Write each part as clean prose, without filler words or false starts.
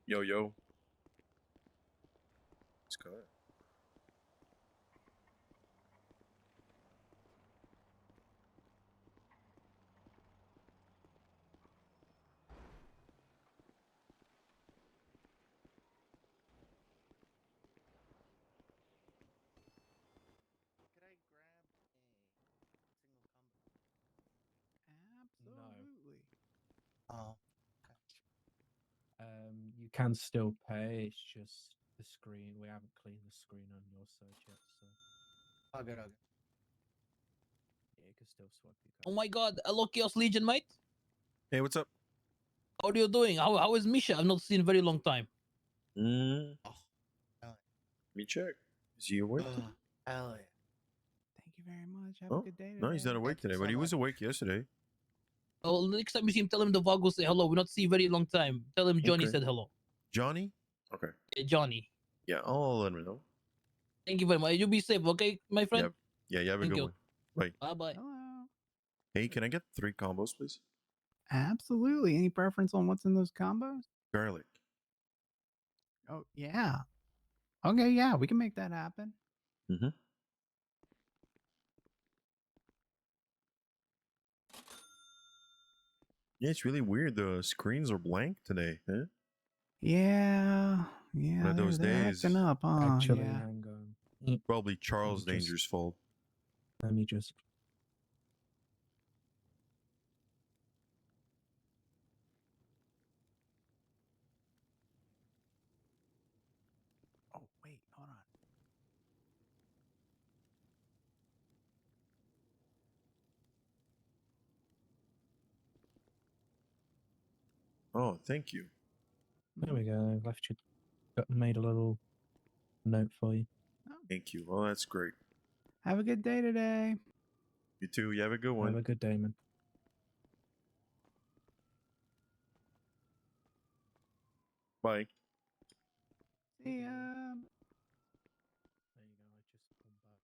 Yo, yo. It's good. Could I grab a single combo? Absolutely. Oh, You can still pay. It's just the screen. We haven't cleaned the screen on your search yet, so okay. yeah, you can still swipe your Oh card. my god, hello Chaos Legion, mate. Hey, what's up? How are you doing? How is Misha? I've not seen very long time. Mm, Oh, hell me check. Is he awake? yeah. Hell yeah. Thank you very much. Have a Oh, good day. no, he's not today. awake Thank you today, so but he was much. awake yesterday. Oh, next time you see him, tell him the Vago say hello. We not see very long time. Tell him Johnny Okay. said hello. Johnny? Okay. Johnny. Yeah, I'll let him know. Thank you very much. You be safe, okay, my friend? Yeah, you have a Thank good you. one. Bye. Bye bye. Hello. Hey, can I get 3 combos, please? Absolutely. Any preference on what's in those combos? Garlic. Oh yeah. Okay, yeah, we can make that happen. Mm-hmm. Yeah, it's really weird. The screens are blank today, huh? Yeah, yeah. One of those they're days. acting up, huh? Actually, yeah. hang on. Probably Charles just- Danger's fault. Let me just. Oh wait, hold on. Oh, thank you. There we go. Left you. Made a little note for you. Thank you. Well, that's great. Have a good day today. You too. You have a good one. Have a good day, man. Bye. See ya. There you go. I just pulled back.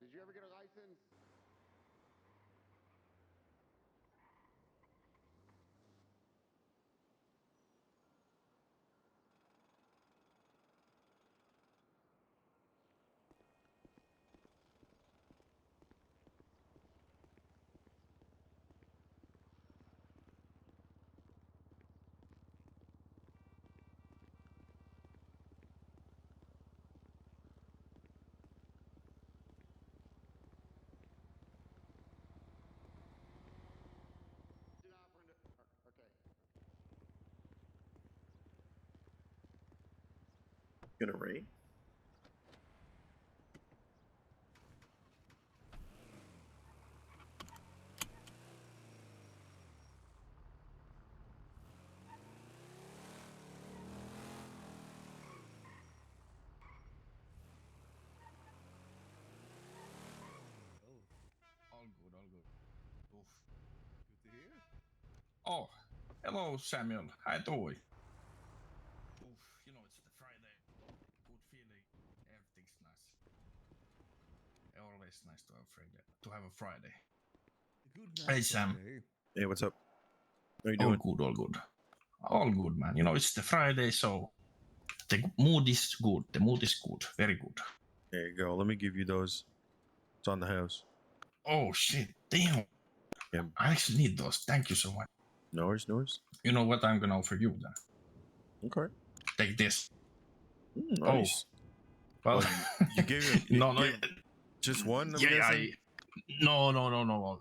Did you ever get a license? Did not bring it- Okay. Gonna rain? All good, all good. Oof. Good to hear. Oh, hello, Samuel. How doing? Oof, you know, it's the Friday. Good feeling. Everything's nice. Always nice to have Friday. To have a Friday. Hey, Sam. Hey, what's up? How you All doing? good, all good. All good, man. You know, it's the Friday, so the mood is good. The mood is good. Very good. There you go. Let me give you those. It's on the house. Oh, shit. Damn. Yeah. I actually need those. Thank you so much. No worries, no worries. You know what I'm gonna offer you then? Okay. Take this. Nice. Well, you gave it. no, no. Just one, I'm Yeah, guessing? no.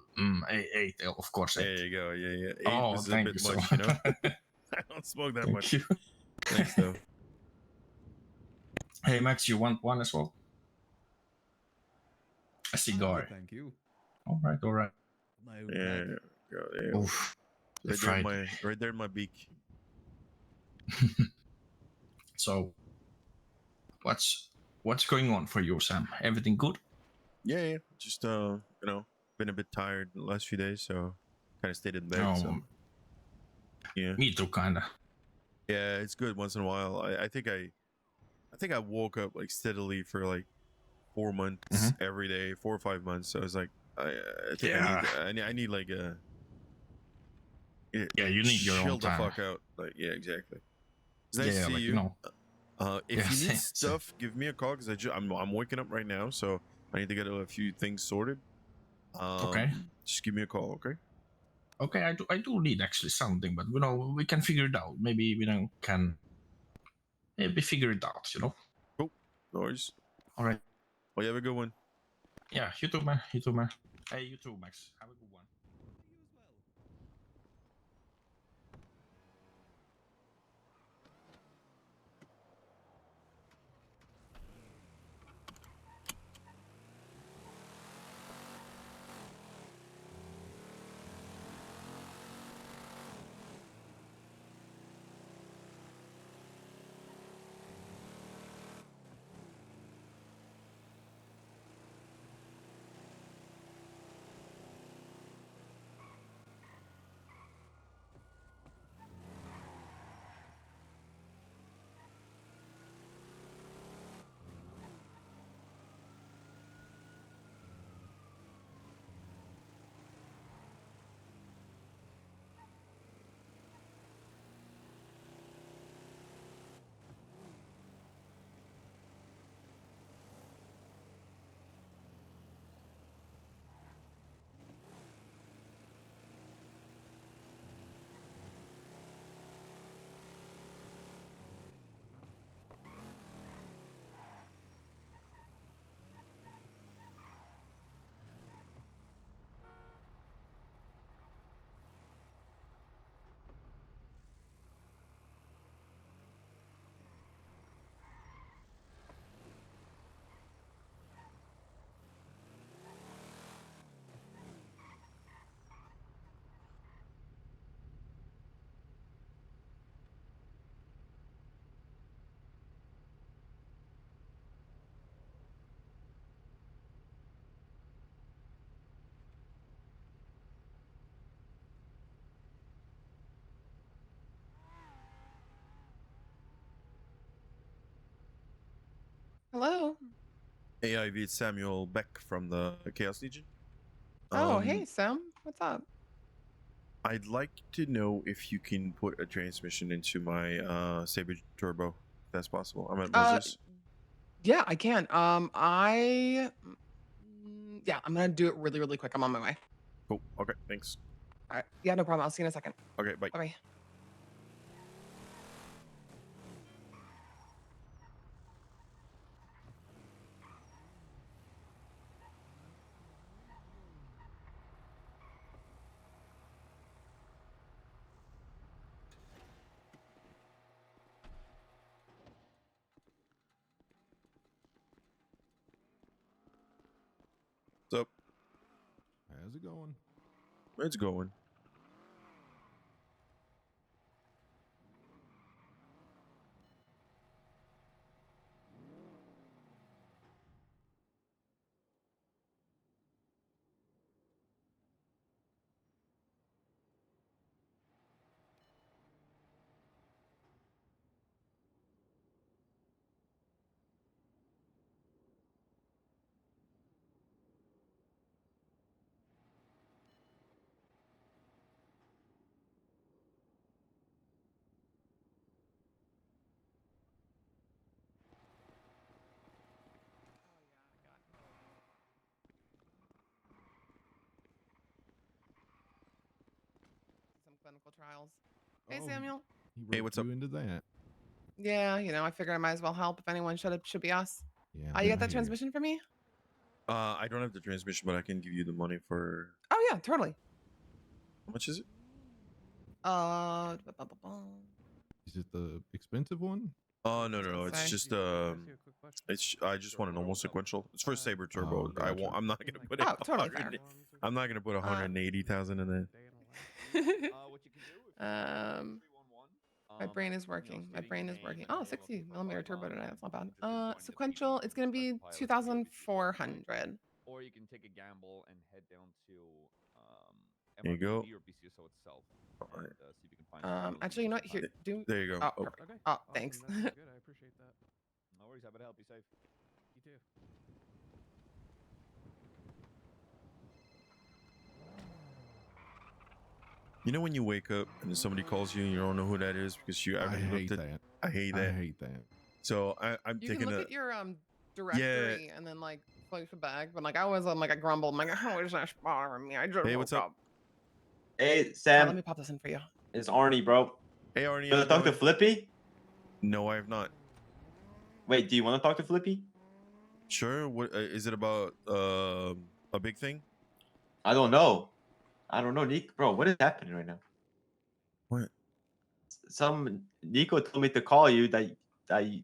Eight, of course. There Eight. you go. Yeah. 8 Oh, is a thank bit you so much, you know? much. I don't smoke that Thank much. you. Thanks, though. Hey, Max, you want one as well? A cigar. Thank you. All right. My own Yeah. pack. Go, there. Oof. Right there, in my, right there in my beak. So, what's going on for you, Sam? Everything good? Yeah. Just, been a bit tired the last few days, so kind of stayed in bed. Oh, So, yeah. me too, kinda. Yeah, it's good once in a while. I think I woke up like steadily for like 4 months every day, 4 or 5 months. So I was like, I think I need like a. Yeah, you need your chill own the time. fuck out. Like, yeah, exactly. It's nice to Yeah, see like you. you know. If Yeah, you need same. stuff, give me a call because I'm waking up right now, so I need to get a few things sorted. Okay. Just give me a call, okay? Okay, I do need actually something, but we can figure it out. Maybe can maybe figure it out. Cool. No worries. All right. Well, you have a good one. Yeah, you too, man. You too, man. Hey, you too, Max. Have a good one. Hello. Hey, Ivy, it's Samuel Beck from the Chaos Legion. Oh, hey, Sam. What's up? I'd like to know if you can put a transmission into my Saber Turbo, if that's possible. I'm at Moses. Yeah, I can. Yeah, I'm gonna do it really, really quick. I'm on my way. Cool. Okay, thanks. All right. Yeah, no problem. I'll see you in a second. Okay, bye. Bye. What's up? How's it going? It's going. Some clinical trials. Hey, Oh, Samuel. He Hey, roped what's up? you into that. Yeah, I figured I might as well help. If anyone should be us. Yeah. You got I that hear ya. transmission for me? I don't have the transmission, but I can give you the money for. Oh yeah, totally. How much is it? Is it the expensive one? Oh no! It's Say. just I just want a normal sequential. It's for Saber Turbo. Oh, gotcha. I'm not gonna put Oh, totally fair. I'm not gonna put 180,000 in there. My brain is working. My brain is working. Oh, 60 millimeter turbo today. That's not bad. Sequential. It's gonna be 2,400. Or you can take a gamble and head down to There you go. MRPD or BCSO itself. Alright. And see if you can find. Actually, you know what? Here, do. There you go. Oh, Oh, perfect. Oh, thanks. Good, I appreciate that. No worries. Happy to help you safe. You too. You know when you wake up and then somebody calls you and you don't know who that is because you I haven't hate looked at. that. I hate I that. hate that. So I'm You taking can look a. at your directory and then like float it back. But like I always like I grumble. I'm like, oh, it's not bothering me. I just Hey, woke what's up? Hey, Yeah, let Sam. me pop this in for you. It's Arnie, bro. Hey, Arnie, You how want you to talk to doing? Flippy? No, I have not. Wait, do you want to talk to Flippy? Sure. What is it about? A big thing? I don't know. I don't know, Nick. Bro, what is happening right now? What? Some Nico told me to call you that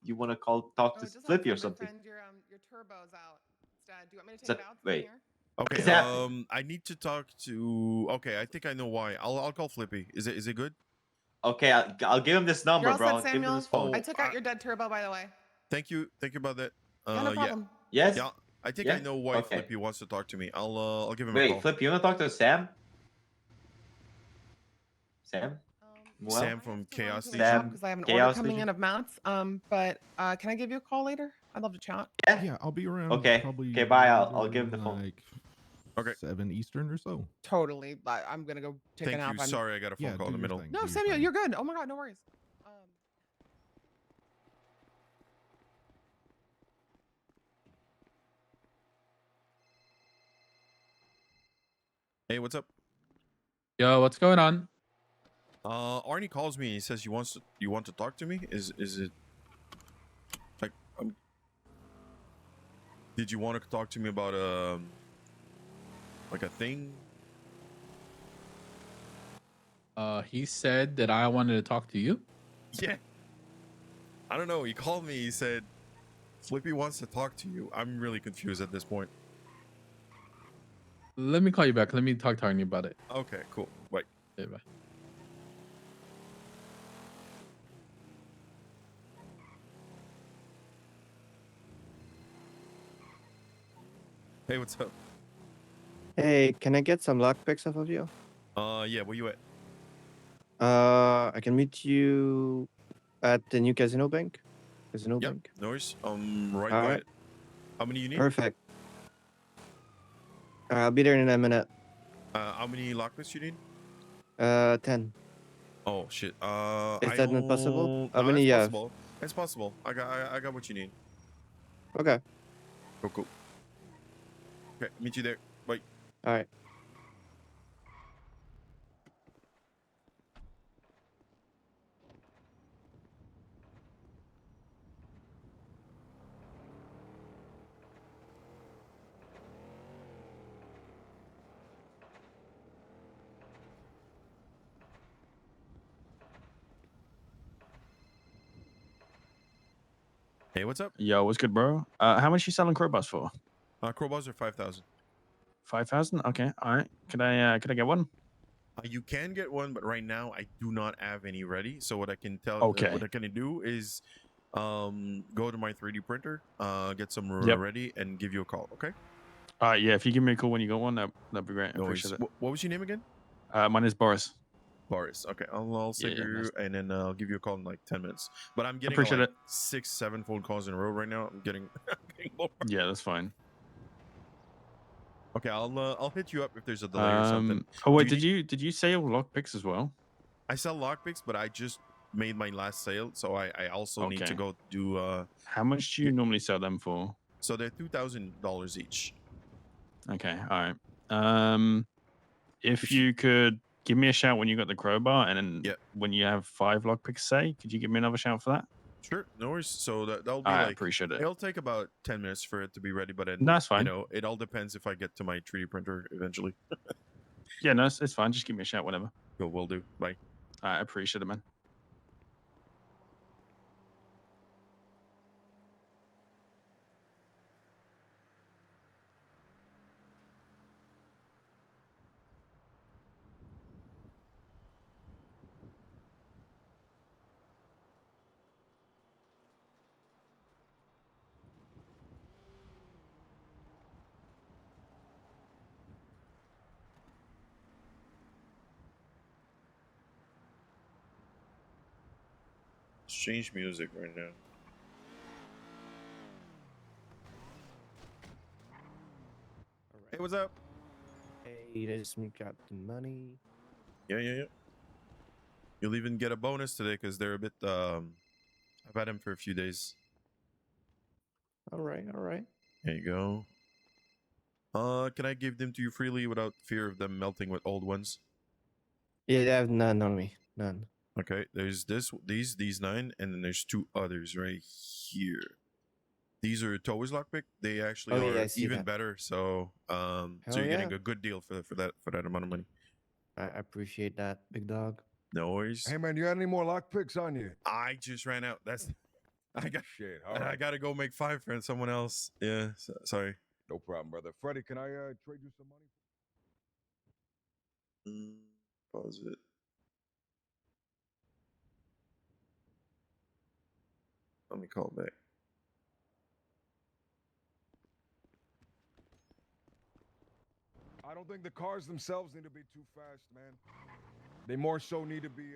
you want to talk Oh, to just a heads Flippy or up, my something. friend, your turbo's out. Instead, do you want me to Is take that- it out? It's in wait. here. Okay. is happening? I need to talk to. Okay, I think I know why. I'll call Flippy. Is it good? Okay, I'll give him this You're number, all bro. set, I'll give him Samuel. this phone. I took out your dead turbo, by the way. Thank you. Thank you about that. Yeah, no Yeah. problem. Yes? Yeah. I think I Yes? know why Okay. Flippy wants to talk to me. I'll give him a Wait, call. Flip, you want to talk to Sam? Sam? Well, Sam I have from to run Chaos to the Station. shop Sam, because I have an Chaos order coming Station? in of mats. But can I give you a call later? I'd love to chat. Yeah. Yeah, I'll be around. Okay. Probably Okay, bye. I'll later give him the in, phone. like Okay. 7 Eastern or so. Totally. I'm gonna go take a Thank nap. you. Sorry, I got a phone Yeah, call do in the your middle. thing. No, do your Samuel, thing. you're good. Oh my god, no worries. Hey, what's up? Yo, what's going on? Arnie calls me. He says you want to talk to me. Is it like did you want to talk to me about like a thing? He said that I wanted to talk to you. Yeah. I don't know. He called me. He said Flippy wants to talk to you. I'm really confused at this point. Let me call you back. Let me talk to Arnie about it. Okay, cool. Bye. Okay, bye. Hey, what's up? Hey, can I get some lockpicks off of you? Yeah. Where you at? I can meet you at the new Casino Bank. Casino Yep. Bank. No worries. Right All by right. it. How many you need? Perfect. I'll be there in a minute. How many lockpicks you need? 10. Oh shit. Is I that not possible? don't- How No, many it's you have? possible. It's possible. I got what you need. Okay. Cool. Okay, meet you there. Bye. All right. Hey, what's up? Yo, what's good, bro? How much you selling crowbars for? Crowbars are 5,000. 5,000? Okay, all right. Could I get one? You can get one, but right now I do not have any ready. So what I can tell, Okay. what I can do is, go to my 3D printer, get some Yep. ready, and give you a call. Okay? Yeah. If you give me a call when you got one, that'd be great. I No worries. appreciate it. What was your name again? My name is Boris. Boris. Okay, I'll save Yeah, you, nice. and then I'll give you a call in like 10 minutes. But I'm getting Appreciate like it. 6-7 phone calls in a row right now. I'm getting, I'm getting more. Yeah, that's fine. Okay, I'll hit you up if there's a delay or something. Oh wait, Do did you sell lockpicks as well? I sell lockpicks, but I just made my last sale, so I also need to Okay. go do. How much do you normally sell them for? So they're $2,000 each. Okay, all right. If you could give me a shout when you got the crowbar, and then Yeah. when you have 5 lockpicks, say, could you give me another shout for that? Sure, no worries. So that'll be I like appreciate it. it'll take about 10 minutes for it to be ready, but then That's fine. you know it all depends if I get to my 3D printer eventually. Yeah, no, it's fine. Just give me a shout whenever. Cool, will do. Bye. I appreciate it, man. Let's change music right now. Hey, what's up? Hey, just got the money. Yeah. You'll even get a bonus today because they're a bit. I've had them for a few days. All right. There you go. Can I give them to you freely without fear of them melting with old ones? Yeah, they have none on me. None. Okay, there's these 9, and then there's 2 others right here. These are Tower's lockpick. They actually Oh, yeah, are I see even that. better. So so Hell you're getting yeah. a good deal for that amount of money. I appreciate that, big dog. No worries. Hey man, you got any more lockpicks on you? I just ran out. That's I got Shit. All I right. gotta go make 5 for someone else. Yeah, sorry. No problem, brother. Freddie, can I trade you some money? Pause it. Let me call back. I don't think the cars themselves need to be too fast, man. They more so need to be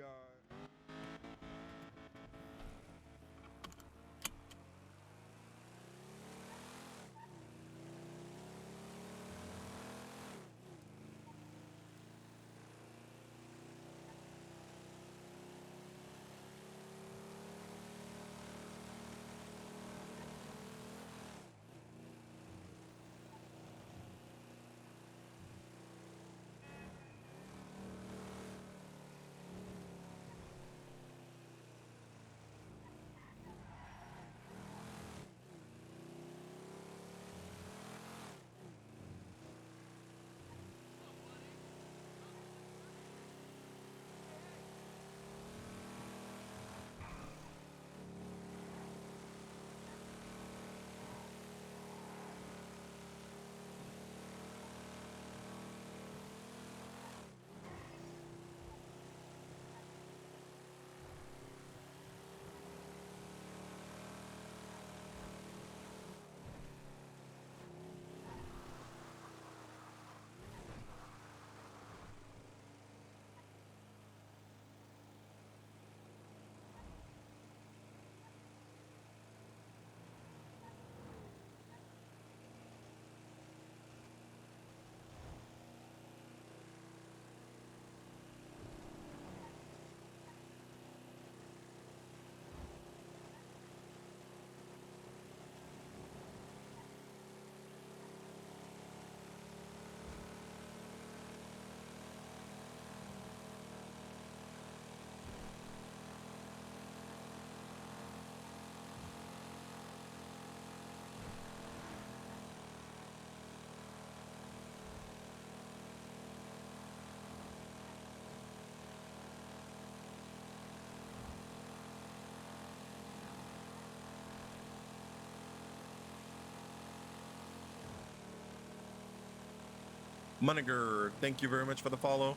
Muniger, thank you very much for the follow.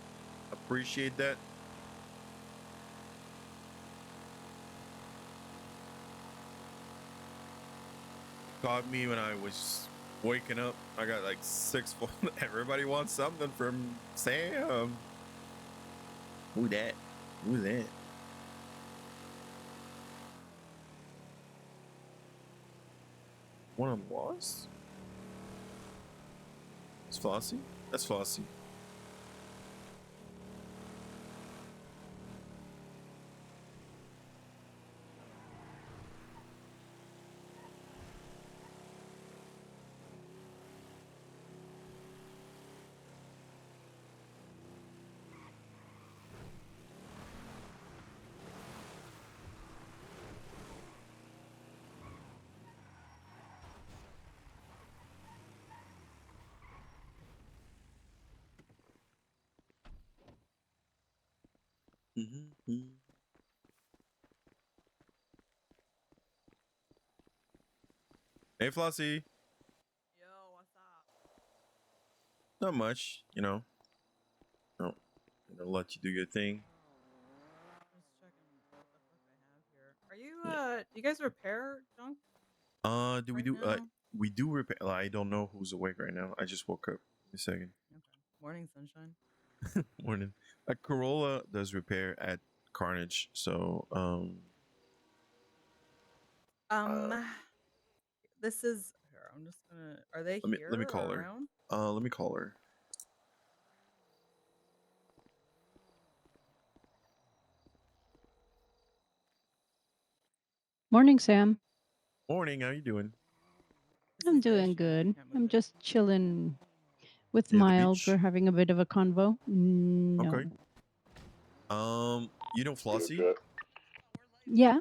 Appreciate that. Caught me when I was waking up. I got like 6 full. Everybody wants something from Sam. Who that? Who's that? One of them was? It's Flossie? That's Flossie. Mm-hmm. Hey, Flossie. Yo, what's up? Not much, you know. No, I'm gonna let you do your thing. Just checking what the fuck I have here. Are you do you guys repair junk? Do we Right do? now? We do repair. I don't know who's awake right now. I just woke up. Give me a second. Okay. Morning, sunshine. Morning. A Corolla does repair at Carnage, so This is here. I'm just gonna. Are they here let me or call her. around? Let me call her. Morning, Sam. Morning. How you doing? I'm doing good. I'm just chilling with Near the Miles. beach? We're having a bit of a convo. No. Okay. You know Flossie? Yeah.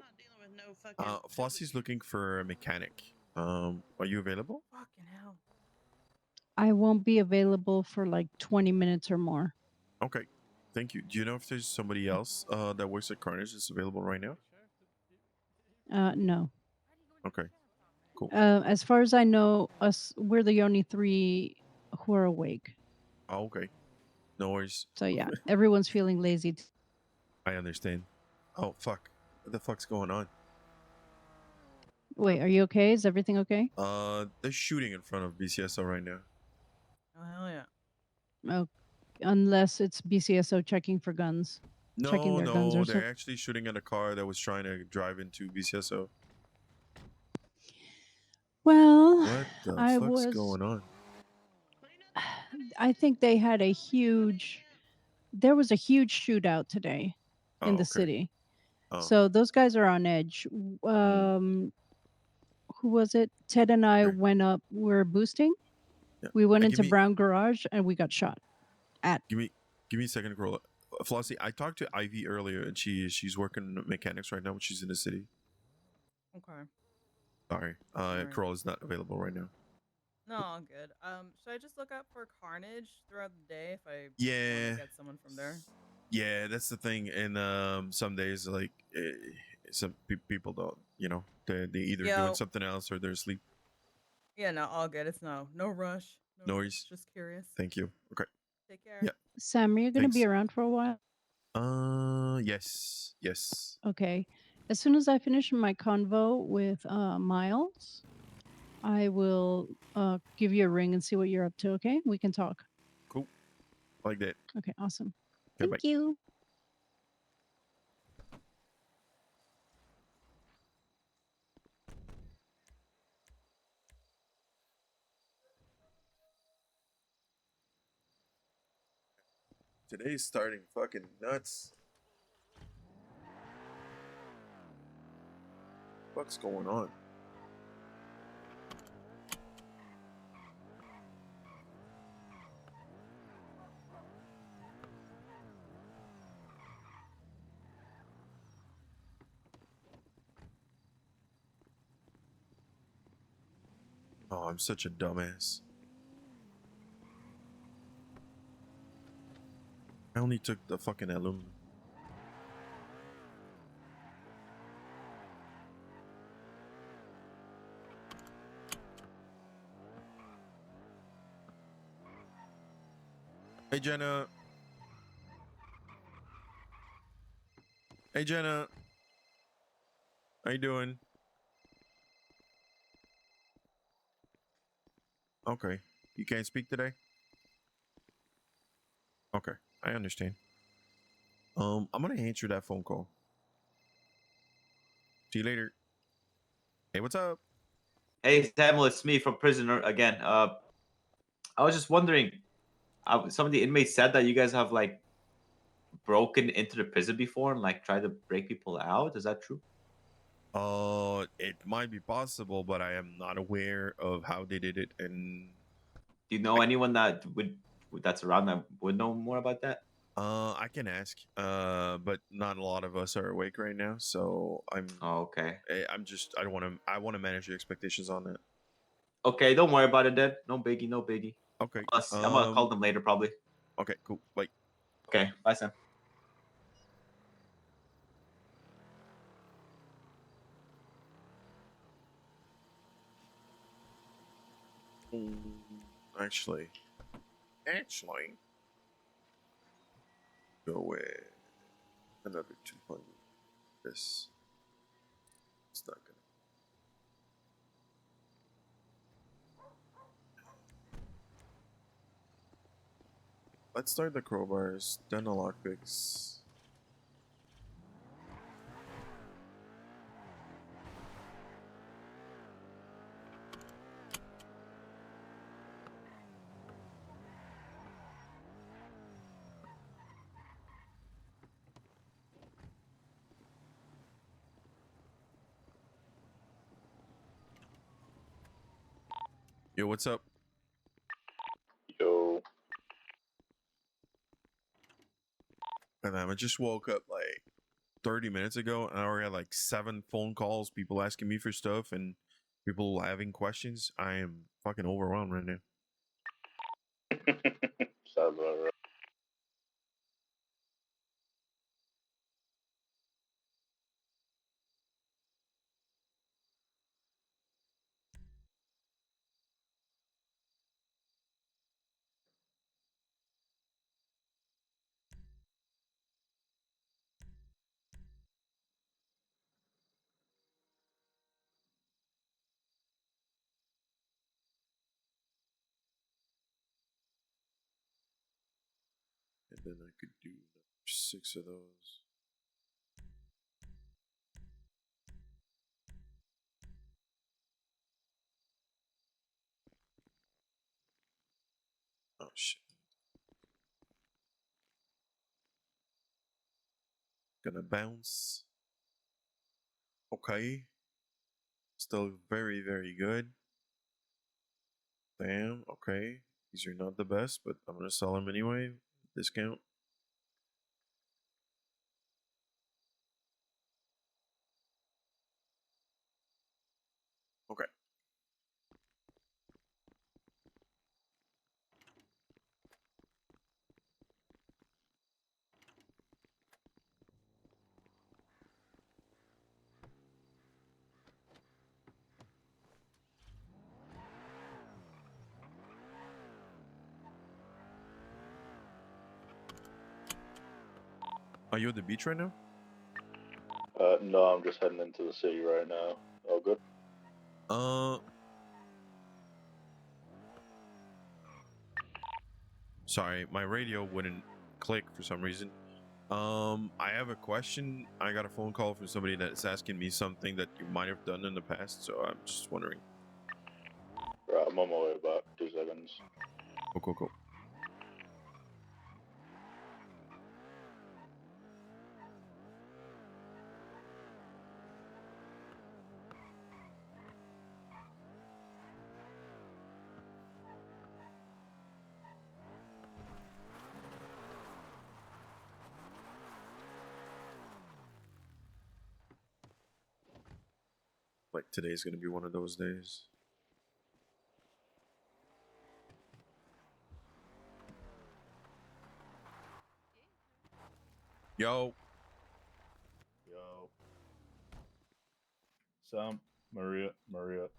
Flossie's looking for a mechanic. Are you available? Fucking hell. I won't be available for like 20 minutes or more. Okay. Thank you. Do you know if there's somebody else that works at Carnage that's available right now? No. Okay. Cool. As far as I know, we're the only 3 who are awake. Oh, okay. No worries. So yeah, everyone's feeling lazy. I understand. Oh, fuck. What the fuck's going on? Wait, are you okay? Is everything okay? They're shooting in front of BCSO right now. Oh hell yeah. Oh, unless it's BCSO checking for guns. Checking No, their guns or no, something. they're actually shooting at a car that was trying to drive into BCSO. Well, What the I fuck's was. going on? I think they had a huge. There was a huge shootout today in Oh, the okay. city. Oh. So those guys are on edge. Who was it? Ted and I went up. We're boosting. Yeah. We went Give into me- Brown Garage and we got shot. At Give me a second, Corolla. Flossie, I talked to Ivy earlier, and she's working mechanics right now, but she's in the city. Okay. Sorry, Alright. Corolla's not available right now. No, all good. Should I just look out for Carnage throughout the day if I Yeah. want to get someone from there? Yeah, that's the thing. And some days, like, some people don't, you know, they're either Yo. doing something else or they're asleep. Yeah, no, all good. It's no rush. No rush, worries. Just curious. Thank you. Okay. Take care. Yeah. Sam, are you going to be Thanks. around for a while? Yes. Okay. As soon as I finish my convo with Miles, I will give you a ring and see what you're up to. Okay, we can talk. Cool. Like that. Okay, awesome. Okay, Thank bye. you. Today's starting fucking nuts. What's going on? Oh, I'm such a dumbass. I only took the fucking aluminum. Hey, Jenna. Hey, Jenna. How you doing? Okay. You can't speak today? Okay. I understand. I'm gonna answer that phone call. See you later. Hey, what's up? Hey Samuel, it's me from Prisoner again. I was just wondering, some of the inmates said that you guys have like broken into the prison before and like tried to break people out. Is that true? It might be possible, but I am not aware of how they did it. And Do you know anyone that that's around that would know more about that? I can ask. But not a lot of us are awake right now, so I'm. Oh, okay. I don't want to. I want to manage your expectations on that. Okay, don't worry about it then. No biggie, no biggie. Okay. I'm gonna call them later probably. Okay. Cool. Bye. Okay, bye Sam. Actually, go with another 200. This. It's not gonna. Let's start the crowbars, then the lockpicks. Yo, what's up? Yo. And I just woke up like 30 minutes ago, and I already had like 7 phone calls, people asking me for stuff, and people having questions. I am fucking overwhelmed right now. Sounds about right. And then I could do 6 of those. Oh shit. Gonna bounce. Okay. Still very, very good. Damn, okay. These are not the best, but I'm gonna sell them anyway. Discount. Okay. Are you at the beach right now? No, I'm just heading into the city right now. All good? Sorry, my radio wouldn't click for some reason. I have a question. I got a phone call from somebody that's asking me something that you might have done in the past, so I'm just wondering. Right, I'm on my way back. 2 seconds. Cool. Like today's gonna be one of those days. Yo. Yo. Sam, Maria,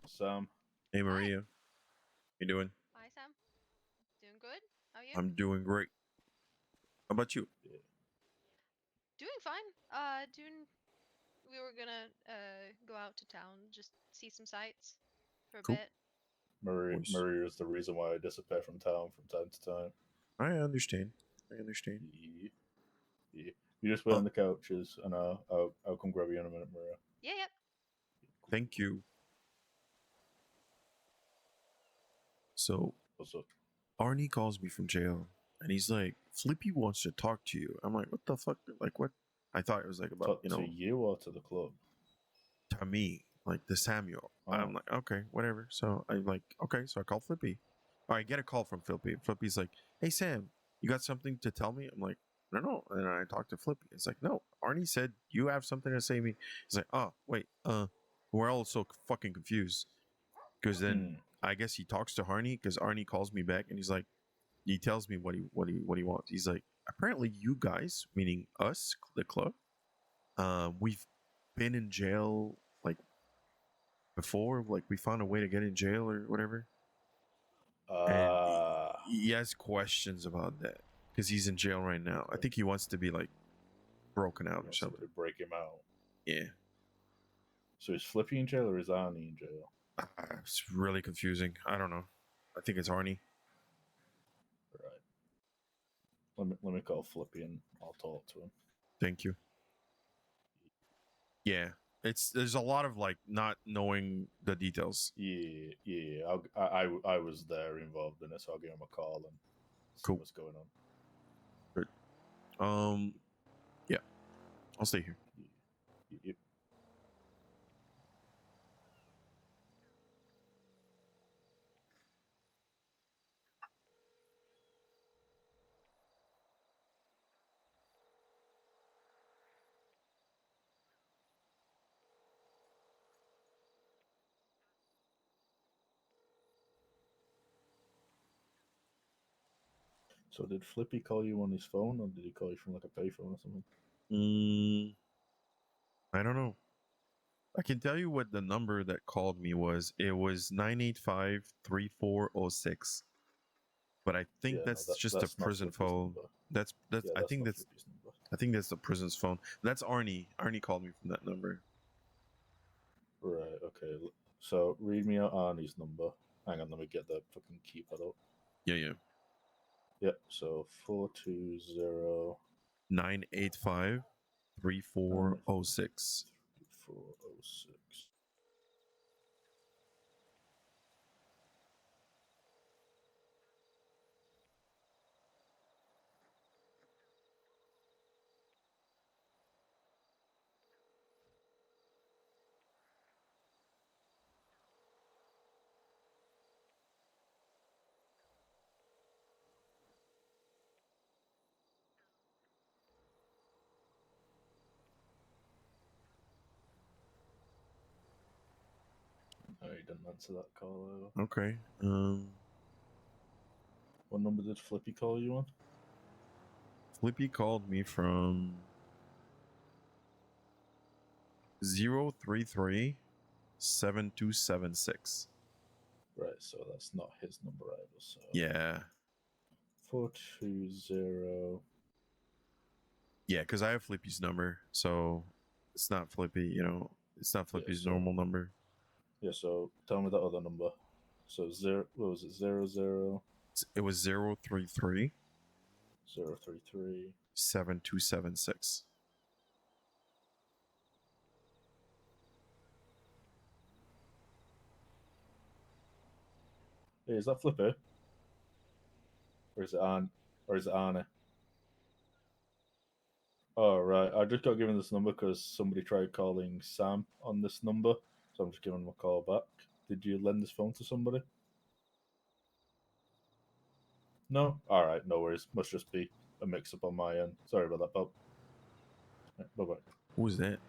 Sam. Hey Maria. You doing? Hi, Sam. Doing good? How are you? I'm doing great. How about you? Doing fine. We were gonna go out to town, just see some sights for a Cool. bit. Maria is the reason why I disappear from town from time to time. I understand. Yeah. You just wait on the couches, and I'll come grab you in a minute, Maria. Yeah, yep. Thank you. So, What's up? Arnie calls me from jail, and he's like, "Flippy wants to talk to you." I'm like, "What the fuck? Like, what?" I thought it was like about, To you or to the club? To me, like the Samuel. Oh. I'm like, okay, whatever. So I'm like, okay, so I call Flippy. Or I get a call from Flippy. Flippy's like, "Hey Sam, you got something to tell me?" I'm like, no. And then I talk to Flippy. It's like, no, Arnie said you have something to say to me. He's like, oh, wait, we're all so fucking confused. Because then I guess he talks to Arnie because Arnie calls me back and he's like, he tells me what he wants. He's like, apparently you guys, meaning us, the club, we've been in jail like before, like we found a way to get in jail or whatever. And he has questions about that because he's in jail right now. I think he wants to be like broken out or something. To break him out. Yeah. So is Flippy in jail or is Arnie in jail? It's really confusing. I don't know. I think it's Arnie. Right. Let me call Flippy and I'll talk to him. Thank you. Yeah. There's a lot of like not knowing the details. Yeah. I was there involved in it, so I'll give him a call and see what's going on. Good. Yeah. I'll stay here. Yep. So did Flippy call you on his phone, or did he call you from like a payphone or something? I don't know. I can tell you what the number that called me was. It was 985-3406. But I think Yeah, no, that's just a that's not prison Flippy's phone. number. That's Yeah, I that's think not that's Flippy's number. I think that's the prison's phone. That's Arnie. Arnie called me from that number. Right. Okay. So read me out Arnie's number. Hang on, let me get the fucking keypad up. Yeah. Yep. So 420 985-3406. 406. No, he didn't answer that call. Okay. What number did Flippy call you on? Flippy called me from 033-7276. Right. So that's not his number either. So Yeah. 420. Yeah, because I have Flippy's number, so it's not Flippy. It's not Flippy's so- normal number. Yeah. So tell me the other number. So what was it? 00. It was 033 033. 7276. Hey, is that Flippy? Or is it Arnie? Oh, right. I just got given this number because somebody tried calling Sam on this number, so I'm just giving him a call back. Did you lend this phone to somebody? No? Alright, no worries. Must just be a mix-up on my end. Sorry about that, pal. Right, bye-bye. Who's that?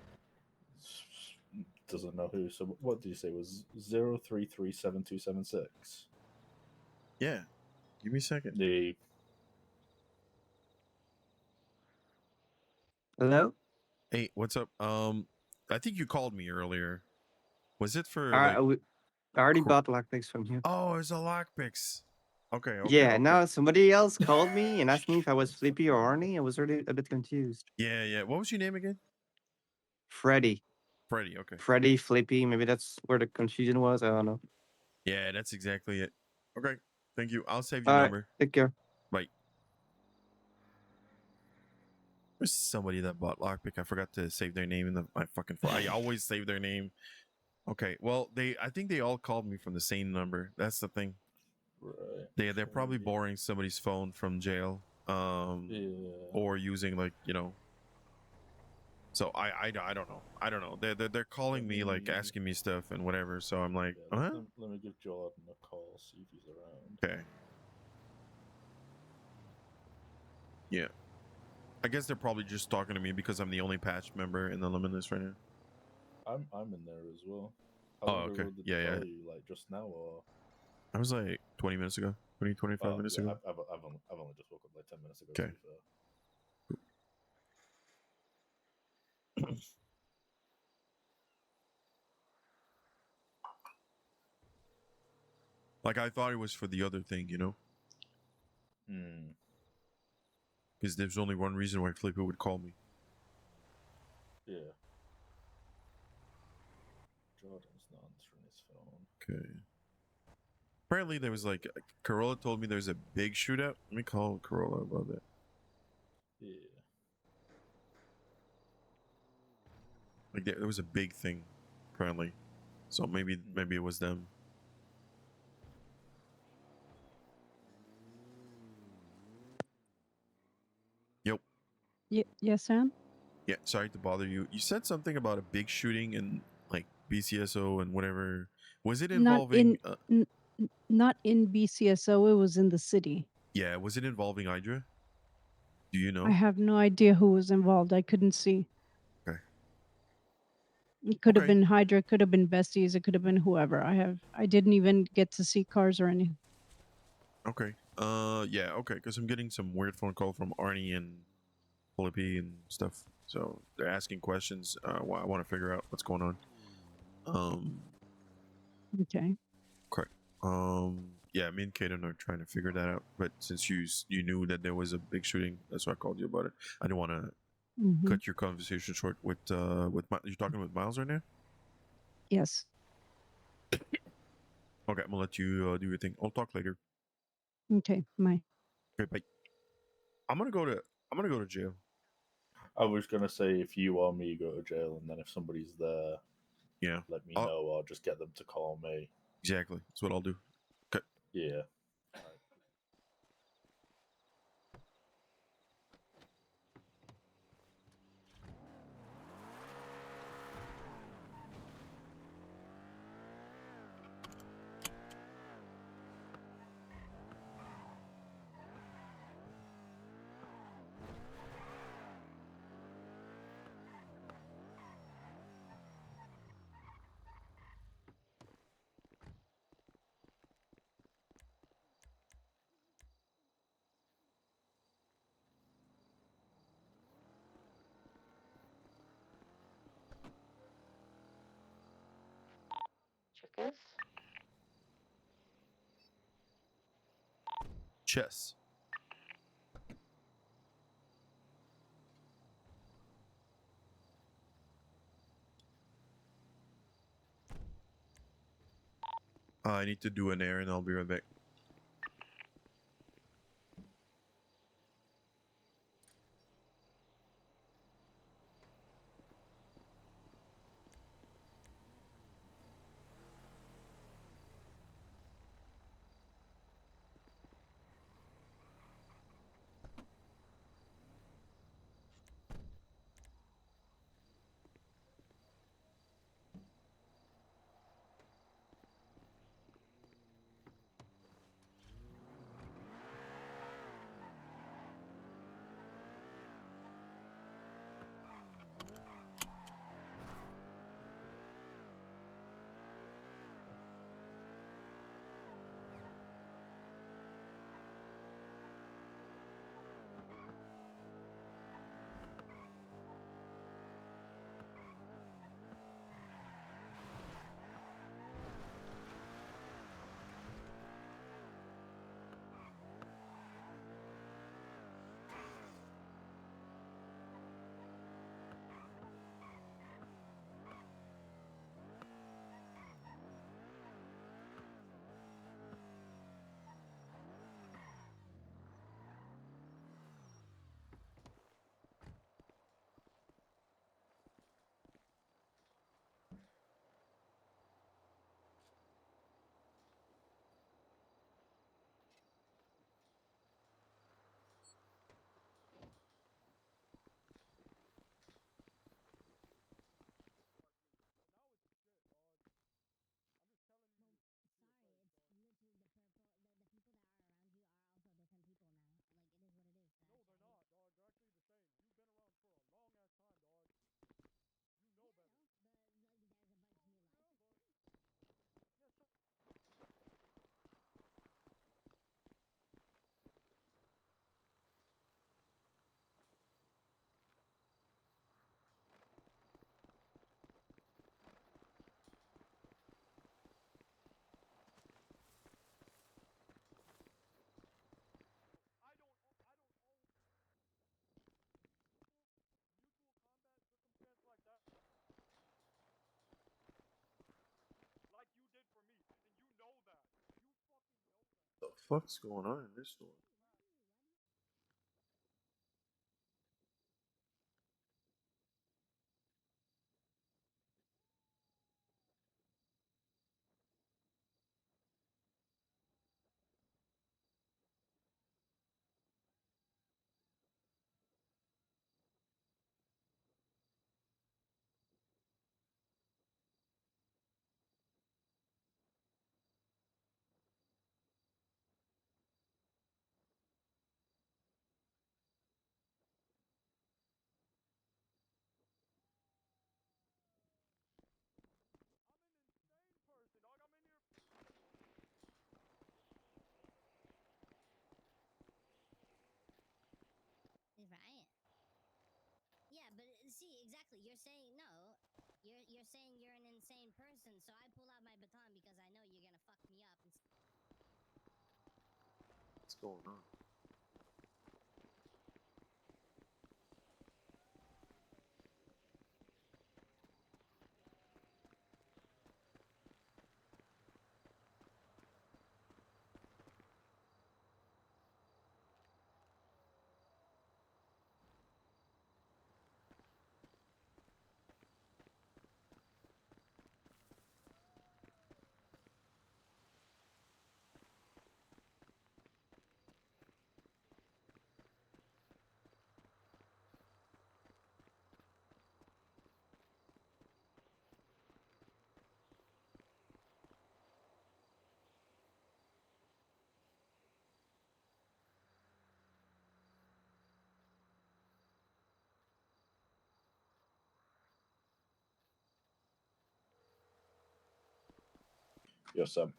Doesn't know who. So what did you say? It was 0337276? Yeah. Give me a second. Hello? Hey, what's up? I think you called me earlier. Was it for I already cro- bought lockpicks from you. Oh, it was a lockpicks. Okay. Yeah, okay. now somebody else called me and asked me if I was Flippy or Arnie. I was already a bit confused. Yeah. What was your name again? Freddy. Freddy. Okay. Freddy, Flippy. Maybe that's where the confusion was. I don't know. Yeah, that's exactly it. Okay. Thank you. I'll save your All right, number. take care. Bye. There's somebody that bought lockpick. I forgot to save their name in my fucking phone. I always save their name. Okay. Well, I think they all called me from the same number. That's the thing. Right. They're probably borrowing somebody's phone from jail. Or using So I don't know. I don't know. They're calling me asking me stuff and whatever. So I'm like, huh? Let me give Jordan a call, see if he's around. Okay. Yeah. I guess they're probably just talking to me because I'm the only patch member in the Limitless right now. I'm in there as well. How Oh, long okay. ago did Yeah, they yeah. call you? Like just now, or? I was like 20 minutes ago. 25 minutes yeah, ago. I've only just woke up like 10 minutes ago. Okay. To be fair. I thought it was for the other thing, Because there's only one reason why Flippy would call me. Yeah. Jordan's not answering his phone. Okay. Apparently there was Corolla told me there's a big shootout. Let me call Corolla about that. Yeah. There was a big thing, apparently. So maybe it was them. Yep. Yes, Sam? Yeah, sorry to bother you. You said something about a big shooting in BCSO and whatever. Was it involving Not in BCSO, it was in the city. Yeah, was it involving Hydra? Do you know? I have no idea who was involved. I couldn't see. Okay. It could have been Hydra, could have been Besties, it could have been whoever. I didn't even get to see cars or anything. Okay. Yeah, okay, because I'm getting some weird phone call from Arnie and Flippy and stuff. So they're asking questions. I want to figure out what's going on. Okay. Correct. Yeah, me and Kaden are trying to figure that out. But since you knew that there was a big shooting, that's why I called you about it. I didn't want to cut your conversation short with you're talking with Miles right now. Yes. Okay, I'm gonna let you do your thing. I'll talk later. Okay. Bye. Okay, bye. I'm gonna go to jail. I was gonna say if you or me go to jail, and then if somebody's there, Yeah, let me know, or just get them to call me. Exactly. That's what I'll do. Okay. Yeah. Checkers. Chess. I need to do an errand. I'll be right back. The fuck's going on in this store? see, exactly. You're saying no. You're saying you're an insane person, so I pull out my baton because I know you're gonna fuck me up. What's going on? Yes, Sam.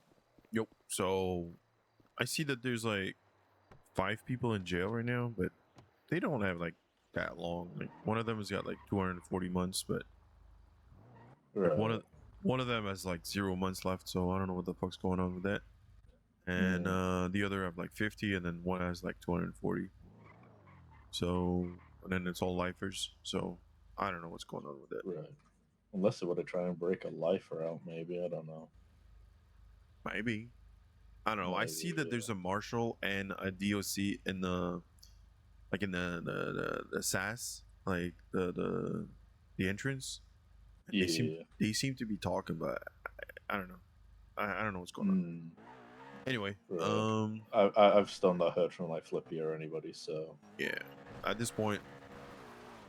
Yep. So I see that there's like 5 people in jail right now, but they don't have like that long. Like one of them has got like 240 months, but like, one of them has like 0 months left. So I don't know what the fuck's going on with that. And the other have like 50, and then one has like 240. So and then it's all lifers. So I don't know what's going on with it. Right. Unless they would have tried and break a lifer out, maybe. I don't know. Maybe. I don't know. I see that there's a marshal and a DOC in the like in the SAS, like the entrance. And they seem to be talking, but I don't know. I don't know what's going on. Anyway, Right. I've still not heard from like Flippy or anybody, so yeah. At this point,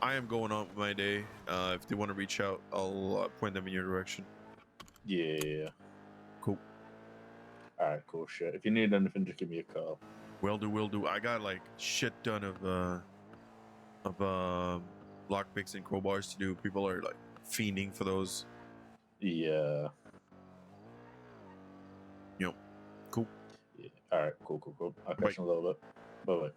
I am going on with my day. If they want to reach out, I'll point them in your direction. yeah. Cool. All right, cool shit. If you need anything, just give me a call. Will do. I got like shit ton of lockpicks and crowbars to do. People are like fiending for those. Yeah. Yep. Cool. Yeah. All right, cool. I'll catch you in a little bit. Bye.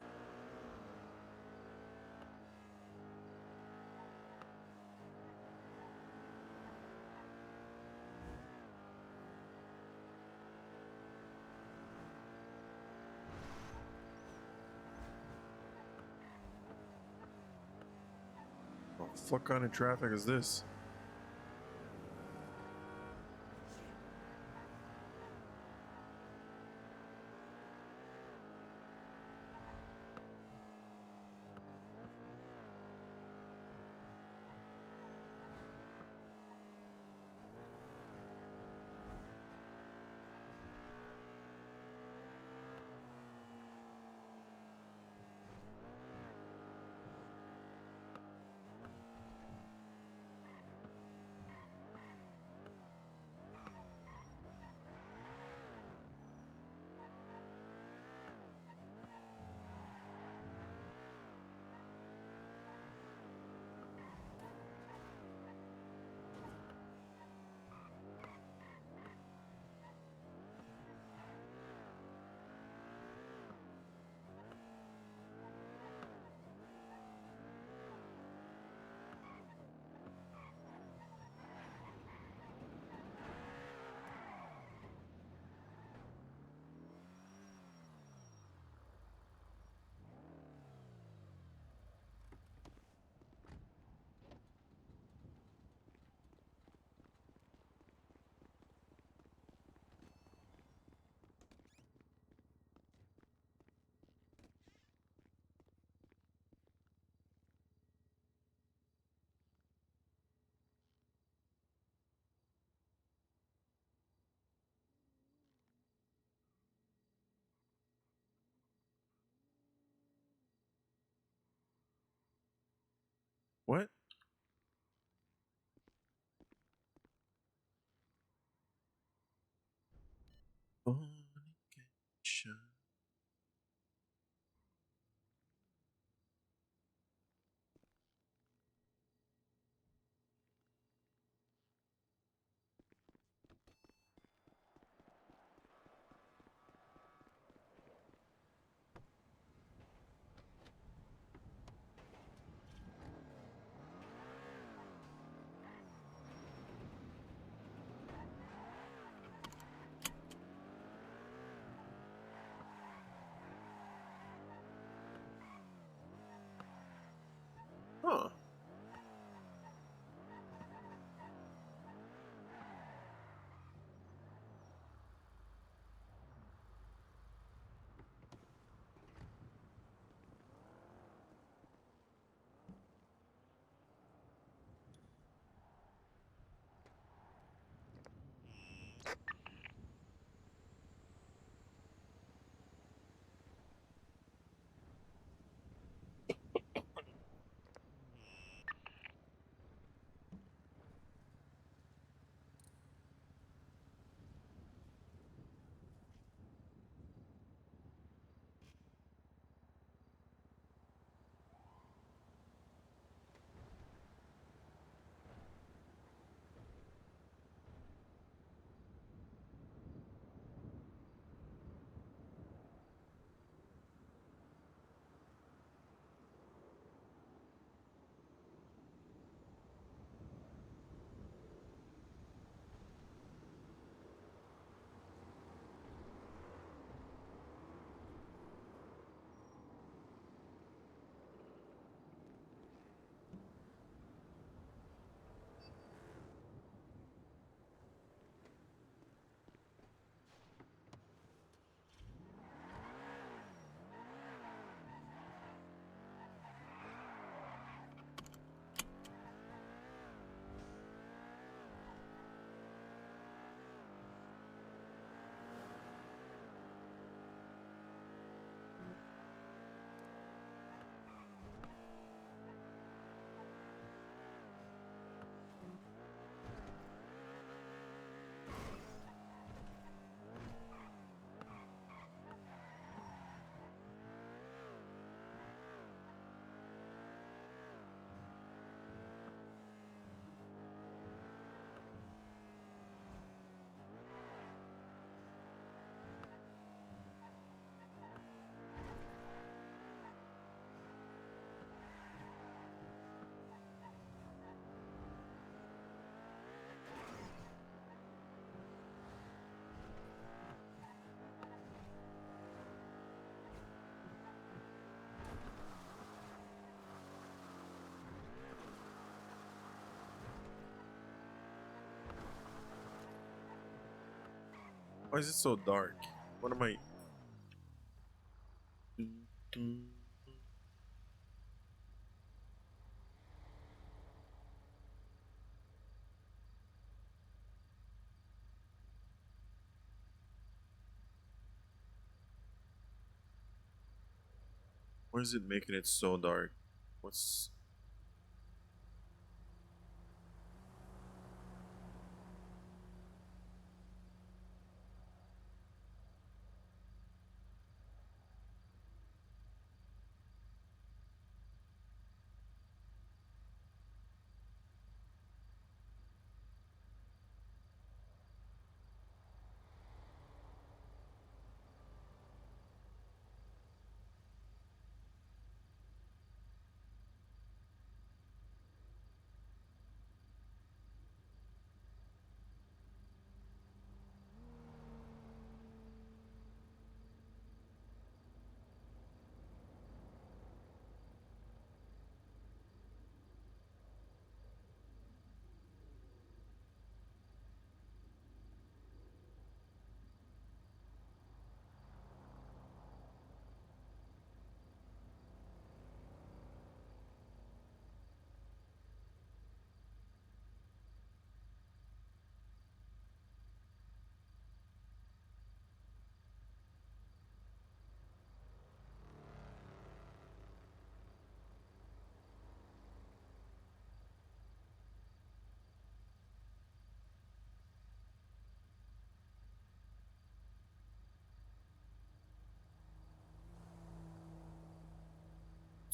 What the fuck kind of traffic is this? What? Fornication. Why is it so dark? What am I? Why is it making it so dark? What's...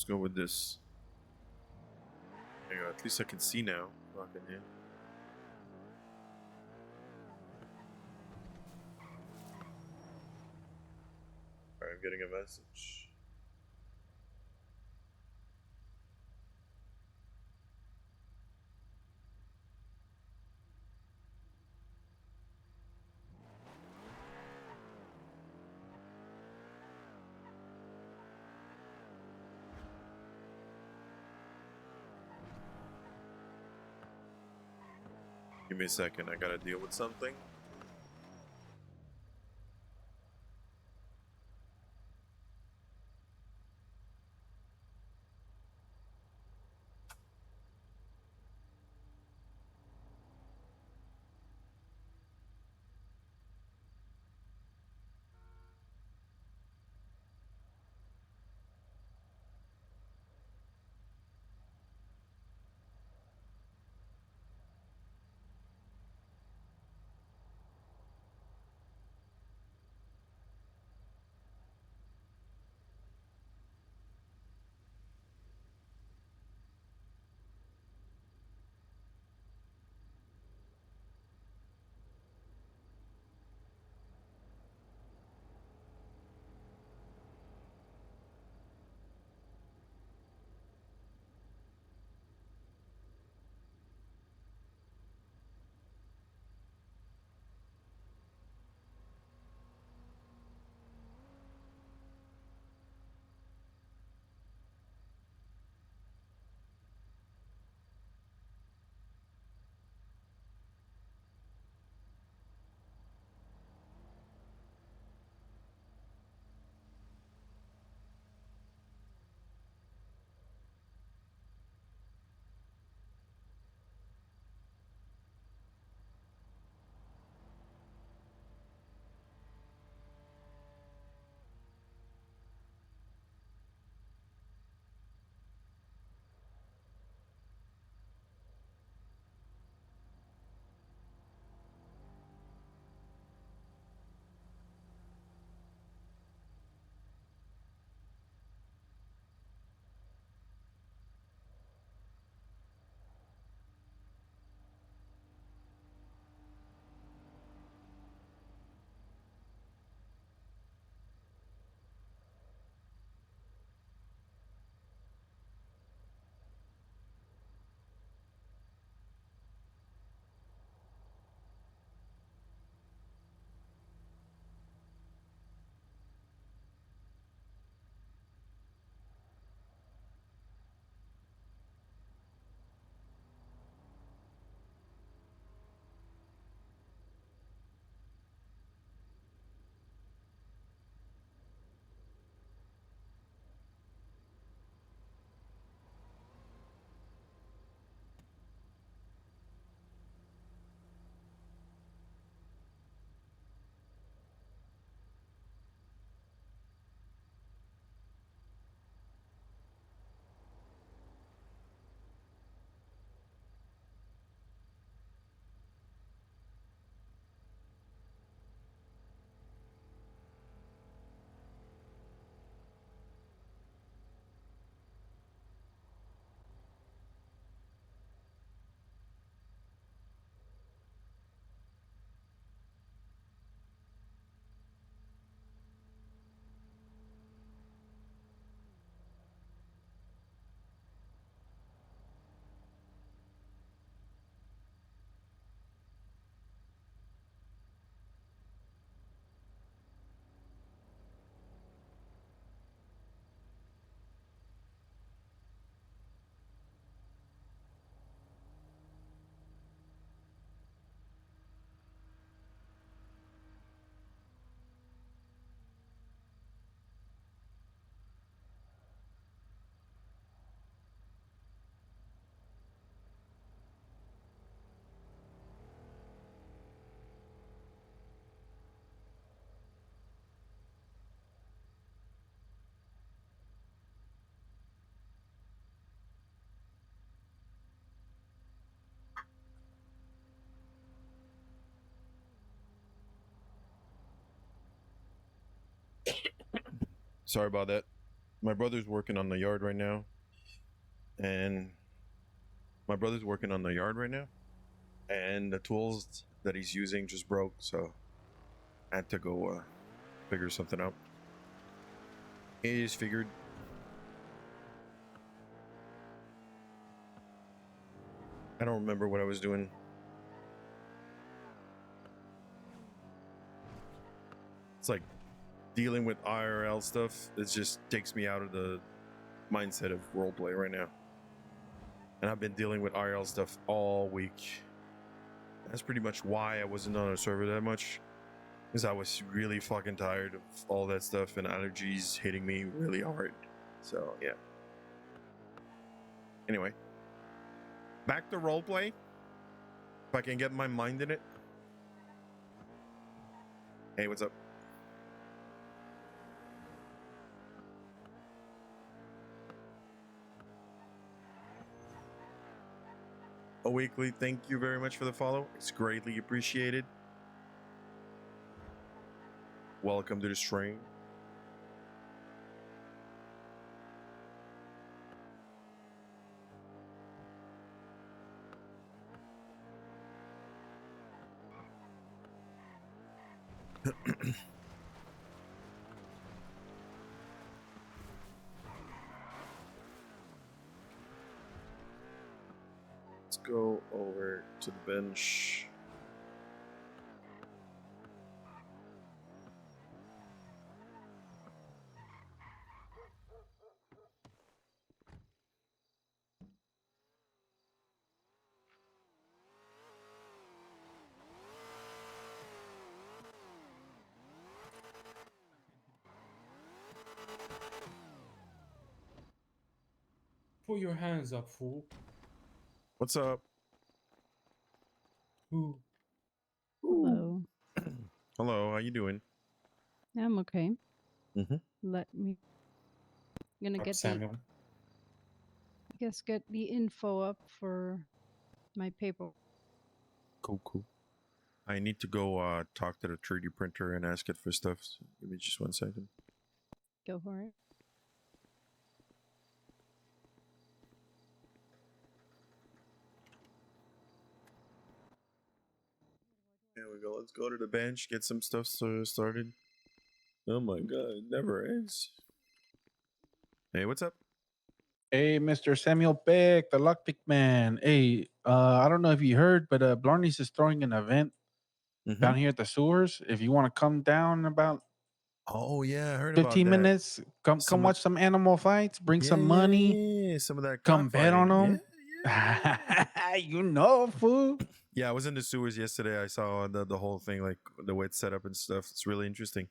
Let's go with this. There you go. At least I can see now. Fucking hell. Alright, I'm getting a message. Give me a second. I gotta deal with something. Sorry about that. My brother's working on the yard right now. And the tools that he's using just broke, so I had to go figure something out. He just figured. I don't remember what I was doing. It's like dealing with IRL stuff. It just takes me out of the mindset of roleplay right now. And I've been dealing with IRL stuff all week. That's pretty much why I wasn't on a server that much. Because I was really fucking tired of all that stuff and allergies hitting me really hard. So, yeah. Anyway. Back to roleplay. If I can get my mind in it. Hey, what's up? A weekly, thank you very much for the follow. It's greatly appreciated. Welcome to the stream. Let's go over to the bench. Put your hands up, fool. What's up? Ooh. Hello. Hello, how you doing? I'm okay. Mm-hmm. Let me. I'm gonna Up, get Samuel. get the info up for my paper. Cool. I need to go talk to the 3D printer and ask it for stuff. So give me just 1 second. Go for it. There we go. Let's go to the bench, get some stuff started. Oh my god, it never ends. Hey, what's up? Hey, Mr. Samuel Beck, the Lockpick Man. Hey, I don't know if you heard, but Blarney's is throwing an event down here at the sewers. If you want to come down in about Oh yeah, I heard about 15 that. minutes, come Some of- watch some animal fights, bring some Yeah, money, some of that come bet on cockfighting. them. You know, fool. Yeah, I was in the sewers yesterday. I saw the whole thing, like the way it's set up and stuff. It's really interesting.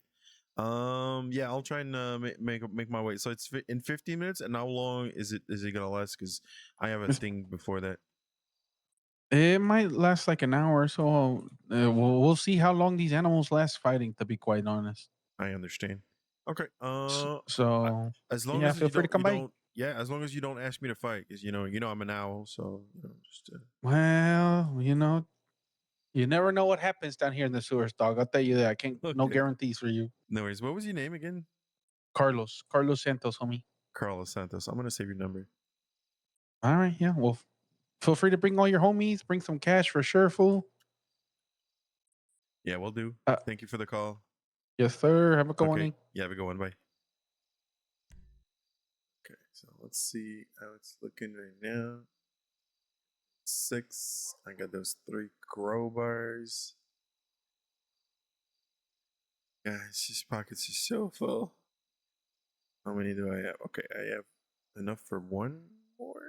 Yeah, I'll try and make my way. So it's in 15 minutes. And how long is it gonna last? Because I have a thing before that. It might last like an hour, so we'll see how long these animals last fighting. To be quite honest. I understand. Okay. So as long yeah, as feel free to come by. yeah, as long as you don't ask me to fight, because you know I'm an owl, so just. Well, you never know what happens down here in the sewers, dog. I'll tell you that. I can't. No Okay. guarantees for you. No worries. What was your name again? Carlos Santos, homie. Carlos Santos. I'm gonna save your number. All right, yeah. Well, feel free to bring all your homies. Bring some cash for sure, fool. Yeah, we'll do. Thank you for the call. Yes, sir. Have a good one. Yeah, have a good one. Bye. Okay, so let's see how it's looking right now. 6. I got those 3 crowbars. Guys, these pockets are so full. How many do I have? Okay, I have enough for 1 more.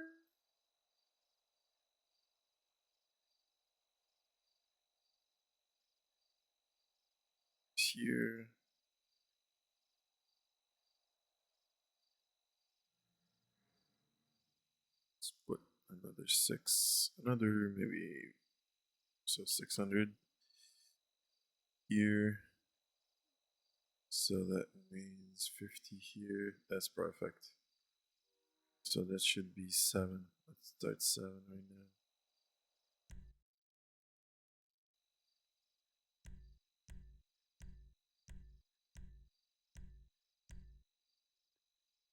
Here. Let's put another 6. Another maybe. So 600 here. So that means 50 here. That's perfect. So that should be 7. Let's start 7 right now.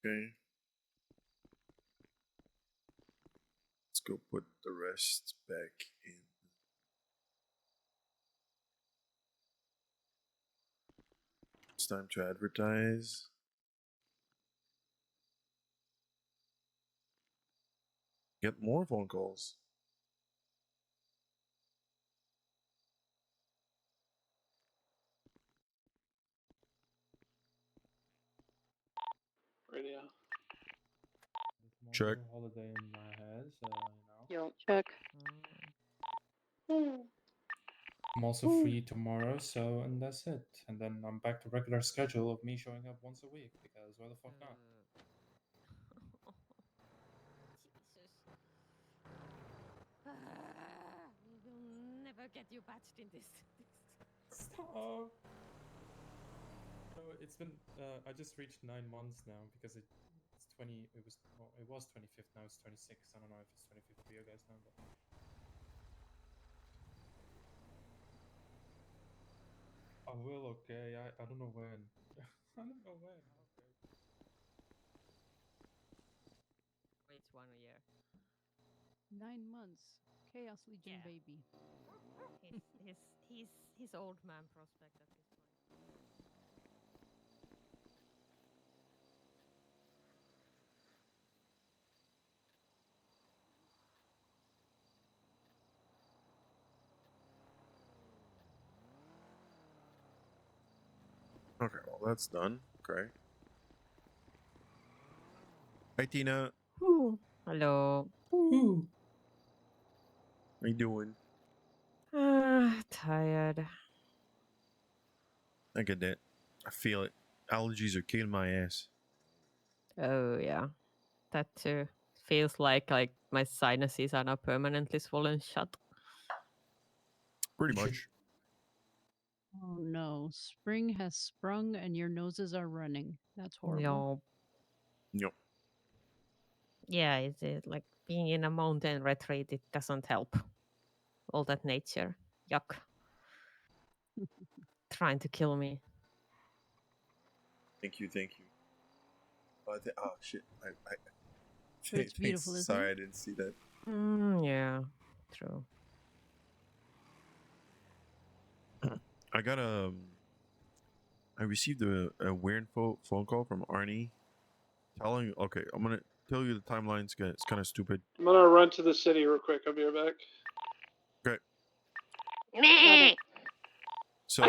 Okay. Let's go put the rest back in. It's time to advertise. Get more phone calls. Radio. Check. Holiday in my head, so Yo, check. I'm also free tomorrow, so and that's it. And then I'm back to regular schedule of me showing up once a week because why the fuck not? Jesus. We will never get you patched in this. Stop. So it's been. I just reached 9 months now because it's 20. It was 25th. Now it's 26. I don't know if it's 25th for you guys now, but. I will. Okay. I don't know when. I don't know when. Okay. It's 1 a year. 9 months. Chaos Legion baby. He's old man prospect at this point. Okay, well that's done. Okay. Hey Tina. Ooh. Hello. How you doing? Tired. I get that. I feel it. Allergies are kicking my ass. Oh yeah, that too. Feels like my sinuses are now permanently swollen shut. Pretty much. Oh no, spring has sprung and your noses are running. That's horrible. No. Yep. Yeah, it's like being in a mountain retreat. It doesn't help. All that nature, yuck. Trying to kill me. Thank you. Oh shit! I But it's beautiful, isn't Sorry, it? I didn't see that. Yeah, true. I got I received a weird phone call from Arnie, telling. Okay, I'm gonna tell you the timeline's good. It's kind of stupid. I'm gonna run to the city real quick. I'll be right back. Okay. So,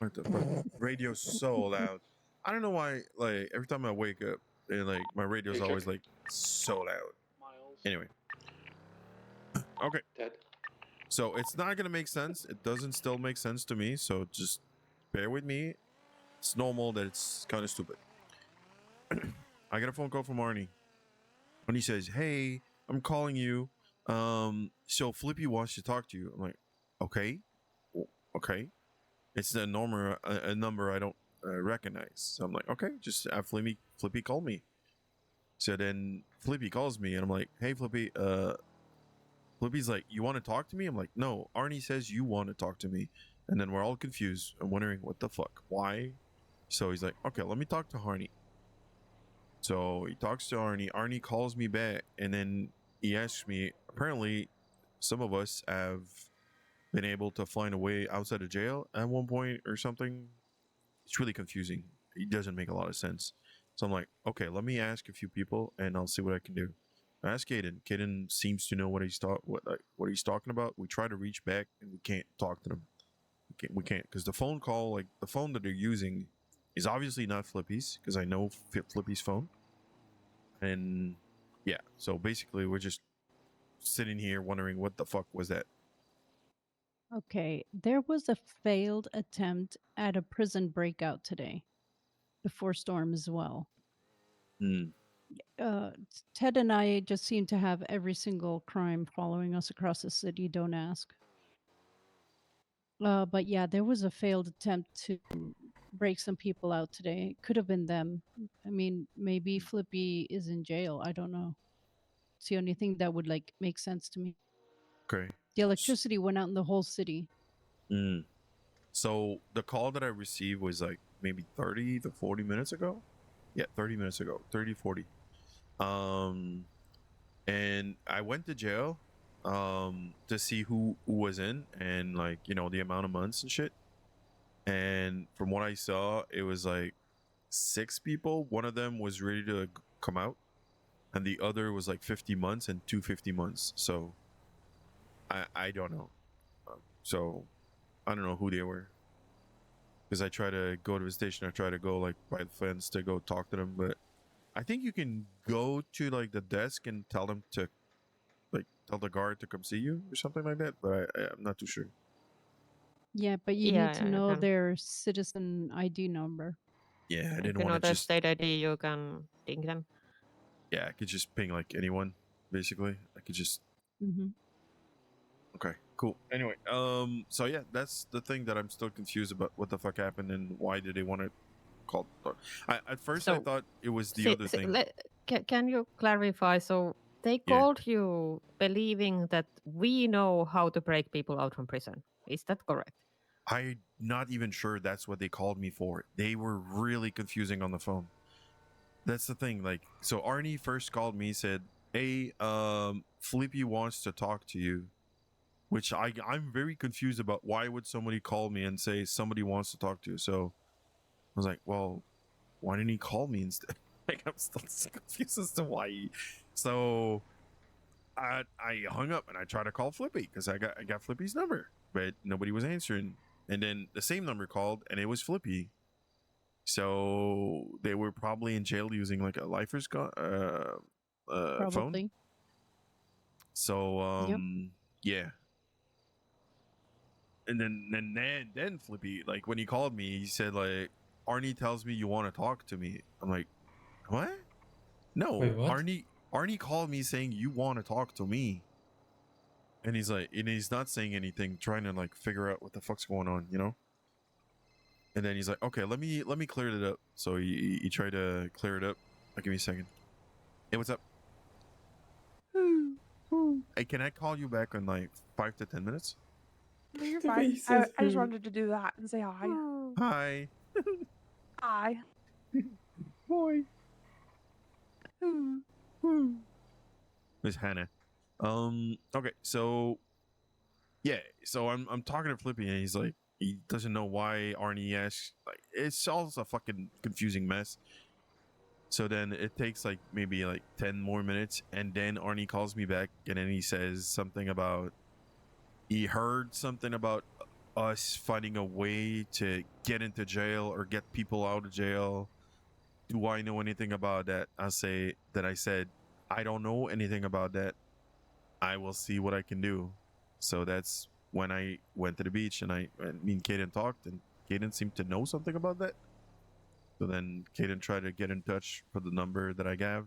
what the fuck? Radio's so loud. I don't know why. Like every time I wake up, and like my radio's Hey, always check. like so loud. Miles. Anyway. Okay. Dead. So it's not gonna make sense. It doesn't still make sense to me. So just bear with me. It's normal that it's kind of stupid. I get a phone call from Arnie, and he says, "Hey, I'm calling you. So Flippy wants to talk to you." I'm like, "Okay, okay." It's a number I don't recognize. So I'm like, "Okay, just have Flippy call me." So then Flippy calls me, and I'm like, "Hey, Flippy, Flippy's like, you want to talk to me?" I'm like, "No, Arnie says you want to talk to me." And then we're all confused and wondering what the fuck, why. So he's like, "Okay, let me talk to Arnie." So he talks to Arnie. Arnie calls me back, and then he asks me. Apparently, some of us have been able to find a way outside of jail at one point or something. It's really confusing. It doesn't make a lot of sense. So I'm like, okay, let me ask a few people, and I'll see what I can do. I asked Kaden. Kaden seems to know what what he's talking about. We try to reach back, and we can't talk to them. We can't because the phone call, like the phone that they're using, is obviously not Flippy's because I know Flippy's phone. And yeah, so basically we're just sitting here wondering what the fuck was that. Okay, there was a failed attempt at a prison breakout today before storm as well. Ted and I just seem to have every single crime following us across the city. Don't ask. But yeah, there was a failed attempt to break some people out today. Could have been them. I mean, maybe Flippy is in jail. I don't know. It's the only thing that would like make sense to me. Okay. The electricity went out in the whole city. So the call that I received was like maybe 30 to 40 minutes ago. Yeah, 30 minutes ago. 30, 40. And I went to jail to see who was in and like, you know, the amount of months and shit. And from what I saw, it was like 6 people. One of them was ready to come out, and the other was like 50 months and 250 months. So I don't know. So I don't know who they were. Because I try to go to the station, I try to go like by the fence to go talk to them, but I think you can go to like the desk and tell them to like tell the guard to come see you or something like that, but I'm not too sure. Yeah, but you Yeah, need to yeah, you know can. their citizen ID number. Yeah, I If didn't you know want to their just state ID, you can ding them. yeah, I could just ping like anyone basically. I could just Mm-hmm. okay, cool. Anyway, so yeah, that's the thing that I'm still confused about. What the fuck happened and why did they want to call? At first, I So, thought it was the see, other thing. can you clarify? So they Yeah. called you believing that we know how to break people out from prison. Is that correct? I'm not even sure that's what they called me for. They were really confusing on the phone. That's the thing. Like, so Arnie first called me, said, "Hey, Flippy wants to talk to you," which I'm very confused about. Why would somebody call me and say somebody wants to talk to you? So I was like, well, why didn't he call me instead? Like, I'm still confused as to why. So I hung up and I tried to call Flippy because I got Flippy's number, but nobody was answering. And then the same number called and it was Flippy. So they were probably in jail using like a lifer's phone. Probably. So Yep. yeah. And then Flippy, like when he called me, he said like, Arnie tells me you want to talk to me. I'm like, what? No, Wait, what? Arnie called me saying you want to talk to me. And he's like, and he's not saying anything, trying to like figure out what the fuck's going on, you know? And then he's like, okay, let me clear it up. So he tried to clear it up. Give me a second. Hey, what's up? Hey, can I call you back in like 5 to 10 minutes? No, you're The way fine. he says I just who. wanted to do that and say hi. Hi. Hi. Boy. Hmm. Miss Hannah. Okay, so yeah, so I'm talking to Flippy and he's like, he doesn't know why Arnie asks. Like, it's all a fucking confusing mess. So then it takes like maybe like 10 more minutes, and then Arnie calls me back and then he says something about he heard something about us finding a way to get into jail or get people out of jail. Do I know anything about that? I said, I don't know anything about that. I will see what I can do. So that's when I went to the beach and me and Kaden talked, and Kaden seemed to know something about that. So then Kaden tried to get in touch for the number that I gave.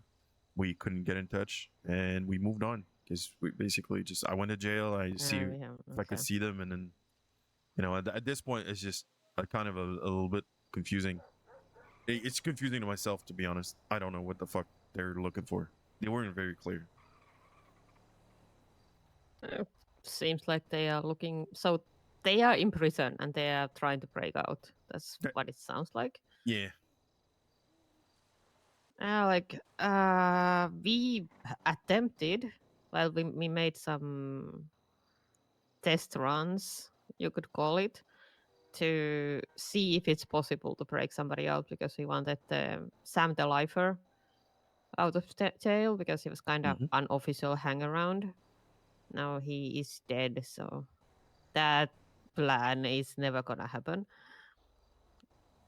We couldn't get in touch, and we moved on because we basically just I went to jail. I see if I could see them, and then at this point it's just kind of a little bit confusing. It's confusing to myself, to be honest. I don't know what the fuck they're looking for. They weren't very clear. Seems like they are looking. So they are in prison and they are trying to break out. That's what it sounds like. Yeah. We attempted. Well, we made some test runs, you could call it, to see if it's possible to break somebody out because we wanted Sam the Lifer out of jail because he was kind of unofficial hang around. Now he is dead, so that plan is never gonna happen.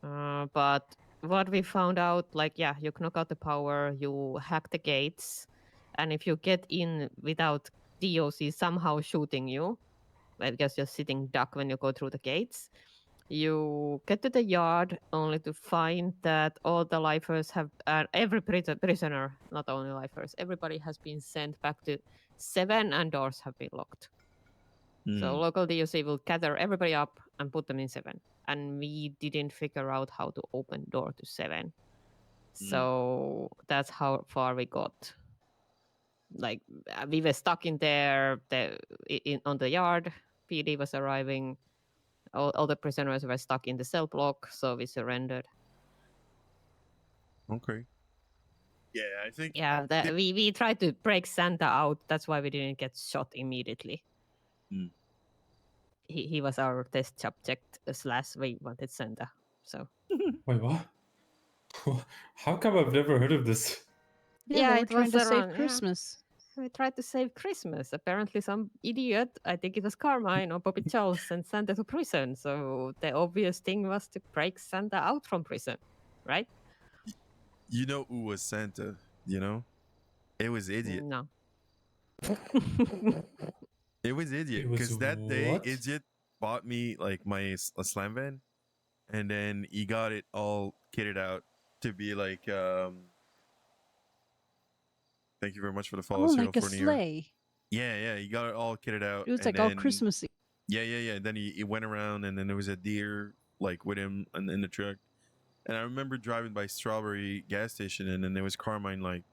But what we found out, you knock out the power, you hack the gates, and if you get in without DOC somehow shooting you, because you're sitting duck when you go through the gates, you get to the yard only to find that all the lifers have, every prisoner, not only lifers, everybody has been sent back to 7 and doors have been locked. So local DOC will gather everybody up and put them in 7. And we didn't figure out how to open door to 7. So that's how far we got. Like we were stuck in there on the yard. PD was arriving. All the prisoners were stuck in the cell block, so we surrendered. Okay. Yeah, I think. Yeah, that we tried to break Santa out. That's why we didn't get shot immediately. Hmm. He was our test subject / we wanted Santa. So Wait, what? How come I've never heard of this? Yeah, they were it trying was to save around. Christmas. We tried to save Christmas. Apparently, some idiot, I think it was Carmine or Bobby Charles, sent Santa to prison. So the obvious thing was to break Santa out from prison, right? You know who was Santa? You know, it was idiot. No. It was idiot It was because that day what? idiot bought me like a slam van, and then he got it all kitted out to be like. Thank you very much for the follow, Oh, Serial like a for New Year. sleigh. Yeah, he got it all kitted out. It was and like all then, Christmassy. Yeah. Then he went around, and then there was a deer like with him in the truck. And I remember driving by Strawberry gas station, and then there was Carmine like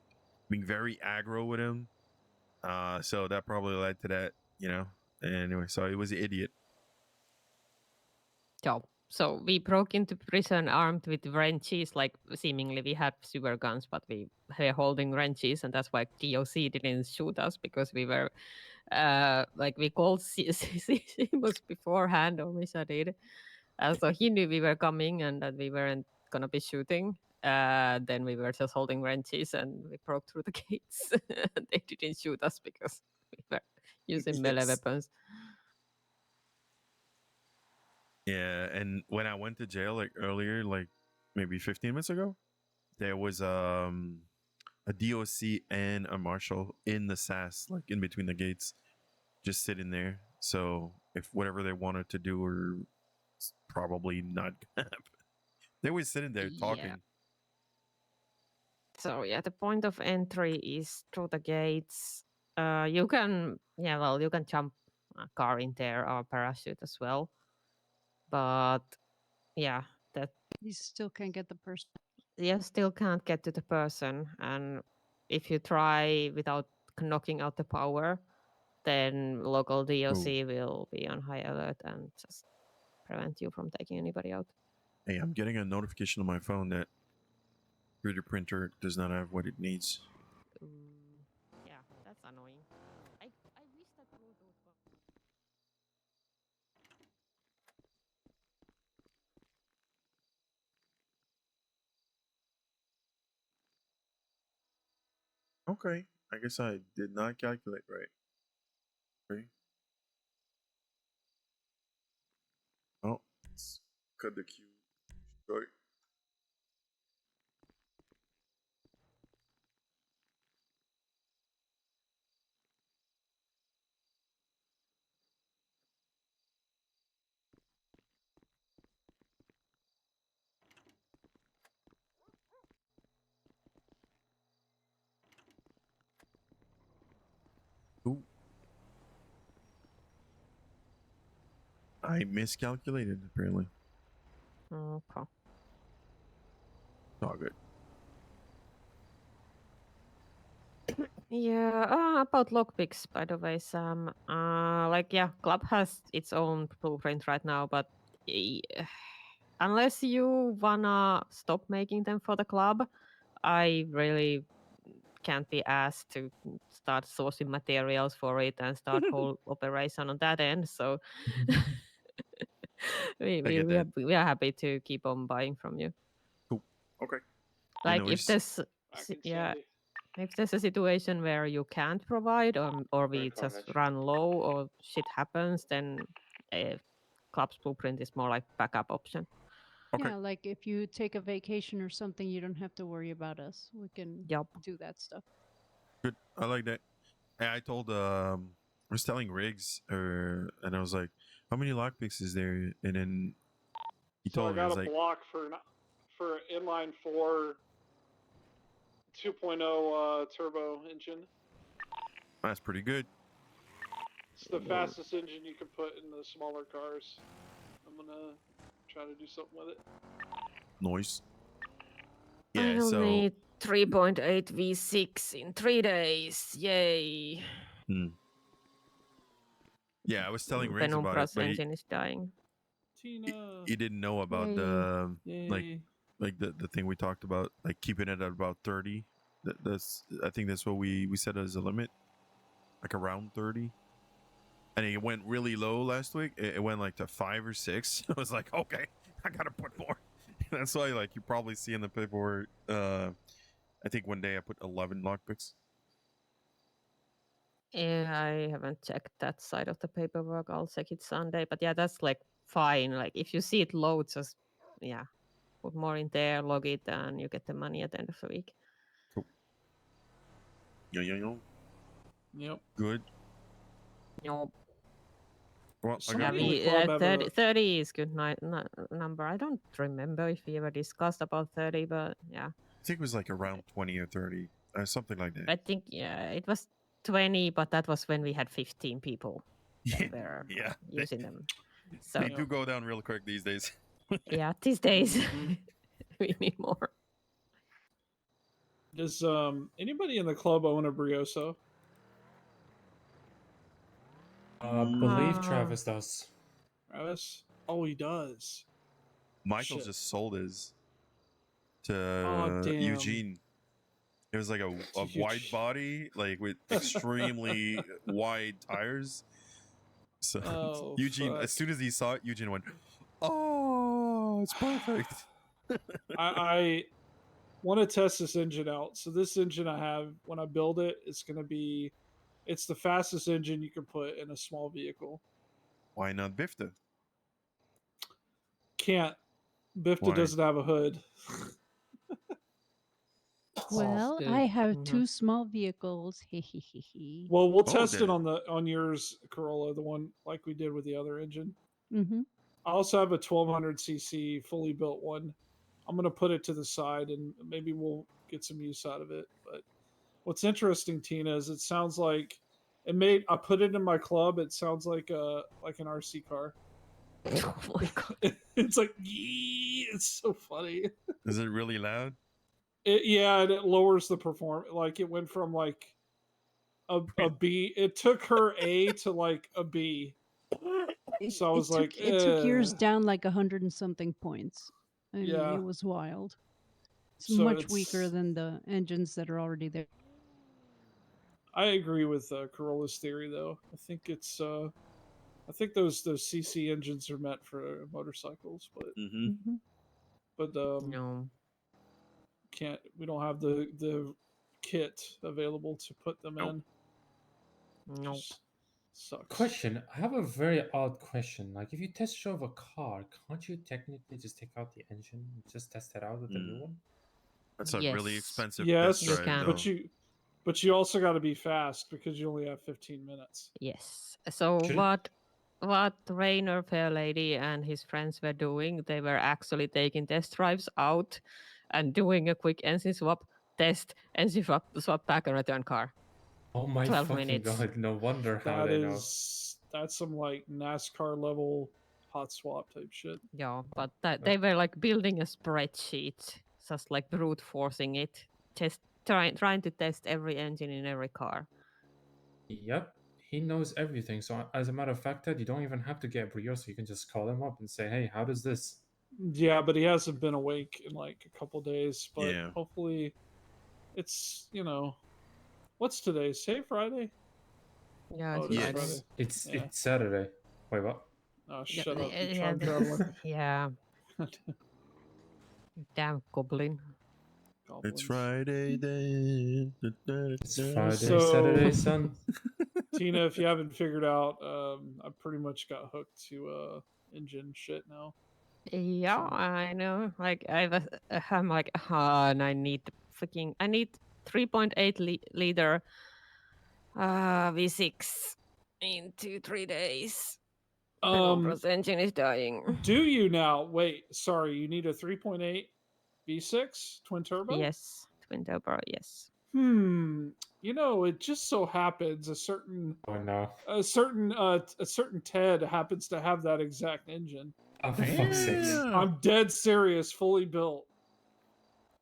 being very aggro with him. So that probably led to that, you know. Anyway, so he was an idiot. So we broke into prison armed with wrenches, like seemingly we had super guns, but we were holding wrenches, and that's why DOC didn't shoot us because we were like we called Seamus beforehand, or Misha did. So he knew we were coming and that we weren't gonna be shooting. Then we were just holding wrenches and we broke through the gates. They didn't shoot us because we were using melee Yes. weapons. Yeah, and when I went to jail like earlier, like maybe 15 minutes ago, there was a DOC and a marshal in the SAS, like in between the gates, just sitting there. So if whatever they wanted to do were probably not gonna happen. They were sitting there talking. Yeah. So yeah, the point of entry is through the gates. You can you can jump a car in there or parachute as well. But yeah, that You still can't get the person. you still can't get to the person, and if you try without knocking out the power, then local DOC will be on high alert and just prevent you from taking anybody out. Hey, I'm getting a notification on my phone that 3D printer does not have what it needs. Yeah, that's annoying. I wish that Bluetooth was. Okay, I guess I did not calculate right. Okay. Oh, let's cut the queue short. Ooh. I miscalculated apparently. Okay. All good. Yeah, about lockpicks, by the way, Sam. Club has its own blueprint right now, but unless you wanna stop making them for the club, I really can't be asked to start sourcing materials for it and start whole operation on that end. So we are happy to keep on buying from you. Cool. Okay. Like if Anyways. there's if there's a situation where you can't provide or we just run low or shit happens, then Club's blueprint is more like backup option. Okay. Yeah, like if you take a vacation or something, you don't have to worry about us. We can do that stuff. Good. I like that. And I told I was telling Riggs and I was like, how many lockpicks is there? And then he So I told me, I got was a like, block for inline 4 2.0 turbo engine. that's pretty good. It's the fastest engine you can put in the smaller cars. I'm gonna try to do something with it. Noise. I Yeah, will so need 3.8 V6 in 3 days. Yay. yeah, I was telling Riggs about it, Penumbra's but engine is dying. he didn't know about the like like the thing we talked about, like keeping it at about 30. That's I think that's what we set as a limit, like around 30. And it went really low last week. It went like to 5 or 6. I was like, okay, I gotta put more. That's why, like, you probably see in the paperwork. I think one day I put 11 lockpicks. Yeah, I haven't checked that side of the paperwork. I'll check it Sunday. But yeah, that's like fine. Like if you see it low, just put more in there, log it, and you get the money at the end of the week. Cool. Yeah. Yep. Good. Yep. Well, Somebody in the club have 30, a- 30 is good number. I don't remember if we ever discussed about 30, but yeah. I think it was like around 20 or 30, something like that. I think it was 20, but that was when we had 15 people that were using them. So They do go down real quick these days. yeah, these days we need more. Does anybody in the club own a Brioso? I believe Travis does. Travis? Oh, he does. Michael Shit. just sold his to Oh, damn. Eugene. It was like a wide body, like with extremely wide tires. So Oh, Eugene, fuck. as soon as he saw it, Eugene went, "Oh, it's perfect." I want to test this engine out. So this engine I have, when I build it, it's the fastest engine you can put in a small vehicle. Why not Bifta? Can't. Bifta Why? doesn't have a hood. Well, good. I have Mhm. 2 small vehicles. Hehehe. Well, we'll Oh, test it then. on yours, Corolla, the one like we did with the other engine. Mm-hmm. I also have a 1200cc fully built one. I'm gonna put it to the side and maybe we'll get some use out of it. But what's interesting, Tina, is it sounds like I put it in my club. It sounds like an RC car. Oh my god! It's like, yee, it's so funny. Is it really loud? And it lowers the performance. Like it went from like a B. It took her A to like a B. So I was like, it took yours "Eh." down like 100 and something points. I mean, Yeah. it was wild. It's So much weaker it's- than the engines that are already there. I agree with Corolla's theory, though. I think it's I think those CC engines are meant for motorcycles, but Mm-hmm. No. we don't have the kit available to put them in. Nope. Just sucks. Question. I have a very odd question. Like, if you test drove a car, can't you technically just take out the engine and just test it out with the new one? That's a really expensive Yes, test drive, though. but you also got to be fast because you only have 15 minutes. Yes. So what Rainer Fair Lady and his friends were doing, they were actually taking test drives out and doing a quick engine swap, test, engine swap back and return car. Oh my 12 fucking minutes. god! No wonder how they know. That's some like NASCAR level hot swap type shit. Yeah, but they were like building a spreadsheet, just like brute forcing it, just trying to test every engine in every car. Yep, he knows everything. So as a matter of fact, Ted, you don't even have to get Brioso. You can just call him up and say, "Hey, how does this?" Yeah, but he hasn't been awake in like a couple days. But Yeah. hopefully, it's what's today? Say Friday. Yeah, Oh, it's it is Friday. Friday. It's Yeah. it's Saturday. Wait, what? Oh, Yeah, shut up! You yeah, time traveler. yeah. Damn goblin. It's Friday then. It's Friday, Saturday, son. Tina, if you haven't figured out, I pretty much got hooked to engine shit now. Yeah, I know. Like I'm like, and I need 3.8 liter V6 in 2-3 days. The Nombra's engine is dying. Do you now? Wait, sorry. You need a 3.8 V6 twin turbo. Yes, twin turbo. Yes. It just so happens a certain Ted happens to have that exact engine. Oh, for fuck's sake. I'm dead serious, fully built.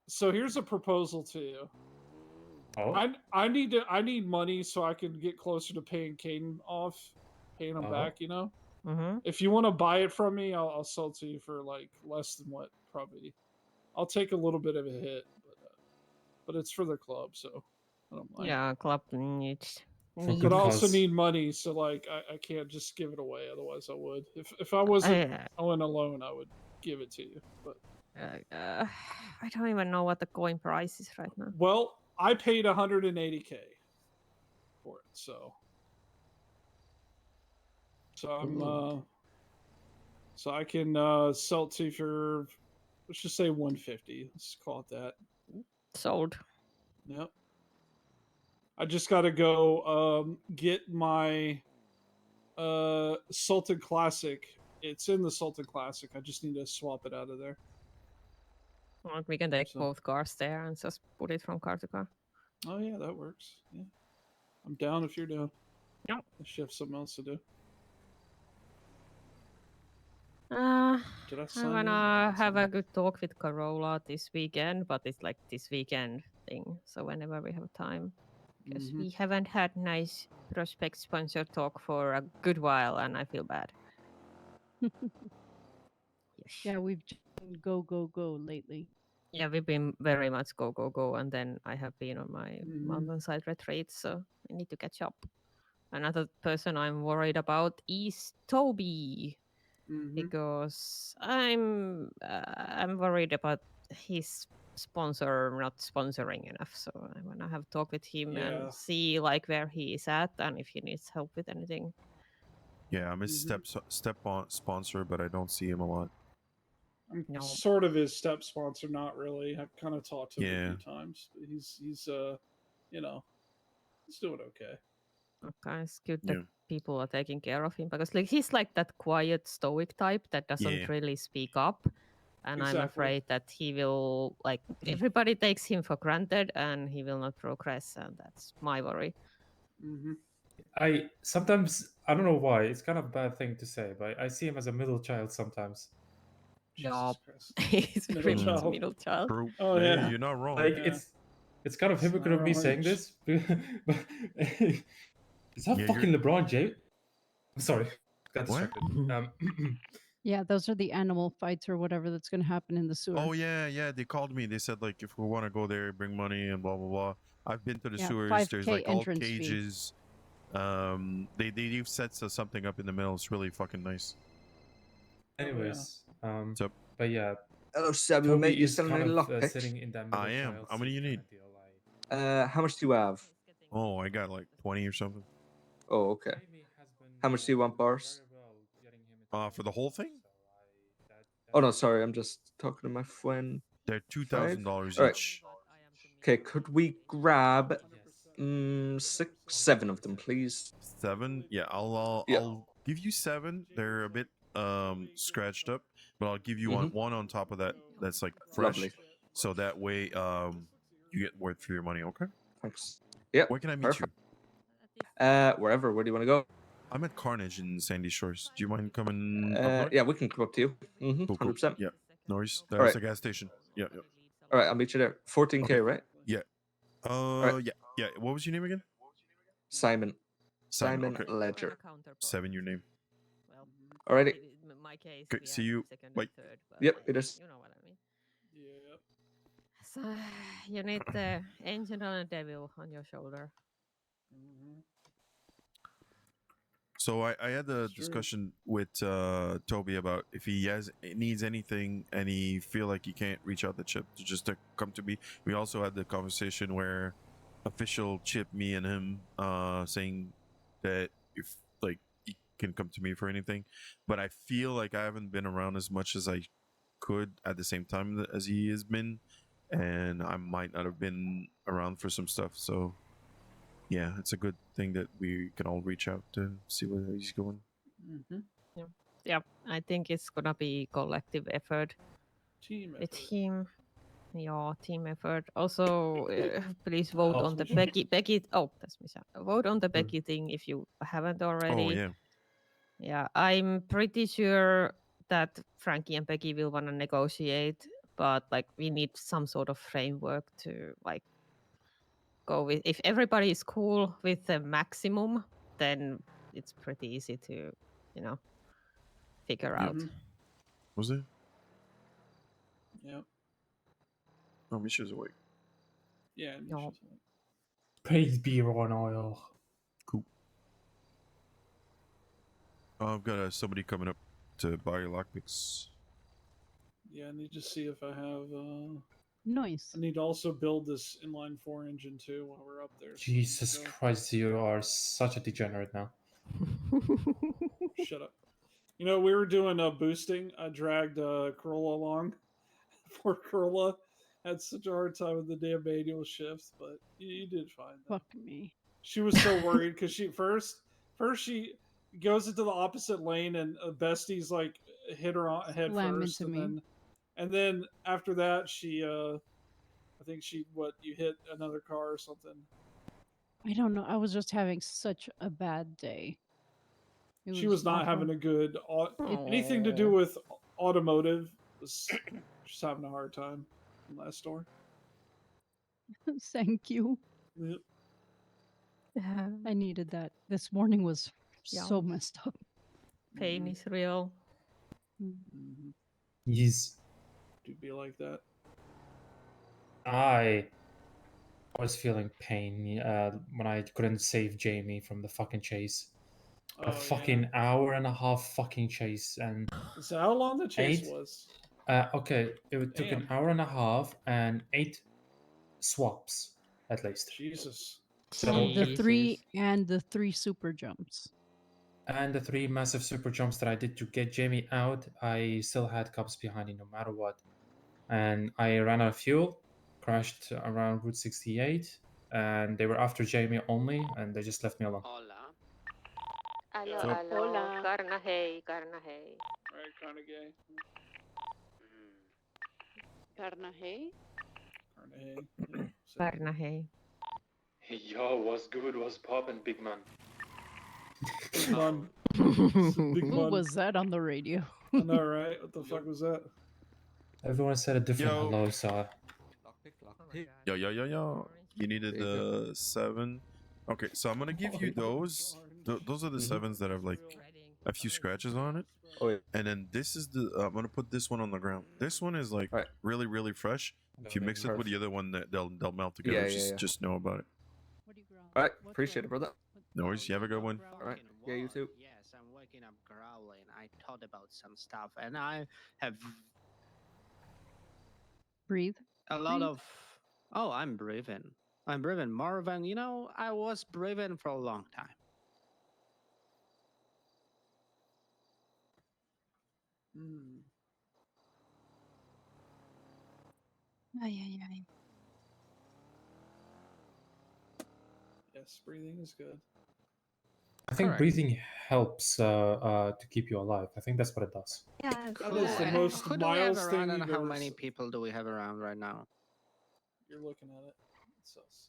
So here's a proposal to you. Oh. I need money so I can get closer to paying Caden off, paying him back. Mm-hmm. If you want to buy it from me, I'll sell it to you for like less than what probably I'll take a little bit of a hit, but it's for the club, so I don't mind. Yeah, club needs. But I also need money, so like I can't just give it away. Otherwise, I would. If I wasn't going alone, I would give it to you. But I don't even know what the coin price is right now. well, I paid 180K for it, so I'm so I can sell it to you for, let's just say 150. Let's call it that. Sold. Yep. I just got to go get my Sultan Classic. It's in the Sultan Classic. I just need to swap it out of there. Or we can take both cars there and just put it from car to car. Oh yeah, that works. Yeah, I'm down if you're down. Yep. I should have something else to do. Did I I'm sign in? gonna have a good talk with Corolla this weekend, but it's like this weekend thing. So whenever we have time, because we haven't had nice prospect sponsor talk for a good while, and I feel bad. Yeah, we've just been go lately. Yeah, we've been very much go, and then I have been on my mountainside retreat, so I need to catch up. Another person I'm worried about is Toby, because I'm worried about his sponsor not sponsoring enough. So I want to have talk with him Yeah. and see like where he is at and if he needs help with anything. Yeah, I'm his sponsor, but I don't see him a lot. I'm sort of his step sponsor, not really. I've kind of talked to him a Yeah. few times. But he's he's doing okay. Okay, it's good that Yeah. people are taking care of him because like he's like that quiet stoic type that doesn't Yeah. really speak up. And I'm Exactly. afraid that he will like everybody takes him for granted and he will not progress, and that's my worry. I sometimes I don't know why it's kind of a bad thing to say, but I see him as a middle child sometimes. Yup. He's very much middle child. True. Oh, Hey, yeah. you're not wrong. Like Yeah. it's kind of It's hypocrite not of me wrong. saying this, but is that Yeah, fucking LeBron James? I'm sorry, got What? distracted. Yeah, those are the animal fights or whatever that's going to happen in the sewer. Oh yeah. They called me. They said like if we want to go there, bring money and blah blah blah. I've been to the Yeah, sewers. 5K There's like all entrance fee. cages. They've set something up in the middle. It's really fucking nice. Anyways, So but yeah. Hello, Samuel, Toby mate. You is selling kind any of lockpicks? sitting in that middle I am. child How many seat you need? kinda deal, like, How much do you have? Oh, I got like 20 or something. Oh, okay. How much do you want bars? For the whole thing? Oh no, sorry, I'm just talking to my friend. They're $2,000 Alright. each. Okay, could we grab 7 of them, please? 7? Yeah, I'll give you 7. They're a bit scratched up, but I'll give you one on top of that that's like fresh. Lovely. So that way you get worth for your money, okay? Thanks. Yeah. Where can I meet perfect. you? Wherever. Where do you want to go? I'm at Carnage in Sandy Shores. Do you mind coming up north? Yeah, we can come up to you. Cool, cool. 100%. Yeah. No worries. There's Alright. the gas station. Yeah. All right, I'll meet you there. 14K, Okay. right? Yeah. Alright. Yeah. What was your name again? Simon. Simon, okay. Ledger. 7 your name. Alrighty. In my case, Okay, see you. Bye. Yep, it is. You know what I mean. Yeah. So you need the angel and a devil on your shoulder. So I had a discussion with Toby about if he needs anything and he feel like he can't reach out to Chip to come to me. We also had the conversation where official Chip, me and him, saying that if like he can come to me for anything, but I feel like I haven't been around as much as I could at the same time as he has been, and I might not have been around for some stuff. So yeah, it's a good thing that we can all reach out to see where he's going. Yeah, I think it's gonna be collective effort Team with him. Yeah, team effort. Also, please vote on the Becky. Oh, that's me. Vote on the Becky thing if you haven't already. Oh yeah. Yeah, I'm pretty sure that Frankie and Becky will want to negotiate, but like we need some sort of framework to like go with. If everybody is cool with the maximum, then it's pretty easy to, figure out. Was it? Yep. Oh, Misha's awake. Yeah. No. Praise be on oil. Cool. Oh, I've got somebody coming up to buy lockpicks. Yeah, I need to see if I have. Nice. I need to also build this inline 4 engine too while we're up there. so Jesus go- Christ, you are such a degenerate now. Shut up. You know, we were doing boosting. I dragged Corolla along. Poor Corolla had such a hard time with the damn manual shifts, but you did fine. Though. Fuck me. She was so worried because she first she goes into the opposite lane and Bestie's like hit her on head Slam first, into me. and then after that she I think she you hit another car or something. I don't know. I was just having such a bad day. She was not having a good anything to do Aw. with automotive was just having a hard time in last store. Thank you. Yep. I needed that. This morning was so Yeah. messed up. Pain is real. Mm-hmm. Yes. Do be like that. I was feeling pain when I couldn't save Jamie from the fucking chase. Oh, A fucking hour and a half fucking chase and Is that how long the chase 8 was? Okay, it took an Damn. hour and a half and 8 swaps at least. Jesus. So And the three super jumps. and the 3 massive super jumps that I did to get Jamie out, I still had cops behind me no matter what. And I ran out of fuel, crashed around Route 68, and they were after Jamie only, and they just left me alone. Hello, So- hello. Hola. Carnage, carnage. Right, Carnegie. Carnegie? Carnegie. Yeah, so- Carnage. Yo, what's good? What's poppin', big man? Big Mun. Big Who Mun. was that on the radio? I know, right? What the fuck was that? Everyone said a different Yo. hello, so Yo. You needed There you the 7. Okay, so I'm gonna give you those. Those are the 7s that have like a few scratches on it. Oh, yeah. And then this is the. I'm gonna put this one on the ground. This one is like really, really fresh. If you mix it with the other one, that they'll melt together. Yeah. Just know about it. All right, appreciate it, brother. No worries. You have a good one. All right, yeah, you too. Yes, I'm waking up growling. I thought about some stuff, and I have Breathe. a lot Breathe. of. Oh, I'm breathing. I'm breathing more than I was breathing for a long time. Hmm. Ay. Yes, breathing is good. I think Correct. breathing helps to keep you alive. I think that's what it does. Yes. That is the most Who do we have miles around, thing and you've how ever many said. people do we have around right now? You're looking at it. It's us.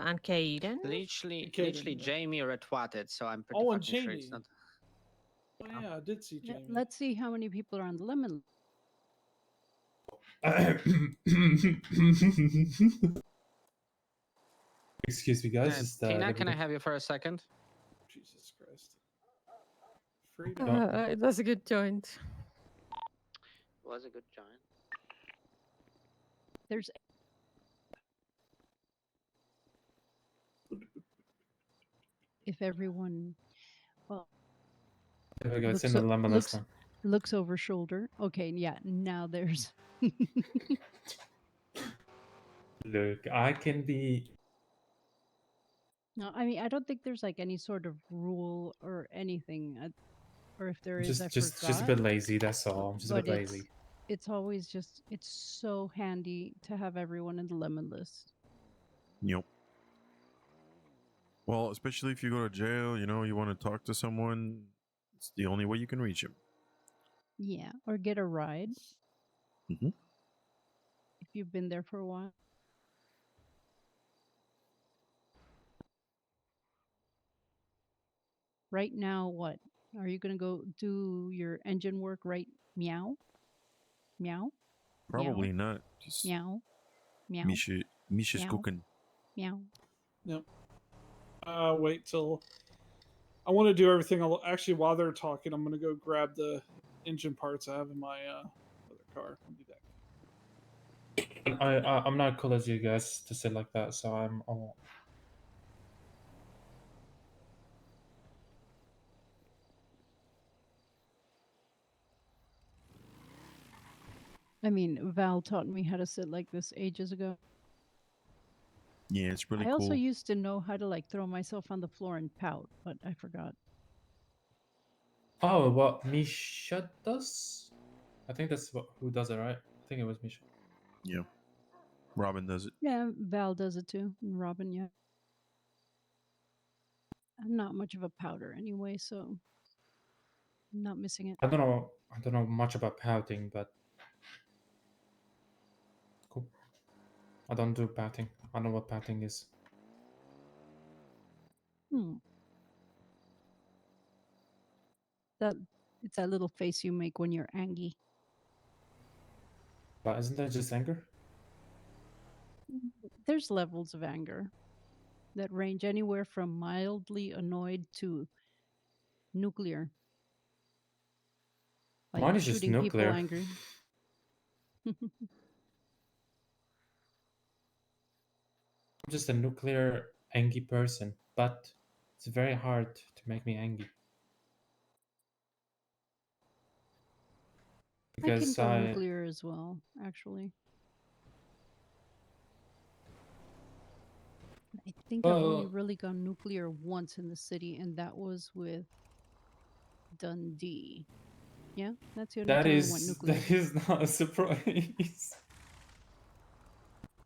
And Caden? Literally, Caden, yeah. Jamie retweeted, so I'm pretty Oh, and fucking sure it's Jamie. not. Oh, yeah, I did see Jamie. Let's see how many people are on the lemon. Excuse me, guys. Just, Tina, let me can I get- have you for a second? Jesus Christ. Freedom. It was a good joint. Was a good joint. There's if everyone There we go. It's looks in the o- lemon looks, list now. looks over shoulder. Okay, yeah, now there's Look, I can be. no, I mean I don't think there's like any sort of rule or anything. Or if there is, I Just a forgot. bit lazy. That's all. I'm just a But bit lazy. it's always just it's so handy to have everyone in the lemon list. Yep. Well, especially if you go to jail, you want to talk to someone. It's the only way you can reach him. Yeah, or get a ride Mm-hmm. if you've been there for a while. Right now, what? Are you going to go do your engine work right? Meow? Meow? Probably not. Just Meow? Meow? Misha's Meow. cooking. Meow? Yep. Wait till I want to do everything. Actually, while they're talking, I'm gonna go grab the engine parts I have in my other car. I'll be back. I'm not cool as you guys to sit like that, so I'm all. I mean, Val taught me how to sit like this ages ago. Yeah, it's really I also cool. used to know how to like throw myself on the floor and pout, but I forgot. Oh, what Misha does? I think that's who does it, right? I think it was Misha. Yeah. Robin does it. Yeah, Val does it too. And Robin, yeah. I'm not much of a pouter anyway, so I'm not missing it. I don't know much about pouting, but cool. I don't do pouting. I don't know what pouting is. That it's that little face you make when you're angry. But isn't that just anger? There's levels of anger that range anywhere from mildly annoyed to nuclear. Like Mine is just shooting people nuclear. angry. I'm just a nuclear angry person, but it's very hard to make me angry. I can Because go nuclear as well, actually. I think I've only really gone nuclear once in the city, and that was with Dundee. Yeah, that's the only time I went nuclear. that is not a surprise.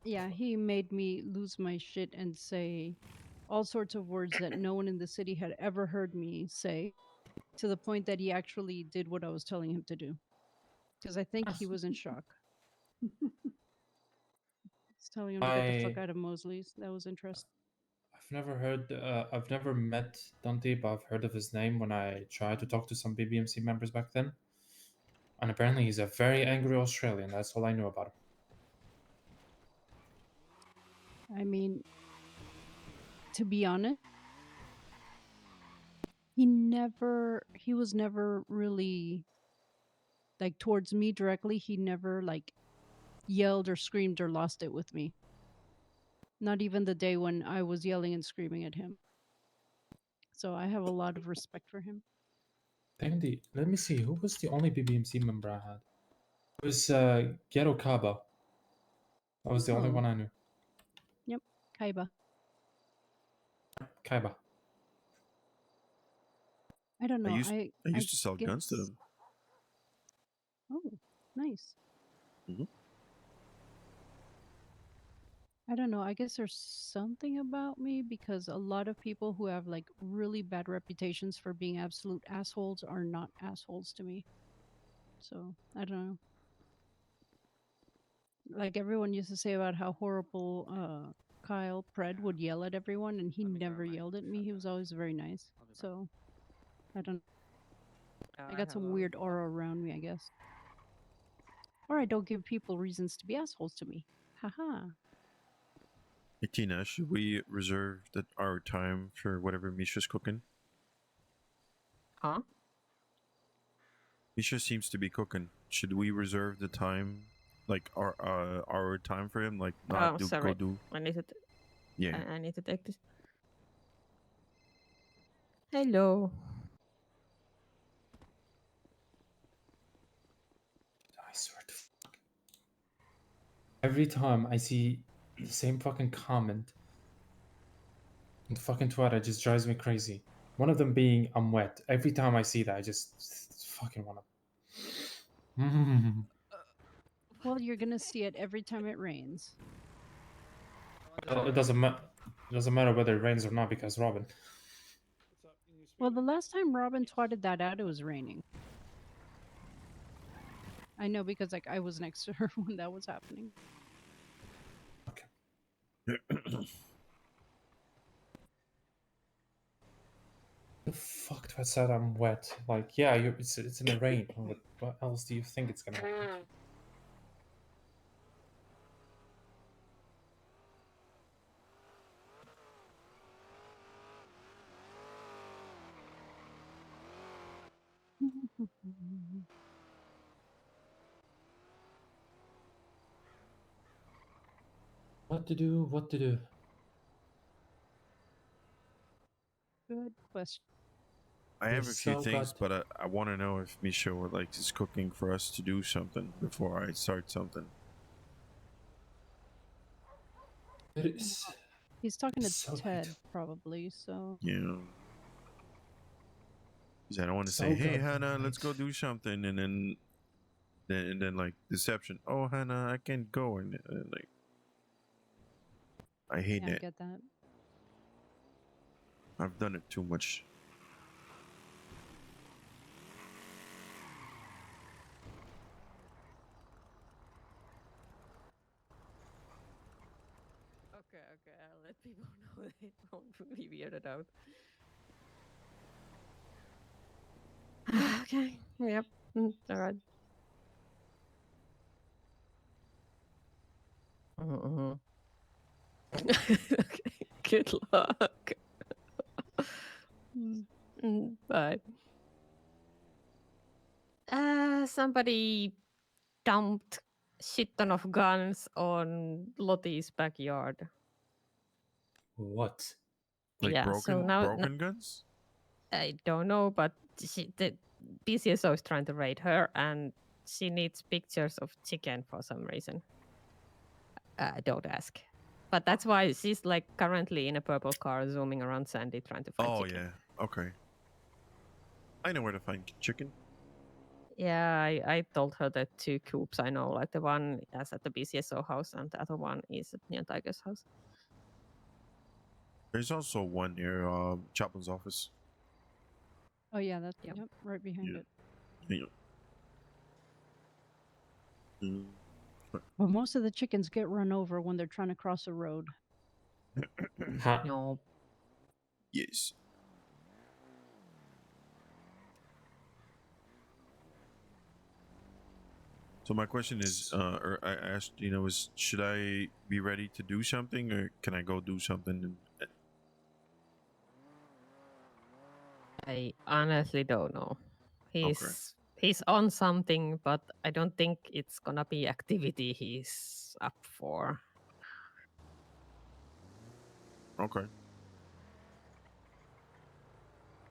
Yeah, he made me lose my shit and say all sorts of words that no one in the city had ever heard me say, to the point that he actually did what I was telling him to do. Because I think he was in shock. Just telling him to get the fuck out of Mosley's. That was interesting. I've never met Dante, but I've heard of his name when I tried to talk to some BBMC members back then. And apparently he's a very angry Australian. That's all I knew about him. I mean, to be honest, he was never really like towards me directly. He never like yelled or screamed or lost it with me. Not even the day when I was yelling and screaming at him. So I have a lot of respect for him. Let me see, who was the only BBMC member I had? It was Ghetto Kaba. That was the only one I knew. Yep, Kaiba. Kaiba. I don't know. I used to sell guns to guess- them. Oh, nice. Mm-hmm. I don't know. I guess there's something about me because a lot of people who have like really bad reputations for being absolute assholes are not assholes to me. So I don't know. Like everyone used to say about how horrible Kyle Pred would yell at everyone, and he never yelled at me. He was always very nice. So I don't. I got some weird aura around me, I guess. Or I don't give people reasons to be assholes to me. Haha. Hey Tina, should we reserve our time for whatever Misha's cooking? Huh? Misha seems to be cooking. Should we reserve the time, like our time for him? Like not sorry. go do. I need to. Yeah. I need to take this. Hello. I swear to fuck. Every time I see the same fucking comment on fucking Twitter, it just drives me crazy. One of them being I'm wet. Every time I see that, I just fucking want to. Well, you're gonna see it every time it rains. Well, it doesn't matter. It doesn't matter whether it rains or not because Robin. Well, the last time Robin twatted that out, it was raining. I know because like I was next to her when that was happening. The fuck do I said I'm wet? Like, yeah, it's in the rain. What else do you think it's gonna happen? What to do? What to do? Good question. I have a few So things, got- but I want to know if Misha would like is cooking for us to do something before I start something. He's talking to so Ted, probably. So Yeah. Because I don't want to So say, "Hey, goddamn Hannah, let's late. go do something," and then like deception. Oh, Hannah, I can't go, and like I hate yeah, I that. get that. I've done it too much. Okay, I'll let people know they won't be weirded out. Okay, yep, all right. Mm-hmm. Okay, good luck. Bye. Somebody dumped shit ton of guns on Lottie's backyard. What? Like Yeah, so broken guns? I don't know, but the PCSO is trying to raid her, and she needs pictures of chicken for some reason. Don't ask. But that's why she's like currently in a purple car zooming around Sandy trying to find chicken. Yeah, okay. I know where to find chicken. Yeah, I told her the two coops I know, like the one is at the BCSO house and the other one is at near Tiger's house. There's also one near Chaplin's office. Oh yeah, that's yep, right behind Yeah. it. Yeah. Mm. But most of the chickens get run over when they're trying to cross a road. No. Yes. So my question is, or I asked, is should I be ready to do something, or can I go do something? I honestly don't know. He's on something, but I don't think it's gonna be activity he's up for. Okay.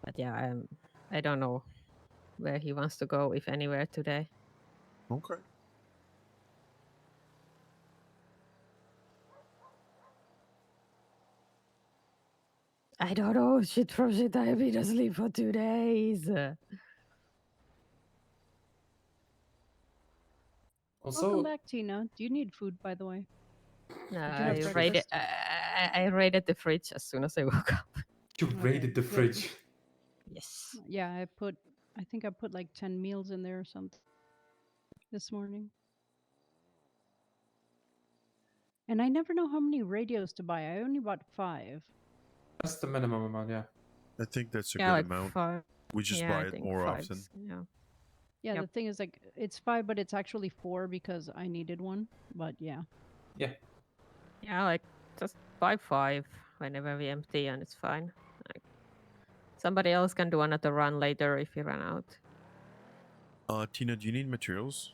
But yeah, I don't know where he wants to go, if anywhere, today. Okay. I don't know. Shit from shit. I have been asleep for 2 days. Welcome back, Tina. Do you need food, by the way? Did you have I breakfast? raided the fridge as soon as I woke up. You raided the good. fridge. Yes. Yeah, I think I put like 10 meals in there or something this morning. And I never know how many radios to buy. I only bought 5. That's the minimum amount, yeah. I think that's a Yeah, good like amount. 5. We just Yeah, buy I it think more 5 often. Yeah. Yeah, Yep. the thing is like it's 5, but it's actually 4 because I needed one. But yeah. Yeah. Yeah, like just buy 5 whenever we empty, and it's fine. Like, somebody else can do another run later if you run out. Tina, do you need materials?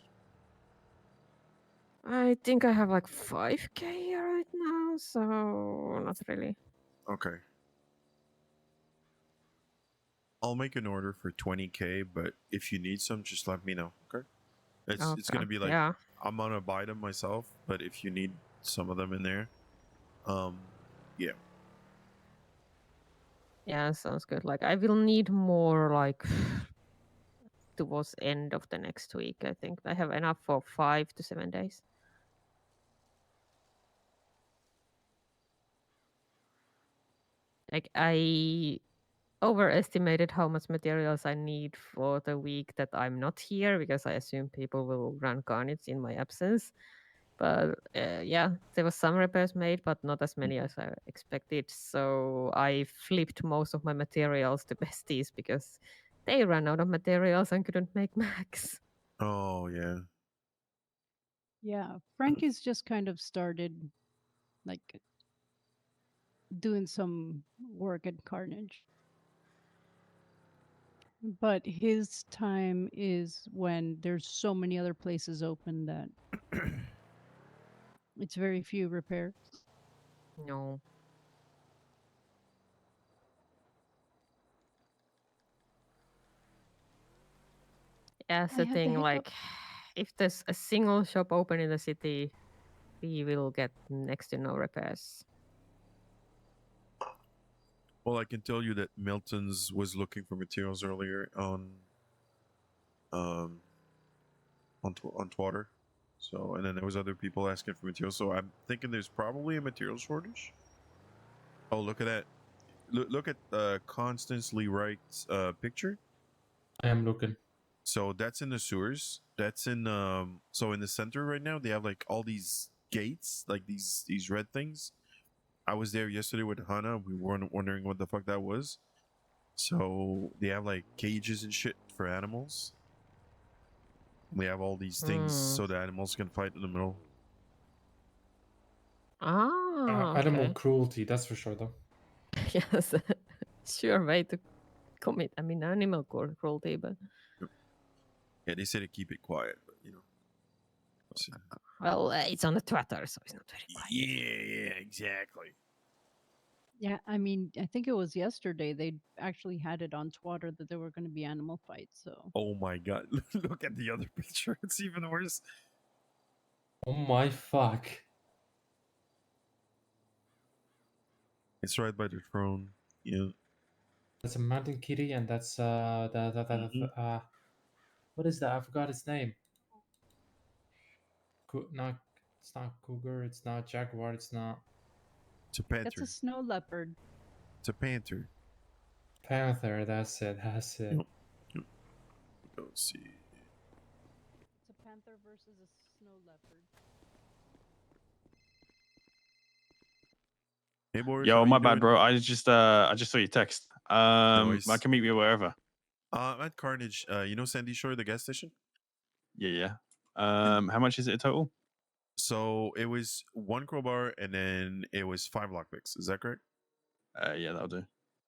I think I have like 5k right now, so not really. Okay. I'll make an order for 20k, but if you need some, just let me know. Okay. It's gonna be like, yeah. I'm gonna buy them myself, but if you need some of them in there, yeah. Yeah, sounds good. Like I will need more like towards end of the next week. I think I have enough for 5 to 7 days. Like I overestimated how much materials I need for the week that I'm not here because I assume people will run carnage in my absence. But yeah, there was some repairs made, but not as many as I expected. So I flipped most of my materials to besties because they ran out of materials and couldn't make max. Oh yeah. Yeah, Frankie's just kind of started like doing some work at Carnage. But his time is when there's so many other places open that It's very few repairs. No. Yeah, that's I the had the thing. hiccup. Like, if there's a single shop open in the city, we will get next to no repairs. Well, I can tell you that Milton's was looking for materials earlier um on Twitter. So, and then there was other people asking for materials. So I'm thinking there's probably a material shortage. Oh, look at that! Look at Constance Lee Wright's picture. I am looking. So that's in the sewers. That's in so in the center right now they have like all these gates, like these red things. I was there yesterday with Hannah. We were wondering what the fuck that was. So they have like cages and shit for animals. We have all these things so the animals can fight in the middle. Ah, Animal okay. cruelty, that's for sure, though. Yes, sure way to commit. I mean, animal cruelty, but Yeah, they say to keep it quiet, but you know. So, well, it's on the Twitter, so it's not very quiet. yeah, exactly. Yeah, I mean, I think it was yesterday they actually had it on Twitter that there were going to be animal fights. So Oh my god! Look at the other picture. It's even worse. Oh my fuck! It's right by the throne. Yeah. That's a mountain kitty, and that's what is that? I forgot its name. Not it's not cougar. It's not jaguar. It's not It's a panther. that's a snow leopard. It's a panther. panther. That's it. That's it. Yep. Let's see. It's a panther versus a snow leopard. Hey, Boris. Yo, how my you bad, doing? bro. I just saw your text. I Nice. can meet you wherever. I'm at Carnage. You know Sandy Shore, the gas station? Yeah. How much is it in total? So it was 1 crowbar and then it was 5 lockpicks. Is that correct? Yeah, that'll do.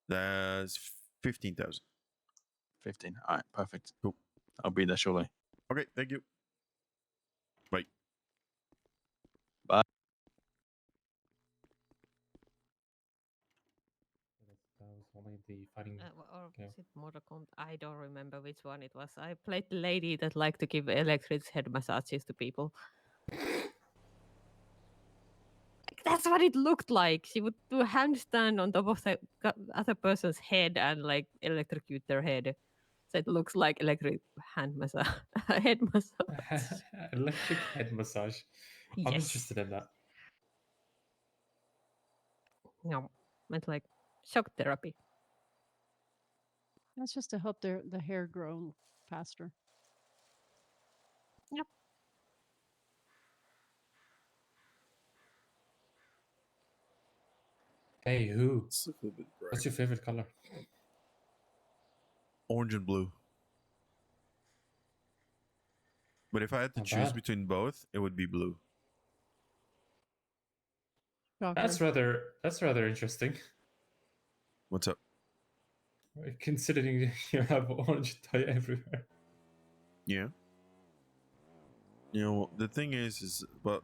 That's 15,000. 15. All right, perfect. Cool. I'll be there shortly. Okay, thank you. Bye. Bye. That was only the fighting. Or Yeah. was it Mortal Kombat? I don't remember which one it was. I played the lady that liked to give electric head massages to people. That's what it looked like. She would do a handstand on top of the other person's head and like electrocute their head. So it looks like electric hand massage, head massage. Electric head massage. I'm Yes. interested in that. No, it's like shock therapy. That's just to help the hair grow faster. Yep. Hey, who? It's a little bit bright. What's your favorite color? Orange and blue. But if I had to Not choose bad. between both, it would be blue. That's rather interesting. What's up? Considering you have orange tie everywhere. Yeah. You know, the thing is, but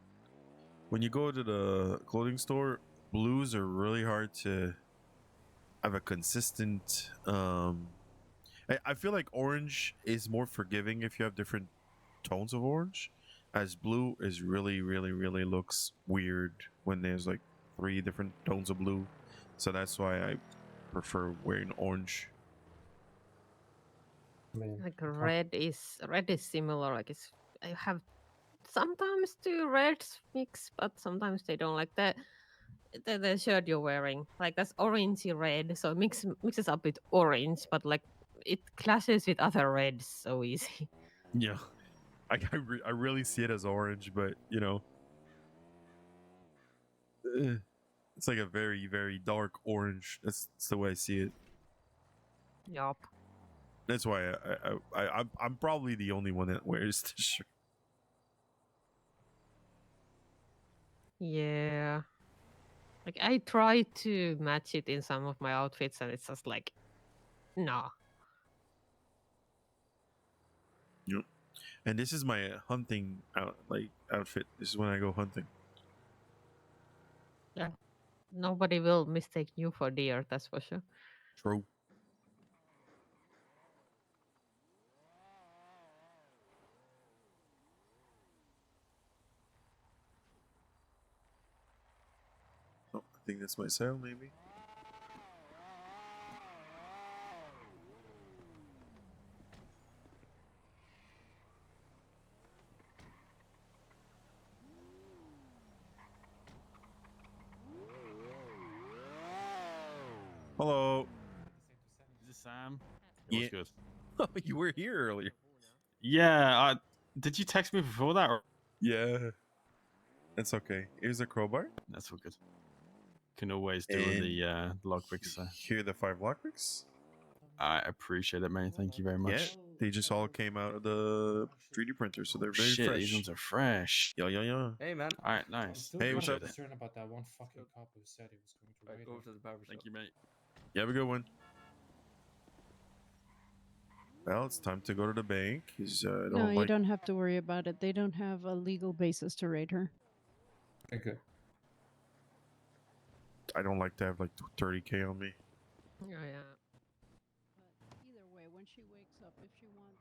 when you go to the clothing store, blues are really hard to have a consistent. I feel like orange is more forgiving if you have different tones of orange, as blue is really looks weird when there's like 3 different tones of blue. So that's why I prefer wearing orange. Like red is similar. Like I have sometimes two reds mix, but sometimes they don't. Like the shirt you're wearing, like that's orangey red, so it mixes up with orange, but like it clashes with other reds so easy. Yeah, I really see it as orange, but you know, it's like a very dark orange. That's the way I see it. Yup. That's why I'm probably the only one that wears this shirt. Yeah. Like I try to match it in some of my outfits, and it's just like, nah. Yep. And this is my hunting outfit. This is when I go hunting. Nobody will mistake you for deer, that's for sure. True. Oh, I think that's my cell, maybe. Hello. Is this Sam? Yeah. What's good? Oh, you were here earlier. Yeah. Did you text me before that? Or... Yeah. It's okay. Here's a crowbar. That's all good. Can always do with And the lockpicks. So. here are the 5 lockpicks. I appreciate it, mate. Thank you very much. Yeah, they just all came out of the 3D printer, so they're very Shit, fresh. these ones are fresh. Yeah. Hey, man. All right, I'm nice. still Hey, kind what's of up? concerned about that one fucking cop who said he was going to raid Go her. over to the barber shop. Thank you, mate. You have a good one. Well, it's time to go to the bank. I No, don't you like. don't have to worry about it. They don't have a legal basis to raid her. Okay, good. I don't like to have like 30K on me. Yeah. But either way, when she wakes up, if she wants.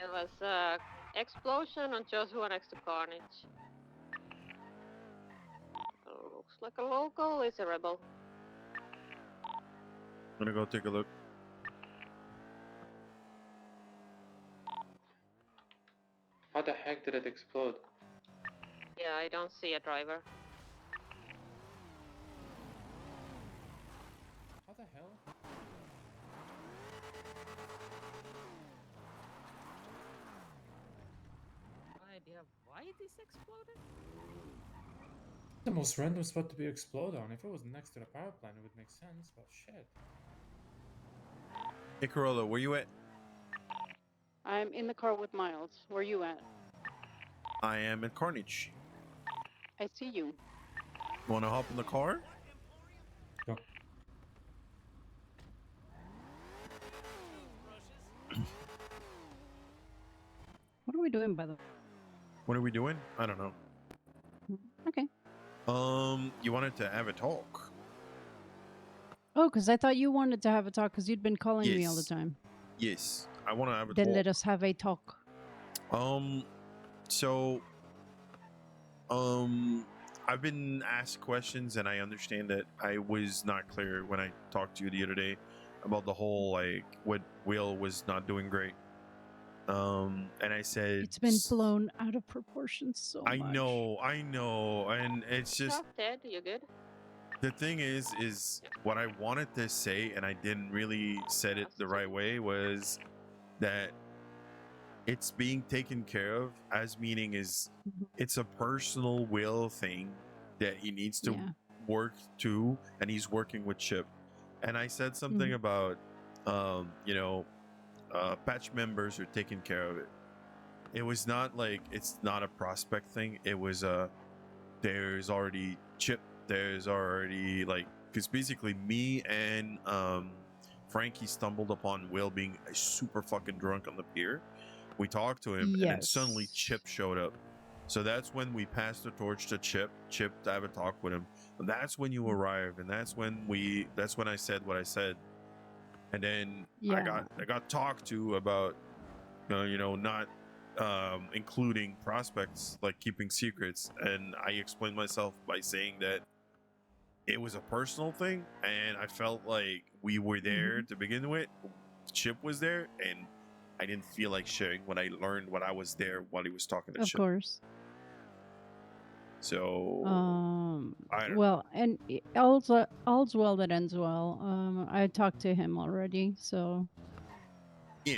It was explosion on Joshua next to Carnage. Looks like a local is a rebel. I'm gonna go take a look. How the heck did it explode? Yeah, I don't see a driver. How the hell? No idea why this exploded? The most random spot to be exploded on. If it was next to the power plant, it would make sense, but shit. Hey, Corolla, where you at? I'm in the car with Miles. Where you at? I am at Carnage. I see you. Want to hop in the car? Go. What are we doing, by the way? What are we doing? I don't know. Okay. You wanted to have a talk? Oh, because I thought you wanted to have a talk because you'd been calling me all the Yes. time. Yes, I want to have a Then talk. let us have a talk. So, I I've been asked questions, and I understand that I was not clear when I talked to you the other day about the whole like what Will was not doing great. And I said It's been blown out of proportion so I much. know, and it's just Stop, Ted. You good? the thing is what I wanted to say, and I didn't really said it the right way, was that it's being taken care of, as meaning is it's a personal will thing that he needs to Yeah. work to, and he's working with Chip. And I said something about patch members are taking care of it. It was not like it's not a prospect thing. It was there's already Chip, there's already like, because basically me and Frankie stumbled upon Will being super fucking drunk on the pier. We talked to him, and then suddenly Chip showed up. So that's when we passed the torch to Chip to have a talk with him. And that's when you arrived, and that's when I said what I said. And then I got talked to about not including prospects, like keeping secrets, and I explained myself by saying that it was a personal thing, and I felt like we were there to begin with. Chip was there, and I didn't feel like sharing when I learned when I was there while he was talking to Of Chip. course. So I don't well, and all's well that ends well. I talked to him already, so yeah,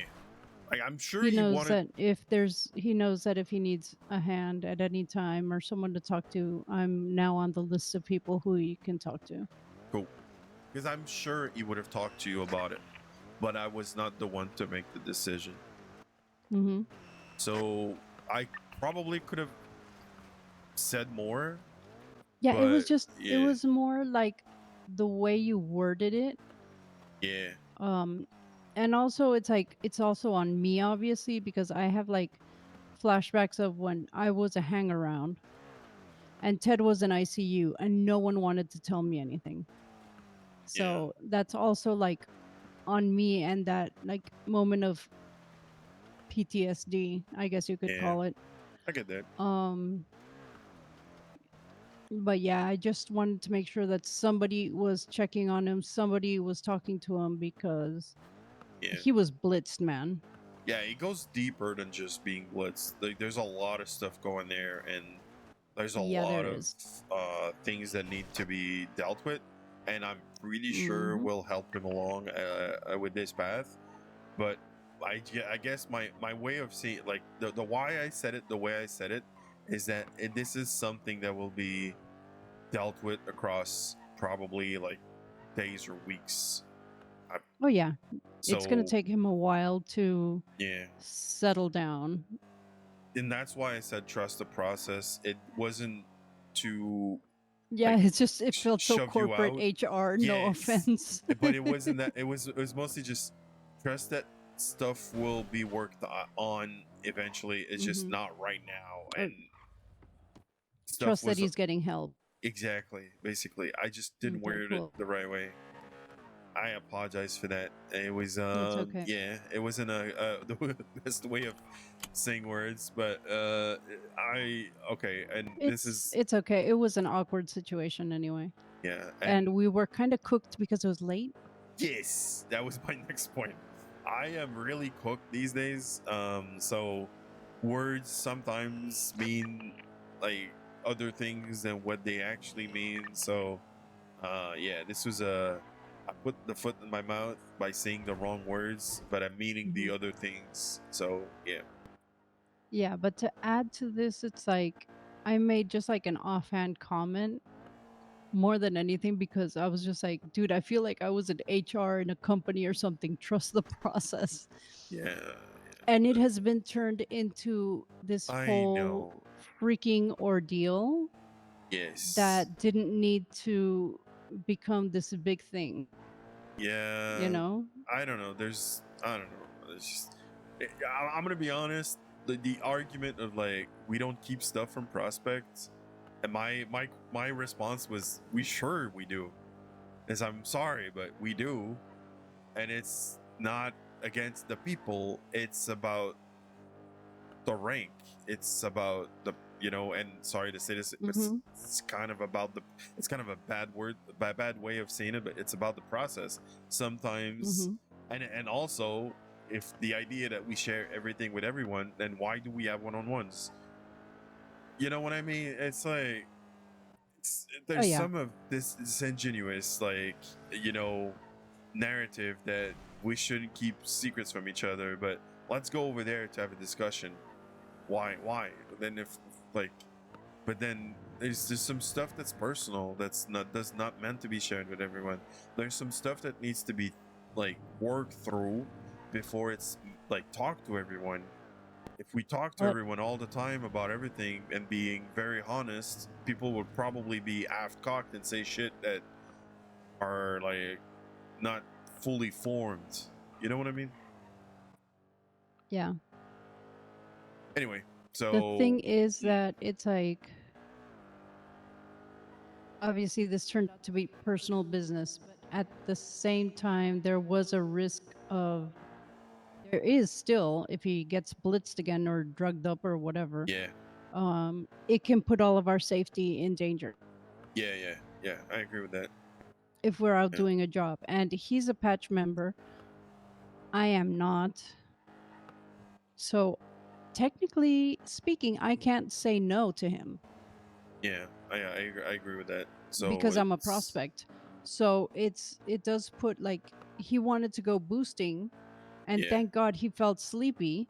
like, I'm sure he he knows wanted. that if he needs a hand at any time or someone to talk to, I'm now on the list of people who he can talk to. Cool. Because I'm sure he would have talked to you about it, but I was not the one to make the decision. Mm-hmm. So I probably could have said more. Yeah, it was but, just yeah, it was more like the way you worded it. yeah, And also it's also on me, obviously, because I have like flashbacks of when I was a hangaround and Ted was in ICU and no one wanted to tell me anything. So that's also like on me, and that like moment of PTSD, I guess you could yeah. call it. I get that. But yeah, I just wanted to make sure that somebody was checking on him, somebody was talking to him, because he was blitzed, man. Yeah, it goes deeper than just being blitzed. Like, there's a lot of stuff going there, and there's a Yeah, lot there of is. things that need to be dealt with, and I'm pretty sure we'll help him along with this path. But I guess my way of seeing, like, the why I said it the way I said it is that this is something that will be dealt with across probably like days or weeks. Oh yeah, it's gonna So take him a while to yeah, settle down. and that's why I said trust the process. It wasn't to Yeah, like it's just it felt so shove you corporate out. HR. No offense. But it wasn't that. It was mostly just trust that stuff will be worked on eventually. It's just not right now, and stuff Trust that was he's getting help. exactly. Basically, I just didn't Okay, word cool. it the right way. I apologize for that. It was It's okay. yeah, it wasn't the best way of saying words, but and this is It's okay. It was an awkward situation anyway. yeah, And we were kind of cooked because it was late. yes, that was my next point. I am really cooked these days. So words sometimes mean like other things than what they actually mean. So yeah, this was I put the foot in my mouth by saying the wrong words, but I'm meaning the other things. So yeah. Yeah, but to add to this, it's like I made just like an offhand comment more than anything, because I was just like, dude, I feel like I was in HR in a company or something. Trust the process. Yeah. And it has been turned into this I whole know. freaking ordeal Yes. that didn't need to become this big thing. Yeah. You know? I don't know. I don't know. It's just, I'm gonna be honest. The argument of like we don't keep stuff from prospects, and my response was we do. Is I'm sorry, but we do, and it's not against the people. It's about the rank. It's about the you know, and sorry to say this, it's kind of about it's kind of a bad word, bad way of saying it, but it's about the process. Sometimes, and also, if the idea that we share everything with everyone, then why do we have one-on-ones? You know what I mean? It's like, there's yeah. some of this disingenuous, like, you know, narrative that we shouldn't keep secrets from each other, but let's go over there to have a discussion. Why? But then but then there's just some stuff that's personal, that's not meant to be shared with everyone. There's some stuff that needs to be like worked through before it's like talked to everyone. If we talk to everyone all the time about everything and being very honest, people would probably be half-cocked and say shit that are like not fully formed. You know what I mean? Yeah. Anyway, so The thing is that it's like, obviously this turned out to be personal business, but at the same time there was a risk of, there is still, if he gets blitzed again or drugged up or whatever, it can put all of our safety in danger yeah, I agree with that. if we're out doing a job. And he's a patch member, I am not, so technically speaking I can't say no to him Yeah, I agree with that. So because I'm a prospect. So it does put, like, he wanted to go boosting, and thank God he felt sleepy,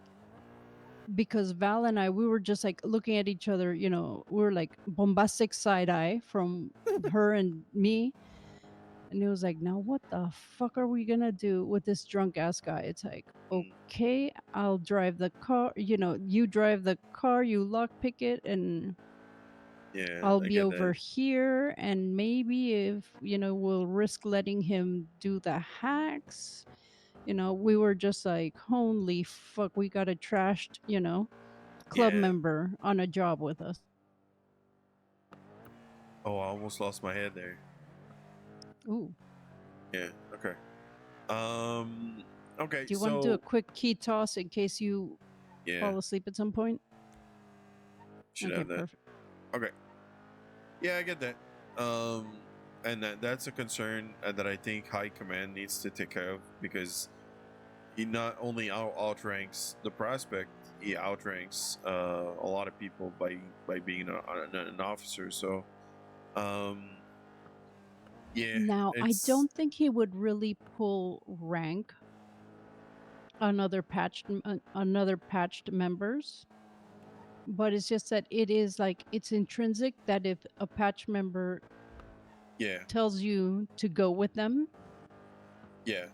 because Val and I, we were just like looking at each other, you know, we were like bombastic side eye from her and me. And it was like, now what the fuck are we gonna do with this drunk ass guy? It's like, okay, I'll drive the car, you know, you drive the car, you lockpick it, and I'll be over here, and maybe if, you know, we'll risk letting him do the hacks. You know, we were just like, holy fuck, we got a trashed, you know, club member on a job with us. Oh, I almost lost my head there. Ooh. Yeah, okay. Okay, Do you want to do a quick key toss in case you fall asleep at some point? Should have that. Perfect. Okay. Yeah, I get that. And that's a concern that I think High Command needs to take care of, because he not only outranks the prospect, he outranks a lot of people by being an officer. So, yeah. Now, I don't think he would really pull rank on other patched members, but it's just that it is like, it's intrinsic that if a patch member tells you to go with them,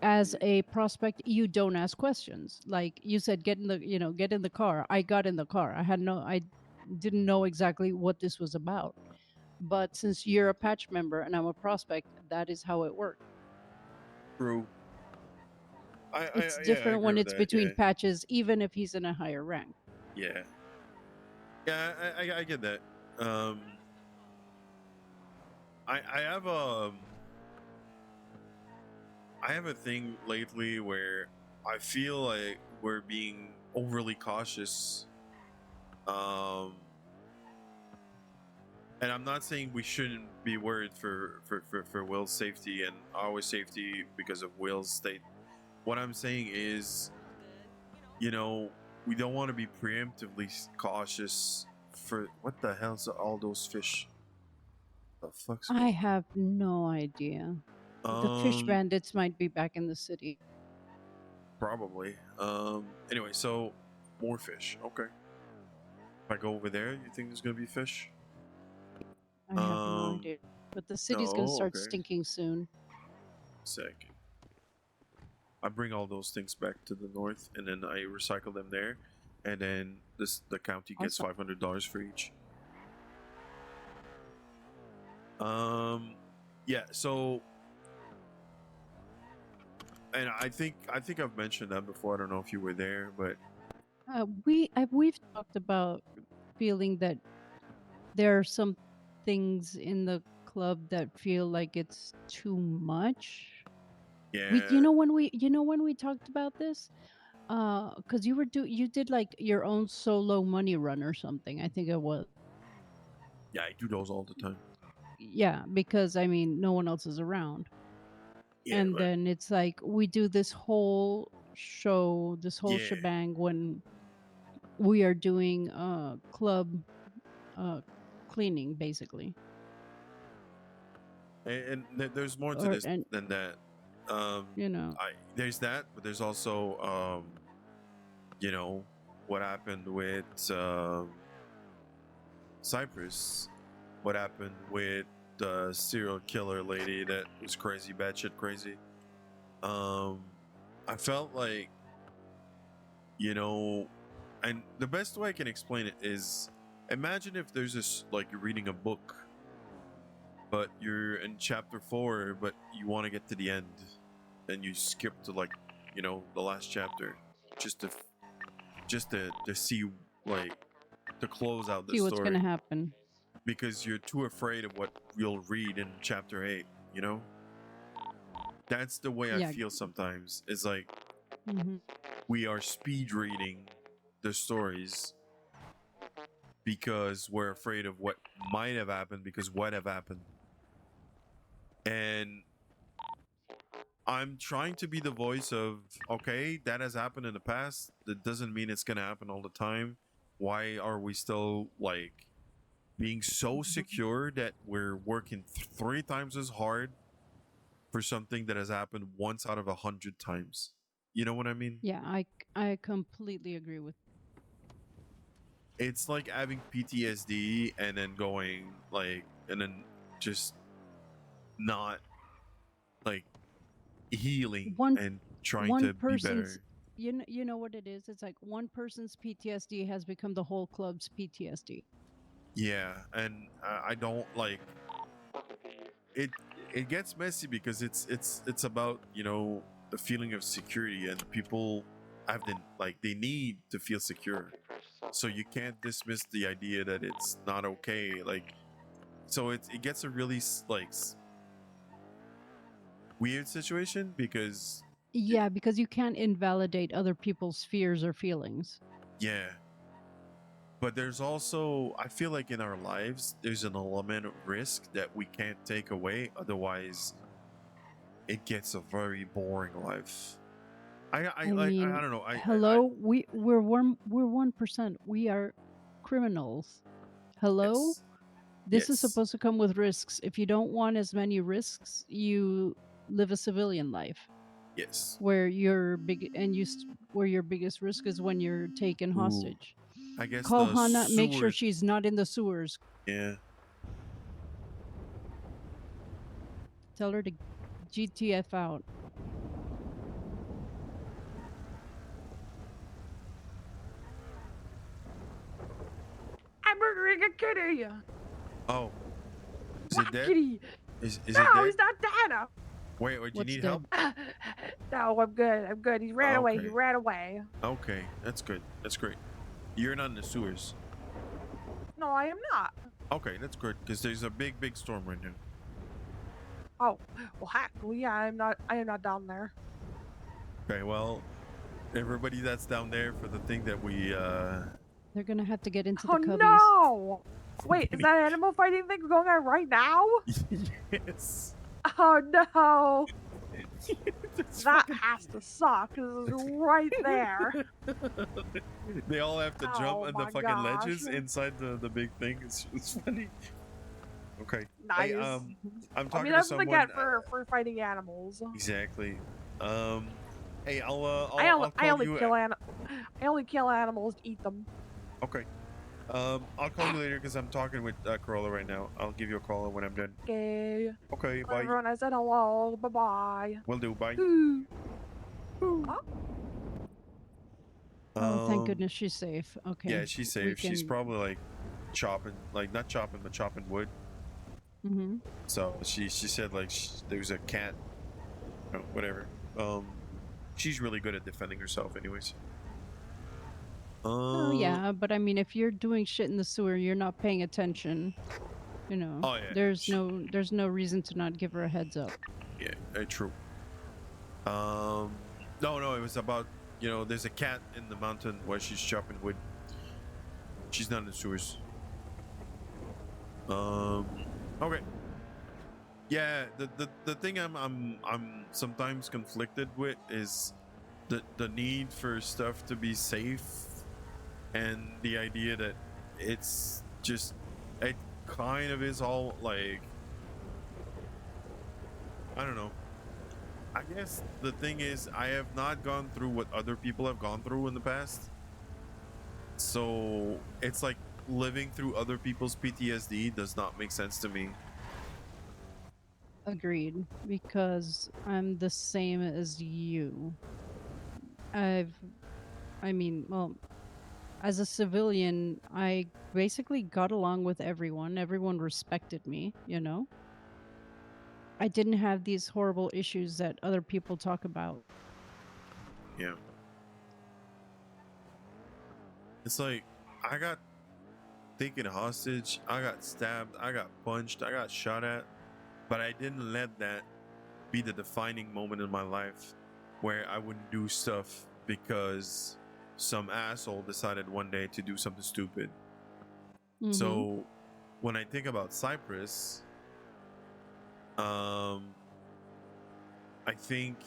as a prospect, you don't ask questions. Like you said, get in the car. I got in the car. I didn't know exactly what this was about. But since you're a patch member and I'm a prospect, that is how it works. True. It's different when it's between patches, even if he's in a higher rank. Yeah. Yeah, I get that. I have a thing lately where I feel like we're being overly cautious. And I'm not saying we shouldn't be worried for Will's safety and our safety because of Will's state. What I'm saying is, you know, we don't want to be preemptively cautious for what the hell's all those fish? The fuck's I have no idea. The fish bandits might be back in the city. Probably. Anyway, so more fish. Okay. If I go over there, you think there's gonna be fish? I have no idea. But the city's gonna start stinking soon. Second. I bring all those things back to the north, and then I recycle them there, and then the county gets $500 for each. Yeah. So, and I think I've mentioned that before. I don't know if you were there, but we've talked about feeling that there are some things in the club that feel like it's too much. Yeah. You know when we talked about this, because you did like your own solo money run or something. I think it was. Yeah, I do those all the time. Yeah, because I mean, no one else is around. Yeah, And but then it's like we do this whole show, this whole Yeah. shebang when we are doing club cleaning, basically. and there's more to Or this and than that. you know, There's that, but there's also you know, what happened with Cyprus, what happened with the serial killer lady that was crazy, batshit crazy. I felt like, you know, and the best way I can explain it is, imagine if there's this, like, you're reading a book, but you're in chapter 4, but you want to get to the end, and you skip to, like, you know, the last chapter, just to see, like, to close out the see what's story, gonna happen. because you're too afraid of what you'll read in chapter 8, you know. That's the way I Yeah. feel sometimes. It's like hmm we are speed reading the stories because we're afraid of what might have happened, because what have happened. And I'm trying to be the voice of, okay, that has happened in the past. That doesn't mean it's gonna happen all the time. Why are we still, like, being so secure that we're working 3 times as hard for something that has happened once out of 100 times? You know what I mean? Yeah, I completely agree with. It's like having PTSD and then going, like, and then just not, like, healing One and trying one to be person's better. you know what it is? It's like one person's PTSD has become the whole club's PTSD. Yeah, and I don't like it. It gets messy because it's about, you know, the feeling of security, and people have the, like, they need to feel secure, so you can't dismiss the idea that it's not okay. Like, so it gets a really weird situation because Yeah, because you can't invalidate other people's fears or feelings. yeah, but there's also, I feel like in our lives there's an element of risk that we can't take away, otherwise it gets a very boring life. I mean, don't know. hello, we're 1%. We are criminals. Hello? Yes. This is Yes. supposed to come with risks. If you don't want as many risks, you live a civilian life. Yes. Where your where your biggest risk is when you're taken Ooh. hostage. I guess Call the Hannah, make sure sewers. she's not in the sewers. Yeah. Tell her to GTF out. I'm murdering a kitty. Oh. Is What it dead? kitty? Is No, it dead? he's not dead. Wait, do you What's need dead? help? No, I'm good. I'm good. He ran away. He Okay. ran away. Okay, that's good. That's great. You're not in the sewers. No, I am not. Okay, that's good, because there's a big storm right now. Oh, well, heck, well, yeah, I am not down there. Okay, well, everybody that's down there for the thing that we They're gonna have to get into Oh the cubbies. no! Wait, is that animal fighting thing going on right now? Yes. Oh no! That has to suck. 'Cause it's right there. They all have to jump Oh on the my fucking ledges gosh. inside the big thing. It's funny. Okay. Nice. Hey, I'm I talking mean, to that's what they someone. get for fighting animals. Exactly. Hey, I I'll call you. I only kill animals to eat them. Okay. I'll call you later because I'm talking with Corolla right now. I'll give you a call when I'm done. Okay. Okay, Tell bye. everyone I said hello. Bye bye. Will do. Bye. Oh, thank goodness she's safe. Okay. Yeah, she's we safe. She's can- probably like chopping, like not chopping, but chopping wood. Mhm. So she said like there's a cat, whatever. She's really good at defending herself, anyways. Oh yeah, but I mean, if you're doing shit in the sewer, you're not paying attention. You know. Oh, yeah, There's no reason to not give her a heads up. Yeah, true. No, it was about, there's a cat in the mountain where she's chopping wood. She's not in the sewers. Okay. Yeah, the thing I'm sometimes conflicted with is the need for stuff to be safe, and the idea that it's just, it kind of is all like, I don't know. I guess the thing is, I have not gone through what other people have gone through in the past, so it's like living through other people's PTSD does not make sense to me. Agreed, because I'm the same as you. I mean, well, as a civilian, I basically got along with everyone. Everyone respected me, you know? I didn't have these horrible issues that other people talk about. Yeah. It's like, I got taken hostage, I got stabbed, I got punched, I got shot at, but I didn't let that be the defining moment in my life where I wouldn't do stuff because some asshole decided one day to do something stupid. So when I think about Cyprus, I think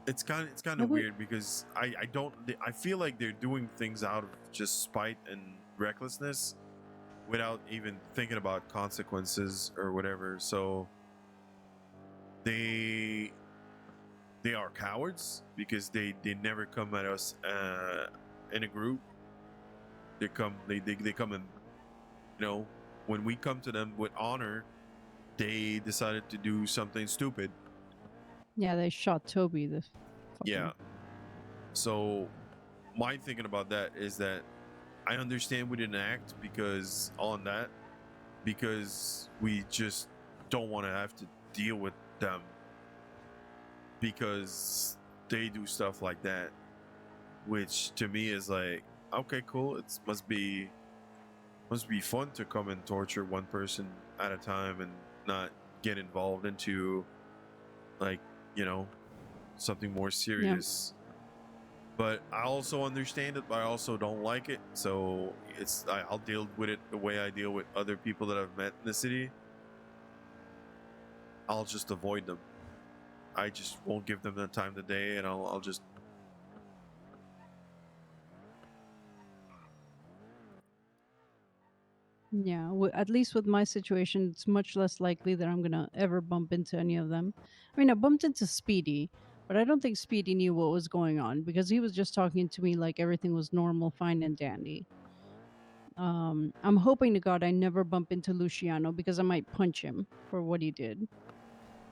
it's kind of weird because I feel like they're doing things out of just spite and recklessness without even thinking about consequences or whatever. So they are cowards because they never come at us in a group. They come in, you know, when we come to them with honor, they decided to do something stupid. Yeah, they shot Toby. The Yeah. So my thinking about that is that I understand we didn't act because we just don't want to have to deal with them because they do stuff like that, which to me is like, okay, cool. It must be fun to come and torture one person at a time and not get involved into, like, you know, something more serious. But I also understand it, but I also don't like it. So I'll deal with it the way I deal with other people that I've met in the city. I'll just avoid them. I just won't give them the time of day, and I'll just. Yeah, at least with my situation, it's much less likely that I'm gonna ever bump into any of them. I mean, I bumped into Speedy, but I don't think Speedy knew what was going on because he was just talking to me like everything was normal, fine, and dandy. I'm hoping to God I never bump into Luciano because I might punch him for what he did.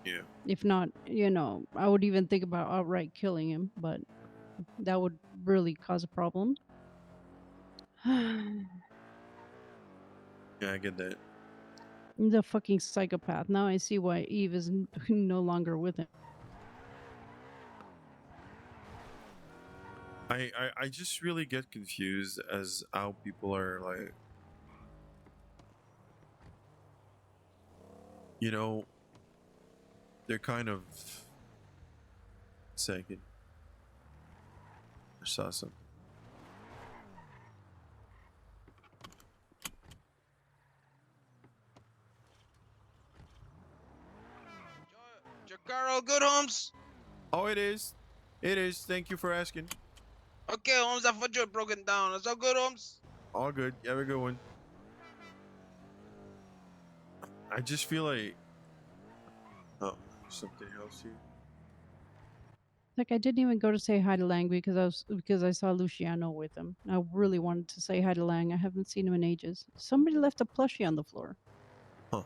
Yeah. If not, you know, I would even think about outright killing him, but that would really cause a problem. Yeah, I get that. The fucking psychopath. Now I see why Eve is no longer with him. I just really get confused as how people are like, you know, they're kind of. Second. I saw something. Your car all good, Holmes? Oh, it is. It is. Thank you for asking. Okay, Holmes, I thought you had broken down. It's all good, Holmes? All good. You have a good one. I just feel like. Oh, something else here. Like I didn't even go to say hi to Lang because I saw Luciano with him. I really wanted to say hi to Lang. I haven't seen him in ages. Somebody left a plushie on the floor. Huh.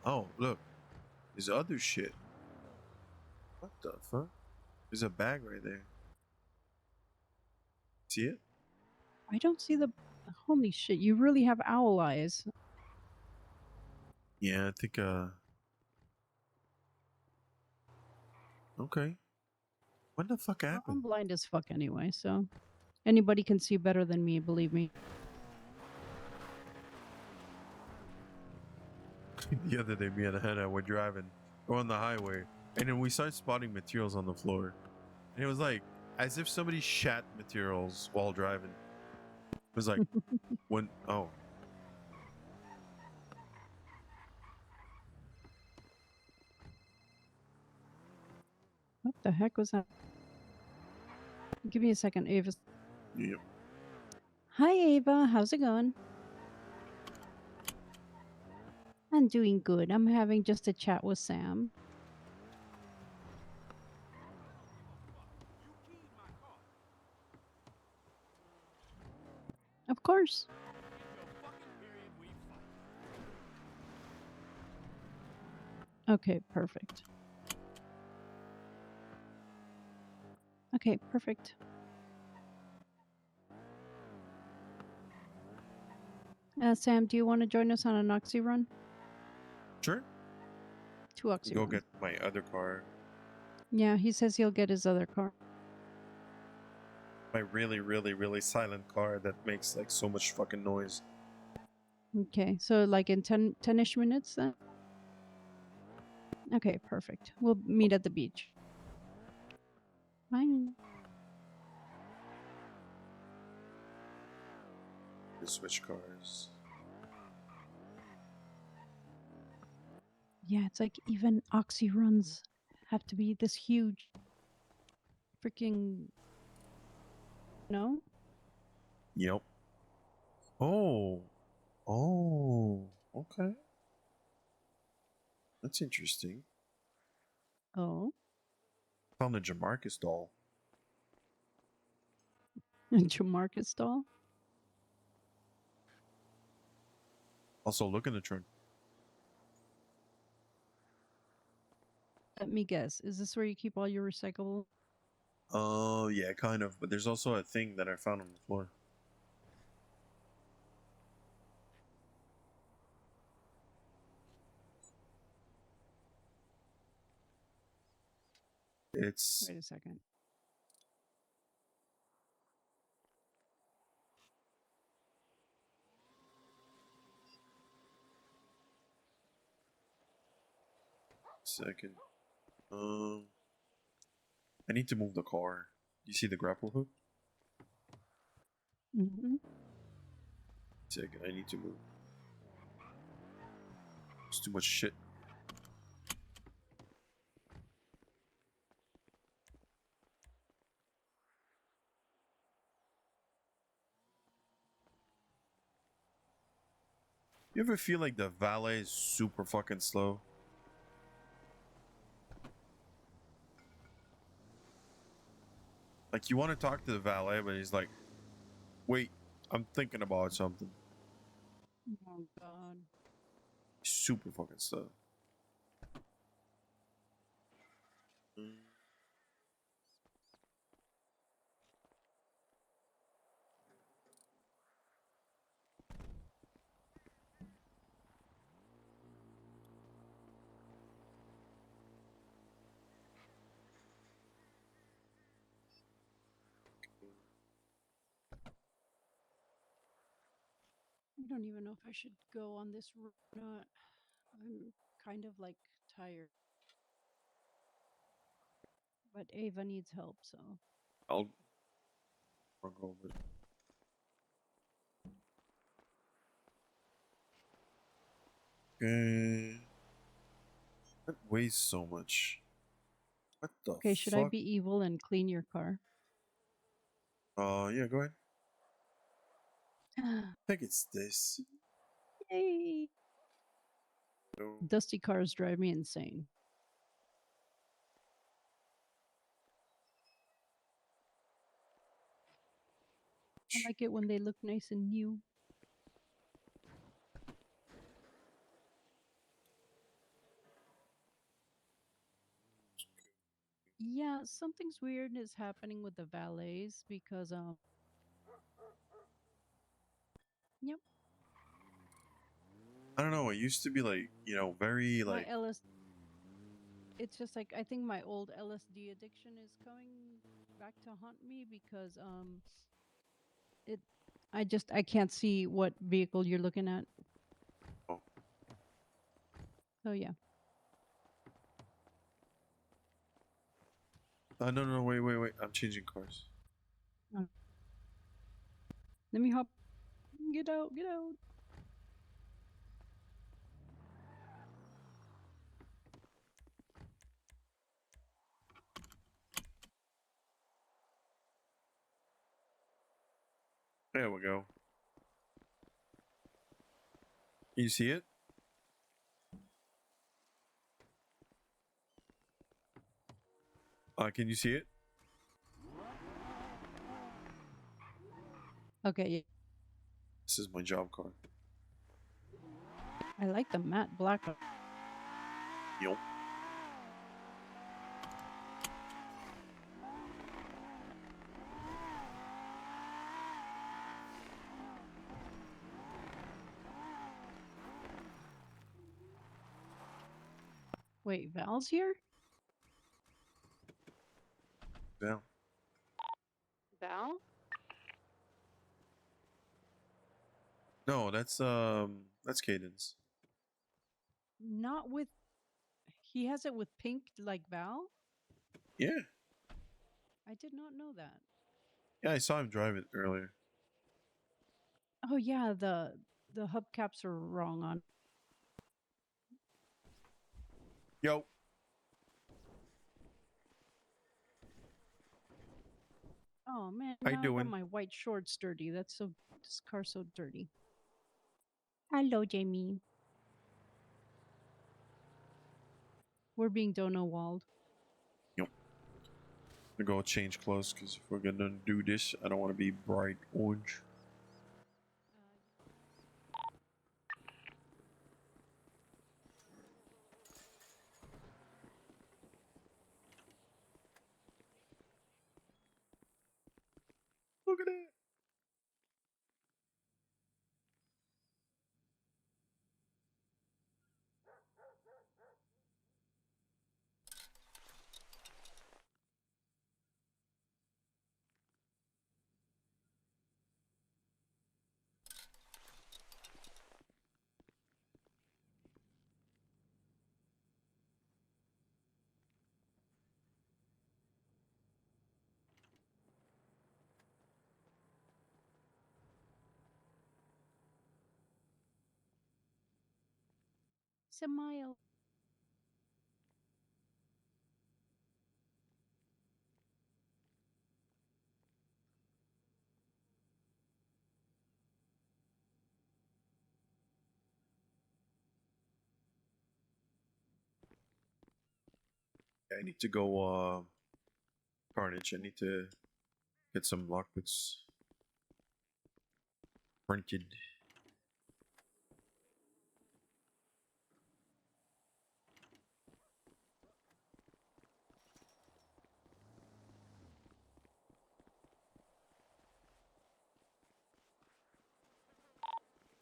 Oh, look. There's other shit. What the fuck? There's a bag right there. See it? I don't see the. Holy shit! You really have owl eyes. Yeah, I think. Okay. What the fuck Well, happened? I'm blind as fuck anyway, so anybody can see better than me. Believe me. The other day, me and Hannah were driving. We're on the highway, and then we started spotting materials on the floor. And it was like as if somebody shat materials while driving. It was like, when, oh. What the heck was that? Give me a second, Ava. Yep. Hi, Ava. How's it going? I'm doing good. I'm having just a chat with Sam. Of course. Okay, perfect. Okay, perfect. Sam, do you want to join us on an Oxy run? Sure. 2 Oxy Go runs. get my other car. Yeah, he says he'll get his other car. My really, really, really silent car that makes like so much fucking noise. Okay, so like in 10-ish minutes then? Okay, perfect. We'll meet at the beach. Bye. The switch cars. Yeah, it's like even Oxy runs have to be this huge. Freaking. No? Yep. Oh. Oh. Okay. That's interesting. Oh. Found a Jamarcus doll. Jamarcus doll? Also, look in the trunk. Let me guess. Is this where you keep all your recyclable? Oh, yeah, kind of. But there's also a thing that I found on the floor. It's Wait a second. second. I need to move the car. You see the grapple hook? Mm-hmm. Second, I need to move. It's too much shit. You ever feel like the valet is super fucking slow? Like you want to talk to the valet, but he's like, wait, I'm thinking about something. Oh, God. Super fucking slow. I don't even know if I should go on this route or not. I'm kind of like tired. But Ava needs help, so. I'll go with it. Okay. That weighs so much. What the Okay, should fuck? I be evil and clean your car? Yeah, go ahead. I think it's this. Yay! No. Dusty cars drive me insane. I like it when they look nice and new. Yeah, something's weird is happening with the valets because yep, I don't know. It used to be like, you know, very my like. LS. It's just like I think my old LSD addiction is coming back to haunt me because it. I can't see what vehicle you're looking at. Oh. So yeah. No, wait. I'm changing cars. Let me hop Get out, get out. There we go. You see it? Can you see it? Okay, yeah. This is my job card. I like the matte black. Yup. Wait, Val's here? Yeah. Val? No, that's Cadence. Not with. He has it with pink like Val? Yeah. I did not know that. Yeah, I saw him drive it earlier. Oh yeah, the hubcaps are wrong on. Yo. Oh man, How you now I got doing? my white shorts dirty. This car's so dirty. Hello, Jamie. We're being dono walled. Yep. I'm gonna go change clothes because if we're gonna do this, I don't want to be bright orange. Look at that. Smile. I need to go Carnage. I need to get some lockpicks printed.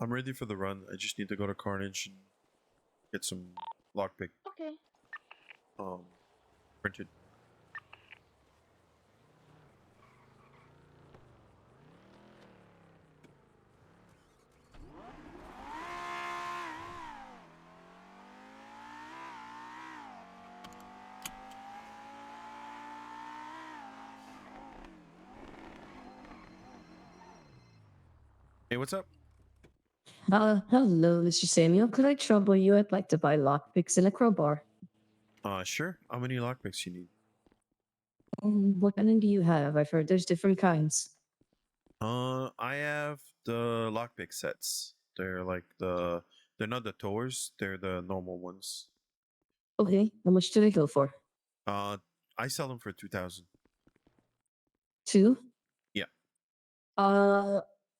I'm ready for the run. I just need to go to Carnage and get some lockpick Okay. Printed. Hey, what's up? Hello, Mr. Samuel. Could I trouble you? I'd like to buy lockpicks and a crowbar. Sure. How many lockpicks you need? What kind do you have? I've heard there's different kinds. I have the lockpick sets. They're like they're not the tours. They're the normal ones. Okay, how much do they go for? I sell them for 2,000. 2? Yeah.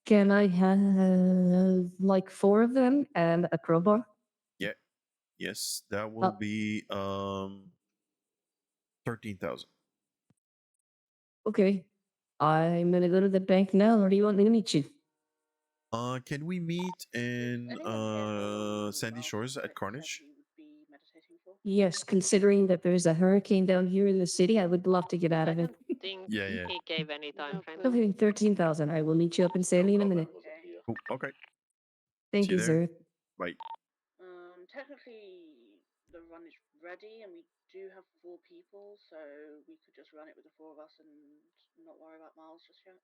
Can I have like 4 of them and a crowbar? Yeah. Yes, that will be 13,000. Okay. I'm gonna go to the bank now, or do you want me to meet you? Can we meet in Sandy Shores at Carnage? Yes, considering that there's a hurricane down here in the city, I would love to get out of it. Think Yeah, yeah. he gave any time frame. Okay, 13,000. I will meet you up in Sandy in a minute. Cool. Okay. Thank See you, you there. sir. Bye. Technically, the run is ready, and we do have 4 people, so we could just run it with the 4 of us and not worry about miles just yet.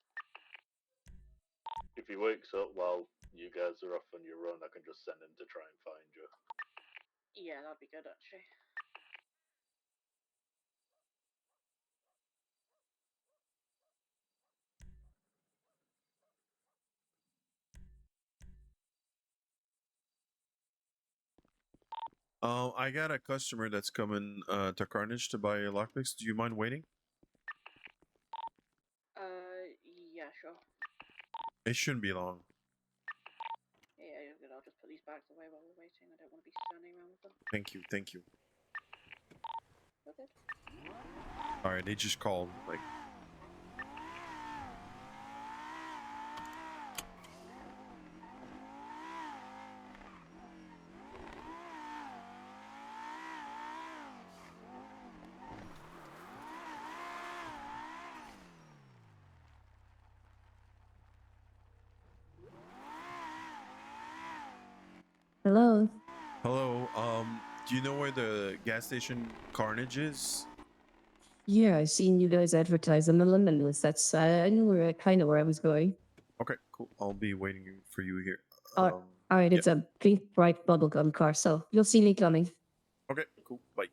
If he wakes up while you guys are off on your run, I can just send him to try and find you. Yeah, that'd be good actually. I got a customer that's coming to Carnage to buy lockpicks. Do you mind waiting? Yeah, sure. It shouldn't be long. Yeah, you're good. I'll just put these bags away while we're waiting. I don't want to be standing around with them. Thank you, thank you. You're good. All right, they just called. Like, Hello. hello. Do you know where the gas station Carnage is? Yeah, I seen you guys advertise on the London list. That's I knew where kind of where I was going. Okay, cool. I'll be waiting for you here. All right, it's a pink bright bubblegum car, so you'll see me coming. Okay, cool. Bye.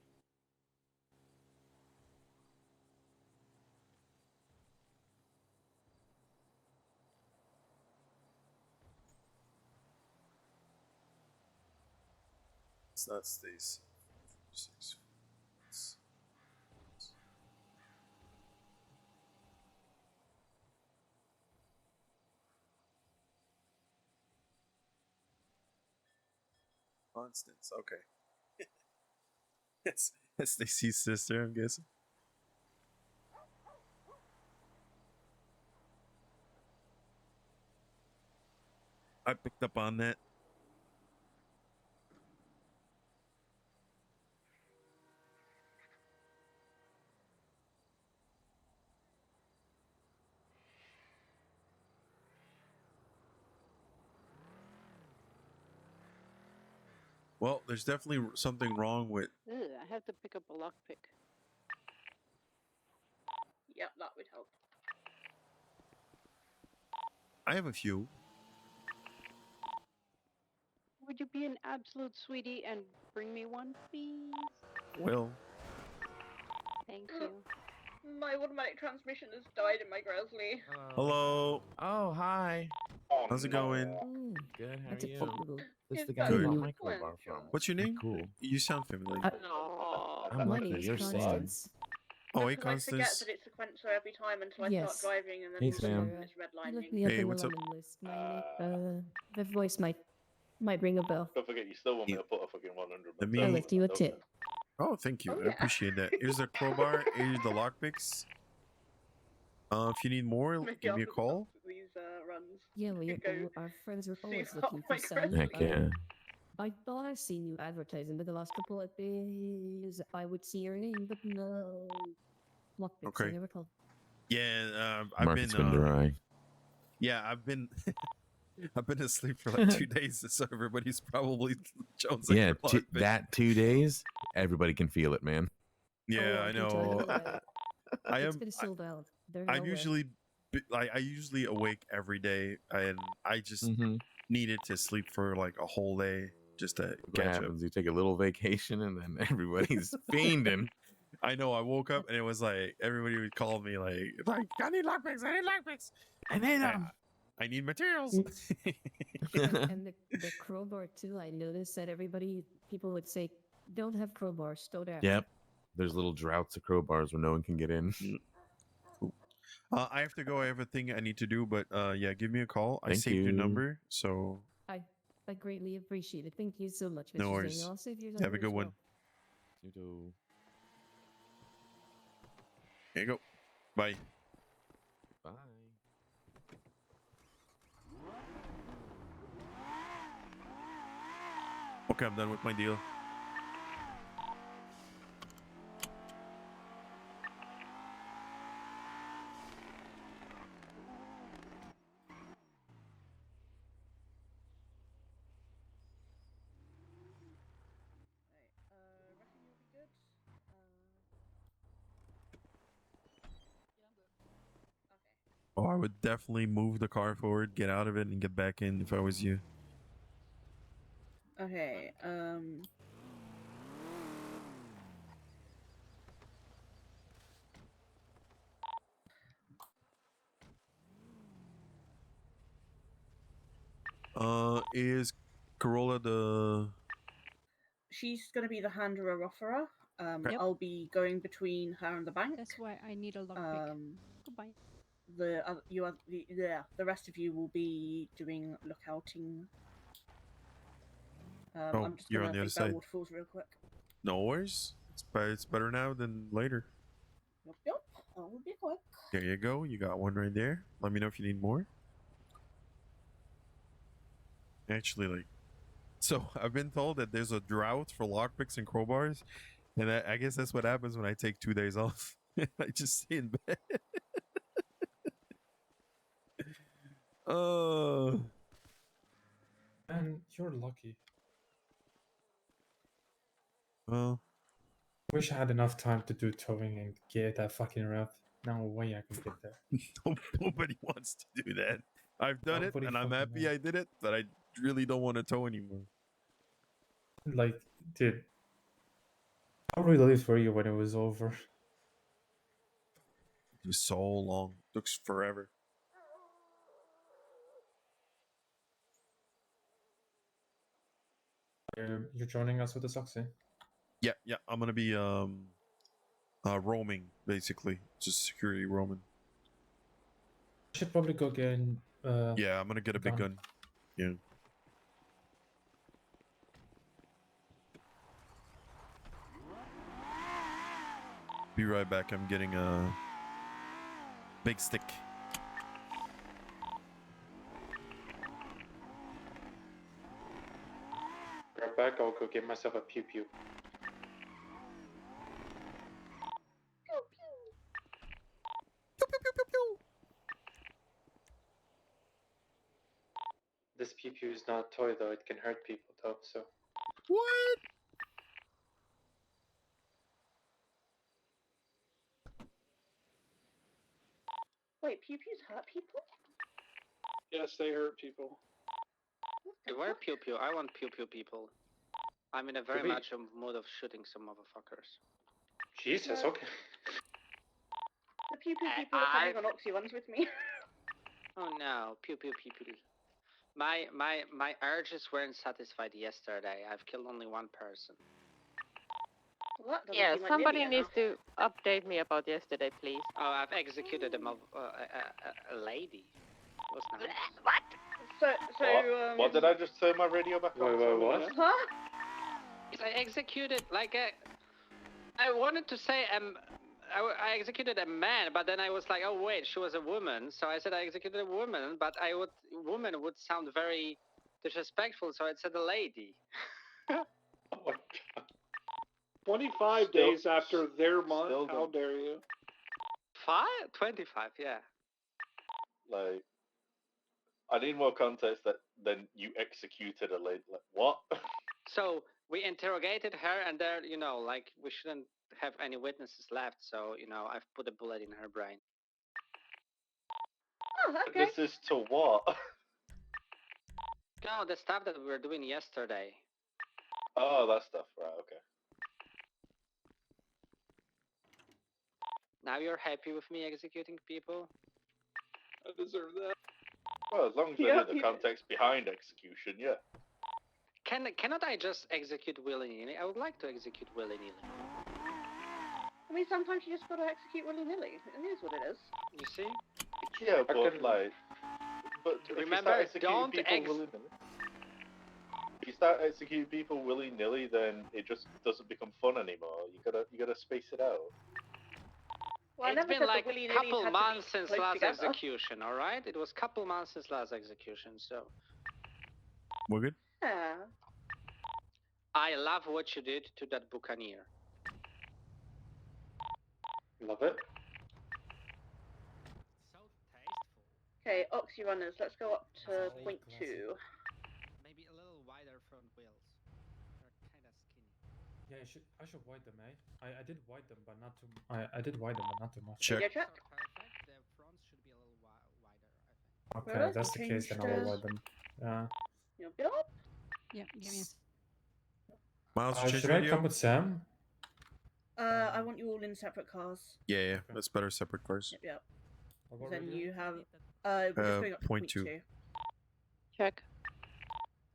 It's not Stacy. 6. Constance. Okay. it's Stacy's sister, I'm guessing. I picked up on that. Well, there's definitely something wrong with. Ugh, I have to pick up a lockpick. Yep, that would help. I have a few. Would you be an absolute sweetie and bring me one, please? Well, Thank you. My automatic transmission has died in my Grizzly. hello. Oh, hi. How's it going? Good. How That's are a you? cute little. This is the Is guy that who Good. bought the my plan, crowbar from. What's your name? Cool. You sound familiar. I'm My lucky. name's You're Sam. Constance. Oh, hey, Because I forget Constance. that it's sequential every time until I Yes. start driving, and then Hey, all of a Sam. sudden it's You look redlining. me up Hey, in the what's up? London list. My name, the voice might ring a bell. Don't forget, you still want me Yeah. to put a fucking 100 Let myself. I me. left you a don't tip. Oh, thank you. Oh, I yeah. appreciate that. Here's the crowbar. Here's the lockpicks. If you need more, Maybe give me a after call. these runs, Yeah, well, you could go our friends are see always about looking my for Sam. Heck yeah. I thought I seen you advertising, but the last couple of days I would see your name, but no. Lockpicks, I Okay. never called. Yeah, I've Market's been. been dry. Yeah, I've been. I've been asleep for like 2 days, so everybody's probably jonesing Yeah, for lockpicks. that 2 days, everybody can feel it, man. Yeah, I can tell you know. that. I It's am. been sold out. They're I'm nowhere. usually I usually awake every day, and I just needed to sleep for like a whole day just to What catch up. happens? You take a little vacation, and then everybody's fiending. I know. I woke up and it was like everybody would call me like I need lockpicks. I need lockpicks. I need them. I need materials. And the crowbar too. I noticed that people would say, "Don't have crowbars, don't ask." Yep. There's little droughts of crowbars where no one can get in. Cool. I have to go. I have a thing I need to do, but yeah, give me a call. I Thank saved your you. number, so I greatly appreciate it. Thank you so much, Mr. no Zane. worries. I'll save your Have a number good as one. well. Here you go. Bye. Bye. Okay, I'm done with my deal. Reckon you'll be good? Okay. Oh, I would definitely move the car forward, get out of it, and get back in if I was you. Okay. Is Corolla the? She's going to be the handler offerer. Yep. I'll be going between her and the bank. That's why I need a lockpick. Goodbye. The rest of you will be doing lookouting. Oh, I'm just you're going on to the other think about side. waterfalls real quick. No worries. It's better now than later. Yep. I will be quick. There you go. You got one right there. Let me know if you need more. Actually, like, so I've been told that there's a drought for lockpicks and crowbars, and I guess that's what happens when I take 2 days off. I just stay in bed. Oh. Man, you're lucky. Well, Wish I had enough time to do towing and get that fucking route. No way I can get there. Nobody wants to do that. I've done Nobody it, and I'm fucking happy I did it, but I really don't want to tow anymore. Like, dude, how relieved were you when it was over? It was so long. It took forever. You're joining us with the Soxy? Yeah. I'm gonna be roaming basically, just security roaming. I should probably go get. Yeah, I'm gonna get a big gun. Yeah. Be right back. I'm getting a big stick. Right back, I'll go get myself a pew pew. This pew pew is not a toy though, it can hurt people though, so. What? Wait, pew pews hurt people? Yes, they hurt people. Where pew pew? I want pew pew people. I'm in a very Really? much a mood of shooting some motherfuckers. Jesus, No. okay. The pew pew people are coming on Oxy ones with me. Oh no, pew pew people. My urges weren't satisfied yesterday. I've killed only one person. Well, that doesn't Yeah, seem like somebody Lydia needs now. to update me about yesterday, please. Oh, I've executed a lady. What's nice. What? So What did I just turn my radio back on? Wait, what? Huh? I executed like a. I wanted to say I executed a man, but then I was like, oh wait, she was a woman. So I said I executed a woman, but woman would sound very disrespectful, so I said a lady. 25 days after their month. How dare you? 25, yeah. Like, I need more context than you executed a lady. Like, what? So we interrogated her, and there, like we shouldn't have any witnesses left. So I've put a bullet in her brain. Oh, okay. This is to what? No, the stuff that we were doing yesterday. Oh, that stuff. Right. Okay. Now you're happy with me executing people? I deserve that. Well, as long as they Yeah, knew the context behind execution, yeah. Cannot I just execute willy-nilly? I would like to execute willy-nilly. I mean, sometimes you just gotta execute willy-nilly. It is what it is. You see? Yeah, but like, Remember, if you start executing people willy-nilly, if you start executing people willy-nilly, then it just doesn't become fun anymore. You gotta space it out. Well, I It's never been said like the a willy-nillys couple had to be months since close last together. execution, all right? It was couple months since last execution, so. We're good. Yeah. I love what you did to that buccaneer. Love it. So tasteful. Okay, Oxy runners, let's go up to Very point classy. 2. Maybe a little wider front wheels. They're kind of skinny. Yeah, I should wide them, eh? I did wide them, but not too. I did wide them, but not too much. Check. Video check. Perfect. The fronts should be a little Okay, Right, that's the case, then I'll changed avoid them. Yeah. Yep, yep. Yeah, give me a Miles, you change Should the I radio? come with Sam? I want you all in separate cars. Yeah, that's better. Separate cars. Yep, yep. What Then radio? you have. We're just going up to point point two. two. Check.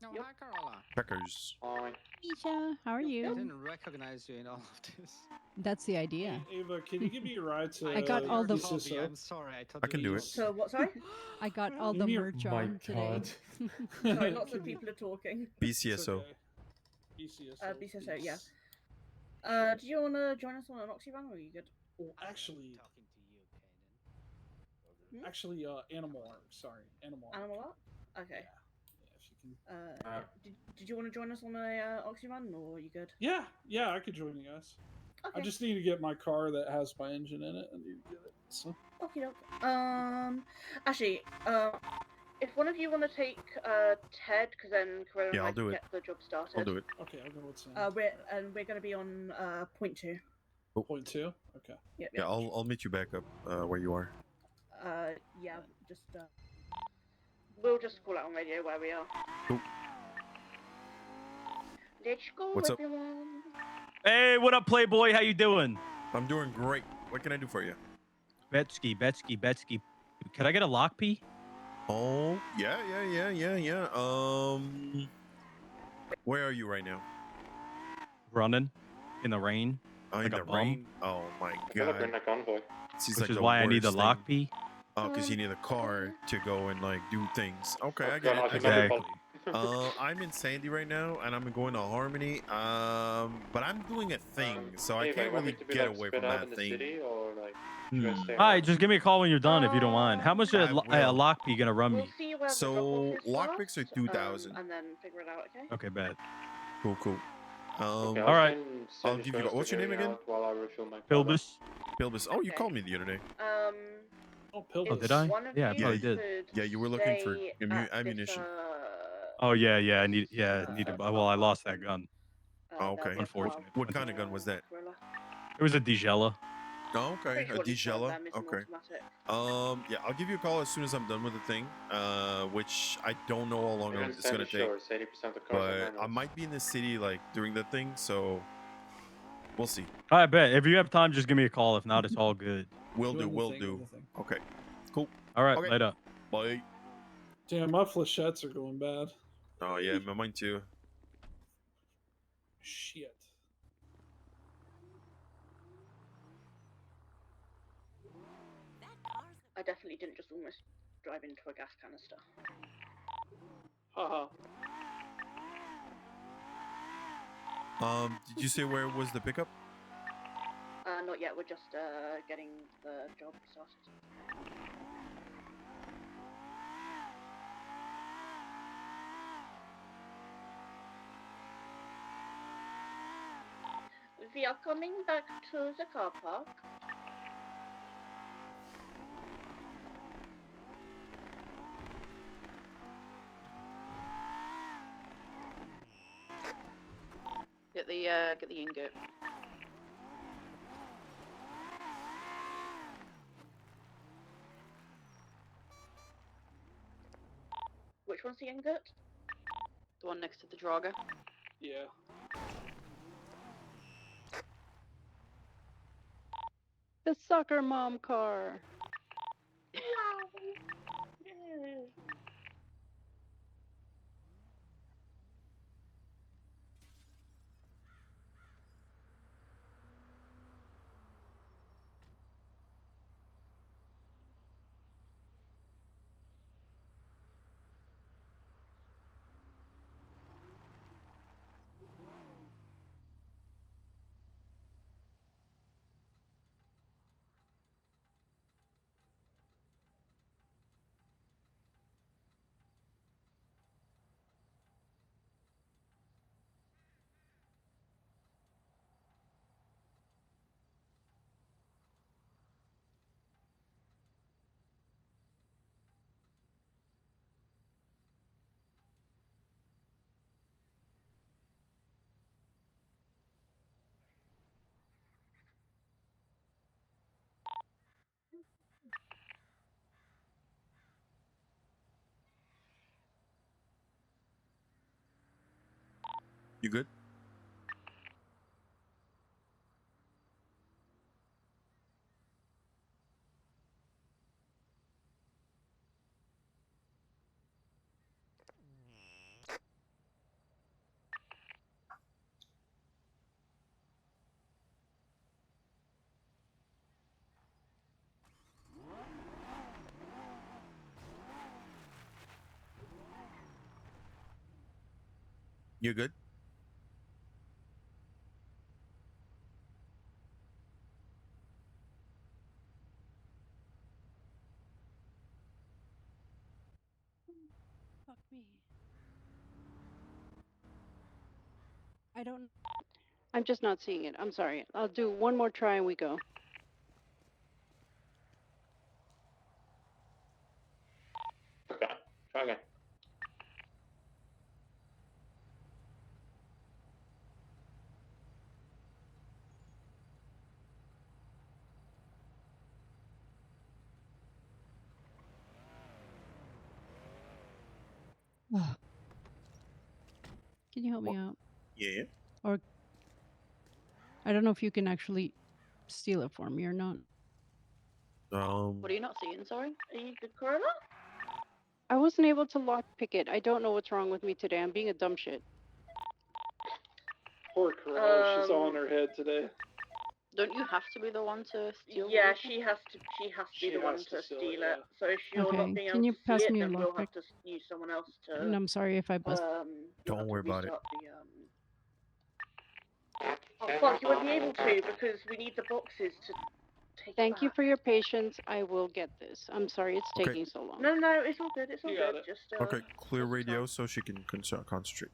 No, Yep. hi, Carola. Checkers. Misha, how are I you? didn't recognize you in all of this. That's the idea. Ava, can you give me a ride to? I got all the- PCSO? I'm sorry. I thought I can do it. So what? Sorry. I got all Give the me your- merch My on today. God. Sorry, lots of people are talking. BCSO. BCSO. BCSO, yeah. Do you want to join us on an Oxyvan, or are you good? Well, actually, Animal Arc. Sorry, Animal Arc. Animal Arc? Okay. Yeah, if you can. Did you want to join us on a Oxyvan, or are you good? Yeah, I could join you guys. Okay. I just need to get my car that has my engine in it. I need to get it. So. Okay, actually, if one of you want to take Ted, because then Corona Yeah, I'll might do it. get the job started. I'll do it. Okay, I'll go with Sam. We're going to be on point two. Point two. Okay. Yep. Yeah, I'll meet you back up where you are. Yeah, just we'll just call out on radio where we are. Cool. Let's go, What's up? everyone. Hey, what up, Playboy? How you doing? I'm doing great. What can I do for you? Betsky. Could I get a lockpee? Oh, yeah. Where are you right now? Running in the rain. Oh, like in a the bum. rain? Oh my Gonna god. bring a convoy. Seems Which like is the why I need a worst thing. lockpee. Oh, because you need a car to go and like do things. Okay, I Oh, get God, it. Exactly. I'm in Sandy right now, and I'm going to Harmony. But I'm doing a thing, so I Dave, can't want me really to be, get like, away spread from out that in the thing. city, or like should I stay All right, just give me a call when you're done if you don't mind. How much I a will. lockpee gonna run We'll me? see where So, the drop-off is lockpicks are first, 2,000. and then figure it out. Okay. Okay, bad. Cool. Okay, all right. I'll give you. What's your name again? While I refuel my car. Pilbus. Bilbus. Oh, you called me the other day. Oh, Oh, did I? Yeah, I probably did. Yeah, you were looking for ammunition. Oh yeah. I need. Yeah, I need to. Well, I lost that gun. Oh, okay. Unfortunate. What kind of gun was that? It was a Digella. Oh, okay. Pretty A sure at least one of Digella. them is an Okay. automatic. Yeah, I'll give you a call as soon as I'm done with the thing. Which I don't know how long Even it's gonna Sandy take. Shores, 80% of cars are But I manuals. might be in the city like during the thing, so we'll see. I bet. If you have time, just give me a call. If not, it's all good. Will do. Okay. Cool. All right, Okay. later. Bye. Damn, my flechettes are going bad. Oh yeah, mine too. Shit. I definitely didn't just almost drive into a gas canister. Haha. Did you say where was the pickup? Not yet. We're just getting the job started. We are coming back to the car park. Get the ingot. Which one's the ingot? The one next to the Draga. Yeah. The soccer mom car. You good? You good? Fuck me. I don't. I'm just not seeing it. I'm sorry. I'll do one more try and we go. Okay. Try again. Can you help me out? Yeah. Or I don't know if you can actually steal it for me or not. What are you not seeing? Sorry. Are you good, Corolla? I wasn't able to lockpick it. I don't know what's wrong with me today. I'm being a dumb shit. Poor Corolla. She's all in her head today. Don't you have to be the one to steal? Yeah, the she has to. She has to be the one to steal it. Yeah. So if you're Okay, not being can able you to see pass it, me your then we'll lockpick? have to use someone else to. And I'm sorry if I bust. You'll have Don't to worry about it. restart the. Oh fuck! You won't be able to because we need the boxes to take. Thank you for your patience. I will get this. I'm sorry it's Okay. taking so long. No, no, it's all good. It's all You good. got it. Just Okay, clear just radio time. so she can concentrate.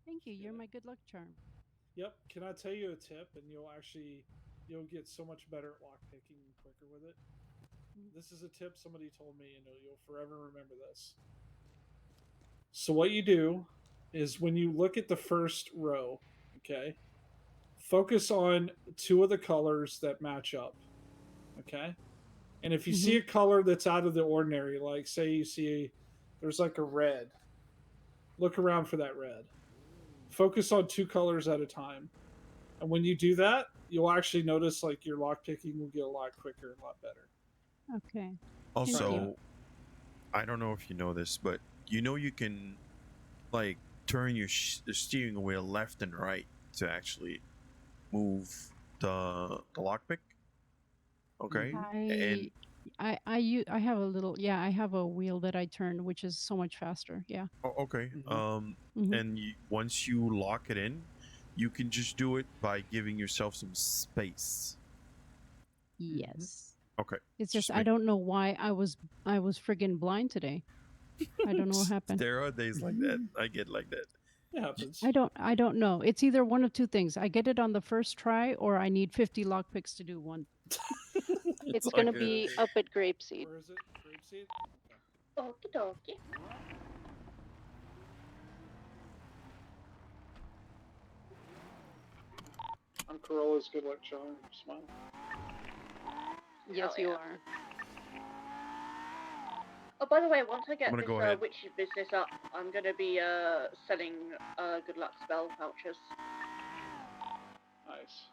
Thank you. You're my good luck charm. Yep. Can I tell you a tip, and you'll get so much better at lockpicking and quicker with it. This is a tip somebody told me, and you'll forever remember this. So what you do is when you look at the first row, okay, focus on two of the colors that match up, okay? And if you see a color that's out of the ordinary, like say you see there's like a red, look around for that red. Focus on two colors at a time. And when you do that, you'll actually notice like your lock picking will get a lot quicker and a lot better. Okay. Also, I don't know if you know this, but you can like turn your steering wheel left and right to actually move the lockpick. Okay, and I have a little, yeah, I have a wheel that I turn, which is so much faster. Yeah. oh, okay. Mhm. And once you lock it in, you can just do it by giving yourself some space. Yes. Okay. It's just I don't know why I was friggin' blind today. I don't know what happened. There are days like that. I get like that. It happens. I don't know. It's either one of two things. I get it on the first try, or I need 50 lockpicks to do one. It's gonna be up at Grapeseed. Where is it? Grapeseed? Okie dokie. I'm Corolla's good luck charm. Smile. Yes, you are. Oh, by the way, once I get I'm gonna this go ahead. witchy business up, I'm gonna be selling good luck spell vouchers. Nice.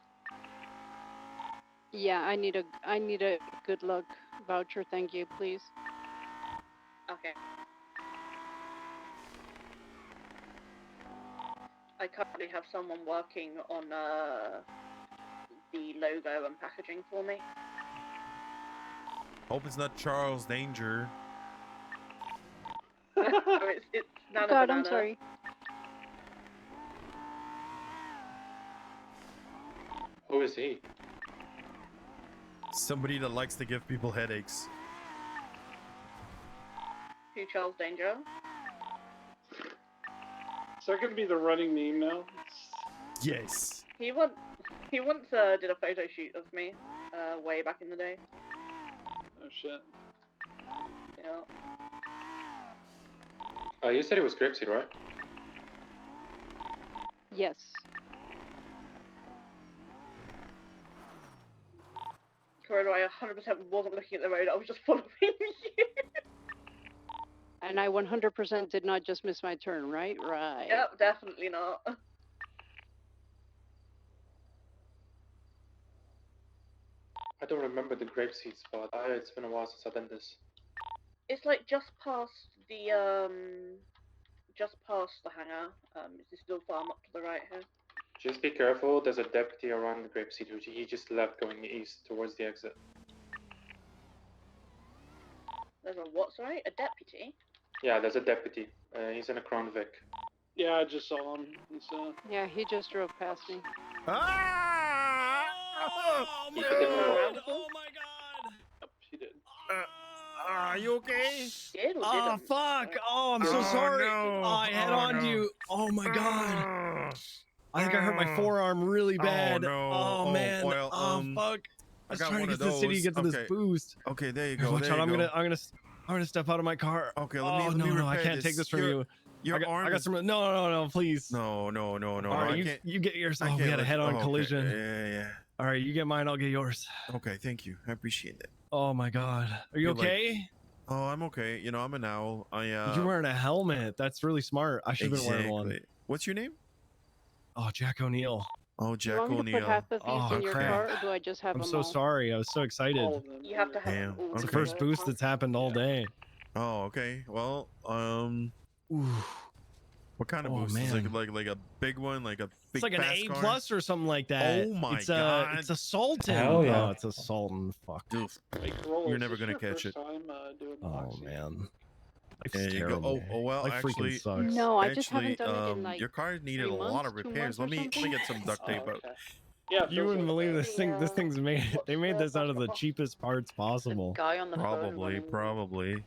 Yeah, I need a good luck voucher. Thank you, please. Okay. I currently have someone working on the logo and packaging for me. Hope it's not Charles Danger. it's Nana God, Banana. I'm sorry. Who is he? Somebody that likes to give people headaches. Who, Charles Danger? Is that going to be the running meme now? Yes. He once did a photo shoot of me way back in the day. Oh shit. Yeah. You said it was Grapesy, right? Yes. Corrado, I 100% wasn't looking at the road. I was just following you. And I 100% did not just miss my turn, right? Right. Yep, definitely not. I don't remember the Grapeseed spot. It's been a while since I've done this. It's like just past the hangar. Is there still farm up to the right here? Just be careful, there's a deputy around the Grapeseed who he just left going east towards the exit. There's a what, sorry? A deputy? Yeah, there's a deputy. He's in a Crown Vic. Yeah, I just saw him. He's, Yeah, he just drove past me. Ah! Oh my god! Oh my god! Yep, he did. Are you okay? Did or Oh didn't? fuck! Oh, I'm so Oh, sorry. no. Oh, I head on no. you. Oh my god! I think I hurt my forearm really bad. no. Oh Oh, man. well, oh fuck! I I was got trying to one get of to the city to those. get to this Okay. boost. Okay, there you Hey, go. watch There out! you I'm go. gonna step out of my car. Okay, oh, let me no, I repair can't take this from Your- you. Your arm I got is... some. No, please. No, All I right, can't. you get yours. I Oh, we can't had a let- head-on okay. collision. Yeah. All right, you get mine. I'll get yours. Okay, thank you. I appreciate it. Oh my god. Are you You're like- okay? Oh, I'm okay. You know, I'm an owl. You're wearing a helmet. That's really smart. I should have been wearing one. Exactly. What's your name? Oh, Jack O'Neill. Oh, Do you Jack want me to put O'Neill. half of these Oh, in your crap. car, or do I just have I'm them so all? sorry. I was so excited. All of them. You have to have Damn. all It's the Okay. first boost that's happened all day. Oh, okay. Well, Ooh. what kind of Oh, boost? Is man. it like a big one, like a big It's like an fast A car? plus or something like that. Oh my it's God. It's a Sultan. Hell yeah. Oh, it's a Sultan. Fuck. Oof. Hey, Corolla, You're is never this gonna your catch first it. time doing the Oh boxing? man. Life's There you go. terrible. Oh well, Life actually, freaking sucks. No, I just actually, haven't done it in like your car needed 3 a lot months, of 2 repairs. months Let or me something. get some duct Oh, tape out. okay. Yeah, it You feels wouldn't like believe that. this thing. This thing's made. They made this out of the What's cheapest parts possible. Guy on the phone running- Probably.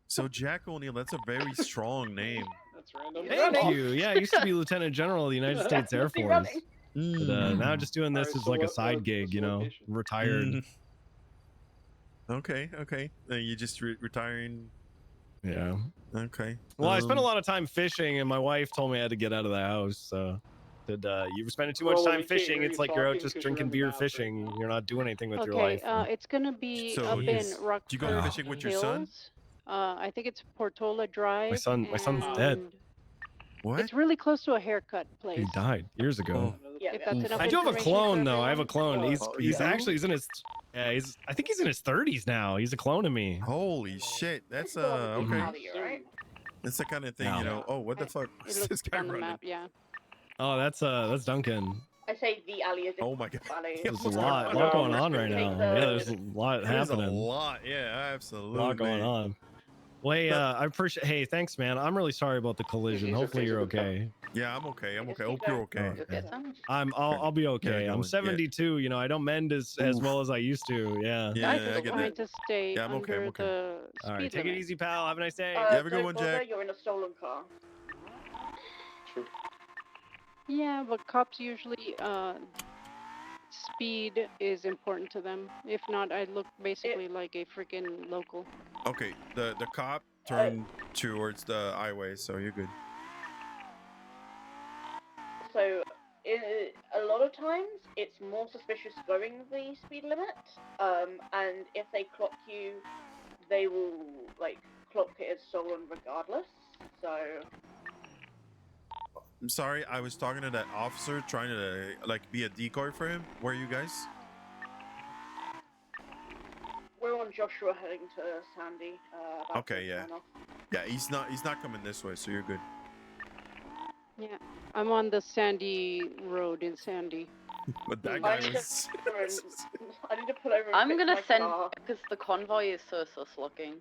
So Jack O'Neill, that's a very strong name. That's random. Thank you. Yeah, I used to be Lieutenant General of the United States Air What's he Force. running? But now just doing this Alright, is so like a what's side the gig, you know. location? Retired. Okay. You just retiring. Yeah. Okay. Well, I spent a lot of time fishing, and my wife told me I had to get out of the house. So, said you were spending too much Well, time we can't fishing. hear It's you like you're out talking just 'cause you're drinking in the beer, mouth right fishing. now. You're not doing anything with your Okay, life. it's gonna be So up you- in do you Rockford go fishing with your son? Hills. I think it's Portola Drive. My son's dead. and What? It's really close to a haircut place. He died years ago. Yeah, If that's enough I do have a information for clone though. I have a everyone. clone. He's Oh, he's you do? actually he's in his I think he's in his 30s now. He's a clone of me. Holy shit! That's This is okay. Alley, right? That's the kind of thing, No. you know. Oh, what the fuck? It Is looks this guy on the running? map, yeah. Oh, that's Duncan. I say the alley is Oh my God. Alley. There's a lot going on right now. Yeah, there's a lot There's a happening. lot. Yeah, A absolutely. lot going on. Well, hey, I appreciate. Hey, thanks, man. I'm really sorry about the collision. He's Hopefully, okay, you're he's a good okay. Yeah, I'm okay. I'm Just okay. Hope keep you're going. okay. You'll get some. I'll be okay. Yeah, I'm yeah. 72. You know, I don't mend as well as I used to. Yeah. Yeah, I I just get wanted that. to stay Yeah, I'm okay, under I'm okay. the speed All right, take limit. it easy, pal. Have a nice day. have a good Don't one, bother, Jack. You're in a stolen car. True. Yeah, but cops usually speed is important to them. If not, I look basically like a freaking local. Okay, the cop turned towards the highway, so you're good. So, a lot of times, it's more suspicious going the speed limit. And if they clock you, they will like clock it as stolen regardless. So, I'm sorry, I was talking to that officer trying to like be a decoy for him. Where are you guys? Joshua heading to Sandy. About Okay, to yeah. sign off. Yeah, he's not coming this way, so you're good. Yeah, I'm on the Sandy Road in Sandy. But that I guy need to was. pull over and I need to pull over and I'm fix gonna my send car. because the convoy is so sus looking.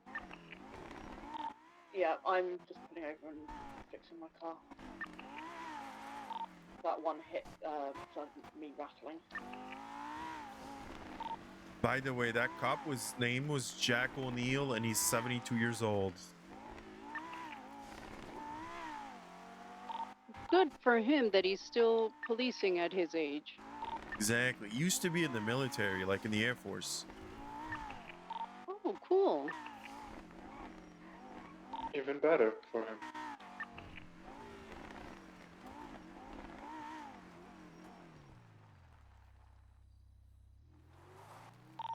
Yeah, I'm just pulling over and fixing my car. That one hit started me rattling. By the way, that cop was name was Jack O'Neill, and he's 72 years old. Good for him that he's still policing at his age. Exactly. Used to be in the military, like in the Air Force. Oh, cool. Even better for him.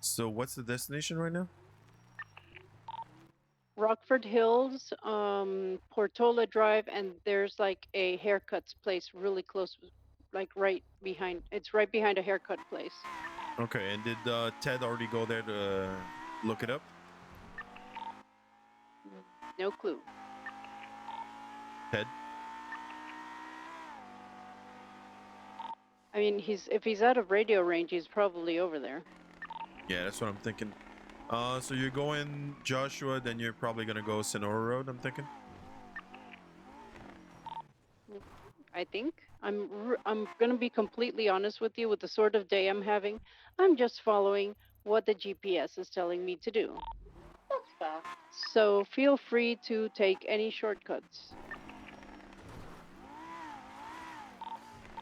So, what's the destination right now? Rockford Hills, Portola Drive, and there's like a haircuts place really close, like right behind. It's right behind a haircut place. Okay, and did Ted already go there to look it up? No clue. Ted? I mean, if he's out of radio range, he's probably over there. Yeah, that's what I'm thinking. So you're going Joshua, then you're probably gonna go Sonora Road, I'm thinking. I think I'm gonna be completely honest with you. With the sort of day I'm having, I'm just following what the GPS is telling me to do. That's fair. So feel free to take any shortcuts.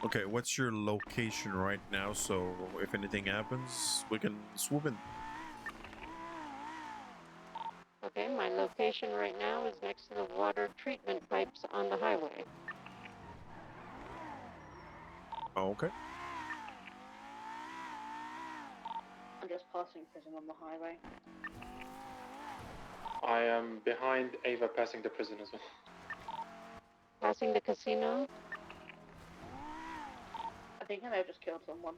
Okay, what's your location right now? So if anything happens, we can swoop in. Okay, my location right now is next to the water treatment pipes on the highway. Oh, okay. I'm just passing prison on the highway. I am behind Ava passing the prison as well. Passing the casino. I think I may have just killed someone.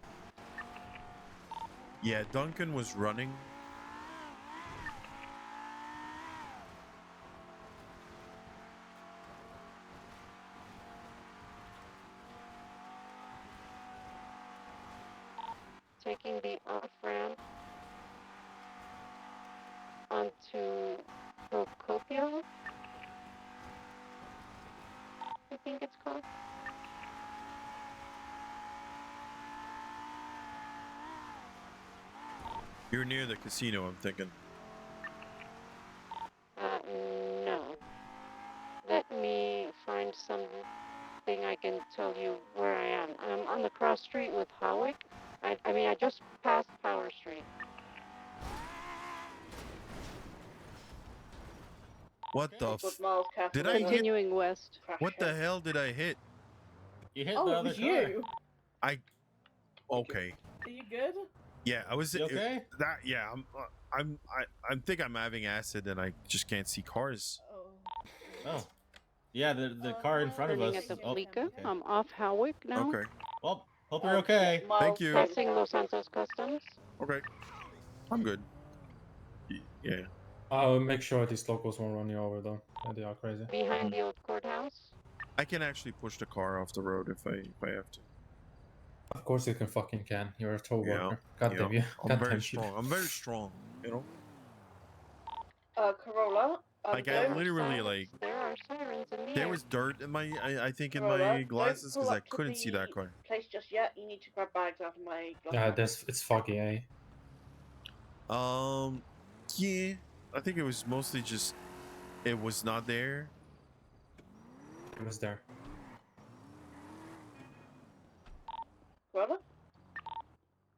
Yeah, Duncan was running. Taking the off ramp onto Procopio, I think it's called. You're near the casino, I'm thinking. No. Let me find something I can tell you where I am. I'm on the cross street with Howick. I mean, I just passed Power Street. What the Good miles, did I hit? Continuing west. What the hell did I hit? You hit Oh, the it other was car. you. Okay. Are you good? Yeah, I was You okay? that. Yeah, I think I'm having acid and I just can't see cars. Oh. Yeah, the car in front of us. Turning at the Oh, Fleeca. okay. I'm off Howick now. Okay. Well, hope you're okay. Thank you. Passing Los Santos Customs. Okay. I'm good. Yeah. I'll make sure these locals won't run you over though. They are crazy. Behind the old courthouse. I can actually push the car off the road if I have to. Of course you can. You're a tow Yeah. worker. God damn you. I'm God very damn you. strong. I'm very strong. You know. Corolla. Like I literally like. There are sirens in the There air. was dirt in my. I think in Corolla, my glasses don't because pull I up to couldn't see the that car. place just yet. You need to grab bags out of my glove Yeah, box. it's foggy, eh? Yeah. I think it was mostly just. It was not there. It was there. Corolla?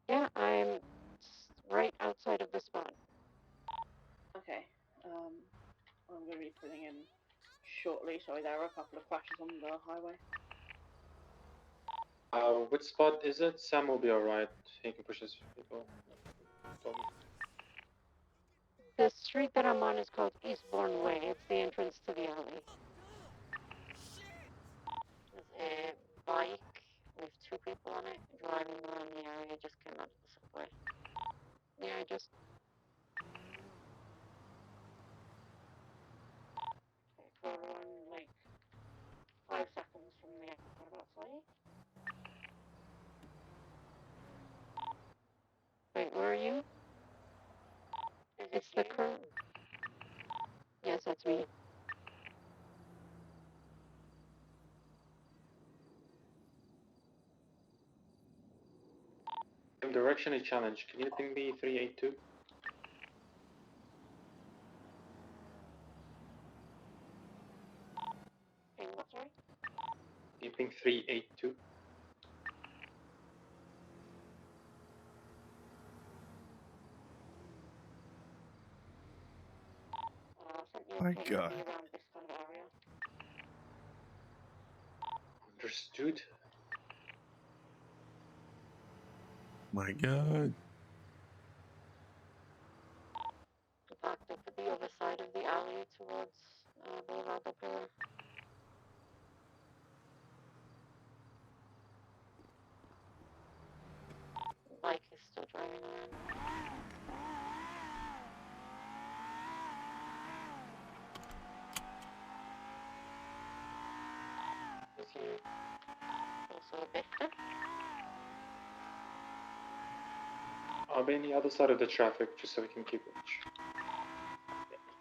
Yeah, I'm right outside of the spot. Okay. I'm going to be putting in shortly. Sorry, there are a couple of crashes on the highway. Which spot is it? Sam will be alright. He can push his people. The street that I'm on is called Eastbourne Way. It's the entrance to the alley. There's a bike with two people on it driving around the area. Just came out of the subway. Yeah, I just It's the current. Yes, that's me. Directionally challenge. Can you ping me 382? Hey, what, sorry? Can you ping 382? My God. Around this kind of area. Understood. My God. In fact, it could be on the side of the alley towards Boulevard de Pillar. Bike is still driving around. Is he also a bit? I'll be on the other side of the traffic just so we can keep watch.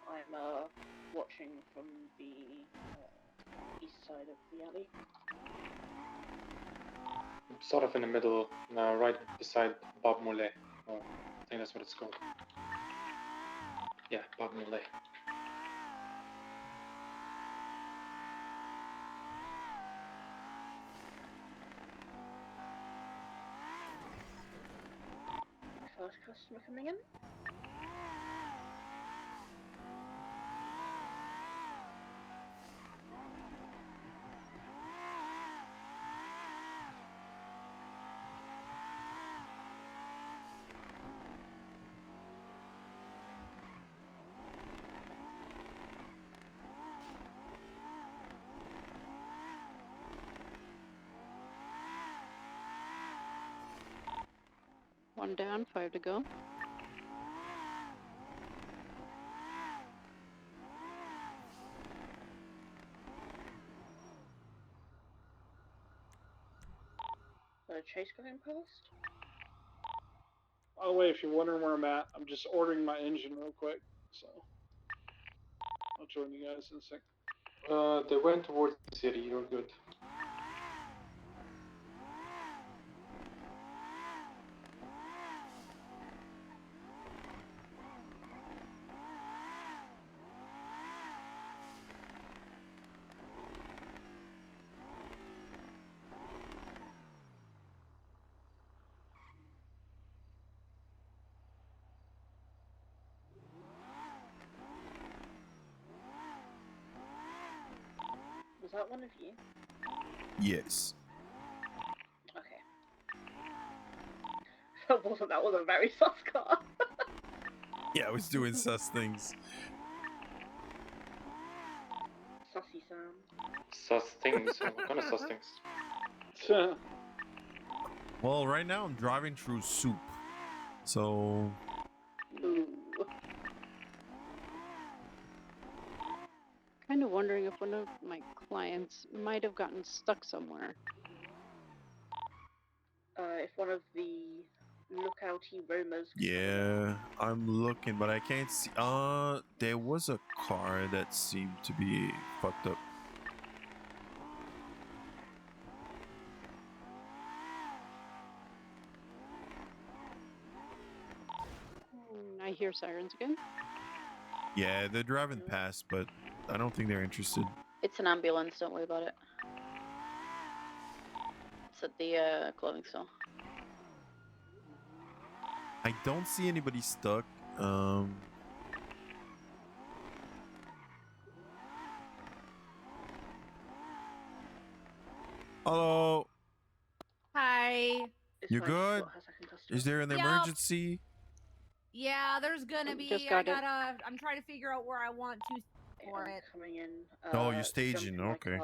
I'm watching from the east side of the alley. Sort of in the middle, right beside Bob Moulet. Oh, I think that's what it's called. Yeah, Bob Moulet. First customer coming in. One down, 5 to go. Chase going past. By the way, if you're wondering where I'm at, I'm just ordering my engine real quick. So I'll join you guys in a sec. They went towards the city. You're good. Was that one of you? Yes. Okay. That was a very sus car. Yeah, I was doing sus things. Sussy Sam. Sus things. What kind of sus things? Well, right now I'm driving through soup. So Ooh. Kind of wondering if one of my clients might have gotten stuck somewhere. If one of the lookouty roamers. yeah, I'm looking, but I can't see. There was a car that seemed to be fucked up. I hear sirens again. Yeah, they're driving past, but I don't think they're interested. It's an ambulance, don't worry about it. It's at the clothing store. I don't see anybody stuck. Hello. Hi. You good? Is there an Yup. emergency? Yeah, there's gonna be. Just I got it. gotta. I'm trying to figure out where I want to for it. Coming in. Oh, you're staging. Okay.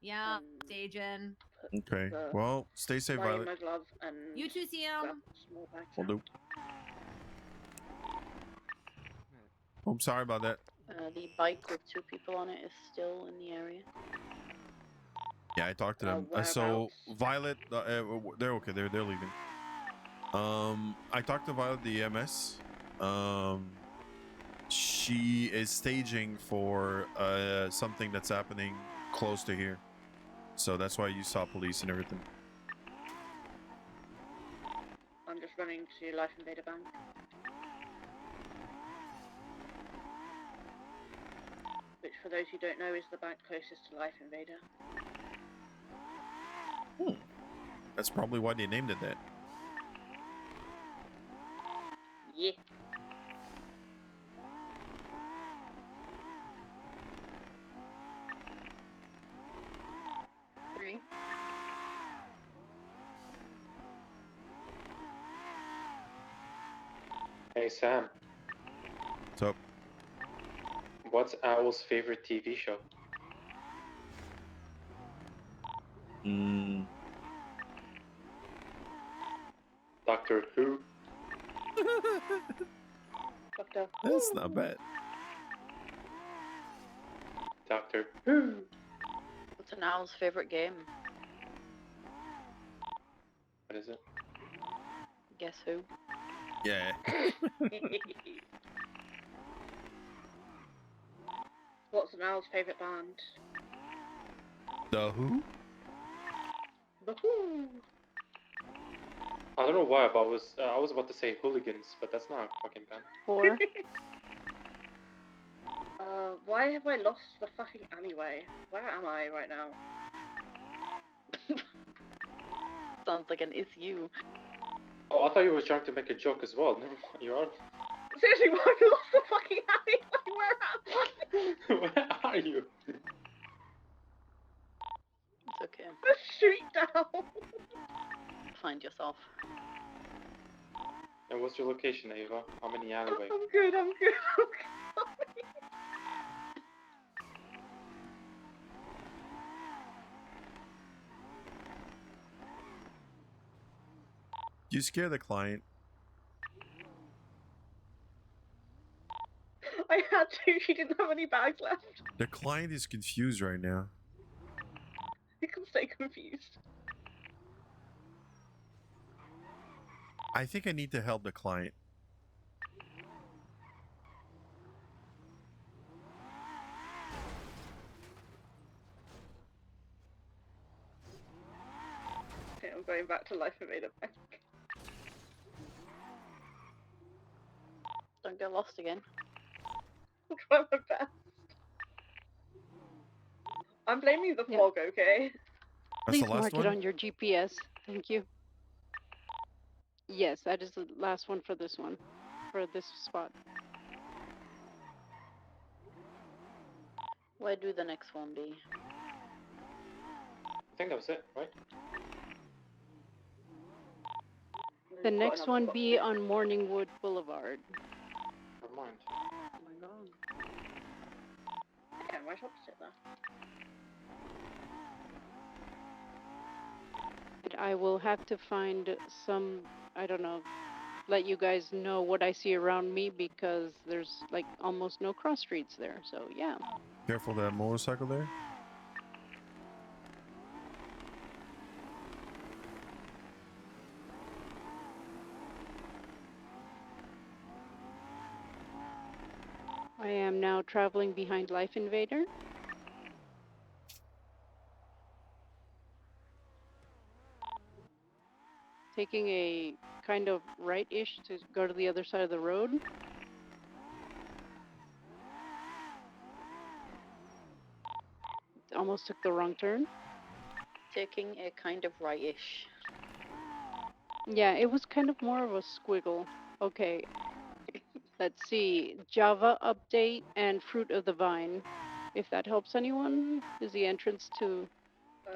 Yeah, staging. Okay. Well, stay safe, Violet. My glove and You too, Sam. small bag. Will do. Oh, I'm sorry about that. The bike with 2 people on it is still in the area. Yeah, I talked to them. So Violet, they're okay. They're leaving. I talked to Violet, the EMS. she is staging for something that's happening close to here. So that's why you saw police and everything. I'm just running to Life Invader Bank. Which, for those who don't know, is the bank closest to Life Invader. That's probably why they named it that. Yeah. Three. Hey Sam, So, what's Owl's favorite TV show? Doctor Who. Doctor that's not bad. Doctor Who. What's an owl's favorite game? What is it? Guess who? Yeah. What's an owl's favourite band? The Who? The Who. I don't know why, but I was about to say Hooligans, but that's not a fucking band. 4. Why have I lost the fucking alleyway? Where am I right now? Sounds like an it's you. Oh, I thought you were trying to make a joke as well. Never mind, you're on. Seriously, why have I lost the fucking alleyway? Where am I? Where are you? It's okay. The street down. Find yourself. And what's your location, Ava? How many alleyway? I'm good, I'm good, I'm good. You scare the client. I had to, she didn't have any bags left. The client is confused right now. You can stay confused. I think I need to help the client. Okay, I'm going back to Life Invader Bank. Don't get lost again. I'll try my best. I'm blaming the fog, okay? That's Please the last mark one? it on your GPS. Thank you. Yes, that is the last one for this one. For this spot. Where do the next one be? I think that was it, right? The next one be on Morningwood Boulevard. Never mind. Oh my god. Yeah, right opposite there. I will have to find some, I don't know, let you guys know what I see around me because there's like almost no cross streets there. So yeah. Careful that motorcycle there. I am now traveling behind Life Invader. Taking a kind of right-ish to go to the other side of the road. Almost took the wrong turn. Taking a kind of right-ish. Yeah, it was kind of more of a squiggle. Okay. Let's see. Java update and Fruit of the Vine. If that helps anyone, is the entrance to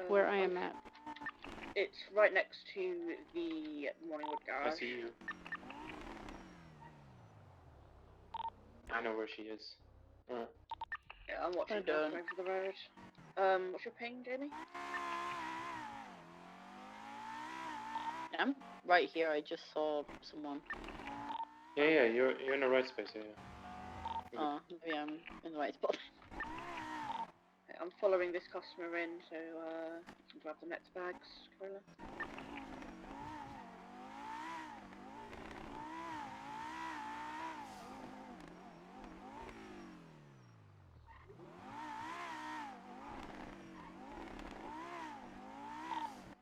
where I am at. It's right next to the Morningwood I garage. see you. I know where she is. Alright. Yeah, I'm watching her done. going for the road. What's your ping, Jamie? I'm right here. I just saw someone. Yeah, you're in the right space, yeah. Oh, maybe I'm in the right spot. Okay, I'm following this customer in, so you can grab the next bags, Corolla.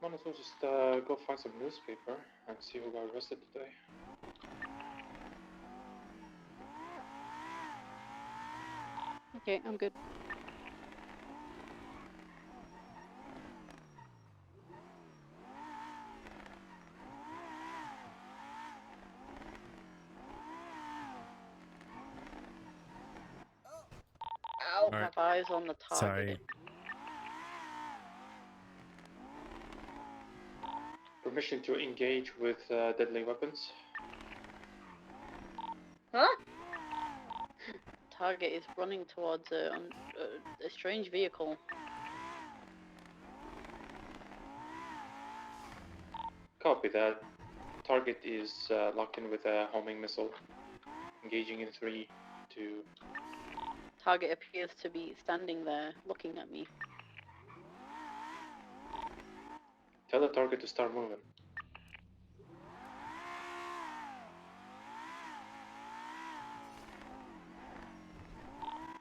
Might as well just go find some newspaper and see who got arrested today. Okay, I'm good. Ow, Alright. have eyes on the target. Sorry. Permission to engage with deadly weapons. Huh? Target is running towards a strange vehicle. Copy that. Target is locked in with a homing missile. Engaging in 3, 2. Target appears to be standing there looking at me. Tell the target to start moving.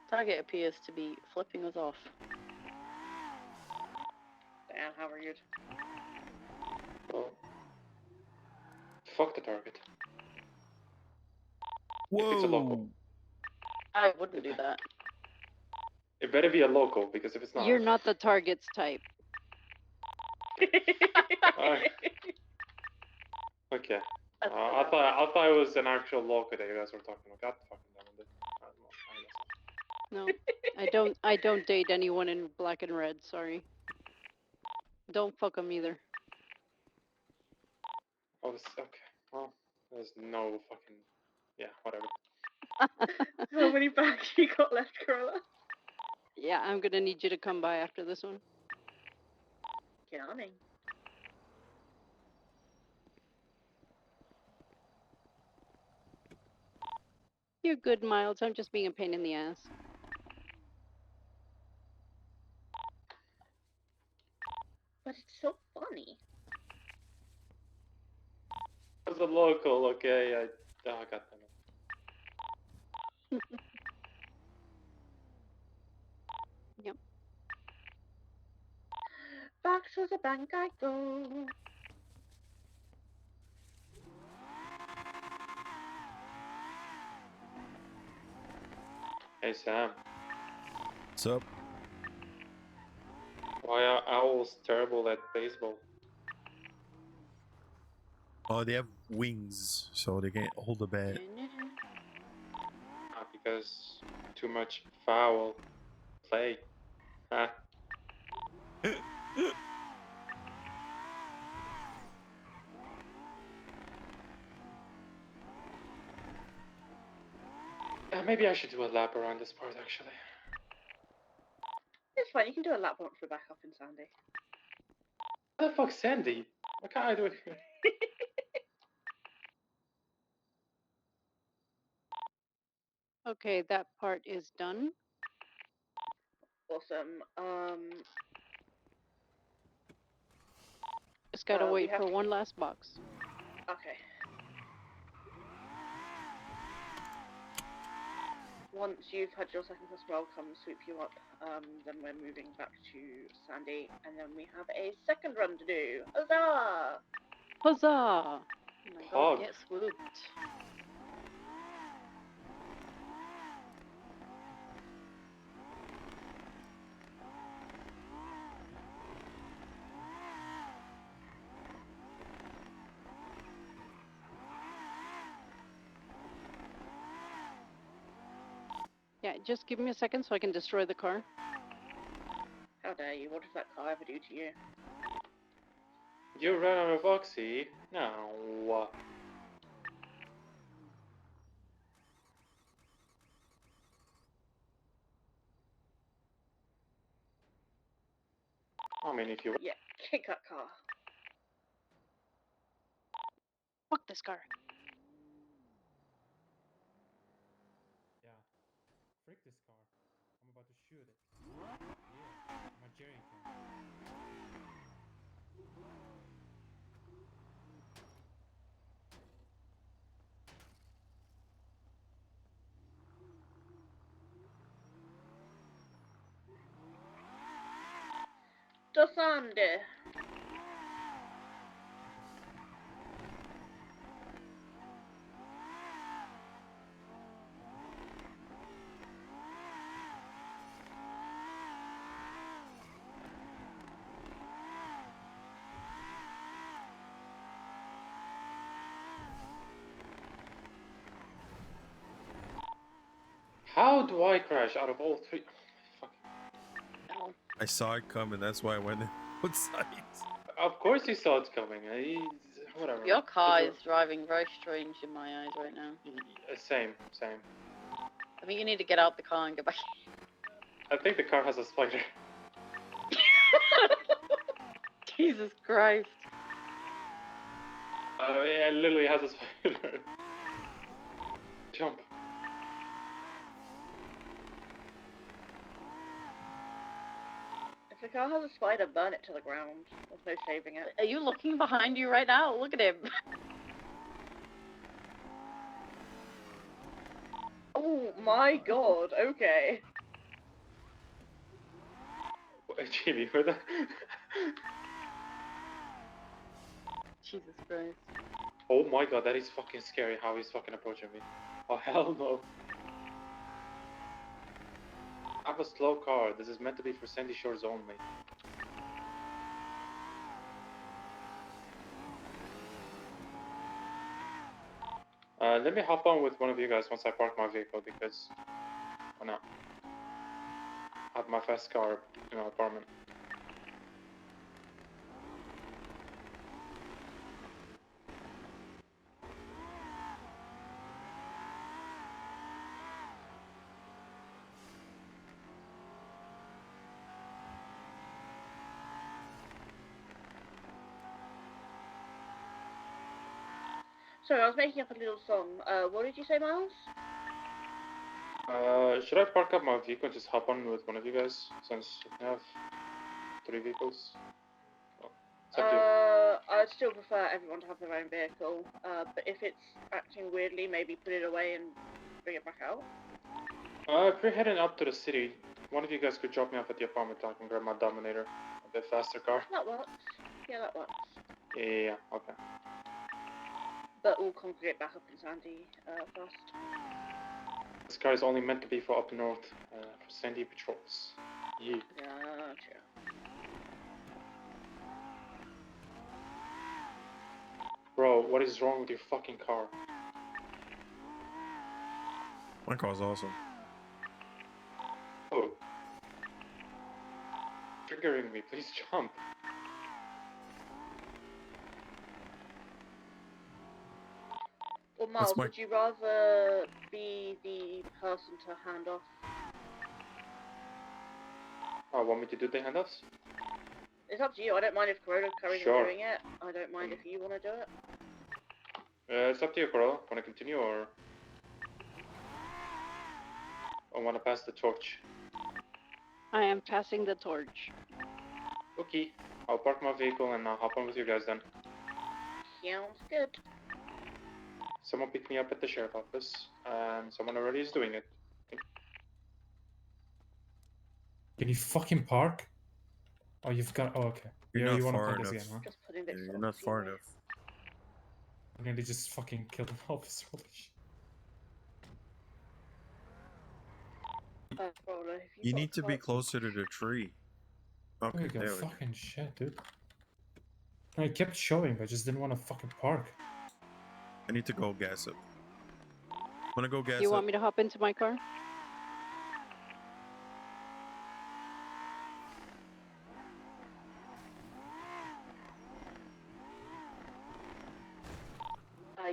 Target appears to be flipping us off. Damn, how rude. Well, fuck the target. Whoa. If it's a local. I wouldn't do that. It better be a local, because if it's not... You're not the target's type. Okay. I thought it was an actual local that you guys were talking about. God fucking damn it. No, I don't date anyone in black and red. Sorry. Don't fuck them either. Oh, this, okay. Well, there's no fucking... Yeah, whatever. How many bags you got left, Corolla? Yeah, I'm gonna need you to come by after this one. Coming. You're good, Miles. I'm just being a pain in the ass. But it's so funny. As a local, okay, I got them. Yep. Back to the bank I go. Hey, Sam. What's up? Why are owls terrible at baseball? Oh, they have wings, so they can't hold a bat. Because too much foul play. Huh? Maybe I should do a lap around this part, actually. It's fine, you can do a lap once we're back up in Sandy. What the fuck's Sandy? Why can't I do it here? Okay, that part is done. Awesome. Just gotta we wait have for to- one last box. Okay. Once you've had your second customer, I'll come sweep you up. Then we're moving back to Sandy, and then we have a second run to do. Huzzah! Huzzah! Oh my god, Pog. get swooped. Yeah, just give me a second so I can destroy the car. How dare you? What did that car ever do to you? You ran out of oxy? No. I mean, if you... Yeah, kick that car. Fuck this car. Yeah. Frick this car. I'm about to shoot it. Yeah. My jerry can. To Sandy. How do I crash out of all three? I saw it coming. That's why I went outside. Of course you saw it coming. Whatever. Your car is driving very strange in my eyes right now. Same. I think you need to get out the car and go back. I think the car has a spider. Jesus Christ. Yeah, it literally has a spider. Jump. If the car has a spider, burn it to the ground. There's no saving it. Are you looking behind you right now? Look at him. Oh my god, okay. Jimmy, where the... Jesus Christ. Oh my god, that is fucking scary how he's fucking approaching me. Oh hell no. I have a slow car. This is meant to be for Sandy Shores only. Let me hop on with one of you guys once I park my vehicle because... why not? I have my fast car in my apartment. Sorry, I was making up a little song. What did you say, Miles? Should I park up my vehicle and just hop on with one of you guys since we have 3 vehicles? Well, it's up to you. I'd still prefer everyone to have their own vehicle. But if it's acting weirdly, maybe put it away and bring it back out. If you're heading up to the city, one of you guys could drop me off at the apartment. I can grab my Dominator, a bit faster car. That works. Yeah, that works. Yeah, okay. But we'll congregate back up in Sandy first. This car is only meant to be for up north, for Sandy patrols. Yeah. Gotcha. Bro, what is wrong with your fucking car? My car's awesome. Oh. Triggering me, please jump. Well, Miles, would you rather be the person to hand off? Want me to do the handoffs? It's up to you. I don't mind if Corona Curry's Sure. doing it. I don't mind if you want to do it. It's up to you, Corolla. Want to continue or... I want to pass the torch. I am passing the torch. Okay, I'll park my vehicle and I'll hop on with you guys then. Sounds good. Someone picked me up at the sheriff office, and someone already is doing it. Can you fucking park? Oh, you've got. Oh, okay. You're Yeah, not you want to far play this enough. again, huh? Just putting Yeah, this you're not far enough. I nearly just fucking killed an officer. Holy shit. Corona, if you've You got need a to be car- closer to the tree. Okay, There we go. there we go. Fucking shit, dude. I kept showing, but I just didn't want to fucking park. I need to go gas up. Wanna go gas You up? want me to hop into my car?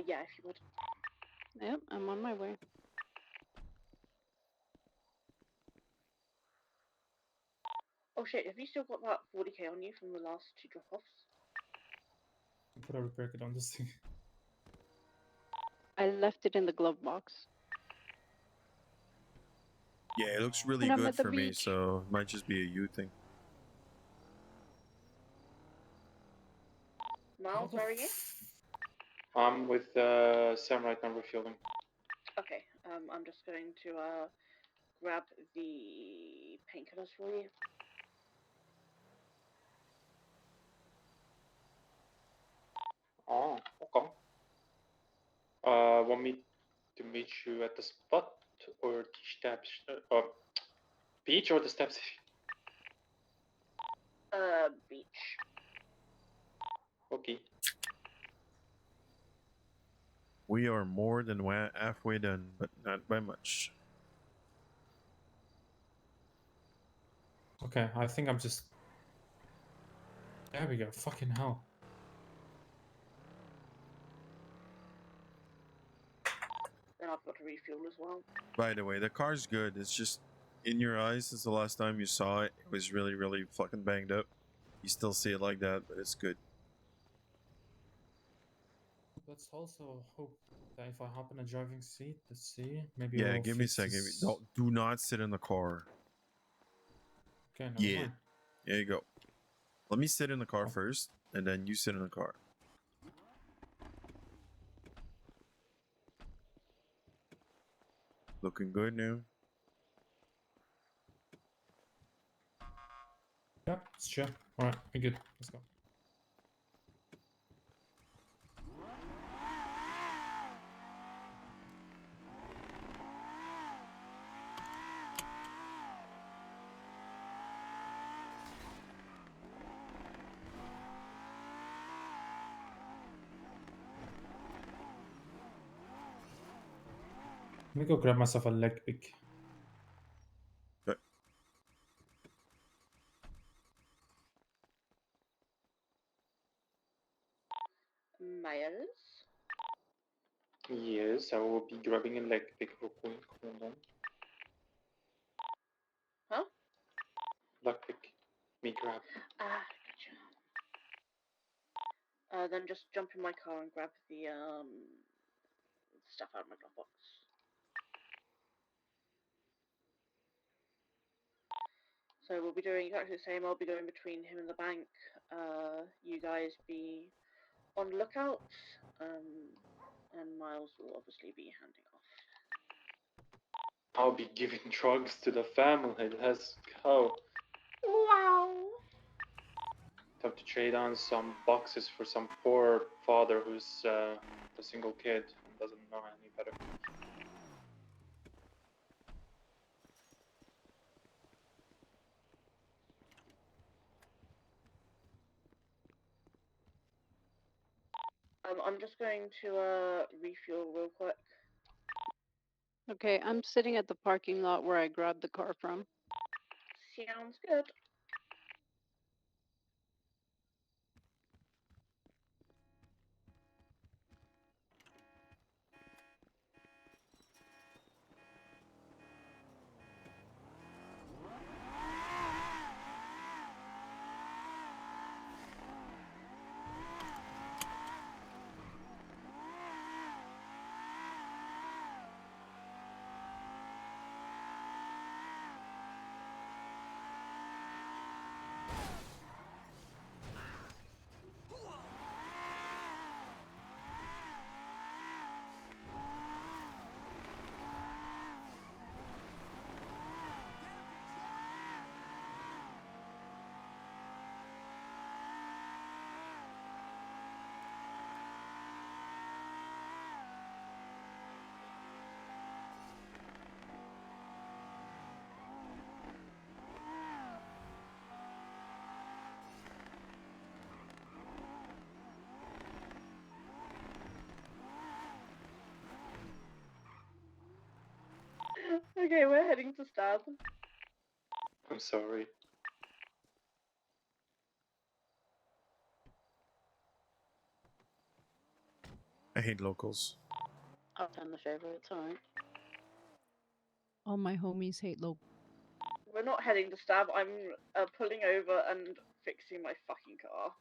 Yeah, if you would. Yep, I'm on my way. Oh shit, have you still got that 40k on you from the last 2 drop-offs? Put a repair kit on this thing. I left it in the glove box. Yeah, it looks really And I'm good at the for me, beach. so it might just be a you thing. Miles, where are you? I'm with Sam right now refueling. Okay, I'm just going to grab the painkillers for you. Oh, okay. Want me to meet you at the spot or the steps? Beach or the steps? Beach. Okay. We are more than halfway done, but not by much. Okay, I think I'm just. There we go. Fucking hell. Then I've got to refuel as well. By the way, the car's good. It's just in your eyes since the last time you saw it. It was really, really fucking banged up. You still see it like that, but it's good. Let's also hope that if I hop in a driving seat, let's see. Maybe Yeah, we'll give me a fix second. this. Do not sit in the car. Okay, never Yeah, mind. there you go. Let me sit in the car first, and then you sit in the car. Looking good now. Yeah, it's chill. Alright, we're good. Let's go. Let me go grab myself a leg pick. Okay. Miles? Yes, I will be grabbing a leg pick real quick. Hold on. Huh? Leg pick. Me grab. Ah, gotcha. Then just jump in my car and grab the stuff out of my glove box. So we'll be doing exactly the same. I'll be going between him and the bank. You guys be on lookout. And Miles will obviously be handing off. I'll be giving drugs to the family. Let's go. Wow. Have to trade on some boxes for some poor father who's a single kid and doesn't know any better. I'm just going to refuel real quick. Okay, I'm sitting at the parking lot where I grabbed the car from. Sounds good. Okay, we're heading to Stab. I'm sorry. I hate locals. I'll turn the favor, it's alright. All my homies hate local. We're not heading to Stab. I'm pulling over and fixing my fucking car.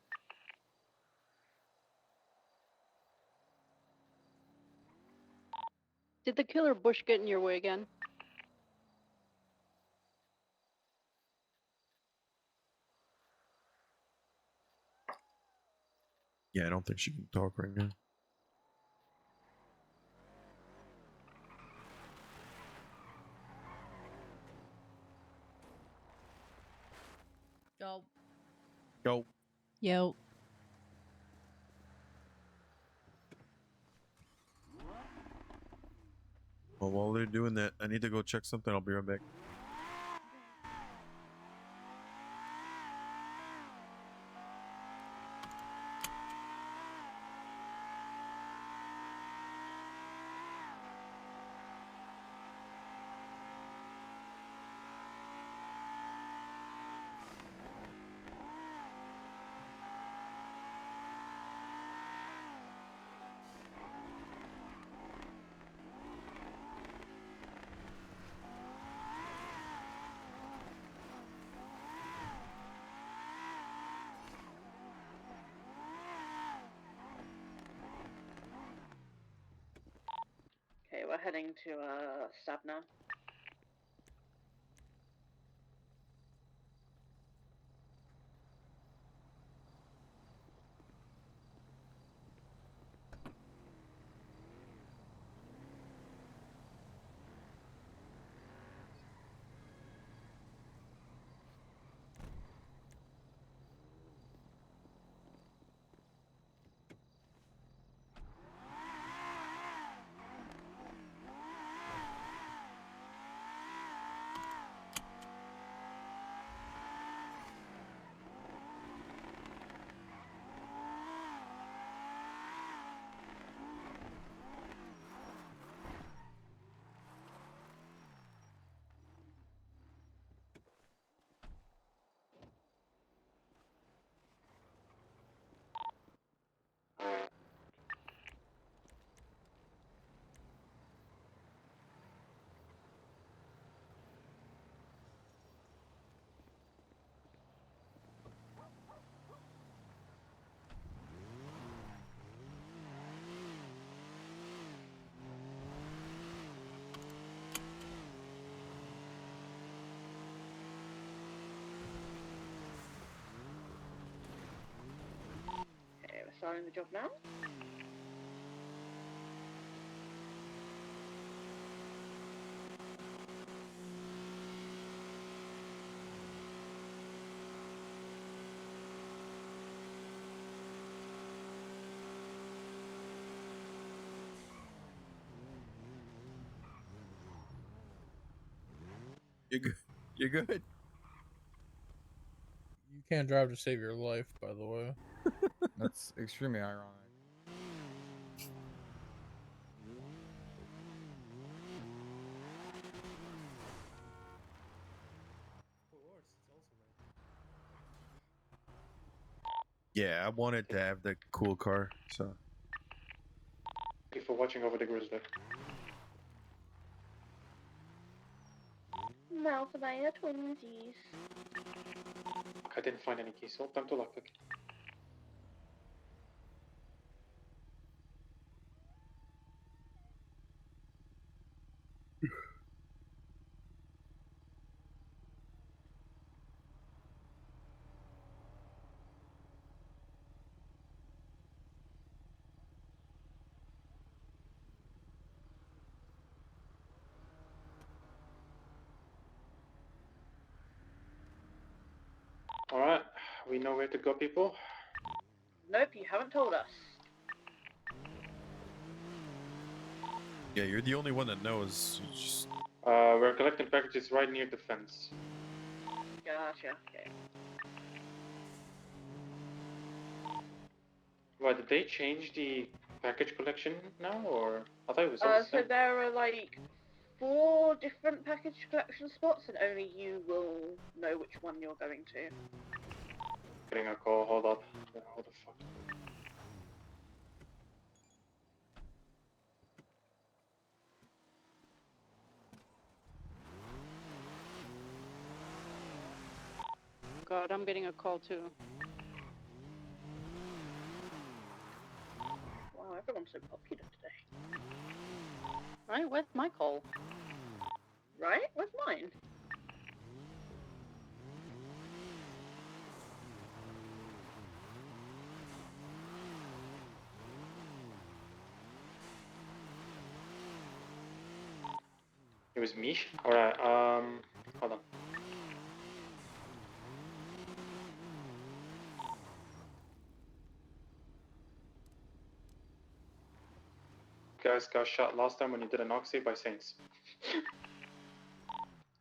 Did the killer bush get in your way again? Yeah, I don't think she can talk right now. Go. Go. Yo. Well, while they're doing that, I need to go check something. I'll be right back. heading to Stab now. Okay, we're starting the job now. You're good. You're good. You can't drive to save your life, by the way. That's extremely ironic. Yeah, I wanted to have the cool car, so. Thank you for watching over the grizzly. Now for my twinsies. I didn't find any keys, so time to lockpick. Alright, we know where to go, people. Nope, you haven't told us. Yeah, you're the only one that knows. You just... We're collecting packages right near the fence. Gotcha. Okay. Why, did they change the package collection now, or I thought it was all the So same. there are like 4 different package collection spots, and only you will know which one you're going to. Getting a call, hold up. Hold the fuck. God, I'm getting a call too. Wow, everyone's so popular today. Right, where's my call? Right? Where's mine? It was me? Alright, hold on. Guys got shot last time when you did an oxy by Saints.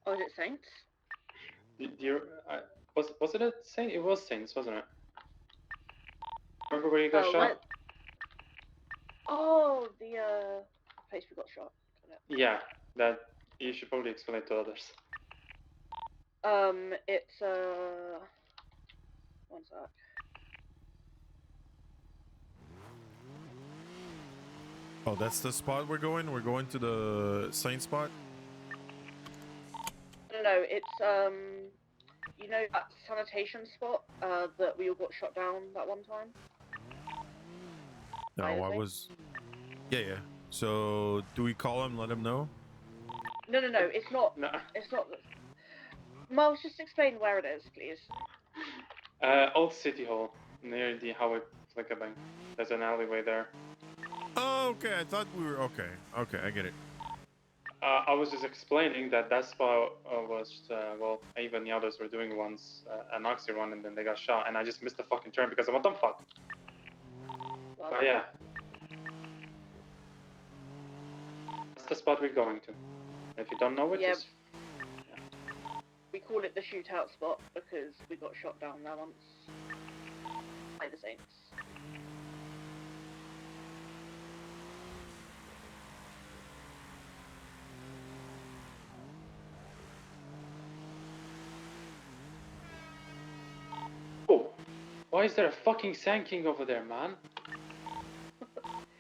Oh, is it Saints? Was it a Saint? It was Saints, wasn't it? Remember where you got shot? Oh, the place we got shot. Yeah, that you should probably explain to others. It's one sec. Oh, that's the spot we're going? We're going to the Saint spot? No, it's you know that sanitation spot that we all got shot down that one time? No, I was... Yeah, yeah. So do we call him? Let him know. No, it's not. No. It's not. Miles, just explain where it is, please. Old City Hall, near the Howard Flicker Bank. There's an alleyway there. Oh, okay. I thought we were okay. Okay, I get it. I was just explaining that spot was, well, even the others were doing once an oxy run and then they got shot, and I just missed the fucking turn because of what the fuck. But yeah. That's the spot we're going to. If you don't know it, Yeah. just. We call it the shootout spot because we got shot down there once by the Saints. Oh, why is there a fucking Sand King over there, man?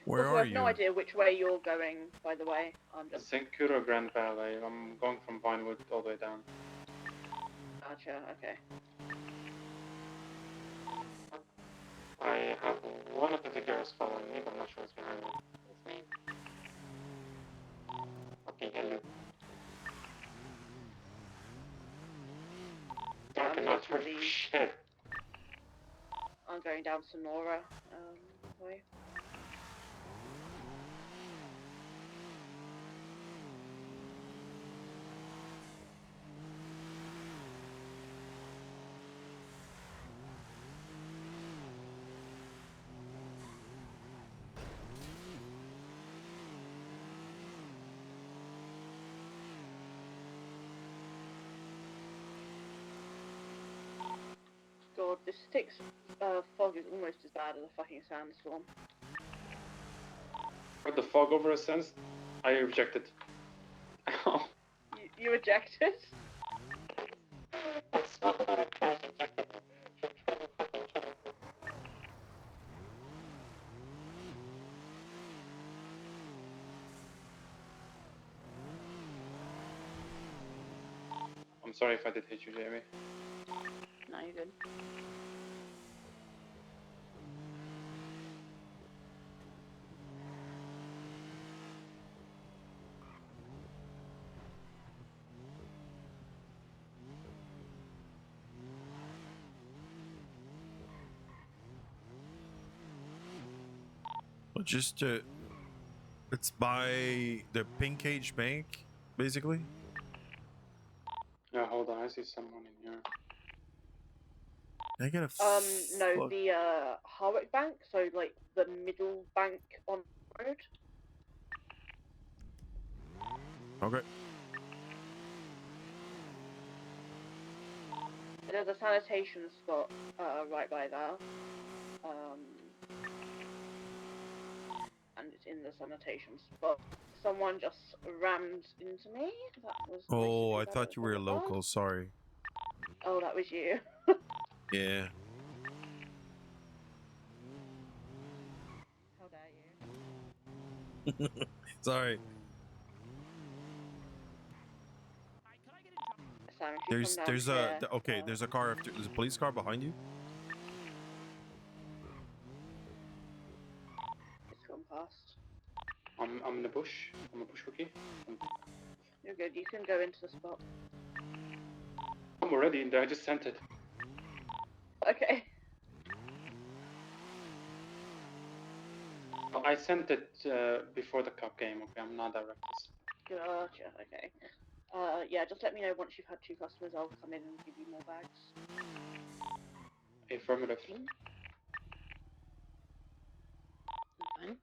Where Also, I have no idea which way you're going, by the way. I'm just. Senkuro Grand Valley. I'm going from Vinewood all the way down. Gotcha, okay. I have one of the figures following me, but I'm not sure what's behind me. His name. Okay, hello. Dark and not for shit. I'm going down Sonora way. God, this Styx fog is almost as bad as a fucking sandstorm. With the fog over a sense, I rejected. You ejected? I'm sorry if I did hit you, Jamie. No, you're good. Well, just it's by the Pink Cage Bank, basically. Yeah, hold on. I see someone in here. I get a No, the Harwick Bank, so like the middle bank on the road. Okay. There's a sanitation spot right by there. And it's in the sanitation spot. Someone just rammed into me. That was Oh, I basically thought you were a local. Sorry. Oh, that was you. Yeah. How dare you? Sorry. Sam, if you come down There's here, okay. There's a car after. There's a police car behind you. It's gone past. I'm in the bush. I'm a bush cookie. You're good. You can go into the spot. I'm already in there. I just sent it. Okay. I sent it before the cup game. Okay, I'm not that reckless. Gotcha. Okay. Yeah, just let me know once you've had 2 customers. I'll come in and give you more bags. Affirmative. Fine.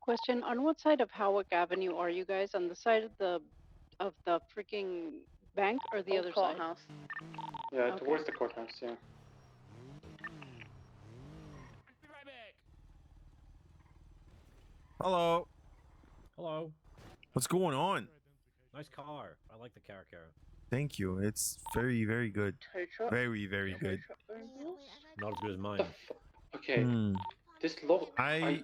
Question: on what side of Howick Avenue are you guys? On the side of the freaking bank or the Old other courthouse. side? Yeah, Okay. towards the courthouse. Yeah. Hello. Hello. What's going on? Nice car. I like the Caracara. Thank you. It's very, very good. Tow truck. Very, very good. Not as good as mine. Okay. Hmm. This low. Okay.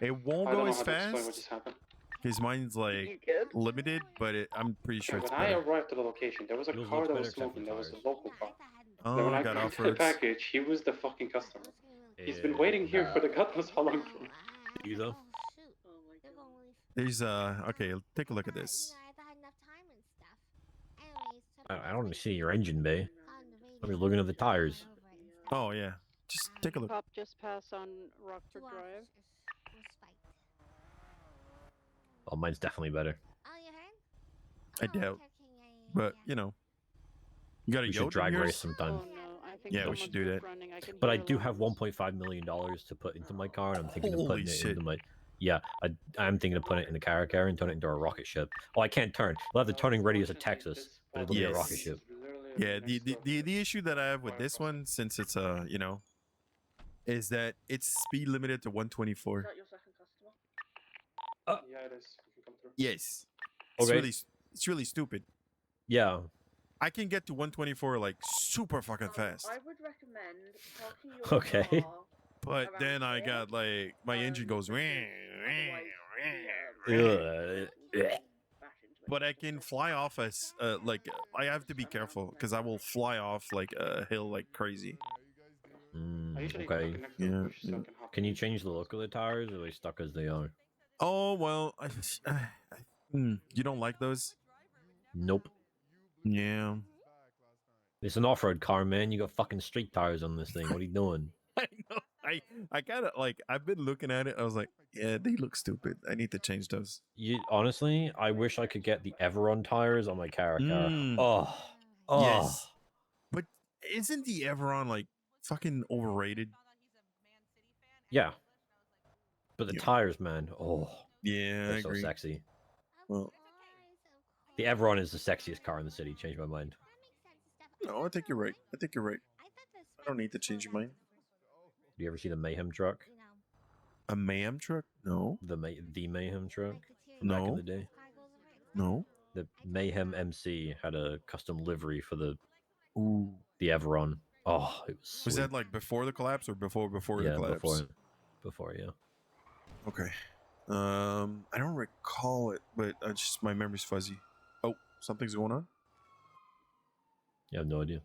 It won't I go don't know as how to explain what fast just happened. because mine's like limited, but I'm pretty sure Okay, it's when I better. arrived at the location, there was a Yours car looks that better was except for smoking. the There was a tires. local car. Oh, then when I got grabbed the off-roads. package, he was the fucking customer. He's been Yeah, waiting here nah. for the God knows how long for. You though? There's okay, take a look at this. I don't see your engine bay. I'm just looking at the tires. Oh yeah, just take a look. Cop just passed on Rockford Drive. Oh, mine's definitely better. I doubt, but you know, you got a We should Yoda drag yours? race sometime. Oh no, I think Yeah, we should do that. running. I can But I hear do have alarms. $1.5 million to put into my car, and I'm thinking of Holy putting it shit. into my. Yeah, I'm thinking of putting it in the car carrier and turn it into a rocket ship. Oh, I can't turn. It'll have the turning radius of Texas, but it'll be a rocket ship. Yeah, the issue that I have with this one, since it's you know, is that it's speed limited to 124. Is that your second customer? Yeah, it is. You can come through. Yes. It's Okay. it's really stupid. Yeah. I can get to 124 like super fucking fast. I would recommend parking your Okay. car But around then I here, got like my engine goes because "Wah, otherwise wah, wah." But I can fly off as like I have to be careful because I will fly off like a hill like crazy. Okay. Yeah, yeah. Can you change the look of the tires, or are they stuck as they are? Oh well, you don't like those? Nope. Yeah. It's an off-road car, man. You got fucking street tires on this thing. What are you doing? I know. I kind of like. I've been looking at it. I was like, yeah, they look stupid. I need to change those. You honestly, I wish I could get the Everon tires on my car. Mm. Oh, Yes. But isn't the Everon like fucking overrated? yeah. But the tires, man. Oh, Yeah, they're I so agree. sexy. Well, The Everon is the sexiest car in the city. Changed my mind. no, I think you're right. I think you're right. I don't need to change your mind. Do you ever see the Mayhem truck? A Mayhem truck? No. The Mayhem truck from back in No. the day. No. The Mayhem MC had a custom livery for the Ooh. the Everon. Oh, it was sweet. Was that like before the collapse or before yeah, the collapse? before, yeah. Okay. I don't recall it, but just my memory's fuzzy. Oh, something's going on. You have no idea.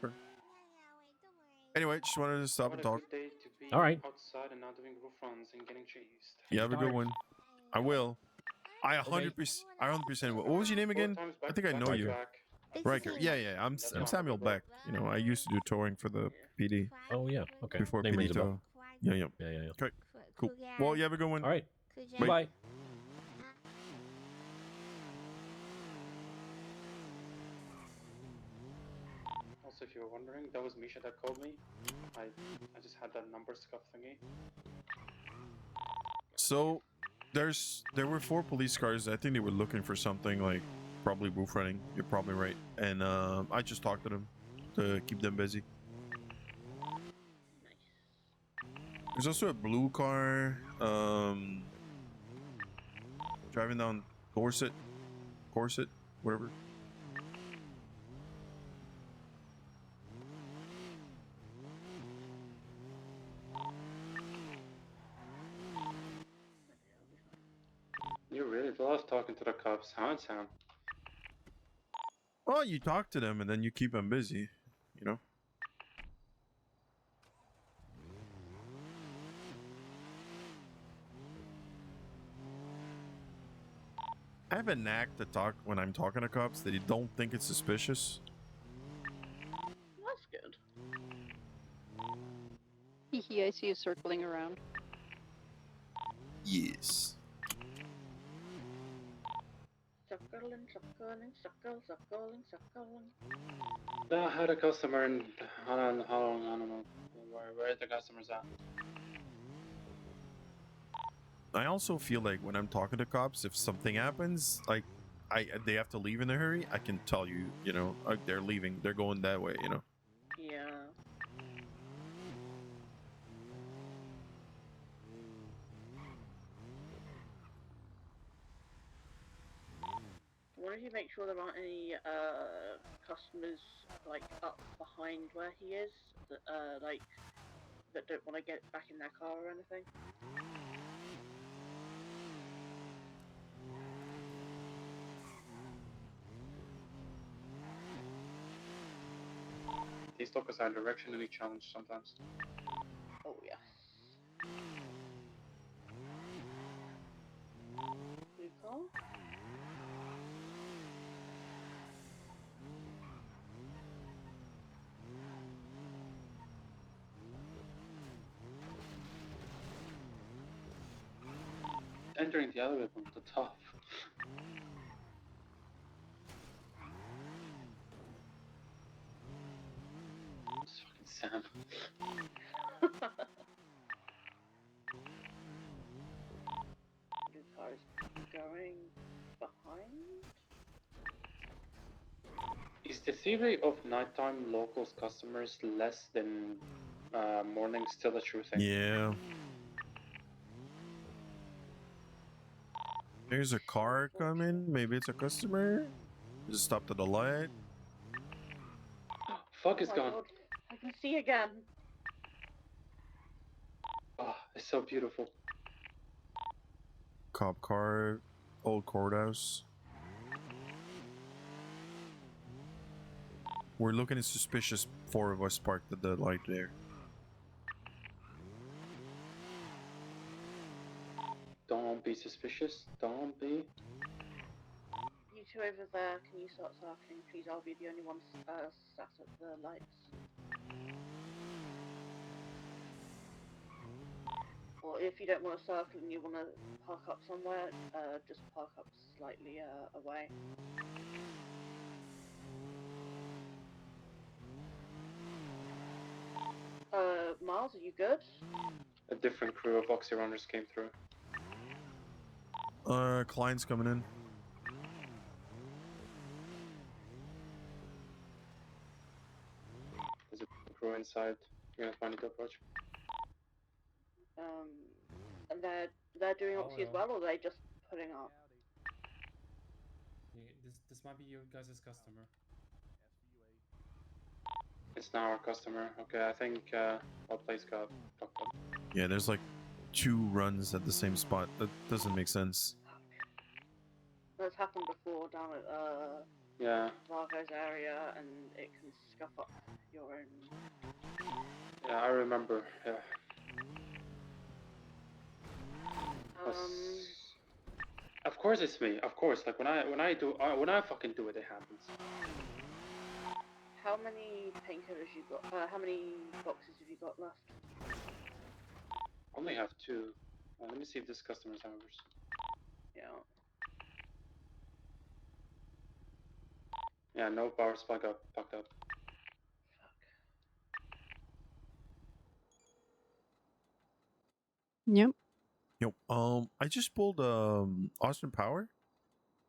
Sure. Anyway, just wanted to stop and talk. All right. Outside and not doing roof runs and getting chased. You have a good one. I will. I 100%. I 100% will. What was your name again? I think I know you. Riker. Yeah, yeah. I'm Samuel Beck. You know, I used to do touring for the PD. Oh yeah. Okay. Before Name PD rings a bell. tour. Yeah, yeah. Yeah. Okay. Cool. Well, you have a good one. All right. Bye. Bye. Also, if you were wondering, that was Misha that called me. I just had that number scuff thingy. So, there were 4 police cars. I think they were looking for something like probably roof running. You're probably right. And I just talked to them to keep them busy. There's also a blue car driving down Corset, whatever. You really love talking to the cops, huh, Sam? Well, you talk to them and then you keep them busy, you know? I have a knack to talk when I'm talking to cops that you don't think it's suspicious. That's good. Hee I see you circling around. Yes. Circling. I had a customer and hold on, I don't know. Where the customers at? I also feel like when I'm talking to cops, if something happens, like they have to leave in a hurry, I can tell you, you know, they're leaving, they're going that way, you know. Yeah. Why don't you make sure there aren't any customers like up behind where he is that like that don't want to get back in their car or anything? These talkers are directionally challenged sometimes. Oh yes. car. Entering the elevator from the top. It's fucking Sam. Blue car is going behind. Is the theory of nighttime locals customers less than morning still a true thing? Yeah. There's a car coming. Maybe it's a customer. Just stopped at the light. Fuck is Oh my gone. God, I can see again. Oh, it's so beautiful. Cop car. Old courthouse. We're looking at suspicious. 4 of us parked at the light there. Don't be suspicious. Don't be. You two over there, can you start circling, please? I'll be the only one sat at the lights. Or if you don't want to circle and you want to park up somewhere, just park up slightly away. Miles, are you good? A different crew of Oxy runners came through. Client's coming in. There's a crew inside. You're gonna find it to approach. And they're doing Oxy as well, or are they just putting up? Yeah, this might be your guys' customer. It's now our customer. Okay, I think our place got fucked up. Yeah, there's like 2 runs at the same spot. That doesn't make sense. That's happened before down at Yeah. Vargo's area, and it can scuff up your own. Yeah, I remember. Yeah. Of course it's me. Of course, like when I fucking do it, it happens. How many painkillers you got? How many boxes have you got left? Only have 2. Let me see if this customer's hours. Yeah. Yeah, no power supply got fucked up. Yep. Yo, I just pulled Austin Power.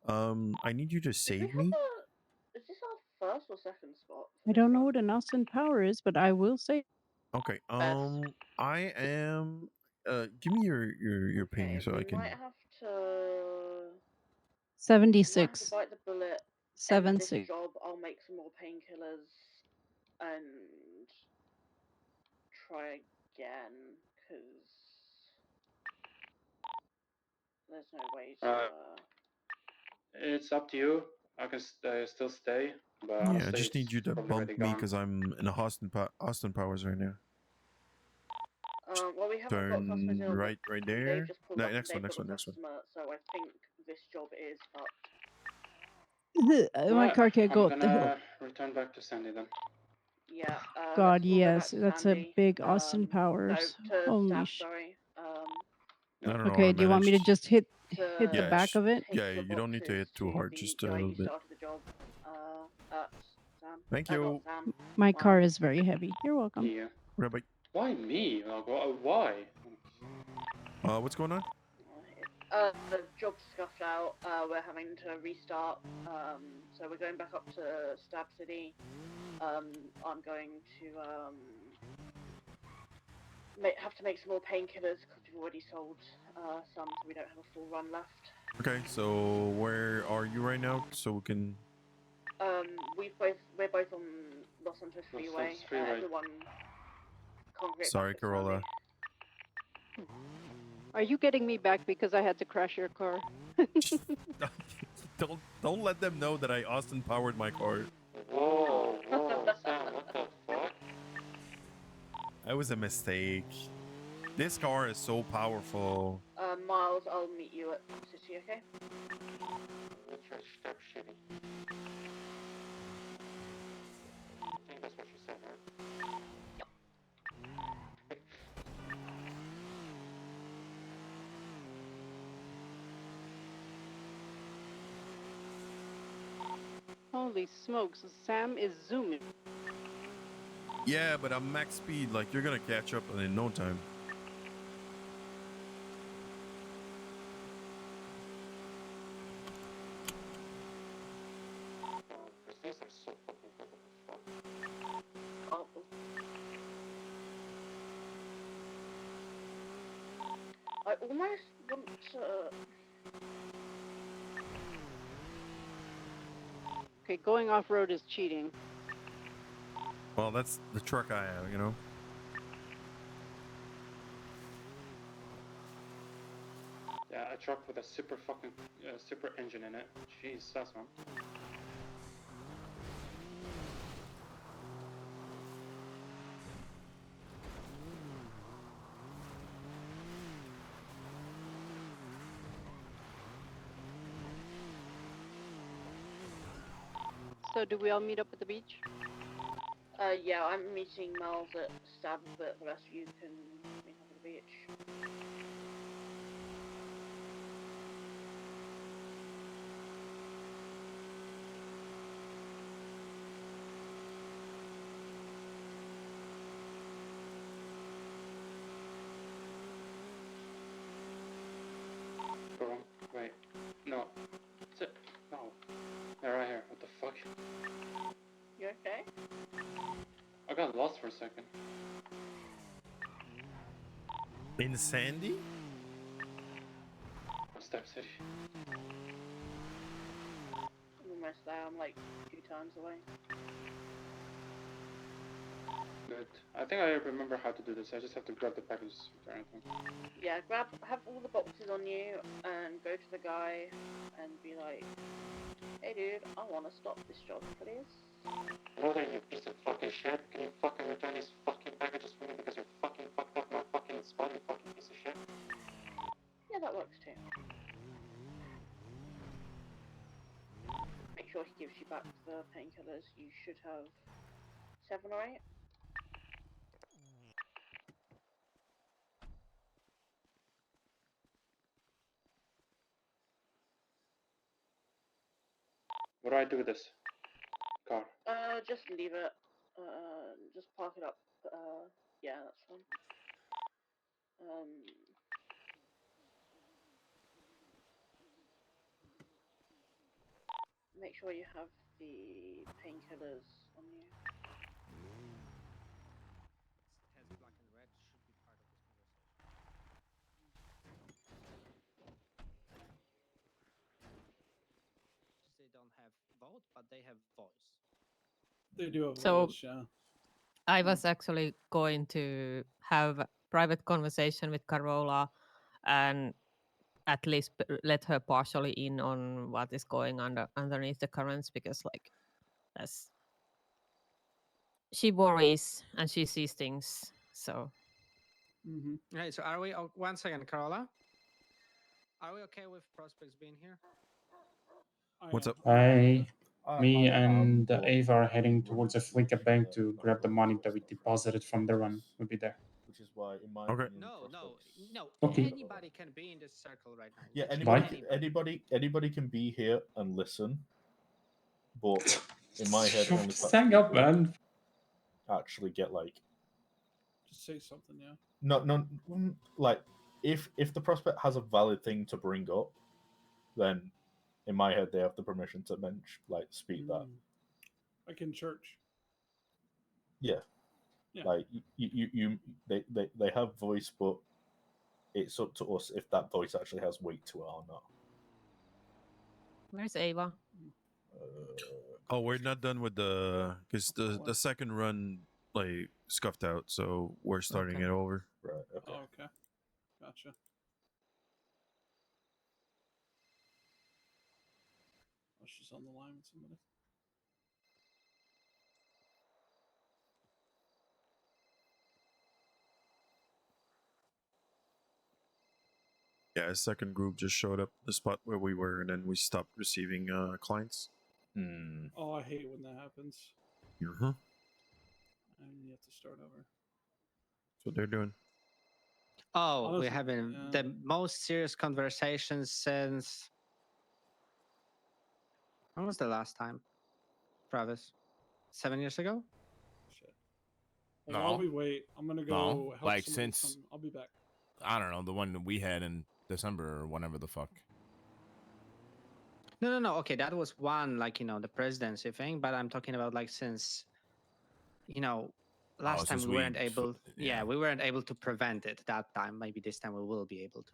I need you to save me. Is this our first or second spot? I don't know what an Austin Power is, but I will say Okay. I am. Give me your ping so I We can. might have to. 76. Bite the bullet. End this 76. job. I'll make some more painkillers and try again because there's no way to. It's up to you. I can still stay, but Yeah, honestly, I just need it's you to probably bump already me gone. because I'm in a Austin Powers right now. Well, we haven't got customers Turn in. right They've there. just pulled No, up. next one, They've next got one, a next one. customer, so I think this job is fucked. My car can't go I'm up the hill. gonna return back to Sandy then. Yeah. God, we'll go back yes. to That's Sandy. a big Austin Powers. No, to Holy Stab, sh! sorry. No, Okay, do you want me to just hit To the back of it? Yeah, you don't need to hit too hard, just a guy little who bit. started the job. Sam. Thank Not you. Sam. My car is very heavy. You're welcome. Yeah. Rabbi. Why me? Why? What's going on? The job's scuffed out. We're having to restart. So we're going back up to Stab City. I'm going to have to make some more painkillers because we've already sold some, so we don't have a full run left. Okay, so where are you right now? So we can. We're both on Los Santos Freeway. Santos Freeway. Everyone. Congregate Sorry, back at Corolla. Sandy. Are you getting me back because I had to crash your car? Don't let them know that I Austin powered my car. Whoa, Sam, what the fuck? That was a mistake. This car is so powerful. Miles, I'll meet you at City, okay? sure stop shitting. I think that's what she said, right? Holy smokes, Sam is zooming. Yeah, but I'm max speed. Like you're gonna catch up in no time. These are so fucking difficult. Oh. I almost want to. Okay, going off road is cheating. Well, that's the truck I have, you know. Yeah, a truck with a super fucking super engine in it. Jesus, man. So do we all meet up at the beach? Yeah, I'm meeting Miles at Stab, but the rest of you can meet up at the beach. Go wrong. Wait. No. No. They're right here. What the fuck? You okay? I got lost for a second. In Sandy? Step City. I'm almost there. I'm like 2 times away. Good. I think I remember how to do this. I just have to grab the packages or anything. Yeah, have all the boxes on you and go to the guy and be like, hey dude, I want to stop this job, please. Brother, you piece of fucking shit. Can you fucking return these fucking packages for me because you fucking fucked up my fucking spot, you fucking piece of shit? Yeah, that works too. Make sure he gives you back the painkillers. You should have 7 or 8. What do I do with this car? Just leave it. Just park it up. Yeah, that's fine. Make sure you have the painkillers on you. It has black and red. Should be part of this conversation. They don't have vote, but they have voice. They do have So voice, yeah. I was actually going to have a private conversation with Carola and at least let her partially in on what is going underneath the currents, because like as she worries and she sees things. So Right. So are we? Oh, 1 second, Carola. Are we okay with prospects being here? What's up? Me and Ava are heading towards a Flicker bank to grab the money that we deposited from the run. We'll be there. Which is why, in my Okay. opinion, No. Okay. Anybody can be in this circle right now. Yeah, Literally anybody can be here and listen, but in my head, only Just perhaps hang up, people man. actually get like Just say something, yeah. no like if the prospect has a valid thing to bring up, then in my head they have the permission to speak that. Like in church. Yeah. Yeah. Like they have voice, but it's up to us if that voice actually has weight to it or not. where's Ava? Oh, we're not done with because the second run like scuffed out, so we're starting Okay. it over. Right. Okay. Oh, okay. Gotcha. Oh, she's on the line with somebody. Yeah, a second group just showed up the spot where we were, and then we stopped receiving clients. Hmm. Oh, I hate when that happens. Mm-hmm. And you have to start over. That's what they're doing. Oh, Honestly, we're having the most serious conversations since. When was the last time, Travis? 7 years ago? Shit. Well, while we wait, I'm gonna go help like somebody since come. I'll be back. I don't know, the one that we had in December or whenever the fuck. No. Okay, that was one, like, the presidency thing, but I'm talking about, like, since, last time since we weren't able. yeah. We weren't able to prevent it that time. Maybe this time we will be able to.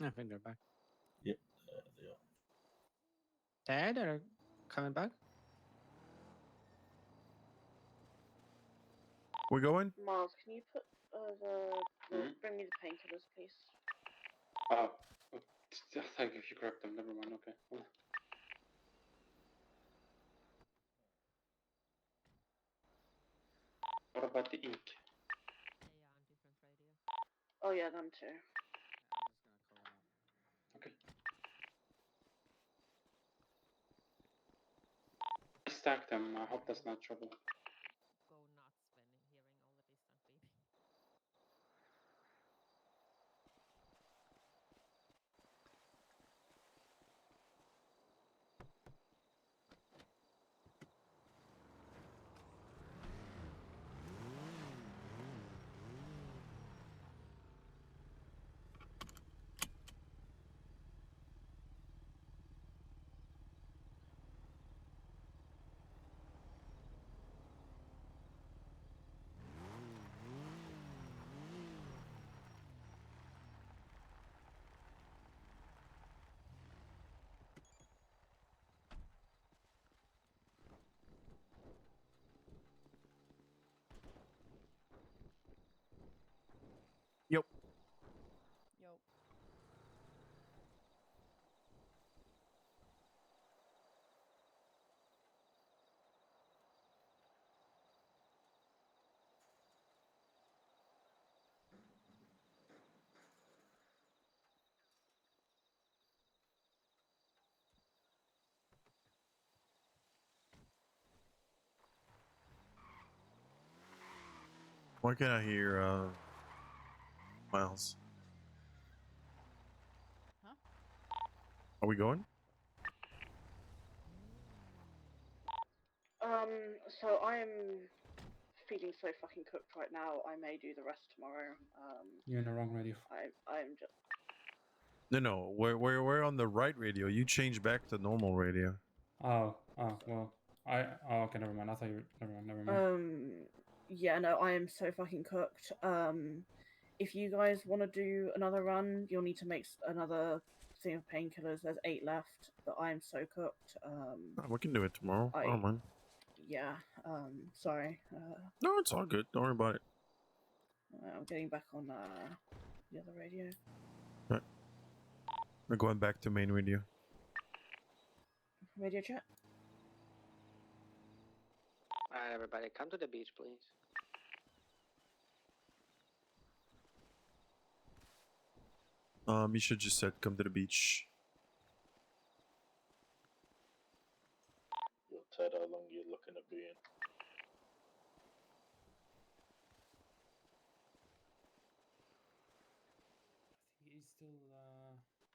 I think they're back. Yep, they are. They're coming back. We going? Miles, can you put bring me the painkillers, please? Oh, thank you if you grabbed them. Never mind. Okay. What about the ink? Oh yeah, them too. Okay. Stack them. I hope that's not trouble. Yep. Yo. Why can't I hear Miles? Huh? Are we going? So I'm feeling so fucking cooked right now. I may do the rest tomorrow. You're in the wrong radio. I'm just. No. We're on the right radio. You changed back to normal radio. Oh, well. Okay, never mind. I thought you were. Never mind. Yeah, no, I am so fucking cooked. If you guys want to do another run, you'll need to make another thing of painkillers. There's 8 left, but I am so cooked. We can do it tomorrow. I don't mind. Yeah. Sorry. No, it's all good. Don't worry about it. I'm getting back on the other radio. Right. We're going back to main radio. Radio chat. All right, everybody, come to the beach, please. You should just said come to the beach. You'll Ted, how long you're looking at being? I think he's still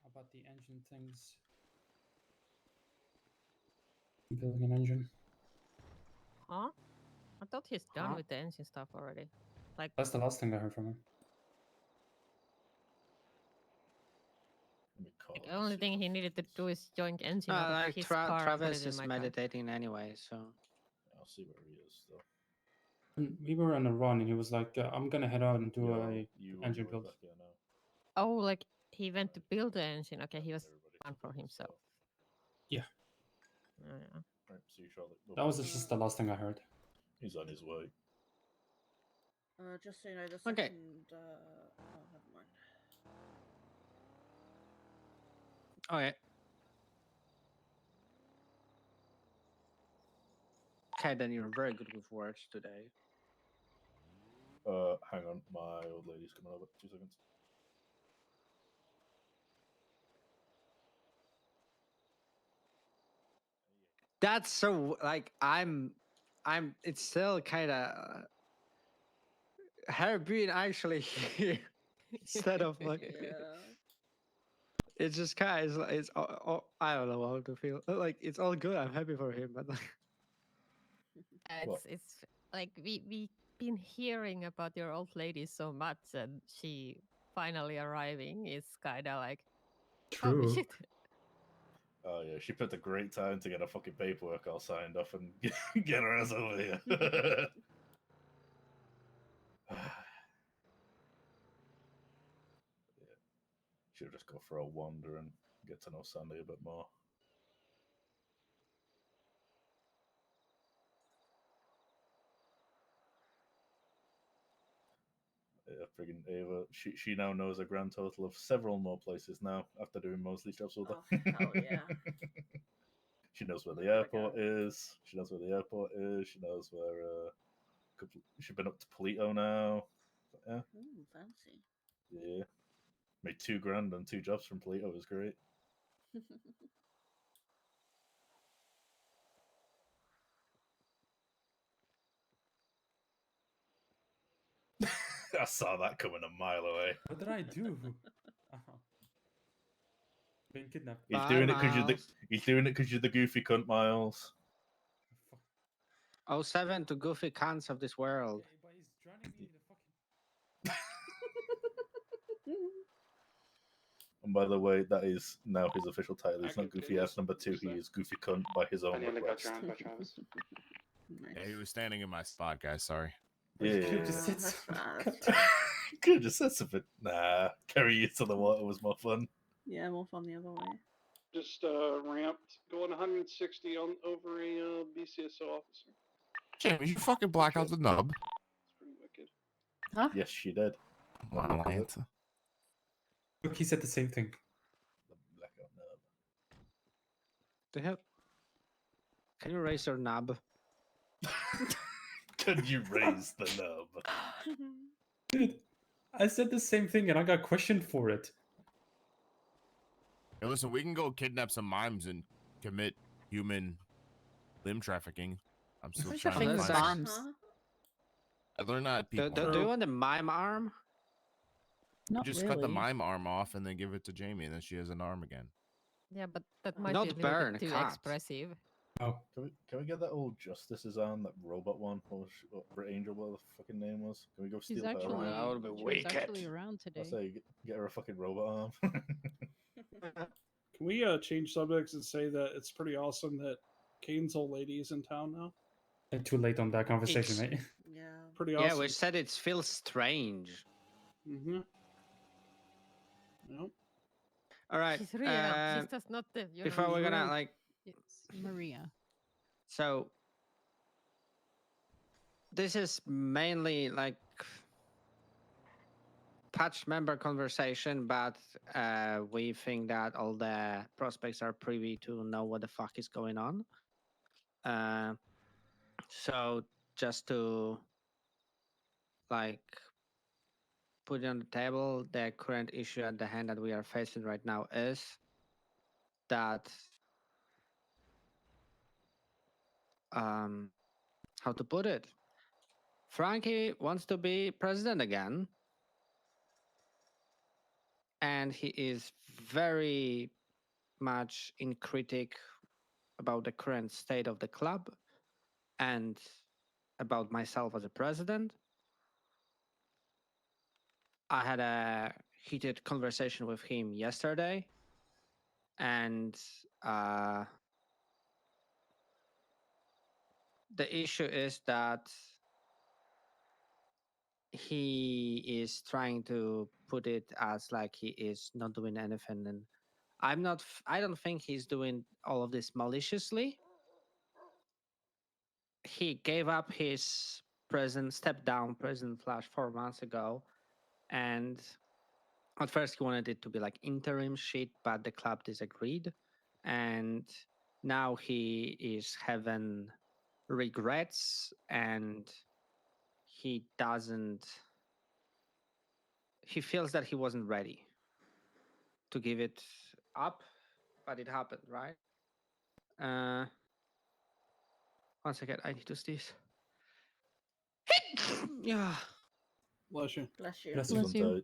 about the engine things. Building an engine. Huh? I thought he's done Huh? with the engine stuff already. Like That's the last thing I heard from him. Let me The only thing he needed to do is join engine No, out of like his car and put Travis it in is my car. meditating anyway, so. I'll see where he is though. And we were on a run, and he was like, "I'm gonna head out and do a engine build." Oh, like he went to build the engine. Okay, he was fun for himself. Yeah, Yeah. Right, see you, Charlotte. that was just the last thing I heard. He's on his way. Just so you know, the second. Okay. Oh, never mind. Okay. Okay, then you're very good with words today. Hang on, my old lady's coming over. 2 seconds. That's so like I'm. It's still kind of her being actually here instead of like. Yeah. It's just kind of it's I don't know how to feel. Like it's all good. I'm happy for him, but like. It's like we been hearing about your old lady so much, and she finally arriving is kind of like True. Oh, shit. Oh yeah, she picked a great time to get her fucking paperwork all signed off and get her ass over here. Yeah. She'll just go for a wander and get to know Sandy a bit more. Yeah, friggin' Ava. She now knows a grand total of several more places now after doing Mosley's jobs with her. Oh, hell yeah. She knows where the There we airport is. She knows where the airport is. She knows where. She's been up to Polito now. But yeah, Ooh, fancy. yeah. Made $2,000 on 2 jobs from Polito. It was great. I saw that coming a mile away. What did I do? Been kidnapped. He's Bye, doing it because you're the goofy cunt, Miles. 07 to goofy cunts of this world. Okay, but he's drowning me in the fucking. And by the way, that is now his official title. He's I not can Goofy do ass this. number 2. He is Goofy cunt by his I own nearly got request. drowned by Travis. Yeah, he was standing in my spot, guys. Sorry. Yeah, That's bad. could have just said something. Nah, carry you to the water was more fun. Yeah, more fun the other way. Just ramped, going 160 on over a BCSO officer. Jamie, you fucking black out the nub. It's pretty wicked. Huh? Yes, she did. Wow, Lance. Look, he said the same thing. Blackout nub. The hell? Can you raise your knob? Can you raise the nub? Dude, I said the same thing, and I got questioned for it. Hey, listen, we can go kidnap some mimes and commit human limb trafficking. I'm still What's trying your to thing find. with bombs? They're not people. Do you want the mime arm? Not Just really. cut the mime arm off and then give it to Jamie, and then she has an arm again. Yeah, but that might Not be a little burn, bit too cut. expressive. Oh, Can we get that old Justice's on, that robot one? Or Angel, what the fucking name was? Can we go steal She's her? actually, that would be she was wicked. actually around I today. say get her a fucking robot arm. Can we change subjects and say that it's pretty awesome that Kane's old lady is in town now? too late on that conversation, It's- mate. Yeah. Pretty Yeah, awesome. we said it feels strange. Mm-hmm. Yep. All right. She's real. She's just not the. Before we're gonna real. like, It's Maria. so this is mainly like patch member conversation, but we think that all the prospects are privy to know what the fuck is going on. So just to like put it on the table, the current issue at the hand that we are facing right now is that how to put it? Frankie wants to be president again, and he is very much in critic about the current state of the club and about myself as a president. I had a heated conversation with him yesterday, And the issue is that he is trying to put it as like he is not doing anything, and I don't think he's doing all of this maliciously. He gave up his stepped down President Flash 4 months ago, and at first he wanted it to be like interim shit, but the club disagreed, and now he is having regrets, and he feels that he wasn't ready to give it up, but it happened, right? 1 second, I need to sneeze. Yeah. Bless you. Bless you. Bless Bless you.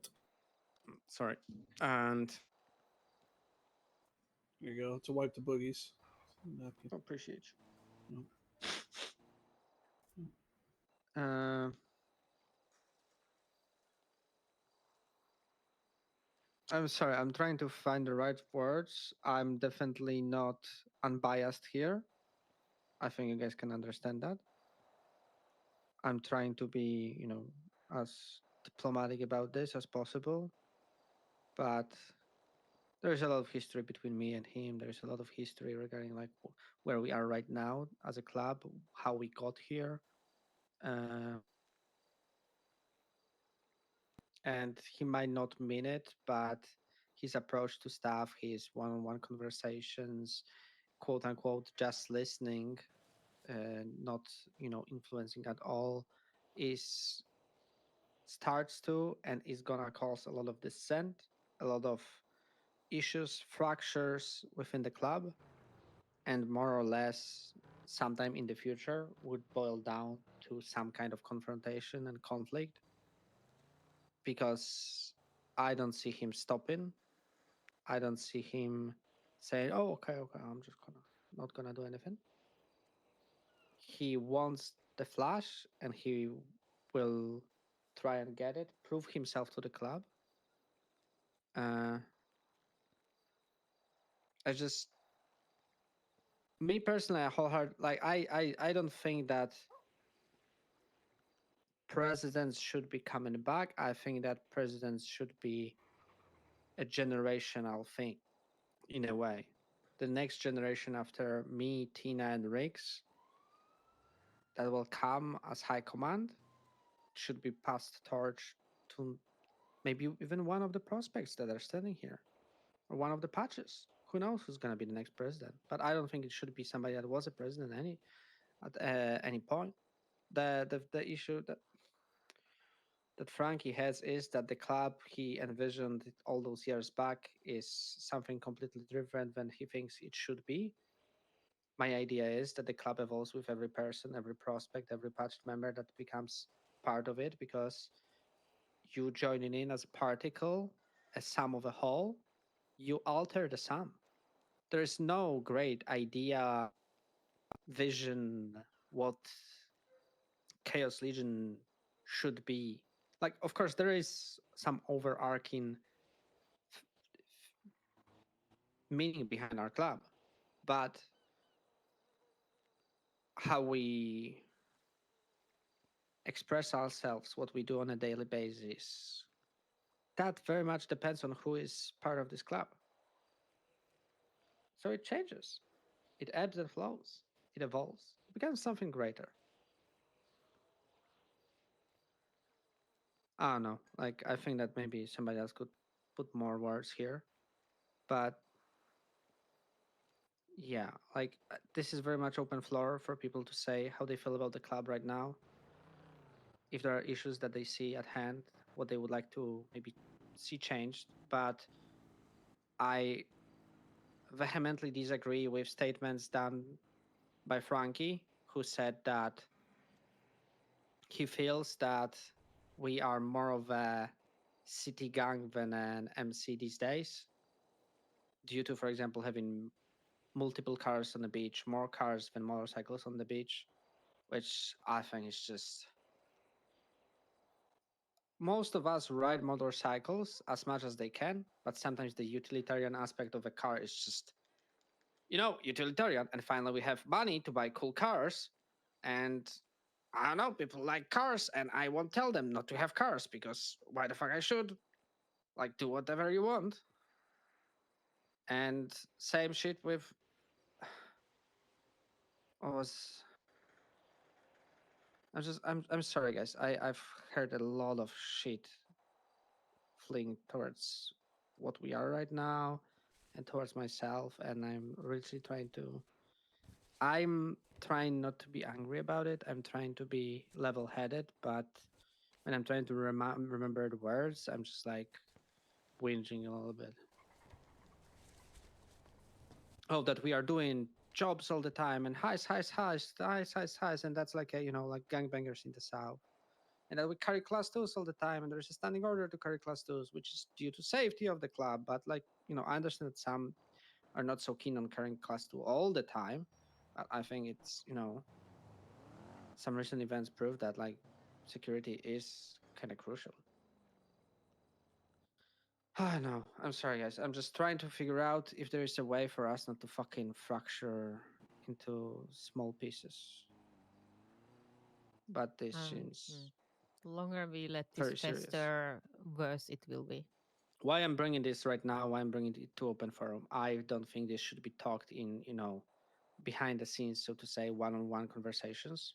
Sorry. And There you go. To wipe the boogies. Napkin. appreciate No. you. I'm sorry, I'm trying to find the right words. I'm definitely not unbiased here. I think you guys can understand that. I'm trying to be, as diplomatic about this as possible. But there's a lot of history between me and him. There's a lot of history regarding like where we are right now as a club, how we got here. And he might not mean it, but his approach to staff, his one-on-one conversations, quote unquote, just listening, not influencing at all, starts to and is gonna cause a lot of dissent, a lot of issues, fractures within the club, and more or less, sometime in the future, would boil down to some kind of confrontation and conflict. Because I don't see him stopping. I don't see him saying, "Oh, okay, I'm just not gonna do anything." He wants the Flash, and he will try and get it, prove himself to the club. Me personally, I don't think that presidents should be coming back. I think that presidents should be a generational thing, in a way. The next generation after me, Tina, and Riggs, that will come as high command, should be passed the torch to maybe even one of the prospects that are standing here, or one of the patches. Who knows who's going to be the next president? But I don't think it should be somebody that was a president at any point. The issue that Frankie has is that the club he envisioned all those years back is something completely different than he thinks it should be. My idea is that the club evolves with every person, every prospect, every patched member that becomes part of it, because you joining in as a particle, a sum of a whole, you alter the sum. There is no great idea, vision, what Chaos Legion should be. Like, of course, there is some overarching meaning behind our club, but how we express ourselves, what we do on a daily basis, that very much depends on who is part of this club. So it changes. It ebbs and flows. It evolves. It becomes something greater. I don't know. Like, I think that maybe somebody else could put more words here. But yeah, like, this is very much open floor for people to say how they feel about the club right now. If there are issues that they see at hand, what they would like to maybe see changed. But I vehemently disagree with statements done by Frankie, who said that he feels that we are more of a city gang than an MC these days, due to, for example, having multiple cars on the beach, more cars than motorcycles on the beach, which I think is just most of us ride motorcycles as much as they can, but sometimes the utilitarian aspect of a car is just, utilitarian. And finally, we have money to buy cool cars. And I don't know, people like cars, and I won't tell them not to have cars because why the fuck I should? Like, do whatever you want. And same shit with. I'm sorry, guys. I've heard a lot of shit fleeing towards what we are right now and towards myself, and I'm trying not to be angry about it. I'm trying to be level-headed, but when I'm trying to remember the words, I'm just like whinging a little bit. Oh, that we are doing jobs all the time and highs, and that's like like gangbangers in the south. And that we carry class 2s all the time, and there's a standing order to carry class 2s, which is due to safety of the club. But I understand that some are not so keen on carrying class 2 all the time. But I think it's some recent events prove that security is kind of crucial. I know. I'm sorry, guys. I'm just trying to figure out if there is a way for us not to fucking fracture into small pieces. But this seems The longer we let very this serious. fester, worse it will be. Why I'm bringing this right now, why I'm bringing it to open forum, I don't think this should be talked in, behind the scenes, so to say, one-on-one conversations.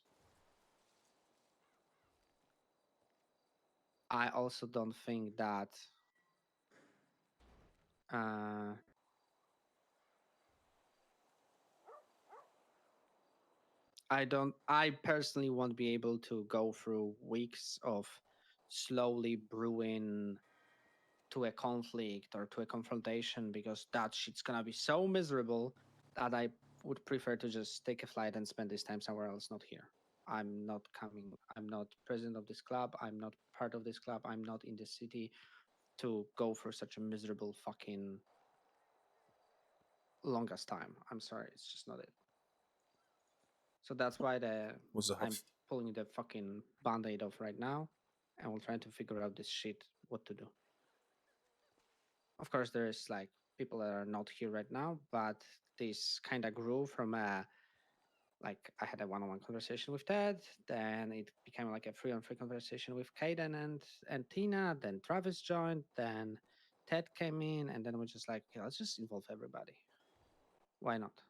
I also don't think that I personally won't be able to go through weeks of slowly brewing to a conflict or to a confrontation, because that shit's gonna be so miserable that I would prefer to just take a flight and spend this time somewhere else, not here. I'm not president of this club, I'm not part of this club, I'm not in the city to go for such a miserable fucking longest time. I'm sorry, it's just not it. So that's why I'm pulling the fucking band-aid off right now, and we're trying to figure out this shit, what to do. Of course, there's people that are not here right now, but this kind of grew from I had a one-on-one conversation with Ted, then it became a free-on-free conversation with Kaden and Tina, then Travis joined, then Ted came in, and then we're just okay, let's just involve everybody. Why not?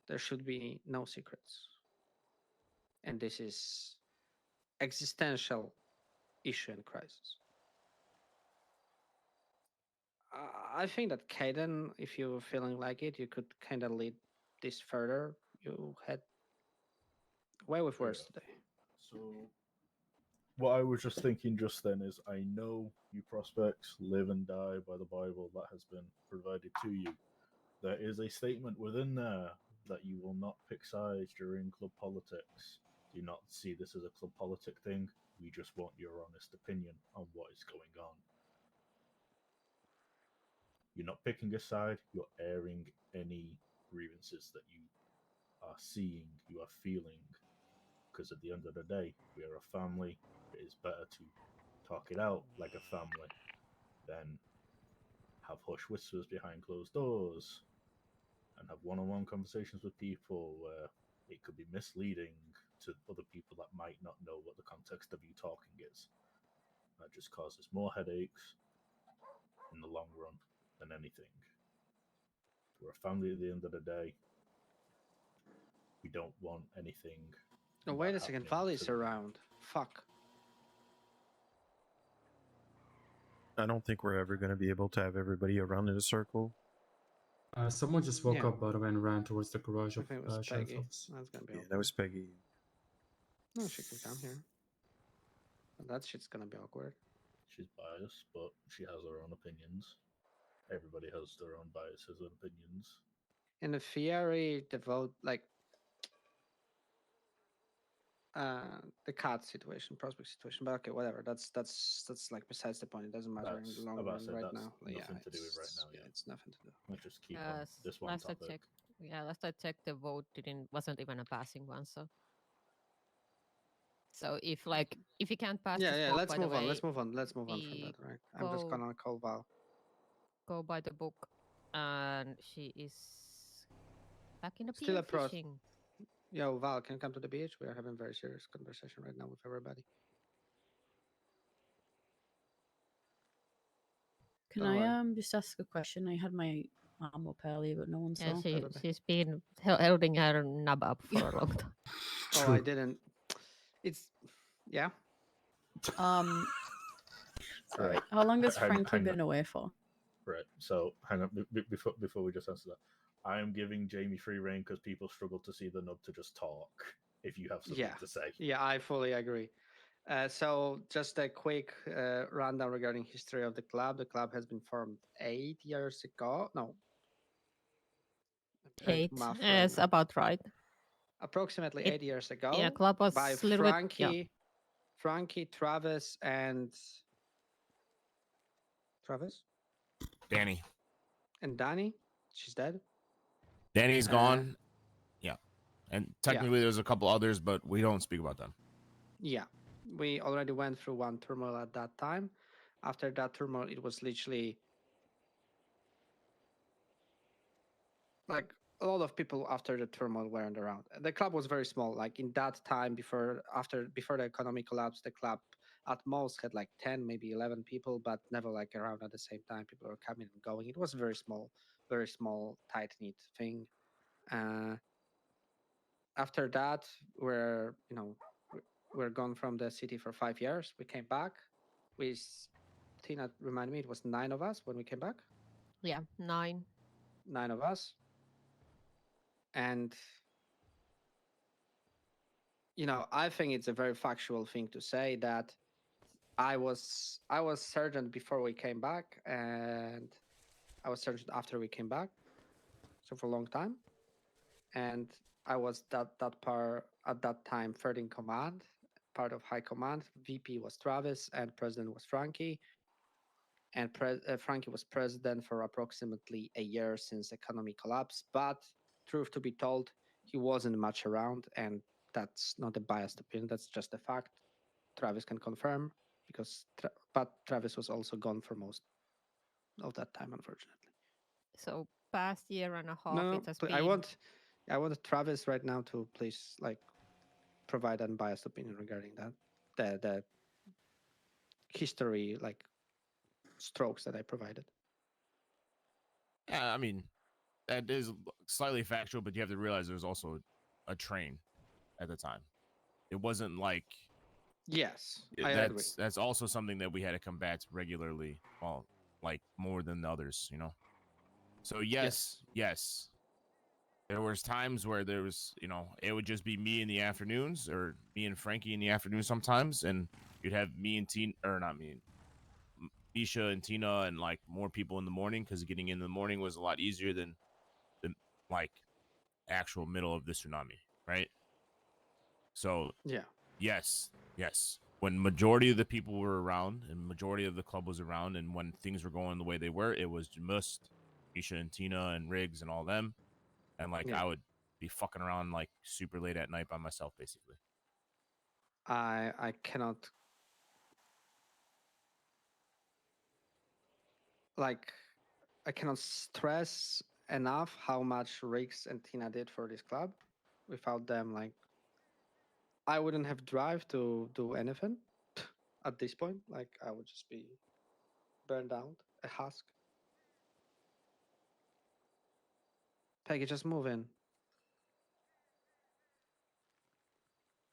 There should be no secrets. And this is existential issue and crisis. I think that Kaden, if you're feeling like it, you could kind of lead this further. You had way with words today. So, what I was just thinking just then is, I know you prospects live and die by the Bible that has been provided to you. There is a statement within there that you will not pick sides during club politics. Do not see this as a club politic thing. We just want your honest opinion on what is going on. You're not picking a side, you're airing any grievances that you are seeing, you are feeling. Because at the end of the day, we are a family. It is better to talk it out like a family than have hush whispers behind closed doors and have one-on-one conversations with people where it could be misleading to other people that might not know what the context of you talking is. That just causes more headaches in the long run than anything. We're a family at the end of the day. We don't want anything. No, wait a second. Valley's around. Fuck. I don't think we're ever going to be able to have everybody around in a circle. Someone just woke up, by the way, and ran towards the garage of it was Sheriff's Peggy. office. That's gonna be Yeah, awkward. that was Peggy. No, she can come here. But that shit's gonna be awkward. She's biased, but she has her own opinions. Everybody has their own biases and opinions. In the Fieri, the vote, the cat situation, prospect situation, but okay, whatever. That's besides the point. It doesn't matter in the long run right now. Nothing to do with right now. Yeah, it's nothing to do. Let's just keep on this one last topic. last I checked, the vote wasn't even a passing one. So So if you can't pass Yeah, this yeah. book, Let's by the move on. way, Let's move on. Let's move on from we that. Right. I'm just go gonna call Val. go by the book, and she is back in the Still pier a pro. fishing. Yo, Val, can you come to the beach? We are having a very serious conversation right now with everybody. Can Don't worry. I just ask a question? I had my arm up earlier, but no one Yeah, saw. she's been holding her knob up for a long time. Oh, I didn't. It's yeah. Um, sorry. Right. How long has Hang- Frankie hang been on. away for? Right. So hang on. Before we just answer that, I am giving Jamie free reign because people struggle to see the nub to just talk. If you have something Yeah. to say. Yeah, I fully agree. So just a quick rundown regarding history of the club. The club has been formed 8 years ago. No. I'm terrible 8. at math right It's now. about right. Approximately It- 8 years ago. Yeah, club was by a little Frankie, bit. Frankie, Travis, and Travis Danny. and Danny. She's dead. Danny's gone. Yeah. And technically there's a couple others, but we don't speak about them. Yeah, we already went through one turmoil at that time. After that turmoil, it was literally like a lot of people after the turmoil weren't around. The club was very small. Like in that time, before the economy collapsed, the club at most had like 10, maybe 11 people, but never like around at the same time. People were coming and going. It was a very small, tight knit thing. After that, we're gone from the city for 5 years. We came back. Tina, remind me, it was 9 of us when we came back. Yeah, 9. 9 of us. And I think it's a very factual thing to say that I was sergeant before we came back, and I was sergeant after we came back, so for a long time. And I was that part at that time, third in command, part of high command. VP was Travis, and president was Frankie. And Frankie was president for approximately a year since economy collapsed. But truth to be told, he wasn't much around, and that's not a biased opinion. That's just a fact. Travis can confirm because, but Travis was also gone for most of that time, unfortunately. So past year and a half, No, it has been. I want Travis right now to please provide unbiased opinion regarding that, the history strokes that I provided. Yeah, I mean, that is slightly factual, but you have to realize there was also a train at the time. It wasn't like yes, I agree. That's also something that we had to combat regularly. Well, like more than the others, So yes. There was times where there was, it would just be me in the afternoons or me and Frankie in the afternoon sometimes, and you'd have me and Tina, or not me, Misha and Tina, and more people in the morning because getting in the morning was a lot easier than actual middle of the tsunami, right? So yeah, yes. When majority of the people were around and majority of the club was around, and when things were going the way they were, it was just Misha and Tina and Riggs and all them, and I would be fucking around super late at night by myself, basically. I cannot I cannot stress enough how much Riggs and Tina did for this club. Without them, I wouldn't have drive to do anything at this point. I would just be burned out, a husk. Peggy, just move in.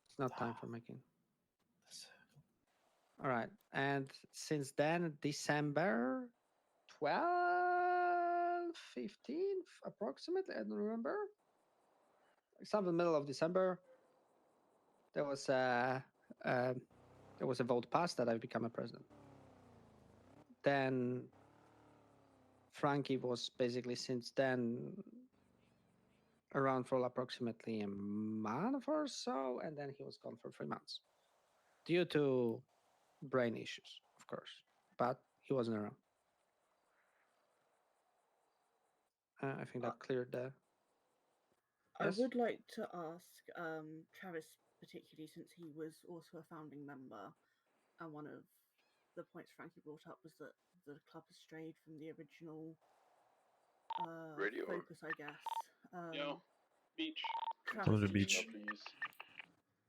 It's not time for making. All right. And since then, December 12th, 15th, approximately, I don't remember. Something middle of December, there was a vote passed that I become a president. Then Frankie was basically since then around for approximately a month or so, and then he was gone for 3 months due to brain issues, of course, but he wasn't around. I think that cleared the. I Yes? would like to ask Travis particularly since he was also a founding member, and one of the points Frankie brought up was that the club has strayed from the original Radio. focus, I guess. Beach. Come to the beach. Please.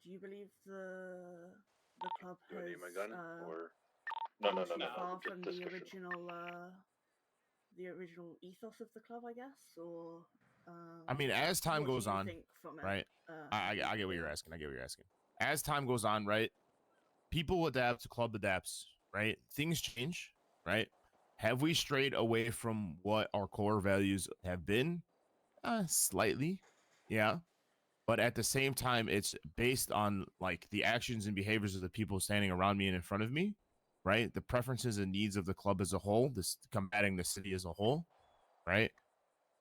Do you believe the club Do I has need my gun or gone too no, far just from discussion. the original ethos of the club, I guess? Or I mean, as time what do goes you on, think from it, right? I moving get what you're forward? asking. I get what you're asking. As time goes on, right? People adapt, club adapts, right? Things change, right? Have we strayed away from what our core values have been? Slightly, yeah. But at the same time, it's based on like the actions and behaviors of the people standing around me and in front of me, right? The preferences and needs of the club as a whole, this combating the city as a whole, right?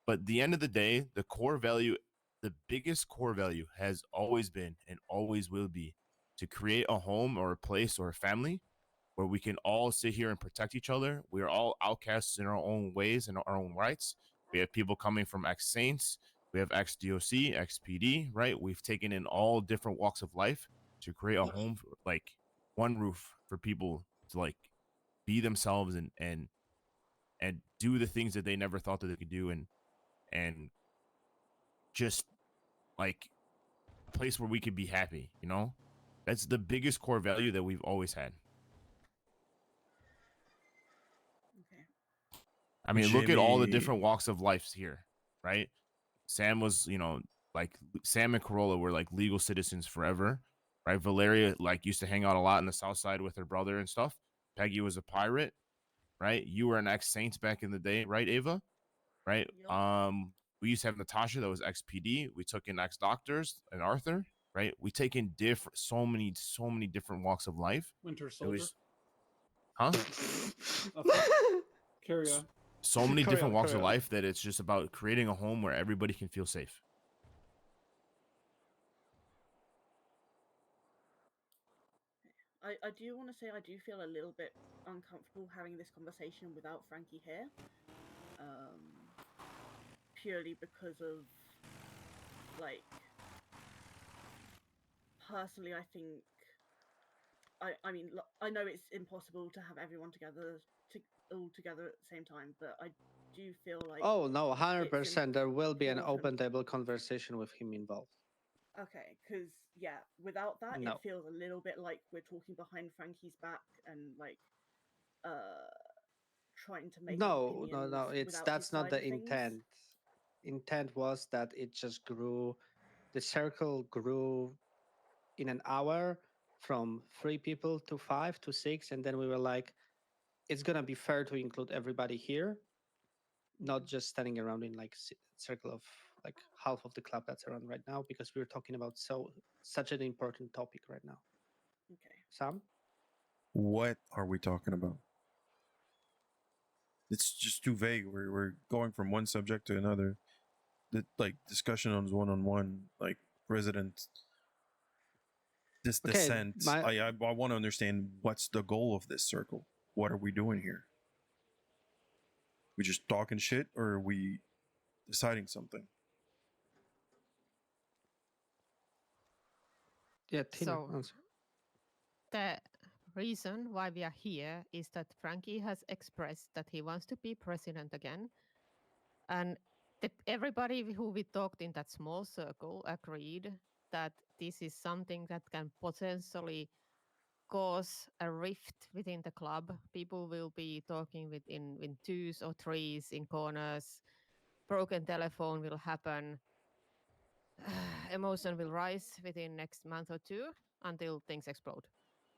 But at the end of the day, the core value, the biggest core value has always been and always will be to create a home or a place or a family where we can all sit here and protect each other. We are all outcasts in our own ways and our own rights. We have people coming from ex-Saints. We have ex-DOC, ex-PD, right? We've taken in all different walks of life to create a home, like one roof for people to like be themselves and do the things that they never thought that they could do and just like a place where we could be happy, you know? That's the biggest core value that we've always had. Okay. I mean, look at all the Jimmy- different walks of life here, right? Sam was, you know, like Sam and Corolla were like legal citizens forever, right? Valeria like used to hang out a lot in the South Side with her brother and stuff. Peggy was a pirate, right? You were an ex-Saints back in the day, right, Ava? Right? We used to have Natasha that was ex-PD. We took in ex-doctors and Arthur, right? We take in so many different walks of life. Winter It Soldier. was, huh? Carry on. So many Carry different on, walks carry of on. life that it's just about creating a home where everybody can feel safe. I do want to say I do feel a little bit uncomfortable having this conversation without Frankie here, purely because of like personally I think I mean I know it's impossible to have everyone all together at the same time, but I do feel like Oh no, it's 100%. There will be an important. open table conversation with him involved. Okay, because yeah, without that, No. it feels a little bit like we're talking behind Frankie's back and like, trying to make No. opinions It's without that's his not side the of things. intent. Intent was that it just grew. The circle grew in an hour from 3 people to 5 to 6, and then we were like, it's gonna be fair to include everybody here, not just standing around in like circle of like half of the club that's around right now, because we're talking about such an important topic right now. Okay. Sam? What are we talking about? It's just too vague. We're going from one subject to another. The like discussion on one, like president Okay, dissent. my- I want to understand what's the goal of this circle. What are we doing here? We just talking shit, or are we deciding something? Yeah, Tina, So- answer. The reason why we are here is that Frankie has expressed that he wants to be president again. And everybody who we talked in that small circle agreed that this is something that can potentially cause a rift within the club. People will be talking in twos or threes in corners. Broken telephone will happen. Emotion will rise within next month or two until things explode.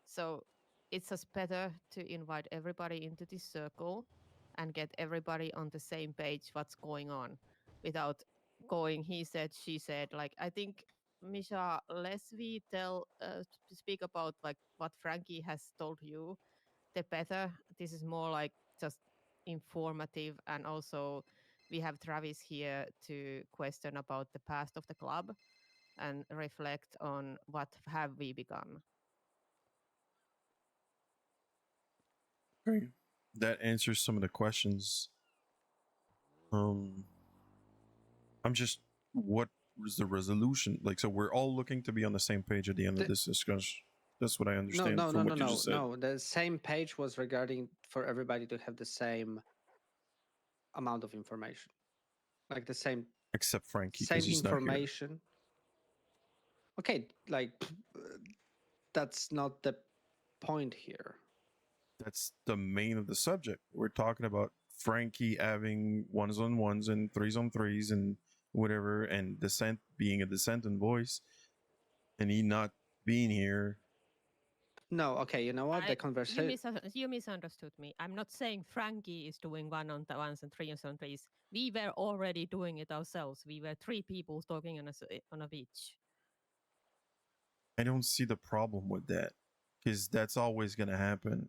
So it's just better to invite everybody into this circle and get everybody on the same page what's going on without going he said, she said. Like, I think, Misha, less we speak about like what Frankie has told you, the better. This is more like just informative, and also we have Travis here to question about the past of the club and reflect on what have we become. Great. That answers some of the questions. I'm just what is the resolution? Like, so we're all looking to be on the same page at the end of this discussion. That's what I understand from what you just said. No. The same page was regarding for everybody to have the same amount of information, like the same. Except Frankie, same because he's not here. information. Okay, like that's not the point here. That's the main of the subject. We're talking about Frankie having ones on ones and threes on threes and whatever, and dissent being a dissenting voice, and he not being here. No, okay, you know what? The conversation. You misunderstood me. I'm not saying Frankie is doing one on the ones and threes on threes. We were already doing it ourselves. We were 3 people talking on a beach. I don't see the problem with that, because that's always going to happen.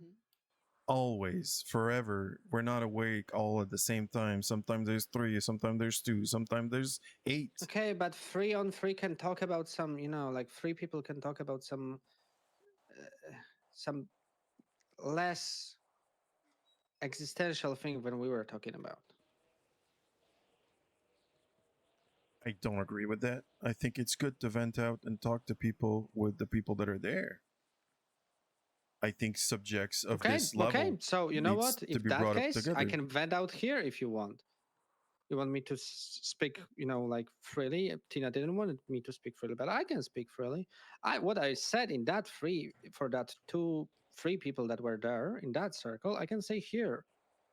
Always, forever. We're not awake all at the same time. Sometimes there's 3, sometimes there's 2, sometimes there's 8. Okay, but 3 on 3 can talk about some, like 3 people can talk about some less existential thing than we were talking about. I don't agree with that. I think it's good to vent out and talk to people with the people that are there. I think subjects of this level. Okay, so you know what? If that case, I together. can vent out here if you want. You want me to speak, like freely? Tina didn't want me to speak freely, but I can speak freely. What I said in that for that 3 people that were there in that circle, I can say here,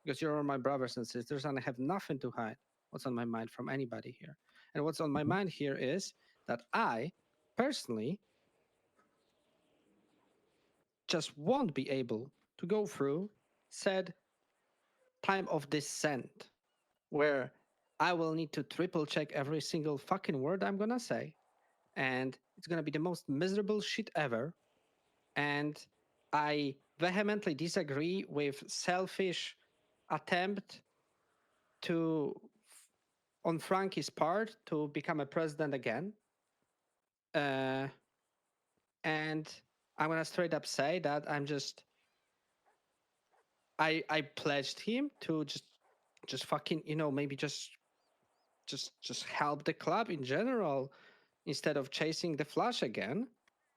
because you're all my brothers and sisters, and I have nothing to hide. What's on my mind from anybody here? And what's on my mind here is that I personally just won't be able to go through said time of descent where I will need to triple check every single fucking word I'm gonna say, and it's gonna be the most miserable shit ever. And I vehemently disagree with selfish attempt on Frankie's part to become a president again. And I'm gonna straight up say that I pledged him to just fucking, maybe just help the club in general instead of chasing the Flash again.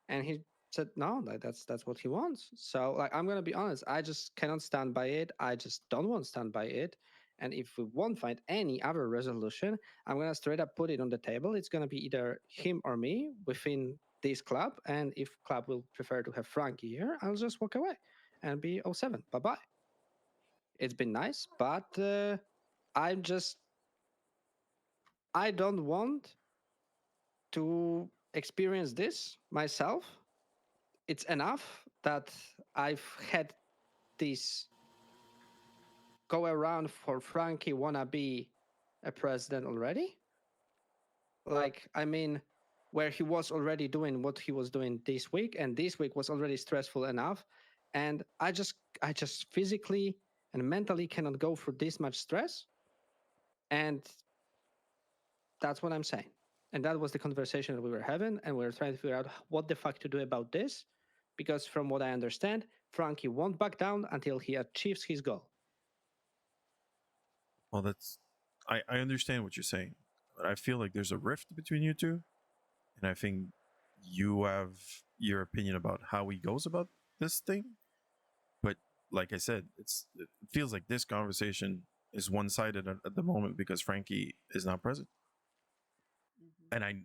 And he said no, that's what he wants. So like, I'm gonna be honest, I just cannot stand by it. I just don't want to stand by it. And if we won't find any other resolution, I'm gonna straight up put it on the table. It's gonna be either him or me within this club. And if club will prefer to have Frankie here, I'll just walk away and be 07. Bye-bye. It's been nice, but I don't want to experience this myself. It's enough that I've had this go around for Frankie wanna be a president already. Like, I mean, where he was already doing what he was doing this week, and this week was already stressful enough. And I just physically and mentally cannot go through this much stress. And that's what I'm saying. And that was the conversation that we were having, and we were trying to figure out what the fuck to do about this. Because from what I understand, Frankie won't back down until he achieves his goal. Well, I understand what you're saying, but I feel like there's a rift between you two, and I think you have your opinion about how he goes about this thing. But like I said, it feels like this conversation is one-sided at the moment because Frankie is not present. And I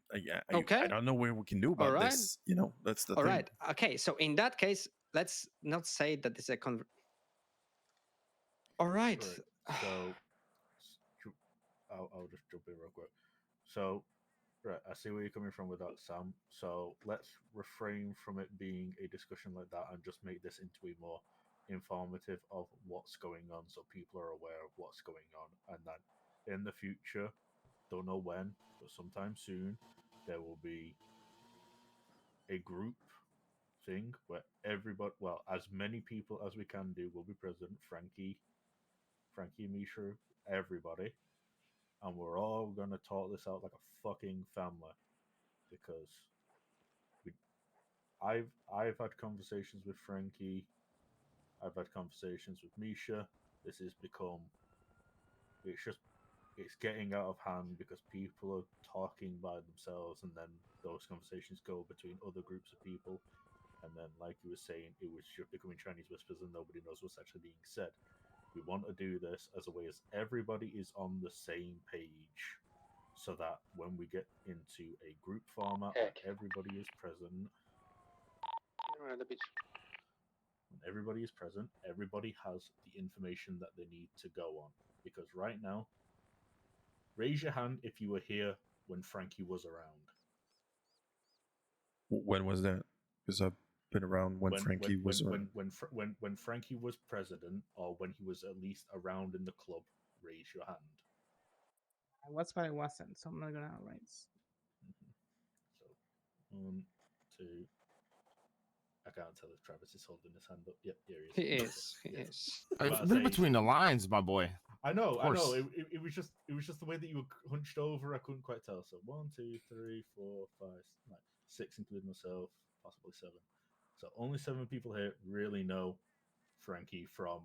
don't know what we can do about this. That's the thing. All right. Okay. So in that case, let's not say that this is a All right. So I'll just jump in real quick. So, right, I see where you're coming from with that, Sam. So let's refrain from it being a discussion like that and just make this into a more informative of what's going on, so people are aware of what's going on, and then in the future, don't know when, but sometime soon, there will be a group thing where everybody, well, as many people as we can do will be present. Frankie, Misha, everybody, and we're all gonna talk this out like a fucking family, because I've had conversations with Frankie, I've had conversations with Misha. This has become, it's getting out of hand because people are talking by themselves, and then those conversations go between other groups of people, and then, like you were saying, it was just becoming Chinese whispers, and nobody knows what's actually being said. We want to do this as a way as everybody is on the same page, so that when we get into a group format where everybody is present, We're at the beach. when everybody is present, everybody has the information that they need to go on. Because right now, raise your hand if you were here when Frankie was around. When was that? Because I've been around when Frankie was around. When Frankie was president, or when he was at least around in the club, raise your hand. I was, but I wasn't, so I'm not gonna raise. So, 1, 2. I can't tell if Travis is holding his hand up. Yep, here he is. He is. Read between the lines, my boy. I know. Of course. It was just the way that you were hunched over. I couldn't quite tell. So 1, 2, 3, 4, 5, 6, including myself, possibly 7. So only 7 people here really know Frankie from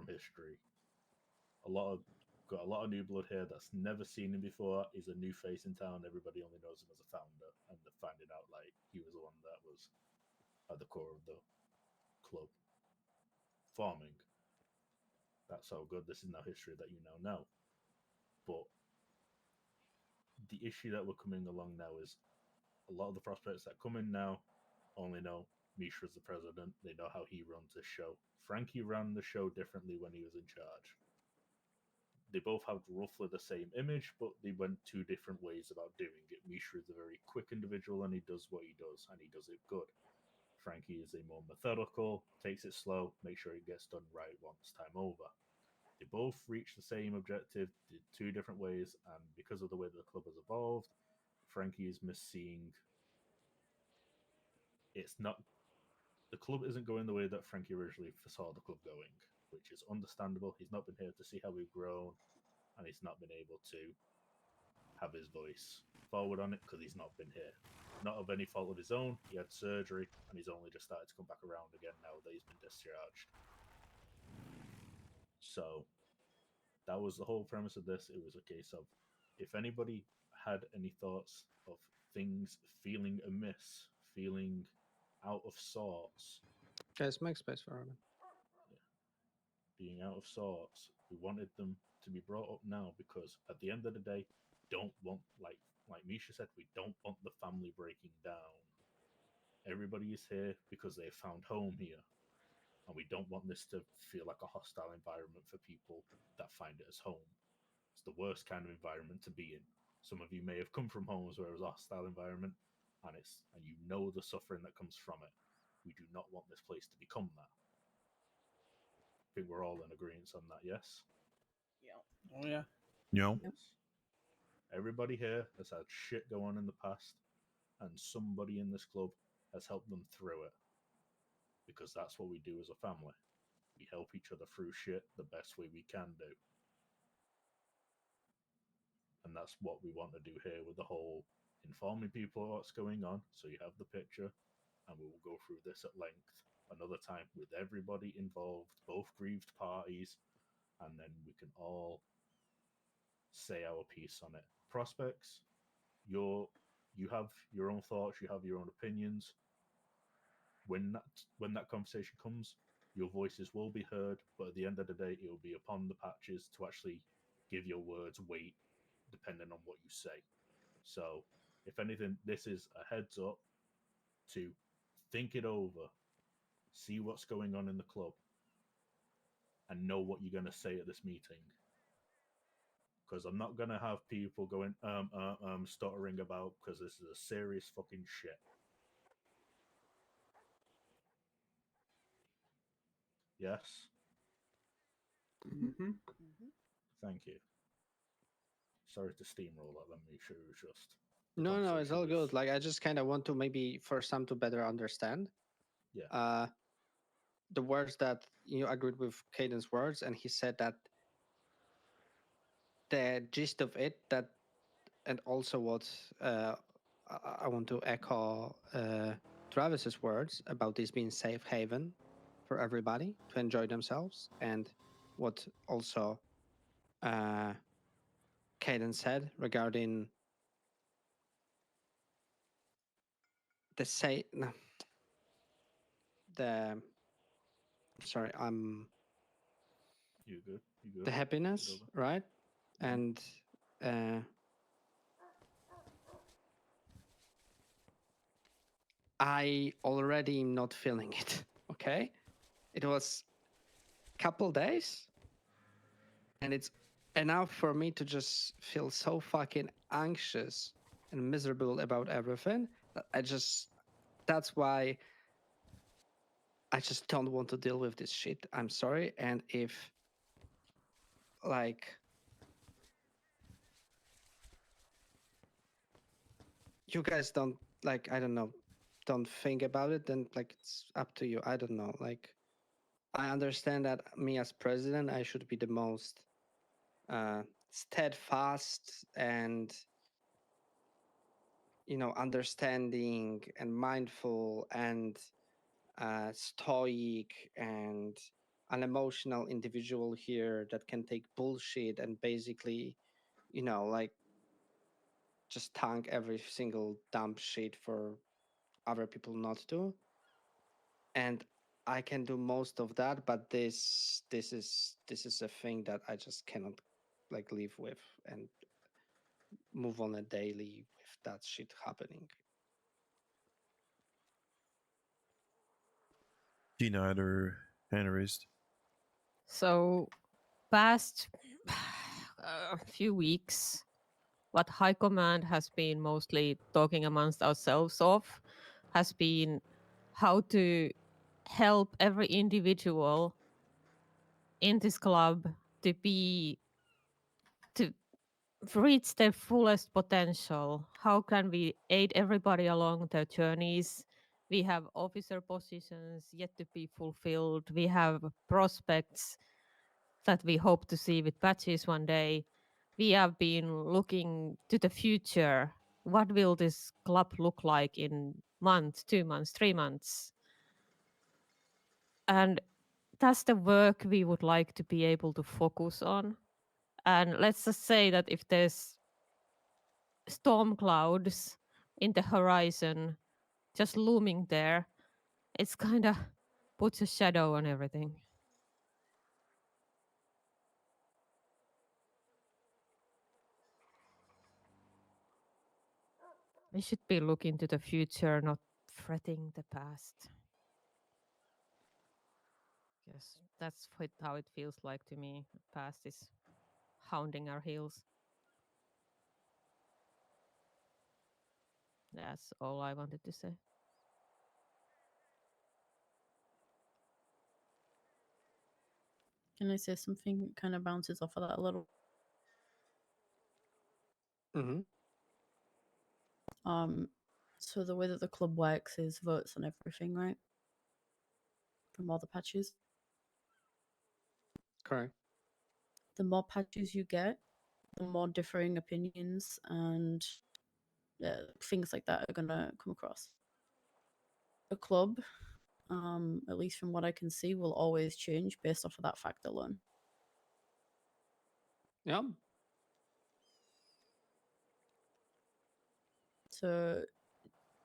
history. Got a lot of new blood here that's never seen him before. He's a new face in town. Everybody only knows him as a founder, and they're finding out like he was the one that was at the core of the club forming. That's how good this is now history that you now know. But the issue that we're coming along now is a lot of the prospects that come in now only know Misha as the president. They know how he runs the show. Frankie ran the show differently when he was in charge. They both have roughly the same image, but they went 2 different ways about doing it. Misha is a very quick individual, and he does what he does, and he does it good. Frankie is a more methodical, takes it slow, makes sure it gets done right once time over. They both reach the same objective, did 2 different ways, and because of the way that the club has evolved, Frankie is misseeing. It's not. The club isn't going the way that Frankie originally saw the club going, which is understandable. He's not been here to see how we've grown, and he's not been able to have his voice forward on it because he's not been here. Not of any fault of his own. He had surgery, and he's only just started to come back around again now that he's been discharged. So that was the whole premise of this. It was a case of if anybody had any thoughts of things feeling amiss, feeling out of sorts. Guys, make space for him. Being out of sorts, we wanted them to be brought up now because at the end of the day, don't want like Misha said, we don't want the family breaking down. Everybody is here because they found home here, and we don't want this to feel like a hostile environment for people that find it as home. It's the worst kind of environment to be in. Some of you may have come from homes where it was a hostile environment, and you know the suffering that comes from it. We do not want this place to become that. I think we're all in agreement on that, yes? Yeah. Oh yeah. No. Yes. Everybody here has had shit go on in the past, and somebody in this club has helped them through it. Because that's what we do as a family. We help each other through shit the best way we can do. And that's what we want to do here with the whole informing people of what's going on, so you have the picture, and we will go through this at length another time with everybody involved, both grieved parties, and then we can all say our piece on it. Prospects, you have your own thoughts, you have your own opinions. When that conversation comes, your voices will be heard, but at the end of the day, it will be upon the patches to actually give your words weight, depending on what you say. So, if anything, this is a heads up to think it over, see what's going on in the club, and know what you're going to say at this meeting. Because I'm not going to have people going, stuttering about, because this is a serious fucking shit. Yes? Mm-hmm. Thank you. Sorry to steamroll that. Let me sure it was just. No, it's all good. Like, I just kind of want to maybe for Sam to better understand. Yeah. The words that you agreed with Caden's words, and he said that the gist of it, that, and also what I want to echo Travis's words about this being safe haven for everybody to enjoy themselves, and what also Caden said regarding the say no, the sorry, You good? You good? the happiness, right? And I already am not feeling it. Okay, it was a couple days, and it's enough for me to just feel so fucking anxious and miserable about everything that that's why I just don't want to deal with this shit. I'm sorry. And if like you guys don't like, I don't know, don't think about it, then like it's up to you. I don't know. Like I understand that me as president, I should be the most steadfast and understanding and mindful and stoic and an emotional individual here that can take bullshit and basically like just tank every single dumb shit for other people not to. And I can do most of that, but this is a thing that I just cannot like live with and move on a daily with that shit happening. Gina had her hand raised. So, past a few weeks, what High Command has been mostly talking amongst ourselves of has been how to help every individual in this club to reach their fullest potential. How can we aid everybody along their journeys? We have officer positions yet to be fulfilled. We have prospects that we hope to see with patches one day. We have been looking to the future. What will this club look like in months, 2 months, 3 months? And that's the work we would like to be able to focus on. And let's just say that if there's storm clouds in the horizon just looming there, it's kind of puts a shadow on everything. We should be looking to the future, not fretting the past. Yes, that's how it feels like to me. The past is hounding our heels. That's all I wanted to say. Can I say something kind of bounces off of that a little? Mm-hmm. So the way that the club works is votes on everything, right? From all the patches. Correct. The more patches you get, the more differing opinions and things like that are gonna come across. The club, at least from what I can see, will always change based off of that fact alone. Yeah. So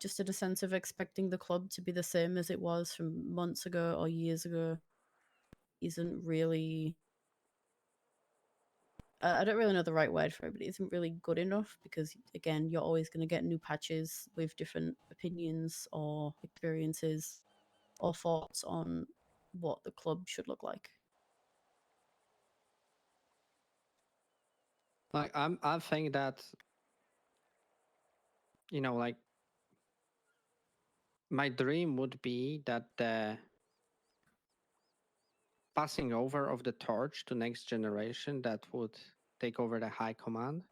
just in a sense of expecting the club to be the same as it was from months ago or years ago isn't really I don't really know the right word for it, but it isn't really good enough because again, you're always going to get new patches with different opinions or experiences or thoughts on what the club should look like. Like I think that like my dream would be that the passing over of the torch to next generation that would take over the high command,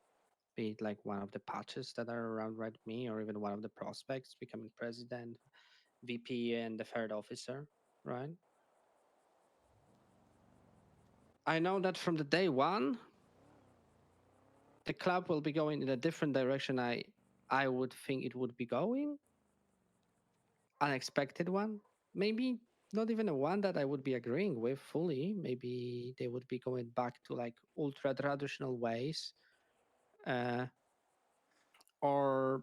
be it like one of the patches that are around right me or even one of the prospects becoming president, VP and the third officer, right? I know that from the day one, the club will be going in a different direction I would think it would be going. Unexpected one. Maybe not even a one that I would be agreeing with fully. Maybe they would be going back to like ultra traditional ways or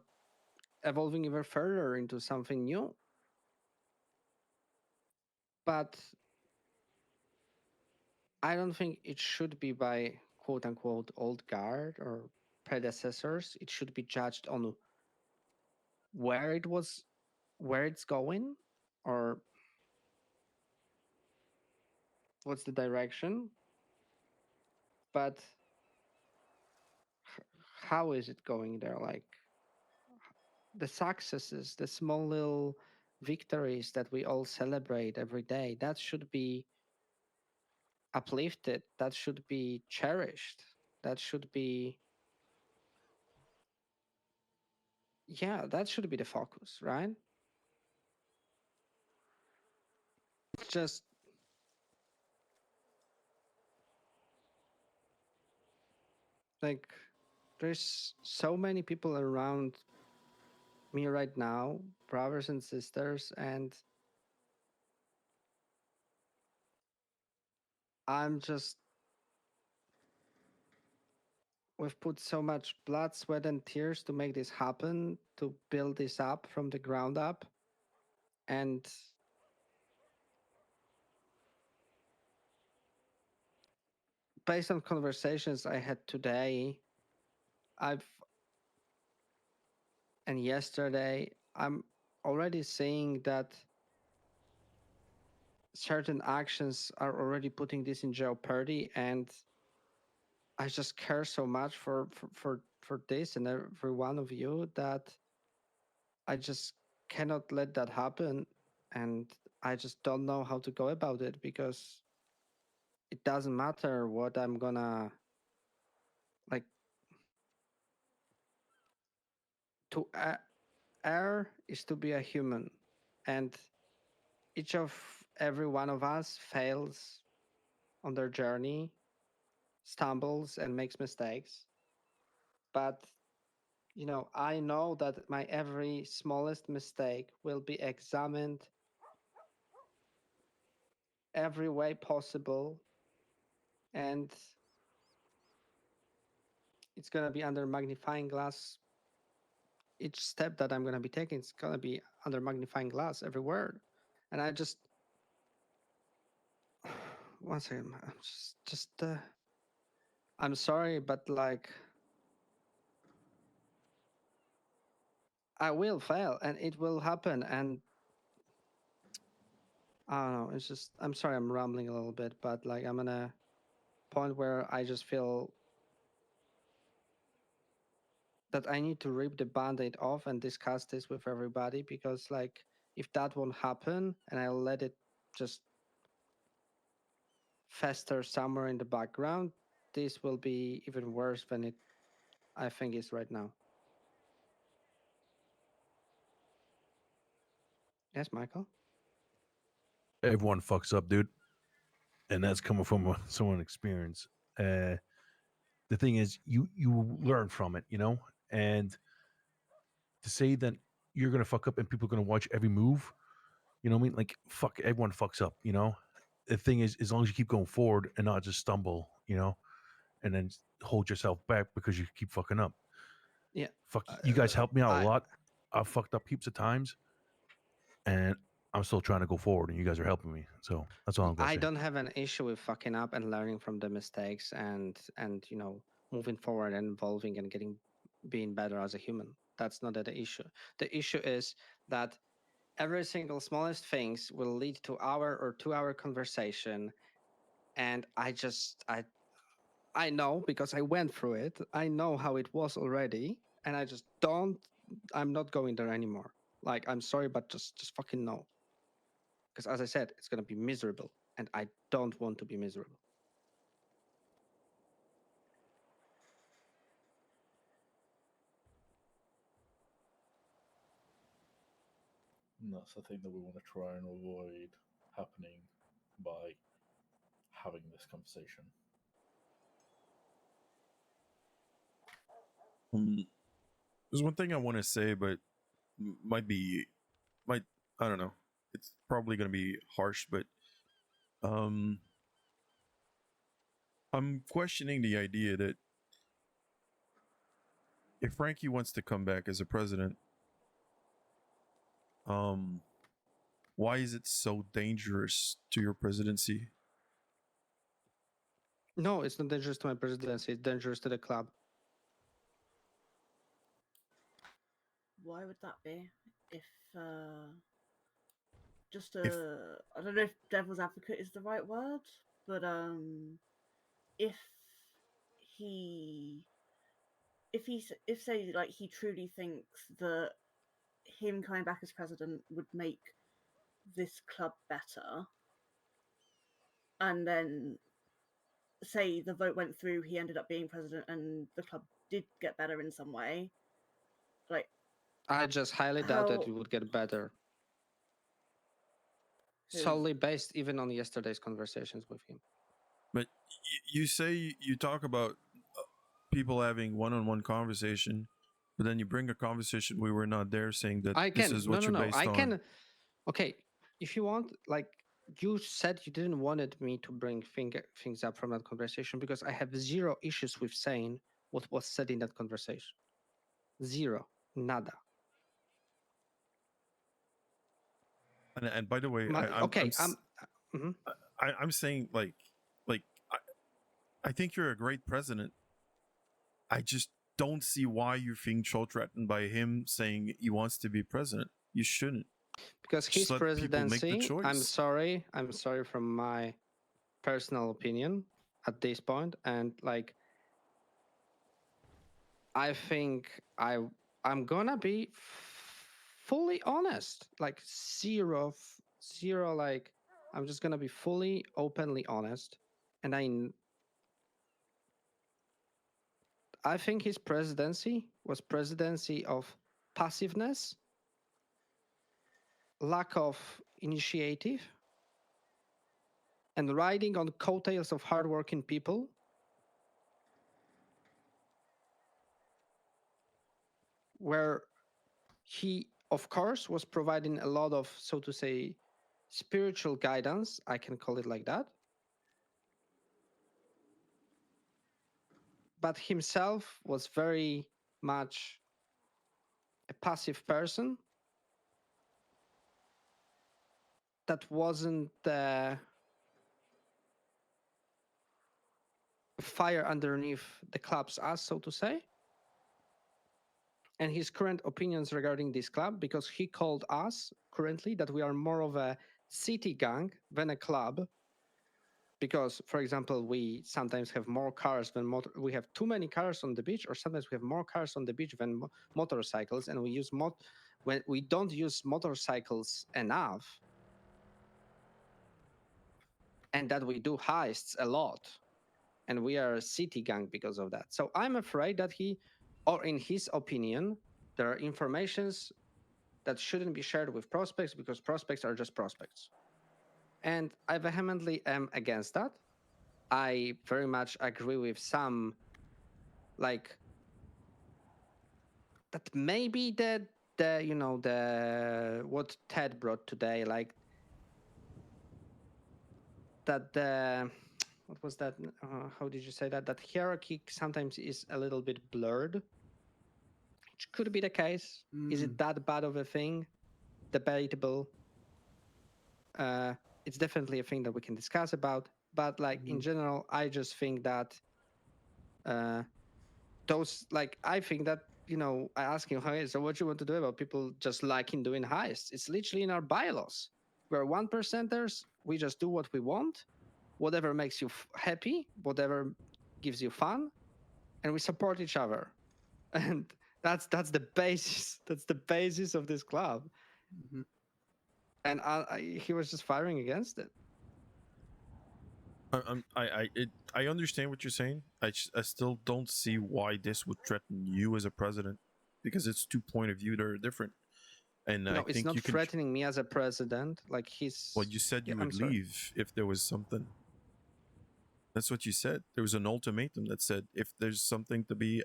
evolving even further into something new. But I don't think it should be by quote unquote old guard or predecessors. It should be judged on where it's going, or what's the direction. But how is it going there? Like the successes, the small little victories that we all celebrate every day, that should be uplifted, that should be cherished, that should be, yeah, that should be the focus, right? It's just like there's so many people around me right now, brothers and sisters, and I'm just, we've put so much blood, sweat, and tears to make this happen, to build this up from the ground up. And based on conversations I had today, and yesterday, I'm already seeing that certain actions are already putting this in jeopardy, and I just care so much for this and every one of you that I just cannot let that happen, and I just don't know how to go about it, because it doesn't matter what I'm gonna like to err is to be a human, and each of every one of us fails on their journey, stumbles and makes mistakes. But you know, I know that my every smallest mistake will be examined every way possible, and it's going to be under magnifying glass. Each step that I'm going to be taking is going to be under magnifying glass, every word. And I just, one second, I'm just I'm sorry, but like, I will fail and it will happen. And I don't know, it's just, I'm sorry, I'm rambling a little bit, but like, I'm in a point where I just feel that I need to rip the band-aid off and discuss this with everybody, because like, if that won't happen and I'll let it just fester somewhere in the background, this will be even worse than it, I think, is right now. Yes, Michael? Everyone fucks up, dude. And that's coming from someone experienced. The thing is, you learn from it, you know? And to say that you're going to fuck up and people are going to watch every move, you know what I mean? Like, fuck, everyone fucks up, you know? The thing is, as long as you keep going forward and not just stumble, you know, and then hold yourself back because you keep fucking up. Yeah. Fuck, you guys helped me out a lot. I've fucked up heaps of times, and I'm still trying to go forward, and you guys are helping me. So that's all I'm going to I say. don't have an issue with fucking up and learning from the mistakes, and you know, moving forward and evolving and being better as a human. That's not the issue. The issue is that every single smallest things will lead to hour or 2 hour conversation, and I know, because I went through it. I know how it was already, and I'm not going there anymore. Like, I'm sorry, but just fucking no. Because as I said, it's going to be miserable, and I don't want to be miserable. And that's the thing that we want to try and avoid happening by having this conversation. There's one thing I want to say, but might I don't know. It's probably going to be harsh, but I'm questioning the idea that if Frankie wants to come back as a president, why is it so dangerous to your presidency? No, it's not dangerous to my presidency. It's dangerous to the club. Why would that be? If just I don't know if devil's advocate is the right word, but if if say like he truly thinks that him coming back as president would make this club better, and then say the vote went through, he ended up being president, and the club did get better in some way, like I just highly doubt that it would get better. Solely based even on yesterday's conversations with him. But you say you talk about people having one-on-one conversation, but then you bring a conversation we were not there, saying that this is what you're based on. I can. Okay, if you want, like you said, you didn't wanted me to bring things up from that conversation because I have zero issues with saying what was said in that conversation. Zero, nada. And by the way, I'm saying like I think you're a great president. I just don't see why you feel so threatened by him saying he wants to be president. You shouldn't. Because his presidency, I'm sorry from my personal opinion at this point, and like I think I'm gonna be fully honest, like zero, like I'm just gonna be fully openly honest, and I think his presidency was presidency of passiveness, lack of initiative, and riding on coattails of hardworking people. Where he, of course, was providing a lot of, so to say, spiritual guidance, I can call it like that. But himself was very much a passive person that wasn't the fire underneath the club's ass, so to say. And his current opinions regarding this club, because he called us currently that we are more of a city gang than a club. Because, for example, we sometimes have more cars than we have too many cars on the beach, or sometimes we have more cars on the beach than motorcycles, and we use when we don't use motorcycles enough, and that we do heists a lot, and we are a city gang because of that. So I'm afraid that or in his opinion, there are informations that shouldn't be shared with prospects because prospects are just prospects. And I vehemently am against that. I very much agree with some, like, that maybe what Ted brought today, like, that what was that? How did you say that? That hierarchy sometimes is a little bit blurred. Which could be the case. Is it that bad of a thing? Debatable. It's definitely a thing that we can discuss about. But like in general, I just think that I think that, I ask him, hey, so what you want to do about people just liking doing heists? It's literally in our bylaws. We're 1%ers. We just do what we want, whatever makes you happy, whatever gives you fun, and we support each other. And that's the basis. That's the basis of this club. And he was just firing against it. I understand what you're saying. I still don't see why this would threaten you as a president, because it's 2 points of view that are different. And no, I it's think not you can threatening me as a president. Like he's. Well, you said you would leave if there was something. That's what you said. There was an ultimatum that said if there's something to be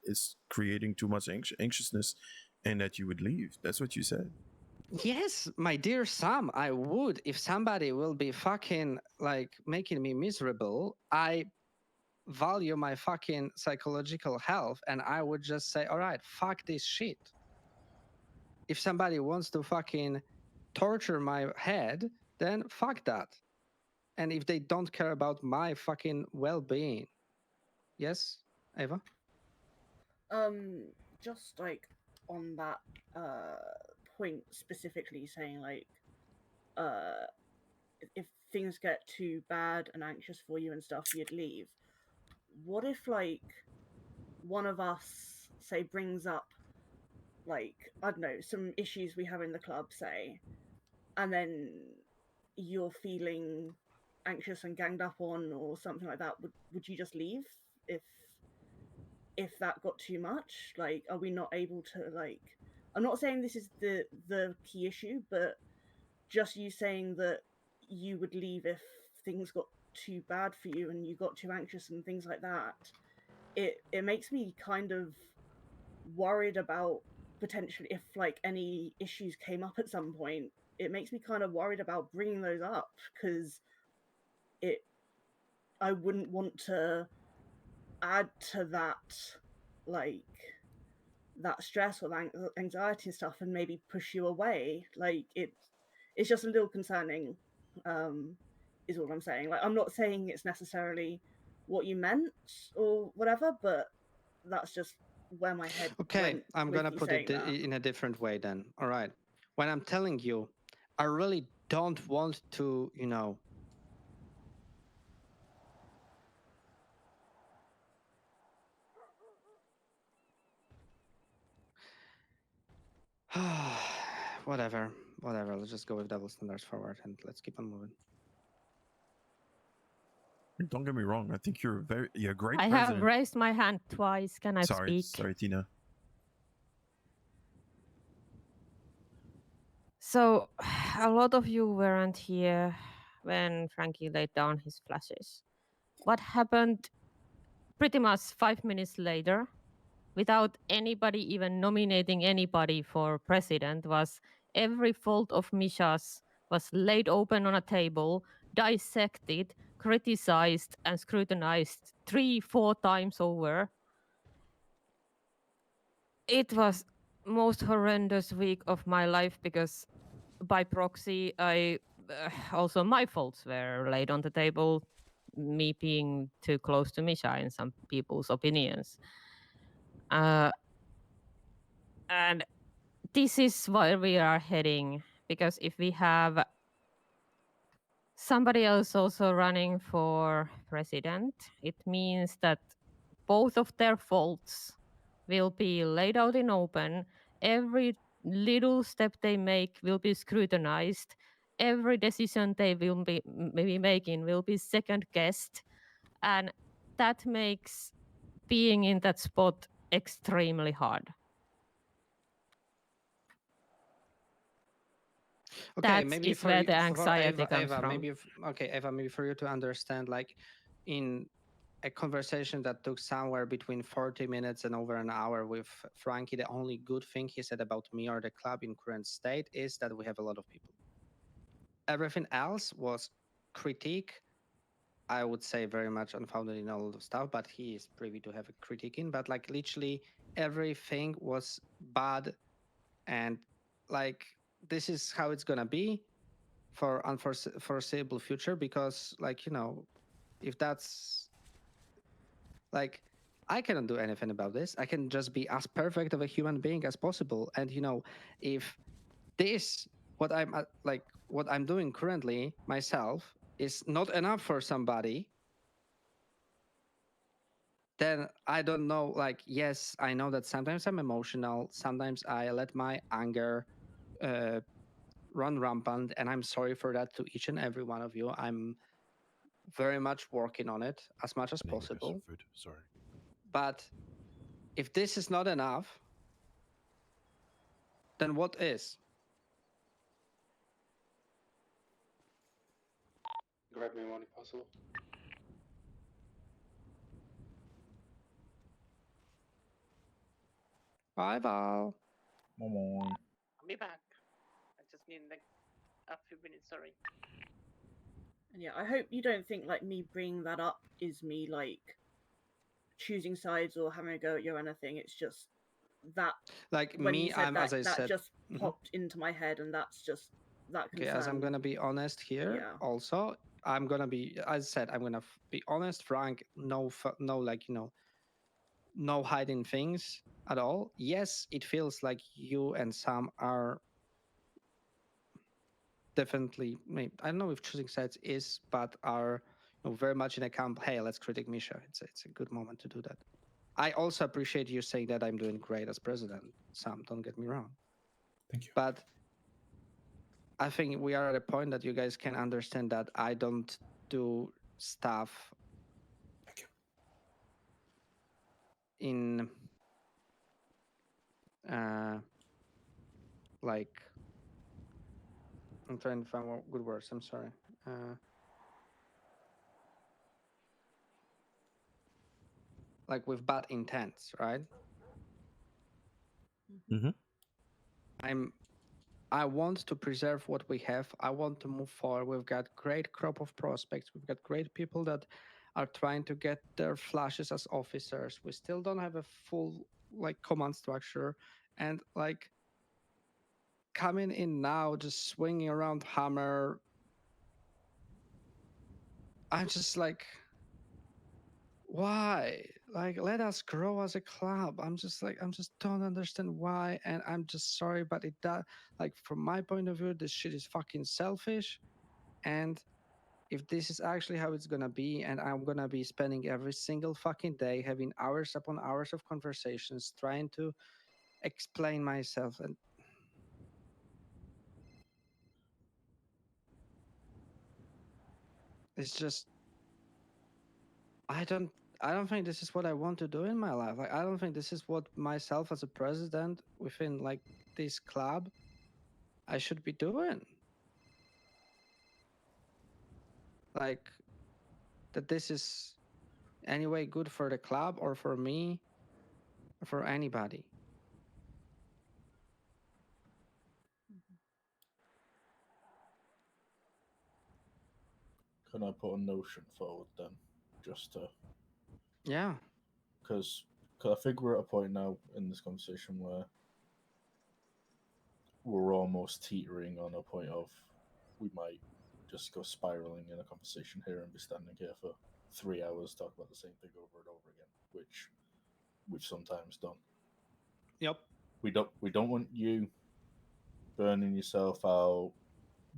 is creating too much anxiousness, and that you would leave. That's what you said. Yes, my dear Sam, I would if somebody will be fucking like making me miserable. value my fucking psychological health, and I would just say, all right, fuck this shit. If somebody wants to fucking torture my head, then fuck that. And if they don't care about my fucking well-being, yes, Eva? Just like on that point specifically, saying like if things get too bad and anxious for you and stuff, you'd leave. What if like one of us say brings up like, I don't know, some issues we have in the club, say, and then you're feeling anxious and ganged up on or something like that, would you just leave if that got too much? Like, are we not able to, like, I'm not saying this is the key issue, but just you saying that you would leave if things got too bad for you and you got too anxious and things like that, it makes me kind of worried about potentially if like any issues came up at some point. It makes me kind of worried about bringing those up because I wouldn't want to add to that, like that stress or anxiety and stuff, and maybe push you away. Like it's just a little concerning, is all I'm saying. Like, I'm not saying it's necessarily what you meant or whatever, but that's just where my head Okay, went. I'm with gonna you put saying it that. in a different way then. All right. When I'm telling you, I really don't want to, you know, whatever. Let's just go with double standards forward and let's keep on moving. Don't get me wrong. I think you're a great I president. have raised my hand twice. Can I Sorry, speak? sorry, Tina. So, a lot of you weren't here when Frankie laid down his flashes. What happened pretty much 5 minutes later, without anybody even nominating anybody for president, was every fault of Misha's was laid open on a table, dissected, criticized, and scrutinized 3-4 times over. It was most horrendous week of my life because by proxy, also my faults were laid on the table, me being too close to Misha in some people's opinions. And this is where we are heading, because if we have somebody else also running for president, it means that both of their faults will be laid out in open. Every little step they make will be scrutinized. Every decision they will be maybe making will be second guessed. And that makes being in that spot extremely hard. Okay, That maybe is for where you, the for anxiety comes Eva, from. maybe Eva, maybe for you to understand, like in a conversation that took somewhere between 40 minutes and over an hour with Frankie, the only good thing he said about me or the club in current state is that we have a lot of people. Everything else was critique. I would say very much unfounded in all the stuff, but he is privy to have a critique in. But like literally everything was bad, and like this is how it's gonna be for unforeseeable future, because like, you know, if that's like, I cannot do anything about this. I can just be as perfect of a human being as possible. And you know, if this what I'm doing currently myself is not enough for somebody, then I don't know. Like, yes, I know that sometimes I'm emotional, sometimes I let my anger run rampant, and I'm sorry for that to each and every one of you. I'm very much working on it as much as possible. Food. Sorry. But if this is not enough, then what is? Grab me one if possible. Bye, Val. Moin. I'll be back. I just need like a few minutes. Sorry. And yeah, I hope you don't think like me bringing that up is me like choosing sides or having a go at you or anything. It's just that Like when me, you said I'm that, as I that said. just Mhm. popped into my head, and that's just that Okay, concern. as I'm gonna be honest here, Yeah. also, I'm gonna be, as I said, I'm gonna be honest, frank, no, like, no hiding things at all. Yes, it feels like you and Sam are definitely, I don't know if choosing sides is, but are very much in a camp. Hey, let's critique Misha. It's a good moment to do that. I also appreciate you saying that I'm doing great as president, Sam. Don't get me wrong. Thank you. But I think we are at a point that you guys can understand that I don't do stuff in like, I'm trying to find good words. I'm sorry. Like with bad intents, right? Mm-hmm. I want to preserve what we have. I want to move forward. We've got great crop of prospects. We've got great people that are trying to get their flashes as officers. We still don't have a full command structure, and coming in now, just swinging around hammer. I'm just like, why? Let us grow as a club. I'm just don't understand why, and I'm just sorry, but it does. From my point of view, this shit is fucking selfish, and if this is actually how it's gonna be, and I'm gonna be spending every single fucking day having hours upon hours of conversations trying to explain myself, and it's just I don't think this is what I want to do in my life. I don't think this is what myself as a president within this club I should be doing. That this is anyway good for the club or for me or for anybody. Can I put a notion forward then, just to? Yeah. Because I think we're at a point now in this conversation where we're almost teetering on a point of we might just go spiraling in a conversation here and be standing here for 3 hours talk about the same thing over and over again, which we've sometimes done. Yep. We don't want you burning yourself out,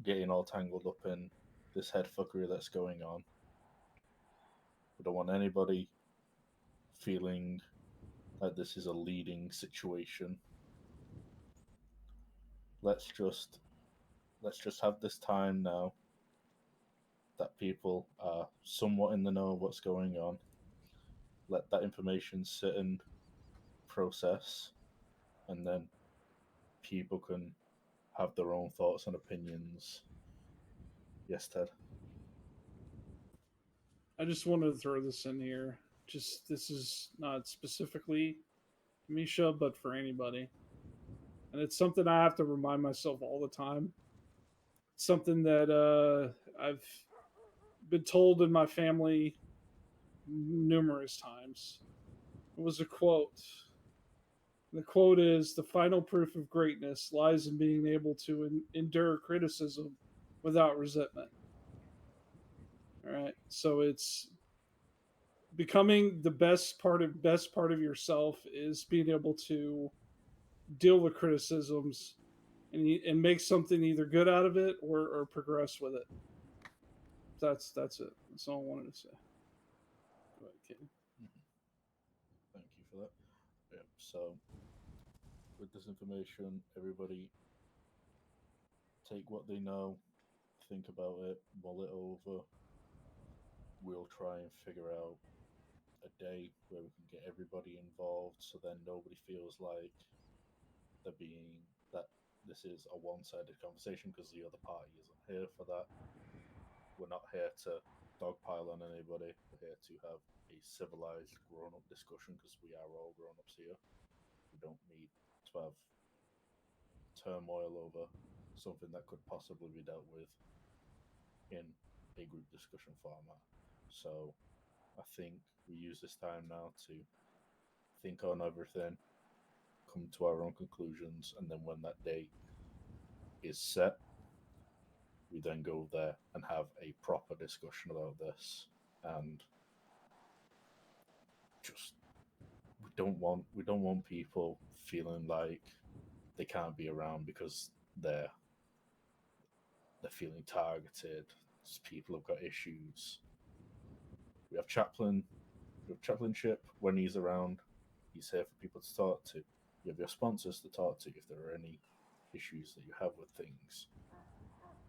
getting all tangled up in this head fuckery that's going on. We don't want anybody feeling like this is a leading situation. Let's just have this time now that people are somewhat in the know of what's going on. Let that information sit and process, and then people can have their own thoughts and opinions. Yes, Ted. I just wanted to throw this in here. Just this is not specifically Misha, but for anybody. And it's something I have to remind myself all the time. It's something that I've been told in my family numerous times. It was a quote. The quote is, "The final proof of greatness lies in being able to endure criticism without resentment." All right. So it's becoming the best part of yourself is being able to deal with criticisms and make something either good out of it or progress with it. That's it. That's all I wanted to say. Go ahead, Ken. Thank you for that. Yeah, so with this information, everybody take what they know, think about it, mull it over. We'll try and figure out a day where we can get everybody involved, so then nobody feels like that this is a one-sided conversation because the other party isn't here for that. We're not here to dogpile on anybody. We're here to have a civilized, grown-up discussion because we are all grown-ups here. We don't need to have turmoil over something that could possibly be dealt with in a group discussion format. So I think we use this time now to think on everything, come to our own conclusions, and then when that date is set, we then go there and have a proper discussion about this. And just we don't want people feeling like they can't be around because they're feeling targeted. People have got issues. We have chaplainship when he's around. He's here for people to talk to. You have your sponsors to talk to if there are any issues that you have with things.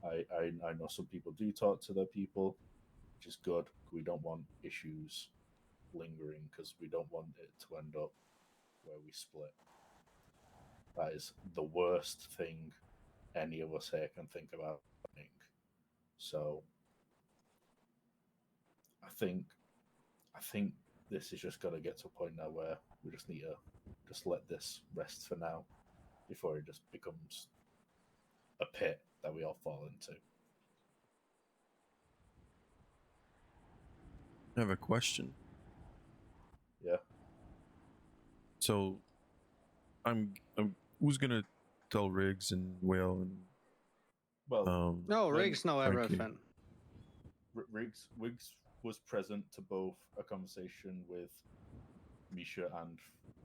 I know some people do talk to their people, which is good. We don't want issues lingering because we don't want it to end up where we split. That is the worst thing any of us here can think about happening. So I think this is just got to get to a point now where we just need to just let this rest for now before it just becomes a pit that we all fall into. I have a question. Yeah. So, I'm who's gonna tell Riggs and Whale and Well, No, when Riggs know Frankie? everything. Riggs was present to both a conversation with Misha and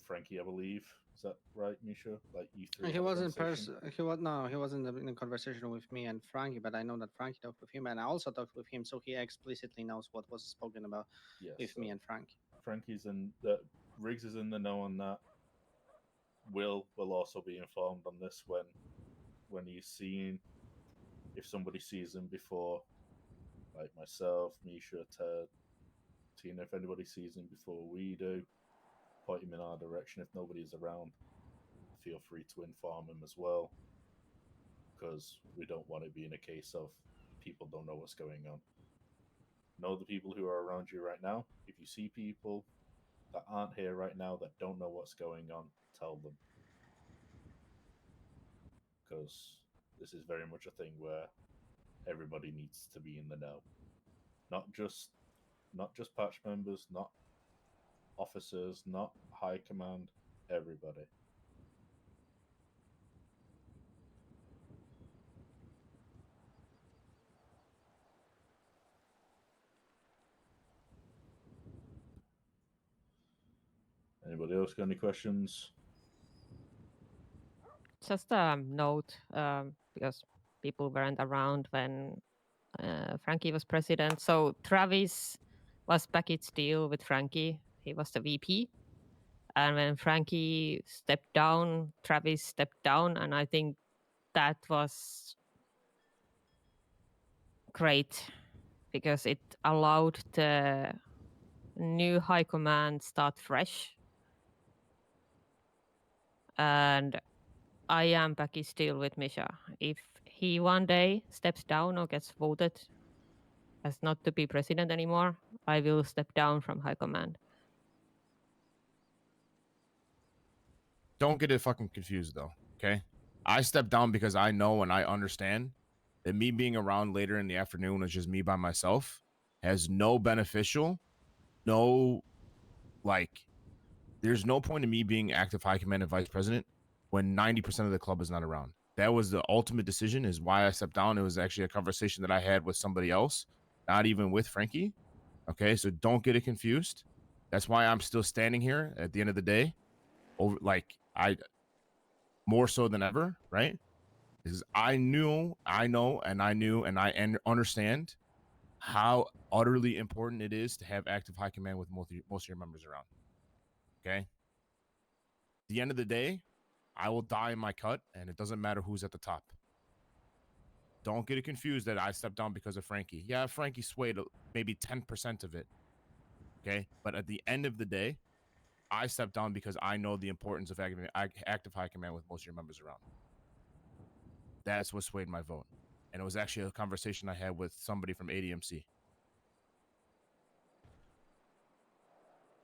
Frankie, I believe. Is that right, Misha? Like you three. He had a was in conversation? person. He was in a conversation with me and Frankie, but I know that Frankie talked with him, and I also talked with him, so he explicitly knows what was spoken about with me and Frankie. Frankie's in the Riggs is in the know on that. Will also be informed on this when he's seen. If somebody sees him before, like myself, Misha, Ted, Tina, if anybody sees him before we do, point him in our direction. If nobody's around, feel free to inform him as well, because we don't want it being a case of people don't know what's going on. Know the people who are around you right now. If you see people that aren't here right now that don't know what's going on, tell them, because this is very much a thing where everybody needs to be in the know. Not just patch members, not officers, not high command, everybody. Anybody else got any questions? Just a note, because people weren't around when Frankie was president. So Travis was package deal with Frankie. He was the VP. And when Frankie stepped down, Travis stepped down. And I think that was great because it allowed the new high command start fresh. And I am package deal with Misha. If he one day steps down or gets voted as not to be president anymore, I will step down from high command. Don't get it fucking confused though, okay? I stepped down because I know and I understand that me being around later in the afternoon is just me by myself has no beneficial, no, like, there's no point in me being active high command and vice president when 90% of the club is not around. That was the ultimate decision, is why I stepped down. It was actually a conversation that I had with somebody else, not even with Frankie. Okay, so don't get it confused. That's why I'm still standing here at the end of the day. Over, like, I more so than ever, right? Because I knew, I know, and I knew, and I understand how utterly important it is to have active high command with most of your members around. Okay. At the end of the day, I will die in my cut, and it doesn't matter who's at the top. Don't get it confused that I stepped down because of Frankie. Yeah, Frankie swayed maybe 10% of it. Okay. But at the end of the day, I stepped down because I know the importance of active high command with most of your members around. That's what swayed my vote. And it was actually a conversation I had with somebody from ADMC.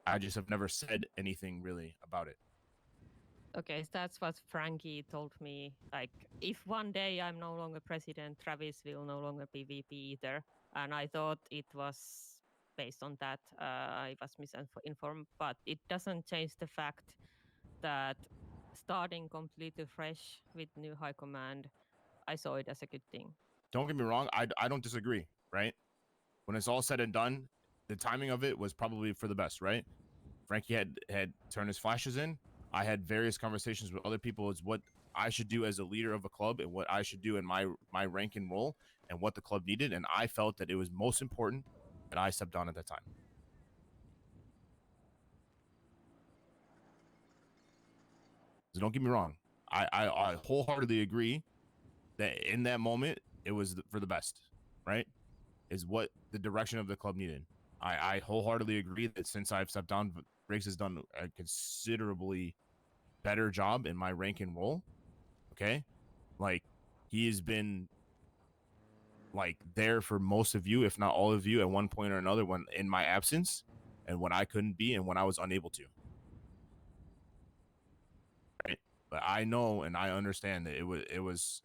I just have never said anything really about it. Okay, so that's what Frankie told me. Like, if one day I'm no longer president, Travis will no longer be VP either. And I thought it was based on that, I was misinformed. But it doesn't change the fact that starting completely fresh with new high command, I saw it as a good thing. Don't get me wrong, I don't disagree, right? When it's all said and done, the timing of it was probably for the best, right? Frankie had turned his flashes in. I had various conversations with other people as what I should do as a leader of a club and what I should do in my rank and role and what the club needed, and I felt that it was most important that I stepped down at that time. So don't get me wrong. I wholeheartedly agree that in that moment, it was for the best, right? Is what the direction of the club needed. I wholeheartedly agree that since I've stepped down, Briggs has done a considerably better job in my rank and role. Okay? Like, he has been like there for most of you, if not all of you, at one point or another when in my absence and when I couldn't be and when I was unable to. Right? But I know and I understand that it was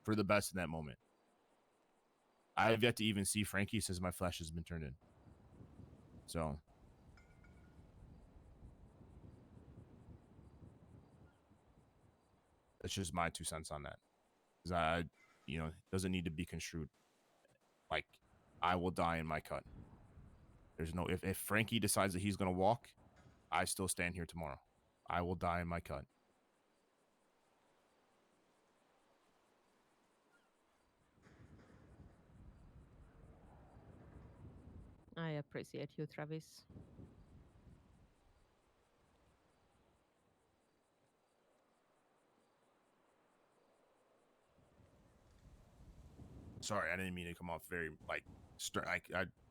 for the best in that moment. I have yet to even see Frankie since my flesh has been turned in. So that's just my 2 cents on that. Because I, doesn't need to be construed like I will die in my cut. There's no, if Frankie decides that he's going to walk, I still stand here tomorrow. I will die in my cut. I appreciate you, Travis. Sorry, I didn't mean to come off very like stern,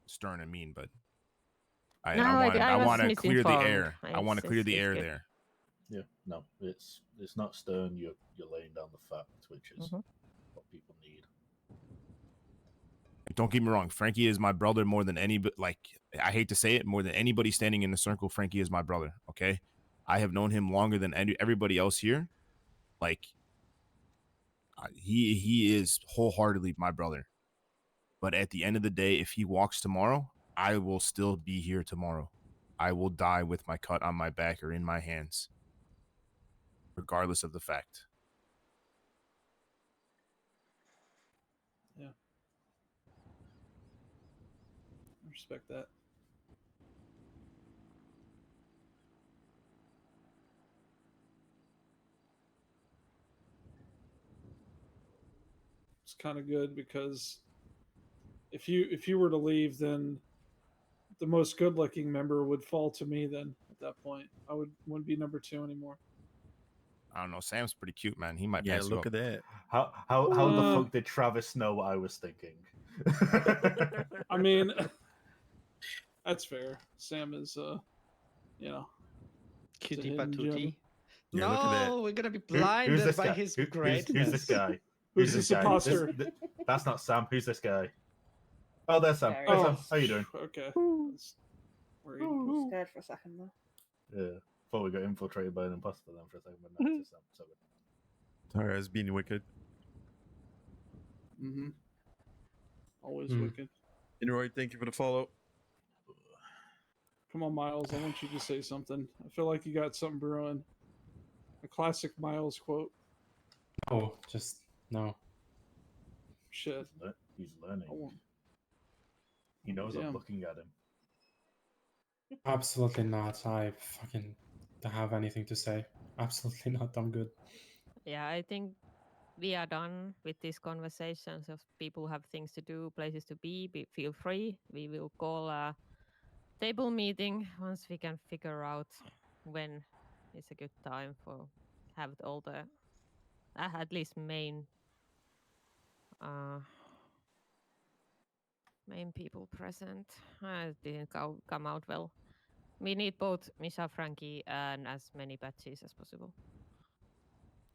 stern and mean, but No, I was want to clear the misinformed. air. I want to clear the air good. there. Yeah, no, it's not stern. You're laying down the fact, which is what people need. Don't get me wrong, Frankie is my brother more than anybody. Like, I hate to say it, more than anybody standing in the circle, Frankie is my brother. Okay, I have known him longer than everybody else here. Like, he is wholeheartedly my brother. But at the end of the day, if he walks tomorrow, I will still be here tomorrow. I will die with my cut on my back or in my hands, regardless of the fact. Yeah. I respect that. It's kind of good because if you were to leave, then the most good looking member would fall to me. Then at that point, I wouldn't be number 2 anymore. I don't know. Sam's pretty cute, man. He might Yeah, pass you look up. at that. How the fuck did Travis know what I was thinking? I mean, that's fair. Sam is, Cutie hidden gem. patootie. Yeah, look at that. No, we're gonna be Who's blinded this by guy? his Who's greatness. this guy? Who's this this guy? imposter? That's not Sam. Who's this guy? Oh, there's Sam. There Hey, he Sam. is. How you doing? Okay. I was scared for a second though. Yeah. Thought we got infiltrated by an imposter then for a second, but no, it's Sam. So good. Sorry, I was being wicked. Mm-hmm. Always wicked. Inroy, thank you for the follow. Come on, Miles. I want you to say something. I feel like you got something brewing. A classic Miles quote. Oh, just no. Shit. He's learning. Oh, He knows I'm damn. looking at him. Absolutely not. I fucking don't have anything to say. Absolutely not. I'm good. Yeah, I think we are done with these conversations. If people have things to do, places to be, feel free. We will call a table meeting once we can figure out when is a good time for have all the at least main people present. It didn't come out well. We need both Misha, Frankie, and as many batches as possible.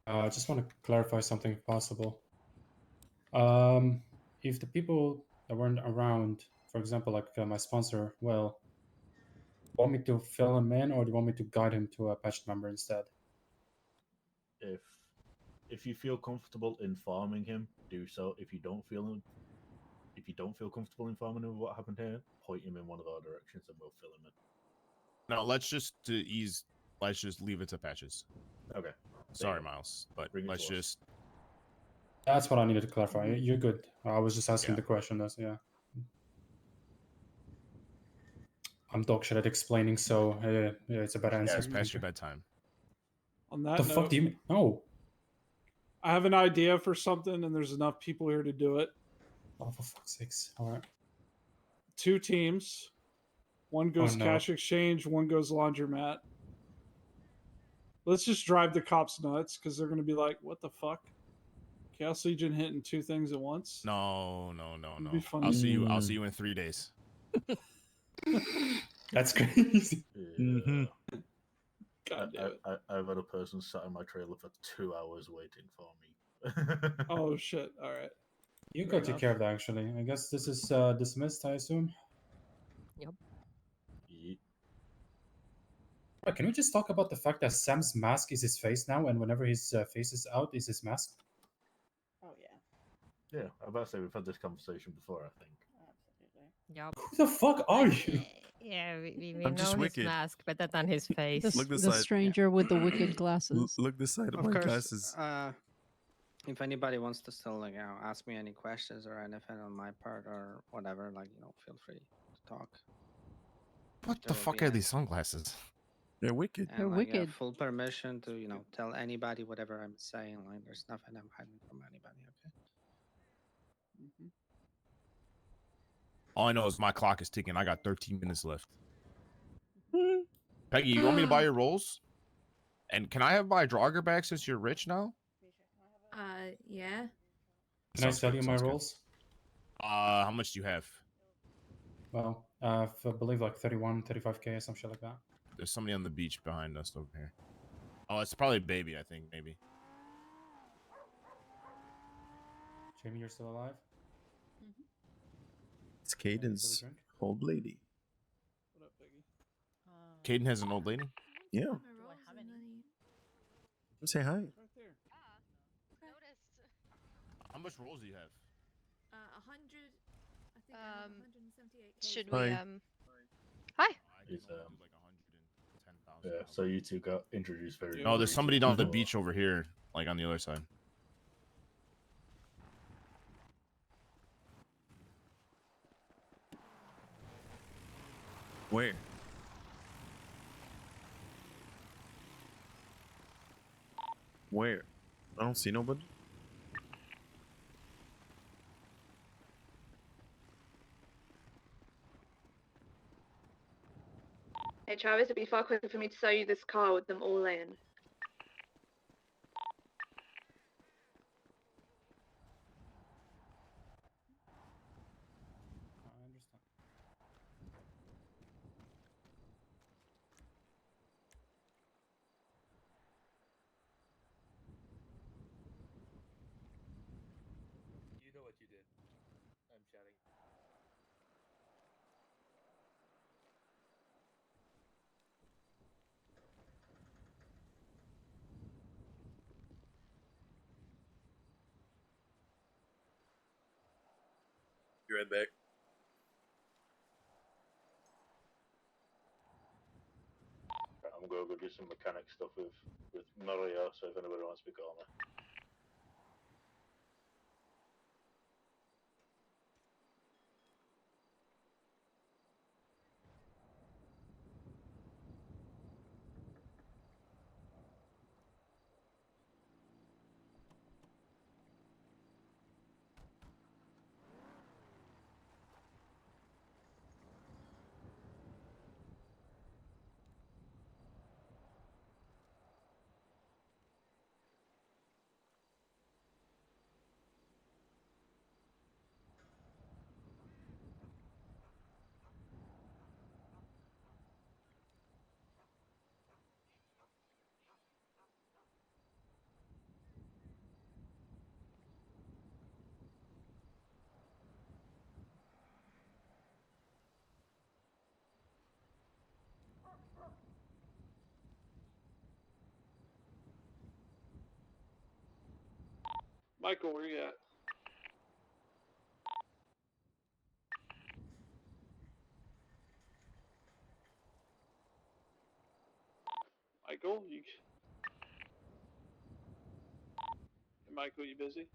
I just want to clarify something if possible. If the people that weren't around, for example, like my sponsor, well, want me to fill him in or do you want me to guide him to a patched member instead? If you feel comfortable informing him, do so. If you don't feel comfortable informing him of what happened here, point him in one of our directions and we'll fill him in. No, let's just let's just leave it to patches. Okay. Sorry, go. Miles, but Bring it let's to us. just. That's what I needed to clarify. You're good. I was just asking Yeah. the question. That's yeah. I'm dog shit at explaining, so yeah, it's a bad answer. Yeah, it's past Thank your you. bedtime. On that The note, fuck do you mean? No. I have an idea for something, and there's enough people here to do it. Oh, for fuck's sakes! All right. 2 teams. One goes no. cash exchange. One goes laundromat. Let's just drive the cops nuts because they're going to be like, "What the fuck? Chaos Legion hitting 2 things at once." No. It'd be funny. I'll see you in 3 days. That's crazy. Yeah. God damn it. I've had a person sat in my trailer for 2 hours waiting for me. Oh shit! All right. You Fair got enough. care of that, actually. I guess this is dismissed, I assume. Yep. Right, can we just talk about the fact that Sam's mask is his face now, and whenever his face is out, is his mask? Oh yeah. Yeah, I'm about to say we've had this conversation before, I think. Absolutely. Yep. Who the fuck are you? Yeah, we I'm know just his wicked. mask better than his face. Look this The side. stranger with the wicked glasses. Look this side of Of my course, glasses. if anybody wants to still, like, ask me any questions or anything on my part or whatever, like, feel free to talk. What There the will fuck be are these sunglasses? They're wicked. And They're like, wicked. full permission to, tell anybody whatever I'm saying. Like, there's nothing I'm hiding from anybody. Okay. All I know is my clock is ticking. I got 13 minutes left. Peggy, you want me to buy your rolls? And can I have my Draugr back since you're rich now? Yeah. Can I Sounds sell good, you my sounds good. rolls? How much do you have? Well, I believe like 31, 35k or some shit like that. There's somebody on the beach behind us over here. Oh, it's probably Baby, I think, maybe. Jamie, you're still alive? It's Can I get you a Caden's drink? old lady. What up, Peggy? Caden has an old lady? Yeah. Say hi. Right there. How much rolls do you have? 100. I think I have 178. Should we Hi. Hi. I can It's, only do like 110,000. Yeah, so you two got introduced very No, there's somebody down the before. beach over here, like on the other side. Where? Where? I don't see nobody. Hey Travis, it'd be far quicker for me to sell you this car with them all in. I understand. You know what you did. I'm chatting. Be right back. I'm gonna go do some mechanic stuff with Maria, so if anybody wants to call me. Michael, where you at? Michael, Michael, you busy?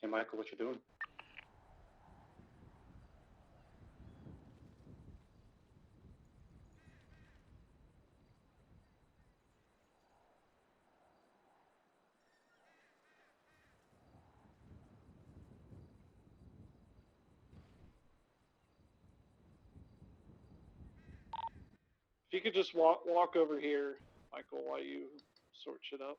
Hey, Michael, what you doing? If you could just walk over here, Michael, while you sort shit out.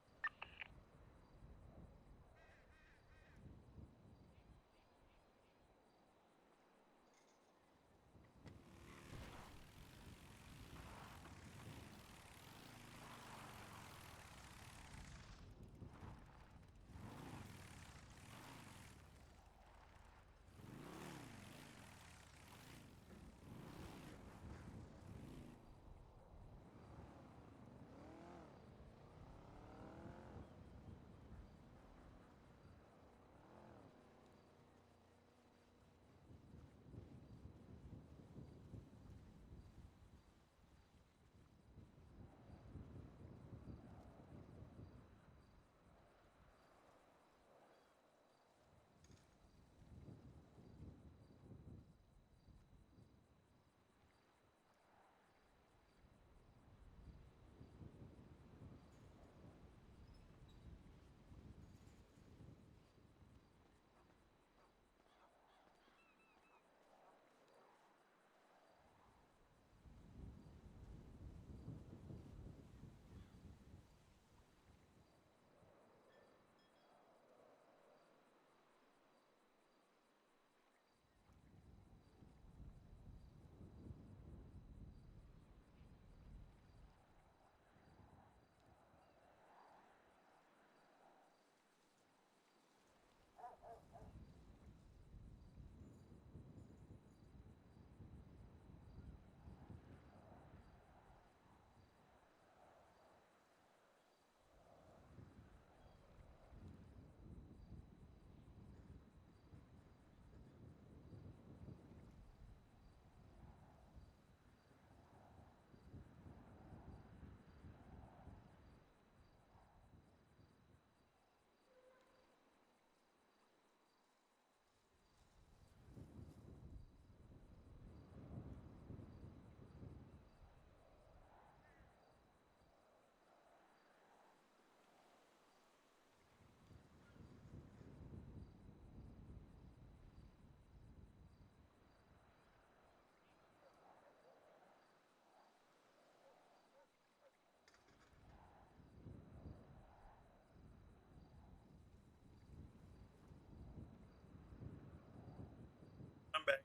I'm back.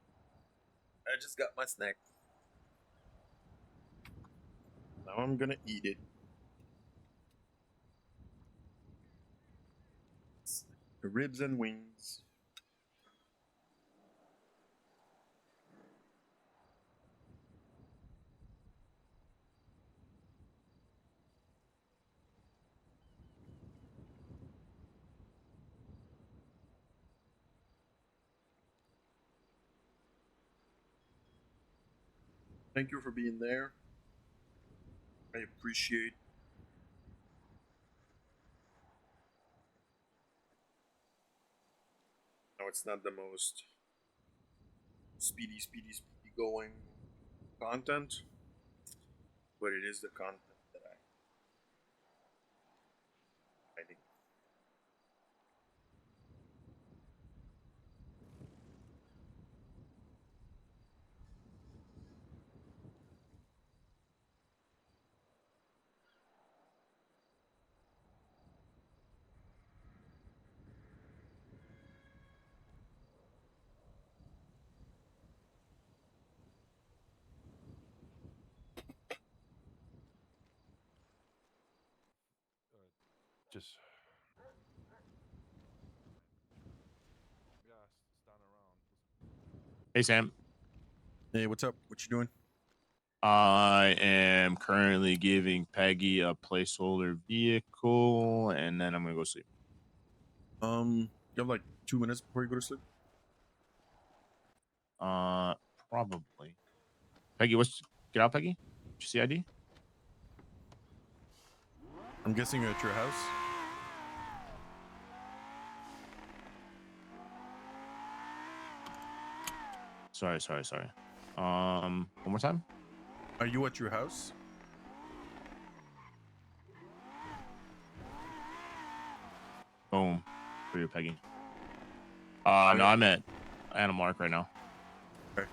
I just got my snack. Now I'm gonna eat it. Ribs and wings. Thank you for being there. I appreciate. No, it's not the most speedy going content, but it is the content that I think. Just Hey, Sam. Hey, what's up? What you doing? I am currently giving Peggy a placeholder vehicle, and then I'm gonna go sleep. You have like 2 minutes before you go to sleep. Probably. Peggy, get out, Peggy. Did you see ID? I'm guessing you're at your house. Sorry. One more time. Are you at your house? Boom. For you, Peggy. No, I'm at Animal Arc right now. Okay.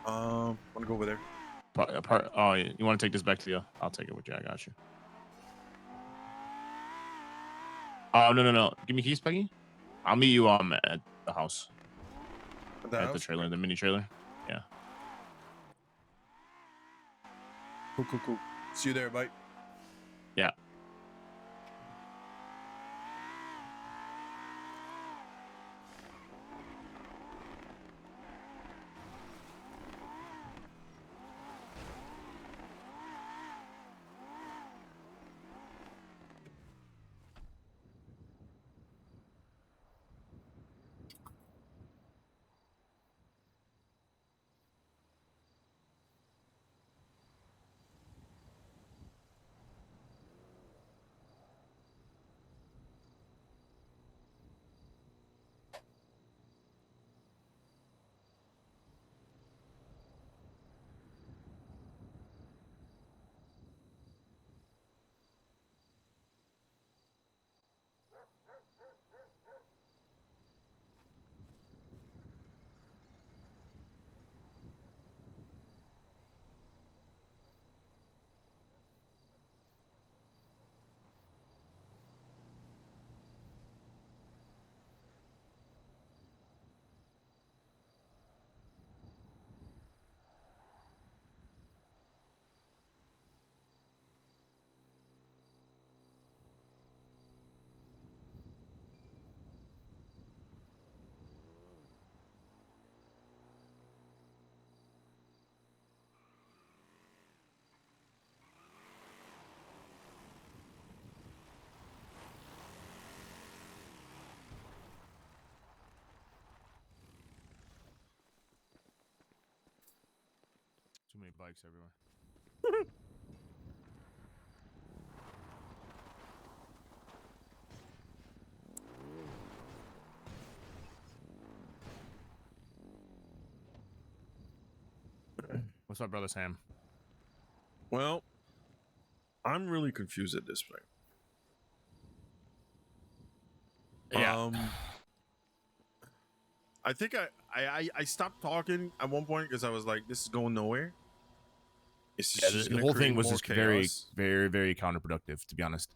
Want to go over there? Oh, you want to take this back to you? I'll take it with you. I got you. Oh, no. Give me keys, Peggy. I'll meet you at the house. At the trailer, the mini trailer. Yeah. Cool. See you there, bye. Yeah. Too many bikes everywhere. What's up, brother Sam? Well, I'm really confused at this point. Yeah. I think I stopped talking at one point because I was like, "This is going nowhere." It's just The gonna whole create thing was more just chaos. very counterproductive, to be honest.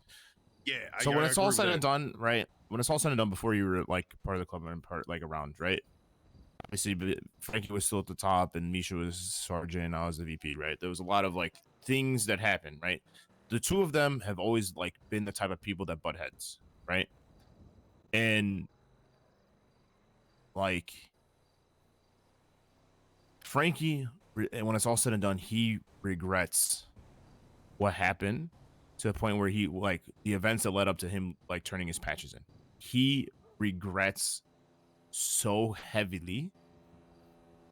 Yeah. So when I it's all agree said with and that. done, right? When it's all said and done, before you were like part of the club and part like around, right? Obviously, Frankie was still at the top, and Misha was sergeant. I was the VP, right? There was a lot of like things that happened, right? The two of them have always like been the type of people that butt heads, right? And like Frankie, when it's all said and done, he regrets what happened to the point where he like the events that led up to him like turning his patches in. He regrets so heavily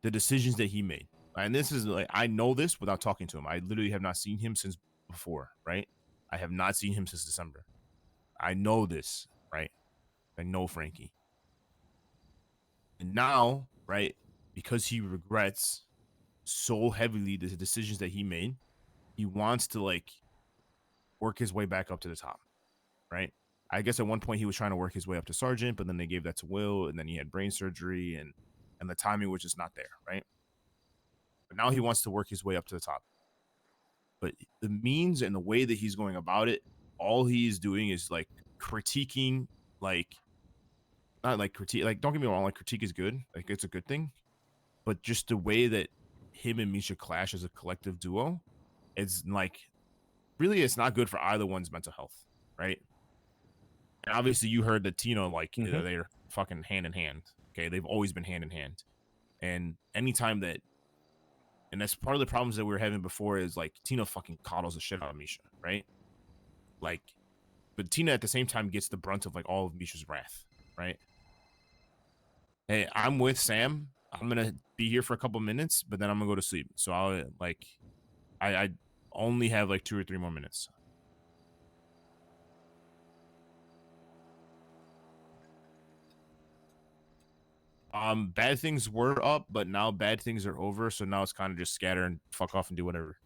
the decisions that he made. And this is like, I know this without talking to him. I literally have not seen him since before, right? I have not seen him since December. I know this, right? I know Frankie. And now, right, because he regrets so heavily the decisions that he made, he wants to like work his way back up to the top, right? I guess at one point he was trying to work his way up to sergeant, but then they gave that to Will, and then he had brain surgery, and the timing was just not there, right? But now he wants to work his way up to the top. But the means and the way that he's going about it, all he's doing is like critiquing, like not like critique, like don't get me wrong, like critique is good, like it's a good thing, but just the way that him and Misha clash as a collective duo, it's like really it's not good for either one's mental health, right? And obviously you heard that Tino like they're fucking hand in hand. Okay, they've always been hand in hand, and anytime that. And that's part of the problems that we were having before is like Tina fucking coddles the shit out of Misha, right? Like, but Tina at the same time gets the brunt of like all of Misha's wrath, right? Hey, I'm with Sam I'm gonna be here for a couple minutes, but then I'm gonna go to sleep. So I'll like, I only have like 2 or 3 more minutes. Bad things were up, but now bad things are over. So now it's kind of just scatter and fuck off and do whatever.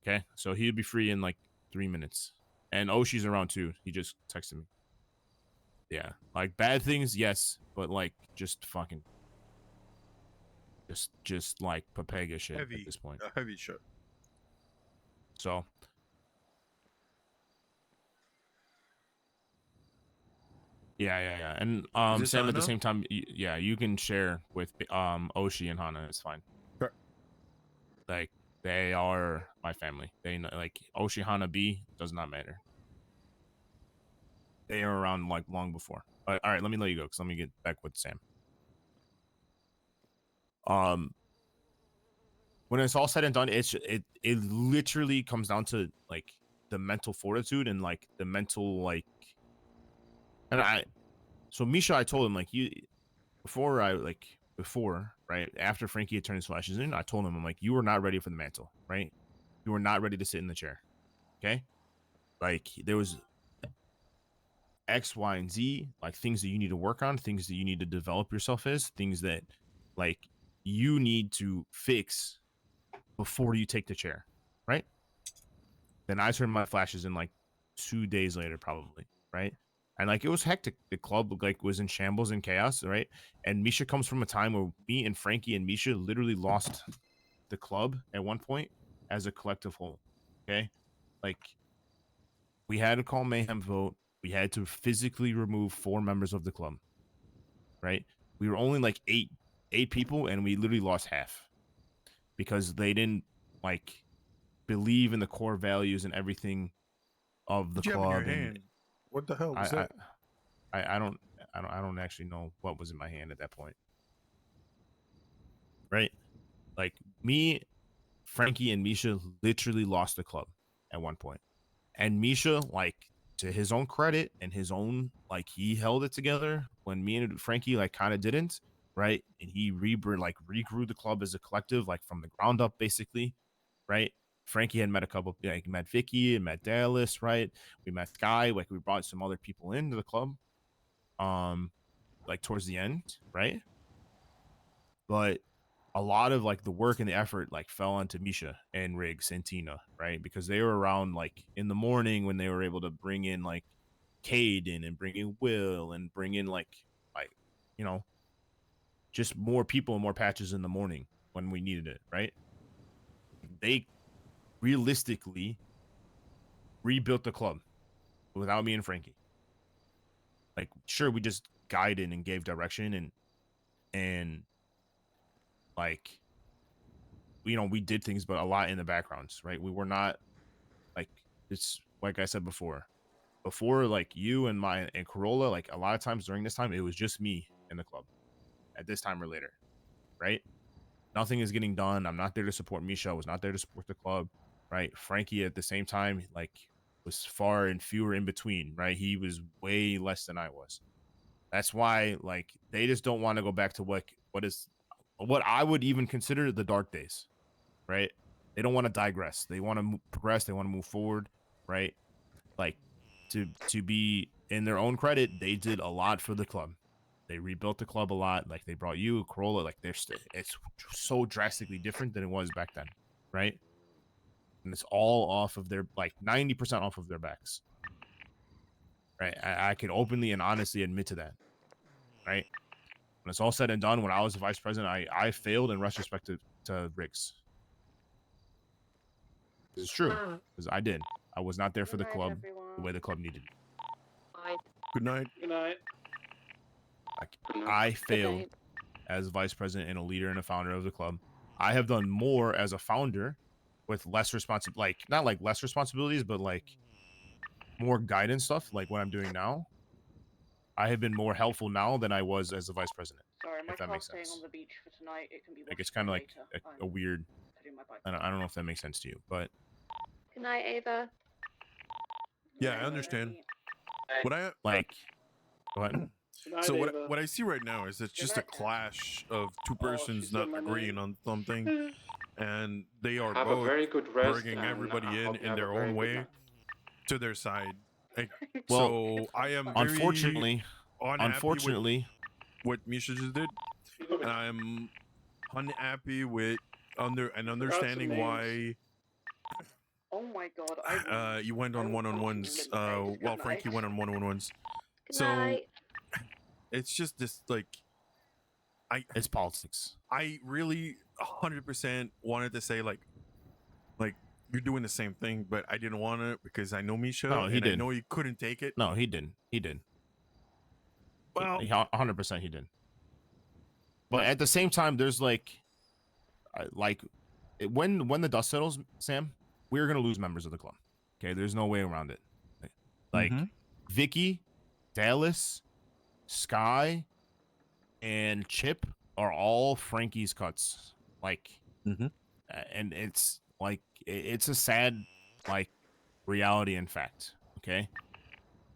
Okay, so he'll be free in like 3 minutes, and Oshi's around too. He just texted me. Yeah, like bad things, yes, but like just fucking, just like Papega shit Heavy, at this point. a heavy shit. So. Yeah. And this Sam, at the Hana? same time, yeah, you can share with Oshi and Hana. It's fine. Sure. Like they are my family. They know, like Oshi, Hana, B does not matter. They are around like long before. All right, let me let you go because let me get back with Sam. When it's all said and done, it literally comes down to like the mental fortitude and like the mental like. And so Misha, I told him like before, right after Frankie had turned his flashes in, I told him, I'm like, you are not ready for the mantle, right? You are not ready to sit in the chair. Okay, like there was X, Y, and Z, like things that you need to work on, things that you need to develop yourself as, things that like you need to fix before you take the chair, right? Then I turned my flashes in like 2 days later, probably, right? And like it was hectic. The club like was in shambles and chaos, right? And Misha comes from a time where me and Frankie and Misha literally lost the club at one point as a collective whole. Okay, like we had to call mayhem vote. We had to physically remove 4 members of the club. Right? We were only like eight people, and we literally lost half because they didn't like believe in the core values and everything of the What you have in your club. And hand? What the hell was that? I don't actually know what was in my hand at that point. Right? Like me, Frankie, and Misha literally lost the club at one point. And Misha, like, to his own credit and his own, like, he held it together when me and Frankie, like, kind of didn't, right? And he regrew the club as a collective, like, from the ground up, basically, right? Frankie had met a couple, like, met Vicky and met Dallas, right? We met Sky, like, we brought some other people into the club, like, towards the end, right? But a lot of like the work and the effort like fell onto Misha and Riggs and Tina, right? Because they were around like in the morning when they were able to bring in like Caden and bring in Will and bring in like you know, just more people and more patches in the morning when we needed it, right? They realistically rebuilt the club without me and Frankie. Like, sure, we just guided and gave direction and like, you know, we did things, but a lot in the backgrounds, right? We were not like, it's like I said before like you and Corolla, like a lot of times during this time, it was just me in the club at this time or later, right? Nothing is getting done. I'm not there to support Misha. I was not there to support the club, right? Frankie at the same time, like was far and fewer in between, right? He was way less than I was. That's why like they just don't want to go back to what I would even consider the dark days, right? They don't want to digress. They want to progress. They want to move forward, right? Like to be in their own credit, they did a lot for the club. They rebuilt the club a lot. Like they brought you, Corolla. Like it's so drastically different than it was back then, right? And it's all off of their 90% off of their backs, right? I could openly and honestly admit to that, right? When it's all said and done, when I was the vice president, I failed in retrospect to Riggs. It's true because I did. I was not there for the club the way the club needed it. Good night. Good night. Like, I failed as vice president and a leader and a founder of the club. I have done more as a founder with less not like less responsibilities, but like more guidance stuff, like what I'm doing now. I have been more helpful now than I was as a vice president. Sorry, my if that car's makes staying sense. on the beach for tonight. It can be Like it's washed kind of like later. a weird. Putting my bike. I don't know if that makes sense to you, but Good night, Ava. Yeah, I understand. What I like, go ahead. So what I see right now is it's just a clash of two persons she's not got my agreeing name. on something, and they are Have a both very good rest, bringing and everybody I hope you in have a their very own good way night. to their side. Like, Well, so I am very unfortunately, unhappy with what Misha just did, and I'm unhappy with understanding why Oh my god, I you went on one-on-ones. Well, Frankie went on one-on-ones. Good So night. it's just this it's politics. I really 100% wanted to say like you're doing the same thing, but I didn't want to because I know Misha No, he and I didn't. know he couldn't take it. No, he didn't. He did. Well, 100% he did. But at the same time, there's like when the dust settles, Sam, we're gonna lose members of the club. Okay, there's no way around it. Like Vicky, Dallas, Sky, and Chip are all Frankie's cuts. Like, and it's like it's a sad like reality and fact. Okay,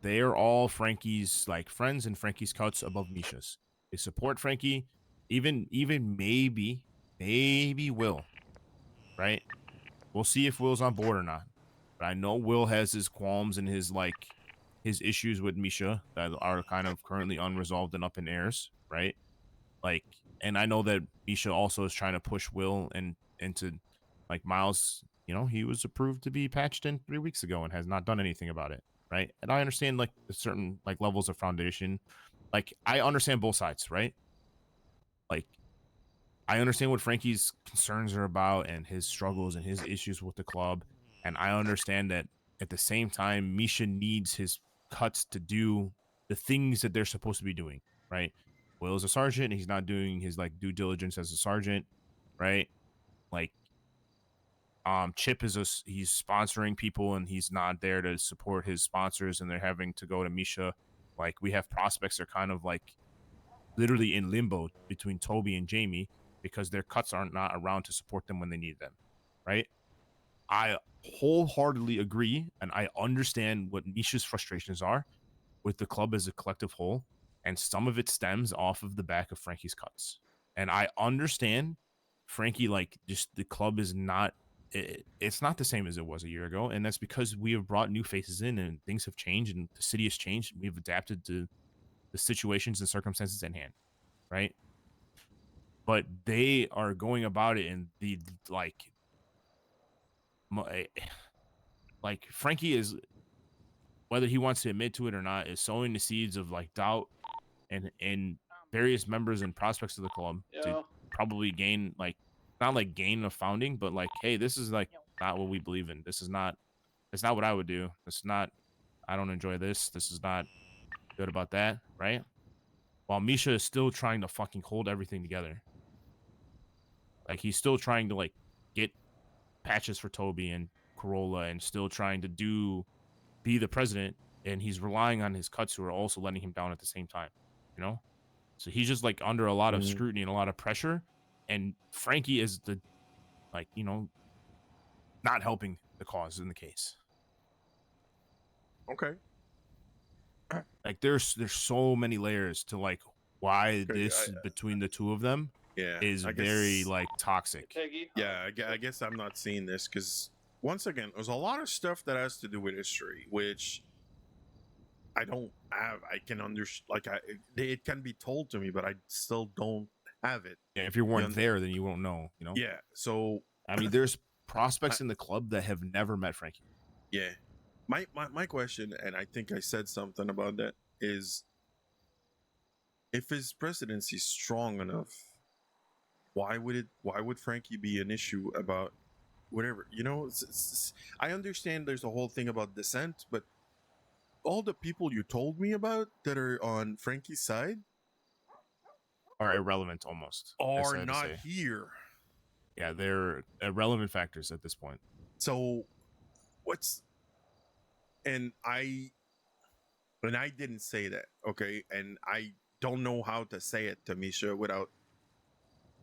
they are all Frankie's like friends and Frankie's cuts above Misha's. They support Frankie, even maybe Will, right? We'll see if Will's on board or not. But I know Will has his qualms and his issues with Misha that are kind of currently unresolved and up in airs, right? Like, and I know that Misha also is trying to push Will and into like Miles. You know, he was approved to be patched in 3 weeks ago and has not done anything about it, right? And I understand like the certain like levels of foundation. Like, I understand both sides, right? Like, I understand what Frankie's concerns are about and his struggles and his issues with the club. And I understand that at the same time, Misha needs his cuts to do the things that they're supposed to be doing, right? Will is a sergeant and he's not doing his like due diligence as a sergeant, right? Like, Chip is he's sponsoring people and he's not there to support his sponsors and they're having to go to Misha. Like, we have prospects that are kind of like literally in limbo between Toby and Jamie because their cuts aren't not around to support them when they need them, right? I wholeheartedly agree, and I understand what Misha's frustrations are with the club as a collective whole, and some of it stems off of the back of Frankie's cuts. And I understand Frankie, like, just the club is not, it's not the same as it was a year ago, and that's because we have brought new faces in, and things have changed, and the city has changed, and we've adapted to the situations and circumstances at hand, right? But they are going about it in the like Frankie is, whether he wants to admit to it or not, is sowing the seeds of like doubt and various members and prospects of the club to probably gain like not like gain a founding, but like, hey, this is like not what we believe in. This is not, it's not what I would do. It's not, I don't enjoy this. This is not good about that, right? While Misha is still trying to fucking hold everything together. Like, he's still trying to like get patches for Toby and Corolla and still trying to be the president, and he's relying on his cuts who are also letting him down at the same time, you know? So he's just like under a lot of scrutiny and a lot of pressure, and Frankie is the, like, you know, not helping the cause in the case. Okay. Like, there's so many layers to like why Okay, this between the two of them is I very guess, like toxic. Yeah, I guess I'm not seeing this because once again, there's a lot of stuff that has to do with history, which I don't have. I can understand, like, it can be told to me, but I still don't have it. Yeah, if you weren't there, then you won't know, you know? Yeah, so I mean, there's prospects in the club that have never met Frankie. Yeah. My question, and I think I said something about that, is if his presidency is strong enough, why would Frankie be an issue about whatever? You know, I understand there's a whole thing about dissent, but all the people you told me about that are on Frankie's side Are irrelevant almost. are not here. Yeah, they're irrelevant factors at this point. So and I didn't say that, okay? And I don't know how to say it to Misha without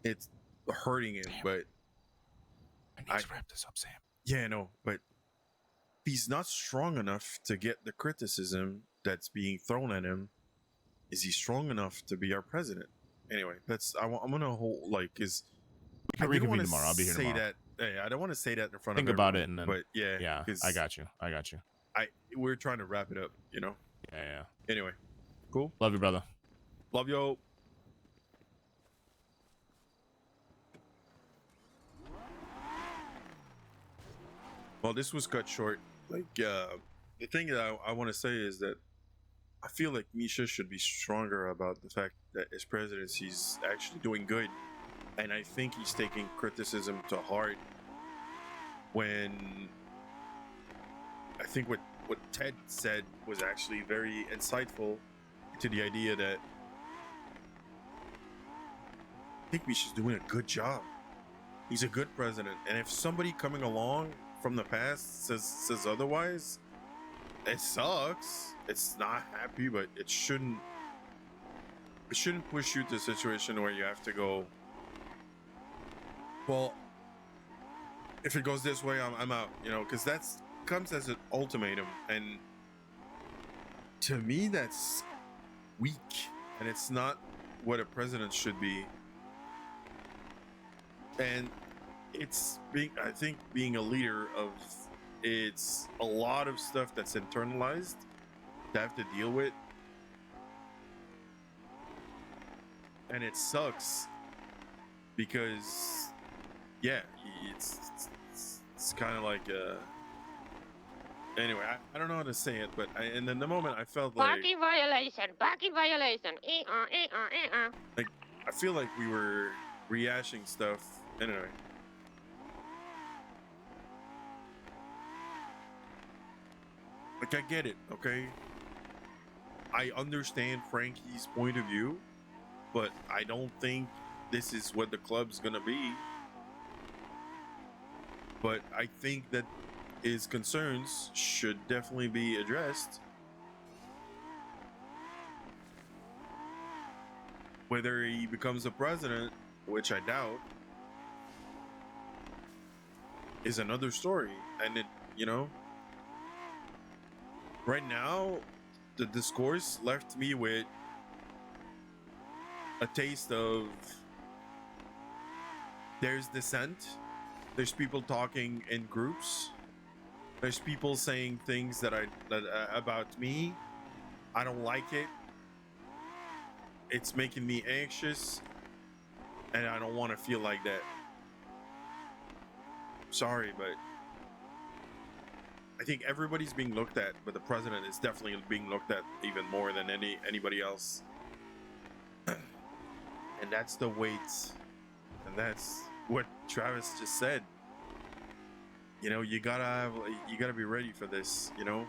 it's hurting him. Damn. But I need to wrap this up, Sam. Yeah, no, but he's not strong enough to get the criticism that's being thrown at him is he strong enough to be our president? Anyway, I'm gonna hold like is. We can I didn't reconvene want to tomorrow. I'll be here say tomorrow. that. I don't want to say that in front Think of about everyone, it, and then. but yeah, Yeah, 'cause I got you. I got you. we're trying to wrap it up. You know. Yeah. Anyway, cool. Love you, brother. Love you. Well, this was cut short. Like, the thing that I want to say is that I feel like Misha should be stronger about the fact that his presidency is actually doing good, and I think he's taking criticism to heart. When I think what Ted said was actually very insightful to the idea that I think Misha's doing a good job. He's a good president, and if somebody coming along from the past says otherwise, it sucks. It's not happy, but it shouldn't push you to a situation where you have to go, well, if it goes this way, I'm out, you know, because that's comes as an ultimatum, and to me that's weak, and it's not what a president should be. And it's I think being a leader of, it's a lot of stuff that's internalized to have to deal with, and it sucks because yeah, it's kind of like anyway, I don't know how to say it, but and in the moment I felt like Parking violation. Parking violation. like I feel like we were rehashing stuff. Anyway, like I get it, okay? I understand Frankie's point of view, but I don't think this is what the club's gonna be. But I think that his concerns should definitely be addressed. Whether he becomes the president, which I doubt, is another story. And it, you know, right now, the discourse left me with a taste of there's dissent, there's people talking in groups, there's people saying things that about me. I don't like it. It's making me anxious, and I don't want to feel like that. Sorry, but I think everybody's being looked at, but the president is definitely being looked at even more than anybody else. And that's the weight, and that's what Travis just said. You know, you gotta be ready for this. You know,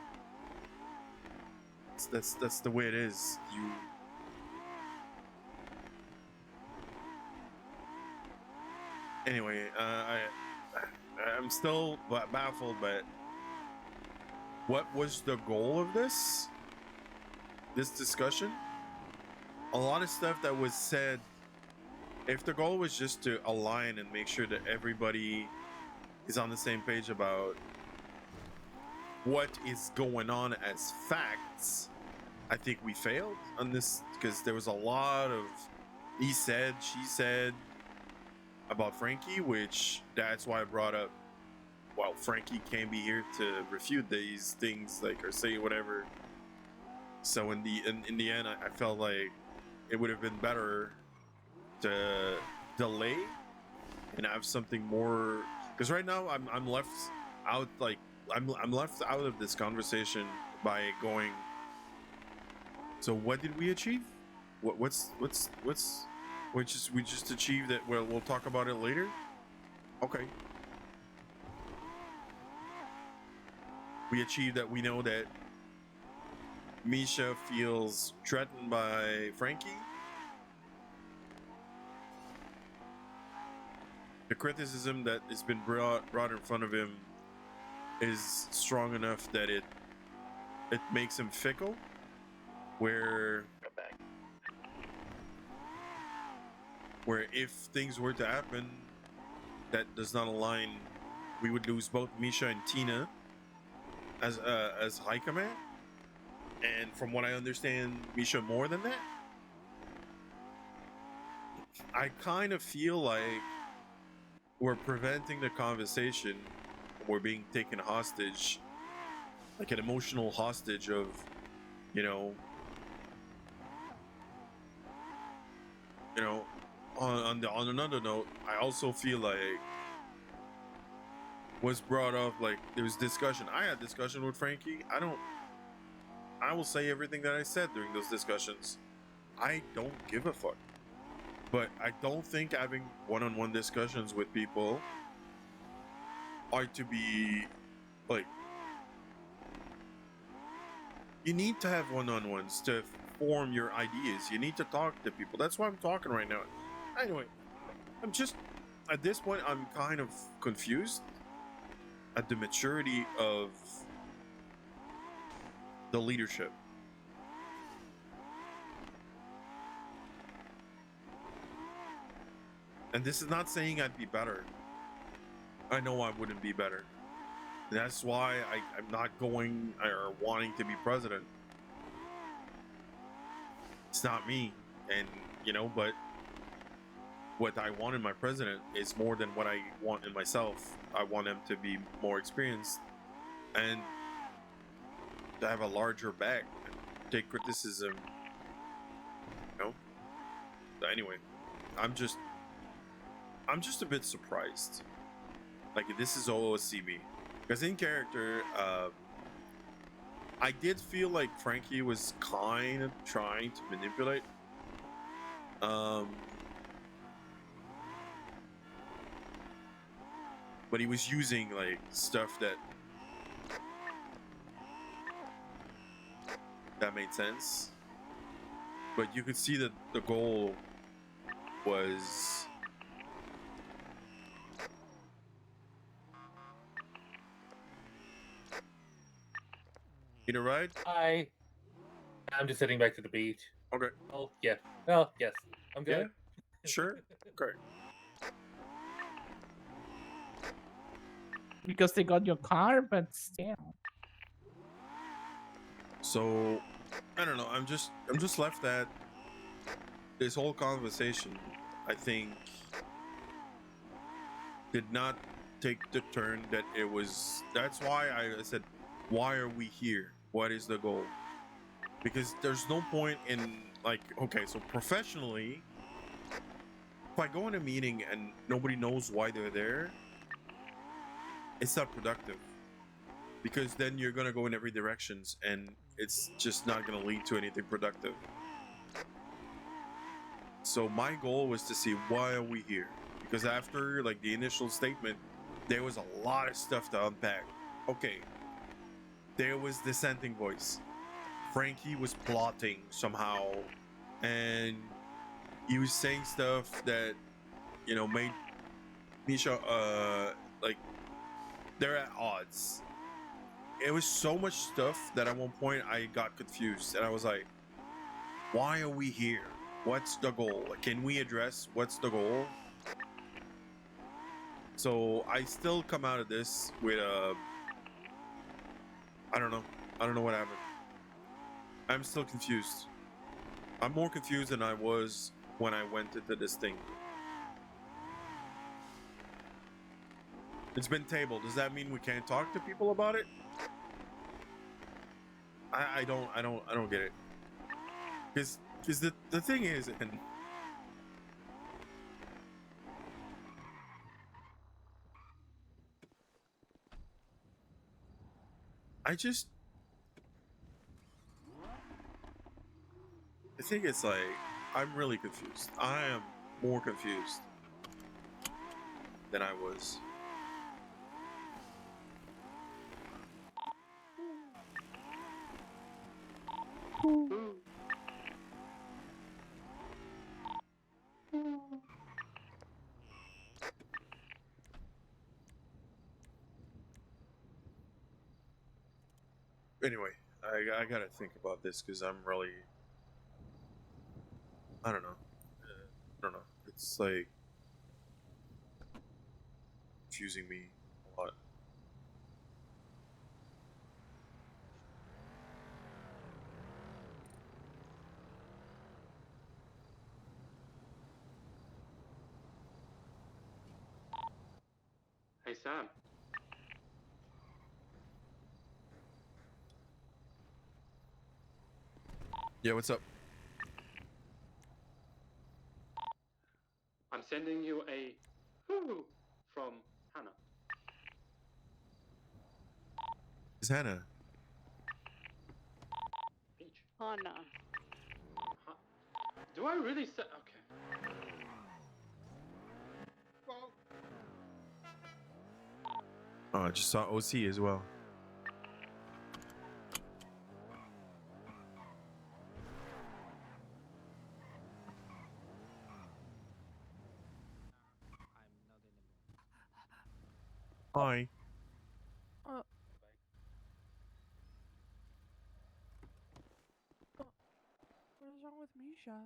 that's the way it is. Anyway, I'm still baffled, but what was the goal of this discussion? A lot of stuff that was said, if the goal was just to align and make sure that everybody is on the same page about what is going on as facts, I think we failed on this, because there was a lot of he said, she said about Frankie, which that's why I brought up, well, Frankie can't be here to refute these things, like, or say whatever. So in the end, I felt like it would have been better to delay and have something more, because right now I'm left out, like I'm left out of this conversation by going, so what did we achieve? We just achieved that. Well, we'll talk about it later. Okay. We achieved that. We know that Misha feels threatened by Frankie. The criticism that has been brought in front of him is strong enough that it makes him fickle, where if things were to happen that does not align, we would lose both Misha and Tina as high command. And from what I understand, Misha, more than that, I kind of feel like we're preventing the conversation. We're being taken hostage, like an emotional hostage of, you know, on another note, I also feel like was brought up, like there was discussion. I had discussion with Frankie. I will say everything that I said during those discussions. I don't give a fuck. But I don't think having one-on-one discussions with people are to be like, you need to have one-on-ones to form your ideas. You need to talk to people. That's why I'm talking right now. Anyway, I'm just at this point I'm kind of confused at the maturity of the leadership. And this is not saying I'd be better. I know I wouldn't be better. That's why I'm not going or wanting to be president. It's not me. And, but what I want in my president is more than what I want in myself. I want him to be more experienced and to have a larger back, take criticism. Anyway, I'm just a bit surprised. Like, this is OOCB. Because in character, I did feel like Frankie was kind of trying to manipulate. But he was using like stuff that made sense. But you could see that the goal was right? I'm just heading back to the beach. Okay. Oh yeah. Well, yes. I'm Yeah. good. Sure. Okay. Because they got your car, but still. So I don't know. I'm just left at this whole conversation. I think did not take the turn that it was. That's why I said, why are we here? What is the goal? Because there's no point in like, okay, so professionally, if I go in a meeting and nobody knows why they're there, it's not productive. Because then you're gonna go in every directions and it's just not gonna lead to anything productive. So my goal was to see, why are we here? Because after like the initial statement, there was a lot of stuff to unpack. Okay, there was dissenting voice. Frankie was plotting somehow, and he was saying stuff that made Misha like they're at odds. It was so much stuff that at one point I got confused and I was like, why are we here? What's the goal? Can we address what's the goal? So I still come out of this with I don't know what happened. I'm still confused. I'm more confused than I was when I went into this thing. It's been tabled. Does that mean we can't talk to people about it? I don't get it. Because the thing is, and I think it's like, I'm really confused. I am more confused than I was. Anyway, I gotta think about this because I'm really, I don't know. I don't know. It's like confusing me a lot. Sam. Yeah, what's up? I'm sending you a whoo from Hannah. It's Hannah. Peach. Hannah. Do I really say okay? Well, Oh, I just saw OC as well. Hi. What is wrong with Misha?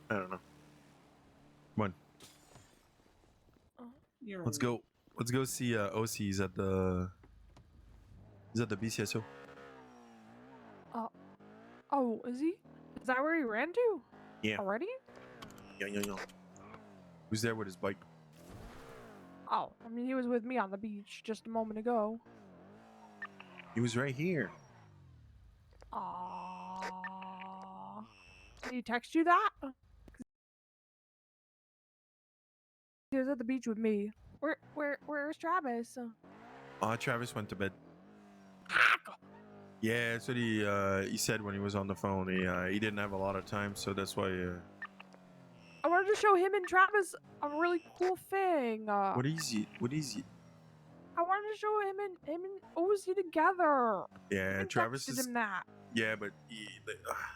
I don't know. Come on. Let's go. Let's go see OC's at the. He's at the BCSO. Oh, is he? Is that where he ran to? Yeah. Already? Yeah. Who's there with his bike? Oh, I mean, he was with me on the beach just a moment ago. He was right here. Aww. Did he text you that? He was at the beach with me. Where's Travis? Travis went to bed. Yeah, that's what he said when he was on the phone. He didn't have a lot of time, so that's why. I wanted to show him and Travis a really cool thing. What is it? What is it? I wanted to show him and OC together. Yeah, I Travis texted is. him that. Yeah, but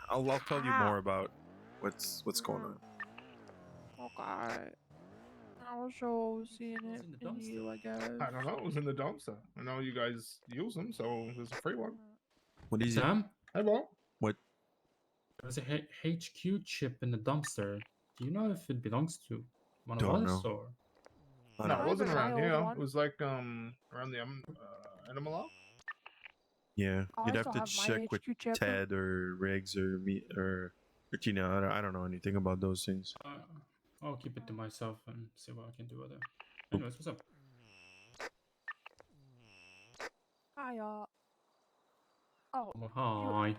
I'll tell you more about what's going on. Okay. I'll show OC in it and you, I guess. I don't know. It was in the dumpster. I know you guys use them, so there's a free one. What is Sam? Hey, bro. What? There's a HQ chip in the dumpster. Do you know if it belongs to one of Don't us know. or? No, it wasn't around here. one. It was like around the animal law. Yeah, Oh, you'd I have still to have my check with HQ chip. Ted or Riggs or me or Tina. I don't know anything about those things. I'll keep it to myself and see what I can do with it. Anyways, what's up? Hi, Oh, Hi.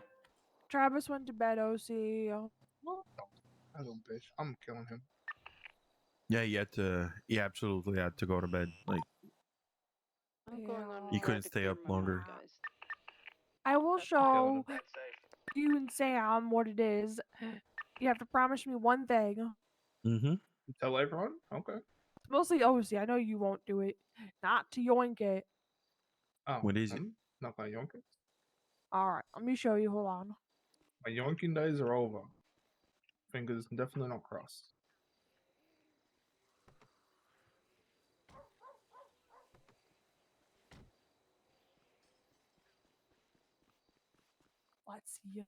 Travis went to bed, OC. I don't bitch. I'm killing him. Yeah, he absolutely had to go to bed. Like I'm going on. he couldn't stay up longer. Guys. I will show you and Sam what it is. You have to promise me one thing. Mm-hmm. Tell everyone? Okay. It's mostly OC. I know you won't do it. Not to yoink it. Oh, What is it? I'm not gonna yoink it. Alright, let me show you. Hold on. My yoinking days are over. Fingers definitely not crossed. Let's see.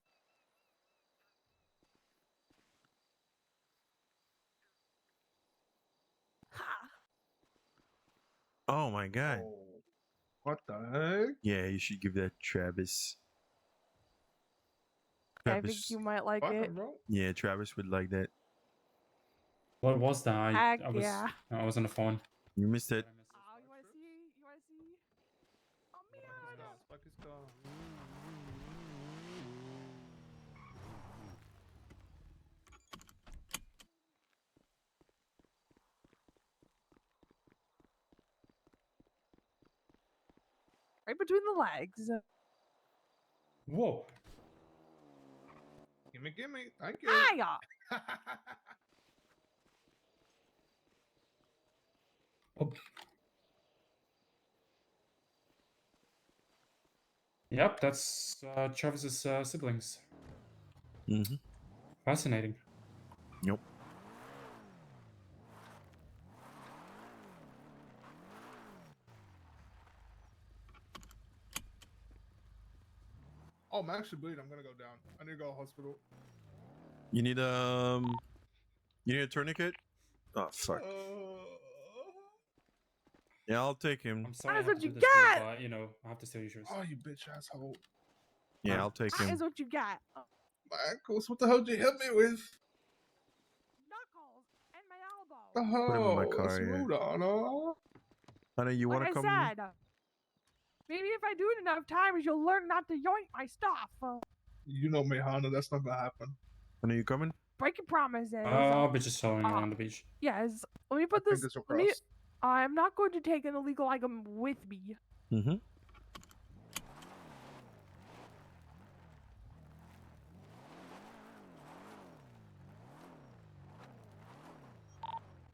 Oh my god. Oh, what the heck? Yeah, you should give that Travis. I think you might like it. Bro? Yeah, Travis would like that. What was that? Heck I was yeah. I was on the phone. You missed it. Oh, you wanna see? You wanna see? Oh man. Spike his car. Right between the legs. Whoa. Gimme. Thank you. Hiya. Oh. Yep, that's Travis's siblings. Mm-hmm. Fascinating. Yep. Oh, I'm actually bleeding. I'm gonna go down. I need to go to the hospital. You need a tourniquet? Oh fuck. Yeah, I'll take him. I'm sorry I That's have what to you do this to you, got. but you know, I have to steal your shoes. Oh, you bitch asshole. Yeah, I'll take That him. is what you get. Marcos, what the hell did you hit me with? Knuckles and my elbow. Put him in my Oh, that's car. Yeah. rude, Anna. Honey, you Like want I to come? said, maybe if I do it enough times, you'll learn not to yoink my stuff. You know me, Hana. That's not gonna happen. Honey, you coming? Breaking promises. I'll be just following you on the beach. Yes. Let me put this. Fingers Let me. crossed. I'm not going to take an illegal item with me. Mm-hmm.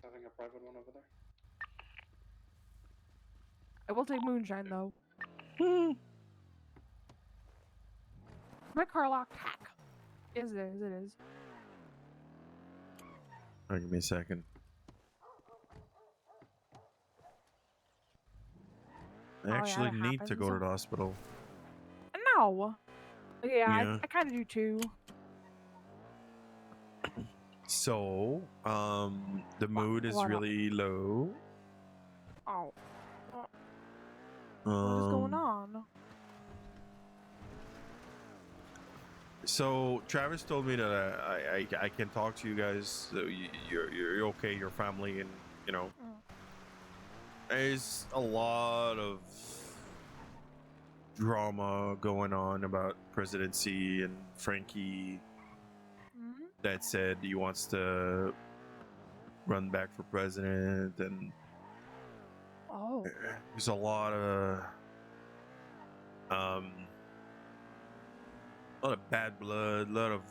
Having a private one over there. I will take moonshine though. My car locked. Hack. Yes, it is. It is. All right, give me a second. I yeah, actually that need to go to happens. the hospital. No. Yeah, Yeah. I kind of do too. So, the mood is what up? really low. Oh. What is going Um, on? So Travis told me that I can talk to you guys. So you're okay. Your family, and you know, there's a lot of drama going on about presidency and Frankie that said he wants to run back for president, and Oh. there's a lot of bad blood, a lot of.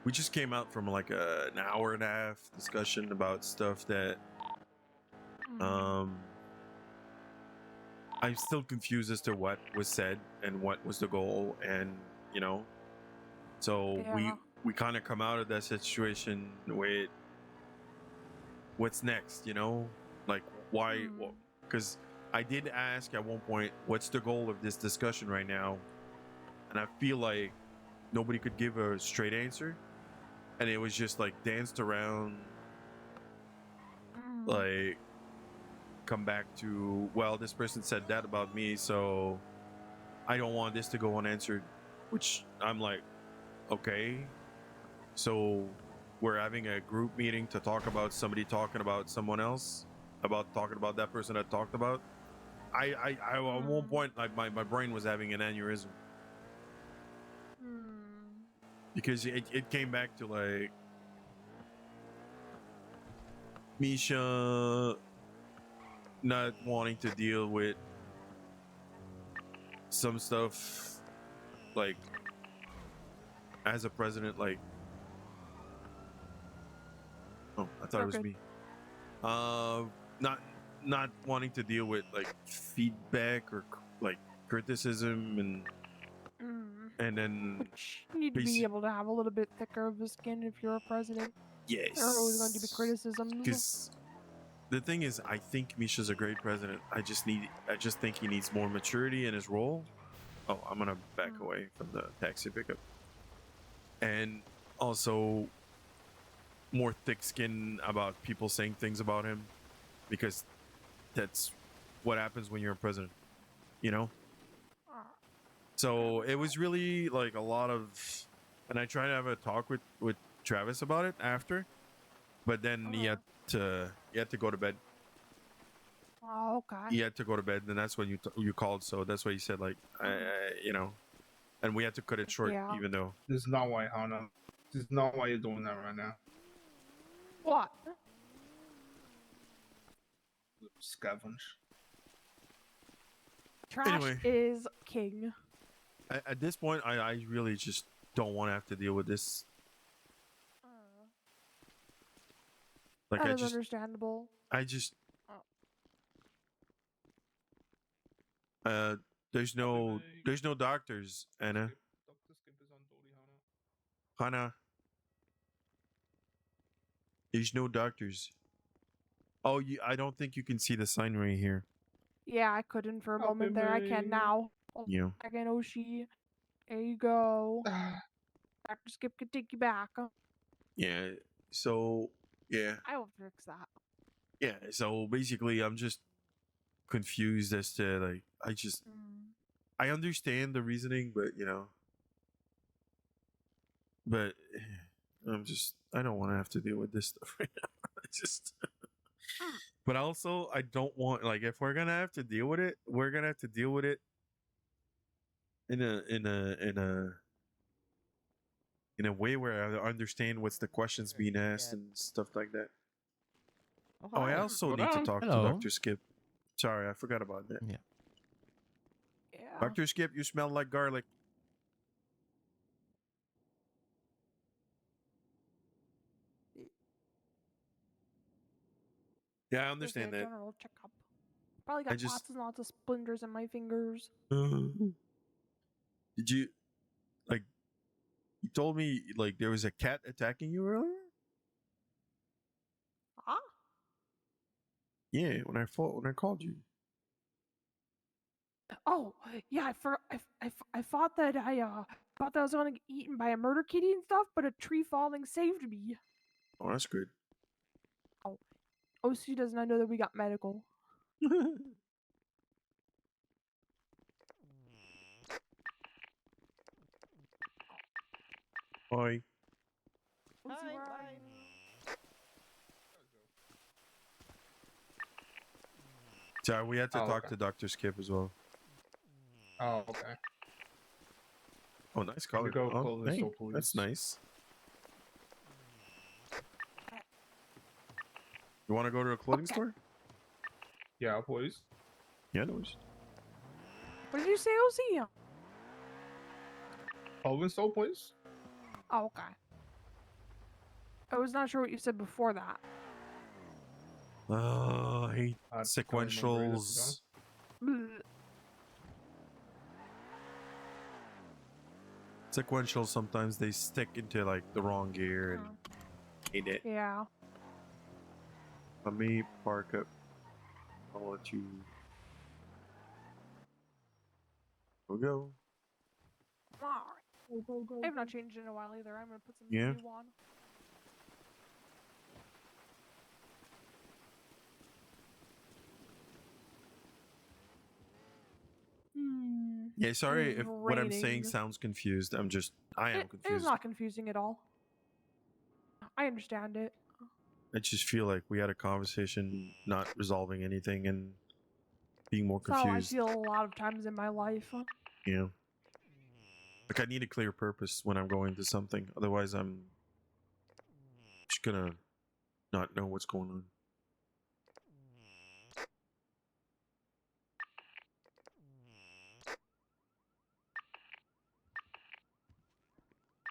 We just came out from like an hour and a half discussion about stuff that I'm still confused as to what was said and what was the goal, and you know, so we kind of come out of that situation with what's next, you know, like why? Because I did ask at one point, what's the goal of this discussion right now, and I feel like nobody could give a straight answer, and it was just like danced around, like come back to, well, this person said that about me, so I don't want this to go unanswered, which I'm like, okay, so we're having a group meeting to talk about somebody talking about someone else, about talking about that person that talked about. I at one point, like my brain was having an aneurysm because it came back to like Misha not wanting to deal with some stuff, like as a president, like, oh, I thought it was me. Not wanting to deal with like feedback or like criticism, and then You need to be able to have a little bit thicker of a skin if you're a president. yes, There are always going to be criticisms. because the thing is, I think Misha's a great president. I just think he needs more maturity in his role. Oh, I'm gonna back away from the taxi pickup, and also more thick skin about people saying things about him, because that's what happens when you're a president, you know. So it was really like a lot of, and I tried to have a talk with Travis about it after, but then he had to go to bed. Oh, okay. He had to go to bed, and that's when you called. So that's why he said, like, you know, and we had to cut it short, Yeah. even though. This is not why, Hana. This is not why you're doing that right now. What? Scavenge. Trash Anyway. is king. At this point, I really just don't want to have to deal with this. Like, That is understandable. I just, there's no doctors, Anna. Hana. There's no doctors. Oh, I don't think you can see the sign right here. Yeah, I couldn't for a moment there. I can now. Yeah. I can Oshi. There you go. Dr. Skip can take you back. Yeah. So, yeah. I will fix that. Yeah. So basically, I'm just confused as to, like, I just, I understand the reasoning, but but I don't want to have to deal with this stuff right now. But also I don't want, like, if we're gonna have to deal with it, we're gonna have to deal with it in a way where I understand what's the questions being asked and stuff like that. Oh, I also need to talk to Dr. Skip. Sorry, I forgot about that. Yeah. Yeah. Dr. Skip, you smell like garlic. Yeah, I Just understand a that. general checkup. Probably got just- lots and lots of splinters in my fingers. Did you, like, you told me, like, there was a cat attacking you earlier? Huh? Yeah, when I called you. Oh, yeah, I thought that I was gonna get eaten by a murder kitty and stuff, but a tree falling saved me. Oh, that's good. Oh, OC does not know that we got medical. Bye. Sorry, we had to Oh, talk okay. to Dr. Skip as well. Oh, okay. Oh, nice Can color. you go Oh, close the hey, door, please? that's nice. You want to go to a clothing store? Yeah, please. Yeah, no worries. What did you say, OC? Clothing store, please. Oh, okay. I was not sure what you said before that. Oh, I hate I can't remember either, to be sequentials. honest. Sequentials, sometimes they stick into, like, the wrong gear and hate it. Yeah. Let me park up. I'll let you go. Alright. I have not changed in a while either. I'm gonna put some Yeah. new on. Yeah, sorry It is if what I'm saying raining. sounds confused. I am It is confused. not confusing at all. I understand it. I just feel like we had a conversation not resolving anything and being more That's how I confused. feel a lot of times in my life. Yeah. Like, I need a clear purpose when I'm going to something. Otherwise, I'm just gonna not know what's going on.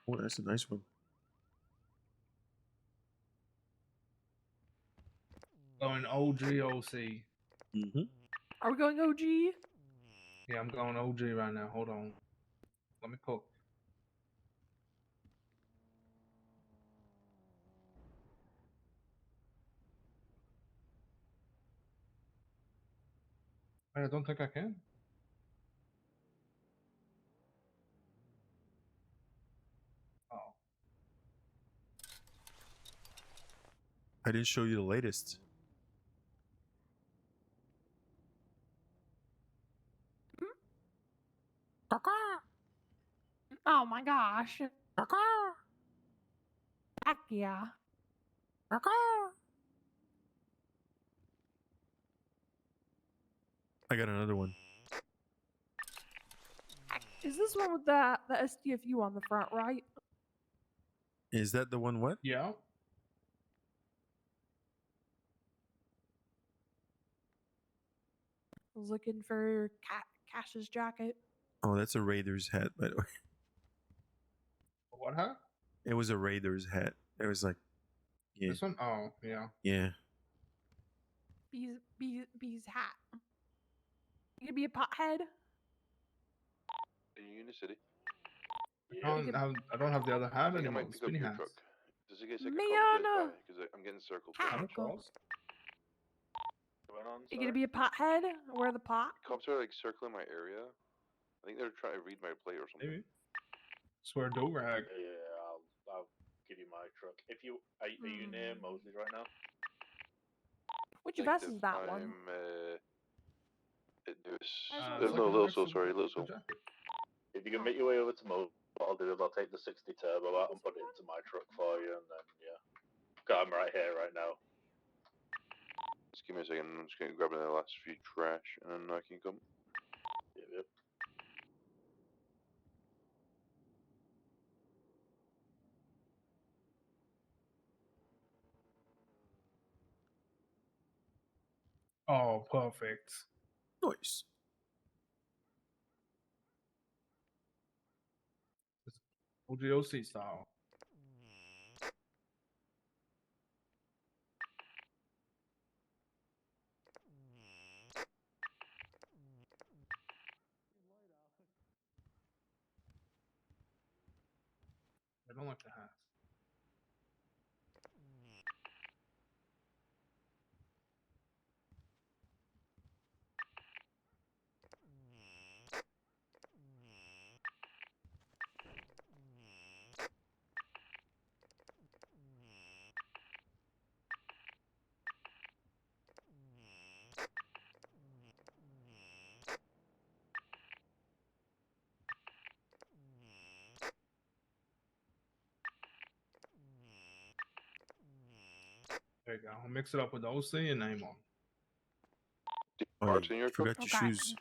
Oh, that's a nice one. Going OG. Mm-hmm. Are we going OG? Yeah, I'm going OG right now. Hold on. Let me cook. I don't think I can. Oh. I didn't show you the latest. Oh my gosh. Heck yeah. I got another one. Is this one with the SDFU on the front, right? Is that the one? What? Yeah. I was looking for Cash's jacket. Oh, that's a Raiders hat, by the way. What hat? It was a Raiders hat. It was like, yeah. This one? Oh, yeah. Yeah. Bee's hat. You gonna be a pothead? Are you in the city? I don't have the other hat I think I anymore. might The pick up spinny your hats. truck. Does it get like a Man, couple days by? Because I'm getting circled. You gonna be a pothead? Wear the pot? Cops are like circling my area. I think they're trying to read my plate or something. Maybe. Swear do rag. Yeah, I'll give you my truck. If you are you near Mosley right now? Which vest is that one? I'm There's no little soul, sorry, little soul. If you can make your way over to Mo, what I'll do is I'll take the 60 turbo out and put it into my truck for you, and then yeah, I'm right here right now. Just give me a second. I'm just gonna grab the last few trash, and then I can come. Yep. Oh, perfect. Nice. OGOC style. I don't like the hat. There you go. I'll mix it up with OC and name on. Parts in your forgot your shoes.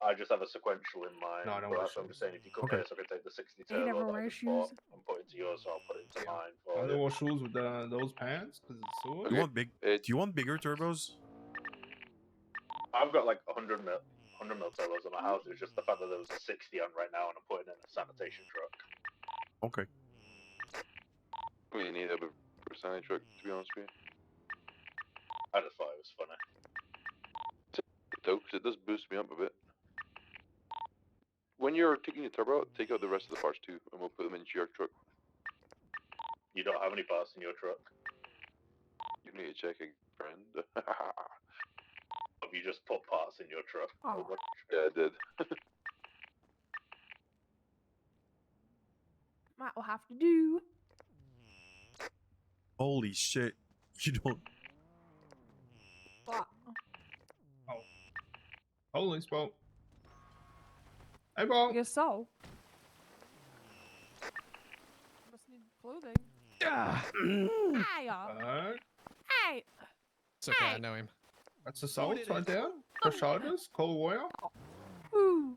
I just have a sequential in mind, No, I don't but wear that's what I'm shoes. saying. If you come Okay. here, so I can take the 60 You turbo never that I wear just shoes? bought and put into yours, so I'll put it into mine I for only you. wear shoes with those pants because it's sore. You want big? Do you want bigger turbos? I've got like 100 mil turbos in my house. It's just the fact that there was a 60 on right now, and I'm putting in a sanitation truck. Okay. We need a bit of a sanity truck, to be honest with you. I just thought it was funny. Though, because it does boost me up a bit. When you're taking the turbo out, take out the rest of the parts too, and we'll put them into your truck. You don't have any parts in your truck. You need to check a friend. Have you just put parts in your truck? Oh. Yeah, I did. That will have to do. Holy shit! You don't. What? Oh. Holy smoke. Hey, Bo. I guess so. Must need clothing. Hey, hey. It's okay, Hey. I know him. That's assault right there. For shoulders. Cold warrior. Ooh.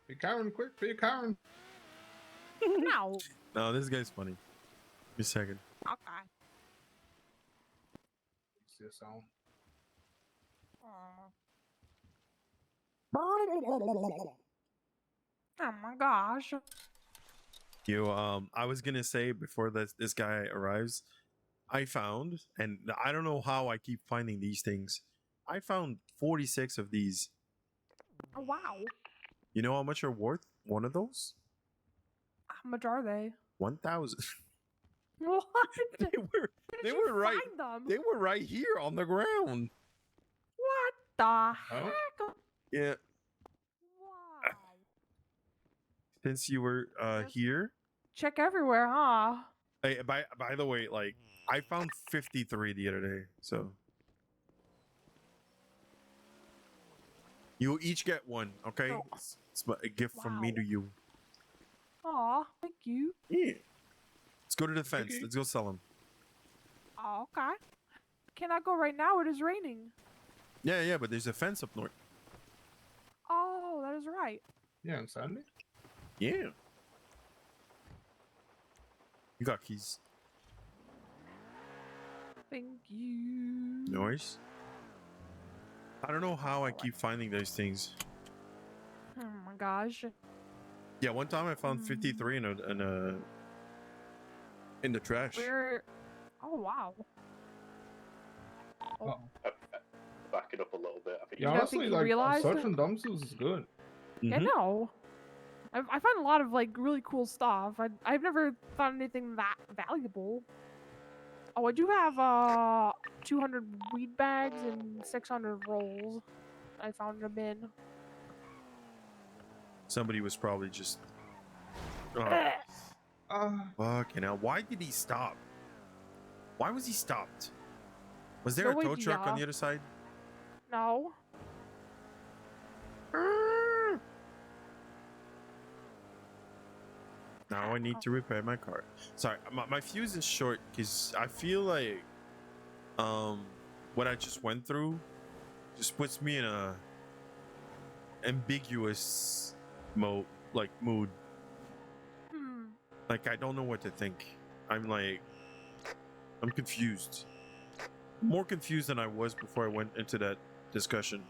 Be Karen, quick. Be Karen. No. No, this guy's funny. Give me a second. Okay. See a sound. Oh my gosh. I was gonna say before this guy arrives, I found, and I don't know how I keep finding these things. I found 46 of these. Oh, wow. You know how much are worth one of those? How much are they? 1,000. What? They Where were right. find them? They were right here on the ground. What the heck? Yeah. Wow. Since you were here. Check everywhere, huh? Hey, by the way, like I found 53 the other day, so you each get one, okay? Oh. It's a gift from me to you. Aw, thank you. Yeah. Let's go to the fence. Let's go sell them. Oh, okay. Can I go right now? It is raining. Yeah, but there's a fence up north. Oh, that is right. Yeah, on Sunday? Yeah. You got keys. Thank you. Noise. I don't know how I keep finding those things. Oh my gosh. Yeah, one time I found 53 in the trash. Where? Oh wow. Oh. Back it up a little bit. I think Yeah, You don't honestly, think you like realized search it? and dumpsters is good. Yeah, no. I find a lot of like really cool stuff. I've never found anything that valuable. Oh, I do have 200 weed bags and 600 rolls. I found in a bin. Somebody was probably just. Fucking hell. Why did he stop? Why was he stopped? Was there No a tow truck on idea. the other side? No. Now I need to repair my car. Sorry, my fuse is short because I feel like what I just went through just puts me in a ambiguous mood. Like I don't know what to think. I'm confused. More confused than I was before I went into that discussion.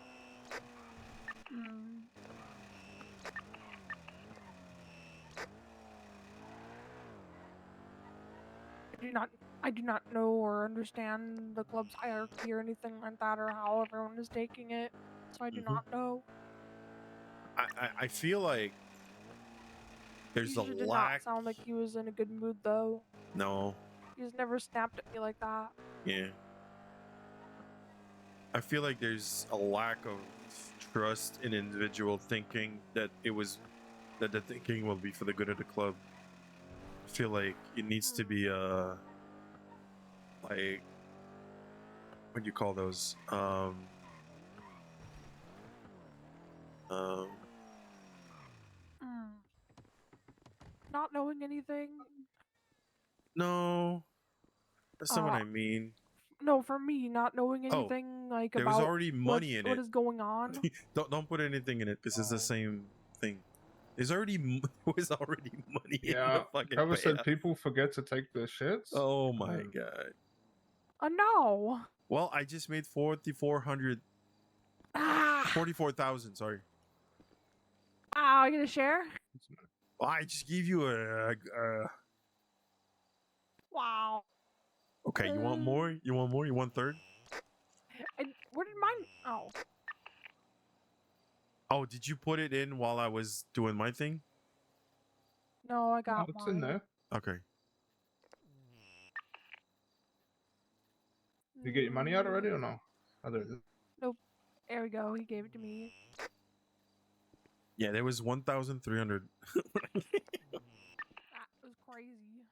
I do not know or understand the club's hierarchy or anything like that, or how everyone is taking it. So I do not know. I feel like there's a He did not lack. sound like he was in a good mood though. No. He just never snapped at me like that. Yeah. I feel like there's a lack of trust in individual thinking that the thinking will be for the good of the club. I feel like it needs to be like, what do you call those? Not knowing anything. No, that's not what I mean. No, for me, not knowing anything like There about was already money in what it. is going on. Don't put anything in it because it's the same thing. There's already there was already money in Yeah, the fucking Trevor said payout. people forget to take their shits. Oh my god. No. Well, I just made 4,400. 44,000. Sorry. I get a share. Well, I just gave you a. Wow. Okay, you want more? You want more? You want third? Where did mine? Oh. Oh, did you put it in while I was doing my thing? No, I got What's mine. in there? Okay. Did you get your money out already or no? I don't know. Nope. There we go. He gave it to me. Yeah, there was 1,300. That was crazy.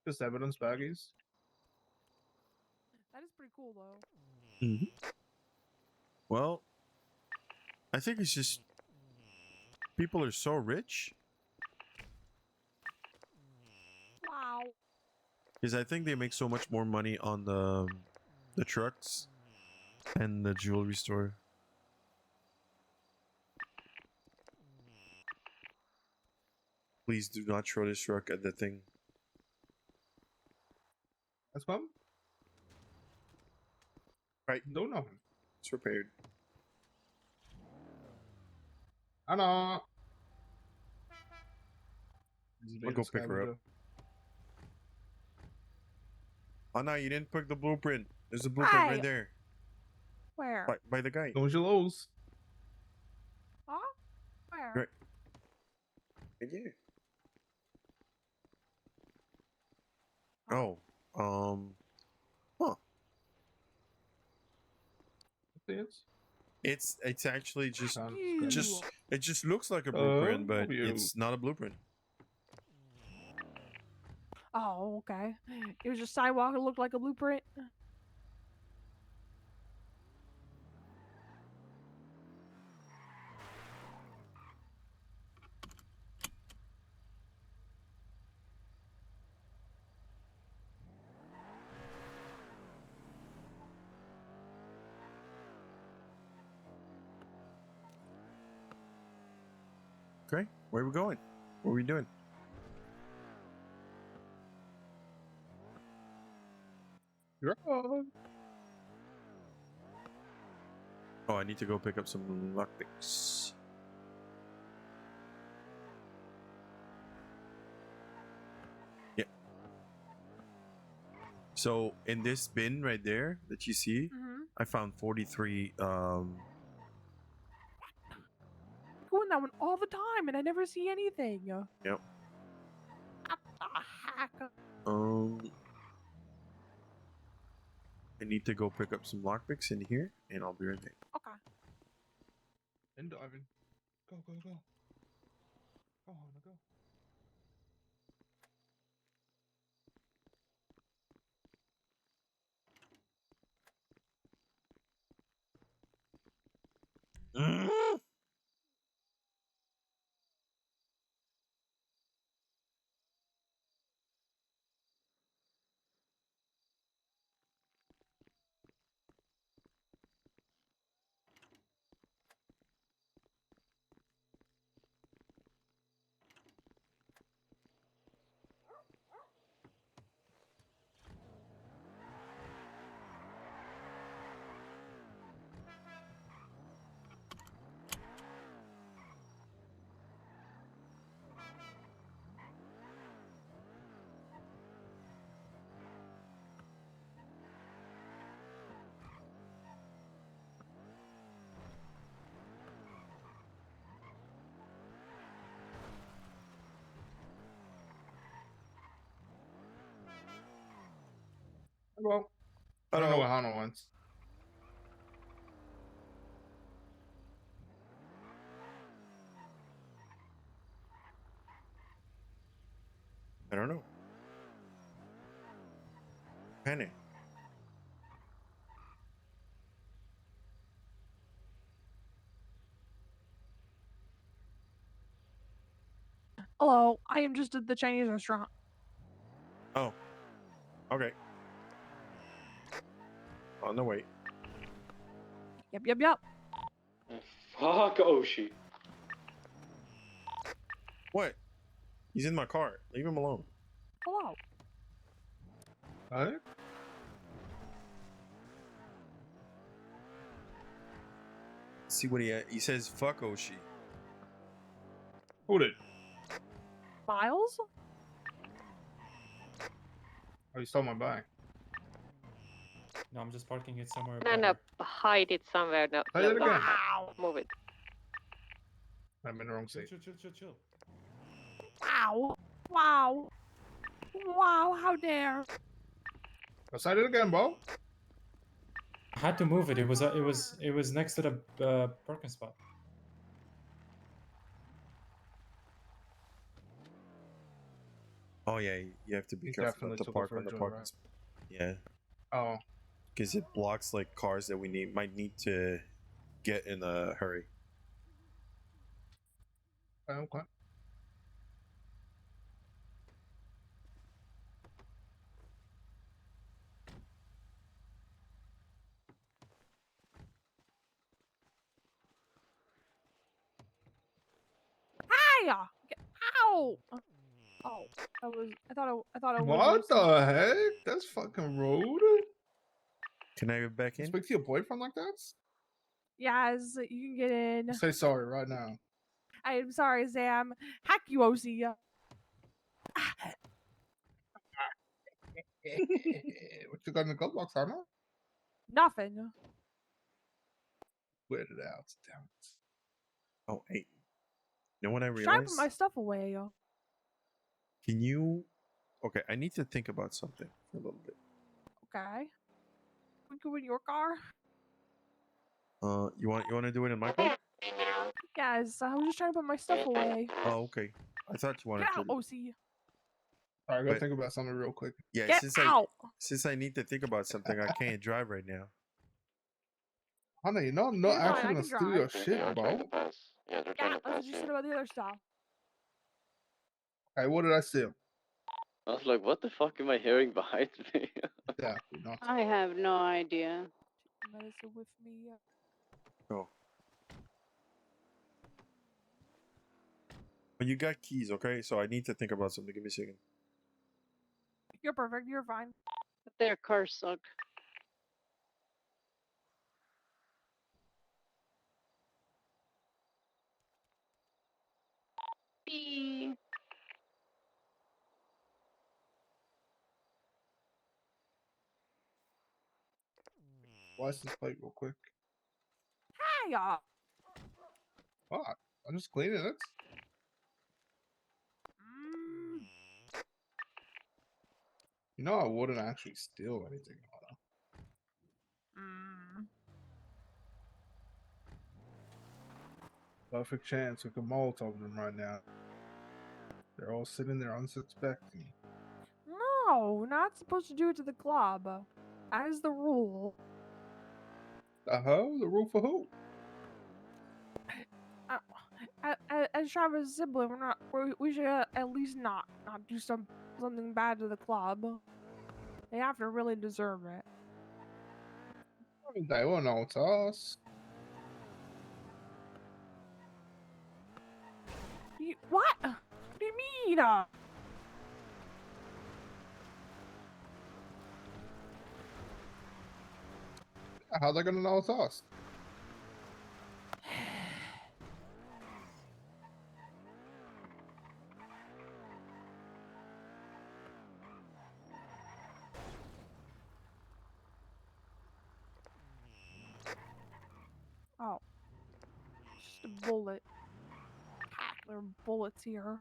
Just evidence baggies. That is pretty cool though. Mhm. Well, I think it's just people are so rich Wow. because I think they make so much more money on the trucks and the jewelry store. Please do not throw this truck at the thing. That's fun. Right. No, no. It's repaired. Anna. I'll go pick her up. Oh no, you didn't pick the blueprint. There's a blueprint right there. Where? By the guy. Those your lows. Huh? Where? Right. Right here. Oh. Huh. It's actually just it just looks like a blueprint, but it's not a blueprint. Oh, okay. It was just sidewalk. It looked like a blueprint. Okay, where are we going? What are we doing? Oh, I need to go pick up some lockpicks. Yeah. So in this bin right there that you see, I found 43 Go in that one all the time, and I never see anything. Yep. What the heck? I need to go pick up some lockpicks in here, and I'll be right there. Okay. and diving. Go, go, go. Go, Hannah, go. I don't know what Hano wants. I don't know. Penny. Hello, I am just at the Chinese restaurant. Oh. Okay. On the way. Yep. Fuck Oshi. What? He's in my car. Leave him alone. Hello. What? See what he says. Fuck Oshi. Who did? Miles? Oh, you stole my bike. No, I'm just parking it somewhere. No, hide it somewhere. No, Hide it again. Wow. Move it. I'm in the wrong seat. Chill. Wow. How dare. Let's hide it again, bro. I had to move it. It was next to the parking spot. Oh yeah, you have to be He careful definitely not to took it park for a on the joyride. parking spot. Yeah. Oh. Because it blocks like cars that we might need to get in a hurry. Okay. Hey! Ow! Oh, I thought it was. What the heck? That's fucking rude. Can I get back in? Speak to your boyfriend like that? Yes, you can get in. Say sorry right now. I am sorry, Sam. Hack you, OC. What you got in the glove box, Hano? Nothing. Weird it out. Damn it. Oh, hey. You know what I Just trying to realized? put my stuff away. Can you? Okay, I need to think about something for a little bit. Okay. We go in your car. You want to do it in my car? Yes, I was just trying to put my stuff away. Oh, okay. I thought you wanted Get out, to. OC. All right, go But- think about something real quick. Yeah, Get out. since I need to think about something, I can't drive right now. Hano, you know I'm not You're fine, actually I gonna can steal your drive. shit, bro. Yeah, they're trying Yeah, to that's what pass you you. said about the other stuff. Hey, what did I steal? I was like, what the fuck am I hearing behind me? Exactly, not. I have no idea. Medicine with me. Oh. But you got keys, okay? So I need to think about something. Give me a second. You're perfect. You're fine. Their cars suck. Beep. License plate real quick. Hey, What? I'm just cleaning it. You know I wouldn't actually steal anything, Hano. Perfect chance we could Molotov them right now. They're all sitting there unsuspecting. No, not supposed to do it to the club. That is the rule. The hell? The rule for who? As Travis' sibling, we should at least not do something bad to the club. They have to really deserve it. I mean, they won't know it's us. What? What do you mean? How they gonna know it's us? Oh, just a bullet. There are bullets here.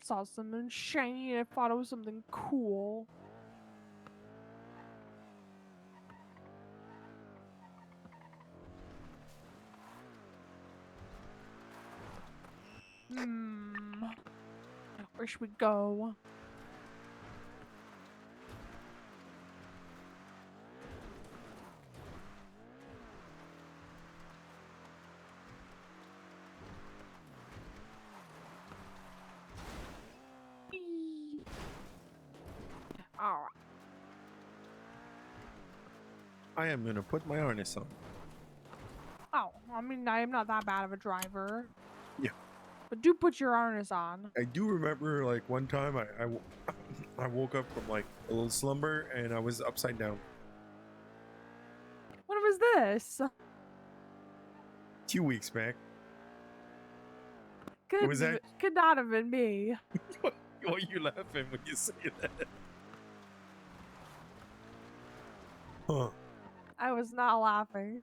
Saw something shiny and I thought it was something cool. Where should we go? Alright. I am gonna put my harness on. Oh, I mean, I am not that bad of a driver. Yeah. But do put your harness on. I do remember like one time I woke up from like a little slumber and I was upside down. When was this? 2 weeks back. Could not have been me. Why are you laughing when you say that? Huh. I was not laughing.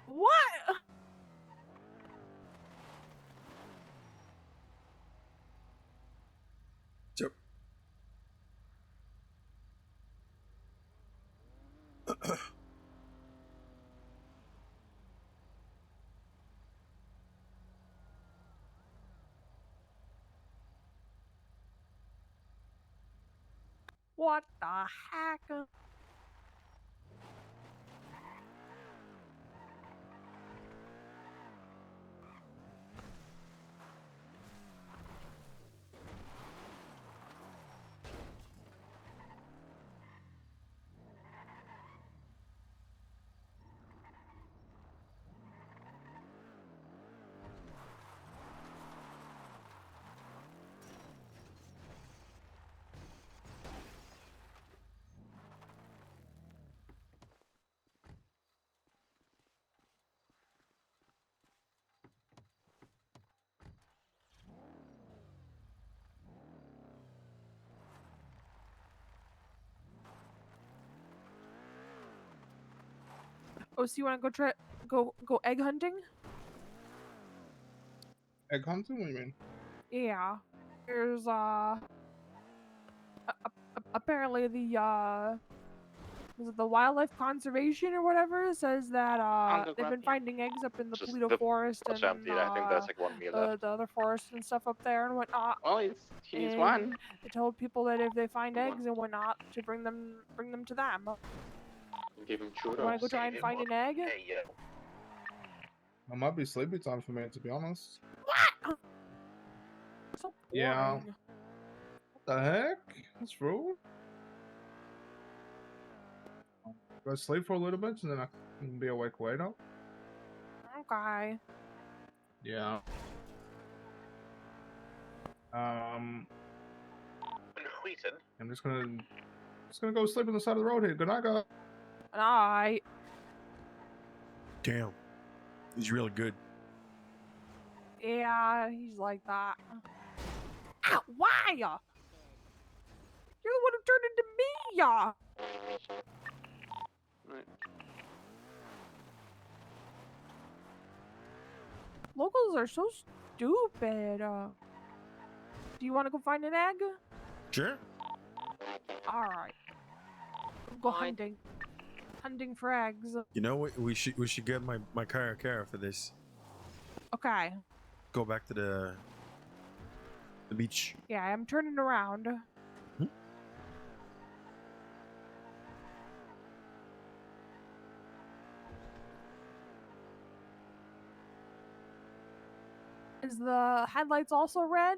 What? So, What the heck? Oh, so you want to go egg hunting? Egg hunting? What do you mean? Yeah. There's apparently the was it the wildlife conservation or whatever says that they've been finding eggs up in the Just Toledo the forest and empty. I think there's like 1 meal the left. other forests and stuff up there and whatnot. Well, he needs And one. they told people that if they find eggs and whatnot to bring them to them. Give him You want to go churros. try and find an egg? Hey, yo. It might be sleepy time for me, to be honest. What? So Yeah. boring. What the heck? That's rude. Go sleep for a little bit and then I can be awake later. Okay. Yeah. I'm just gonna go sleep on the side of the road here. Good night, guys. Alright. damn. He's really good. Yeah, he's like that. Ow, why? You're the one who turned into me! Right. Locals are so stupid. Do you want to go find an egg? Sure. Alright. Go hunting. Hunting for eggs. You know what? We should get my car for this. Okay. Go back to the beach. Yeah, I'm turning around. Is the headlights also red?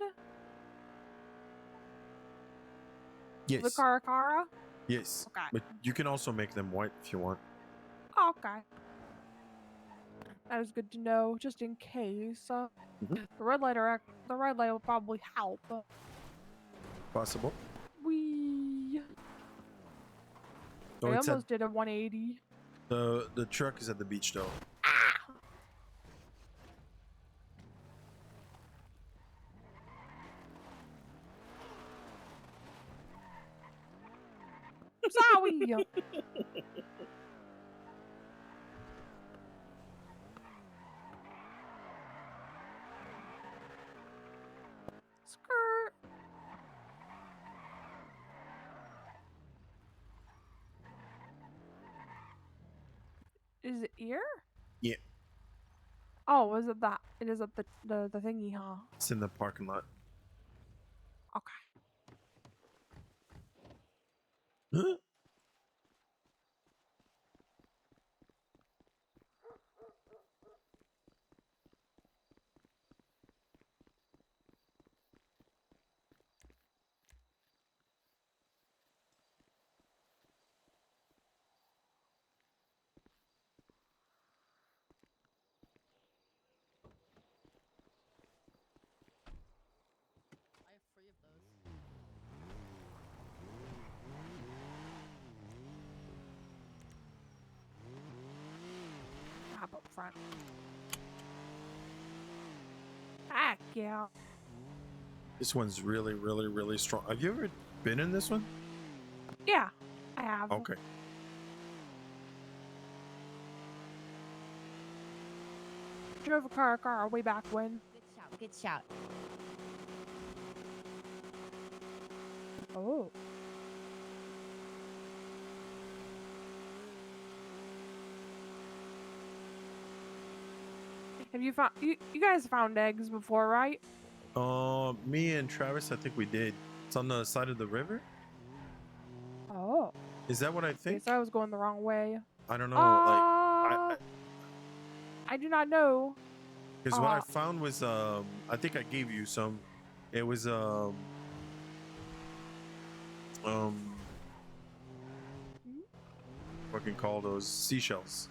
Yes. The Caracara? Yes. Okay. But you can also make them white if you want. Okay. That is good to know, just in case. The red light will probably help. Possible. We. Oh, I it's almost did a 180. the truck is at the beach though. Sorry. Skirt. Is it here? Yeah, Oh, is it that? It is at the thingy, huh? it's in the parking lot. Okay. Huh? I have 3 of those. Hop up front. Heck yeah. This one's really, really, really strong. Have you ever been in this one? Yeah, I have. Okay. Drove a car way back when. Good shout. Oh. Have you found you guys found eggs before, right? Me and Travis, I think we did. It's on the side of the river. Oh. Is that what I I think? guess I was going the wrong way. I don't know. I do not know. Because what I found was I think I gave you some. It was what can call those seashells?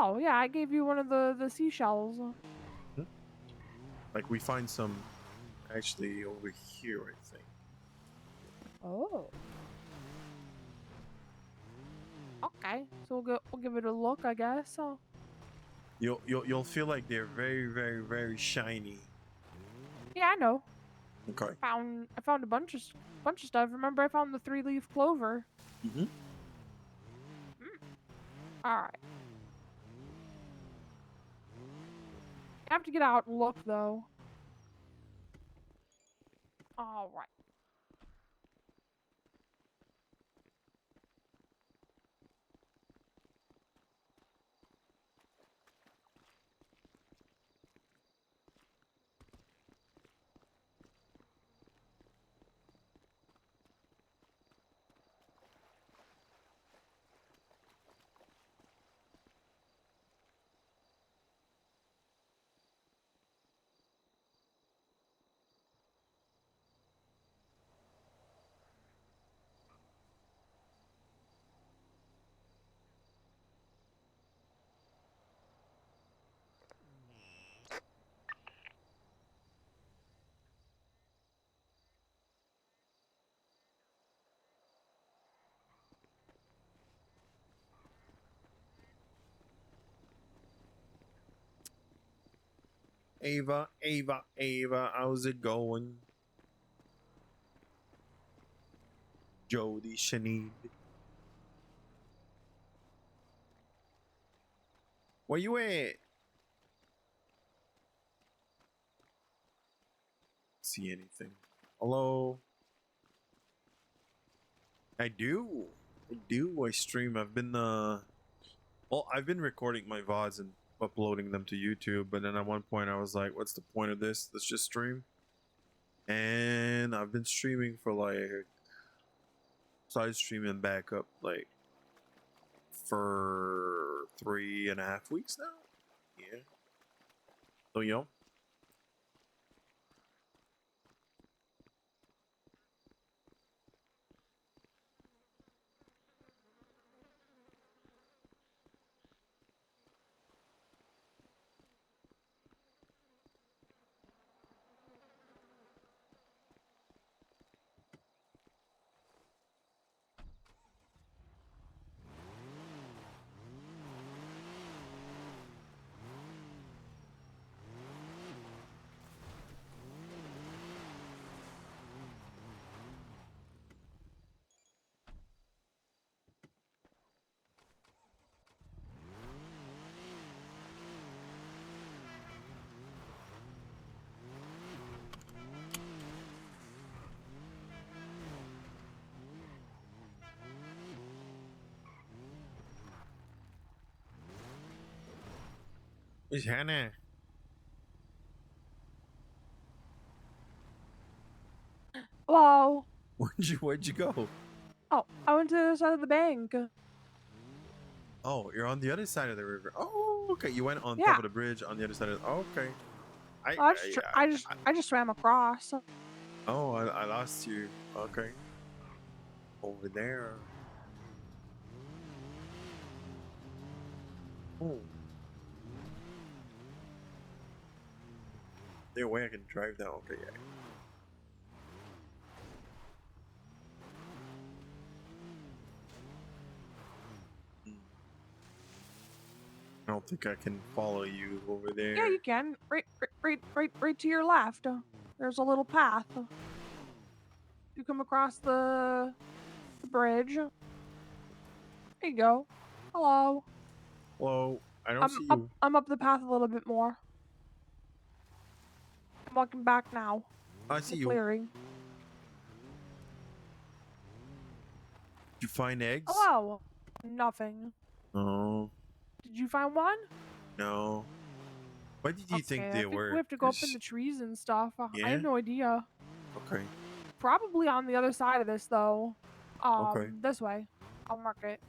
Oh yeah, I gave you one of the seashells. Like we find some actually over here, I think. Oh. Okay, so we'll give it a look, I guess. So. You'll feel like they're very, very, very shiny. Yeah, I know. Okay. I found a bunch of stuff. Remember, I found the 3-leaf clover. Mm-hmm. All right. I have to get out and look though. All right. Ava, how's it going? Jody, Shanid. Where you at? See anything? Hello? I do. I stream. I've been I've been recording my VODs and uploading them to YouTube, but then at one point I was like, what's the point of this? Let's just stream. And I've been streaming for like side streaming back up like for 3.5 weeks now. Yeah. So It's Hannah. Hello. Where'd you go? Oh, I went to the side of the bank. Oh, you're on the other side of the river. Oh, okay. You went on Yeah. top of the bridge on the other side of. Okay. I just swam across. Oh, I lost you. Okay. Over there. Oh. There a way I can drive down? Okay, yeah. I don't think I can follow you over there. Yeah, you can. Right to your left. There's a little path. You come across the bridge. There you go. Hello. Hello. I don't see Up, you. I'm up the path a little bit more. I'm walking back now. I see you. Clearing. Did you find eggs? Hello. Nothing. Oh, Did you find one? no. What did you think Okay, they I think were? we have to go up in 'Cause- the trees and stuff. I Yeah? have no idea. Okay. Probably on the other side of this though. Okay. This way. I'll mark it.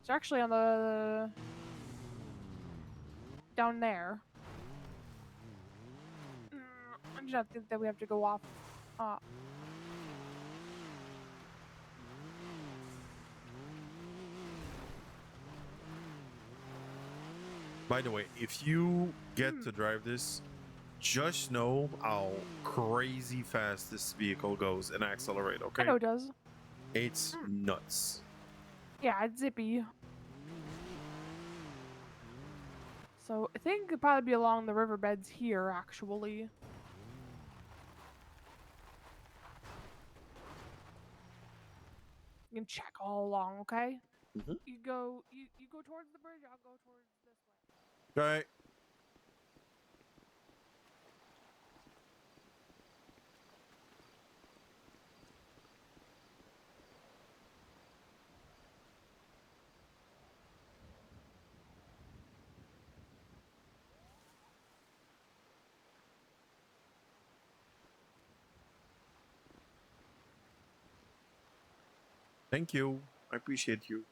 It's actually on the down there. I just think that we have to go off. By the way, if you get to drive this, just know how crazy fast this vehicle goes and accelerate, okay? I know it does. It's nuts. Yeah, it's zippy. So I think it'd probably be along the riverbeds here, actually. You can check all along, okay? Mhm. You go towards the bridge, I'll go towards this way. Right. Thank you. I appreciate you.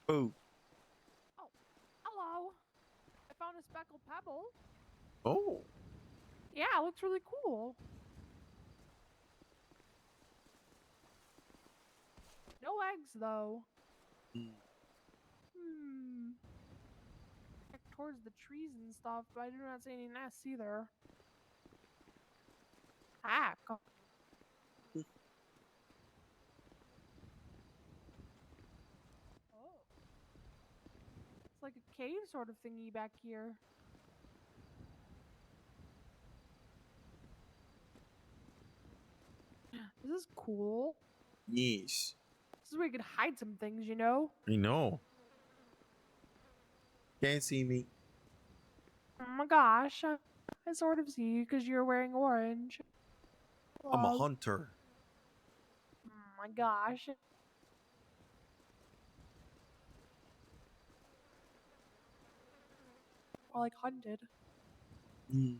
Oh. Hello. I found a speckled pebble. Oh. Yeah, it looks really cool. No eggs though. Hmm. Back towards the trees and stuff, but I do not see any nests either. Heck. Oh. It's like a cave sort of thingy back here. This is cool. Yes. This is where you could hide some things, you know? I know. Can't see me. Oh my gosh. I sort of see you because you're wearing orange. I'm a Love. hunter. Oh my gosh. Or like hunted. Mm.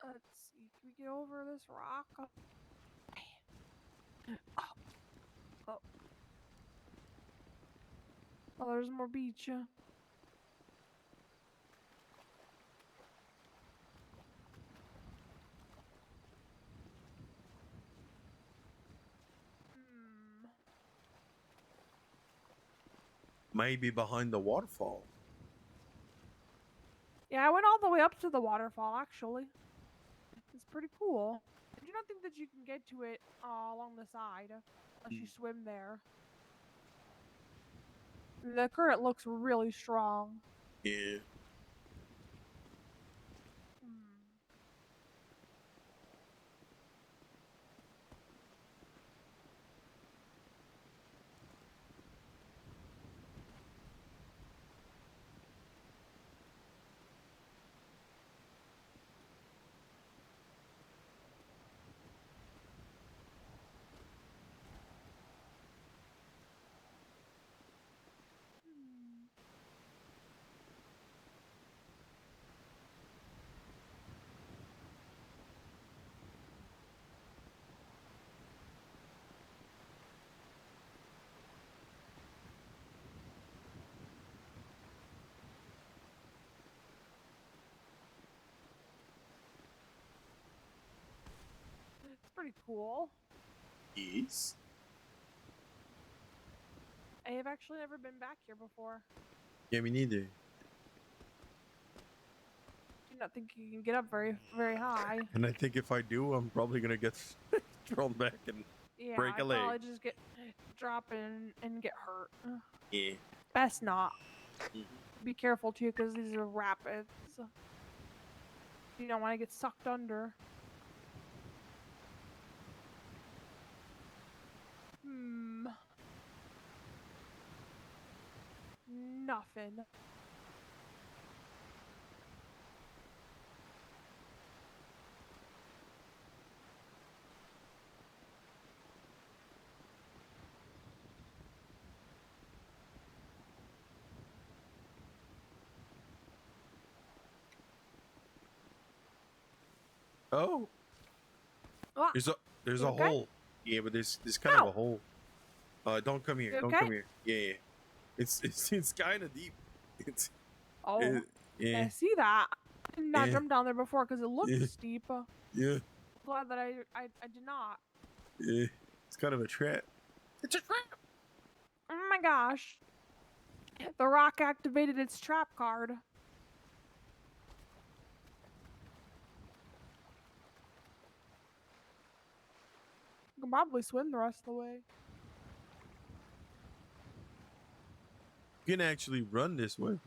Let's see. Can we get over this rock? Oh. Oh, there's more beach. Maybe behind the waterfall. Yeah, I went all the way up to the waterfall, actually. It's pretty cool. I do not think that you can get to it along the side unless you swim there. The current looks really strong. Yeah. It's pretty cool. Yes. I have actually never been back here before. Yeah, me neither. Do not think you can get up very, very high. And I think if I do, I'm probably gonna get thrown back and Yeah, break a I'd leg. probably just drop and get hurt. Yeah. Best not. Be careful too, because these are rapids. You don't want to get sucked under. Nothing. Oh. Ah, There's you a okay? hole. Yeah, but there's kind of a hole. Don't come here. You Don't okay? come here. Yeah. It's kind of deep. It's Oh, yeah. I see that. I did not Yeah. jump down there before because it looked Yeah. steep. Yeah. Glad that I did not. Yeah. It's kind of a trap. It's a trap. Oh my gosh. The rock activated its trap card. You can probably swim the rest of the way. You can actually run this way.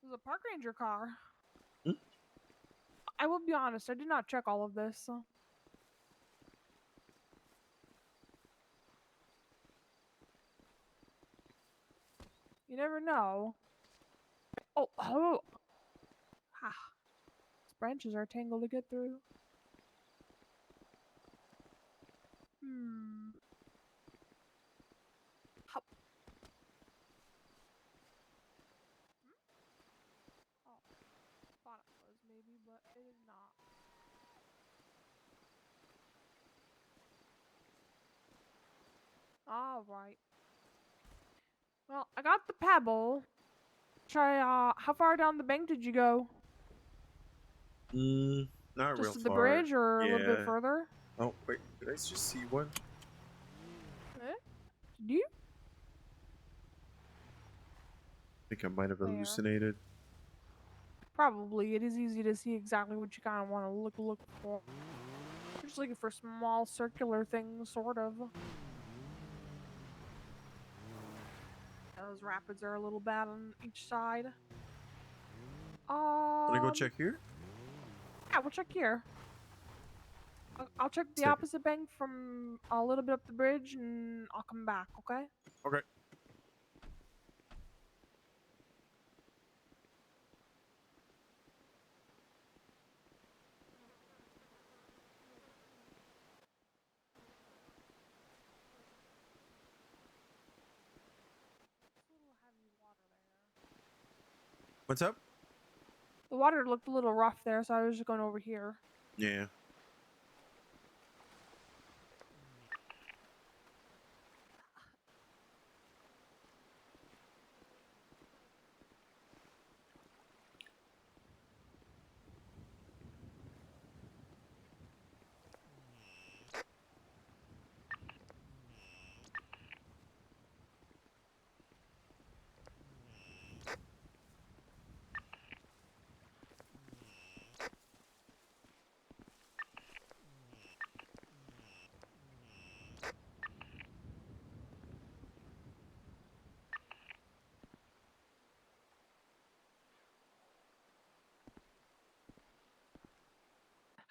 There's a park ranger car. Hmm? I will be honest, I did not check all of this. You never know. Oh. Ah. These branches are tangled to get through. Hop. Oh. Thought it was maybe, but it is not. All right. Well, I got the pebble. How far down the bank did you go? Not real Just to the far. bridge or a little bit Yeah. further? Oh wait, did I just see one? Eh? Did you? I think I might have Where? hallucinated. Probably. It is easy to see exactly what you kind of want to look for. You're just looking for small circular things, sort of. Those rapids are a little bad on each side. Wanna go check here? Yeah, we'll check here. I'll check the Second. opposite bank from a little bit up the bridge, and I'll come back. Okay? Okay. What's up? The water looked a little rough there, so I was just going over here. Yeah.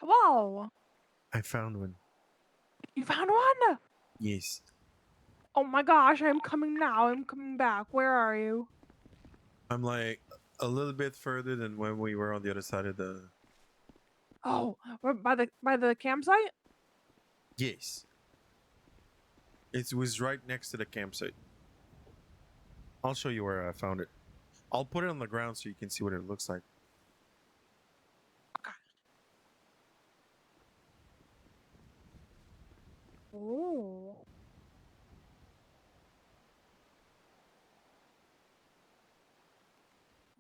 Whoa! I found one. You found one? Yes. Oh my gosh, I'm coming now. I'm coming back. Where are you? I'm like a little bit further than when we were on the other side of the. Oh, we're by the campsite? Yes. It was right next to the campsite. I'll show you where I found it. I'll put it on the ground so you can see what it looks like. Oh.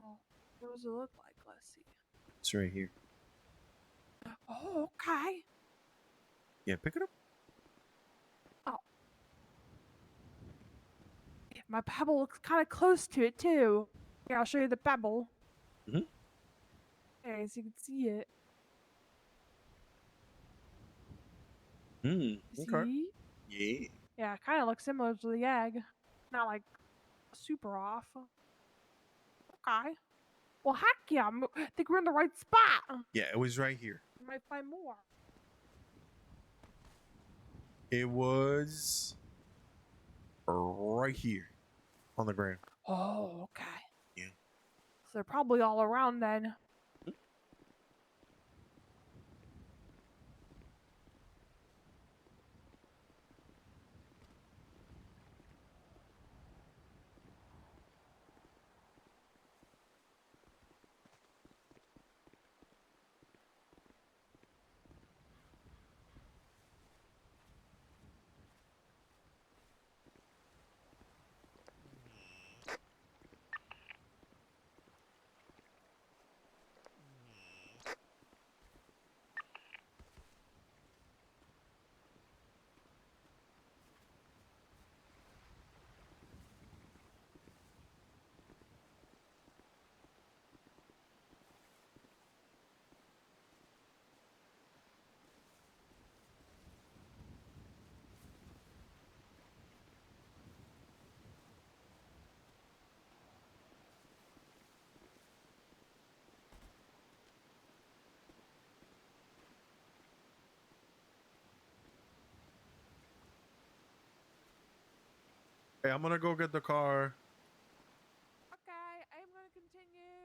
Oh, what does it look like? Let's see. It's right here. Oh, okay. Yeah, pick it up. Oh. My pebble looks kind of close to it, too. Here, I'll show you the pebble. Mhm. Okay, so you can see it. Okay. See? Yeah. Yeah, it kind of looks similar to the egg. Not like super off. Okay. Well, heck yeah. I think we're in the right spot. Yeah, it was right here. We might find more. It was right here on the ground. Oh, okay. Yeah. So they're probably all around then. Hey, I'm gonna go get the car. Okay, I'm gonna continue.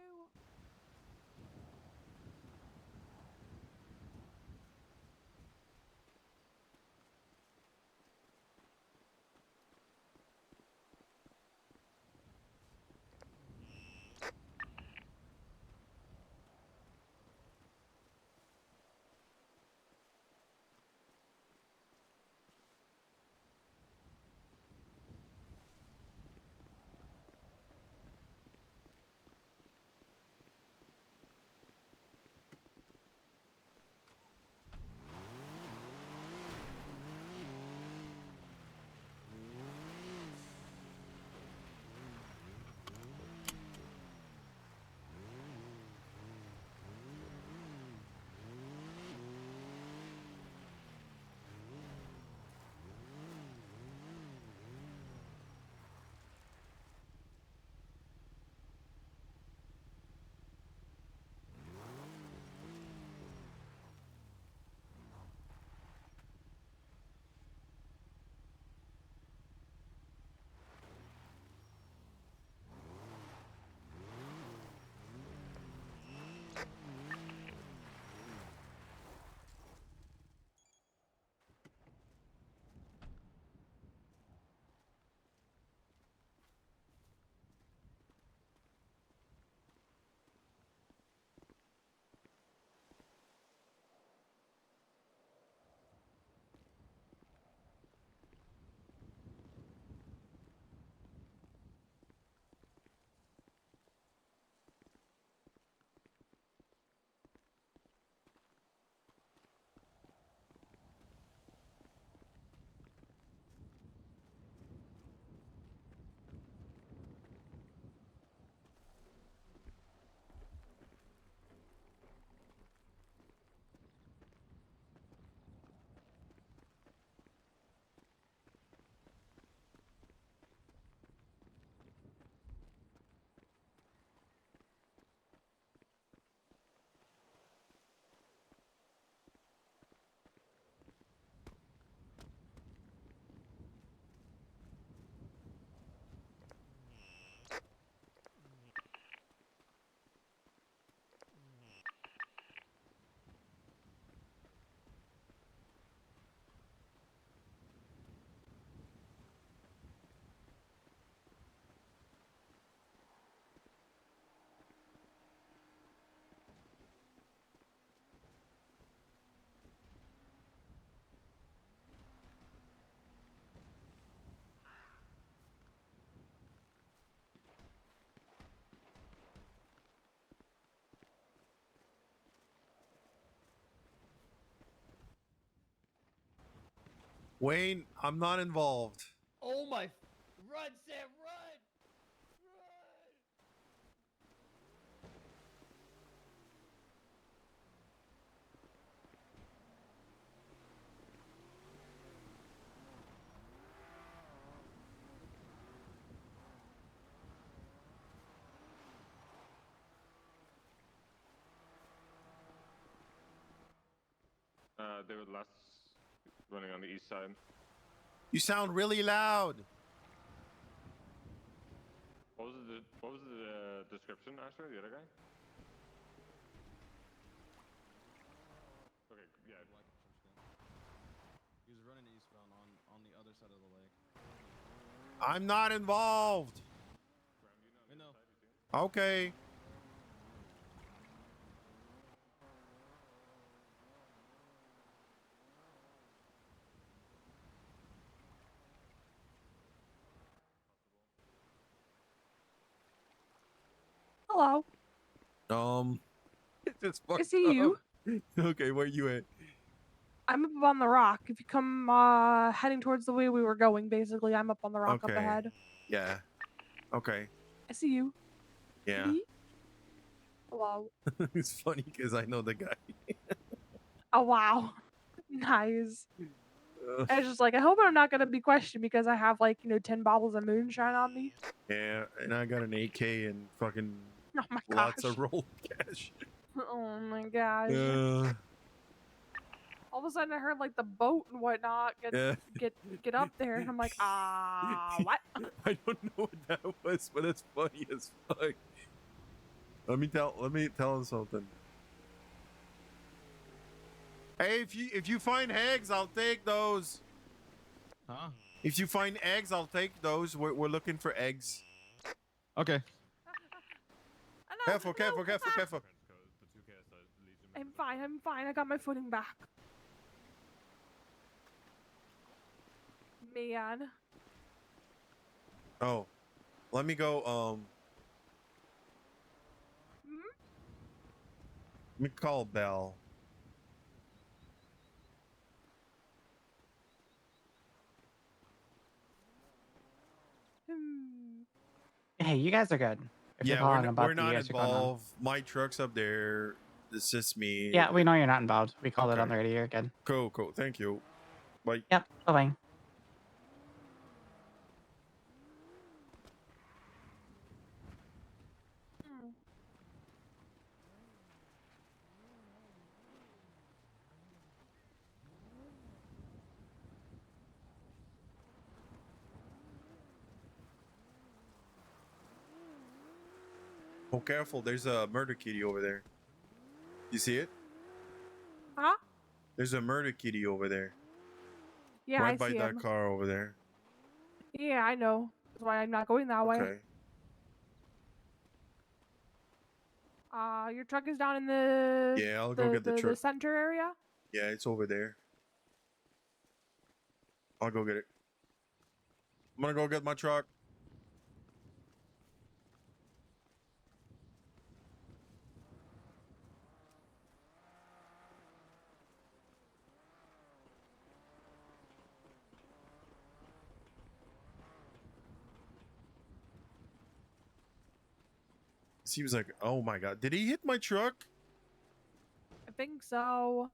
Wayne, I'm not involved. Oh my! Run, Sam, run! David Last running on the east side. You sound really loud. What was the description, Asher? The other guy? Okay, yeah. He was running eastbound on the other side of the lake. I'm not involved. No. Okay. Hello. It's I see you. Okay, where you at? I'm up on the rock. If you come heading towards the way we were going, basically, I'm up on the rock up Okay. ahead. Yeah. Okay. I see you. Yeah. Mhm. Hello. It's funny because I know the guy. Oh wow. Nice. I was just like, I hope I'm not gonna be questioned because I have like, 10 bottles of moonshine on me. Yeah, and I got an AK and fucking Oh my lots gosh. of roll cash. Oh my gosh. Uh, All of a sudden I heard like the boat and whatnot Yeah. get up there and I'm like, what? I don't know what that was, but it's funny as fuck. Let me tell him something. Hey, if you find eggs, I'll take those. Huh? If you find eggs, I'll take those. We're looking for eggs. Okay. Careful. I'm fine. I got my footing back. Man. Oh, let me go. Let me call Belle. Hey, you guys are good. If you're Yeah, calling we're about the not guys are going on. involved. My truck's up there. It's just me. Yeah, we know you're not involved. We called it Okay. on the radio. You're good. Cool. Thank you. Bye. Yep. Bye-bye. Oh, careful. There's a murder kitty over there. You see it? Huh? There's a murder kitty over there. Yeah, right I by see that him. car over there. Yeah, I know. That's why I'm not going that way. Okay. Your truck is down in the Yeah, I'll go get the the truck. center area. Yeah, it's over there. I'll go get it. I'm gonna go get my truck. Seems like, oh my god, did he hit my truck? I think so.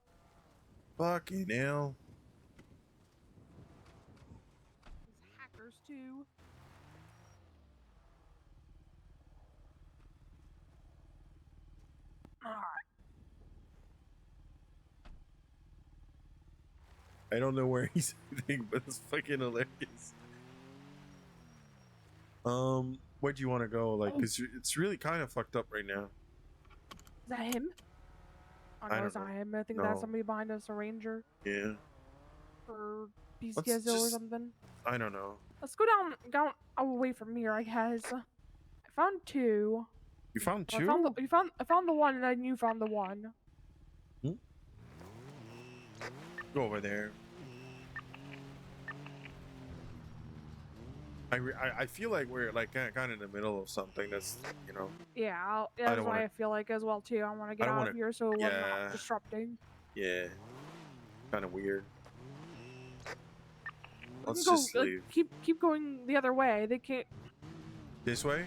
Fucking hell. These hackers too. Alright. I don't know where he's hitting, but it's fucking hilarious. Where'd you want to go? Like, cause it's really kind of fucked up right now. Is that him? Oh, I no, don't it's not know. him. I think No. that's somebody behind us, a ranger Yeah. or Let's PCSO or just- something. I don't know. Let's go down away from here, I guess. I found two. You found Well, two? I found the one, and then you found the one. Go over there. I feel like we're like kind of in the middle of something that's, you know. Yeah, I that's don't why wanna- I feel like as well too. I want to get don't out wanna- of here so we're yeah. not disrupting. Yeah. Kind of weird. We Let's can go, just like, leave. keep going the other way. They can't. This way?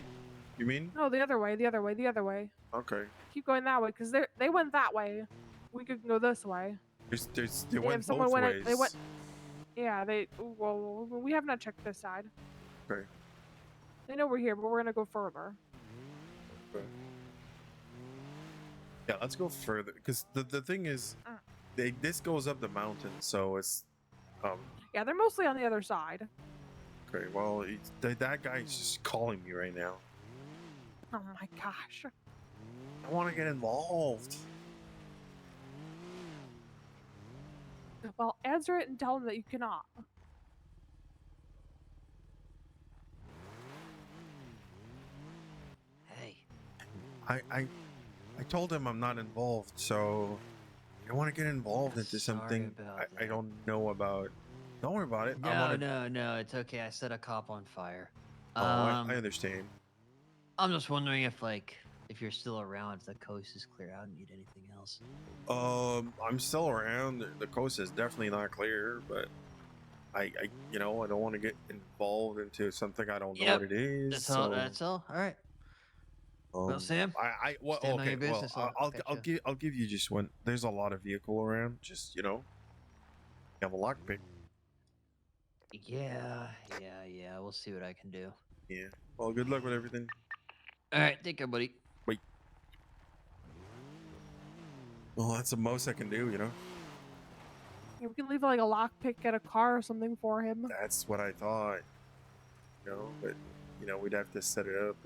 You mean? No, the other way. The other way. The other way. Okay. Keep going that way, because they went that way. We could go this way. They If went someone both went, ways. they went. Yeah, they. Well, we have not checked this side. Okay. They know we're here, but we're gonna go further. Okay. Yeah, let's go further. Because the thing is, this goes up the mountain, so it's Yeah, they're mostly on the other side. okay. Well, that guy's just calling me right now. Oh my gosh. I want to get involved. Well, answer it and tell them that you cannot. Hey. I told him I'm not involved, so I want to get involved into something I don't know about. Don't worry about it. No, it's okay. I set a cop on fire. Oh, I understand. I'm just wondering if you're still around, if the coast is clear out and need anything else. I'm still around. The coast is definitely not clear, but I don't want to get involved into something I don't know what it is. That's all. That's all. All right. Well, Sam. Well, stand on okay. your business. Well, I'll give you just one. There's a lot of vehicle around. Just you have a lockpick. Yeah. We'll see what I can do. Yeah. Well, good luck with everything. All right. Take care, buddy. Wait. Well, that's the most I can do, Yeah, we can leave like a lockpick at a car or something for him. That's what I thought. But we'd have to set it up.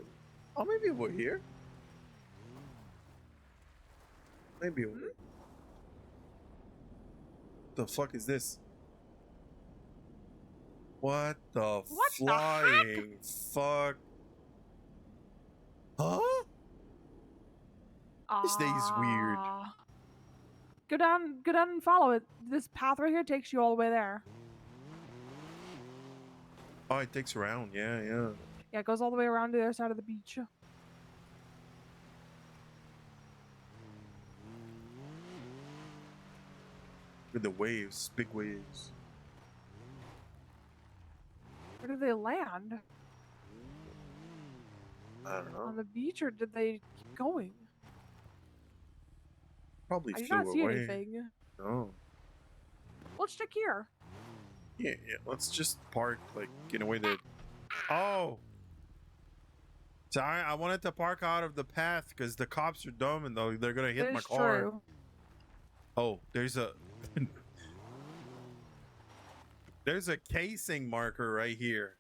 Oh, maybe we're here. Maybe we're. The fuck is this? What the flying fuck? Huh? This day is weird. Go down and follow it. This path right here takes you all the way there. Oh, it takes around. Yeah. Yeah, it goes all the way around to the other side of the beach. With the waves, big waves. Where did they land? I don't know. On the beach, or did they keep going? Probably I do flew not see away. anything. Oh. Let's check here. Yeah. Let's just park in a way that. Oh. Sorry, I wanted to park out of the path because the cops are dumb and they're gonna hit That my is car. true. Oh, there's a there's a casing marker right here.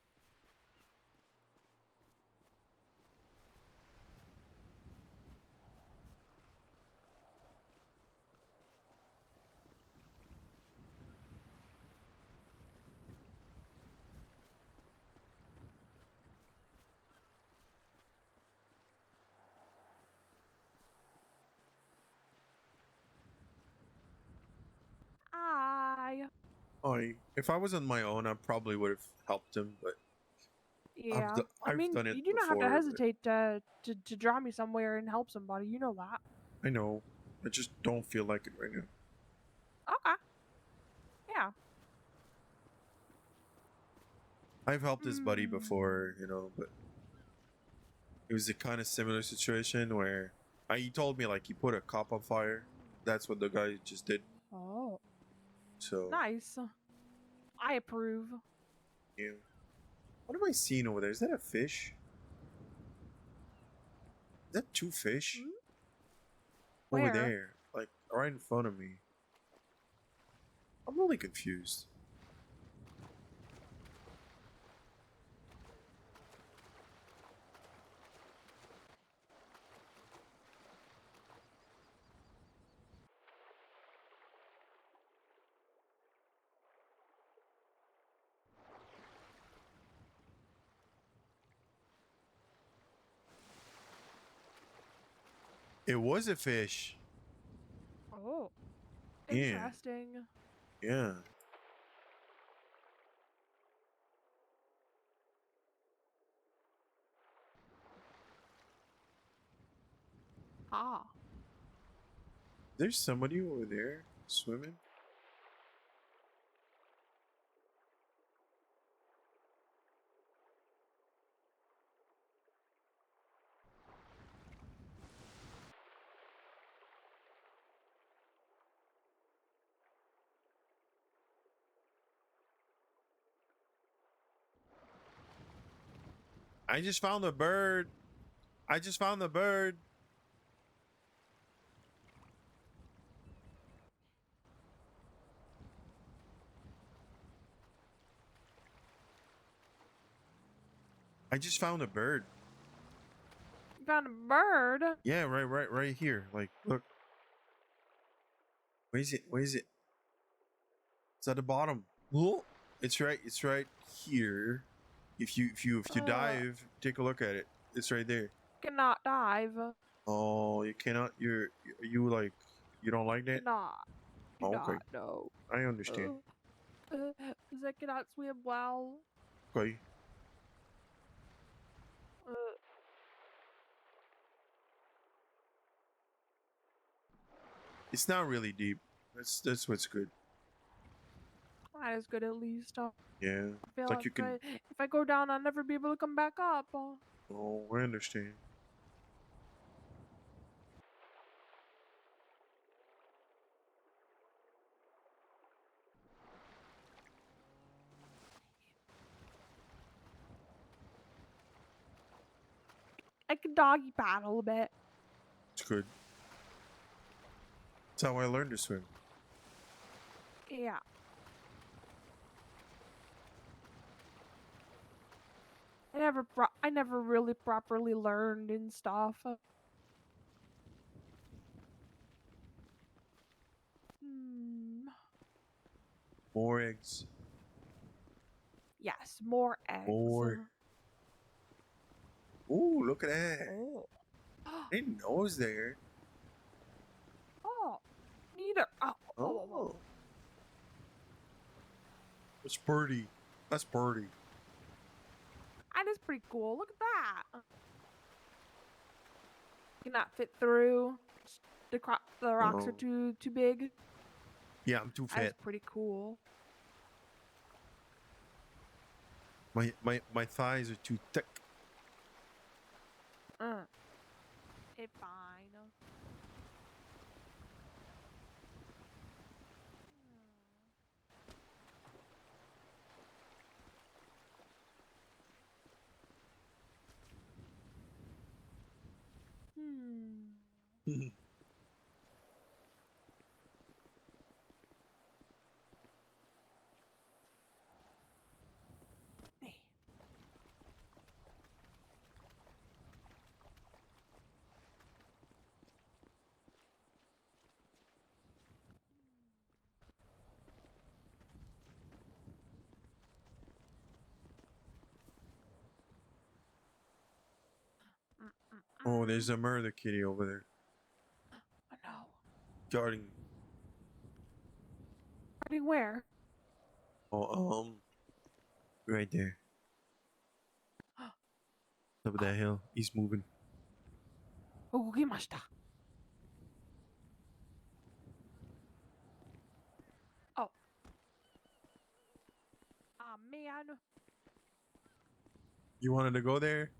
If I was on my own, I probably would have helped him, but Yeah. I've I mean, done it you do not have before, to but- hesitate to draw me somewhere and help somebody. You know that. I know. I just don't feel like it right now. Okay. Yeah. I've helped his buddy before, but it was a kind of similar situation where he told me he put a cop on fire. That's what the guy just did. Oh. So Nice. I approve. yeah. What am I seeing over there? Is that a fish? Is that two fish? Over Where? there, right in front of me. I'm really confused. It was a fish. Oh. Yeah. Interesting. Yeah. Ah. There's somebody over there swimming. I just found a bird. I just found the bird. I just found a bird. You found a bird? Yeah, right here. Like, look. Where is it? Where is it? It's at the bottom. Oh, it's right here. If you dive, take a look at it. It's right there. Cannot dive. Oh, you cannot. You like you don't like that? Cannot. Oh, okay. Cannot, no. I understand. Because I cannot swim well. Okay. It's not really deep. That's what's good. That is good at least. Yeah. I feel Like like you can. if I go down, I'll never be able to come back up. Oh, I understand. I can doggy paddle a bit. It's good. That's how I learned to swim. Yeah. I never really properly learned and stuff. More eggs. Yes, more eggs. More. Ooh, look at that. Oh. I didn't know it was there. Oh. Neither. Oh. It's pretty. That's pretty. That is pretty cool. Look at that. Cannot fit through. The rocks are too big. Yeah, I'm too That's fat. pretty cool. My thighs are too thick. It's fine. Oh, there's a murder kitty over there. Oh no. Guarding. Guarding where? Oh, right there. Top of that hill. He's moving. Oh, gimashita. Oh. Ah, man. You wanted to go there?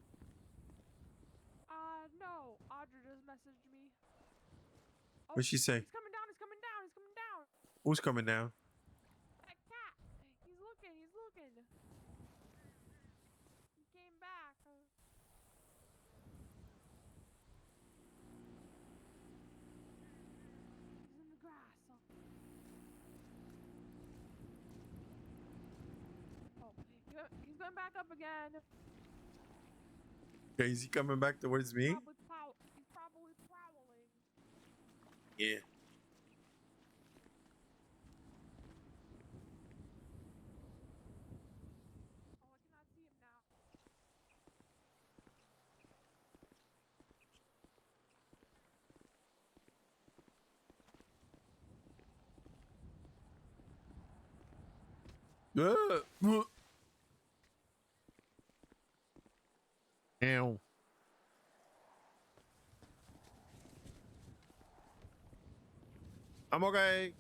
No. Audra just messaged me. Oh, What'd she say? He's coming down. He's coming down. He's coming down. Who's coming down? That cat. He's looking. He's looking. He came back. He's in the grass. Oh, he's going back up again. Okay, is he coming back towards me? He's probably prowling. Yeah. Oh, I cannot see him now. Ow. I'm okay.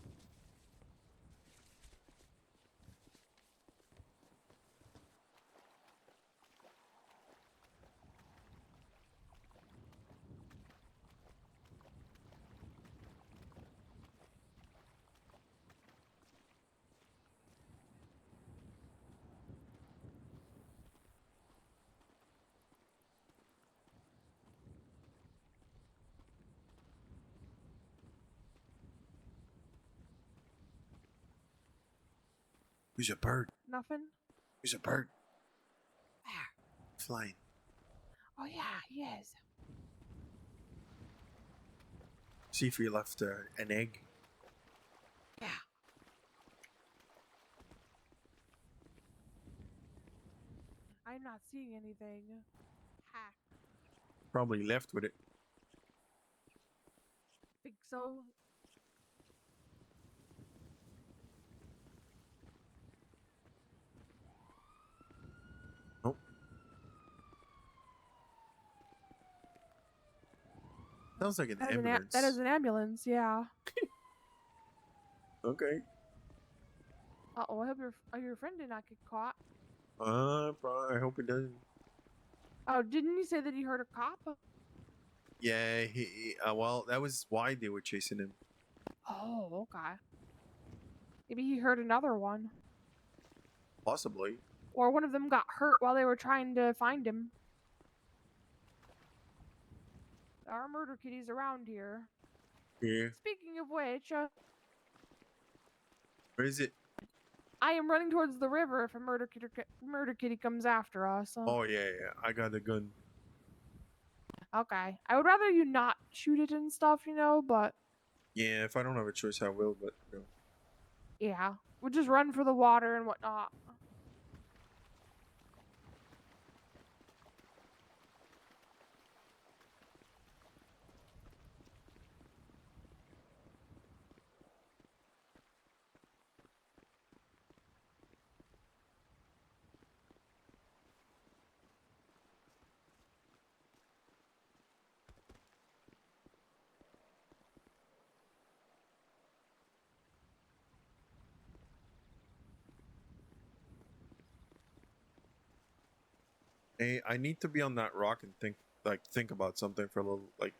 Who's a bird? Nothing. Who's a bird? Flying. Oh yeah, he is. See if you left an egg. Yeah. I'm not seeing anything. Ha. Probably left with it. Think so. Nope. Sounds like an That is ambulance. that is an ambulance. Yeah. Okay. Uh-oh, I hope your friend did not get caught. Probably, I hope it doesn't. Oh, didn't he say that he heard a cop? Yeah, well, that was why they were chasing him. Oh, okay. Maybe he heard another one. Possibly. Or one of them got hurt while they were trying to find him. There are murder kitties around here. Yeah. Speaking of which, Where is it? I am running towards the river if a murder kitty comes after us. Oh, yeah. I got a gun. Okay. I would rather you not shoot it and stuff, but Yeah, if I don't have a choice, I will, but no. yeah. We'll just run for the water and whatnot. Hey, I need to be on that rock and think about something for a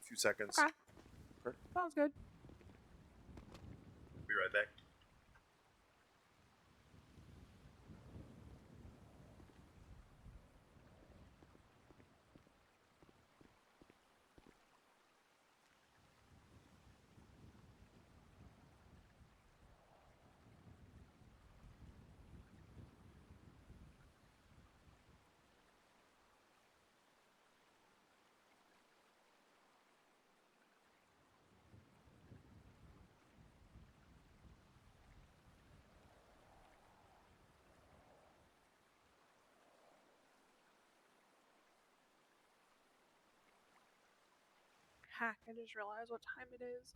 few seconds. Okay. Sounds good. Be right back. Heck, I just realized what time it is.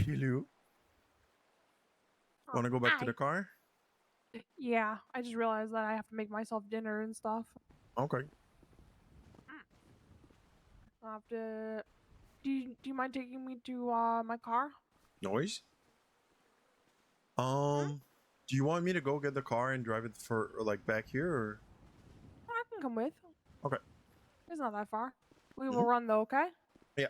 Hello. Want to go back to the car? Yeah, I just realized that I have to make myself dinner and stuff. Okay. I'll have to. Do you mind taking me to my car? Noise? Do you want me to go get the car and drive it for back here, or? I can come with. Okay. It's not that far. We will run though, okay? Yeah.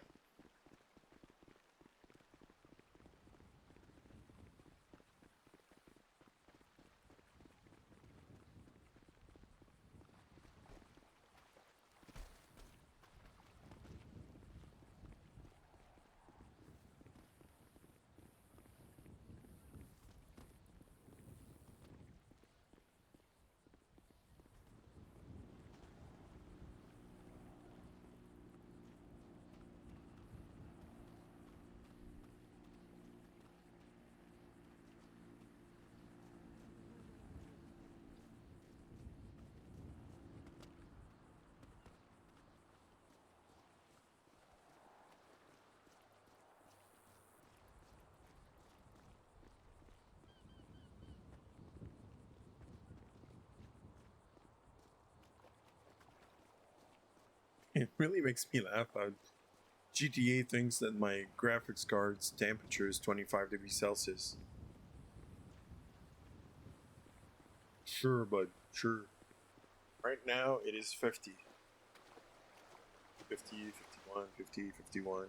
It really makes me laugh how GTA thinks that my graphics card's temperature is 25 degrees Celsius. Sure, bud, sure. Right now, it is 50. 50, 51, 50, 51.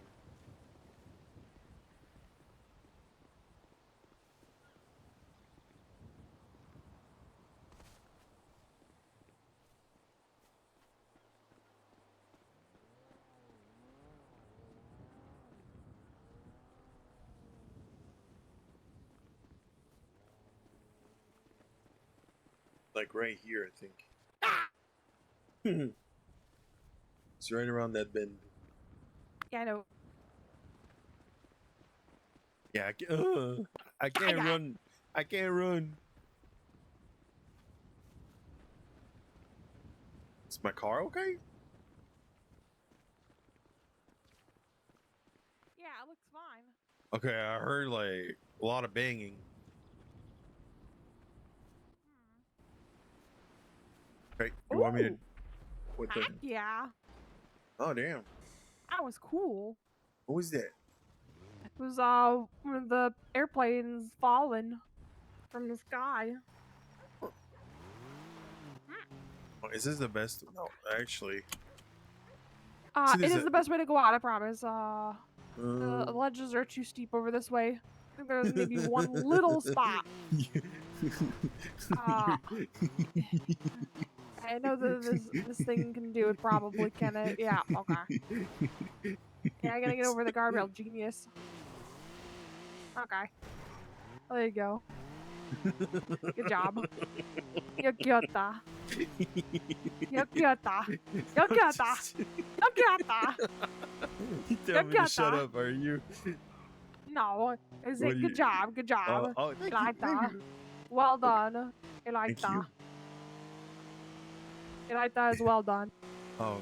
Like right here, I think. It's right around that bend. Yeah, I know. Yeah, I can't run. I can't run. Is my car okay? Yeah, it looks fine. Okay, I heard like a lot of banging. Okay, you want me to? Ooh, What the? heck yeah. Oh damn! That was cool. What was that? It was one of the airplanes falling from the sky. Oh, is this the best? No, actually. It there's is a- the best way to go out, I promise. The ledges are too steep over this way. I think there's maybe one little spot. I know that this thing can do it probably, can it? Yeah, okay. Yeah, I gotta get over the guardrail, genius. Okay. There you go. Good job. Yogyota. Yogyota. Yogyota. Yogyota. You tell me to shut up, are you? No, is What it do good you- job? Good job. oh, thank you, Elita. thank you. Well done. Thank Elita. you. Elita is well done. Oh,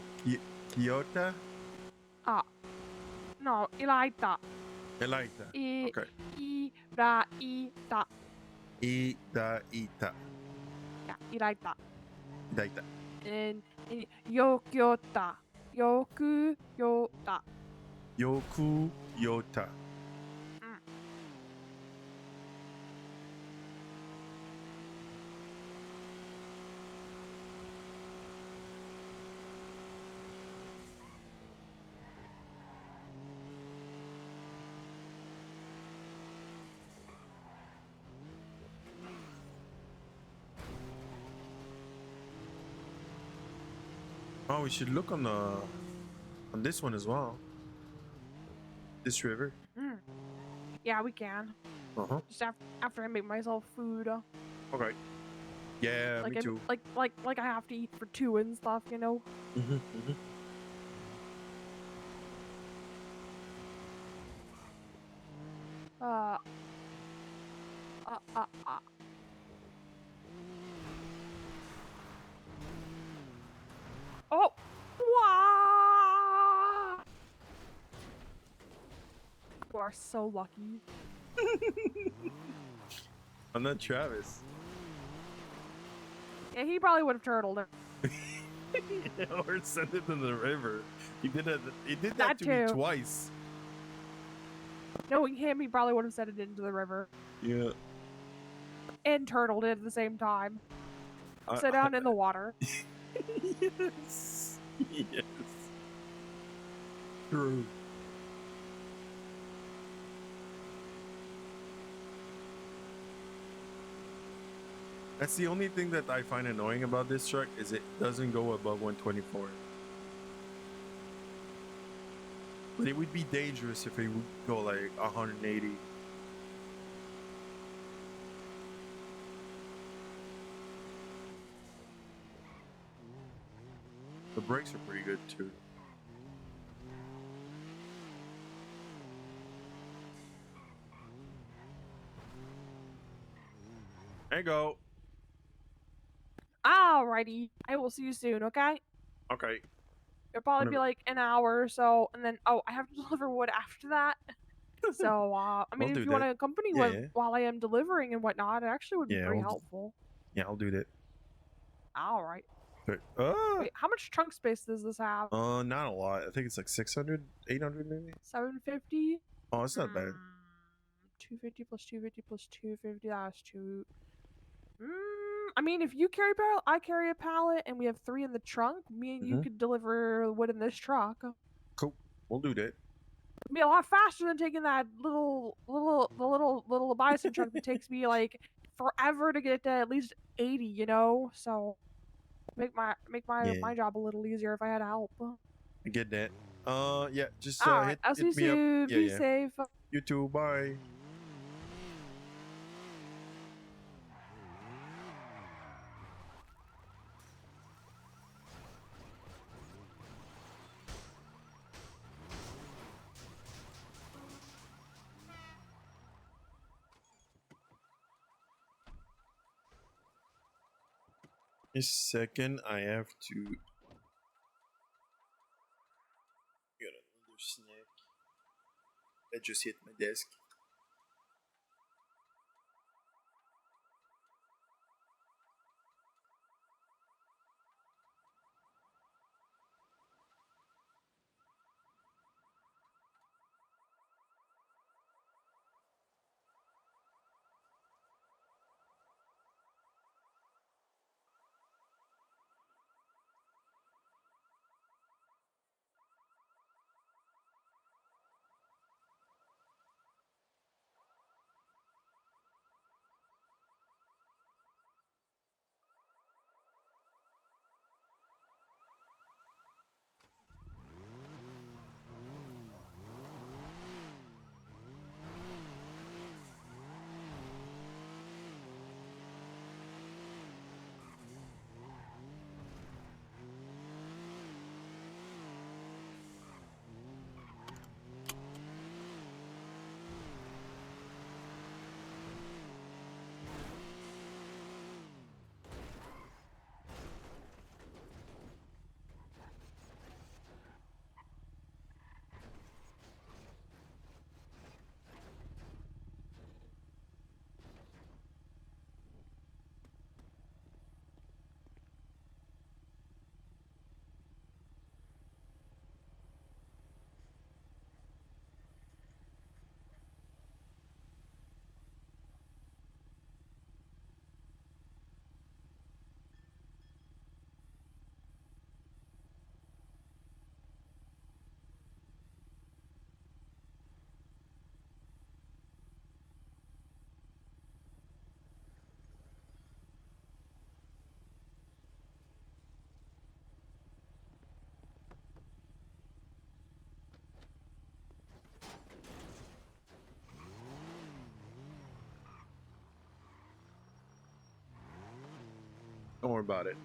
Kyoto? No, Elita. Elita. Okay. Ita. Ita. Yeah, Elita. Ita. And Yokyota. Yokuyota. Yoku Yota. Oh, we should look on this one as well. This river. Yeah, we can. Uh-huh. Just after I make myself food. Okay. Yeah, Like me too. like I have to eat for two and stuff, you know. Uh. Oh! Wow! You are so lucky. I'm not Travis. Yeah, he probably would have turtled it. Or send it in the river. He did that. He did That that to me too. twice. Knowing him, he probably would have sent it into the river. Yeah. And turtled it at the same time. Sit down in the water. Yes. Yes. True. That's the only thing that I find annoying about this truck is it doesn't go above 124. But it would be dangerous if it would go like 180. The brakes are pretty good too. There you go. Alrighty. I will see you soon, okay? Okay. It'll probably be Whatever. like an hour or so, and then I have to deliver wood after that. So I mean, I'll if do you want that. to accompany Yeah, with yeah. while I am delivering and whatnot, it actually would be Yeah, pretty we'll helpful. Yeah, I'll do that. All right. But, Wait, how much trunk space does this have? not a lot. I think it's like 600, 800 maybe. 750. Oh, it's not bad. 250 plus 250 plus 250. That's two. I mean, if you carry a barrel, I carry a pallet, and we have 3 in the trunk. Me and you Mhm. could deliver wood in this truck. Cool. We'll do that. It'd be a lot faster than taking that little bison truck that takes me like forever to get to at least 80. You know, so make my Yeah. job a little easier if I had help. I get that. Yeah. Just All right, I'll see you hit me up. soon. Yeah, Be yeah. safe. You too. Bye. A second, I have to get another snack. I just hit my desk. Don't worry about it.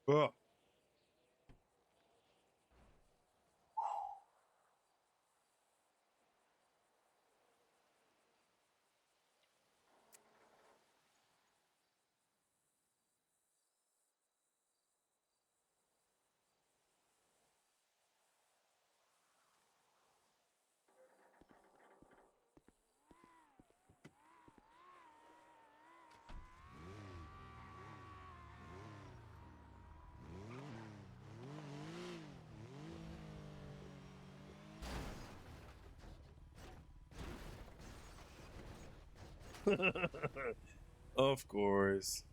Ugh. Of course.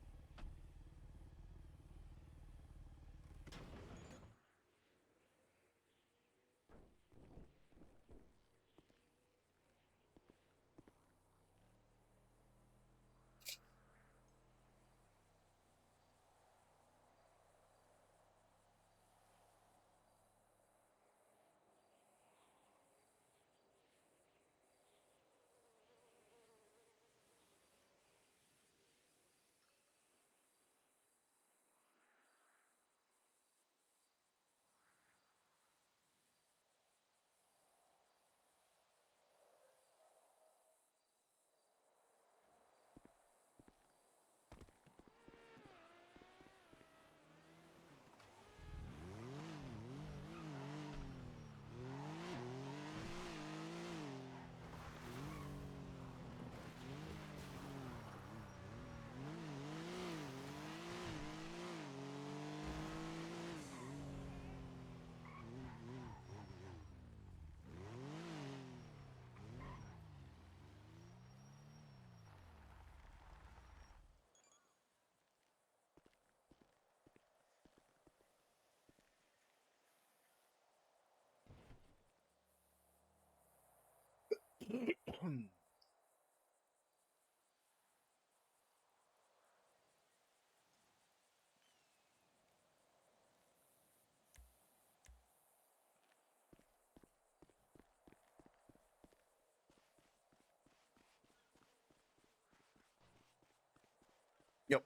Yep.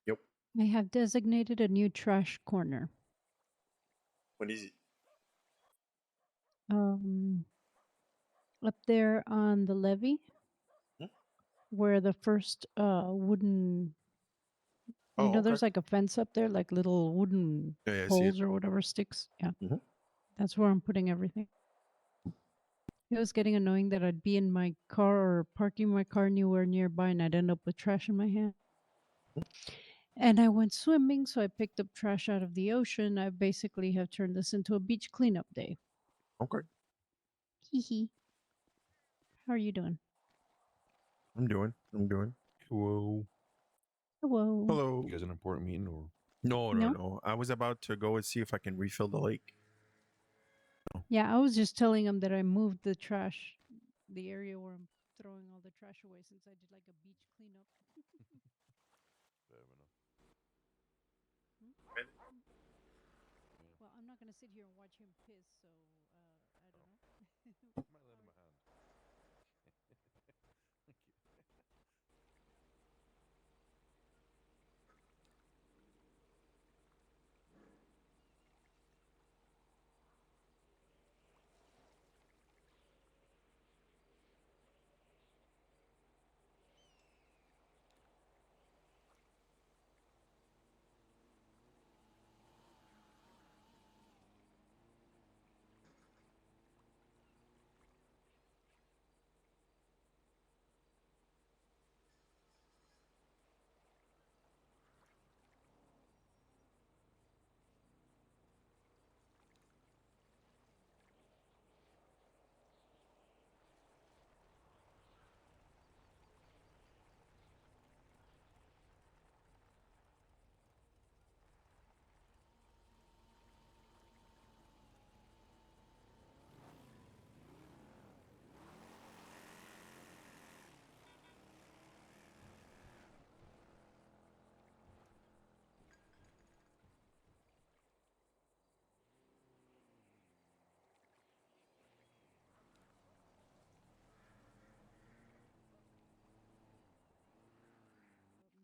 Yep. I have designated a new trash corner. What is it? Up there on the levee, Hmm? where the first wooden, Oh, okay. there's like a fence up there, like little wooden Yeah, I see it. poles or whatever sticks. Yeah, Mhm. that's where I'm putting everything. It was getting annoying that I'd be in my car or parking my car anywhere nearby, and I'd end up with trash in my hand. And I went swimming, so I picked up trash out of the ocean. I basically have turned this into a beach cleanup day. Okay. Hee hee. How are you doing? I'm doing. Hello. Hello. Hello. You guys an important meeting or? No. No. I was about to go and see if I can refill the lake. Yeah, I was just telling him that I moved the trash, the area where I'm throwing all the trash away, since I did like a beach cleanup. Fair enough. Well, I'm not gonna sit here and watch him piss, so I don't know. Might lend him a hand. Thank you.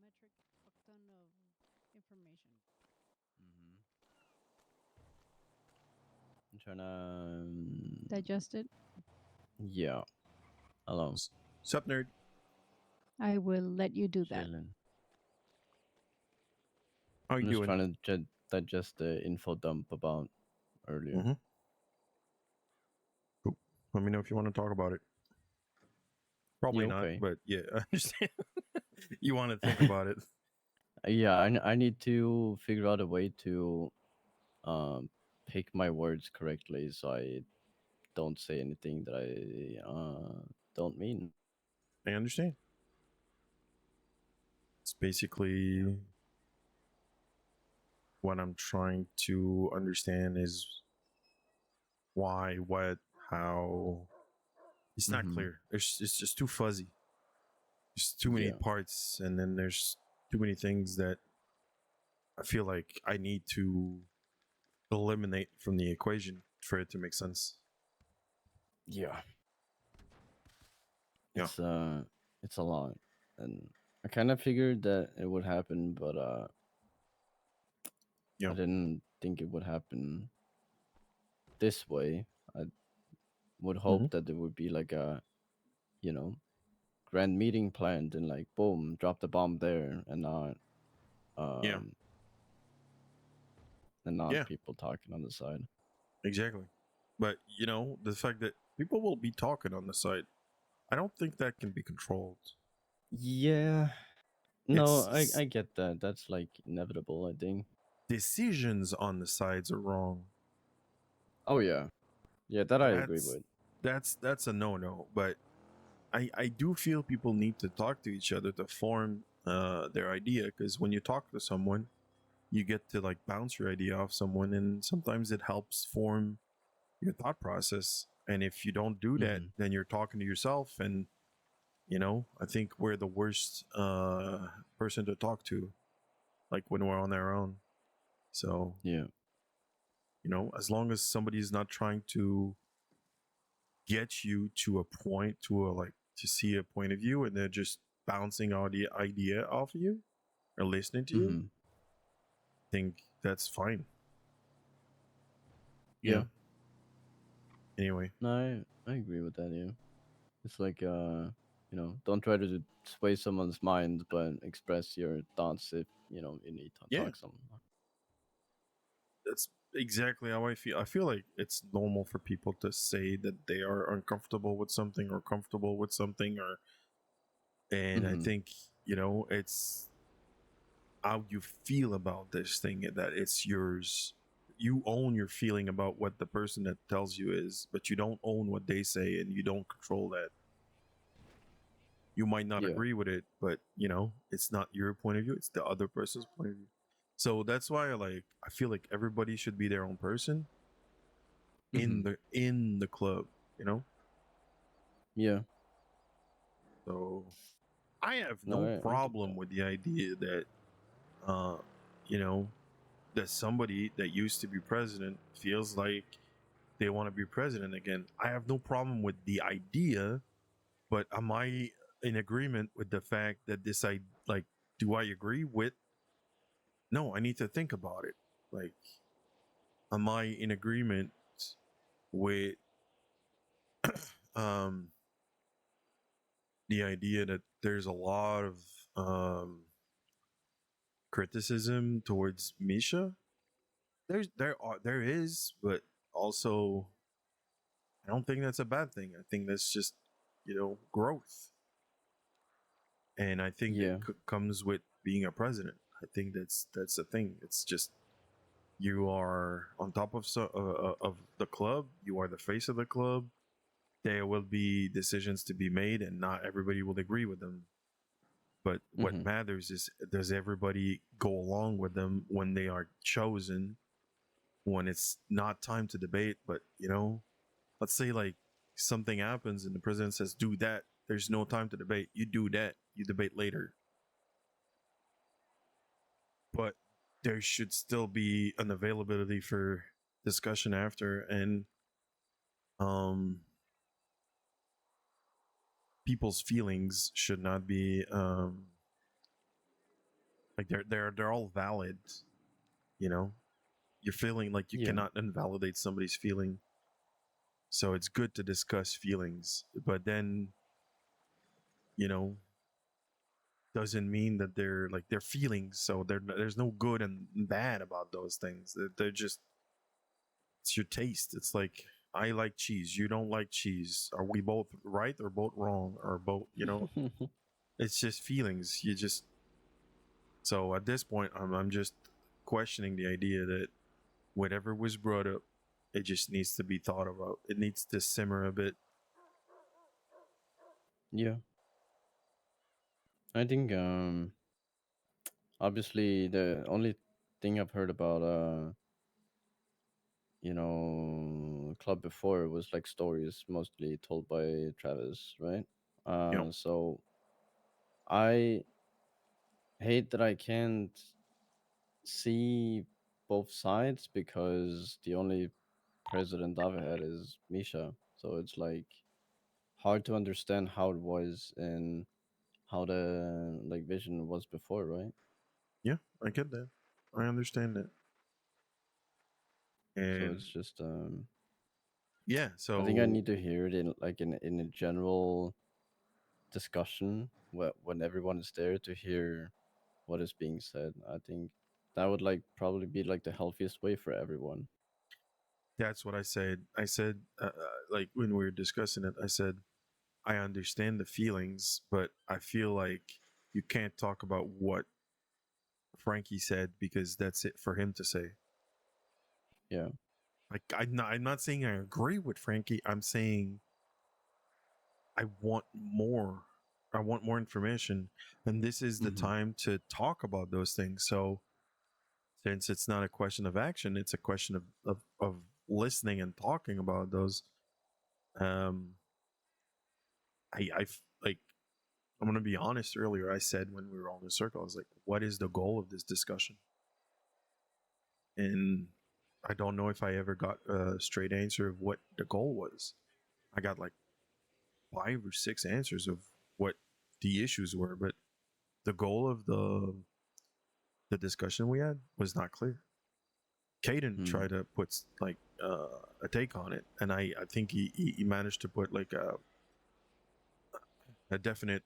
Metric fuck ton of information. I'm trying to. Digest it. Yeah. Hello. Sup, nerd? I will let you do that. Chilling. How I'm you just doing? trying to digest the info dump about earlier. Mm-hmm. Cool. Let me know if you want to talk about it. Probably Yeah, not, okay. but yeah, I understand. You want to think about it. Yeah, I need to figure out a way to pick my words correctly so I don't say anything that I don't mean. I understand. It's basically what I'm trying to understand is why, what, how. It's not Mhm. clear. It's just too fuzzy. There's too many Yeah. parts, and then there's too many things that I feel like I need to eliminate from the equation for it to make sense. Yeah. Yeah. It's a lot. And I kind of figured that it would happen, but Yeah. I didn't think it would happen this way. I would hope that there would be like a, grand meeting planned and like boom, drop the bomb there and not Yeah. and not Yeah. people talking on the side. Exactly. But the fact that people will be talking on the side, I don't think that can be controlled. Yeah. No, It's I get that. That's like inevitable, I think. decisions on the sides are wrong. Oh yeah. Yeah, that I agree That's with. that's a no-no, but I do feel people need to talk to each other to form their idea, because when you talk to someone, you get to like bounce your idea off someone, and sometimes it helps form your thought process. And if you don't do that, then you're talking to yourself, and I think we're the worst person to talk to, like when we're on our own. So yeah, as long as somebody's not trying to get you to a point, to see a point of view, and they're just bouncing all the idea off of you or listening to you, I think that's fine. Yeah. Anyway, No, I agree with that. Yeah, it's like don't try to sway someone's mind, but express your thoughts if you need to yeah, talk someone. that's exactly how I feel. I feel like it's normal for people to say that they are uncomfortable with something or comfortable with something, and I Mhm. think it's how you feel about this thing that it's yours. You own your feeling about what the person that tells you is, but you don't own what they say, and you don't control that. You might not Yeah. agree with it, but it's not your point of view, it's the other person's point of view. So that's why I feel like everybody should be their own person in Mhm. the club, Yeah. so I have No, no I get problem that. with the idea that uh you know that somebody that used to be president feels like they want to be president again. I have no problem with the idea, but am I in agreement with the fact that do I agree with? No, I need to think about it. Like, am I in agreement with um the idea that there's a lot of um criticism towards Misha? There is, but also I don't think that's a bad thing. I think that's just growth, and I think that Yeah. comes with being a president. I think that's the thing. It's just you are on top of the club. You are the face of the club. There will be decisions to be made, and not everybody will agree with them. But what Mhm. matters is, does everybody go along with them when they are chosen? When it's not time to debate, but let's say something happens and the president says, "Do that." There's no time to debate. You do that. You debate later. But there should still be an availability for discussion after, and um people's feelings should not be like they're all valid. you know you're feeling like you Yeah. cannot invalidate somebody's feeling, so it's good to discuss feelings, but then you know doesn't mean that they're feelings, so there's no good and bad about those things. They're just, it's your taste. It's like, I like cheese, you don't like cheese. Are we both right or both wrong or both, it's just feelings. You just, so at this point I'm just questioning the idea that whatever was brought up, it just needs to be thought about. It needs to simmer a bit. Yeah. I think obviously the only thing I've heard about club before was like stories mostly told by Travis, right? So I hate that I can't see both sides because the only president I've had is Misha. So it's like hard to understand how it was and how the like vision was before, right? Yeah, I get that. I understand that. So And it's just yeah, I think I so need to hear it in like in a general discussion when everyone is there to hear what is being said. I think that would like probably be like the healthiest way for everyone. that's what I said. I said, like when we were discussing it, I said, I understand the feelings, but I feel like you can't talk about what Frankie said because that's it for him to say. Yeah. Like, I'm not saying I agree with Frankie. I'm saying I want more. I want more information, and this is the Mhm. time to talk about those things. So, since it's not a question of action, it's a question of listening and talking about those. Um, like, I'm gonna be honest. Earlier, I said when we were all in a circle, I was like, "What is the goal of this discussion?" And I don't know if I ever got a straight answer of what the goal was. I got like 5 or 6 answers of what the issues were, but the goal of the discussion we had was not clear. Caden tried to put like a take on it, and I think he managed to put like a definite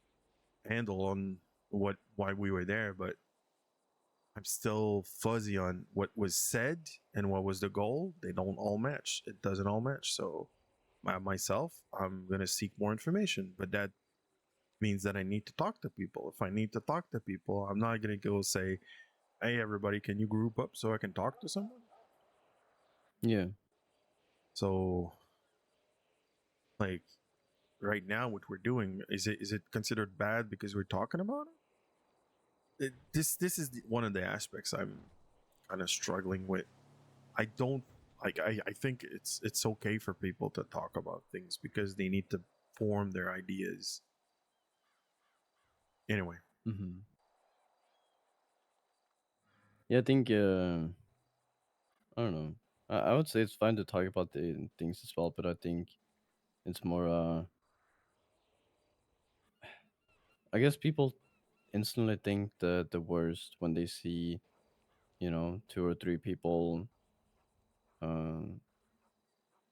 handle on why we were there, but I'm still fuzzy on what was said and what was the goal. They don't all match. It doesn't all match. So myself, I'm gonna seek more information, but that means that I need to talk to people. If I need to talk to people, I'm not gonna go say, "Hey, everybody, can you group up so I can talk to someone?" Yeah. So, like right now, what we're doing is it considered bad because we're talking about it? This is one of the aspects I'm kind of struggling with. I don't like. I think it's okay for people to talk about things because they need to form their ideas. Anyway, Mm-hmm. Yeah, I think I don't know. I would say it's fine to talk about the things as well, but I think it's more I guess people instantly think the worst when they see, you know, two or three people uh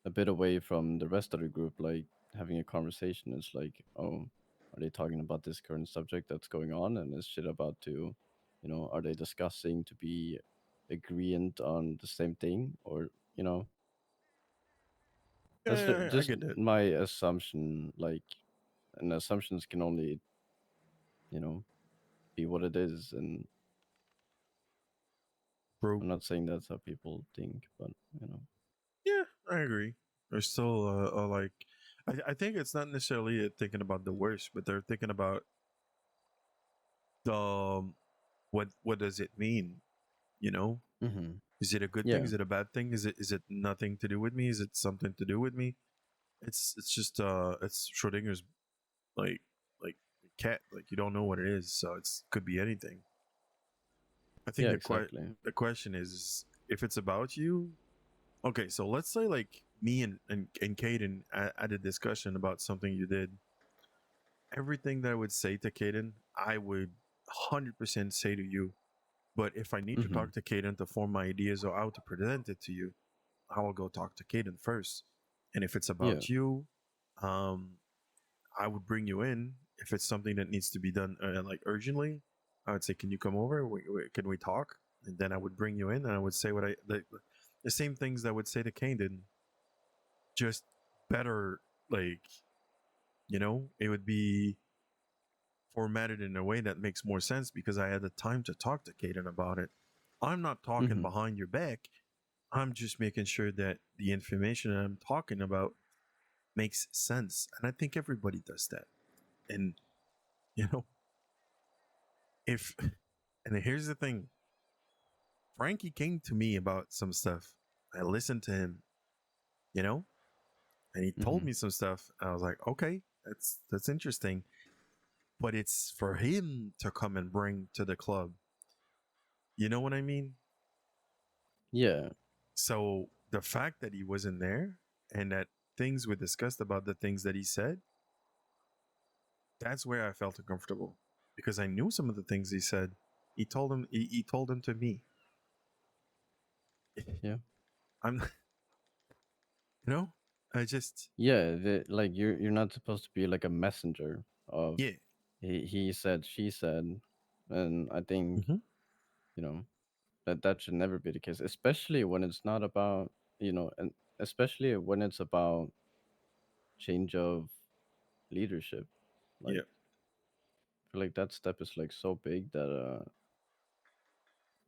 a bit away from the rest of the group, like having a conversation. It's like, oh, are they talking about this current subject that's going on, and is shit about to, you know, are they discussing to be agreeant on the same thing, or you know, that's I just get it. my assumption. Like, and assumptions can only, you know, be what it is, and True. I'm not saying that's how people think, but you know. Yeah, I agree. There's still like, I think it's not necessarily thinking about the worst, but they're thinking about the what does it mean? You know, Mm-hmm. is it a good thing? Yeah. Is it a bad thing? Is it nothing to do with me? Is it something to do with me? It's just it's Schrodinger's like like cat. Like you don't know what it is, so it's could be anything. I think Yeah. Exactly. the question is if it's about you. Okay, so let's say like me and Caden had a discussion about something you did. Everything that I would say to Caden, I would 100% say to you. But if I need to Mm-hmm. talk to Caden to form my ideas or how to present it to you, I will go talk to Caden first. And if it's Yeah. about you, um, I would bring you in. If it's something that needs to be done like urgently, I would say, "Can you come over? Can we talk?" And then I would bring you in, and I would say what the same things that I would say to Caden, just better. Like it would be formatted in a way that makes more sense because I had the time to talk to Caden about it. I'm not talking Mm-hmm. behind your back. I'm just making sure that the information that I'm talking about makes sense. And I think everybody does that. And, you know, if, and here's the thing Frankie came to me about some stuff. I listened to him, you know, and he told Mm-hmm. me some stuff. I was like, okay, that's interesting. But it's for him to come and bring to the club. You know what I mean? Yeah. So the fact that he wasn't there and that things were discussed about the things that he said, that's where I felt uncomfortable because I knew some of the things he said. He told them to me. Yeah. I'm I just Yeah, like you're not supposed to be like a messenger of yeah. he said, she said, and I think Mm-hmm. you know that should never be the case, especially when it's not about and especially when it's about change of leadership. Like Yeah. I feel like that step is like so big that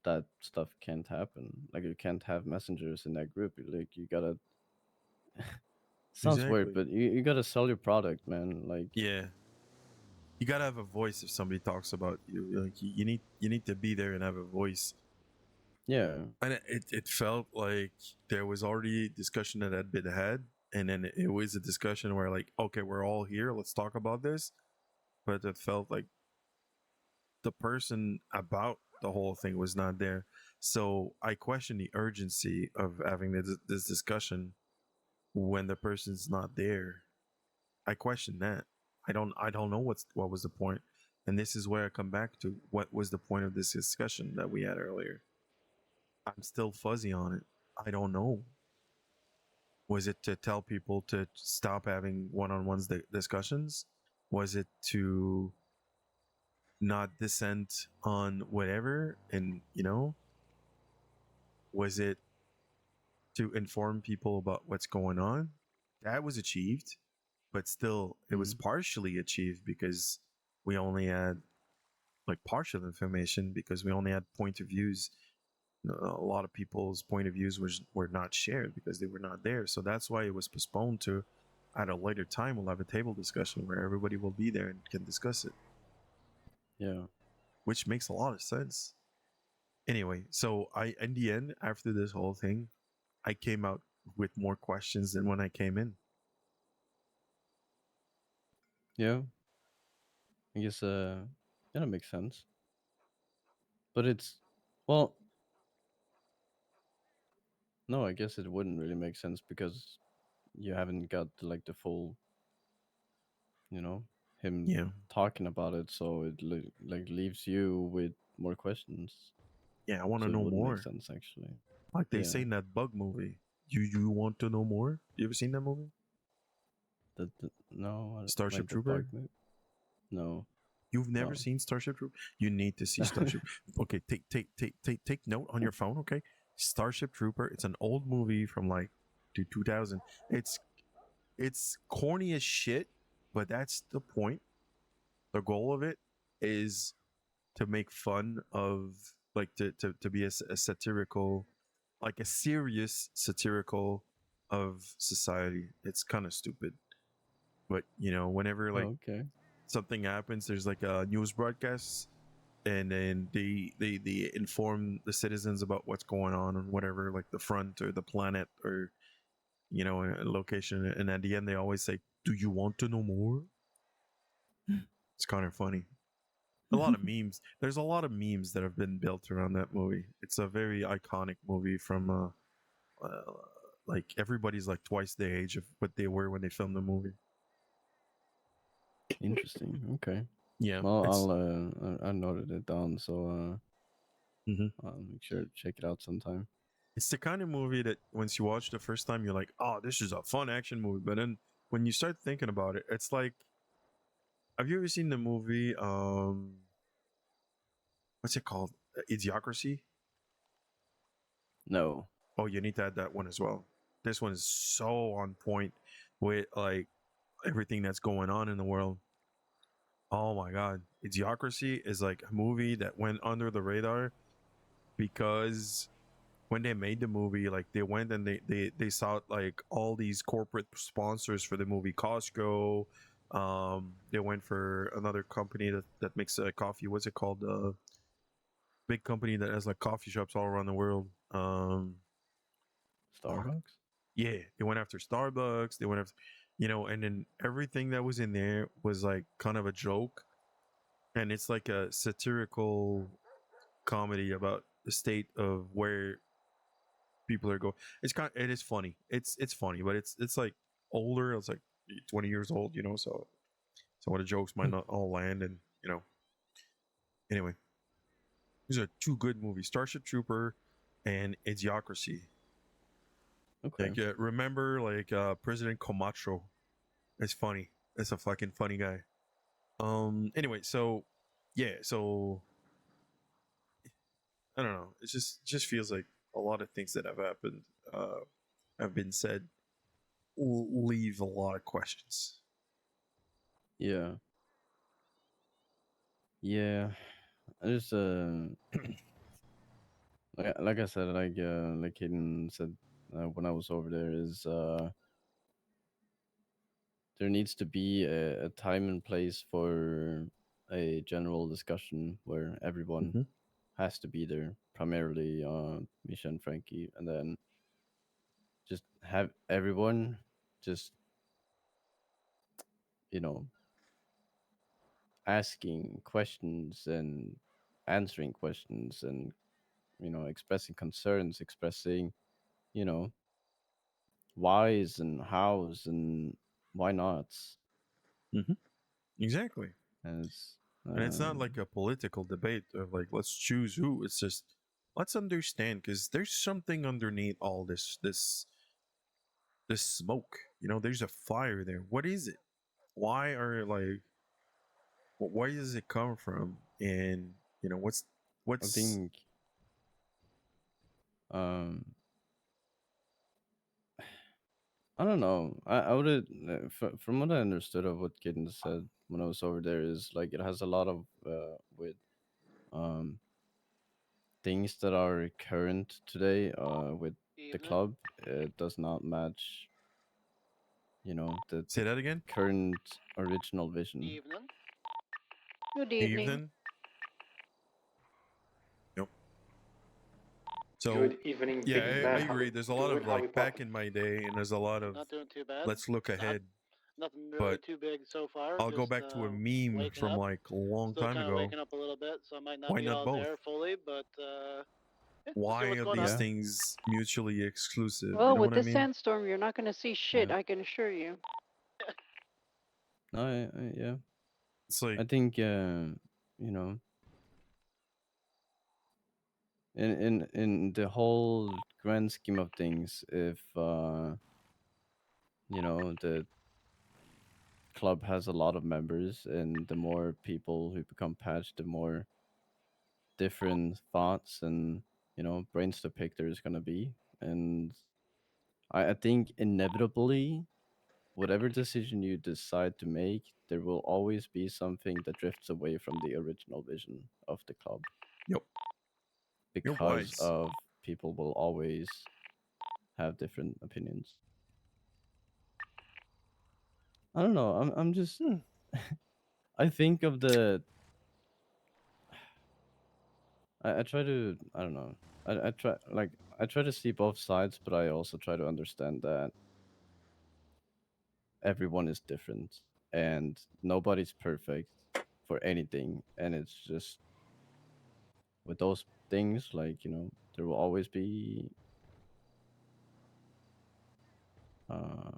that stuff can't happen. Like you can't have messengers in that group. Like you gotta. Sounds weird, Exactly. but you gotta sell your product, man. Like Yeah. You gotta have a voice if somebody talks about you. Like you need to be there and have a voice. yeah. And it felt like there was already discussion that had been had, and then it was a discussion where like, okay, we're all here, let's talk about this. But it felt like the person about the whole thing was not there. So I question the urgency of having this discussion when the person's not there. I question that. I don't know what was the point. And this is where I come back to what was the point of this discussion that we had earlier. I'm still fuzzy on it. I don't know. Was it to tell people to stop having one-on-ones discussions? Was it to not dissent on whatever? And was it to inform people about what's going on? That was achieved, but still, it was partially achieved because we only had like partial information because we only had point of views. A lot of people's point of views were not shared because they were not there. So that's why it was postponed to at a later time. We'll have a table discussion where everybody will be there and can discuss it. Yeah. Which makes a lot of sense. Anyway, so in the end, after this whole thing, I came out with more questions than when I came in. Yeah. I guess that makes sense. But it's well, no, I guess it wouldn't really make sense because you haven't got like the full, him talking about it, so it like leaves you with more questions. Yeah, I want to So it know wouldn't make more. sense actually. Like they Yeah. say in that bug movie. You want to know more? You ever seen that movie? No, Starship like the Trooper? bug movie? No. You've never No. seen Starship Trooper? You need to see Starship. Okay, take note on your phone. Okay, Starship Trooper. It's an old movie from like 2000. It's corny as shit, but that's the point. The goal of it is to make fun of like to be a satirical, like a serious satirical of society. It's kind of stupid, but whenever like Okay. something happens, there's like a news broadcast, and then they inform the citizens about what's going on and whatever, like the front or the planet or a location, and at the end they always say, "Do you want to know more?" It's kind of funny. A lot of memes. There's a lot of memes that have been built around that movie. It's a very iconic movie from like everybody's like twice the age of what they were when they filmed the movie. Interesting. Okay. Yeah, Well, it's- I noted it down, so I'll make sure to check it out sometime. It's the kind of movie that once you watch the first time, you're like, "Oh, this is a fun action movie." But then when you start thinking about it, it's like, have you ever seen the movie? What's it called? Idiocracy. No. Oh, you need to add that one as well. This one is so on point with like everything that's going on in the world. Oh my god, Idiocracy is like a movie that went under the radar because when they made the movie, like they went and they sought like all these corporate sponsors for the movie. Costco, they went for another company that makes coffee. What's it called? Big company that has like coffee shops all around the world. Starbucks. Yeah, they went after Starbucks. They went after, and then everything that was in there was like kind of a joke, and it's like a satirical comedy about the state of where people are going. It is funny. It's funny, but it's like older. It's like 20 years old, so some of the jokes might not all land, and anyway, these are two good movies: Starship Trooper and Idiocracy. Okay. Like remember, like President Camacho. It's funny. It's a fucking funny guy. Anyway, so yeah, so I don't know. It just feels like a lot of things that have happened, have been said, leave a lot of questions. Yeah. Yeah. I just like I said, like Hayden said when I was over there, is there needs to be a time and place for a general discussion where everyone has to be there, primarily Misha and Frankie, and then just have everyone just asking questions and answering questions and expressing concerns, expressing you know whys and hows and why nots. Exactly. And it's And it's not like a political debate of like let's choose who. It's just let's understand, because there's something underneath all this smoke. You know, there's a fire there. What is it? Why are like, where does it come from? And you know, I what's think um I don't know. I would from what I understood of what Kitten said when I was over there is like it has a lot of with um things that are current today with the club. It does not match, you know, say that again? current original vision. Evening. Good evening. Evening. Yep. So Good evening, yeah, big man. I How agree. we There's a lot doing? of How we like back popping? in my day, and there's a lot of Not doing too bad. let's look ahead. Nothing really But too big so far. I'll go Just back to a meme waking from up. like a long Still time kind of ago. waking up a little bit, so I might not Why be not all both? there fully, but yeah, just Why seeing what's are going these on. things mutually exclusive? Well, You know with what I this mean? sandstorm, you're not going to see shit. Yeah. I can assure you. No, yeah. It's like I think you know, in the whole grand scheme of things, if you know, the club has a lot of members, and the more people who become patched, the more different thoughts and, you know, brains to pick there's gonna be. And I think inevitably, whatever decision you decide to make, there will always be something that drifts away from the original vision of the club. Yep. You're Because wise. of people will always have different opinions. I don't know. I'm just I think of the I try to I don't know. I try like I try to see both sides, but I also try to understand that everyone is different and nobody's perfect for anything, and it's just with those things, like, you know, there will always be uh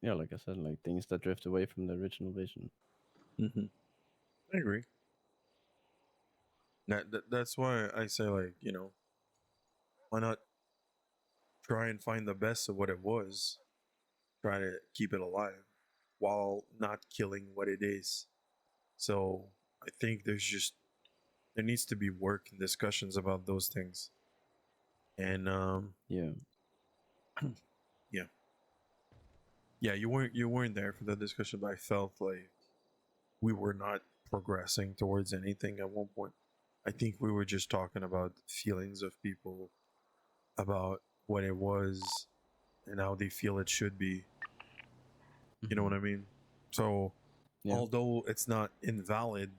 yeah, like I said, like things that drift away from the original vision. Mm-hmm. I agree. That's why I say, like, you know, why not try and find the best of what it was, try to keep it alive while not killing what it is. So I think there needs to be work and discussions about those things. And Yeah. yeah. Yeah, you weren't there for the discussion, but I felt like we were not progressing towards anything at one point. I think we were just talking about feelings of people, about what it was and how they feel it should be. You know what I mean? So, Yeah. although it's not invalid,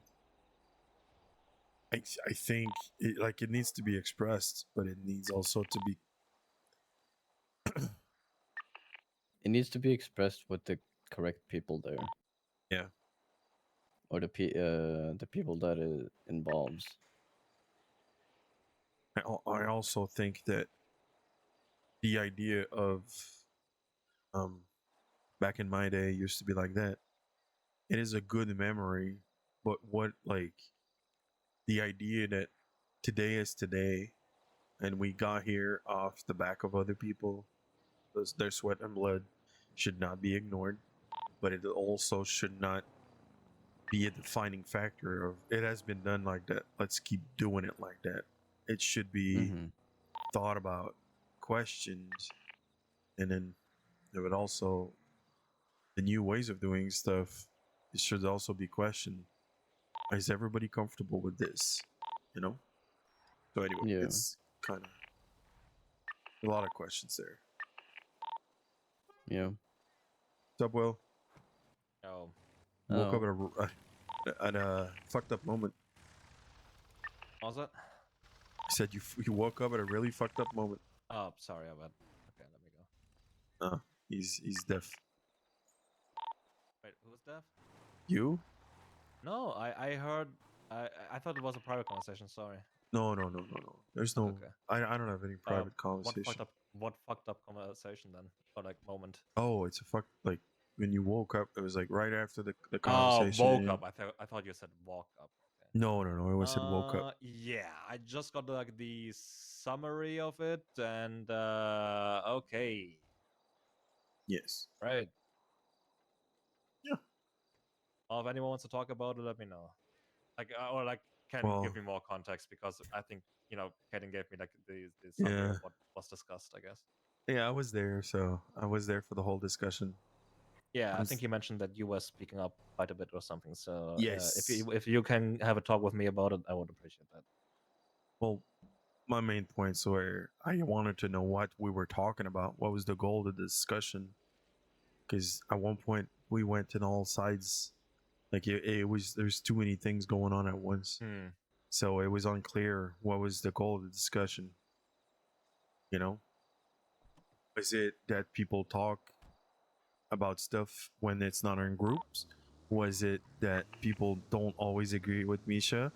I think it needs to be expressed, but it needs also to be. It needs to be expressed with the correct people there. Yeah. Or the people that it involves. I also think that the idea of back in my day used to be like that. It is a good memory, but what, like, the idea that today is today, and we got here off the back of other people, their sweat and blood should not be ignored, but it also should not be a defining factor of it has been done like that. Let's keep doing it like that. It should be thought about, questioned, and then there would also the new ways of doing stuff. It should also be questioned. Is everybody comfortable with this? You know. So anyway, Yeah. it's kind of a lot of questions there. Yeah. What's up, Will? Oh. You woke up at a fucked up moment. What was it? I said you woke up at a really fucked up moment. Oh, sorry, I bet. Okay, let me go. He's deaf. Wait, who was deaf? You? No, I heard. I thought it was a private conversation. Sorry. No. There's no. Okay. I don't have any private conversation. What fucked up conversation then, or like moment? Oh, it's a like when you woke up. It was like right after the Oh, conversation. woke up. I thought you said walk up. Okay. No, no, no. It was it woke up. Yeah, I just got like the summary of it, and okay, Yes. right. Yeah. Well, if anyone wants to talk about it, let me know. Like, or like, can Well- give me more context because I think Kaden gave me like the summary Yeah. of what was discussed. I guess. Yeah, I was there, so I was there for the whole discussion. Yeah, I was- think you mentioned that you were speaking up quite a bit or something. So Yes. if you can have a talk with me about it, I would appreciate that. Well, my main points were I wanted to know what we were talking about. What was the goal of the discussion? Because at one point we went in all sides. Like it was there's too many things going on at once. So it was unclear what was the goal of the discussion. You know? Is it that people talk about stuff when it's not in groups? Was it that people don't always agree with Misha?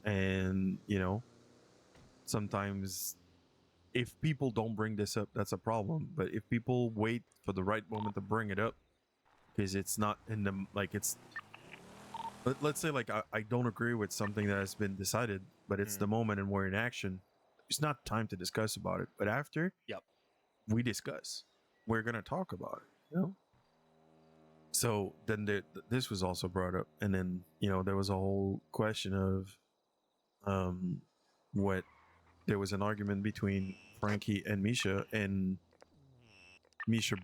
And, sometimes if people don't bring this up, that's a problem. But if people wait for the right moment to bring it up, because it's not in the, like, it's, let's say, like, I don't agree with something that has been decided, but it's the moment and we're in action. It's not time to discuss about it. But after, Yep, we discuss. We're going to talk about it, So then this was also brought up, and then there was a whole question of what there was an argument between Frankie and Misha, and Misha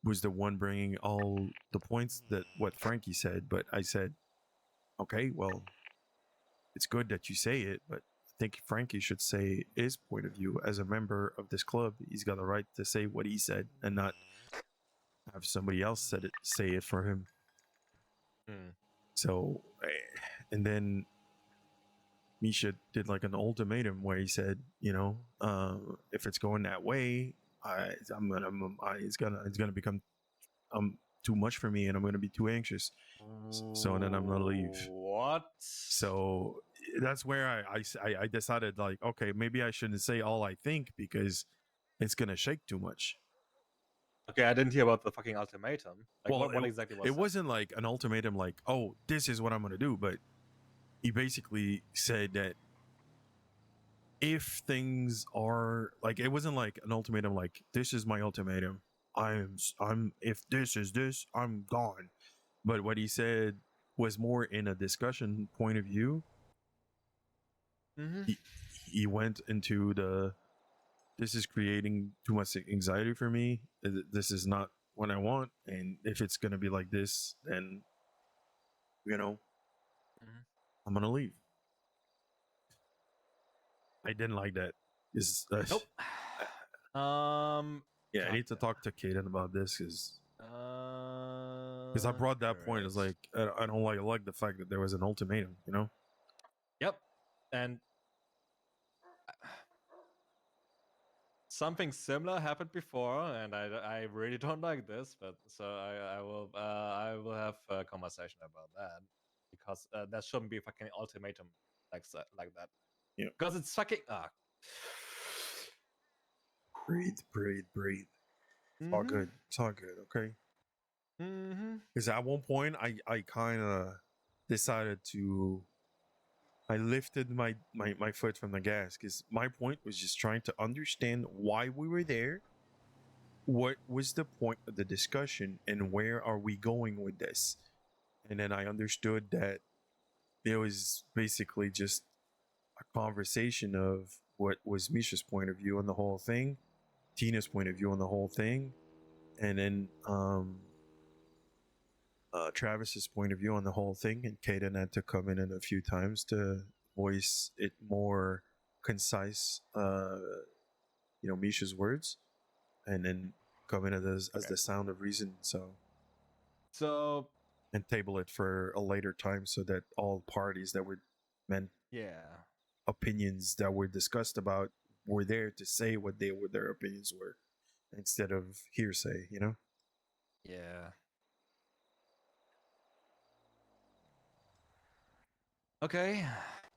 was the one bringing all the points that what Frankie said, but I said, okay, well, it's good that you say it, but I think Frankie should say his point of view as a member of this club. He's got the right to say what he said and not have somebody else say it for him. So, and then Misha did like an ultimatum where he said, if it's going that way, it's gonna become too much for me, and I'm gonna be too anxious. So then I'm gonna leave. What? So that's where I decided, like, okay, maybe I shouldn't say all I think because it's gonna shake too much. Okay, I didn't hear about the fucking ultimatum. Like, Well, what exactly was it? that? Wasn't like an ultimatum, like, oh, this is what I'm gonna do, but he basically said that if things are like, it wasn't like an ultimatum, like, this is my ultimatum. I'm if this is this, I'm gone. But what he said was more in a discussion point of view. He went into this is creating too much anxiety for me. This is not what I want, and if it's gonna be like this, then I'm gonna leave. I didn't like that. Nope. Yeah, I need to talk to Kaden about this because I brought that point. It's like I don't like the fact that there was an ultimatum. Yep, and something similar happened before, and I really don't like this, but so I will have a conversation about that because there shouldn't be a fucking ultimatum like that. Yeah, because it's fucking. Breathe. It's all good. It's all good. Okay. Because at one point I kind of decided to. I lifted my foot from the gas because my point was just trying to understand why we were there. What was the point of the discussion and where are we going with this? And then I understood that it was basically just a conversation of what was Misha's point of view on the whole thing, Tina's point of view on the whole thing, and then Travis's point of view on the whole thing. And Kaden had to come in a few times to voice it more concise, Misha's words, and then come in as the sound of reason. So and table it for a later time so that all parties that were meant opinions that were discussed about were there to say what their opinions were instead of hearsay. Yeah. Okay.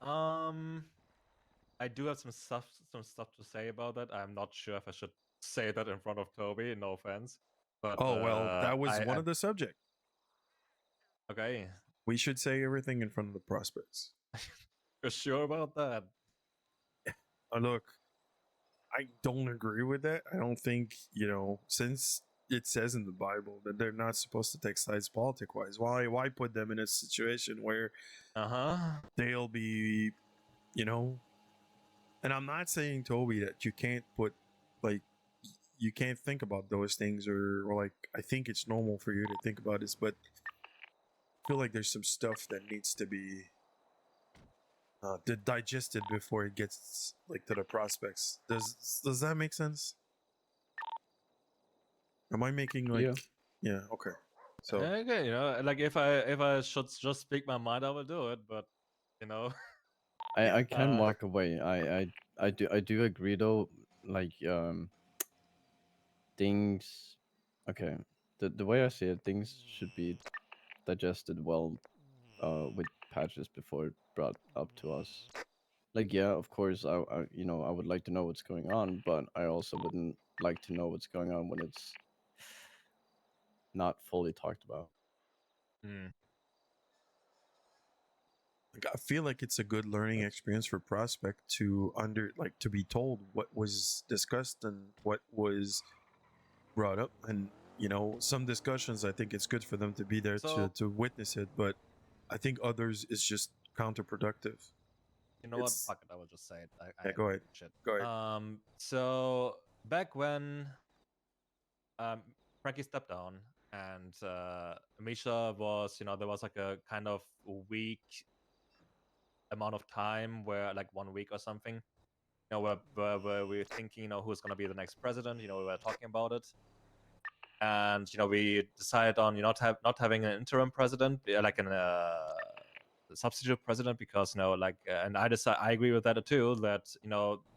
I do have some stuff to say about that. I'm not sure if I should say that in front of Toby. No offense. But that was one of the subject. Okay. We should say everything in front of the prospects. You're sure about that? Look, I don't agree with that. I don't think, since it says in the Bible that they're not supposed to take sides politic wise, why put them in a situation where they'll be, and I'm not saying, Toby, that you can't put, like, you can't think about those things, or like, I think it's normal for you to think about this, but I feel like there's some stuff that needs to be digested before it gets like to the prospects. Does that make sense? Am I making like yeah, okay. So Okay, like if I should just speak my mind, I will do it. But I can walk away. I do agree though. Like things. Okay, the way I see it, things should be digested well, with patches before brought up to us. Like yeah, of course, I would like to know what's going on, but I also wouldn't like to know what's going on when it's not fully talked about. like, I feel like it's a good learning experience for prospect to to be told what was discussed and what was brought up, and some discussions, I think it's good for them to be there to witness it, but I think others is just counterproductive. You know what? Fuck it. I will just say it. Yeah, go ahead. Shit. Go ahead. So back when Frankie stepped down and Misha was, there was like a kind of week amount of time where, like 1 week or something, where we were thinking, who's gonna be the next president. We were talking about it, and we decided on not having an interim president, like an substitute president, because and I agree with that too, that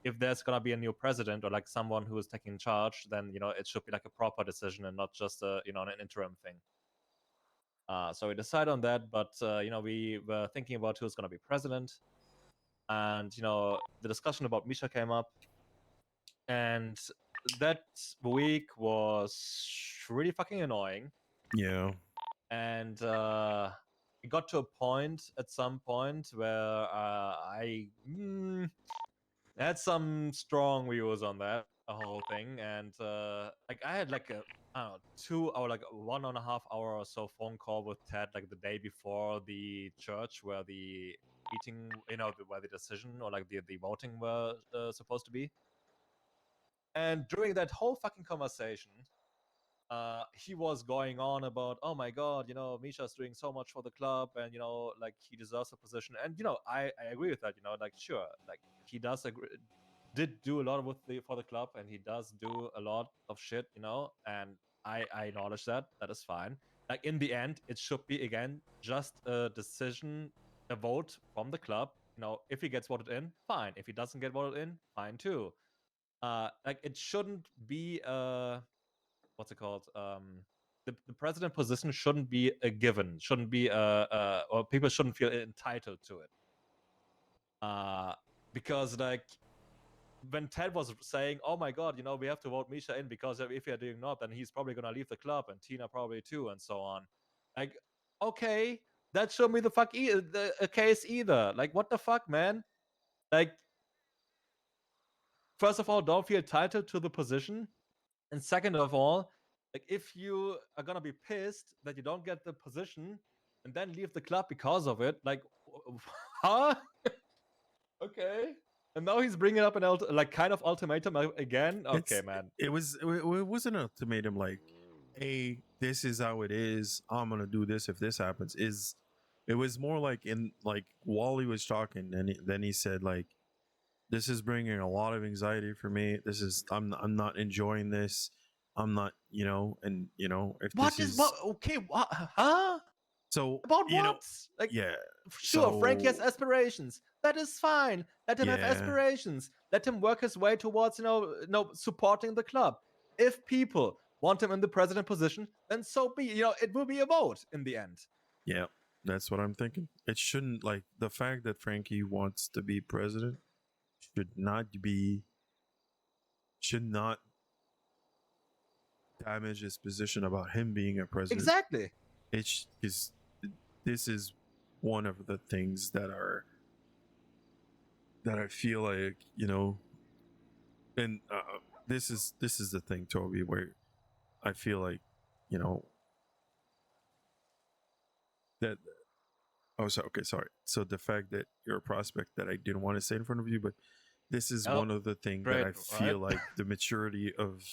if there's gonna be a new president or like someone who is taking charge, then it should be like a proper decision and not just an interim thing. So we decided on that, but we were thinking about who's gonna be president, and the discussion about Misha came up, and that week was really fucking annoying. Yeah. And it got to a point at some point where I had some strong views on that whole thing, and like I had like a I don't know 2 hour, like 1.5 hour or so phone call with Ted, like the day before the church where the meeting, where the decision or like the voting were supposed to be. And during that whole fucking conversation, he was going on about, oh my god, Misha's doing so much for the club, and like he deserves a position. And I agree with that. Like sure, like he did do a lot for the club, and he does do a lot of shit. And I acknowledge that. That is fine. Like in the end, it should be again just a decision, a vote from the club. If he gets voted in, fine. If he doesn't get voted in, fine too. Like it shouldn't be what's it called? The president position shouldn't be a given. Shouldn't be or people shouldn't feel entitled to it. Because like when Ted was saying, "Oh my God, we have to vote Misha in because if we are doing not, then he's probably gonna leave the club, and Tina probably too, and so on." Like, okay, that shouldn't be the case either. Like, what the fuck, man? Like, first of all, don't feel entitled to the position. And second of all, like if you are gonna be pissed that you don't get the position and then leave the club because of it, like, huh? Okay. And now he's bringing up an kind of ultimatum again. Okay, man. It wasn't an ultimatum like, hey, this is how it is. I'm gonna do this if this happens. It was more like Wally was talking, and then he said like, this is bringing a lot of anxiety for me. I'm not enjoying this. I'm not, and if What this is what? Okay, what? Huh? So about what? Like, yeah, sure, Frankie has so- aspirations. That is fine. Let him have Yeah. aspirations. Let him work his way towards, supporting the club. If people want him in the president position, then so be. It will be a vote in the end. Yeah, that's what I'm thinking. It shouldn't, like, the fact that Frankie wants to be president should not damage his position about him being a president. Exactly. It's because this is one of the things that are that I feel like, and this is the thing, Toby, where I feel like, that oh, so okay, sorry. So the fact that you're a prospect that I didn't want to say in front of you, but this is Oh, one of the things that great, I feel right? like the maturity of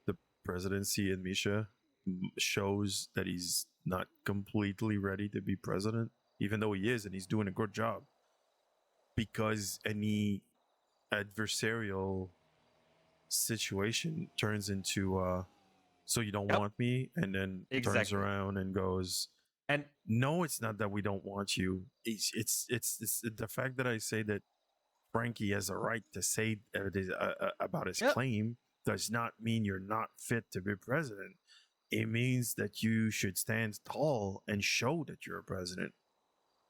the presidency and Misha shows that he's not completely ready to be president, even though he is, and he's doing a good job. Because any adversarial situation turns into so you don't Yep. want me, and then turns Exactly. around and goes, And no, it's not that we don't want you. It's the fact that I say that Frankie has a right to say about his Yep. claim does not mean you're not fit to be president. It means that you should stand tall and show that you're a president.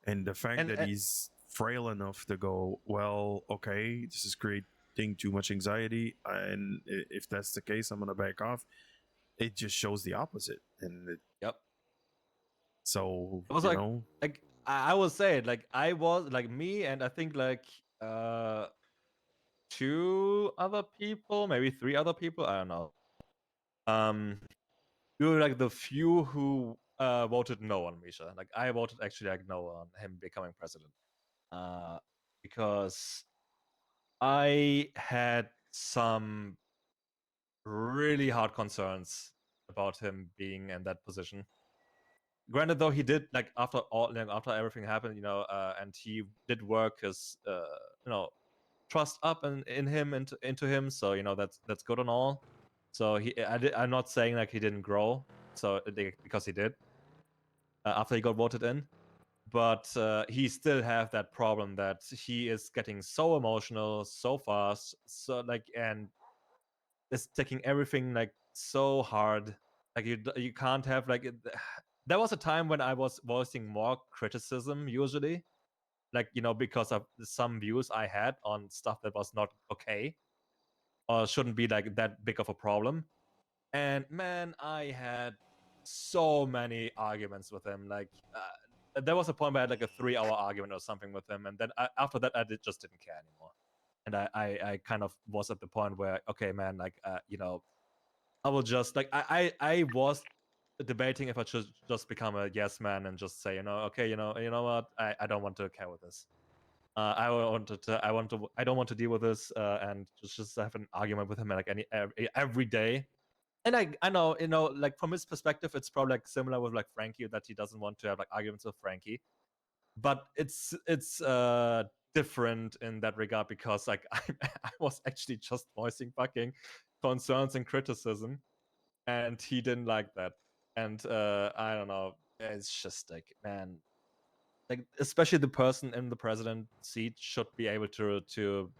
And the fact And- that he's frail enough to go, well, okay, this is creating too much anxiety, and if that's the case, I'm gonna back off. It just shows the opposite, and Yep. so It was you like know, I will say it, like I was like me and I think like 2 other people, maybe 3 other people, I don't know. We were like the few who voted no on Misha. Like I voted actually like no on him becoming president. Because I had some really hard concerns about him being in that position. Granted, though, he did like after after everything happened, and he did work his trust up in him into him. So that's good and all. So I'm not saying like he didn't grow. So because he did after he got voted in, but he still have that problem that he is getting so emotional so fast, so like and is taking everything like so hard. Like you can't have like there was a time when I was voicing more criticism usually, like because of some views I had on stuff that was not okay or shouldn't be like that big of a problem. And man, I had so many arguments with him. Like there was a point where I had like a 3-hour argument or something with him, and then after that I just didn't care anymore. And I kind of was at the point where okay, man, like I will just like I was debating if I should just become a yes man and just say okay you know what I don't want to care with this. I don't want to deal with this and just have an argument with him like every day. And I know like from his perspective it's probably like similar with like Frankie, that he doesn't want to have like arguments with Frankie, but it's different in that regard because like I was actually just voicing fucking concerns and criticism, and he didn't like that. And I don't know, it's just like, man, like especially the person in the president seat should be able to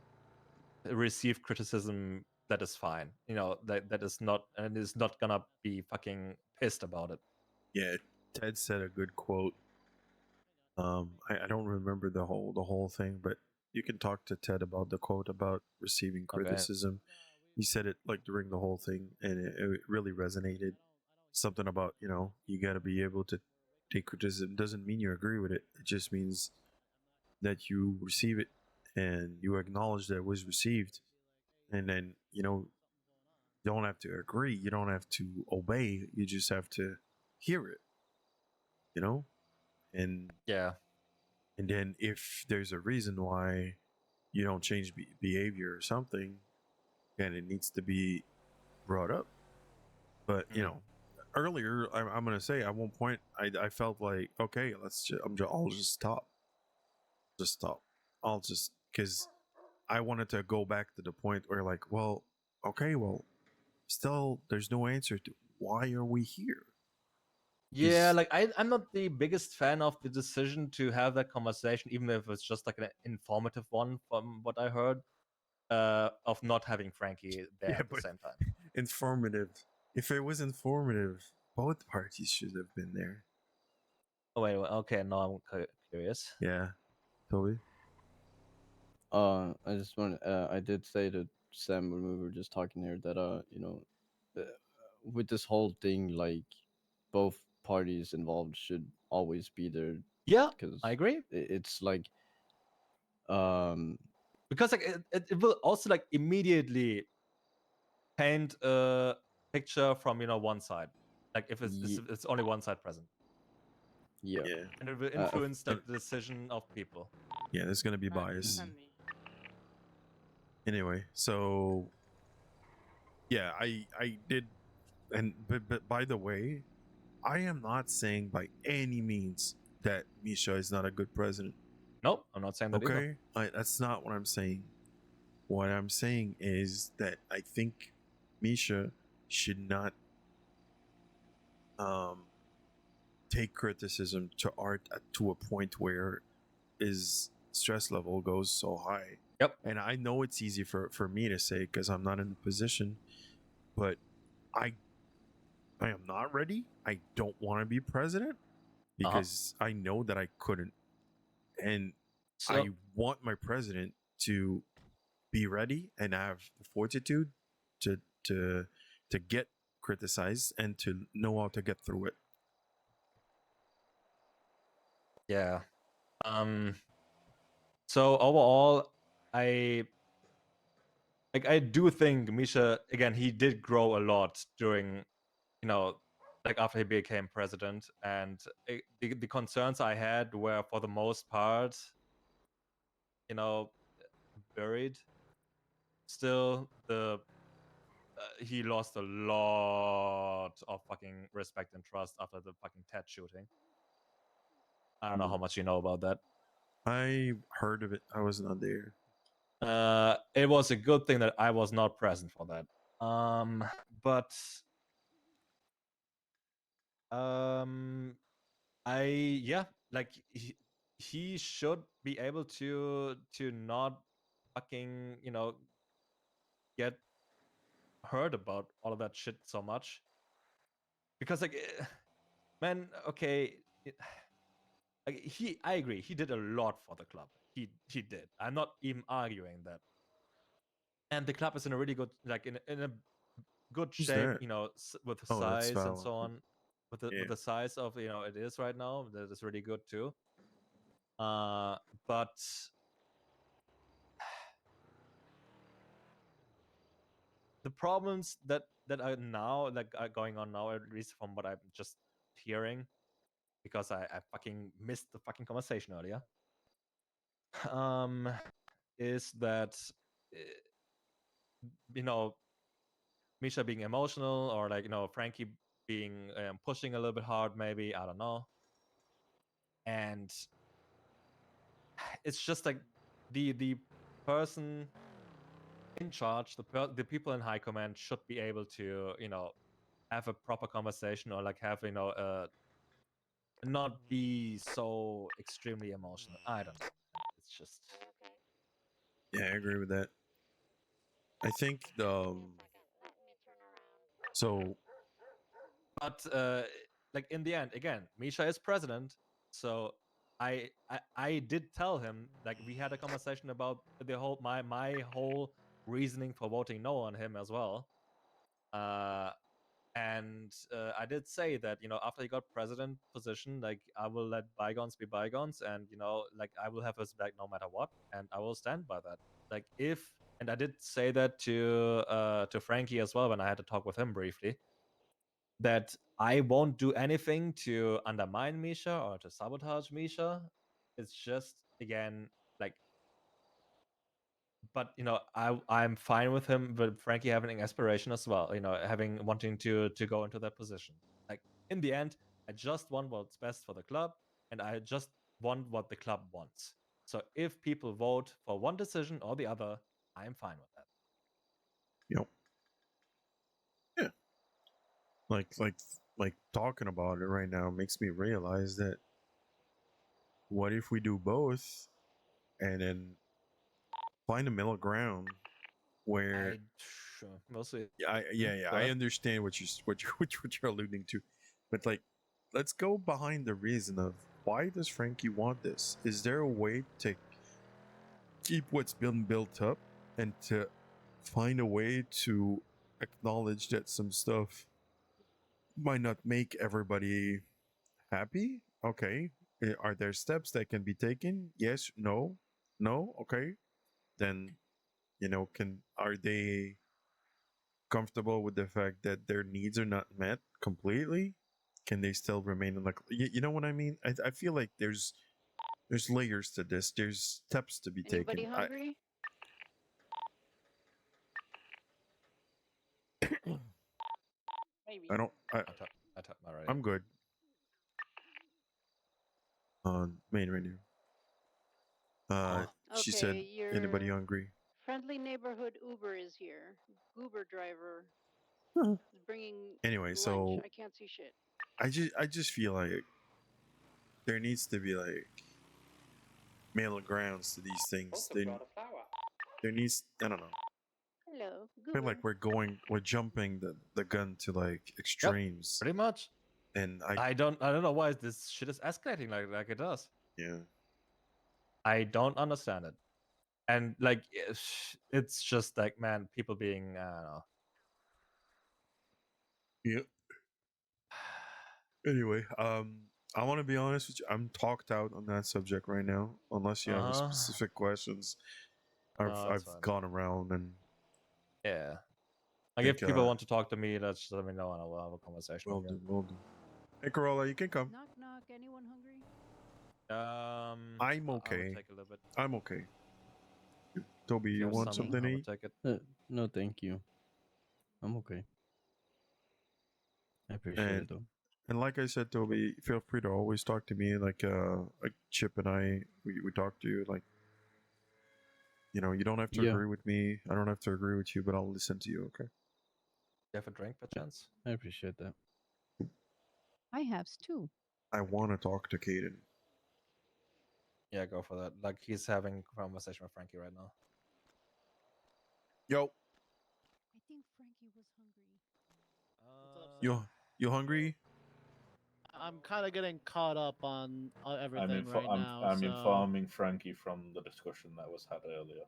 receive criticism that is fine, that is not, and is not gonna be fucking pissed about it. yeah, Ted said a good quote. I don't remember the whole thing, but you can talk to Ted about the quote about receiving criticism. He said it like during the whole thing, and it really resonated. Something about you got to be able to take criticism. Doesn't mean you agree with it. It just means that you receive it and you acknowledge that it was received, and then you don't have to agree. You don't have to obey. You just have to hear it. And Yeah. And then if there's a reason why you don't change behavior or something, then it needs to be brought up. But earlier I'm gonna say at one point I felt like okay, I'll just stop, I'll just because I wanted to go back to the point where like, well, okay, well, still there's no answer to why are we here. Yeah, like I'm not the biggest fan of the decision to have that conversation, even if it's just like an informative one from what I heard, of not having Frankie there at the same time. Informative. If it was informative, both parties should have been there. Oh wait, okay, now I'm curious. Yeah, Toby. I just want. I did say to Sam when we were just talking here that uh, with this whole thing, like both parties involved should always be there. Yeah, because I agree. It's like, um, because like it will also like immediately paint a picture from one side, like if it's only one side present. Yeah. And it will influence like the decision of people. Yeah, there's gonna be bias. Anyway, so yeah, I did, and but by the way, I am not saying by any means that Misha is not a good president. Nope, I'm not saying that either. Okay, that's not what I'm saying. What I'm saying is that I think Misha should not take criticism to art to a point where his stress level goes so high. Yep. And I know it's easy for me to say because I'm not in the position, but I am not ready. I don't want to be president because I know that I couldn't. And I want my president to be ready and have the fortitude to to get criticized and to know how to get through it. Yeah. So overall, I do think Misha, again, he did grow a lot during, like after he became president, and the concerns I had were for the most part, buried. Still, he lost a lot of fucking respect and trust after the fucking Ted shooting. I don't know how much you know about that. I heard of it. I was not there. It was a good thing that I was not present for that. But like he should be able to not fucking get heard about all of that shit so much, because like man, okay, like I agree, he did a lot for the club. He did. I'm not even arguing that. And the club is in a really good, like in a good Who's shape, that? with the Oh, that's size and Val. so on. With the size of it is right now, that is really good too. But the problems that are now like are going on now, at least from what I'm just hearing, because I fucking missed the fucking conversation earlier. Is that Misha being emotional, or like Frankie being pushing a little bit hard, maybe, I don't know. And it's just like the person in charge, the people in high command should be able to have a proper conversation, or like have not be so extremely emotional. I don't know. It's just Yeah, I agree with that. I think the so but like in the end, again, Misha is president, so I did tell him, like, we had a conversation about the whole my whole reasoning for voting no on him as well. And I did say that after he got president position, like, I will let bygones be bygones, and like, I will have his back no matter what, and I will stand by that. Like, and I did say that to Frankie as well when I had to talk with him briefly, that I won't do anything to undermine Misha or to sabotage Misha. It's just, again, like, but I'm fine with him, with Frankie having aspiration as well, wanting to go into that position. Like, in the end, I just want what's best for the club, and I just want what the club wants. So if people vote for one decision or the other, I'm fine with that. Yep. Yeah. Like talking about it right now makes me realize that what if we do both and then find a middle ground where Mostly. yeah, Go I ahead. understand what you're alluding to, but like, let's go behind the reason of why does Frankie want this? Is there a way to keep what's been built up and to find a way to acknowledge that some stuff might not make everybody happy? Okay. Are there steps that can be taken? Yes, no, okay. then are they comfortable with the fact that their needs are not met completely? Can they still remain in you know what I mean? I feel like there's layers to this. There's steps to be Anybody taken. hungry? Maybe. I don't. I tapped my radio. I'm good. On main radio. She said, Okay, your "Anybody hungry?" friendly neighborhood Uber is here. Uber driver is bringing Anyway, lunch. so I can't see shit. I just feel like there needs to be like middle grounds to these things. Also brought a flower. There needs, I don't know. Hello, I feel like we're jumping the gun to like extremes. Pretty much. And I don't know why this shit is escalating like it does. Yeah. I don't understand it. And like it's just like, man, people being I don't know. Yeah. Anyway, I want to be honest with you. I'm talked out on that subject right now. Unless you have specific questions, I've fine. gone around and yeah. Like if people want to talk to me, just let me know and I'll have a conversation. Will do. Hey, Corolla, you can come. Knock knock. Anyone hungry? I'm okay. I would take a little bit. I'm okay. Toby, you There's want something to I would eat? take it. No, thank you. I'm okay. I appreciate it though. And like I said, Toby, feel free to always talk to me. Like Chip and I, we talk to you. Like, you don't have to Yeah. agree with me. I don't have to agree with you, but I'll listen to you. Okay. You have a drink, perchance? I appreciate that. I have too. I want to talk to Caden. Yeah, go for that. Like he's having a conversation with Frankie right now. Yo, I think Frankie was hungry. you hungry? I'm kind of getting caught up on everything now. I'm so... informing Frankie from the discussion that was had earlier.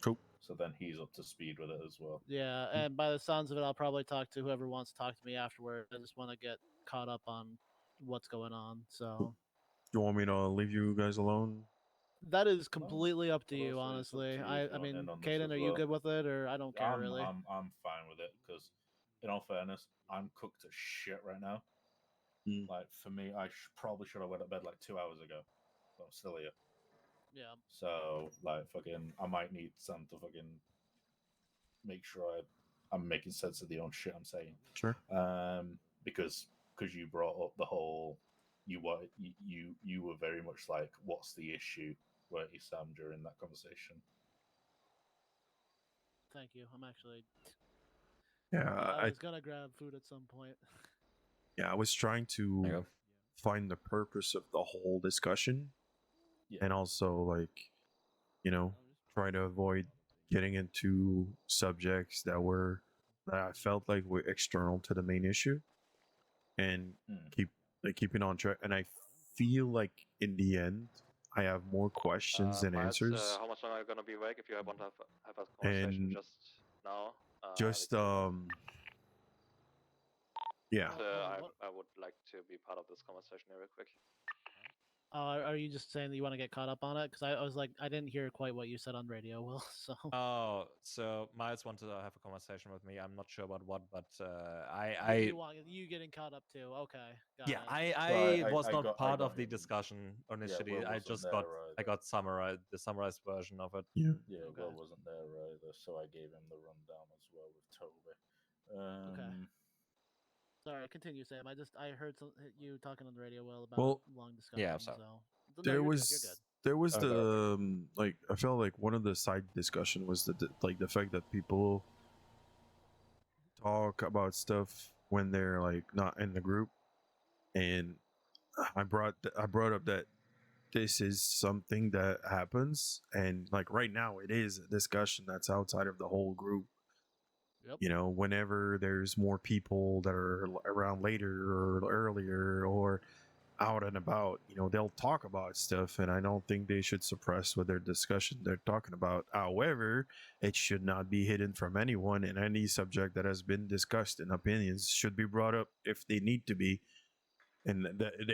Cool. So then he's up to speed with it as well. Yeah, and by the sounds of it, I'll probably talk to whoever wants to talk to me afterward. I just want to get caught up on what's going on. So You want me to leave you guys alone? that is completely up to you, honestly. I mean, Caden, are you good with it, or I don't care really? I'm fine with it because, in all fairness, I'm cooked as shit right now. Like for me, I probably should have went to bed like 2 hours ago, but I'm still here. Yeah. So like fucking, I might need Sam to fucking make sure I'm making sense of the own shit I'm saying. Sure. Because you brought up the whole, you were very much like, what's the issue, weren't you, Sam, during that conversation? Thank you. I'm actually. Yeah, I was gonna grab food at some point. Yeah, I was trying to find the purpose of the whole discussion, and also like, try to avoid getting into subjects that I felt like were external to the main issue, and keeping on track. And I feel like in the end, I have more questions than answers. How much longer are you gonna be awake if you want to have a conversation And just now? just yeah. I would like to be part of this conversation real quick. Are you just saying that you want to get caught up on it? Because I was like, I didn't hear quite what you said on radio, Will. So. Oh, so Miles wanted to have a conversation with me. I'm not sure about what, but You getting caught up too? Okay. Got yeah, it. I was not part of the discussion initially. Will I wasn't just there got the summarized version of it. Yeah. Yeah, Will wasn't there either, so I gave him the rundown as well with Toby. Okay. Sorry, continue, Sam. I heard you talking on the radio, Will, about long discussion. Yeah, so no, There you're was good, you're good. there was the like, I felt like one of the side discussion was the fact that people talk about stuff when they're like not in the group, and I brought up that this is something that happens, and like right now it is a discussion that's outside of the whole group. Yep. Whenever there's more people that are around later or earlier or out and about, they'll talk about stuff, and I don't think they should suppress what their discussion they're talking about. However, it should not be hidden from anyone, and any subject that has been discussed and opinions should be brought up if they need to be. And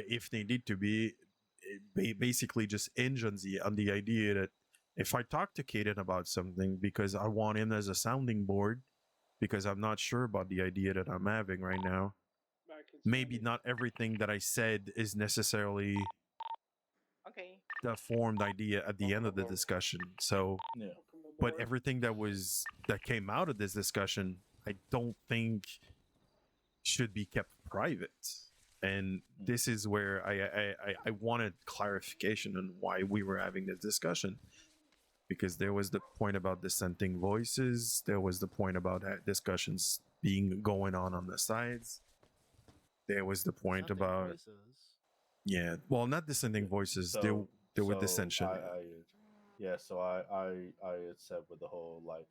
if they need to be, basically just hinge on the idea that if I talk to Kaden about something because I want him as a sounding board, because I'm not sure about the idea that I'm having right now, maybe not everything that I said is necessarily Okay. the formed idea at the end of the discussion. So, Yeah. but everything that came out of this discussion, I don't think should be kept private. And this is where I wanted clarification on why we were having this discussion, because there was the point about dissenting voices, there was the point about discussions being going on the sides, there was the point Dissenting about voices. yeah, well, not dissenting voices. There were dissension. So I had said with the whole like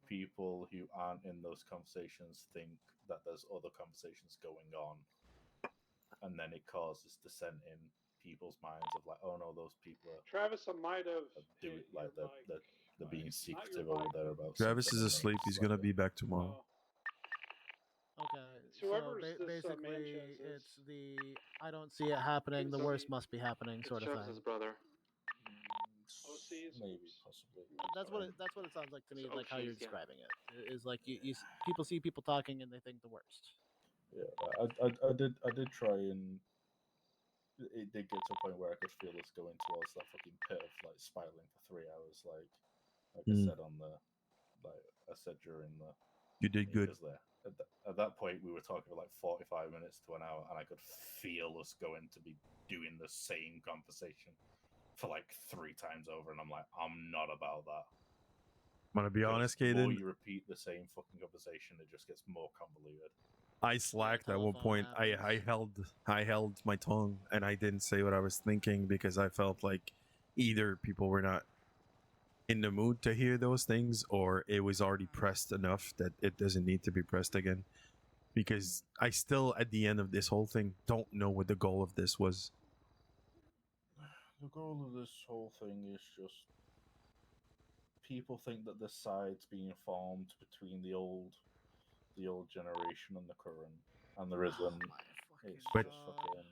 people who aren't in those conversations think that there's other conversations going on, and then it causes dissent in people's minds of like, oh no, those people are Travis, I might have do it like they're being secretive over there about Travis something, is and then asleep. it's He's like gonna be back tomorrow. Okay, so whoever's this, basically, Sanchez is. it's the I don't see it happening. The worst must be happening, sort of Travis's thing. brother. OCs? maybe possibly. That's what it sounds like to me. It's Like how you're OCs, yeah. describing it is like people see people talking and they think the worst. Yeah, I did try, and it did get to a point where I could feel us going towards that fucking pit of like spiraling for 3 hours, like I said on the like I said during the You did good. because there at that point we were talking for like 45 minutes to an hour, and I could feel us going to be doing the same conversation for like 3 times over, and I'm like, I'm not about that. I'm gonna be honest, The more Kaden. you repeat the same fucking conversation, it just gets more convoluted. I slacked at one point. I held my tongue and I didn't say what I was thinking because I felt like either people were not in the mood to hear those things, or it was already pressed enough that it doesn't need to be pressed again. Because I still, at the end of this whole thing, don't know what the goal of this was. The goal of this whole thing is just people think that the side's being formed between the old generation and the current, and there isn't. It's But- just fucking.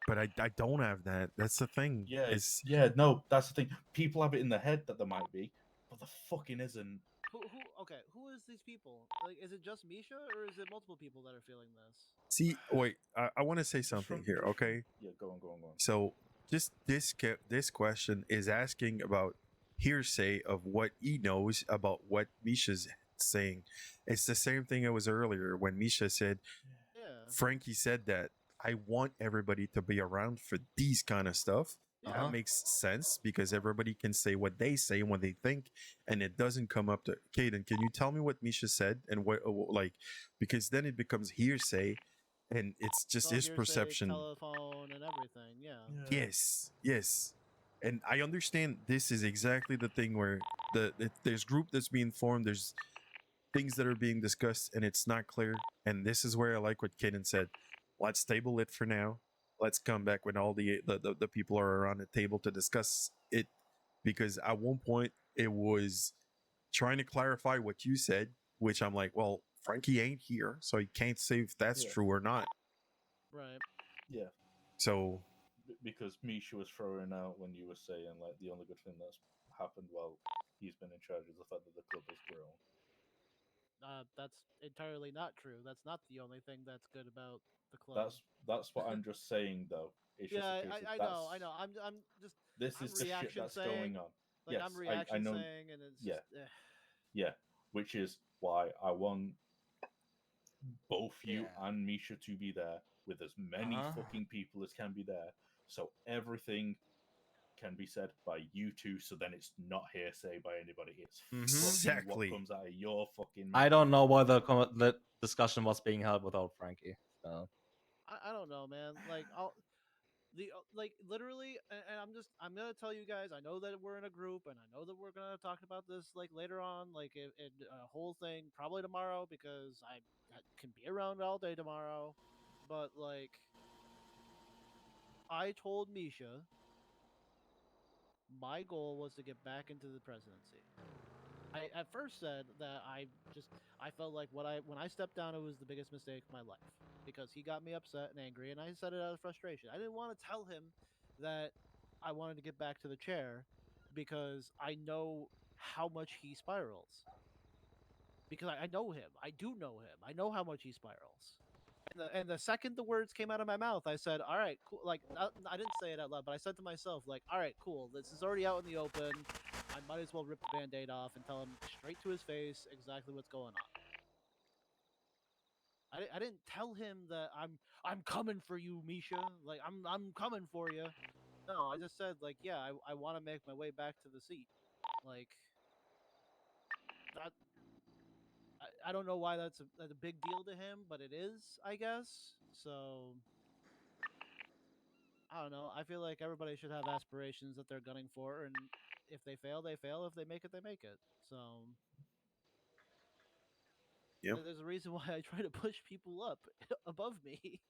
But I don't have that. That's the thing. Yeah, no, that's the thing. People have it in their head that there might be, but there fucking isn't. Who is these people? Like, is it just Misha or is it multiple people that are feeling this? See, wait, I want to say something here, okay? Yeah, go on. So, just this question is asking about hearsay of what he knows about what Misha's saying. It's the same thing it was earlier when Misha said, Frankie said that I want everybody to be around for these kind of stuff. That makes sense because everybody can say what they say and what they think, and it doesn't come up to Caden. Can you tell me what Misha said and what like, because then it becomes hearsay, and it's just all his hearsay, perception. telephone, and everything. Yeah. Yes, and I understand this is exactly the thing where there's group that's being formed. There's things that are being discussed, and it's not clear. And this is where I like what Caden said. Let's table it for now. Let's come back when all the people are around the table to discuss it, because at one point it was trying to clarify what you said, which I'm like, well, Frankie ain't here, so he can't say if that's true or not. Right. Yeah. So because Misha was throwing out when you were saying like the only good thing that's happened while he's been in charge is the fact that the club has grown. That's entirely not true. That's not the only thing that's good about the club. That's what I'm just saying though. It's just a case of I know. I'm just. This I'm is the shit that's going on. Like yes, I'm reaction I know. saying, and it's Yeah, just. yeah. Which is why I want both you and Misha to be there with as many fucking people as can be there, so everything can be said by you two. So then it's not hearsay by anybody. It's fucking what comes out of your fucking mouth. I don't know why the discussion was being held without Frankie. So. I don't know, man. Like like literally, and I'm gonna tell you guys. I know that we're in a group, and I know that we're gonna talk about this like later on, like in a whole thing, probably tomorrow because I can be around all day tomorrow. But like, I told Misha my goal was to get back into the presidency. I at first said that I felt like when I stepped down, it was the biggest mistake of my life because he got me upset and angry, and I said it out of frustration. I didn't want to tell him that I wanted to get back to the chair because I know how much he spirals. Because I know him. I do know him. I know how much he spirals. And the second the words came out of my mouth, I said, "All right, cool." Like I didn't say it out loud, but I said to myself, like, "All right, cool. This is already out in the open. I might as well rip the Band-Aid off and tell him straight to his face exactly what's going on." I didn't tell him that I'm coming for you, Misha. Like I'm coming for you. No, I just said like, yeah, I want to make my way back to the seat. Like that. I don't know why that's a big deal to him, but it is, I guess. So I don't know. I feel like everybody should have aspirations that they're gunning for, and if they fail, they fail. If they make it, they make it. So Yep. there's a reason why I try to push people up above me.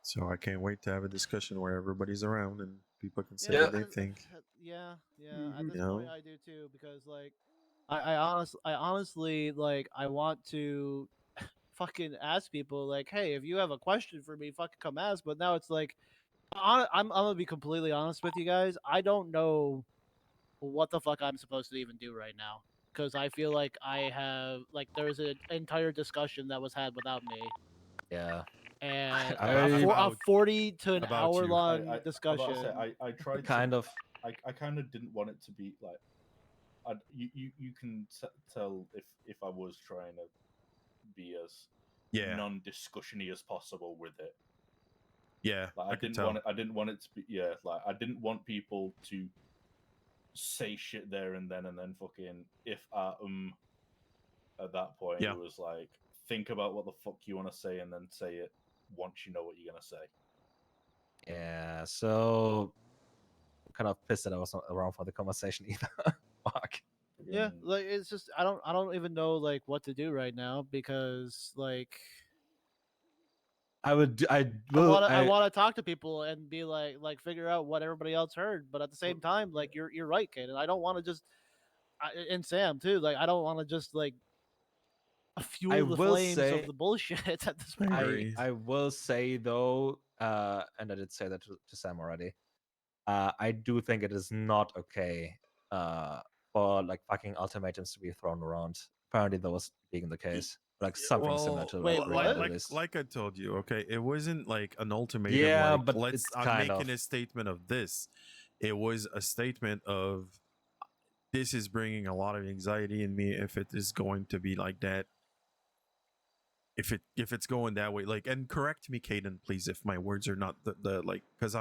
So I can't wait to have a discussion where everybody's around and people can say Yeah, what they think. yeah. At Mhm. this You point, know? I do too because like, I honestly like I want to fucking ask people like, hey, if you have a question for me, fucking come ask. But now it's like, I'm gonna be completely honest with you guys. I don't know what the fuck I'm supposed to even do right now because I feel like I have like there's an entire discussion that was had without me. Yeah. And I a 40 to an about hour you. long I discussion. about to say, I tried kind to, of. I kind of didn't want it to be like, you can tell if I was trying to be as Yeah. non-discussion-y as possible with it. Yeah. Like I could tell. I didn't want it to be, yeah, like I didn't want people to say shit there and then fucking if at that point Yeah. it was like think about what the fuck you want to say and then say it once you know what you're gonna say. Yeah. So kind of pissed that I was not around for the conversation either. Fuck. Yeah, like it's just I don't even know like what to do right now because like I will. I want to talk to people and be like figure out what everybody else heard, but at the same time like you're right, Kate, and I don't want to just and Sam too, like I don't want to just like fuel the will flames say of the bullshit at this point. I will say though, and I did say that to Sam already. I do think it is not okay for like fucking ultimatums to be thrown around. Apparently, that was being the case. Like something similar to Wait, like what? Red at least. Like I told you, okay, it wasn't like an ultimatum. Yeah, like, but let's. it's I'm kind making of. a statement of this. It was a statement of this is bringing a lot of anxiety in me. If it is going to be like that, if it's going that way, like, and correct me, Caden, please, if my words are not the like, because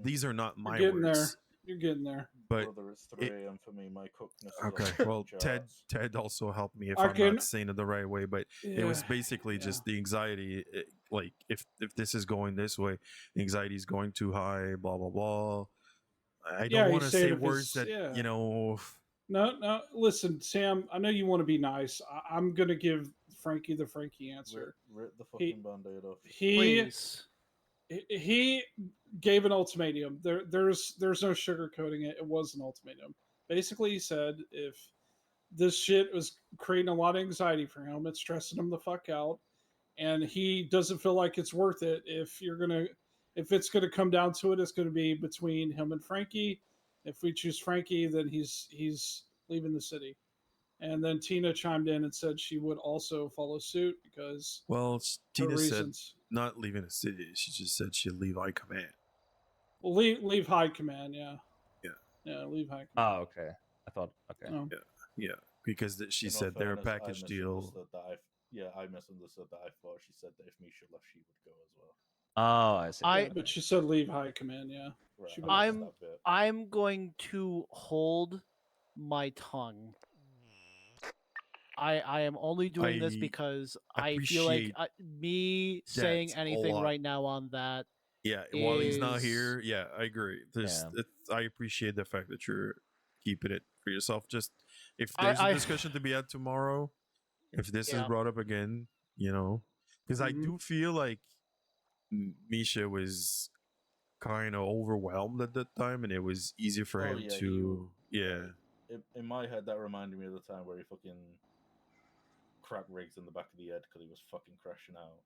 these are not You're my getting there. words. You're getting there. But Brother, it's 3 a.m. for me. My cookness is okay, off the well, charts. Ted also helped me if I I'm can- not saying it the right way, but it was Yeah, basically just the anxiety. Like if this is going this way, the anxiety is going too high. Blah blah blah. I Yeah, don't you want to say it say if words it's- that yeah. you know. No. Listen, Sam. I know you want to be nice. I'm gonna give Frankie the Frankie answer. Rip the fucking band-aid off. Please. He gave an ultimatum. There's no sugarcoating it. It was an ultimatum. Basically, he said if this shit was creating a lot of anxiety for him, it's stressing him the fuck out, and he doesn't feel like it's worth it. If it's gonna come down to it, it's gonna be between him and Frankie. If we choose Frankie, then he's leaving the city. And then Tina chimed in and said she would also follow suit because Well, her Tina said reasons. not leaving the city. She just said she'd leave High Command. Well, leave high command, yeah. Yeah. Yeah, leave high command. Oh, okay. I thought okay. Oh. Yeah, because she In all said their fairness, package deal. I misunderstood that. I thought she said that if Misha left, she would go as well. Oh, I see. Yeah, but she said leave high command, yeah. Right, She I meant- missed that bit. I'm going to hold my tongue. I am only doing this I because I feel like appreciate me saying that a anything lot. right now on that. Yeah, while he's not is- here, yeah, I agree. I appreciate the fact that you're keeping it for yourself. Just if there's a discussion to be had tomorrow, if this is Yeah. brought up again, because I Mhm. do feel like Misha was kind of overwhelmed at that time, and it was easy for him yeah, to, yeah. In my head, that reminded me of the time where he fucking cracked Riggs in the back of the head because he was fucking crashing out.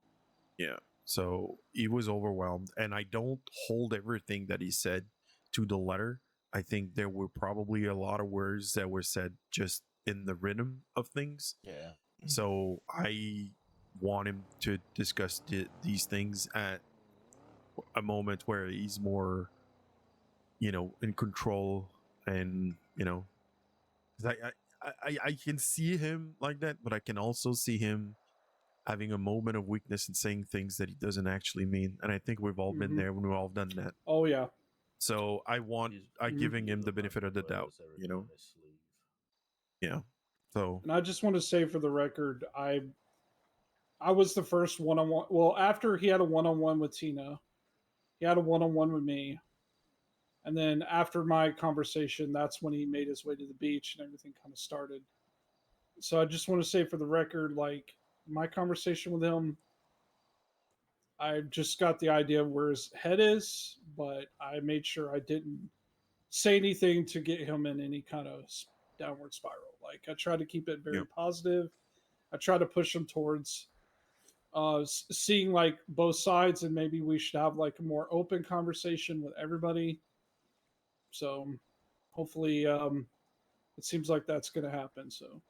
Yeah. So he was overwhelmed, and I don't hold everything that he said to the letter. I think there were probably a lot of words that were said just in the rhythm of things. Yeah. So I want him to discuss these things at a moment where he's more, in control, and 'cause I can see him like that, but I can also see him having a moment of weakness and saying things that he doesn't actually mean. And I think we've all been Mhm. there when we've all done that. Oh yeah. So I giving him the benefit of the doubt, sleeve. Yeah. So And I just want to say for the record, I was the first one-on-one. Well, after he had a one-on-one with Tina, he had a one-on-one with me, and then after my conversation, that's when he made his way to the beach and everything kind of started. So I just want to say for the record, like my conversation with him, I just got the idea of where his head is, but I made sure I didn't say anything to get him in any kind of downward spiral. Like I tried to keep it very positive. I tried to push him towards seeing like both sides, and maybe we should have like a more open conversation with everybody. So hopefully, it seems like that's going to happen. So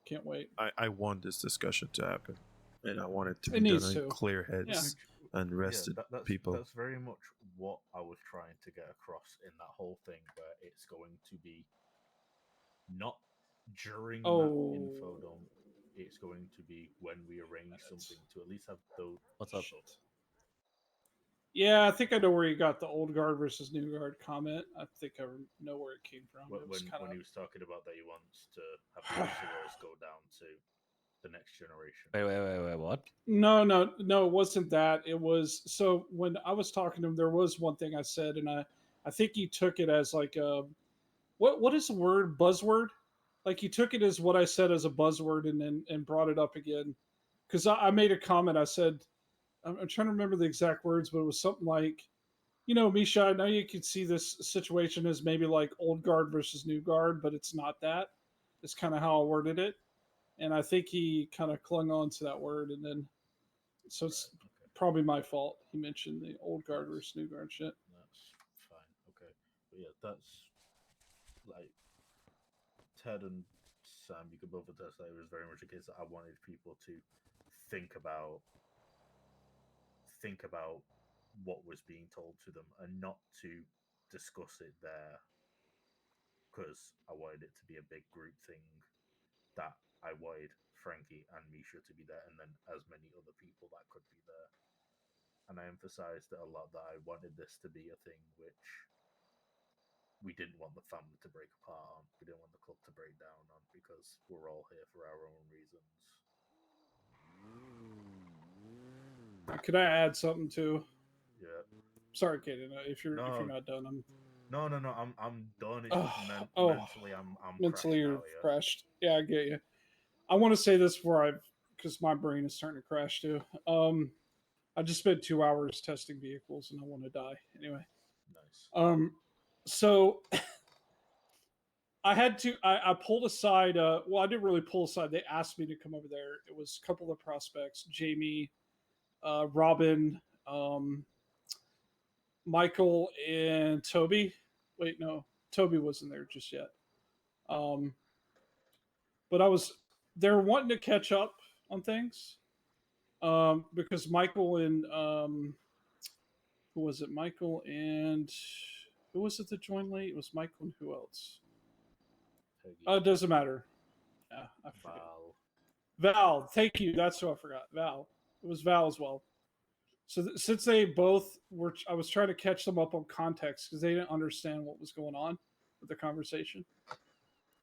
can't wait. I want this discussion to happen, and I want it to It be done needs in to. clear heads and rested people. That's very much what I was trying to get across in that whole thing, where it's going to be not during that info dump. It's going to be when we arrange something to at least have those. What's up? Yeah, I think I know where you got the old guard versus new guard comment. I think I know where it came from. It was When he was talking about that he wants to have the Usuals go down to the next generation. Wait, what? No, it wasn't that. It was so when I was talking to him, there was one thing I said, and I think he took it as like a what is the word buzzword? Like he took it as what I said as a buzzword, and then and brought it up again because I made a comment. I said I'm trying to remember the exact words, but it was something like, Misha, I know you could see this situation as maybe like old guard versus new guard, but it's not that. It's kind of how I worded it, and I think he kind of clung on to that word, and then so it's probably my fault. He mentioned the old guard versus new guard shit. That's fine. Okay. But yeah, that's like Ted and Sam, you could both attest that it was very much a case that I wanted people to think about what was being told to them and not to discuss it there, because I wanted it to be a big group thing, that I wanted Frankie and Misha to be there, and then as many other people that could be there. And I emphasized it a lot that I wanted this to be a thing which we didn't want the family to break apart on. We didn't want the club to break down on, because we're all here for our own reasons. Could I add something too? Yeah. Sorry, Kaden. If you're not done, I'm. No. I'm done. It's just mentally, I'm mentally you're crashed out, crashed. Yeah, I get you. I want to say this before because my brain is starting to crash too. I just spent 2 hours testing vehicles and I want to die anyway. Nice. So I had to. I pulled aside. Well, I didn't really pull aside. They asked me to come over there. It was a couple of prospects: Jamie, Robin, Michael, and Toby. Wait, no, Toby wasn't there just yet. But they were wanting to catch up on things, because Michael and who was it? Michael and who was it that joined late? It was Michael and who else? It doesn't matter. Yeah, I forget. Val, thank you. That's who I forgot. Val. It was Val as well. So since they both were, I was trying to catch them up on context because they didn't understand what was going on with the conversation.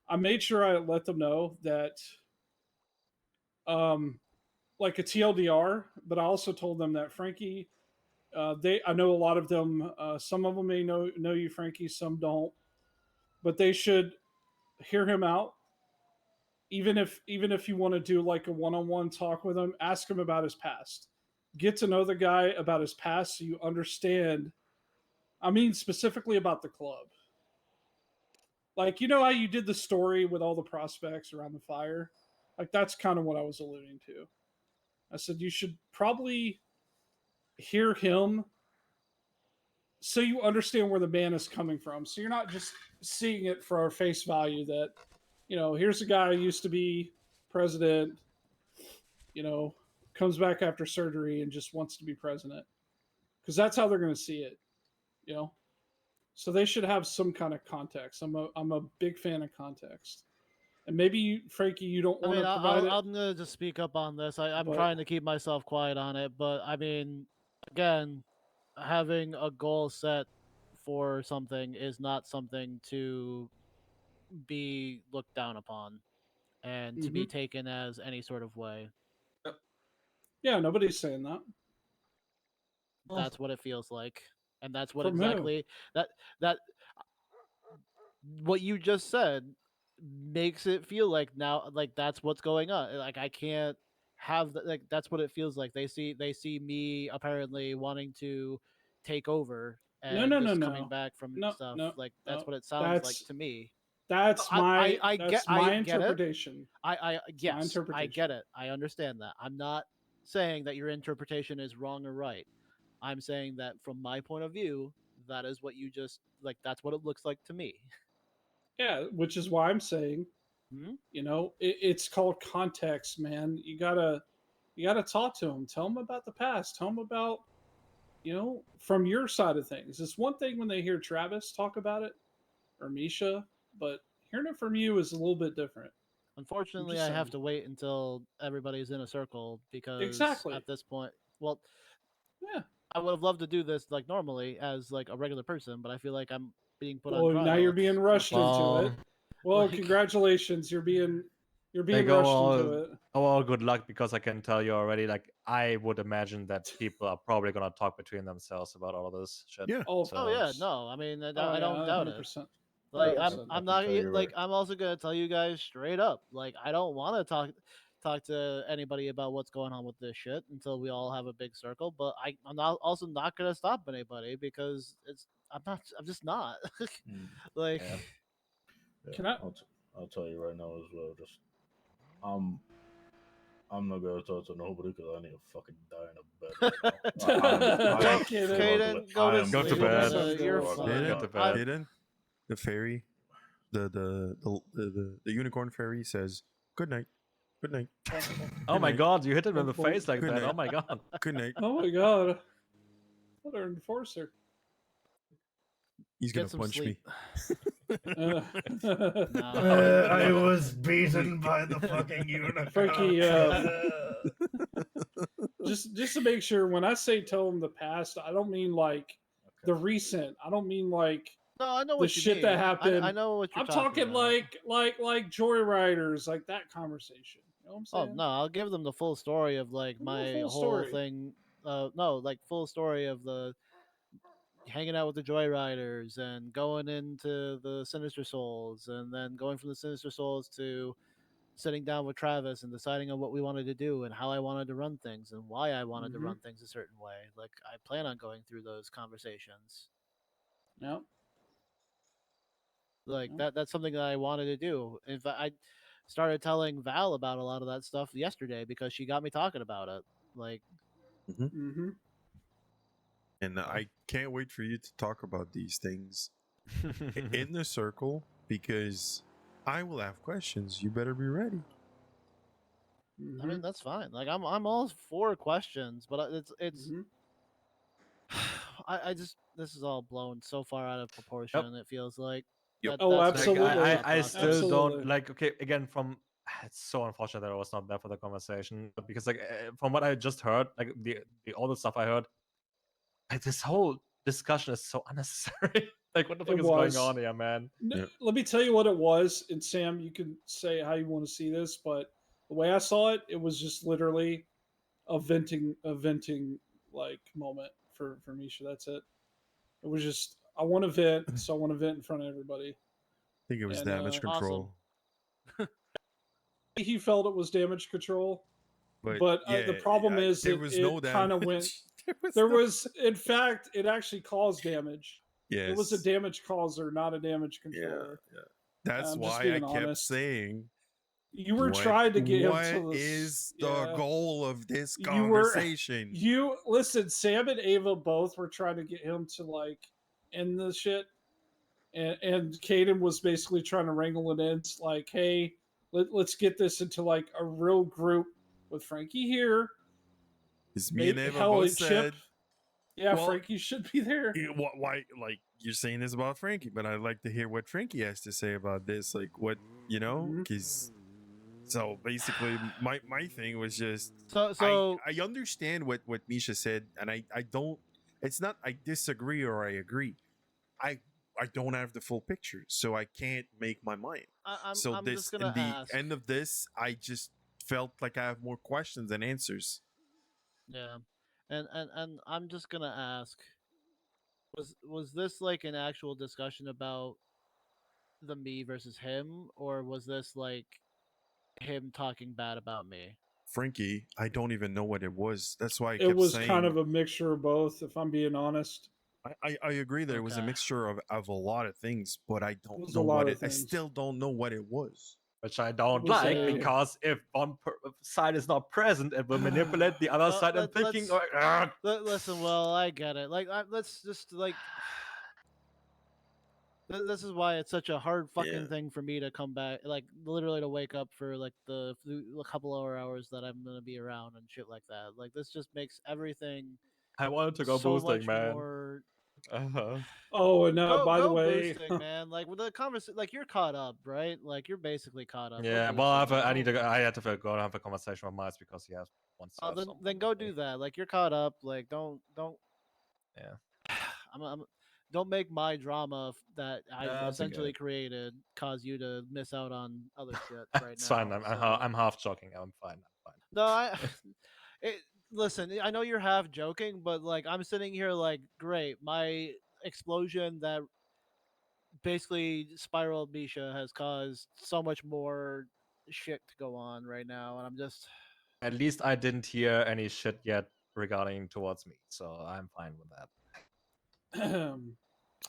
I made sure I let them know that, like a TLDR, but I also told them that Frankie, I know a lot of them. Some of them may know you, Frankie. Some don't, but they should hear him out. Even if you want to do like a one-on-one talk with him, ask him about his past. Get to know the guy about his past so you understand. I mean, specifically about the club. Like, how you did the story with all the prospects around the fire? Like, that's kind of what I was alluding to. I said, you should probably hear him, so you understand where the man is coming from. So you're not just seeing it for our face value that, here's a guy who used to be president, comes back after surgery and just wants to be president. Because that's how they're going to see it, So they should have some kind of context. I'm a big fan of context. And maybe Frankie, you don't I want mean, to provide it. I'm gonna just speak up on this. I'm But- trying to keep myself quiet on it, but I mean, again, having a goal set for something is not something to be looked down upon and to be Mhm. taken as any sort of way. Yeah, nobody's saying that. That's what it feels like, and that's what From who? exactly that what you just said makes it feel like now, like that's what's going on. Like I can't have like that's what it feels like. They see me apparently wanting to take over No, and no, no, just no. coming back from No, stuff. no, Like that's no. what it sounds like That's to me. that's my I that's get my I get it. interpretation. I It's my yes, I interpretation. get it. I understand that. I'm not saying that your interpretation is wrong or right. I'm saying that from my point of view, that is what you just like. That's what it looks like to me. Yeah, which is why I'm saying, Hmm? it's called context, man. You gotta talk to them. Tell them about the past. Tell them about, from your side of things. It's one thing when they hear Travis talk about it or Misha, but hearing it from you is a little bit different. Unfortunately, just I have saying. to wait until everybody's in a circle because Exactly. at this point, well, Yeah. I would have loved to do this like normally as like a regular person, but I feel like I'm being put on Well, trial. now you're being rushed into it. Well, like- congratulations. You're being Like, rushed into it. good luck, because I can tell you already, like, I would imagine that people are probably gonna talk between themselves about all of this shit. Yeah. Oh, Oh yeah, no, I mean I Oh, don't yeah, doubt it. 100%. Like 100%. I'm not like I'm also gonna tell you guys straight up. Like I don't want to talk to anybody about what's going on with this shit until we all have a big circle. But I'm not also not gonna stop anybody because I'm just not. Like Yeah, Can I? I'll tell you right now as well. Just I'm not gonna talk to nobody because I need to fucking die in a bed right now. I am Kaden, go to Go to sleep. bed. You're Fuck, fine. Kaden, to bed. Kaden, the fairy, the unicorn fairy says, "Good night, good night." Oh my night. god, you hit him in the Boom, face like Good that. night. Oh my god. Good night. Oh my god. What an enforcer. He's Get gonna some punch sleep. Uh, I was beaten by the fucking unicorn. Frankie, just to make sure, when I say tell them the past, I don't mean like the recent. I don't mean like No, I know the what you shit mean. that happened. I know what you're I'm talking about. like joyriders, like that conversation. You know what I'm Oh saying? no, I'll give them the full story of like Give them the my full whole story. thing. No, like full story of the hanging out with the Joyriders and going into the Sinister Souls, and then going from the Sinister Souls to sitting down with Travis and deciding on what we wanted to do and how I wanted to run things and why I wanted to Mhm. run things a certain way. Like I plan on going through those conversations. Yeah. Like Yeah. that's something that I wanted to do. In fact, I started telling Val about a lot of that stuff yesterday because she got me talking about it. Like, Mm-hmm. And I can't wait for you to talk about these things in the circle, because I will have questions. You better be ready. I mean, that's fine. Like I'm all for questions, but it's Mhm. I just this is all blown so far out of proportion. It feels like. Yep. Oh, That's my absolutely. thought I process. still don't Absolutely. like. Okay, again, from it's so unfortunate that I was not there for the conversation, but because like from what I just heard, like the all the stuff I heard, like this whole discussion is so unnecessary. Like, what the fuck It is going was. on here, man? Let me tell you what it was, and Sam, you can say how you want to see this, but the way I saw it, it was just literally a venting like moment for Misha. That's it. It was just I want to vent, so I want to vent in front of everybody. I think it was And, damage control. He felt it was damage control, But, the problem is there was no it kind of damage. went. There was, in fact, it actually caused damage. It was a Yes. damage causer, not a damage controller. That's I'm just why being I kept honest. saying You were trying to get him What to this. is the goal of this You were conversation? you listen. Sam and Ava both were trying to get him to like end the shit, and Caden was basically trying to wrangle it in. It's like, hey, let's get this into like a real group with Frankie here. Is me and Ava hell, both Chip. said, Yeah, well, Frankie should be there. Why, like, you're saying this about Frankie, but I'd like to hear what Frankie has to say about this. Like, what, you know, because so basically, my thing was just So I understand what Misha said, and I don't. It's not I disagree or I agree. I don't have the full picture, so I can't make my mind. I'm this just gonna in the ask. end of this, I just felt like I have more questions than answers. Yeah, and I'm just gonna ask. Was this like an actual discussion about the me versus him, or was this like him talking bad about me? Frankie, I don't even know what it was. That's why I It kept was saying. kind of a mixture of both, if I'm being honest. I agree that it was a mixture of a lot of things, but I don't was know a lot what of it. I things. still don't know what it was. Which I don't was like a- because if one side is not present, it will manipulate the other side and thinking. Listen, well, I get it. Like, let's just like. This is why it's such a hard fucking thing for me to come back, like literally to wake up for like the couple of hours that I'm gonna be around and shit like that. Like this just makes everything. I wanted to go so boosting, much man. More. Oh, and by the go way, boosting, man. Like with the conversation, like you're caught up, right? Like you're basically caught up. Go Yeah, well, boosting, man. I need to. I had to go and have a conversation with Miles because he has one. Then go do that. Like you're caught up. Like don't. Yeah. Don't make my drama that I Nah, it's essentially okay. created cause you to miss out on other shit right It's now. fine. I'm half joking. I'm fine. No, listen. I know you're half joking, but like I'm sitting here like, great, my explosion that basically spiraled Misha has caused so much more shit to go on right now, and I'm just. At least I didn't hear any shit yet regarding towards me, so I'm fine with that.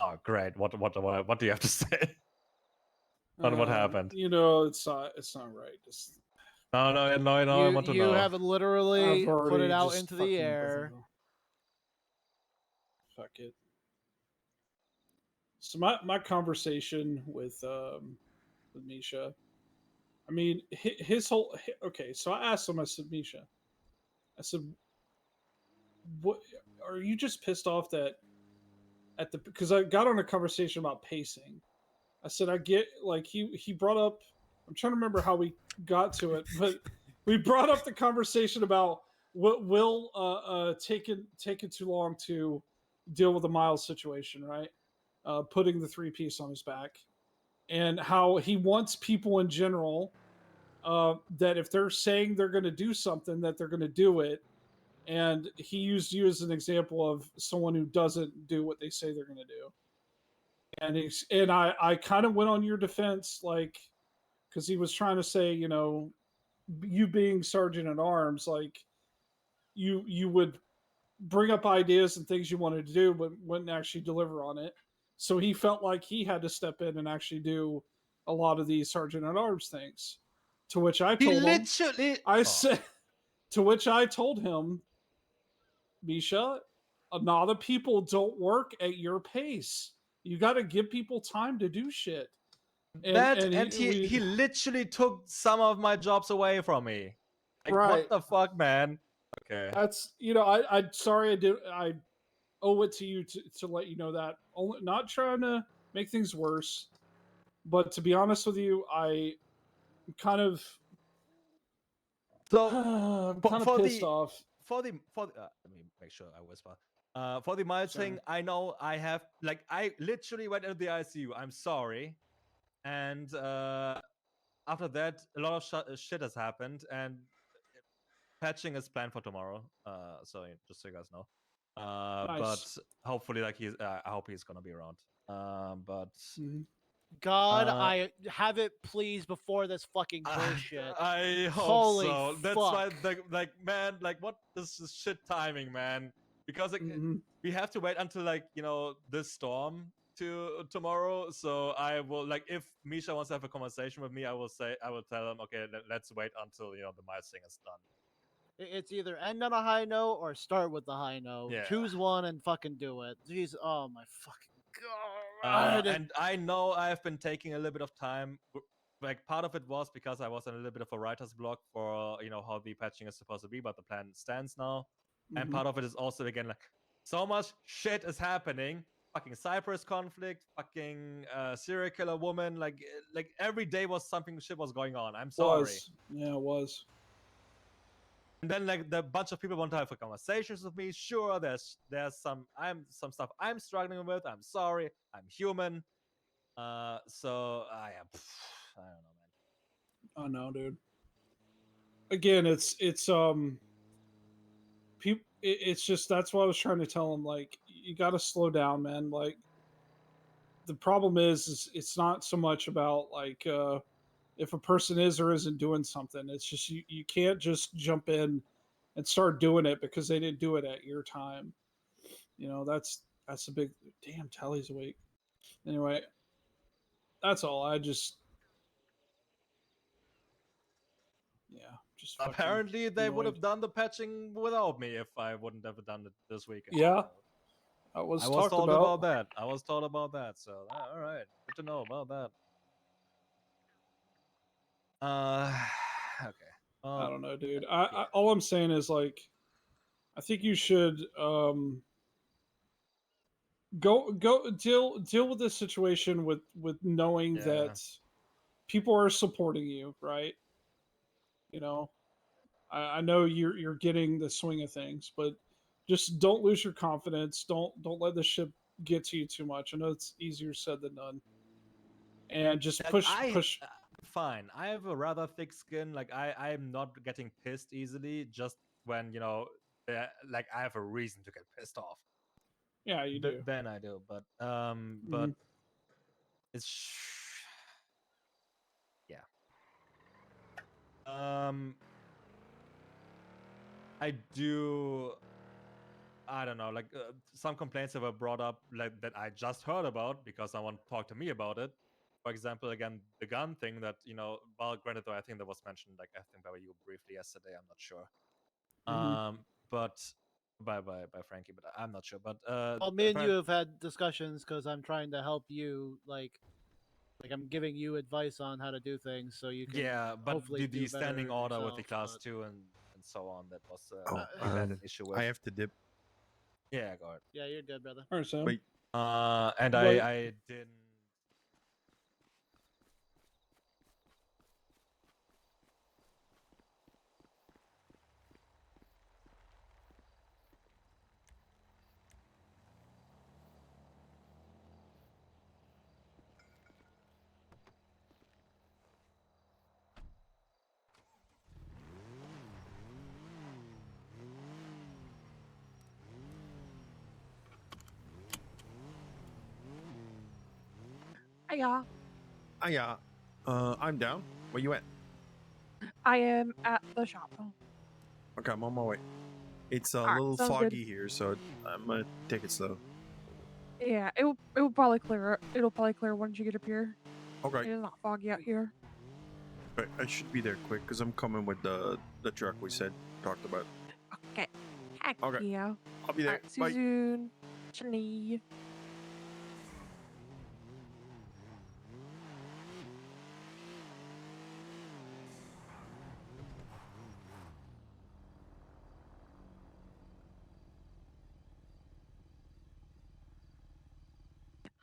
Oh, great! What do you have to say? What happened? You know, it's not right. Just No. I want to You know. haven't literally I've put already it out just into the fucking air. Fuck it. So my conversation with Misha, I mean his whole okay. So I asked him. I said, Misha, I said, what are you just pissed off that at the because I got on a conversation about pacing. I said I get like he brought up. I'm trying to remember how we got to it, but we brought up the conversation about what Will taking too long to deal with the Miles situation, right? Putting the 3-piece on his back, and how he wants people in general that if they're saying they're going to do something, that they're going to do it. And he used you as an example of someone who doesn't do what they say they're going to do. And I kind of went on your defense, like, because he was trying to say, you know, you being sergeant at arms, like, you would bring up ideas and things you wanted to do, but wouldn't actually deliver on it. So he felt like he had to step in and actually do a lot of these sergeant at arms things. To which I told him, said, to which I told him, Misha, a lot of people don't work at your pace. You got to give people time to do shit. He literally took some of my jobs away from me. Like, Right. What the fuck, man? Okay. That's I sorry I owe it to you to let you know that. Only not trying to make things worse, but to be honest with you, I kind of so I'm kind of pissed off. Let me make sure I whisper. For the mild thing, I know I have I literally went into the ICU. I'm sorry, and after that, a lot of shit has happened, and patching is planned for tomorrow. So just so you guys know. Nice. But hopefully, I hope he's gonna be around. But God, I have it please before this fucking bullshit. I hope Holy so. That's fuck. why, man, what is this shit timing, man? Because we have to wait until this storm to tomorrow, so I will like if Misha wants to have a conversation with me, I will tell him, okay, let's wait until the miles thing is done. It's either end on a high note or start with the high note. Yeah. Choose one and fucking do it. Jeez, oh my fucking god. And I know I've been taking a little bit of time. Like part of it was because I was in a little bit of a writer's block for how the patching is supposed to be, but the plan stands now. And Mhm. part of it is also again like so much shit is happening. Fucking Cyprus conflict, fucking serial killer woman. Like every day was something shit was going on. I'm sorry. Yeah, it was. And then like the bunch of people want to have conversations with me. Sure, there's some stuff I'm struggling with. I'm sorry. I'm human. So I don't know, man. Oh no, dude. Again, it's it's just that's what I was trying to tell him. Like, you got to slow down, man. Like, the problem is it's not so much about like if a person is or isn't doing something. It's just you can't just jump in and start doing it because they didn't do it at your time. That's a big damn. Tally's awake. Anyway, that's all. I just just fucking Apparently, they would annoyed. have done the patching without me if I wouldn't have done it this weekend. Yeah, I was was talked told about. about that. I was told about that. So all right, good to know about that. Okay. I don't know, dude. I all I'm saying is like, I think you should go deal with this situation with knowing Yeah. that people are supporting you, right? I know you're getting the swing of things, but just don't lose your confidence. Don't let the ship get to you too much. I know it's easier said than done. And just Like, push. Fine. I have a rather thick skin. Like I'm not getting pissed easily. Just when like I have a reason to get pissed off. Yeah, you do. Then I do. But Mhm. it's yeah. I do. I don't know. Like some complaints that were brought up, like that I just heard about because someone talked to me about it. For example, again, the gun thing that well, granted, though, I think that was mentioned, like I think by you briefly yesterday. I'm not sure. But by Frankie, but I'm not sure. But Well, me and you have had discussions because I'm trying to help you, like I'm giving you advice on how to do things so you can yeah, but hopefully the do standing better order with the yourself, class 2 and so on, that was Oh, I had an issue with. I have to dip. Yeah, go ahead. Yeah, you're good, brother. All right, Sam. Wait. And Wait. I didn't. Hiya. Yeah. I'm down. Where you at? I am at the shop. Okay, I'm on my way. It's a Alright, little sounds foggy good. here, so I'm gonna take it slow. Yeah, it will probably clear. It'll probably clear once you get up here. Okay. It is not foggy out here. But I should be there quick because I'm coming with the truck we talked about. Okay. Heck Okay. yeah. I'll be there. Alright, see Bye. you soon. Johnny.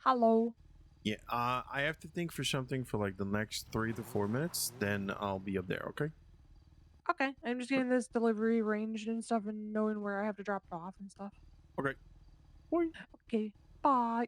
Hello. Yeah, I have to think for something for like the next 3 to 4 minutes. Then I'll be up there. Okay. Okay, I'm just getting this delivery arranged and stuff and knowing where I have to drop it off and stuff. Okay. Okay, bye.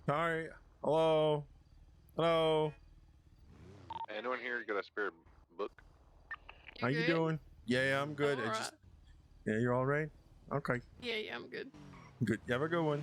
All right. Hello. Hello. Anyone here got a spare book? How you doing? Yeah, I'm good. I'm I just. Yeah, you're all right. Okay. Yeah, I'm good. Good. You have a good one.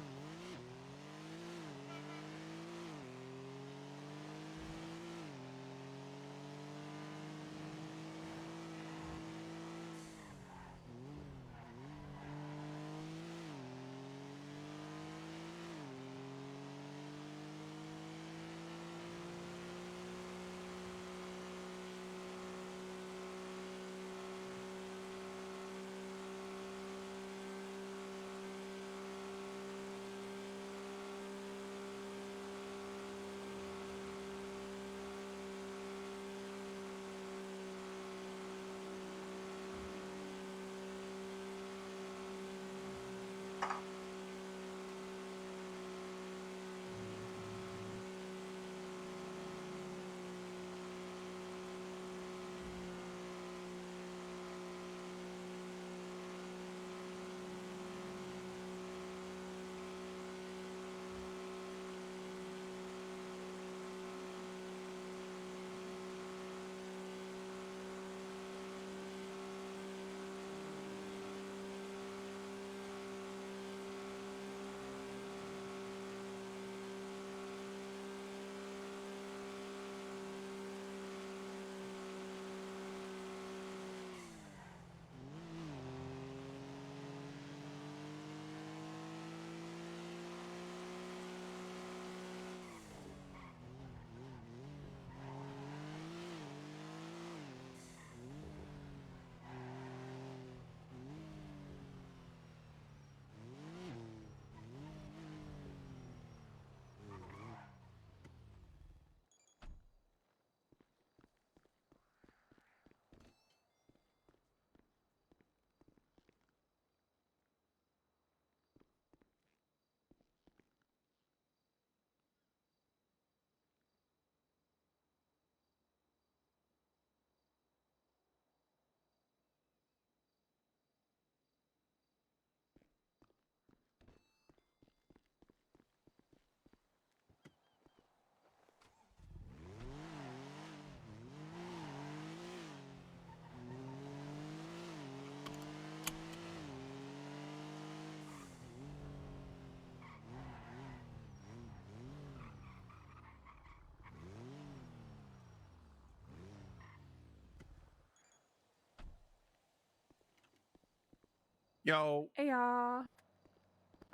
Yo. Hey, all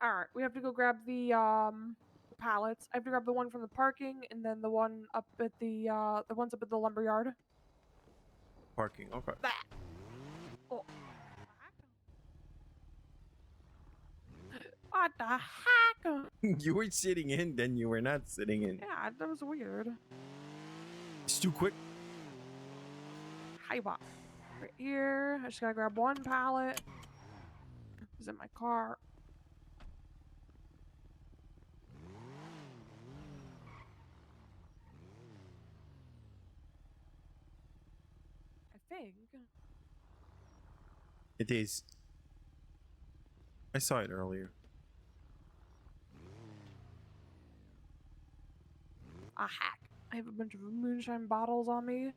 right, we have to go grab the pallets. I have to grab the one from the parking, and then the one up at the ones up at the lumberyard. Parking. Okay. Oh. What the heck? You were sitting in, then you were not sitting in. Yeah, that was weird. It's too quick. Hi, bot. Right here. I just gotta grab one pallet. It's in my car. I think. It is. I saw it earlier. A hack. I have a bunch of moonshine bottles on me.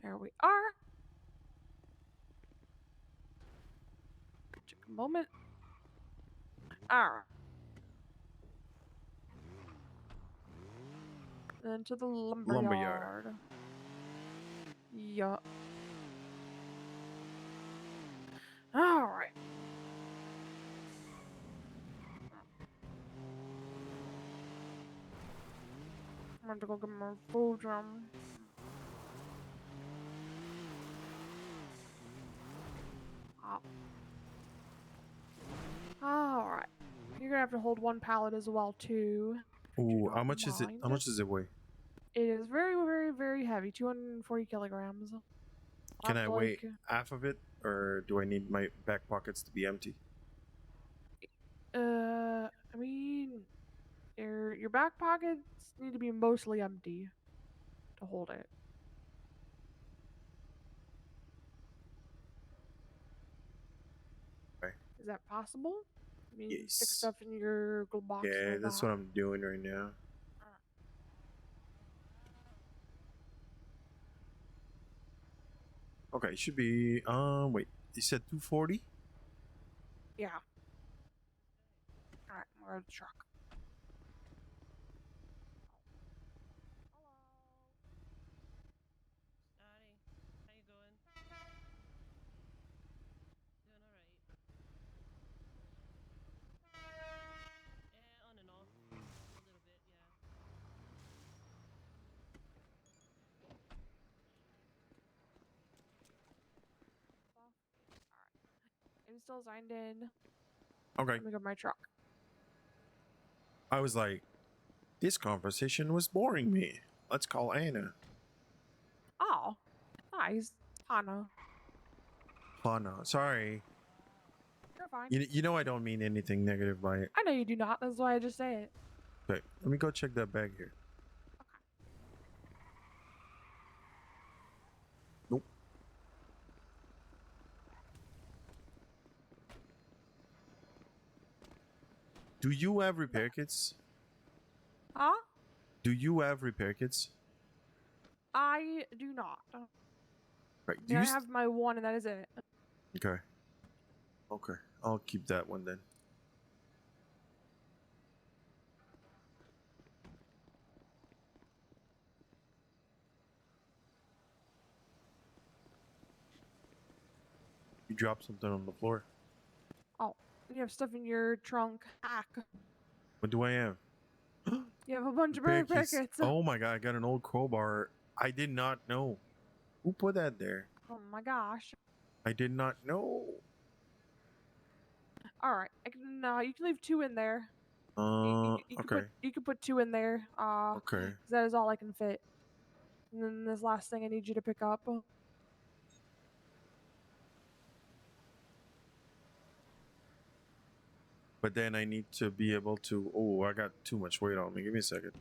There we are. Take a moment. Alright. Then to the lumberyard. Yup. Alright. I'm going to go get my food drum. Alright. You're gonna have to hold one pallet as well, too. Do Ooh, not how much is it? How mind. much does it weigh? It is very, very, very heavy. 240 kilograms. Can I weigh Like, half of it, or do I need my back pockets to be empty? I mean, your back pockets need to be mostly empty to hold it. Okay. Is that possible? I mean, stick Yes. stuff in your glove box and Yeah, all that's that. what I'm doing right now. Okay, it should be. Wait. You said 240? Yeah. All right, we're at the truck. Scotty, how you going? Doing all right. Yeah, on and off. A little bit, yeah. I'm still signed in. Okay. Let me go to my truck. I was like, this conversation was boring me. Let's call Anna. Oh, nice. Hana. Hana. Sorry. You're fine. You know I don't mean anything negative by it. I know you do not. That's why I just say it. Okay, let me go check that bag here. Nope. Do you have repair kits? Huh? Do you have repair kits? I do not. Right. I mean, I have my one, and that is it. Okay. Okay. I'll keep that one then. You dropped something on the floor. Oh, you have stuff in your trunk. Hack. What do I have? You have a bunch of Repair repair keys. kits. Oh my god, I got an old crowbar. I did not know. Who put that there? Oh my gosh. I did not know. All right, I can. You can leave 2 in there. You Okay. can put 2 in there. Okay. 'Cause that is all I can fit. And then this last thing I need you to pick up. But then I need to be able to. Oh, I got too much weight on me. Give me a second.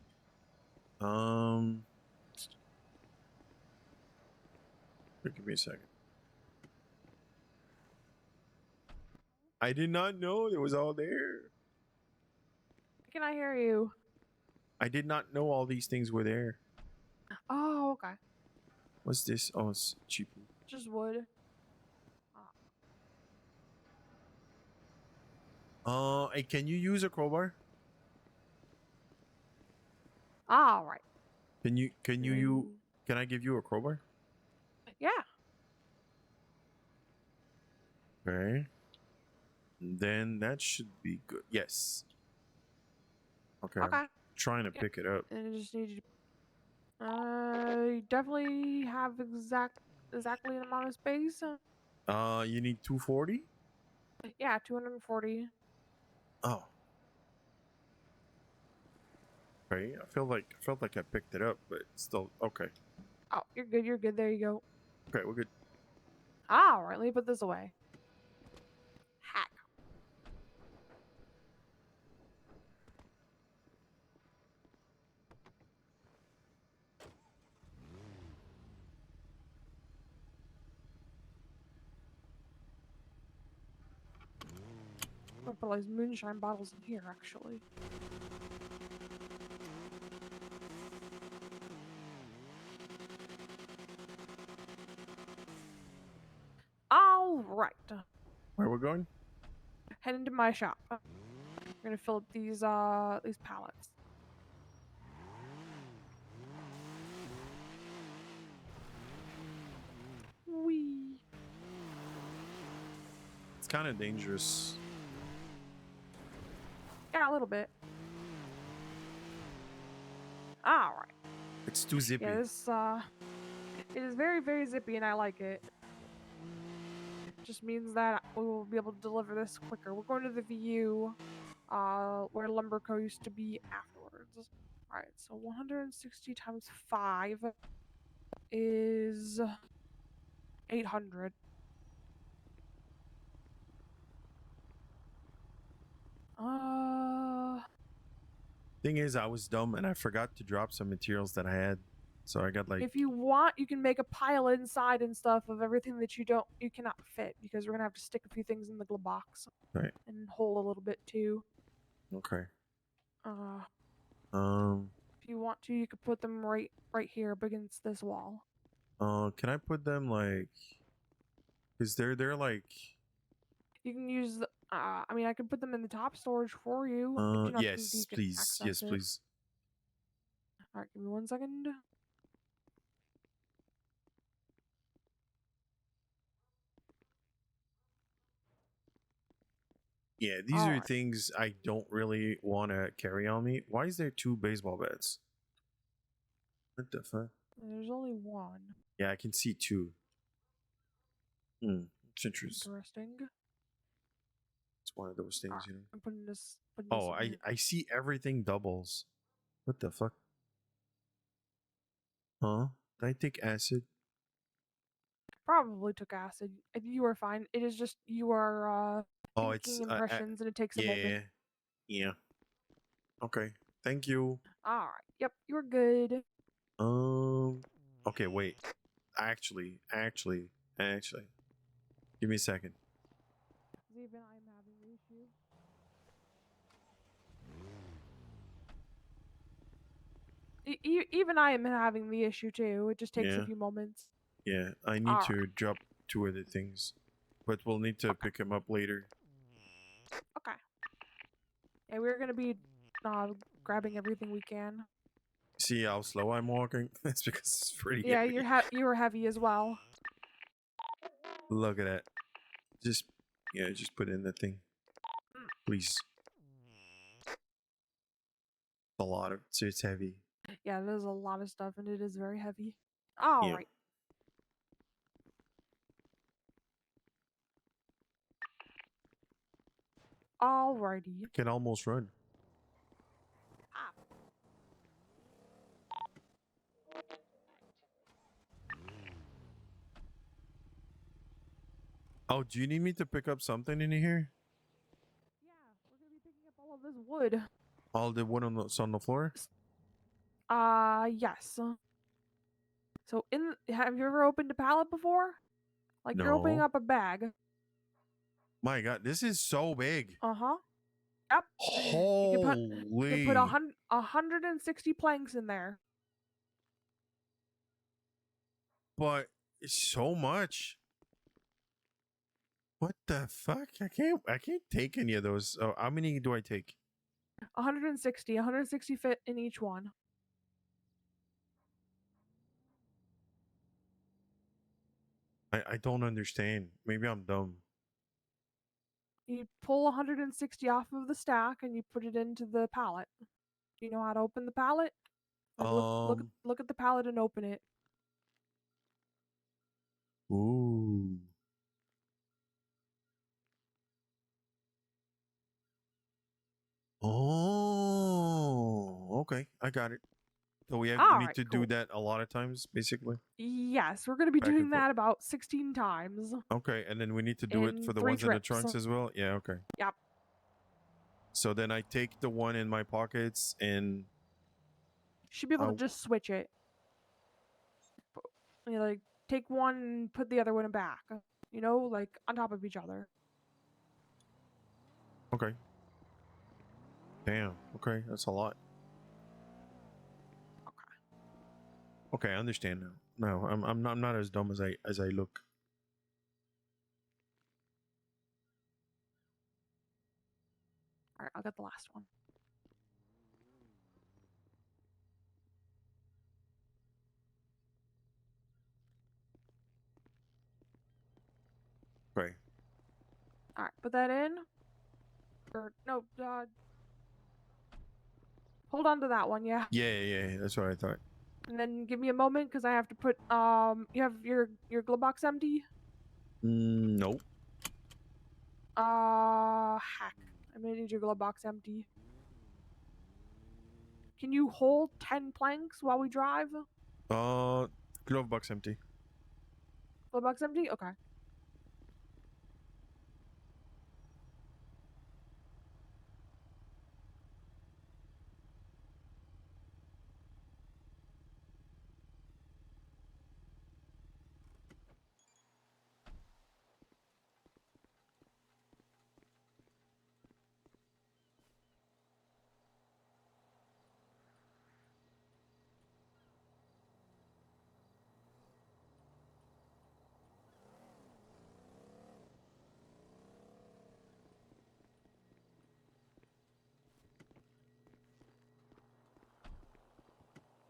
Give me a second. I did not know it was all there. Can I hear you? I did not know all these things were there. Oh, okay. What's this? Oh, it's cheap. Just wood. Hey, can you use a crowbar? All right. Can you can I give you a crowbar? Yeah. Okay. Then that should be good. Yes. Okay. Okay. I'm trying to pick it up. And I just need you to. You definitely have exactly an amount of space. You need 240? Yeah, 240. Oh. Okay. I felt like I picked it up, but still okay. Oh, you're good. You're good. There you go. Okay, we're good. All right. Let me put this away. Hack. I'm gonna put all these moonshine bottles in here, actually. All right. Where we're going? Head into my shop. I'm gonna fill up these pallets. Wee. It's kind of dangerous. Yeah, a little bit. All right. It's too zippy. Yeah, this it is very, very zippy, and I like it. It just means that we will be able to deliver this quicker. We're going to the VU, where Lumberco used to be afterwards. All right, so 160 times 5 is 800. Thing is, I was dumb and I forgot to drop some materials that I had, so I got like If you want, you can make a pile inside and stuff of everything that you cannot fit, because we're gonna have to stick a few things in the glove box right. and hole a little bit too. Okay. Uh, Um. if you want to, you could put them right here up against this wall. Can I put them like? Cause they're like. You can use. I mean, I can put them in the top storage for you. but you know, 'cause you Yes, can please. access Yes, it. please. All right, give me 1 second. Yeah, these are Alright. things I don't really want to carry on me. Why is there 2 baseball bats? What the fuck? There's only one. Yeah, I can see 2. It's interesting. Interesting. It's one of those things, you know. I'm putting this. Oh, in here. I see everything doubles. What the fuck? Huh? Did I take acid? Probably took acid. You are fine. It is just you are Oh, making it's impressions, and it takes a yeah, moment. yeah. Okay, thank you. All right. Yep, you're good. Okay, wait. Actually, give me a second. Even I'm having the issue. Even I am having the issue too. It just takes a Yeah. few moments. Yeah, I need Alright. to drop 2 other things, but we'll need to pick them up later. Okay. Yeah, we're gonna be grabbing everything we can. See how slow I'm walking? That's because it's pretty Yeah, heavy. you were heavy as well. Look at that. Just put in the thing, please. A lot of it's heavy. Yeah, there's a lot of stuff, and it is very heavy. All Yeah. right. Alrighty. I can almost run. Oh, do you need me to pick up something in here? Yeah, we're gonna be picking up all of this wood. All the wood on the floor? Yes. So have you ever opened a pallet before? Like you're opening No. up a bag. My God, this is so big. Uh-huh. Yep. Holy. You can put 160 planks in there. But it's so much. What the fuck? I can't take any of those. Oh, how many do I take? 160 fit in each one. I don't understand. Maybe I'm dumb. You pull 160 off of the stack and you put it into the pallet. Do you know how to open the pallet? Like look at the pallet and open it. Ooh. Oh, okay. I got it. So we need Alright, to do that a lot of times, basically. Yes, we're going to be Back and doing forth. that about 16 times. Okay, and then we need to do it In for the 3 ones in the trips. trunks as well. Yeah, okay. Yep. So then I take the one in my pockets and Should be able to just switch it. You know, like take one and put the other one back. You know, like on top of each other. okay. Damn. Okay, that's a lot. Okay, I understand now. No, I'm not as dumb as I look. All right, I'll get the last one. Okay. All right, put that in. Or no, hold on to that one, yeah. Yeah. That's what I thought. And then give me a moment because I have to put you have your glove box empty? Nope. Heck. I'm gonna need your glove box empty. Can you hold 10 planks while we drive? Glove box empty. The box empty? Okay.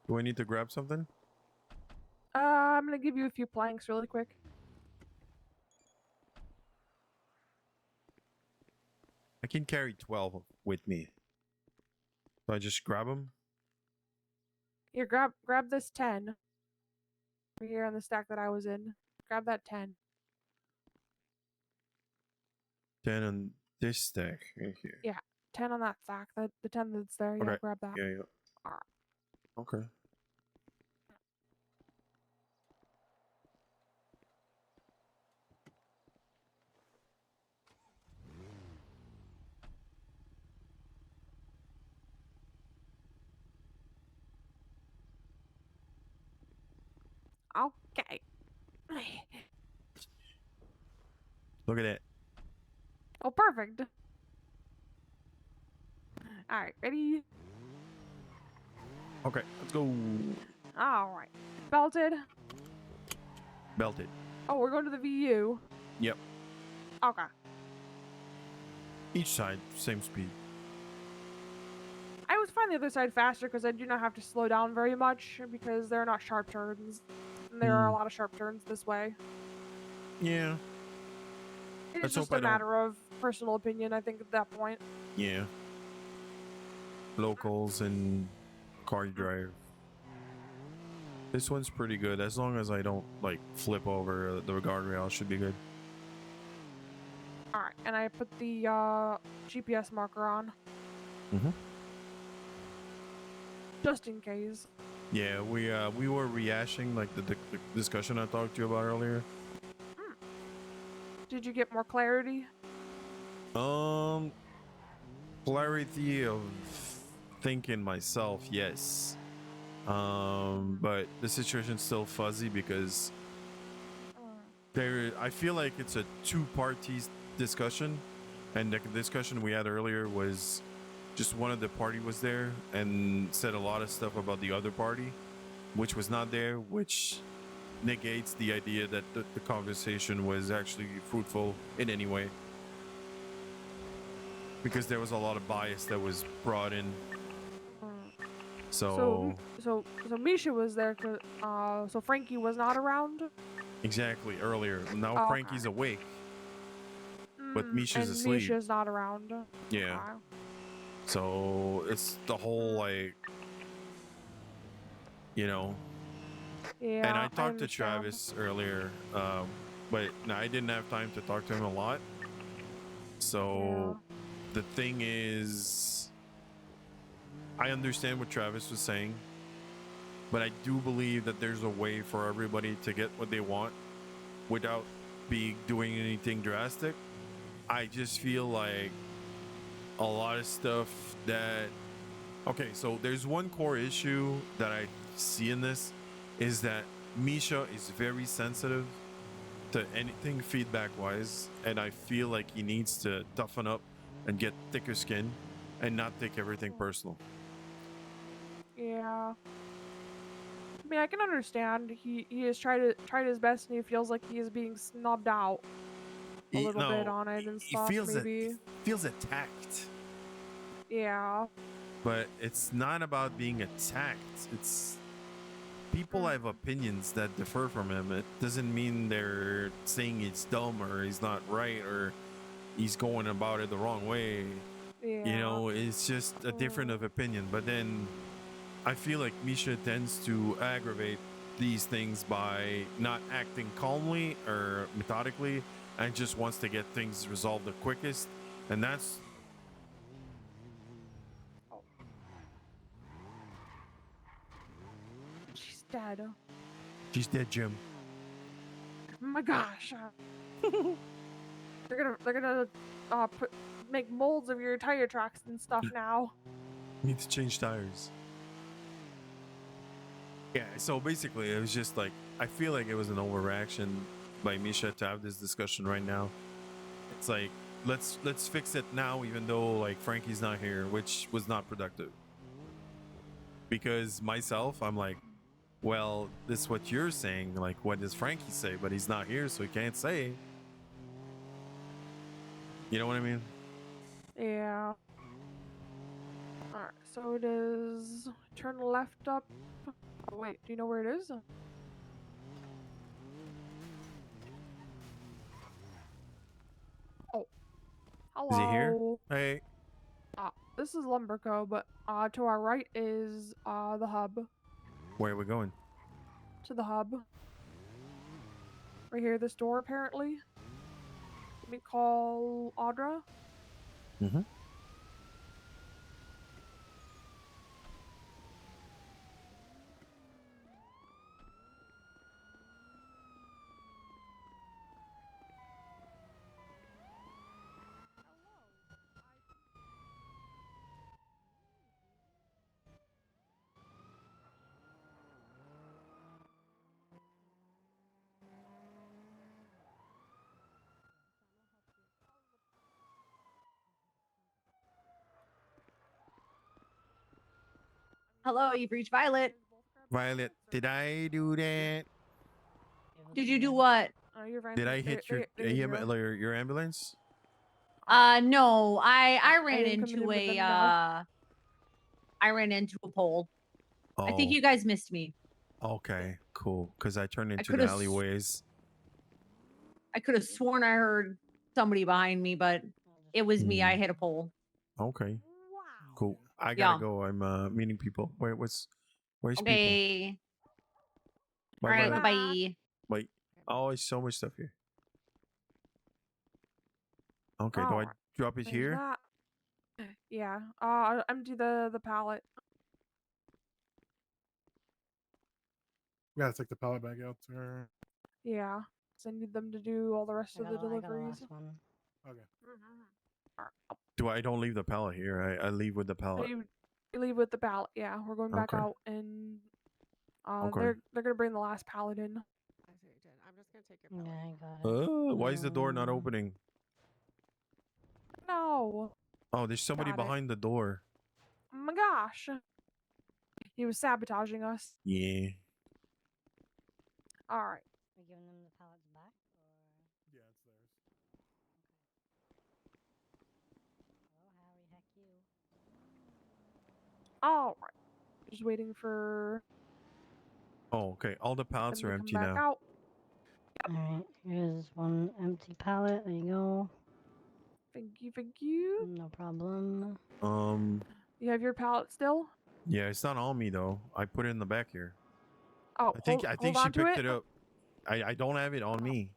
Do I need to grab something? I'm gonna give you a few planks really quick. I can carry 12 with me. So I just grab them. Here, grab this 10. Over here on the stack that I was in. Grab that 10. 10 on this stack right here. Yeah, 10 on that stack. The 10 that's there. Yeah, Okay. grab that. Yeah, yeah. Alright. Okay. Okay. Look at that. Oh, perfect. Alright, ready? Okay, let's go. Alright. Belted? Belted. Oh, we're going to the VU. Yep. Okay. Each side, same speed. I always find the other side faster because I do not have to slow down very much because there are not sharp turns. And there are a lot of sharp turns this way. Yeah. It's Let's just hope a I don't- matter of personal opinion, I think, at that point. Yeah. Locals and car drive. This one's pretty good. As long as I don't, like, flip over the guardrail, should be good. Alright, and I put the GPS marker on. Mm-hmm. Just in case. Yeah, we were rehashing, like, the discussion I talked to you about earlier. Did you get more clarity? Clarity of thinking myself, yes. But the situation's still fuzzy because I feel like it's a two-party discussion, and the discussion we had earlier was just one of the party was there and said a lot of stuff about the other party, which was not there, which negates the idea that the conversation was actually fruitful in any way, because there was a lot of bias that was brought in. So So Misha was there, so Frankie was not around? exactly, earlier. Now Okay. Frankie's awake, but Misha's and asleep. Misha's not around. Yeah. Okay. So it's the whole, like, you know. Yeah, And I talked to understand. Travis earlier, but no, I didn't have time to talk to him a lot. So the thing is, I understand what Travis was saying, but I do believe that there's a way for everybody to get what they want without doing anything drastic. I just feel like a lot of stuff that... Okay, so there's one core issue that I see in this, is that Misha is very sensitive to anything feedback-wise, and I feel like he needs to toughen up and get thicker skin and not take everything personal. Yeah. I mean, I can understand. He has tried his best, and he feels like he is being snubbed out a little bit on it and He stuff. feels Maybe. feels attacked, Yeah. but it's not about being attacked. It's people have opinions that differ from him. It doesn't mean they're saying he's dumb or he's not right or he's going about it the wrong way. Yeah. You know, it's just a different of opinion. But then I feel like Misha tends to aggravate these things by not acting calmly or methodically and just wants to get things resolved the quickest. And that's dead. She's dead, Jim. Oh my gosh. They're gonna make molds of your tire tracks and stuff now. Need to change tires. Yeah, so basically it was just like, I feel like it was an overreaction by Misha to have this discussion right now. It's like, let's fix it now, even though like Frankie's not here, which was not productive. Because myself, I'm like, well, this is what you're saying. Like, what does Frankie say? But he's not here, so he can't say. You know what I mean? Yeah. Alright, so it is turn left up. Oh, wait, do you know where it is? Oh. Hello. Is he here? Hey. This is Lumberco, but to our right is the hub. Where are we going? To the hub. Right here, this door apparently. Let me call Audra. Mm-hmm. Hello, you've reached Violet. Violet, did I do that? Did you do what? Oh, you're fine. Did I hit your There you go. your ambulance? No, I ran am coming in into with a them now. I ran into a pole. I think Oh. you guys missed me. Okay, cool. Because I turned into the could've alleyways. I could have sworn I heard somebody behind me, but it was me. I hit a pole. Okay. Cool. I Yeah. gotta go. I'm meeting people. Wait, where's people? Okay. Bye All right, bye. bye. Wait. Oh, there's so much stuff here. Okay, do I Alright, drop it there's here? that. Yeah. Empty the pallet. We gotta take the pallet bag out to her. Yeah. 'Cause I need them to do all the rest of the deliveries. Okay. I don't leave the pallet here. I leave with the pallet. You leave with the pallet. Yeah, we're going back Okay. out and Okay. they're gonna bring the last pallet in. I'm just gonna take your pallet. Why is the door not opening? No. Oh, there's somebody Got it. behind the door. Oh my gosh. He was sabotaging us. Yeah. All right. Are you giving them the pallets back? Yeah, it's theirs. Oh, Harry, heck you. All right. Just waiting for Oh, okay. All the them pallets to are come empty back now. out. Alright, here's one empty pallet. There you go. Thank you, thank you. No problem. You have your pallet still? Yeah, it's not on me though. I put it in the back here. Oh, I think hold she on to picked it. it up. I don't have it on me.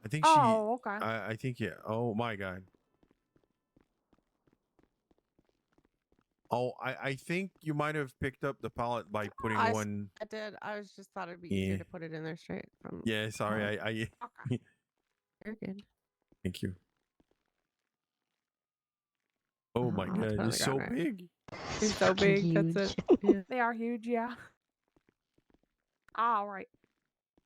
I think Oh, okay. I think yeah. Oh my god. Oh, I think you might have picked up the pallet by putting one. I did. I was just thought it'd be Yeah. easier to put it in there straight from. Yeah, sorry. I You're good. Thank you. Oh my I'll put it god, on you're the so ground, right? big. You're so big. That's it. Yeah. They are huge, yeah. All right.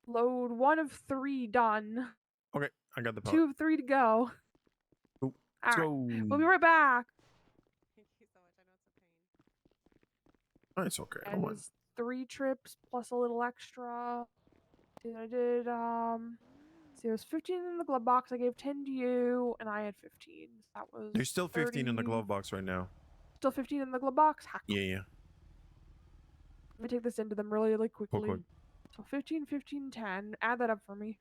Load 1 of 3 done. Okay, I got the 2 pallet. of 3 to go. Let's All right. go. We'll be right back. Oh, it's okay. I And won. it's 3 trips plus a little extra. And I did see, it was 15 in the glove box. I gave 10 to you, and I had 15. So that was There's still 15 in the 30. glove box right now. Still 15 in the glove box? Heck. Yeah. Let me take this into them really, really quickly. Quick. So 15, 15, 10. Add that up for me.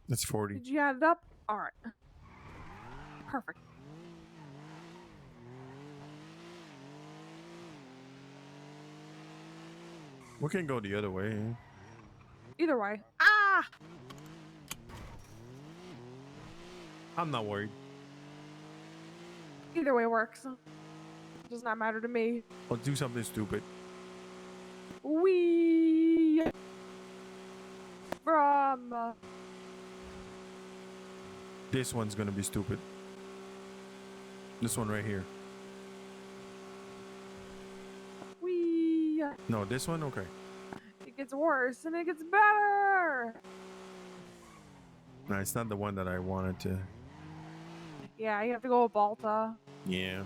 That's 40. Did you add it up? All right. Perfect. We can go the other way. Either way. Ah! I'm not worried. Either way works. Does not matter to me. I'll do something stupid. We from This one's gonna be stupid. This one right here. we. No, this one? Okay. It gets worse and it gets better. No, it's not the one that I wanted to. Yeah, you have to go with Balta. Yeah.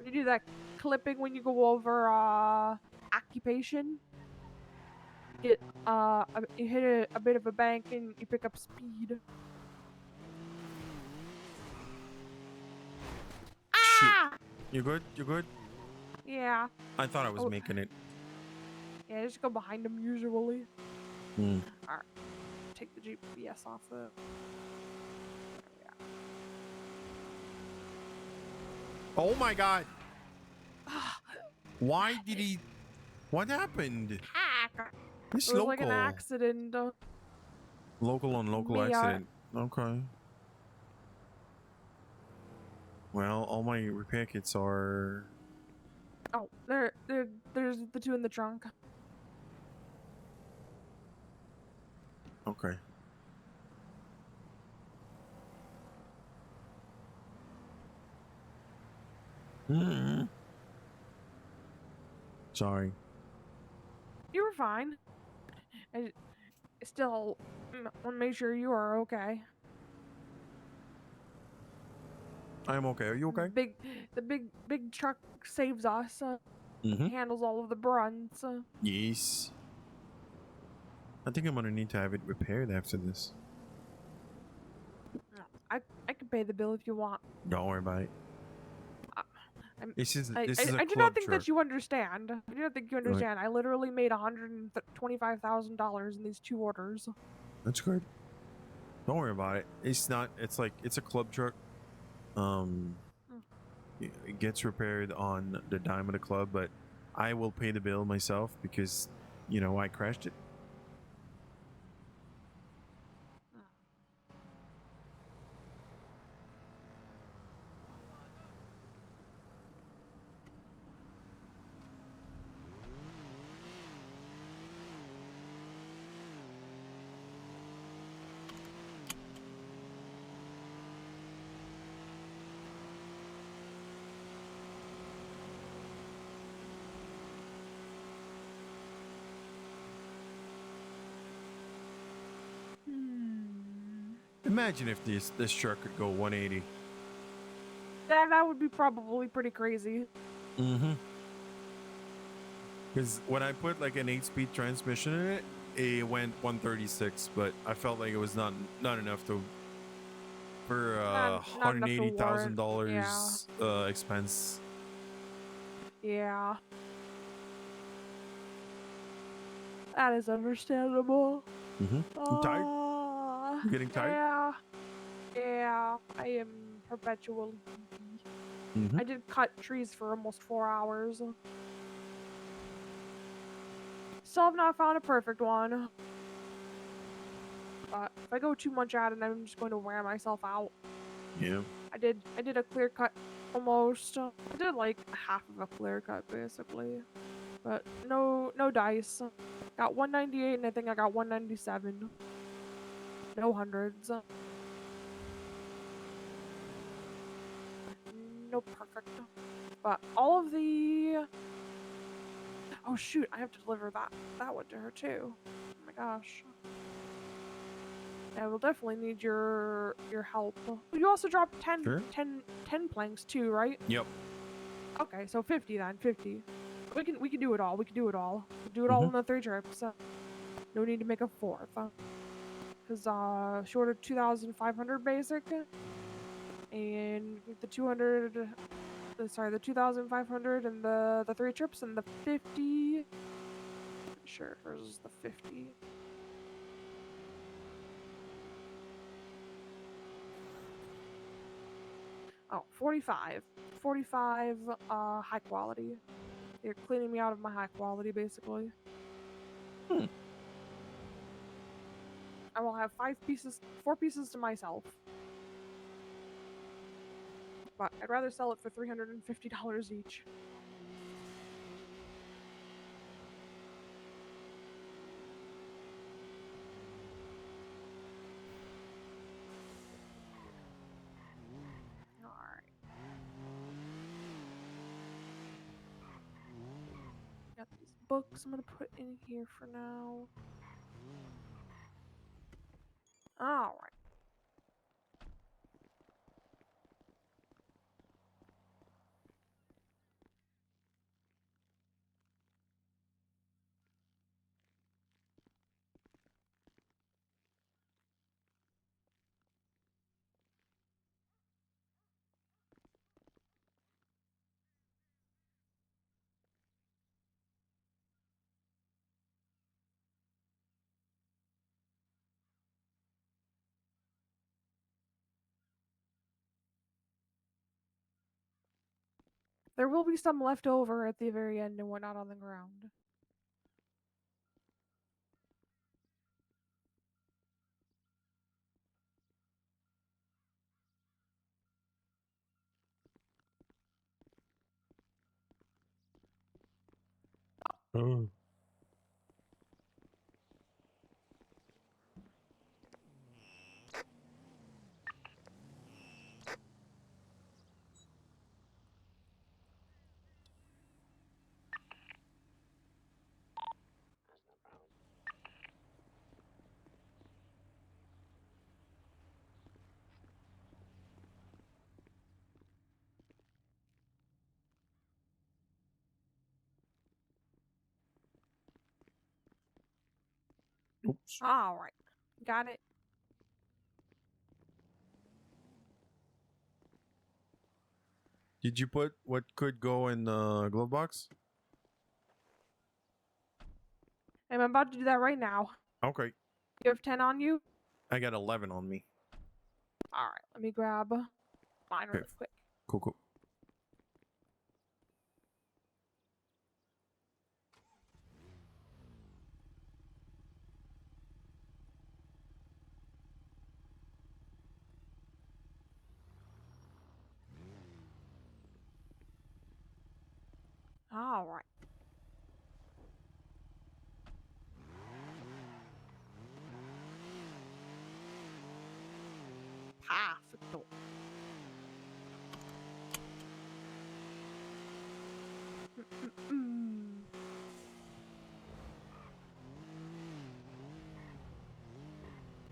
You do that clipping when you go over occupation. Get you hit a bit of a bank and you pick up speed. Ah! You good? You good? Yeah. I thought I was Oh. making it. Yeah, just go behind them usually. Hmm. Alright. Take the GPS off it. Oh my god. Why did he? What happened? It's It was like an local. accident. Local on local Me, accident. Okay. Well, all my repair kits are. Oh, there's the two in the trunk. Okay. Hmm. Sorry. You were fine. I still want to make sure you are okay. I'm okay. Are you okay? The big truck saves us. Mhm. Handles all of the brunts. Yes. I think I'm gonna need to have it repaired after this. I can pay the bill if you want. Don't worry about it. This is a I do club not think truck. that you understand. I do not think you Right. understand. I literally made $125,000 in these two orders. That's good. Don't worry about it. It's not. It's like it's a club truck. It gets repaired on the dime of the club, but I will pay the bill myself because, you know, I crashed it. Imagine if this truck could go 180. That would be probably pretty crazy. Mm-hmm. Because when I put like an 8-speed transmission in it, it went 136, but I felt like it was not enough to for Not enough to warrant- $180,000 expense. Yeah. That is understandable. Mm-hmm. You tired? You getting tired? Yeah. Yeah. I am perpetually sleepy. Mhm. I did cut trees for almost 4 hours. Still have not found a perfect one. But if I go too much at it, I'm just going to wear myself out. Yeah. I did a clear cut almost. I did like half of a clear cut basically. But no dice. Got 198 and I think I got 197. No hundreds. No perfect. But all of the oh shoot, I have to deliver that one to her too. Oh my gosh. I will definitely need your help. You also dropped 10 Sure. 10 planks too, right? Yep. Okay, so 50 then, 50. We can do it all. We can do it all. We'll do it all in the 3 trips. No need to make a 4th. Cause short of 2,500 basic, and the 200. Sorry, the 2,500 and the 3 trips and the 50. Sure, versus the 50. Oh, 45. 45 high quality. You're cleaning me out of my high quality, basically. I will have 4 pieces to myself. But I'd rather sell it for $350 each. Alright. Got these books I'm gonna put in here for now. Alright. There will be some left over at the very end and whatnot on the ground. Oh. Oops. Alright. Got it. Did you put what could go in the glove box? I'm about to do that right now. Okay. You have 10 on you? I got 11 on me. Alright, let me grab mine really quick. Cool, cool. Alright. Perfect.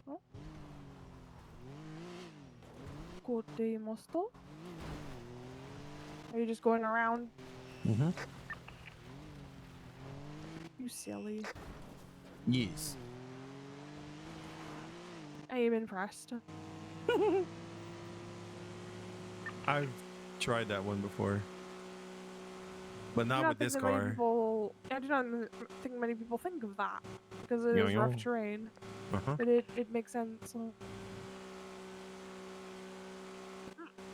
Oh. Good day, Master. Are you just going around? Mm-hmm. You silly. Yes. I am impressed. I've tried that one before. But not with this think that many car. people, I do not think many people think of that because it Yo, is rough yo. terrain. Uh-huh. But it makes sense.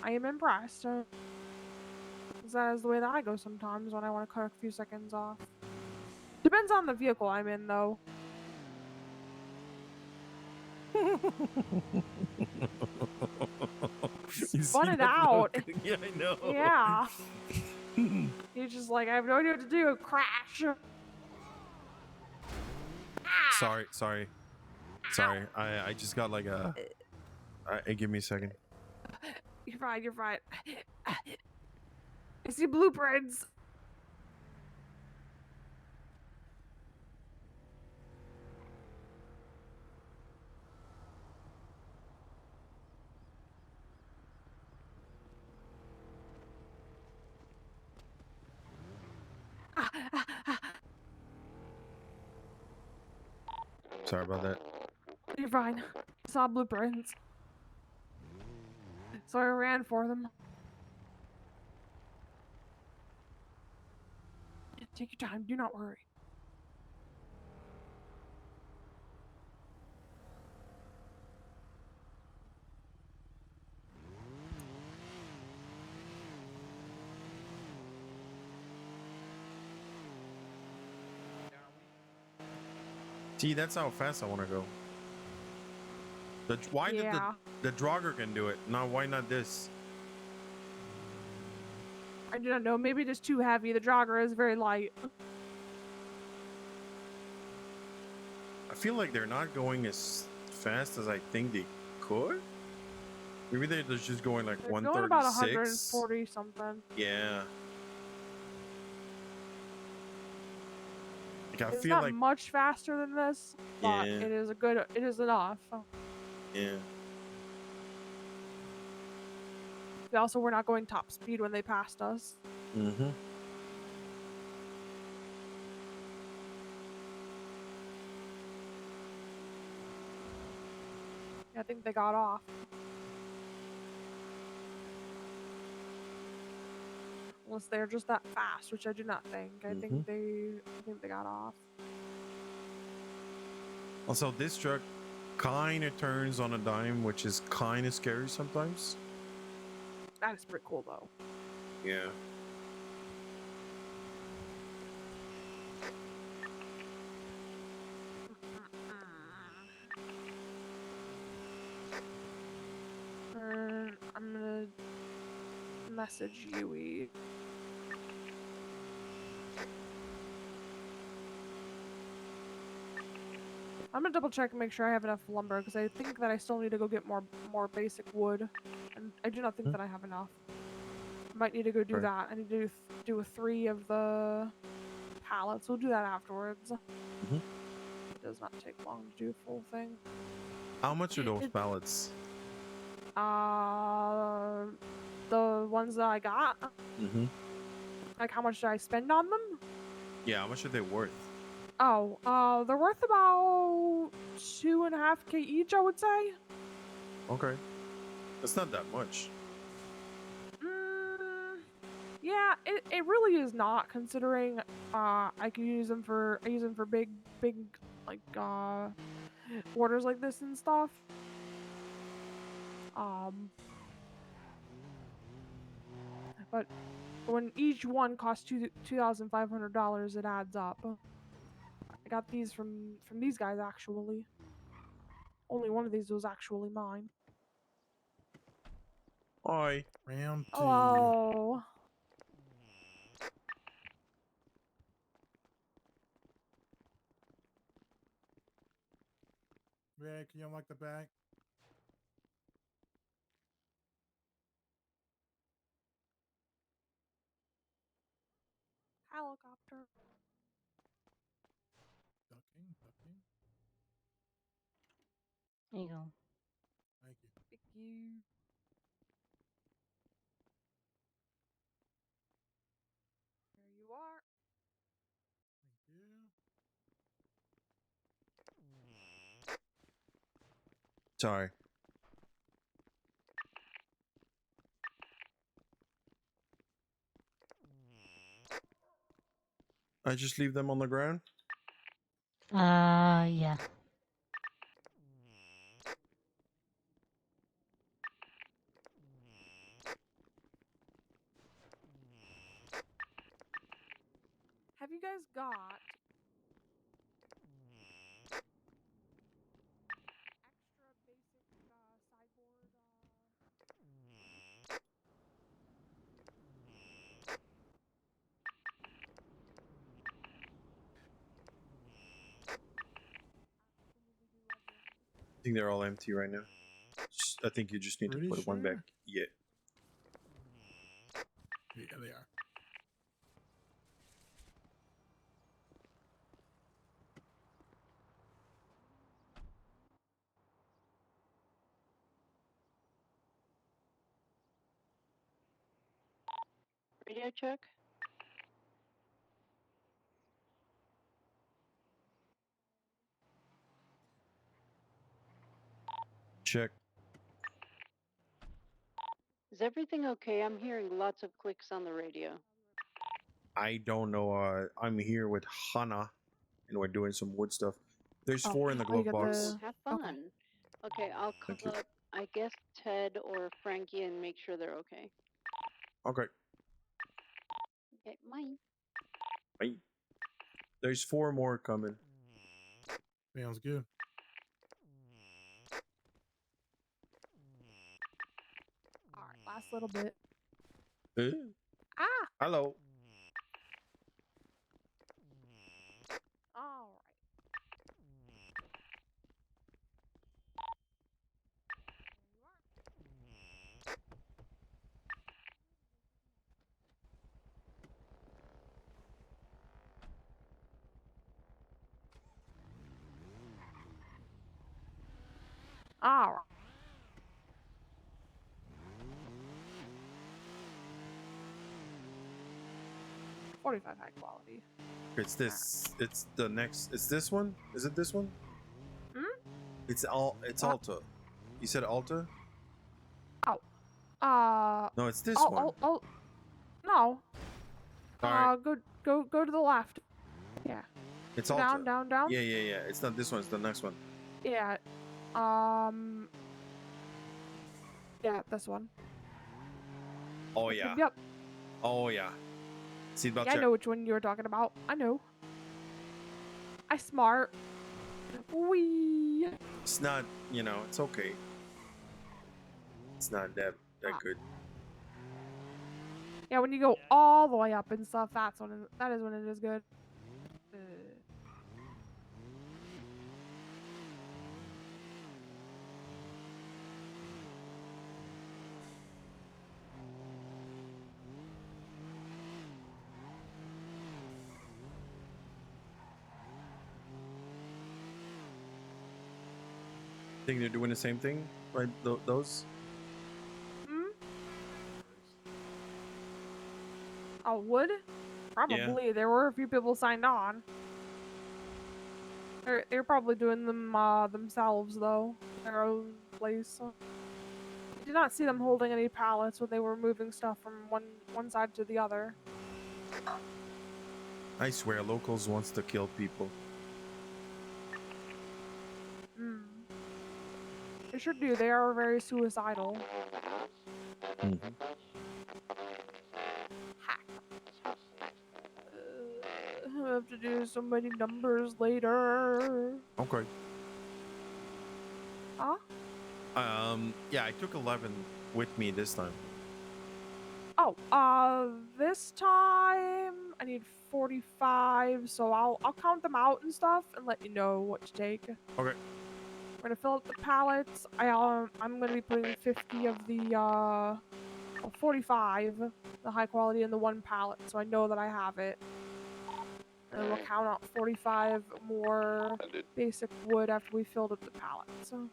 I am impressed. 'Cause that is the way that I go sometimes when I want to cut a few seconds off. Depends on the vehicle I'm in, though. You Spun see it that out. look? Yeah, I know. Yeah. You're just like, I have no idea what to do. Crash. Sorry. I just got like a. Give me a second. You're fine. You're fine. I see blueprints. Sorry about that. You're fine. I saw blueprints. So I ran for them. Take your time. Do not worry. See, that's how fast I want to go. Why did Yeah. the Draugr can do it? Now, why not this? I don't know. Maybe it is too heavy. The jogger is very light. I feel like they're not going as fast as I think they could. Maybe they're just going like They're going about 136. 140 something. Yeah. Like I It's feel not like much faster than this, but Yeah. it is a good. It is enough. yeah. They also were not going top speed when they passed us. Mm-hmm. I think they got off. Unless they're just that fast, which I do not think. I think they got off. Also, this truck kind of turns on a dime, which is kind of scary sometimes. That is pretty cool though. Yeah. I'm gonna message Yui. I'm gonna double check and make sure I have enough lumber because I think that I still need to go get more basic wood, and I do not think that I have enough. I might need to go do Okay. that. I need to do 3 of the pallets. We'll do that afterwards. It does not take long to do a full thing. How much are those pallets? The ones that I got. Mm-hmm. Like, how much did I spend on them? Yeah, how much are they worth? Oh, they're worth about 2.5K each, I would say. Okay. That's not that much. Yeah, it really is not, considering I use them for big like orders like this and stuff. But when each one costs $2,500, it adds up. I got these from these guys actually. Only one of these was actually mine. Hi. Round 2. Hello. Rick, you unlock the back? Helicopter. Ducking, ducking. There you go. Thank you. Thank you. There you are. Thank you. Sorry. I just leave them on the ground? Yeah. Have you guys got extra basic sideboard? I think they're all empty right now. I think you just need to Pretty put one sure? back. Yeah. Yeah, they are. Radio check. Check. Is everything okay? I'm hearing lots of clicks on the radio. I don't know. I'm here with Hana, and we're doing some wood stuff. There's Oh, 4 in the oh, you glove got box. the. Have fun. Okay, I'll call Thank you. up, I guess, Ted or Frankie and make sure they're okay. Okay. Okay, bye. Bye. There's 4 more coming. Sounds good. All right, last little bit. Eh? Ah. Hello. All right. All right. $45 high quality. It's this. It's the next. It's this one. Is it this one? Hmm? It's It's What? Alta. You said Alta? Oh. No, it's this one. No. All right. Go to the left. Yeah. It's Go Alta. down. Yeah. It's not this one. It's the next one. Yeah. Yeah, this one. Oh yeah. Yep. Oh yeah. Seatbelt Yeah, I check. know which one you were talking about. I know. I smart. Wee. It's not. It's okay. It's not that good. Yeah, when you go all the way up and stuff, that is when it is good. Think they're doing the same thing, right? Those. Hmm? Oh, wood? Probably. There were a few people signed on. They're probably doing them themselves though, their own place. I did not see them holding any pallets when they were moving stuff from one side to the other. I swear, locals wants to kill people. Hmm. They sure do. They are very suicidal. I have to do so many numbers later. Okay. Huh? Yeah, I took 11 with me this time. Oh, this time I need 45, so I'll count them out and stuff and let you know what to take. Okay. We're gonna fill up the pallets. I'm gonna be putting 50 of the 45, the high quality in the one pallet, so I know that I have it. And we'll count out 45 more basic wood after we filled up the pallet. So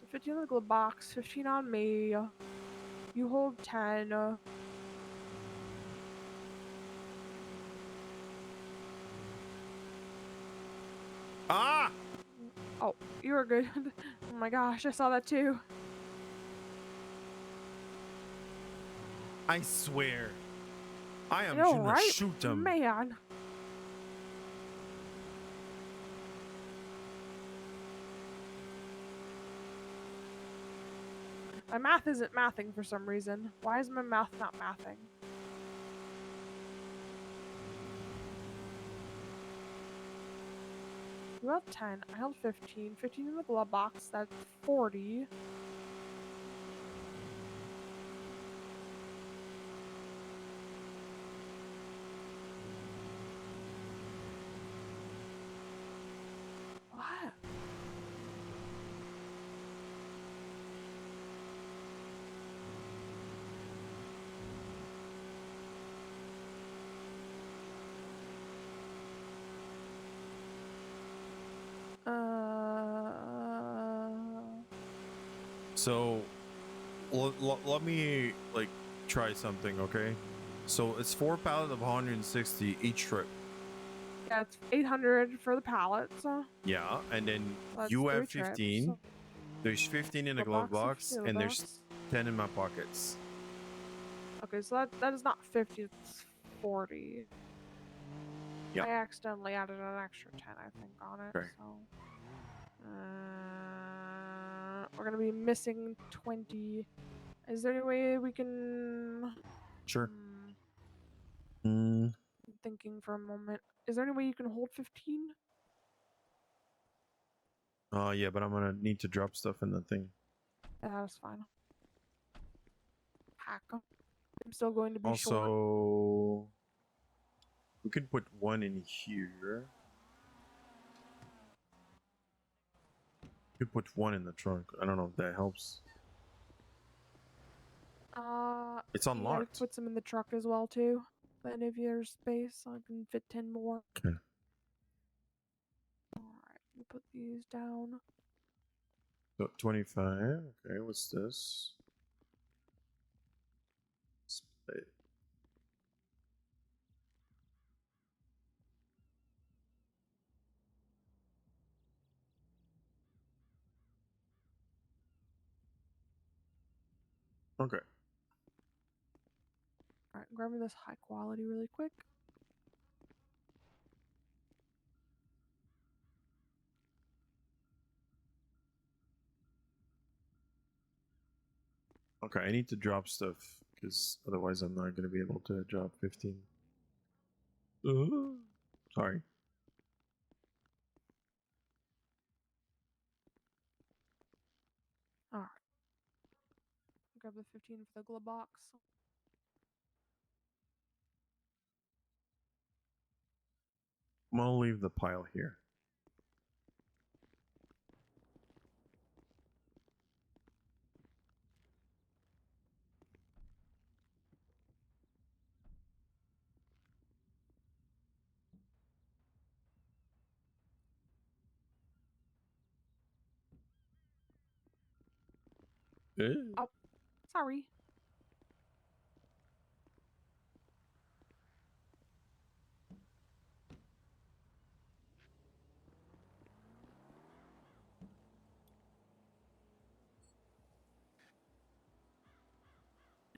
50 in the glove box, 15 on me. You hold 10. Ah! Oh, you were good. Oh my gosh, I saw that too. I swear. I am know, gonna right? shoot them. Man. My math isn't mathing for some reason. Why is my math not mathing? You held 10. I held 15. 15 in the glove box. That's 40. What? So, let me try something, okay? So it's 4 pallets of 160 each trip. Yeah, it's 800 for the pallets. Yeah, and then That's you have 3 trips. 15. There's 15 in the glove box, 15 in the and there's box. 10 in my pockets. Okay, so that is not 50, it's 40. Yeah. I accidentally added an extra 10, I think, on it. Okay. So we're gonna be missing 20. Is there any way we can? Sure. Mm, I'm thinking for a moment. Is there any way you can hold 15? yeah, but I'm gonna need to drop stuff in the thing. Yeah, that's fine. Pack 'em. I'm still going to be short. Also, we could put one in here. We could put one in the trunk. I don't know if that helps. It's Yeah, unlocked. put some in the truck as well too. Then if there's space, I can fit 10 more. Okay. Alright, we put these down. So 25. Okay, what's this? Split. Okay. Alright, grab me this high quality really quick. Okay, I need to drop stuff because otherwise I'm not going to be able to drop 15. Sorry. Alright. Grab the 15 for the glove box. I'm going to leave the pile here. Oh, sorry.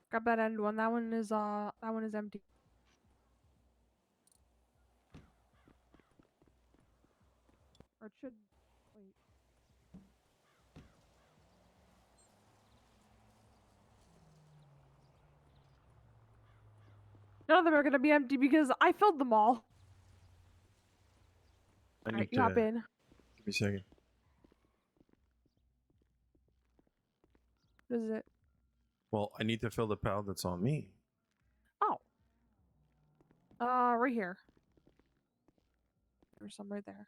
Grab that end one. That one is empty. Or it should wait. None of them are gonna be empty because I filled them all. I Alright, need you hop to. in. Give me a second. What is it? Well, I need to fill the pile that's on me. Oh. Right here. There's some right there.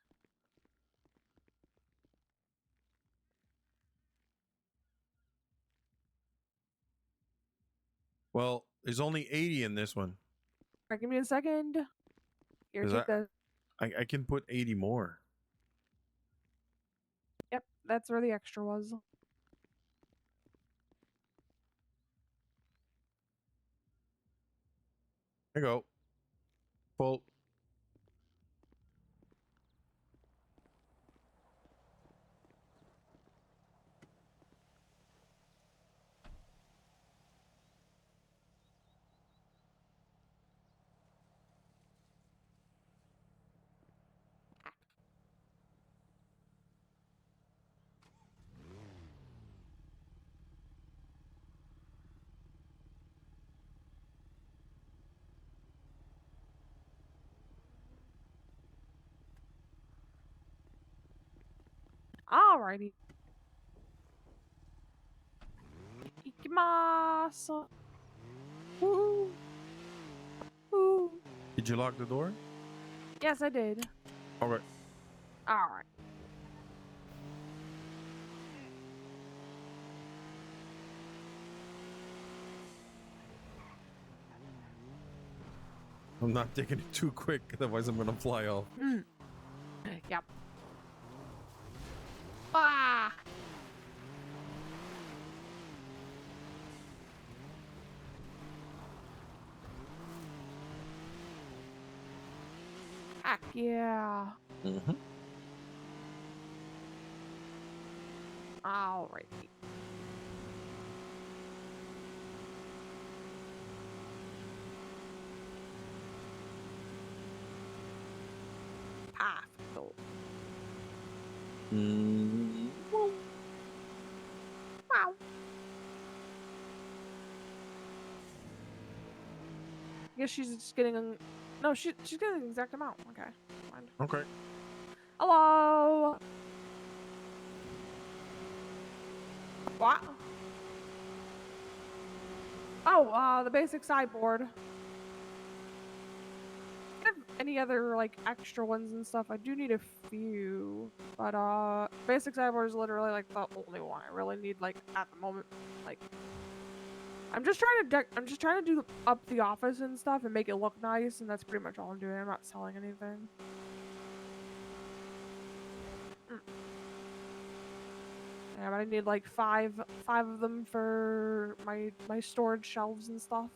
Well, there's only 80 in this one. Alright, give me a second. Here, 'Cause take the. I can put 80 more. Yep, that's where the extra was. There you go. Full. Alrighty. Ikimasu. Woo. Woo. Did you lock the door? Yes, I did. All right. Alright. I'm not taking it too quick, otherwise I'm gonna fly off. Yep. Ah! Heck yeah. Mm-hmm. Alrighty. Perfect. Wow. guess she's just getting. No, she's getting the exact amount. Okay. Fine. Okay. Hello. What? Oh, the basic sideboard. I have any other like extra ones and stuff? I do need a few, but basic sideboard is literally like the only one I really need like at the moment. Like, I'm just trying to do up the office and stuff and make it look nice, and that's pretty much all I'm doing. I'm not selling anything. Yeah, but I need like five of them for my storage shelves and stuff.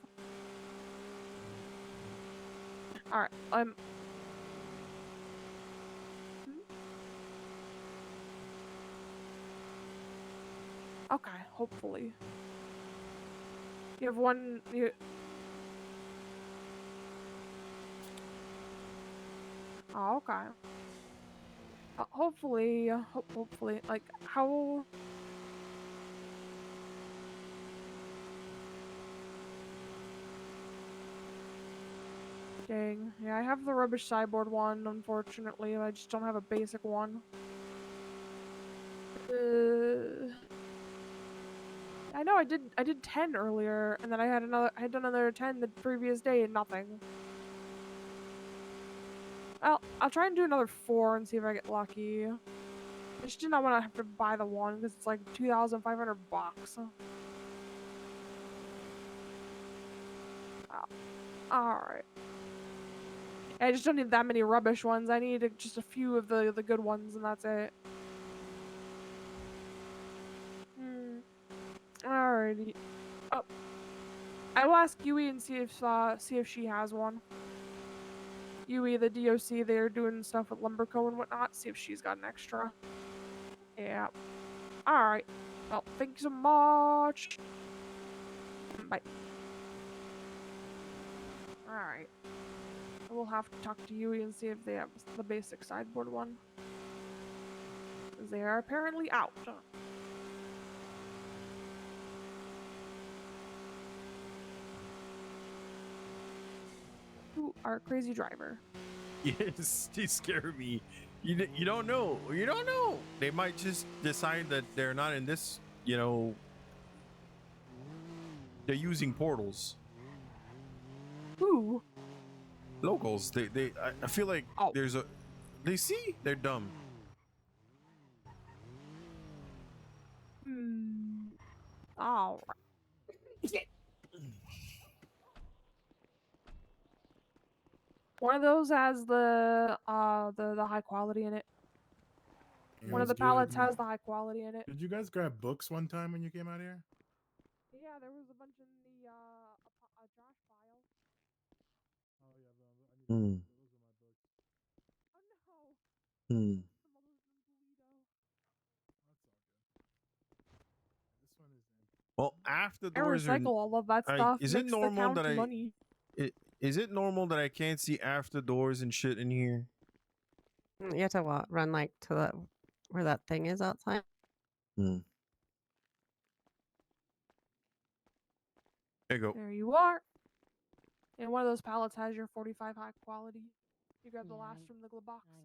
All right, okay, hopefully. You have one. Oh, okay. Hopefully, hopefully, like how. Dang. Yeah, I have the rubbish sideboard one, unfortunately. I just don't have a basic one. I know I did 10 earlier, and then I had done another 10 the previous day and nothing. Well, I'll try and do another 4 and see if I get lucky. I just did not want to have to buy the one because it's like 2,500 bucks. Alright. I just don't need that many rubbish ones. I need just a few of the good ones, and that's it. Alrighty. Oh. I will ask Yui and see if she has one. Yui, the DOC, they're doing stuff with Lumberco and whatnot. See if she's got an extra. Yeah. Alright. Well, thank you so much. Bye. Alright. We'll have to talk to Yui and see if they have the basic sideboard one. Because they are apparently out. You are a crazy driver. Yes, they scare me. You don't know. You don't know. They might just decide that they're not in this. They're using portals. Who? Locals. I feel like there's a. They see. They're dumb. All right. One of those has the high quality in it. One of the pallets has the high quality in it. Did you guys grab books one time when you came out here? Yeah, there was a bunch in the Josh file. Oh yeah, I need those are my books. Oh no. Hmm. That's all good. This one is empty. Well, after I doors are. recycle all of that stuff. Is it Makes the normal that county I? money. Is it normal that I can't see after doors and shit in here? You have to what? Run like to the where that thing is outside. Hmm. There you go. There you are. And one of those pallets has your 45 high quality. You grab the last from the glove box. I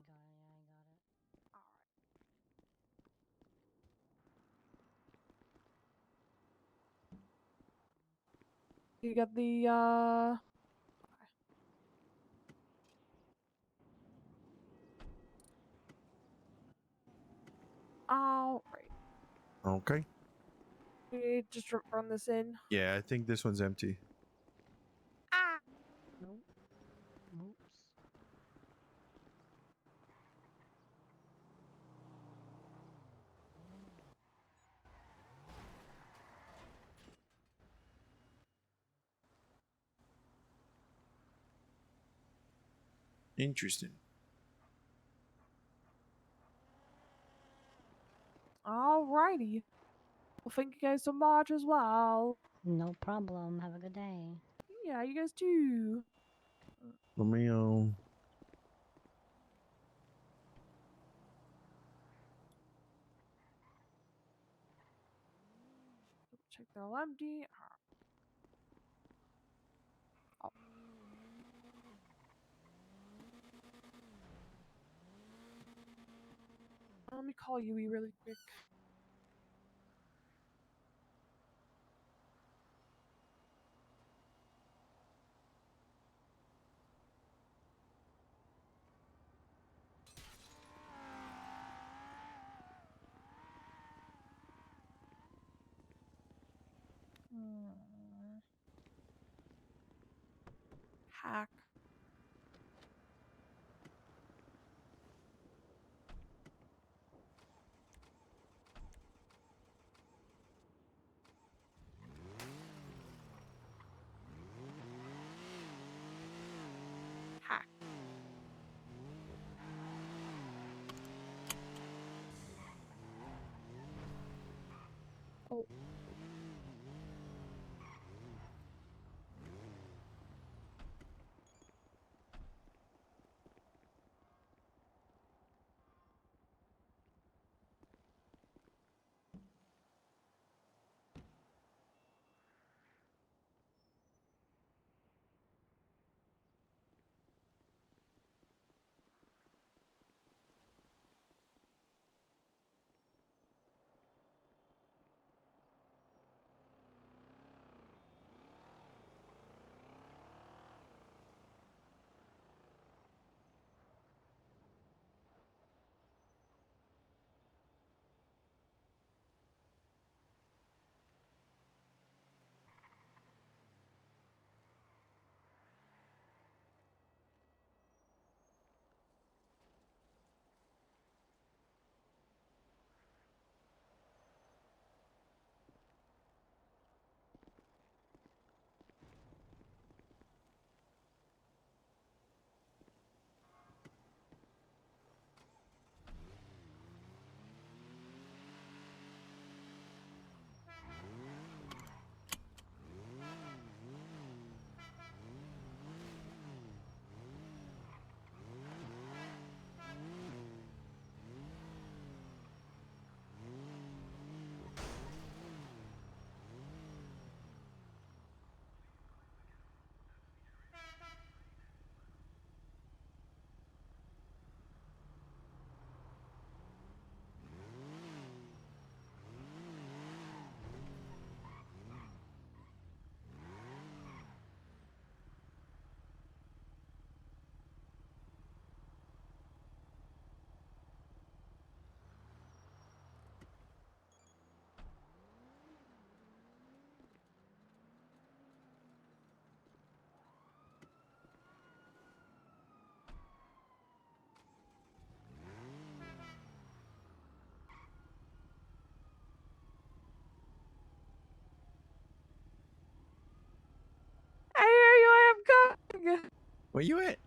got it. You got the all right. Okay. You just run this in. Yeah, I think this one's empty. Nope. Oops. Interesting. Alrighty. Well, thank you guys so much as well. No problem. Have a good day. Yeah, you guys too. Let me Check they're all empty. Oh. Let me call Yui really quick. Hack. Hack. Oh. I hear you. I am coming. Where you at?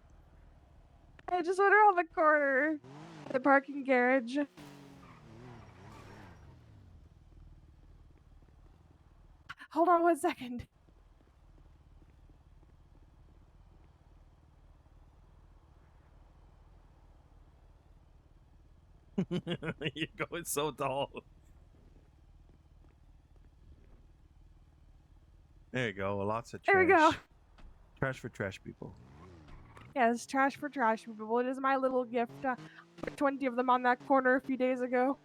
I just went around the corner. The parking garage. Hold on 1 second. You're going so tall. There you go. Lots of trash. There we go. Trash for trash people. Yes, trash for trash people. It is my little gift. 20 of them on that corner a few days ago.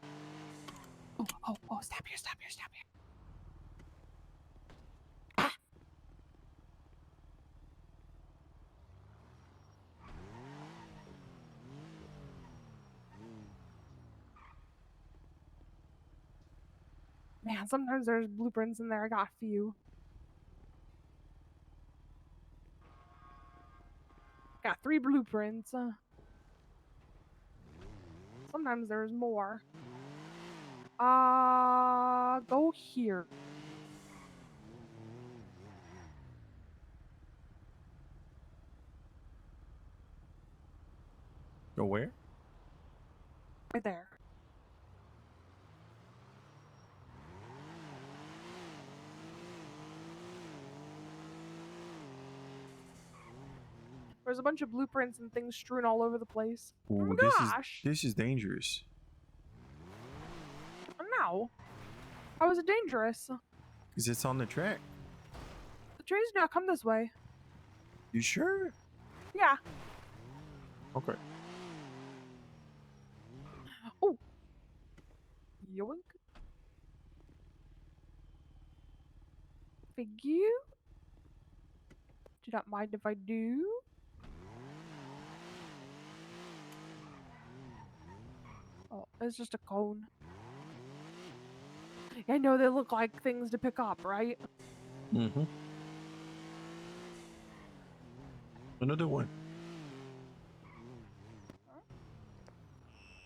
Oh, stop here, stop here, stop here. Man, sometimes there's blueprints in there. I got a few. Got 3 blueprints. Sometimes there's more. Go here. Go where? Right there. There's a bunch of blueprints and things strewn all over the place. Ooh, Oh gosh. this is dangerous. No. How is it dangerous? Because it's on the track. The trains do not come this way. You sure? Yeah. Okay. Oh, Yoink. Thank you. Do not mind if I do. Oh, it's just a cone. I know they look like things to pick up, right? Mm-hmm. Another one.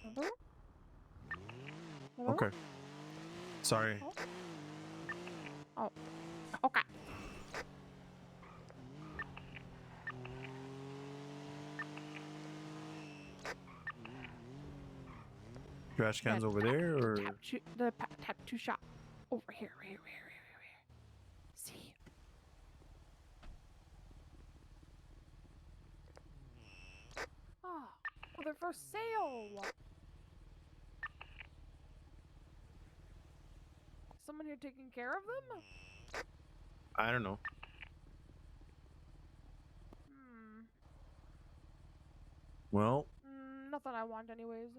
Another? Another Okay. one? Sorry. Oh. Okay. Trash cans Yeah, over there, or tap two shot over here, right here, right here, right here, right here. See. Oh, they're for sale. Someone here taking care of them? I don't know. Hmm. Well, Nothing I want, anyways.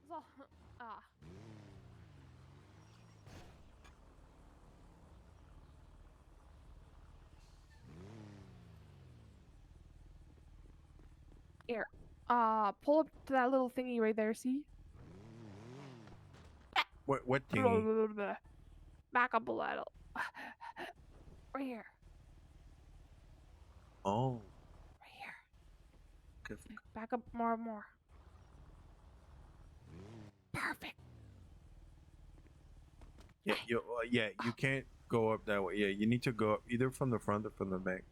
So, ah. Here. Pull up to that little thingy right there, see? what thingy? Back up a little. Right here. Oh. Right here. Okay. Back up more and more. Perfect. Yeah, you can't go up that way. Yeah, you need to go up either from the front or from the back.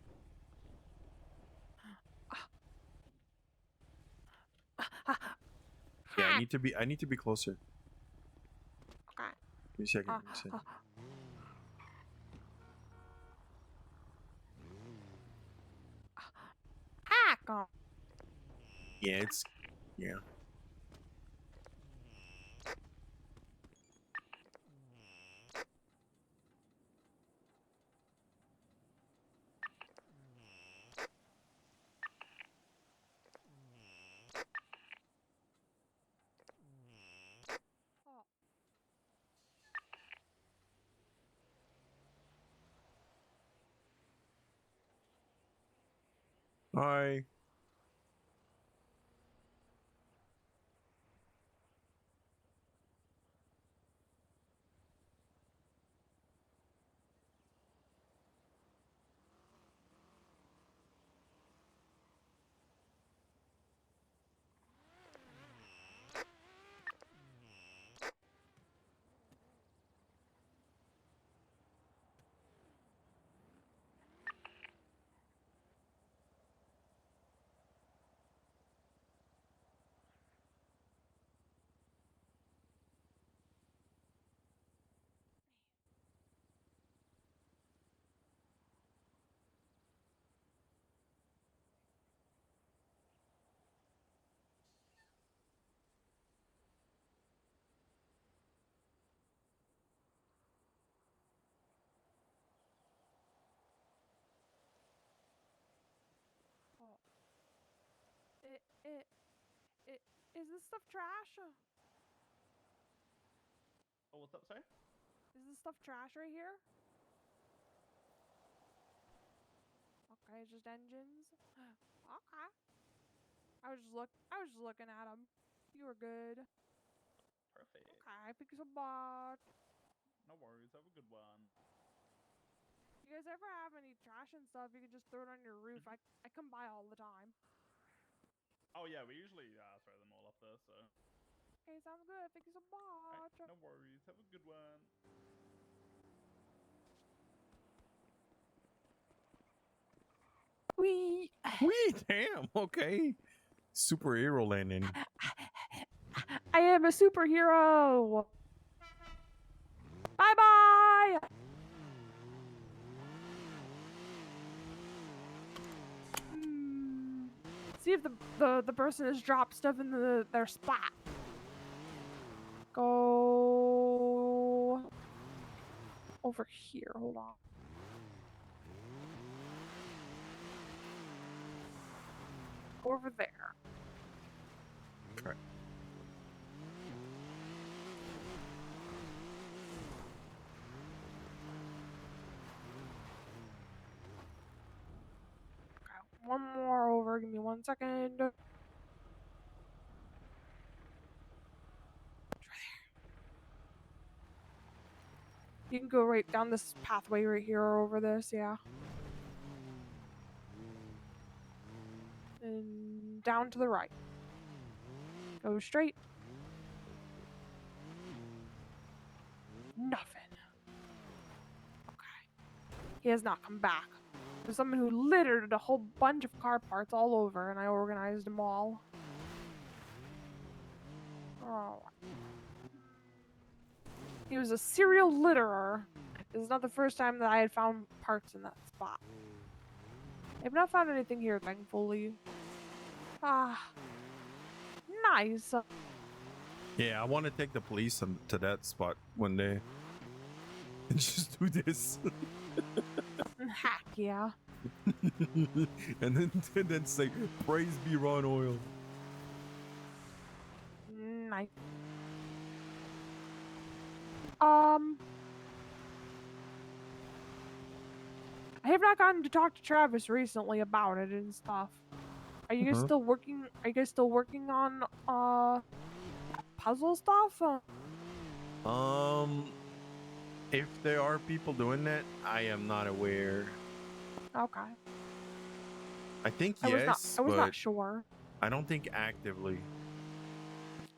Yeah, I need to be closer. Okay. Give me a second. Give me a second. Hack on. Yeah. Hi. Is this stuff trash? Oh, what's up, sorry? Is this stuff trash right here? Okay, just engines. Okay. I was just looking at them. You were good. Perfect. Okay, thank you so much. No worries. Have a good one. You guys ever have any trash and stuff? You can just throw it on your roof. I come by all the time. Oh yeah, we usually throw them all up there. So. Okay, sounds good. Thank you so much. No worries. Have a good one. Wee. Wee. Damn. Okay. Superhero landing. I am a superhero. Bye bye. See if the person has dropped stuff in their spot. Go over here. Hold on. over there. Okay. One more over. Give me 1 second. You can go right down this pathway right here or over this, yeah. And down to the right. Go straight. Nothing. Okay. He has not come back. There's someone who littered a whole bunch of car parts all over, and I organized them all. Oh. He was a serial litterer. This is not the first time that I had found parts in that spot. I've not found anything here, thankfully. Ah. Nice. Yeah, I want to take the police to that spot one day and just do this. Heck yeah. and then say, "Praise be Ron Oil." Nice. I have not gotten to talk to Travis recently about it and stuff. Are you guys still working? Are you guys still working on puzzle stuff? If there are people doing that, I am not aware. Okay. I think I was yes, not but sure. I don't think actively.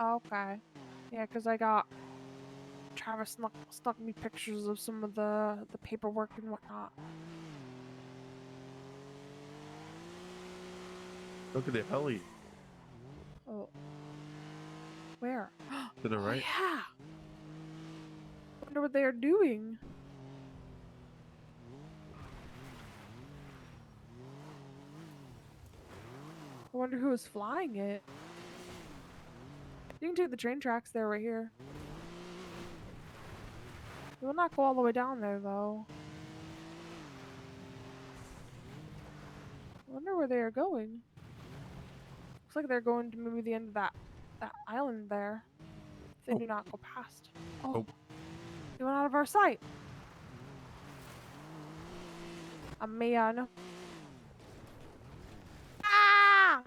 Okay. Yeah, because I got Travis snuck me pictures of some of the paperwork and whatnot. Look at the heli Oh. Where? to the Oh, right. yeah. Wonder what they are doing. I wonder who is flying it. You can take the train tracks there right here. You will not go all the way down there though. I wonder where they are going. Looks like they're going to maybe the end of that island there. If they do not go past. Oh. They went out of our sight. A man. Ah!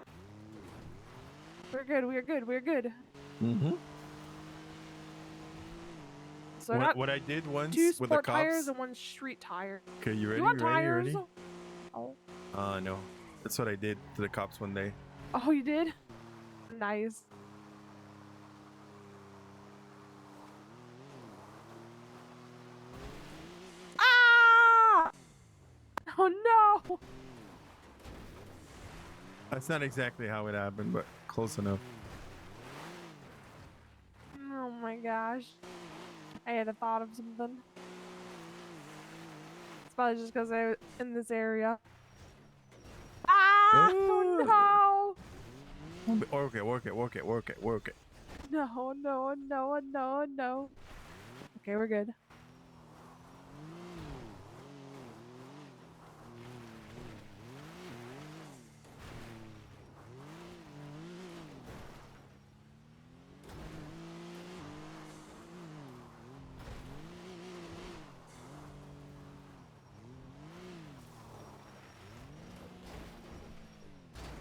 We're good, we're good, we're good. Mm-hmm. So I got what I did once 2 with the sport cops. tires and 1 street tire. Okay, you ready? You want You ready? You tires? ready? Oh. No. That's what I did to the cops one day. Oh, you did? Nice. Ah! Oh no! That's not exactly how it happened, but close enough. Oh my gosh. I had a thought of something. It's probably just because I was in this area. Ah! Oh no! Work it, work it, work it, work it, work it. No, no, no, no, no. Okay, we're good.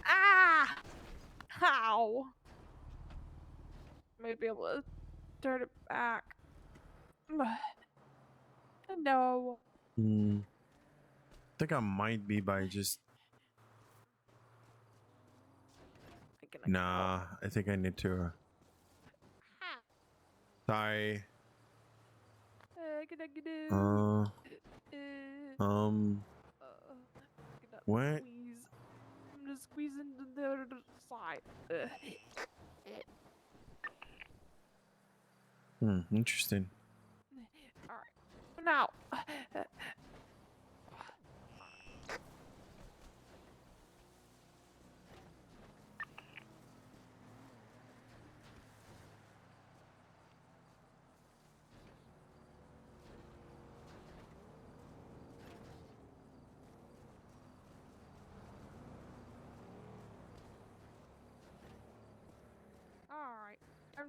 Ah! How? Might be able to turn it back. No. I think I might be by just. Nah, I think I need to. Sorry. What? Squeeze. I'm just squeezing the other side. Interesting. All right. Now.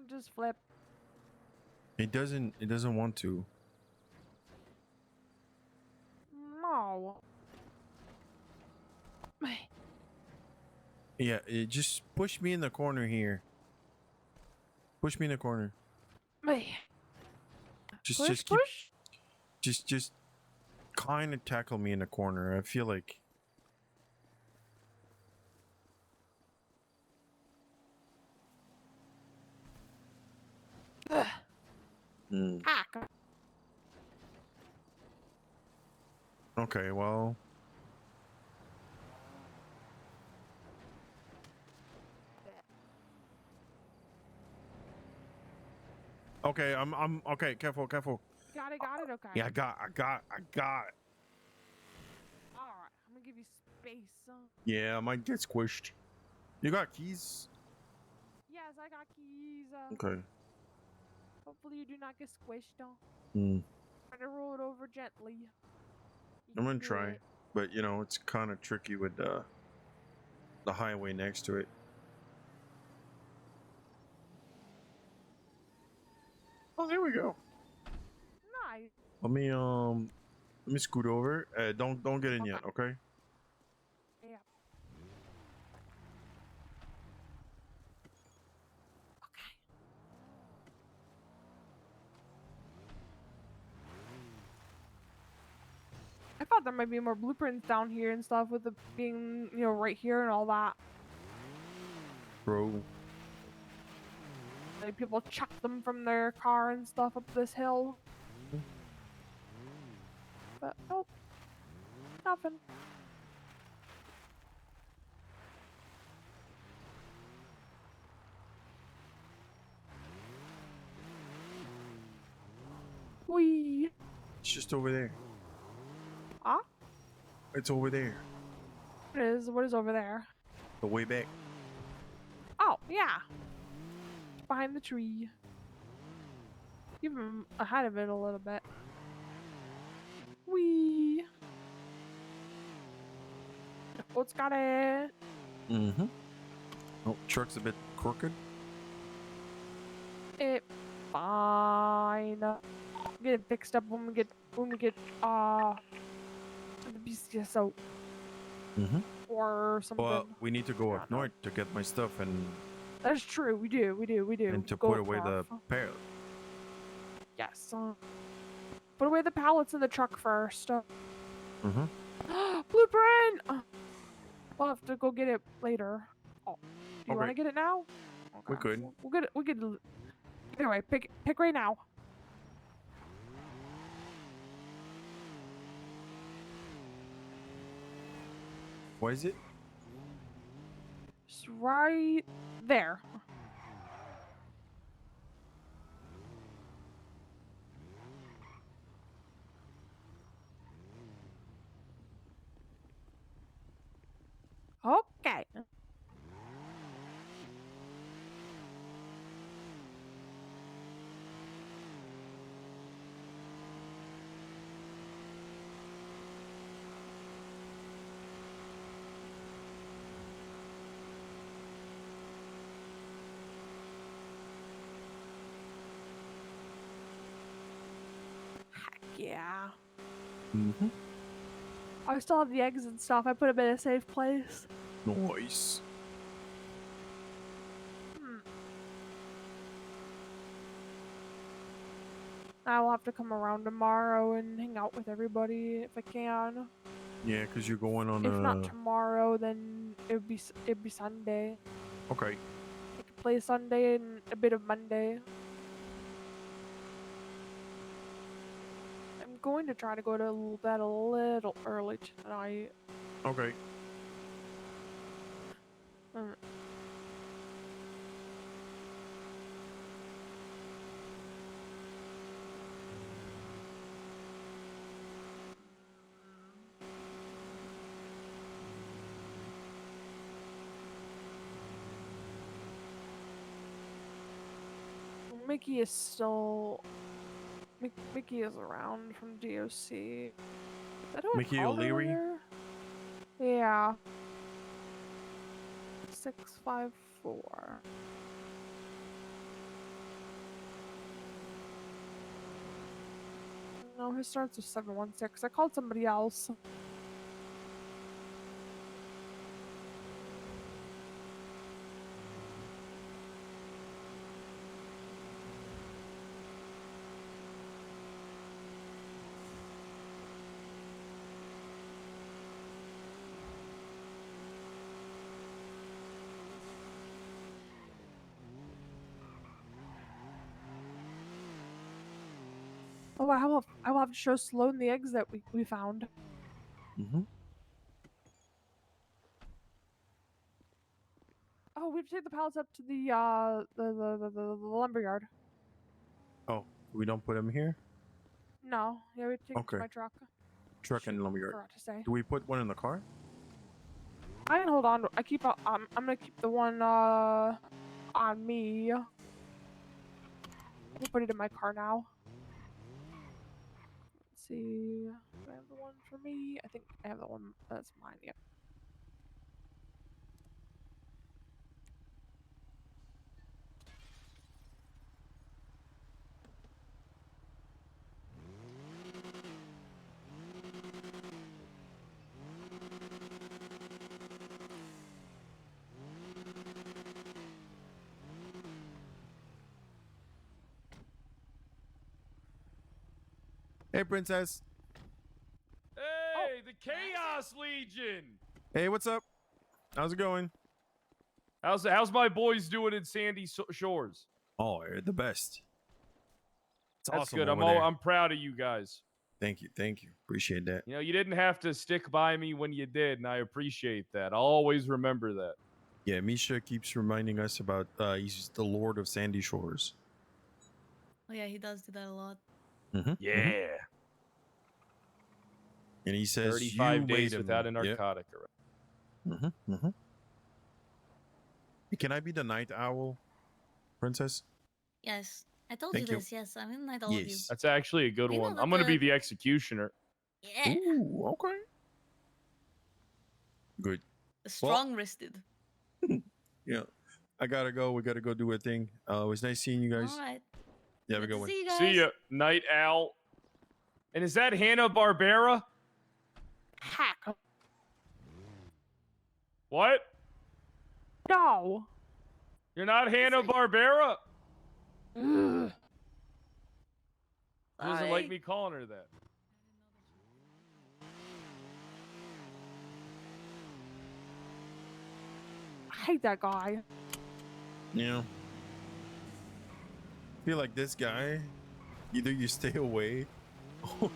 Just flip. It doesn't want to. No. Yeah, it just push me in the corner here. Push me in the corner. Push. Just kind of tackle me in the corner. I feel like Okay, well. Okay, I'm okay, careful. Got it, okay. Yeah, I got. Alright, I'm gonna give you space. Yeah, I might get squished. You got keys? Yes, I got keys. Okay. Hopefully you do not get squished. Hmm. Try to roll it over gently. You I'm can gonna do try, it. but you know it's kind of tricky with the highway next to it. Oh, there we go. Nice. Let me scoot over. Don't get in yet, okay? Yeah. I thought there might be more blueprints down here and stuff with it being, right here and all that. Bro. Like people chuck them from their car and stuff up this hill. But nope. Nothing. Wee. It's just over there. Ah? It's over there. What is over there? The way back. Oh, yeah. Behind the tree. Even ahead of it a little bit. Wee. Oh, it's got it. Mm-hmm. Oh, truck's a bit crooked. It fine. Get it fixed up when we get the BCSO Mm-hmm. or something. Well, we need to go up north to get my stuff and That's true. We do. and to Go put up away the north. pallet. Yes. Put away the pallets in the truck first. Mm-hmm. Blueprint. We'll have to go get it later. Oh, do you want to Okay. get it now? We could. We'll get it. We could. Anyway, pick right now. What is it? Just right there. Okay. Heck yeah. Mm-hmm. I still have the eggs and stuff. I put them in a safe place. Nice. I will have to come around tomorrow and hang out with everybody if I can. Yeah, because you're going on If not tomorrow, then it'd be Sunday. Okay. I could play Sunday and a bit of Monday. I'm going to try to go to bed a little early tonight. Okay. Mickey is still. Mickey is around from DOC. Is that who I Mickey called O'Leary? earlier? Yeah. 654. No, his starts with 716. I called somebody else. Oh, I will have to show Sloan the eggs that we found. Mm-hmm. Oh, we have to take the pallets up to the lumberyard. Oh, we don't put them here? No, yeah, we have to take it to Okay. my truck. Truck and lumberyard. Forgot to say. Do we put one in the car? I can hold on. I'm gonna keep the one on me. I'll put it in my car now. Let's see. Do I have the one for me? I think I have the one that's mine. Yep. Hey, princess. Hey, the Chaos Legion. Hey, what's up? How's it going? How's my boys doing in Sandy Shores? Oh, you're the best. It's That's awesome good. over there. I'm proud of you guys. Thank you. Appreciate that. You know, you didn't have to stick by me when you did, and I appreciate that. I'll always remember that. Yeah, Misha keeps reminding us about he's the Lord of Sandy Shores. Oh yeah, he does do that a lot. Mm-hmm. Yeah. And he says 35 you days made him. without a narcotic. Mm-hmm. Mm-hmm. Can I be the night owl, princess? Yes, I told Thank you you. this. Yes, I'm in night all of you. Yes. That's actually a good You know one. that I'm going to be the- the executioner. Yeah, Ooh, okay. Good. strong-wristed. Yeah. I gotta go. We gotta go do a thing. It was nice seeing you guys. All right. Yeah, have a good one. See you guys. See ya, Night Owl. And is that Hanna-Barbera? Hack. What? No. You're not Hanna-Barbera? Ugh. She doesn't like me calling her that. I hate that guy. Yeah. I feel like this guy, either you stay away or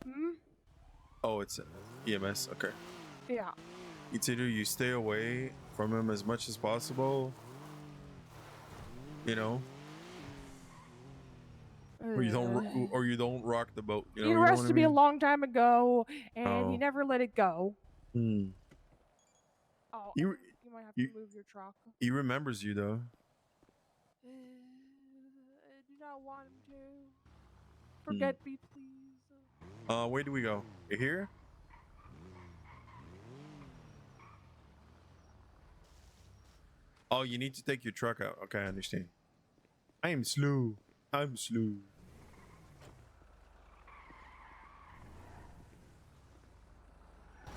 Hmm? oh, it's EMS. Okay. Yeah. It's either you stay away from him as much as possible, you know, or you don't rock the boat. You know, He you know what I arrested me a mean? long time ago, and he Oh. never let it go. Hmm. Oh, You- you might have you- to move your truck. He remembers you though. I do not want him to. Forget me, please. Where do we go? You here? Oh, you need to take your truck out. Okay, I understand. I am slow. I'm slow.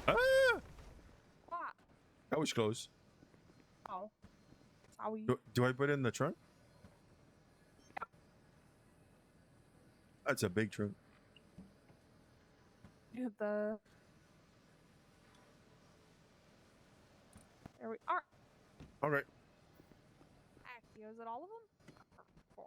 Ah! What? That was close. Oh. Sorry. Do I put it in the trunk? That's a big trunk. You have the. There we are. All right. Actually, is it all of them? 4.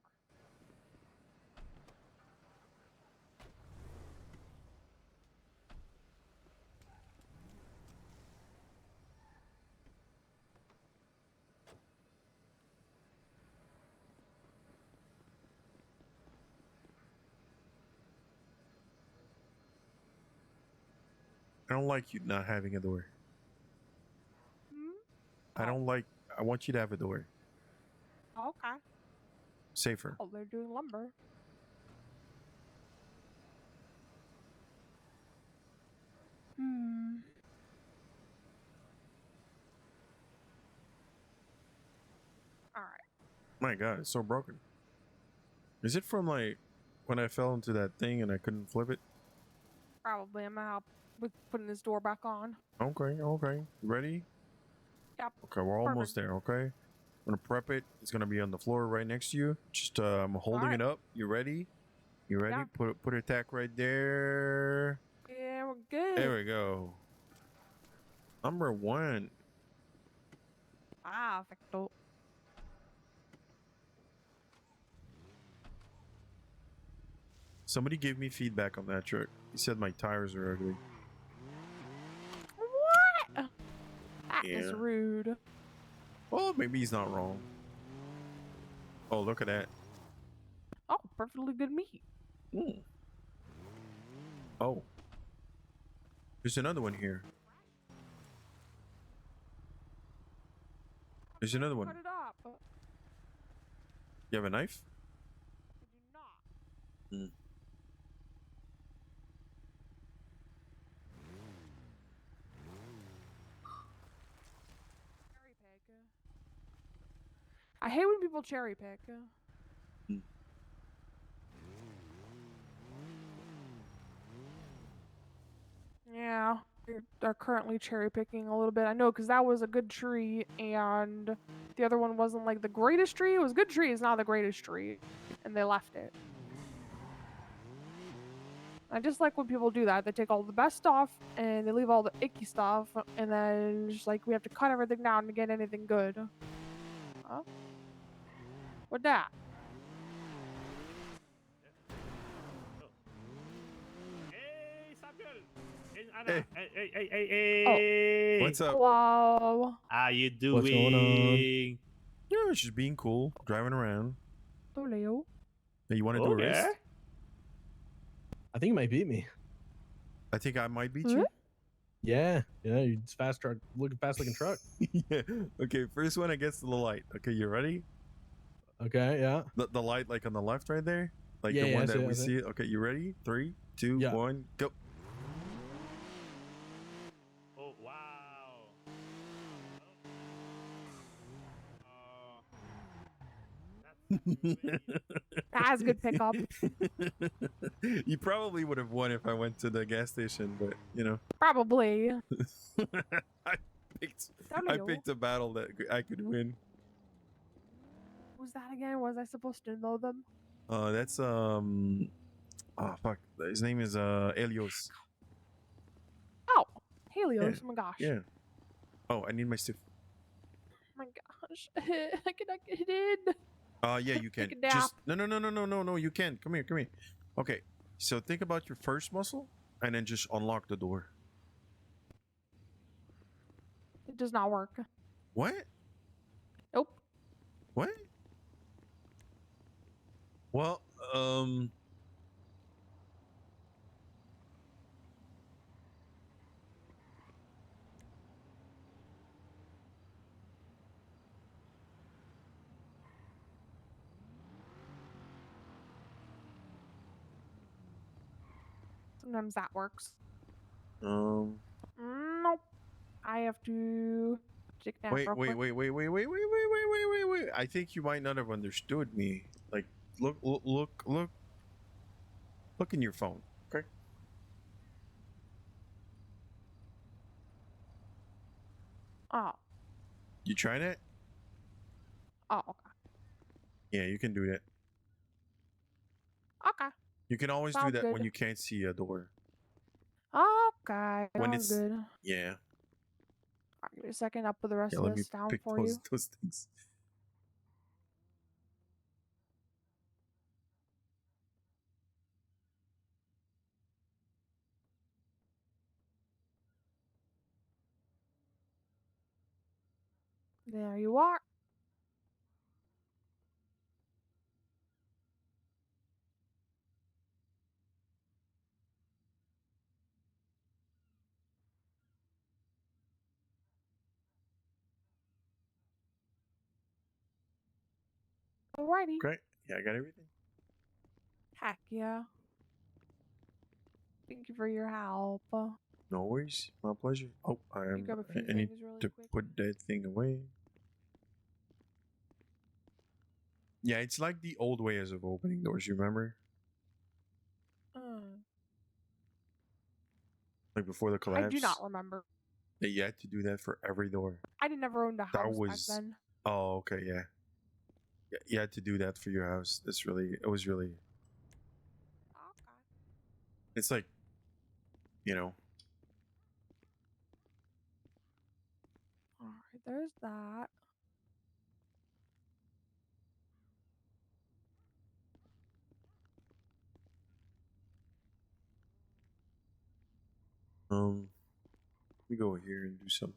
I don't like you not having a door. Hmm? I don't like. I want you to have a door. Okay. Safer. Oh, they're doing lumber. Hmm. All right. My God, it's so broken. Is it from like when I fell into that thing and I couldn't flip it? Probably. I'm gonna help with putting this door back on. Okay, okay. Ready? Yep. Okay, we're almost there, okay? I'm gonna prep it. It's gonna be on the floor right next to you. Just I'm holding it up. You ready? You ready? Yeah. Put a tack right there. Yeah, we're good. There we go. Number 1. Ah, perfecto. Somebody gave me feedback on that truck. He said my tires are ugly. What? That is rude. Well, maybe he's not wrong. Oh, look at that. Oh, perfectly good meat. Oh. There's another one here. There's another one. Cut it up. You have a knife? Hmm. Cherry pick. I hate when people cherry pick. Yeah, they're currently cherry picking a little bit. I know, because that was a good tree, and the other one wasn't like the greatest tree. It was a good tree, it's not the greatest tree, and they left it. I just like when people do that. They take all the best stuff and they leave all the icky stuff, and then just like we have to cut everything down to get anything good. Huh? What that? Hey, Samuel. Hey. Hey. What's up? Hello. How you doing? What's going on? Yeah, just being cool, driving around. Hello. Hey, you want to do a race? I think you might beat me. I think I might beat you. Yeah, it's fast truck, fast looking truck. Yeah. Okay, first one against the light. Okay, you ready? Okay, yeah. The light like on the left right there? Like Yeah, the yeah, one I see that it, we I see see. Okay, you ready? 3, 2, 1, go. Oh, wow. That's a good pickup. You probably would have won if I went to the gas station, but you know. Probably. I picked a battle that I could win. Who's that again? Was I supposed to know them? That's oh fuck. His name is Elios. Oh, Helios. Yeah, Oh my gosh. Yeah. Oh, I need my stuff. Oh my gosh. I cannot get in. Yeah, you can. Take a nap. Just no, you can. Come here. Okay. So think about your first muscle and then just unlock the door. It does not work. What? Nope. What? Well, Sometimes that works. Nope. I have to take a nap Wait. real quick. I think you might not have understood me. Like, look in your phone. Okay. Oh. You trying it? Oh, okay. Yeah, you can do that. Okay. You can always Sounds do that when good. you can't see a door. Okay. When Sounds it's good. yeah. Alright, give me a second. I'll put the rest Yeah, of let me this down pick for those you. things. There you are. Alrighty. Great. Yeah, I got everything. Heck yeah. Thank you for your help. No worries. My pleasure. Oh, I grab a few need things really to quick. put that thing away. Yeah, it's like the old ways of opening doors. You remember, like before the I collapse. do not remember. That you had to do that for every door. I didn't never owned a That house back was. then. Oh, okay, yeah. Yeah, you had to do that for your house. That's really. It was really. It's like, you know. All right, there's that. Let me go here and do something.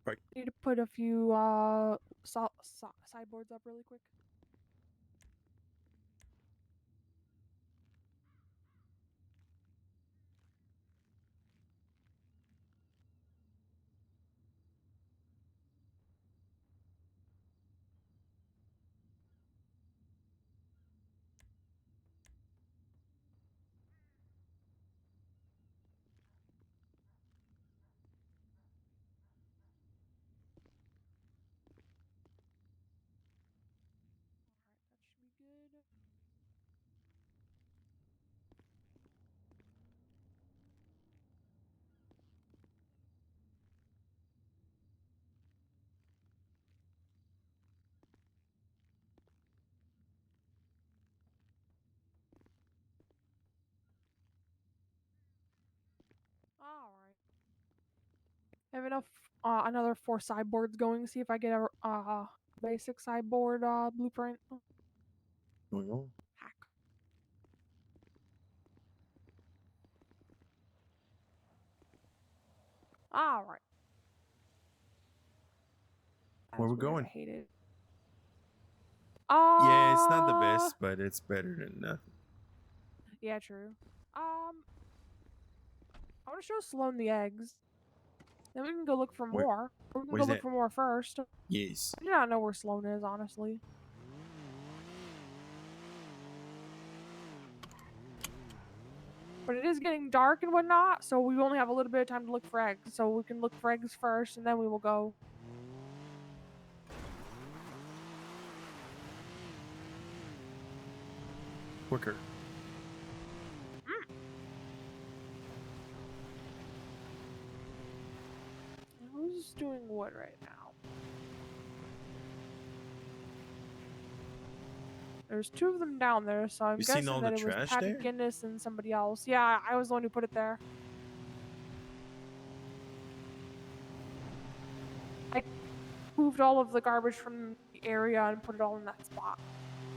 Right. Need to put a few sideboards up really quick. That should be good. All right. I have enough. Another 4 sideboards going. See if I get a basic sideboard blueprint. Going on. Hack. All right. Where we That's weird, going? I hate it. Yeah, it's not the best, but it's better than nothing. Yeah, true. I want to show Sloan the eggs. Then we can go look for Where- more. Or we can go where's look that? for more first. Yes. I do not know where Sloan is, honestly. But it is getting dark and whatnot, so we only have a little bit of time to look for eggs. So we can look for eggs first, and then we will go. Quicker. Who's doing what right now? There's 2 of them down there, so I'm You seen guessing all that the it was trash Patty there? Guinness and somebody else. Yeah, I was the one who put it there. I moved all of the garbage from the area and put it all in that spot.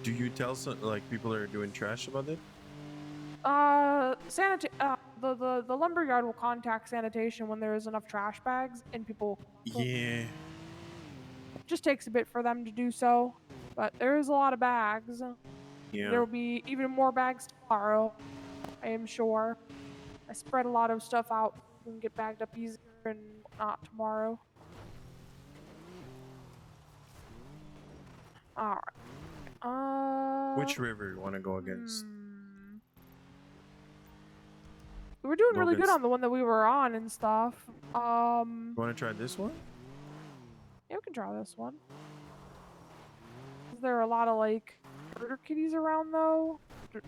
Do you tell some like people that are doing trash about it? The lumberyard will contact sanitation when there is enough trash bags and people. Yeah. It just takes a bit for them to do so, but there is a lot of bags. Yeah. There will be even more bags tomorrow, I am sure. I spread a lot of stuff out so we can get bagged up easier and not tomorrow. All right. Which river you want to go against? We were doing Go really good against- on the one that we were on and stuff. You want to try this one? Yeah, we can try this one. Is there a lot of like murder kitties around though?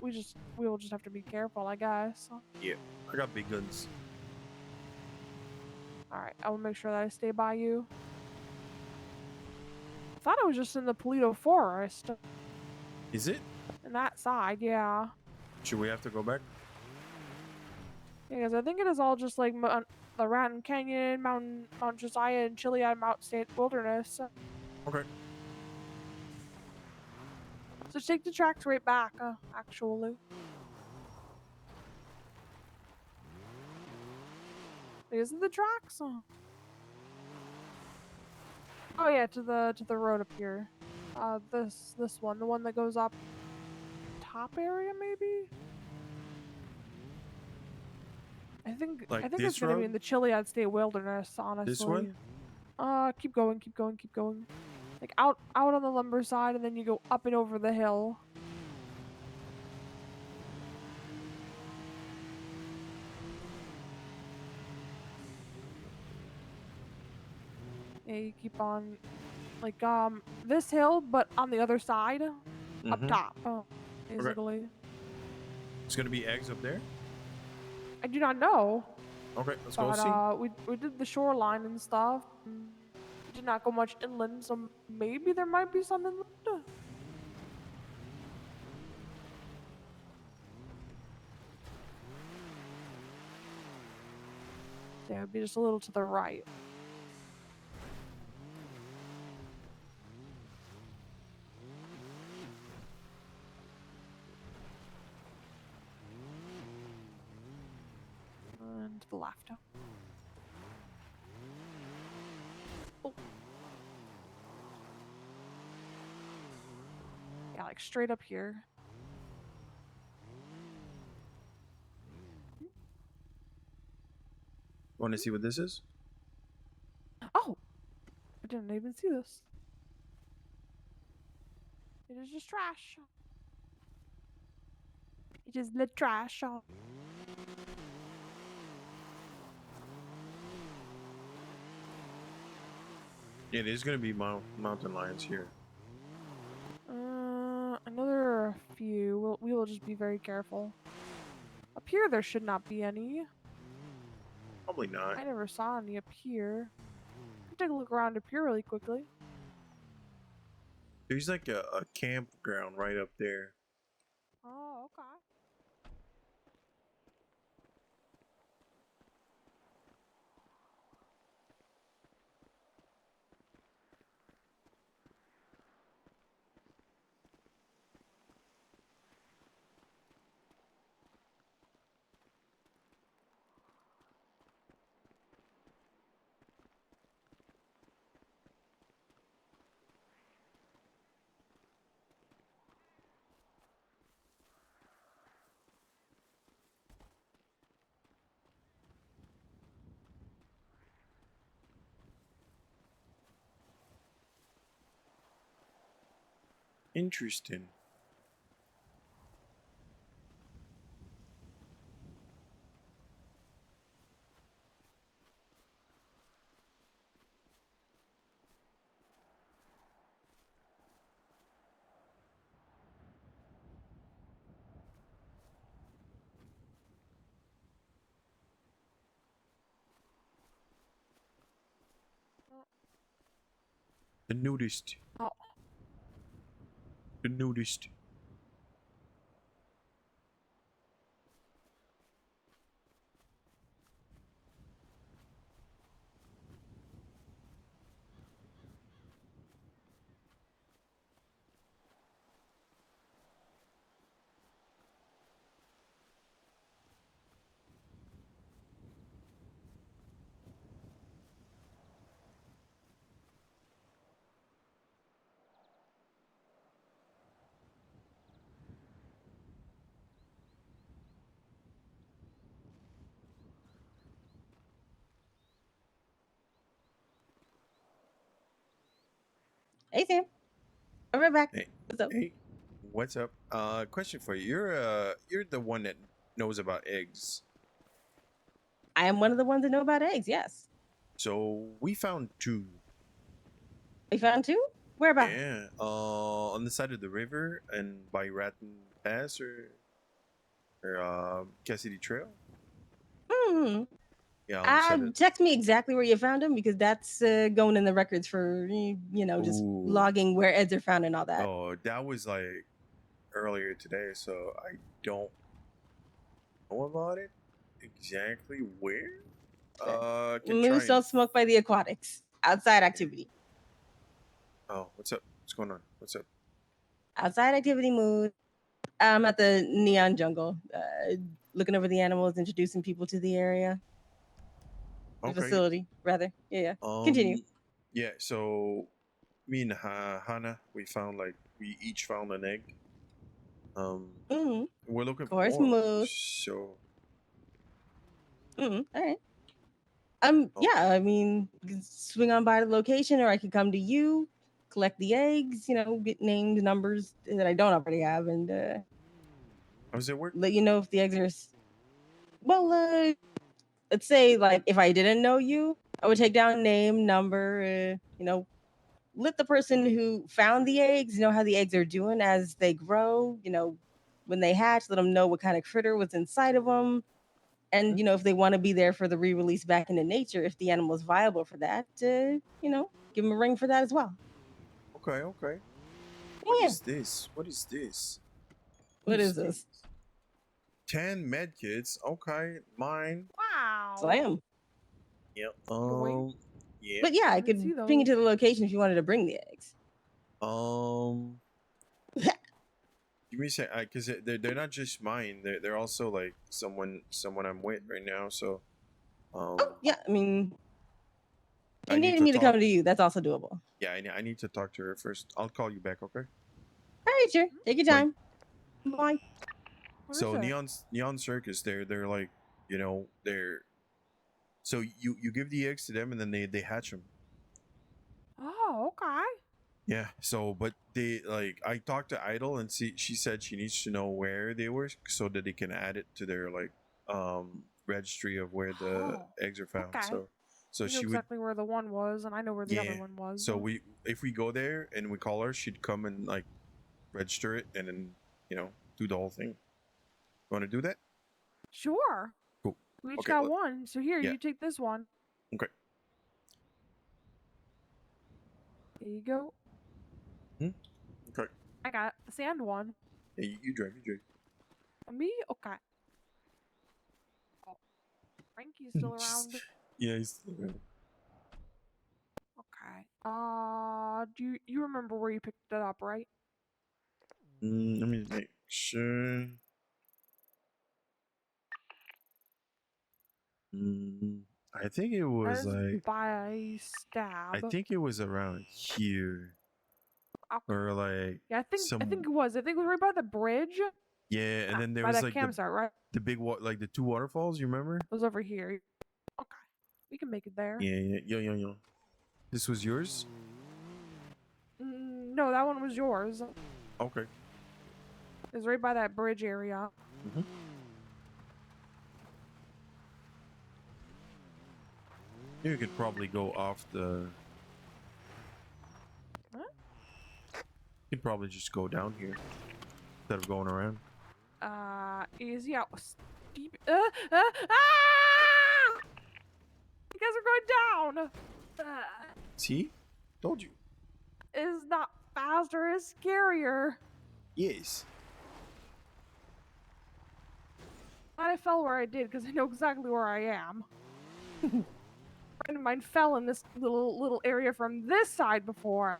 We will just have to be careful, I guess. Yeah. I got big guns. All right, I will make sure that I stay by you. I thought it was just in the Polito Forest. Is it? In that side, yeah. Should we have to go back? Yeah, because I think it is all just like the Raton Canyon, Mount Josiah, and Chiliad Mount State Wilderness. Okay. So take the tracks right back, actually. Isn't the tracks? Oh yeah, to the road up here. This one, the one that goes up top area maybe? I think Like it's this gonna be road? in the Chiliad State Wilderness, honestly. This one? Keep going, keep going, keep going. Like out on the lumber side, and then you go up and over the hill. Yeah, you keep on, like this hill, but on the other side, up Mhm. top, basically. It's gonna be eggs up there. I do not know. Okay, let's go But see. we did the shoreline and stuff. We did not go much inland, so maybe there might be some inland. There would be just a little to the right. And to the left. Oh. Yeah, like straight up here. Want to see what this is? Oh! I didn't even see this. It is just trash. It is the trash. Yeah, there's gonna be mountain lions here. Another few. We will just be very careful. Up here, there should not be any. Probably not. I never saw any up here. I'll take a look around up here really quickly. There's like a campground right up there. Oh, okay. Interesting. The nudist. Oh. The nudist. Hey Sam, I'm right back. Hey, What's up? hey, what's up? Question for you. You're the one that knows about eggs. I am one of the ones that know about eggs. Yes. So we found two. We found two. Where about? Yeah. On the side of the river and by Ratton Pass or Cassidy Trail. Hmm. Yeah. On the side of... Text me exactly where you found them because that's going in the records for just Ooh. logging where eggs are found and all that. Oh, that was like earlier today, so I don't know about it exactly where. Can try Moose and... don't smoke by the aquatics. Outside activity. Oh, what's up? What's going on? What's up? Outside activity moose. I'm at the Neon Jungle, looking over the animals, introducing people to the area. The Okay. facility, rather. Yeah. Continue. Yeah, so me and Hannah, we each found an egg. We're looking Of course, for more. moose. So All right. Yeah, I mean, you can swing on by the location, or I could come to you, collect the eggs, get names, numbers that I don't already have, and How does it work? let you know if the eggs are. Well, let's say like if I didn't know you, I would take down name, number, let the person who found the eggs know how the eggs are doing as they grow. When they hatch, let them know what kind of critter was inside of them. And, if they want to be there for the re-release back into nature, if the animal is viable for that, give them a ring for that as well. Okay, okay. What Yeah. is this? What is this? What is this? 10 medkits. Okay, mine. Wow. Slam. Yep. Yeah. But yeah, I could ping you to the location if you wanted to bring the eggs. Give me a sec, because they're not just mine. They're also like someone I'm with right now. So, Yeah, I mean, I you need needed to me to talk. come to you. That's also doable. Yeah, I need to talk to her first. I'll call you back, okay? All right, sure. Take your time. Bye. So Neon Circus, they're like, they're. So you give the eggs to them and then they hatch them. Oh, okay. Yeah. So, but they like I talked to Idol and she said she needs to know where they were so that they can add it to their like registry of where the eggs are found. Okay. So you know she would. exactly where the one was, and I know where the other Yeah. one was. So if we go there and we call her, she'd come and like register it and then do the whole thing. You want to do that? Sure. Cool. We each Okay, got one, so here, yeah. you take this one. Okay. There you go. Okay. I got the sand one. Yeah, you drive. You drive. Me? Okay. Oh, Frankie's still around. Yeah, he's still around. Okay. Do you remember where you picked it up, right? Let me make sure. I think it was That is like. by Stab. I think it was around here. Okay. Or like. Yeah, I think it was. I think it was right by the bridge. Yeah, and then there by was that like campsite, right? the big like the two waterfalls. You remember? It was over here. Okay, we can make it there. Yeah. Yo. This was yours? No, that one was yours. Okay. It was right by that bridge area. You could probably go off the. What? You could probably just go down here instead of going around. Easy out. Steep. You guys are going down. See? Told you. It's not faster, it's scarier. Yes. I fell where I did because I know exactly where I am. A friend of mine fell in this little area from this side before.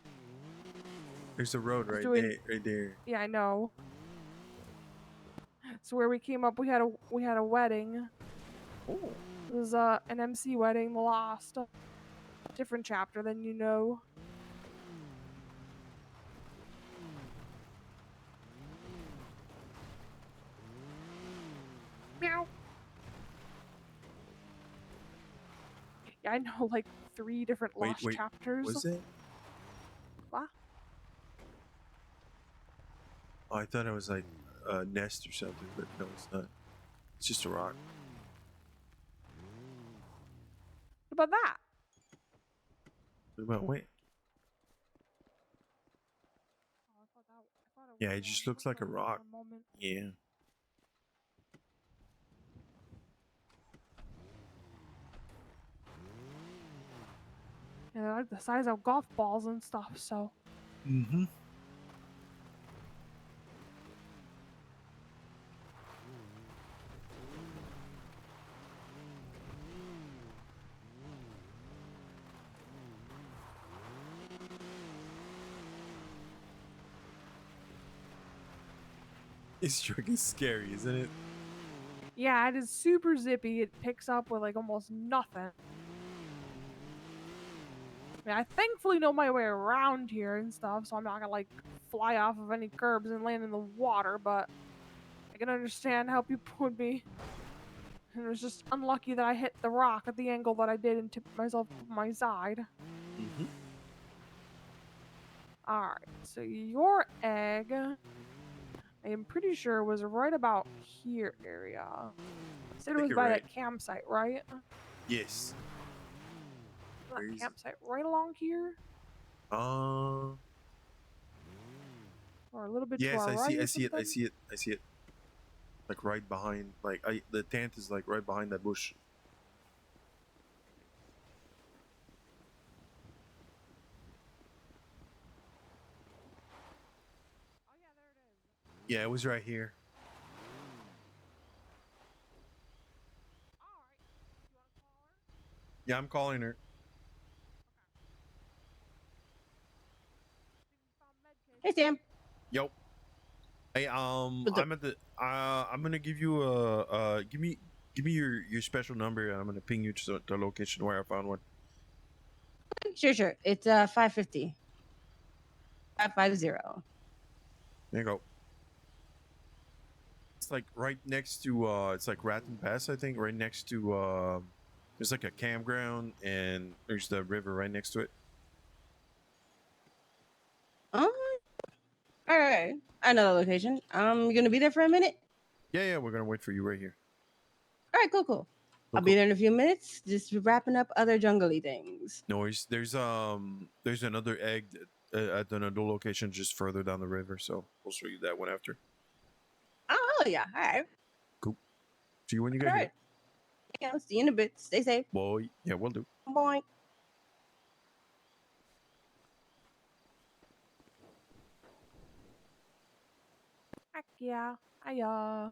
There's a road right there. Yeah, I know. So where we came up, we had a wedding. Oh. It was an MC wedding, the Lost. Different chapter than you know. Meow. Yeah, I know like 3 different Lost chapters. Was it? What? Oh, I thought it was like a nest or something, but no, it's not. It's just a rock. What about that? What about wait? Yeah, it just looks like a rock. Yeah. Yeah, they're like the size of golf balls and stuff, so. Mm-hmm. This truck is scary, isn't it? Yeah, it is super zippy. It picks up with like almost nothing. I mean, I thankfully know my way around here and stuff, so I'm not gonna like fly off of any curbs and land in the water, but I can understand how people would be And it was just unlucky that I hit the rock at the angle that I did and tipped myself to my side. Mm-hmm. Alright, so your egg, I am pretty sure was right about here area. Said it was you're by right. that campsite, right? Yes. That Where is it? campsite right along here? Or a little bit to Yes, our I right see. or I see it. I something? see it. I see it. Like right behind. Like the tent is like right behind that bush. Yeah, it was right here. Yeah, I'm calling her. Hey, Sam. Yo. Hey, What's up? I'm at the. I'm gonna give you give me your special number, and I'm gonna ping you to the location where I found one. Sure. It's 550. 550. There you go. It's like right next to it's like Raton Pass, I think, right next to there's like a campground and there's the river right next to it. All right. I know the location. I'm gonna be there for a minute. Yeah, we're gonna wait for you right here. All right, cool. I'll be there in a few minutes. Just wrapping up other jungly things. No worries. There's another egg at another location just further down the river, so we'll show you that one after. Oh yeah. All right. Cool. See you when you All get right. here. Yeah, I'll see you in a bit. Stay safe. Boy, yeah, we'll do. Bye. Heck yeah. I Oh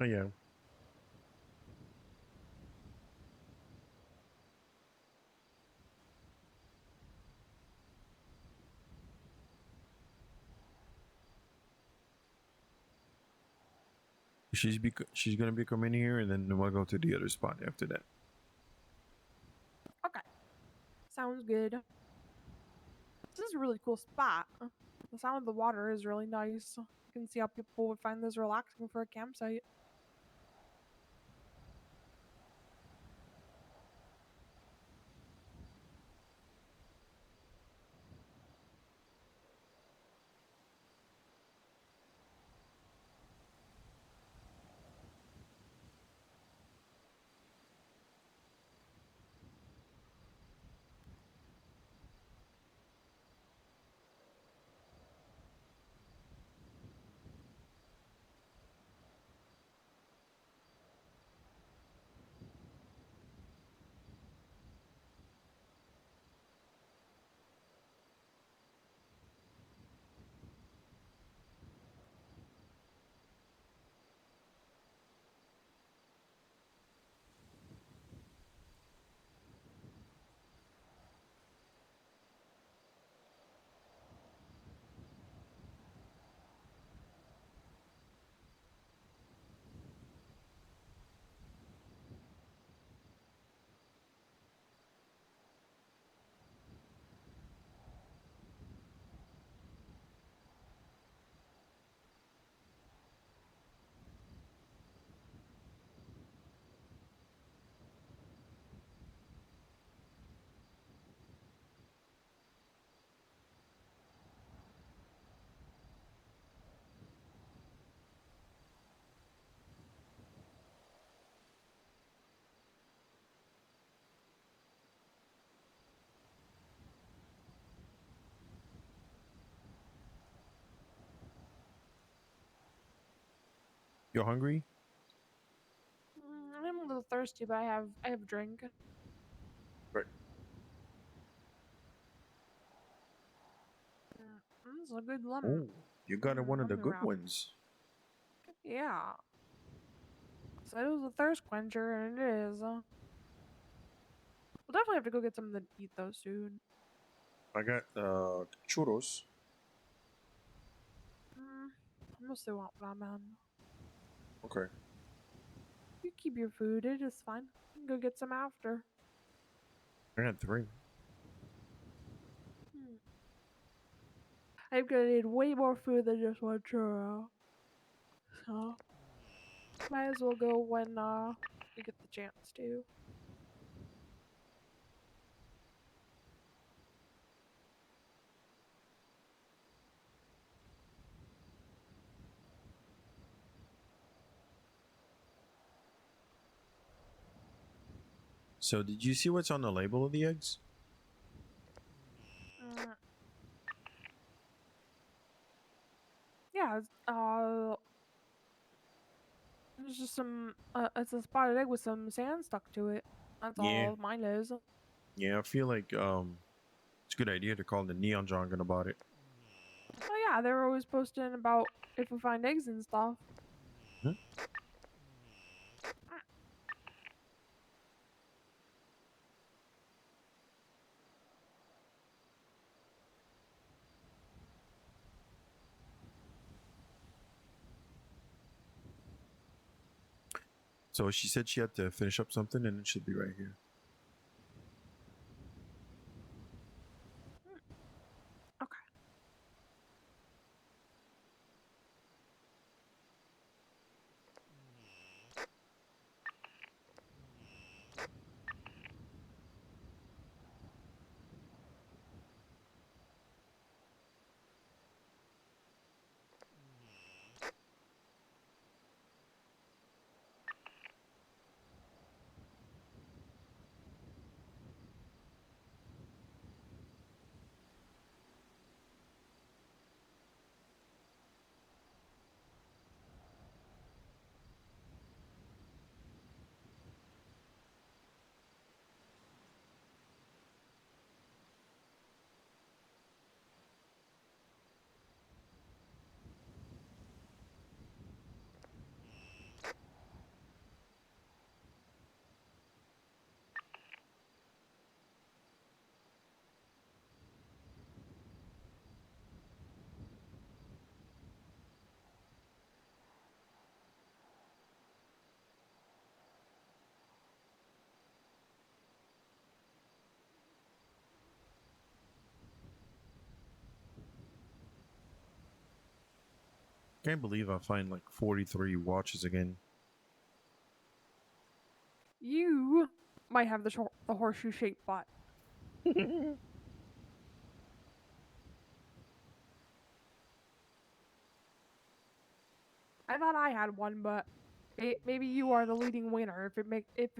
yeah. She's gonna be coming here, and then we'll go to the other spot after that. Okay. Sounds good. This is a really cool spot. The sound of the water is really nice. You can see how people would find this relaxing for a campsite. You hungry? I'm a little thirsty, but I have a drink. Right. This is a good lemon. Oh, you got one of the lemon good wrap. ones. Yeah. Said it was a thirst quencher, and it is. We'll definitely have to go get something to eat though soon. I got churros. I mostly want ramen. Okay. You keep your food, it is fine. You can go get some after. I got 3. I'm gonna need way more food than just one churro. So Might as well go when we get the chance to. So, did you see what's on the label of the eggs? Yeah, there's just some. It's a spotted egg with some sand stuck to it. That's Yeah. all mine is. Yeah, I feel like it's a good idea to call the Neon Jargon about it. Oh yeah, they were always posting about if we find eggs and stuff. Hmm? So she said she had to finish up something, and it should be right here. Okay. Can't believe I find like 43 watches again. You might have the horseshoe shaped butt. I thought I had one, but maybe you are the leading winner if it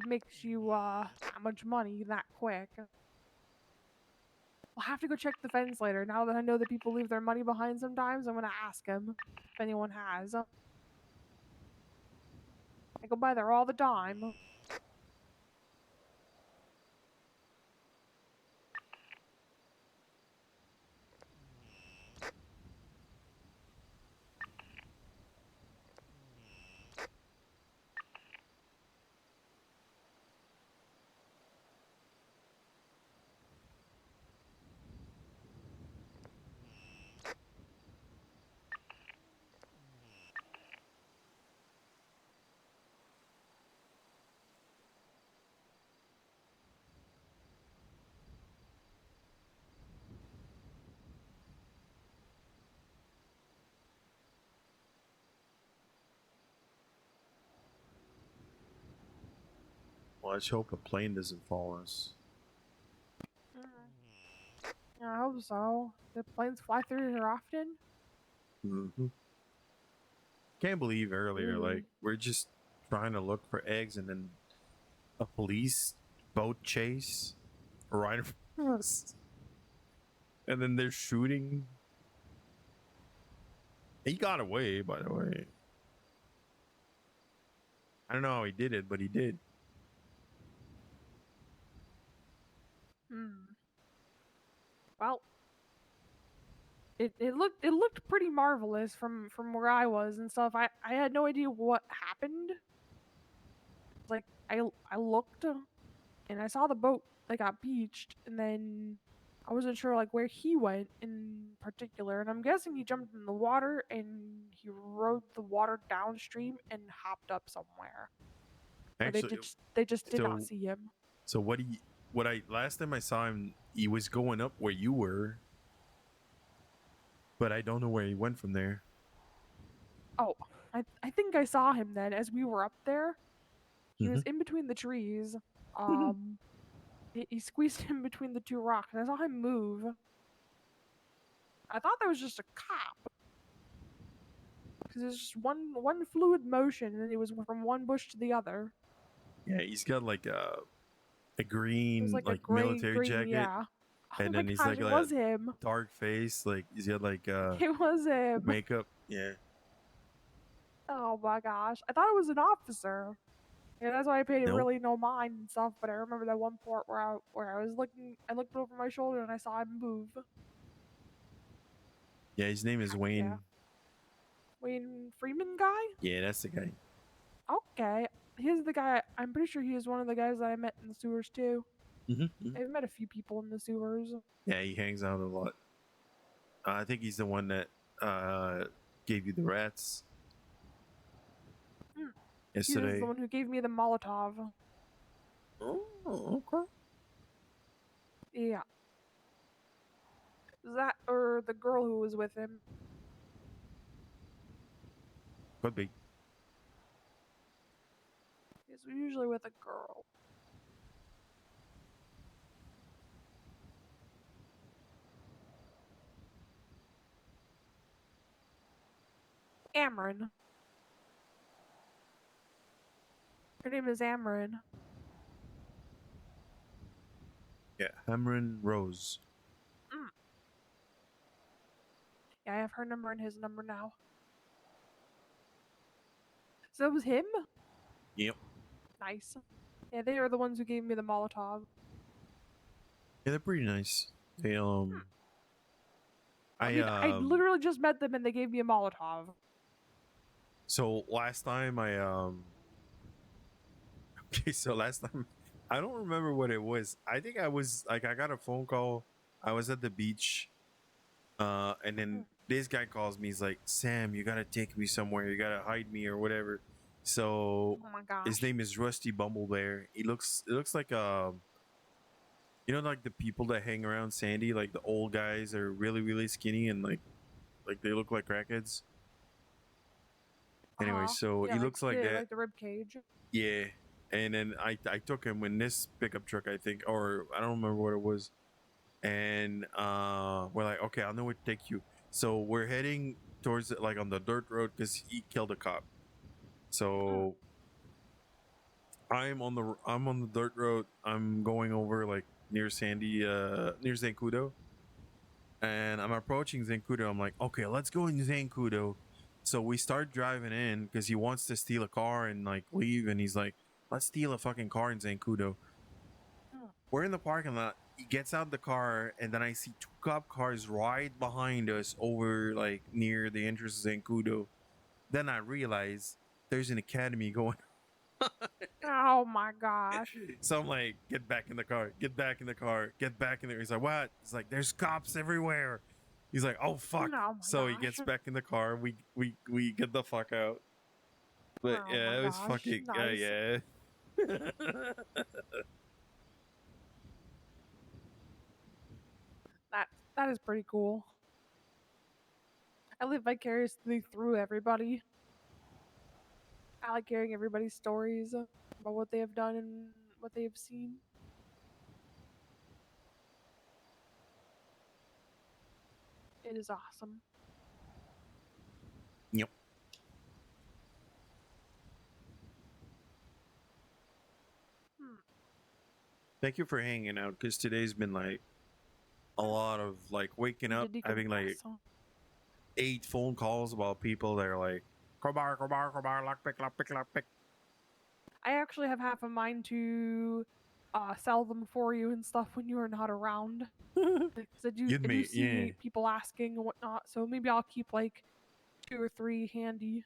makes you that much money that quick. I'll have to go check the fence later. Now that I know that people leave their money behind sometimes, I'm gonna ask them if anyone has. I go by there all the time. Well, let's hope a plane doesn't fall on us. Yeah, I hope so. The planes fly through here often. Mm-hmm. Can't believe earlier, like, we're just trying to look for eggs, and then a police boat chase right in front of us. And then they're shooting. He got away, by the way. I don't know how he did it, but he did. Well, it looked pretty marvelous from where I was and stuff. I had no idea what happened. Like I looked and I saw the boat that got beached, and then I wasn't sure like where he went in particular, and I'm guessing he jumped in the water and he rode the water downstream and hopped up somewhere. Or Actually, they just did not see him. So last time I saw him, he was going up where you were, but I don't know where he went from there. Oh, I I think I saw him then as we were up there. He was Mhm. in between the trees. He squeezed in between the two rocks. I saw him move. I thought that was just a cop. Because it's just one fluid motion, and it was from one bush to the other. Yeah, he's got like a It was green like a military green, jacket, yeah. Oh and my then he's gosh, like it a was him. dark face, like he's got like It was him. makeup. Yeah. Oh my gosh, I thought it was an officer. Yeah, that's why I paid Nope. really no mind and stuff. But I remember that one part where I was looking, I looked over my shoulder and I saw him move. Yeah, his name is Wayne. Yeah. Wayne Freeman guy? Yeah, that's the guy. Okay. He's the guy. I'm pretty sure he is one of the guys that I met in the sewers too. I've met a few people in the sewers. Yeah, he hangs out a lot. I think he's the one that gave you the rats He was yesterday. the one who gave me the Molotov. Oh, okay. Yeah. That or the girl who was with him. Could be. He's usually with a girl. Amron. Her name is Amron. Yeah, Hamron Rose. Yeah, I have her number and his number now. So that was him? Yep. Nice. Yeah, they are the ones who gave me the Molotov. Yeah, they're pretty nice. They I literally just met them and they gave me a Molotov. So last time okay, so last time I don't remember what it was. I think I was like I got a phone call. I was at the beach. And then this guy calls me, he's like, Sam, you gotta take me somewhere, you gotta hide me or whatever. So Oh my gosh. his name is Rusty Bumblebear. It looks like you know, like the people that hang around Sandy, like the old guys are really, really skinny and like they look like crackheads. Anyway, so yeah, he looks like that. Like the rib cage. Yeah. And then I took him in this pickup truck, I think, or I don't remember what it was. And we're like, okay, I know where to take you. So we're heading towards it, like on the dirt road, because he killed a cop. So I'm on the dirt road. I'm going over like near Sandy, near Zancudo, and I'm approaching Zancudo. I'm like, okay, let's go in Zancudo. So we start driving in because he wants to steal a car and like leave, and he's like, let's steal a fucking car in Zancudo. We're in the parking lot. He gets out the car, and then I see two cop cars right behind us over like near the entrance of Zancudo. Then I realize there's an academy going. Oh my gosh. So I'm like, get back in the car, get back in the car, get back in there. He's like, what? It's like, there's cops everywhere. He's like, oh fuck. Oh my So he gosh. gets back in the car. We get the fuck out. But Oh yeah, my it was gosh, fucking nice. yeah. That is pretty cool. I live vicariously through everybody. I like hearing everybody's stories about what they have done and what they have seen. It is awesome. Yep. Thank you for hanging out, because today's been like a lot of like waking up, having like 8 phone calls about people that are like, crowbar, lockpick. I actually have half a mind to sell them for you and stuff when you are not around. Because I do see yeah. people asking and whatnot, so maybe I'll keep like 2 or 3 handy.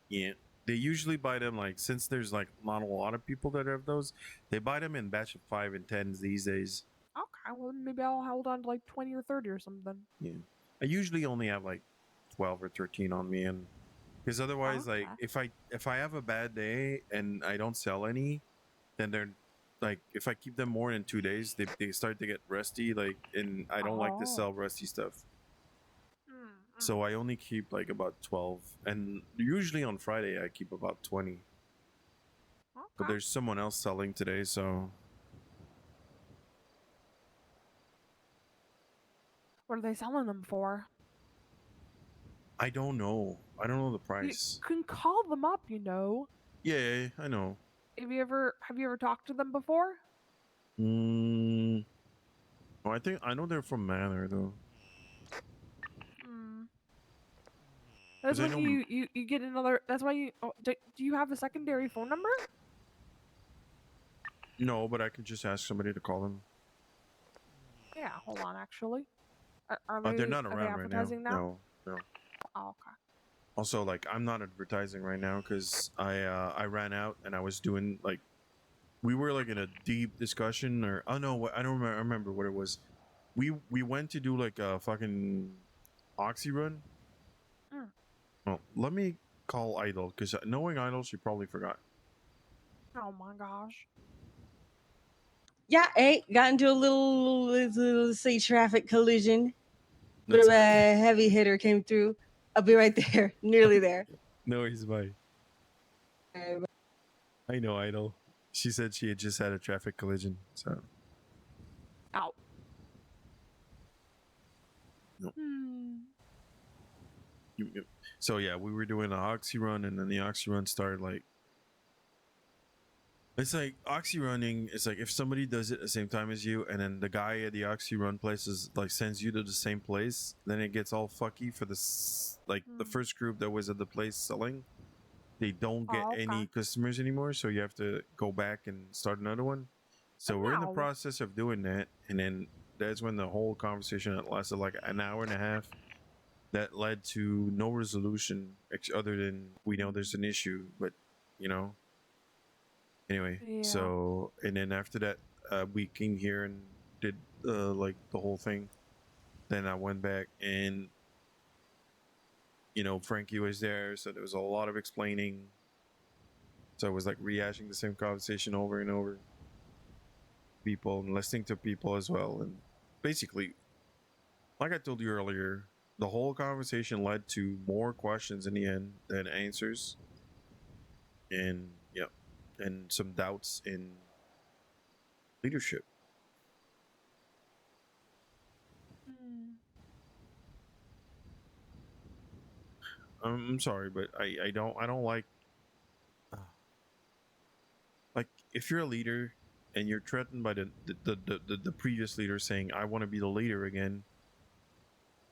Yeah. They usually buy them like, since there's like not a lot of people that have those, they buy them in batch of 5 and 10s these days. Okay, well maybe I'll hold on to like 20 or 30 or something. Yeah. I usually only have like 12 or 13 on me, and because otherwise like if I have a bad day and I don't sell any, then they're like, if I keep them more than 2 days, they start to get rusty, like, and I don't like to sell rusty stuff. So I only keep like about 12, and usually on Friday I keep about 20. But there's someone else selling today, so What are they selling them for? I don't know. I don't know the You price. can call them up, you know. Yeah, I know. Have you ever talked to them before? Mm, oh, I think I know they're from Manor though. Mm. That's 'Cause I when know you get another. That's why you. Oh, do you have a secondary phone number? No, but I could just ask somebody to call them. Yeah, hold on. Actually, are They're they not are they around right now. advertising now? No. Oh, okay. Also, like I'm not advertising right now because I ran out and I was doing like we were like in a deep discussion or oh no, I don't remember. I remember what it was. We went to do like a fucking oxy run. Mm. Well, let me call Idol because knowing Idol, she probably forgot. Oh my gosh. Yeah, hey, got into a little, let's say, traffic collision. Bit That's of a heavy hitter came through. I'll be right there, nearly there. No, he's by. I know Idol. She said she had just had a traffic collision. So Ow. no. Hmm. So yeah, we were doing the oxy run, and then the oxy run started like. It's like oxy running. It's like if somebody does it at the same time as you, and then the guy at the oxy run place is like sends you to the same place, then it gets all fucky for this. Like the first group that was at the place selling, they don't get any customers anymore, so you have to go back and start another one. So we're in the No. process of doing that, and then that's when the whole conversation that lasted like an hour and a half. That led to no resolution other than we know there's an issue, but you know. Anyway, Yeah. so and then after that, we came here and did like the whole thing. Then I went back and Frankie was there, so there was a lot of explaining. So I was like rehashing the same conversation over and over. People and listening to people as well, and basically, like I told you earlier, the whole conversation led to more questions in the end than answers, and yeah, and some doubts in leadership. Hmm. I'm sorry, but I don't like if you're a leader and you're threatened by the previous leader saying I want to be the leader again,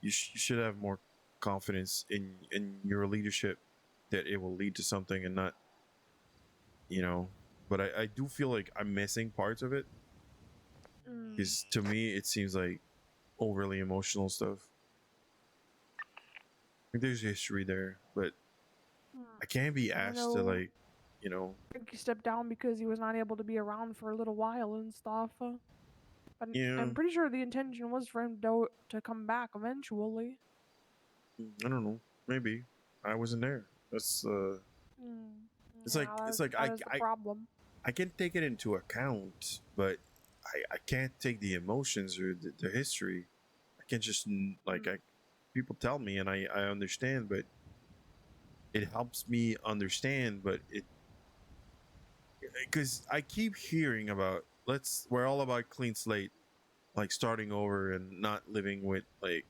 you should have more confidence in your leadership that it will lead to something and not but I do feel like I'm missing parts of it because to me it seems like overly emotional stuff. Like there's history there, but I can't be I asked to know like Frankie stepped down because he was not able to be around for a little while and stuff. But Yeah. I'm pretty sure the intention was for him to come back eventually. I don't know, maybe I wasn't there. That's it's Yeah, like that is the problem. I can take it into account, but I can't take the emotions or the history. I can't just like people tell me and I understand, but it helps me understand. But it because I keep hearing about we're all about clean slate, like starting over and not living with like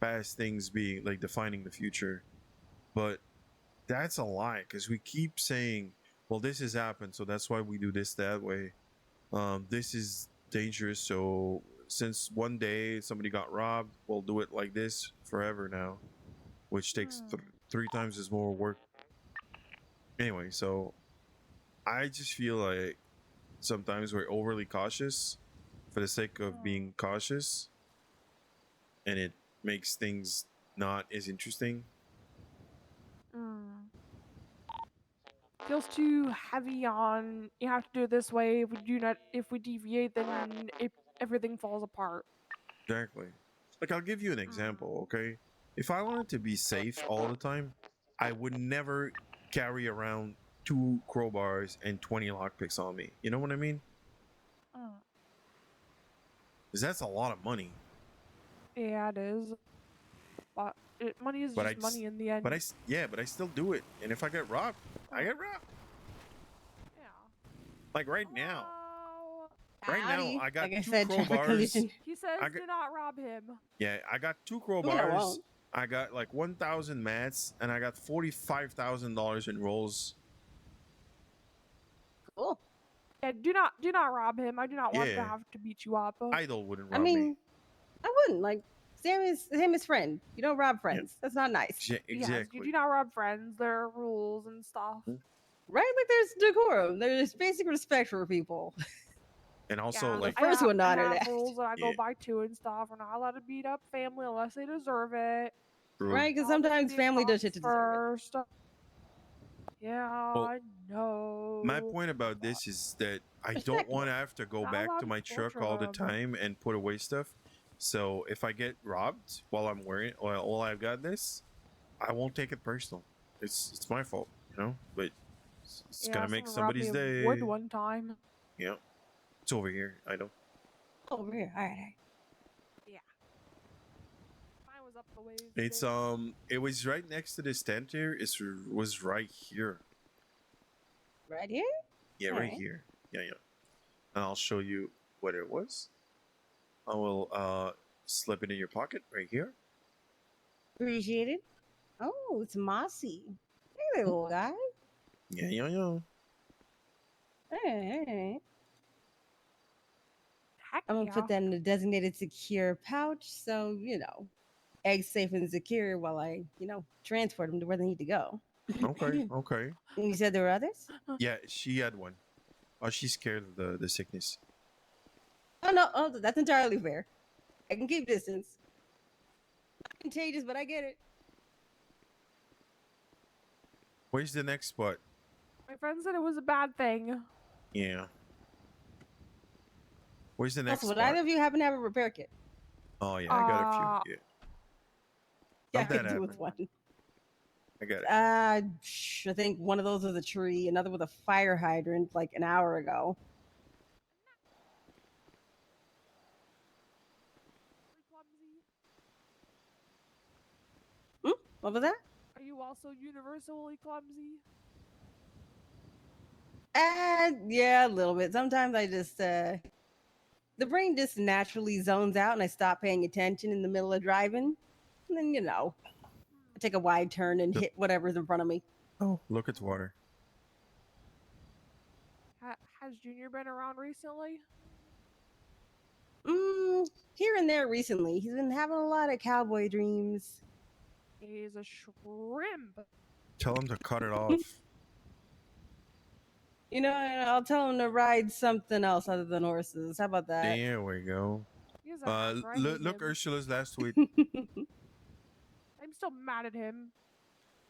past things being like defining the future, but that's a lie because we keep saying, well, this has happened, so that's why we do this that way. This is dangerous, so since one day somebody got robbed, we'll do it like this forever now, which takes 3 times as more work. Anyway, so I just feel like sometimes we're overly cautious for the sake of being cautious, and it makes things not as interesting. Feels too heavy on. You have to do it this way. If we deviate, then everything falls apart. Exactly. Like I'll give you an example, okay? If I wanted to be safe all the time, I would never carry around 2 crowbars and 20 lockpicks on me. You know what I mean? Because that's a lot of money. Yeah, it is. but money is But just money in the end. but I still do it. And if I get robbed, I get robbed. Yeah. Like right now. Oh, Right now, Howdy. I got Like I two said, traffic crowbars. collision. he says I got- do not rob him. Yeah, I got two I crowbars. won't. I got like 1,000 mats, and I got $45,000 in rolls. Cool. Yeah, do not rob him. I do not want to Yeah. have to beat you up. Idol wouldn't I rob mean, me. I wouldn't. Like, Sam is friend. You don't rob friends. That's not nice. Yes, Exactly. you do not rob friends. There are rules and stuff. Right? Like, there's decorum. There's basic respect for people. And also, Yeah, like, First one to I honor have that. rules that I go Yeah. by too and stuff. We're not allowed to beat up family unless they deserve it. true. Right? Because Always sometimes be family does shit to deserve it. first. Yeah, Well, I know. my point about this is that I don't Respectable. want to have to go Not back allowed to to my truck torture all the them. time and put away stuff. So if I get robbed while I'm wearing, while I've got this, I won't take it personal. It's my fault, you know. But it's Yeah, gonna make someone robbed somebody's me of day. wood one time. Yeah, it's over here. I know. Over here. All right. Yeah. Mine was up the ways. It's it was right next to this tent here. It was right here. Right here? Yeah, right Alright. here. Yeah. And I'll show you what it was. I will slip it in your pocket right here. Appreciate it. Oh, it's mossy. Hey, little guy. Yeah. All right. Heck I'm gonna yeah. put that in a designated secure pouch, so eggs safe and secure while I, transport them to where they need to go. Okay. Okay. And you said there were others? Yeah, she had one. Oh, she's scared of the sickness. Oh no, that's entirely fair. I can keep distance. Not contagious, but I get it. Where's the next spot? My friend said it was a bad thing. Yeah. Where's the next Also, would spot? either of you happen to have a repair kit? Oh yeah, I got a few. Yeah. Yeah, I How'd that could do with happen? one. I got it. I think one of those was a tree, another with a fire hydrant like an hour ago. What was that? Are you also universally clumsy? Yeah, a little bit. Sometimes I just the brain just naturally zones out and I stop paying attention in the middle of driving. And then, I take a wide turn and hit whatever's in front of me. Oh, look, it's water. Has Junior been around recently? Here and there recently. He's been having a lot of cowboy dreams. He's a shrimp. Tell him to cut it off. And I'll tell him to ride something else other than horses. How about that? There we go. He's a half right with Look, him. Ursula's last tweet. I'm still mad at him.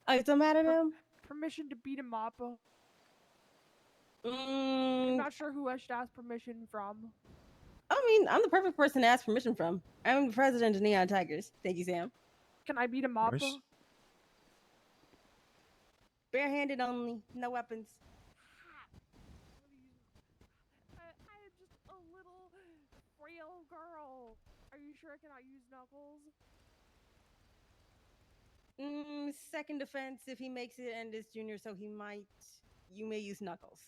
Oh, you still mad at him? Permission to beat him up. I'm Mm, not sure who I should ask permission from. I mean, I'm the perfect person to ask permission from. I'm the president of Neon Tigers. Thank you, Sam. Can I beat him up? Nice. Barehanded only, no weapons. I'm just a little frail girl. Are you sure I cannot use knuckles? Second defense if he makes it and is junior, so you may use knuckles.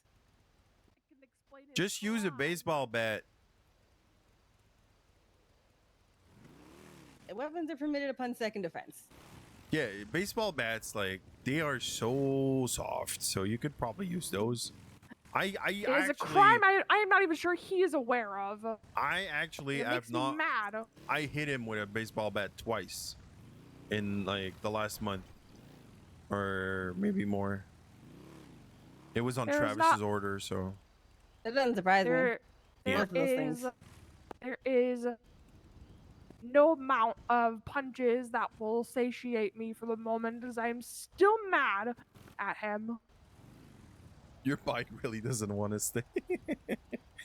I can explain it. Just use a baseball bat. Weapons are permitted upon second defense. Yeah, baseball bats, like, they are so soft, so you could probably use those. It is a crime I am not even sure he is aware of. I actually It have makes me not. mad. I hit him with a baseball bat twice in like the last month, or maybe more. It was on There's Travis's not- order, so That doesn't surprise me. There Both of those is things. there is no amount of punches that will satiate me for the moment, as I am still mad at him. your bike really doesn't want to stay.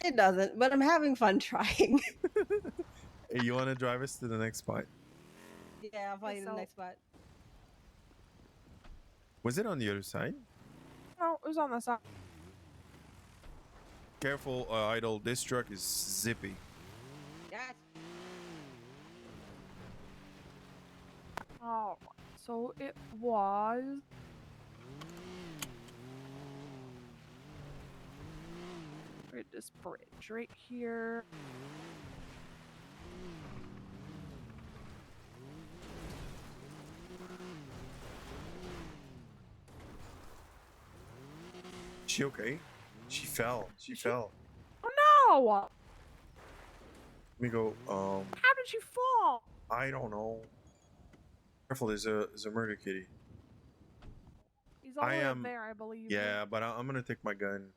It doesn't, but I'm having fun trying. Hey, you want to drive us to the next spot? Yeah, I'll find you in the So- next spot. Was it on the other side? No, it was on the side. Careful, Idol. This truck is zippy. Yes. Oh, so it was. Right, this bridge right here. She okay? She fell. She fell. Oh no! Let me go. How did she fall? I don't know. Careful, there's a murder kitty. He's all I the way up am. there, I believe. Yeah, but I'm gonna take my gun.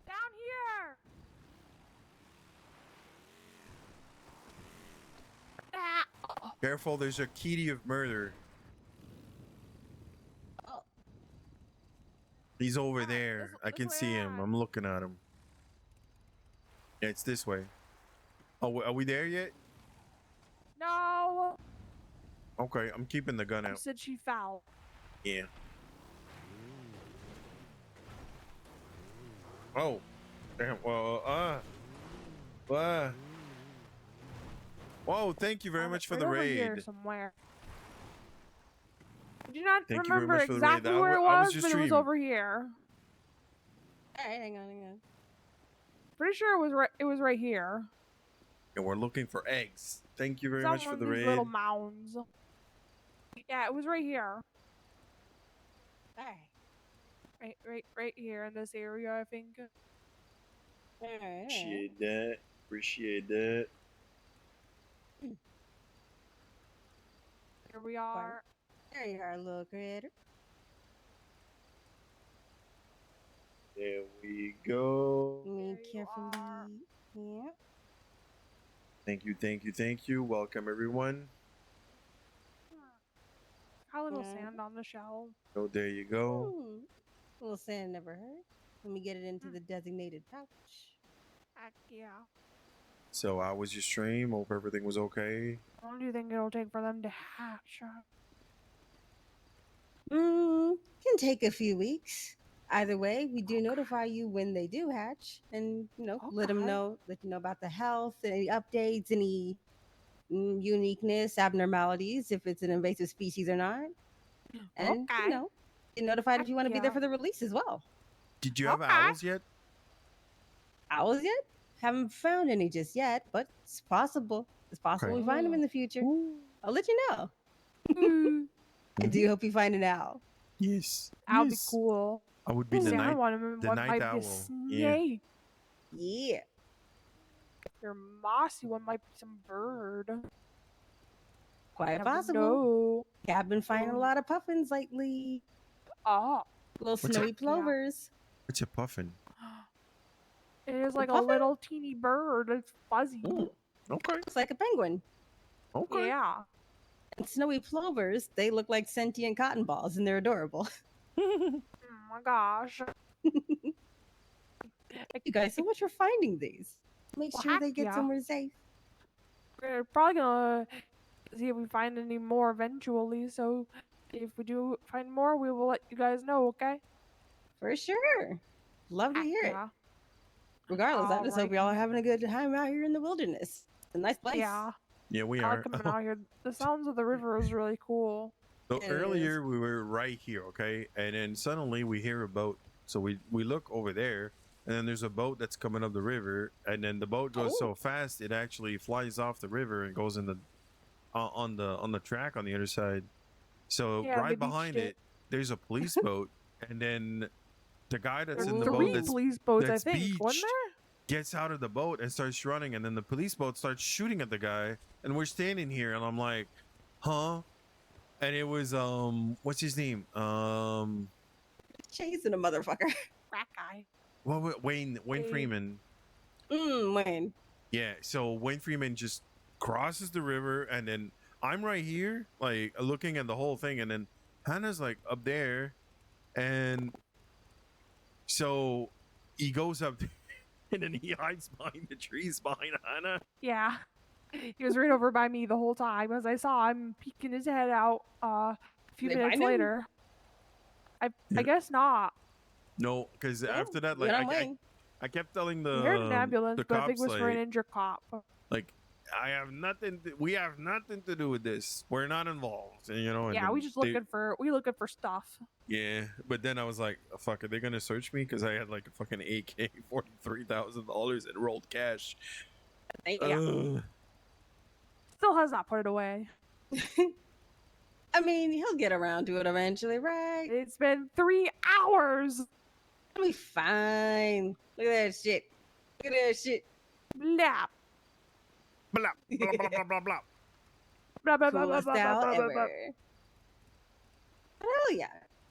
Down here! Ah! Careful, there's a kitty of murder. He's over there. I can see him. I'm looking at him. Yeah, it's this way. Oh, are we there yet? No! Okay, I'm keeping the gun You out. said she fell. Yeah. Oh. Damn. Well, Whoa, thank you very much for Right the over here raid. somewhere. I do not Thank you very remember much for the raid. exactly where it I was was, just but it was streaming. over here. Alright, hang on. Pretty sure it was right. It was right here. And we're looking for eggs. Thank you very It's on much for one the of these raid. little mounds. Yeah, it was right here. Alright. Right here in this area, I think. Appreciate that. Appreciate that. Here we are. There you are, little critter. There we go. Me carefully. Yeah. Thank you, thank you, thank you. Welcome, everyone. Got a little Yeah. sand on the shell. Oh, there you go. Ooh. Little sand never hurt. Let me get it into the designated pouch. Heck yeah. So, how was your stream? Hope everything was okay. How long do you think it'll take for them to hatch? Can take a few weeks. Either way, we do notify you when they do hatch, and let you know about the health, any updates, any uniqueness, abnormalities, if it's an invasive species or not, and get notified if you want to be there for the release as well. Did you have owls yet? Owls yet? Haven't found any just yet, but it's possible. It's possible Okay. we find them in the future. I'll let you know. I do hope you find an owl. Yes. That'll be cool. I would be the See, I night, want him. the One night might owl. be a Yeah. snake. Yeah. Your mossy one might be some bird. Quite Never possible. know. Yeah, I've been finding a lot of puffins lately. Oh. Little What's snowy that? plovers. What's a puffin? It is like a puffin? little teeny bird. It's fuzzy. Okay. Looks like a penguin. Okay. Yeah. And snowy plovers, they look like sentient cotton balls, and they're adorable. Oh my gosh. You guys so much for finding these. Make Well, sure heck they get yeah. somewhere safe. We're probably gonna see if we find any more eventually. So if we do find more, we will let you guys know. Okay? For sure. Love to hear it. Yeah. Regardless, I just hope Alrighty. y'all are having a good time out here in the wilderness. It's a nice place. Yeah. Yeah, we I are. like coming out here. The sounds of the river is really cool. So It earlier we were right here, okay, and then suddenly we hear a boat. So we look over there, and then there's a boat that's coming up the river, and then the boat goes so fast it actually flies off the river and goes in the on the track on the other side. So Yeah, they right beached behind it, there's a police boat, and then the guy that's There's in the boat three that's police boats, that's I think, wasn't beached there? gets out of the boat and starts running, and then the police boat starts shooting at the guy, and we're standing here, and I'm like, huh? And it was what's his name? Chasing a motherfucker. Rat guy. Wayne Freeman. Wayne. Yeah, so Wayne Freeman just crosses the river, and then I'm right here, like looking at the whole thing, and then Hannah's like up there, and so he goes up and then he hides behind the trees behind Hannah. Yeah. He was right over by me the whole time as I saw him peeking his head out a few They minutes find him? later. I guess not. No, because after that, Good like on Wayne. I kept telling We heard an ambulance, the but I think cops it was for an like, injured cop. I have nothing. We have nothing to do with this. We're not involved. And, you know. And Yeah, we then just looking for stuff. Yeah, but then I was like, oh, "Fuck, are they gonna search me?" Because I had like a fucking AK, $43,000 in rolled cash. Ugh. Still has not put it away. I mean, he'll get around to it eventually, right? It's been 3 hours. It'll be fine. Look at that shit. Look at that shit. Blah. Blah blah blah blah blah blah. Blah, blah, blah, blah, Coolest blah, style blah, blah, blah. ever. Hell yeah.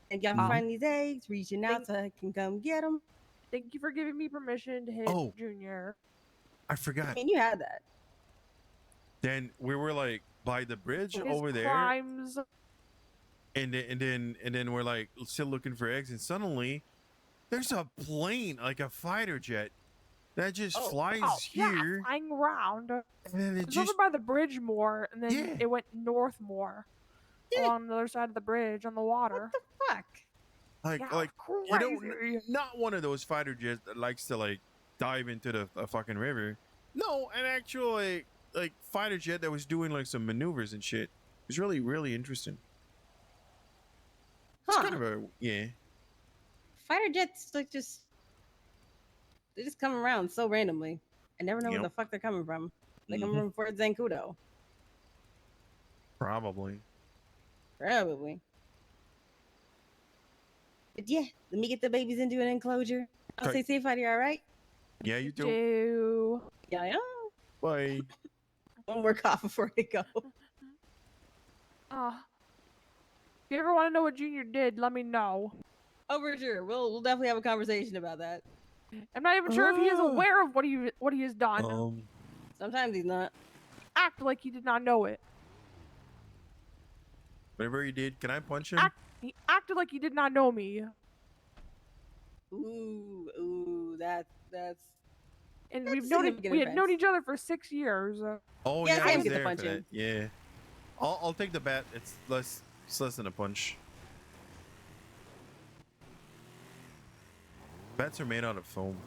And y'all Mhm. find these eggs, reaching out so I can come get them. Thank you for giving me permission to hit Oh. Junior. I forgot. I mean, you had that. Then we were like by the bridge His over there, crimes. and then we're like still looking for eggs, and suddenly there's a plane, like a fighter jet, that just flies here. Yeah, flying around. And then it It's over just by the bridge more, and then it went north more. Along the other side of the bridge on the water. Fuck. like Yeah, like you know, crazy. not one of those fighter jets that likes to like dive into the fucking river. No, an actual like fighter jet that was doing like some maneuvers and shit. It was really interesting. It's kind of a Fighter jets like they just come around so randomly. I never know where the fuck they're coming from. They come from Fort Zancudo. Probably. Probably. But yeah, let me get the babies into an enclosure. I'll Okay. stay safe out here, all right? Yeah, you do. Do. Yeah. Bye. One more cough before I go. If you ever want to know what Junior did, let me know. Oh, for sure. We'll definitely have a conversation about that. I'm not even sure if he is aware of what he has done. Sometimes he's not. Act like he did not know it. Whatever he did, can I punch him? He acted like he did not know me. Ooh, that's. And That's we significant had known offense. each other for 6 years. Oh Yeah, yeah, Sam I was get to there for punch that. him. Yeah, I'll take the bat. It's less than a punch. Bats are made out of foam.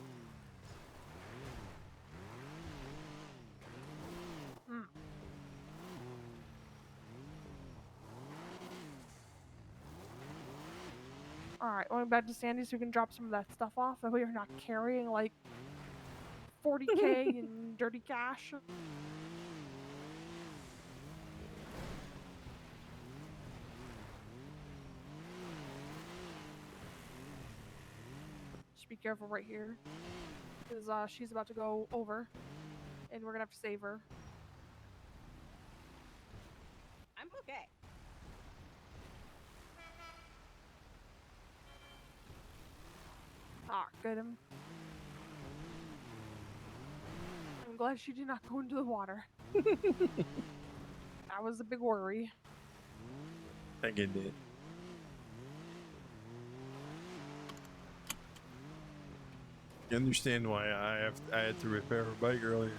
Alright, going back to Sandy so we can drop some of that stuff off. That way you're not carrying like 40K in dirty cash. Just be careful right here. Because she's about to go over. And we're gonna have to save her. I'm okay. Good. I'm glad she did not go into the water. That was a big worry. I get it. You understand why I had to repair her bike earlier.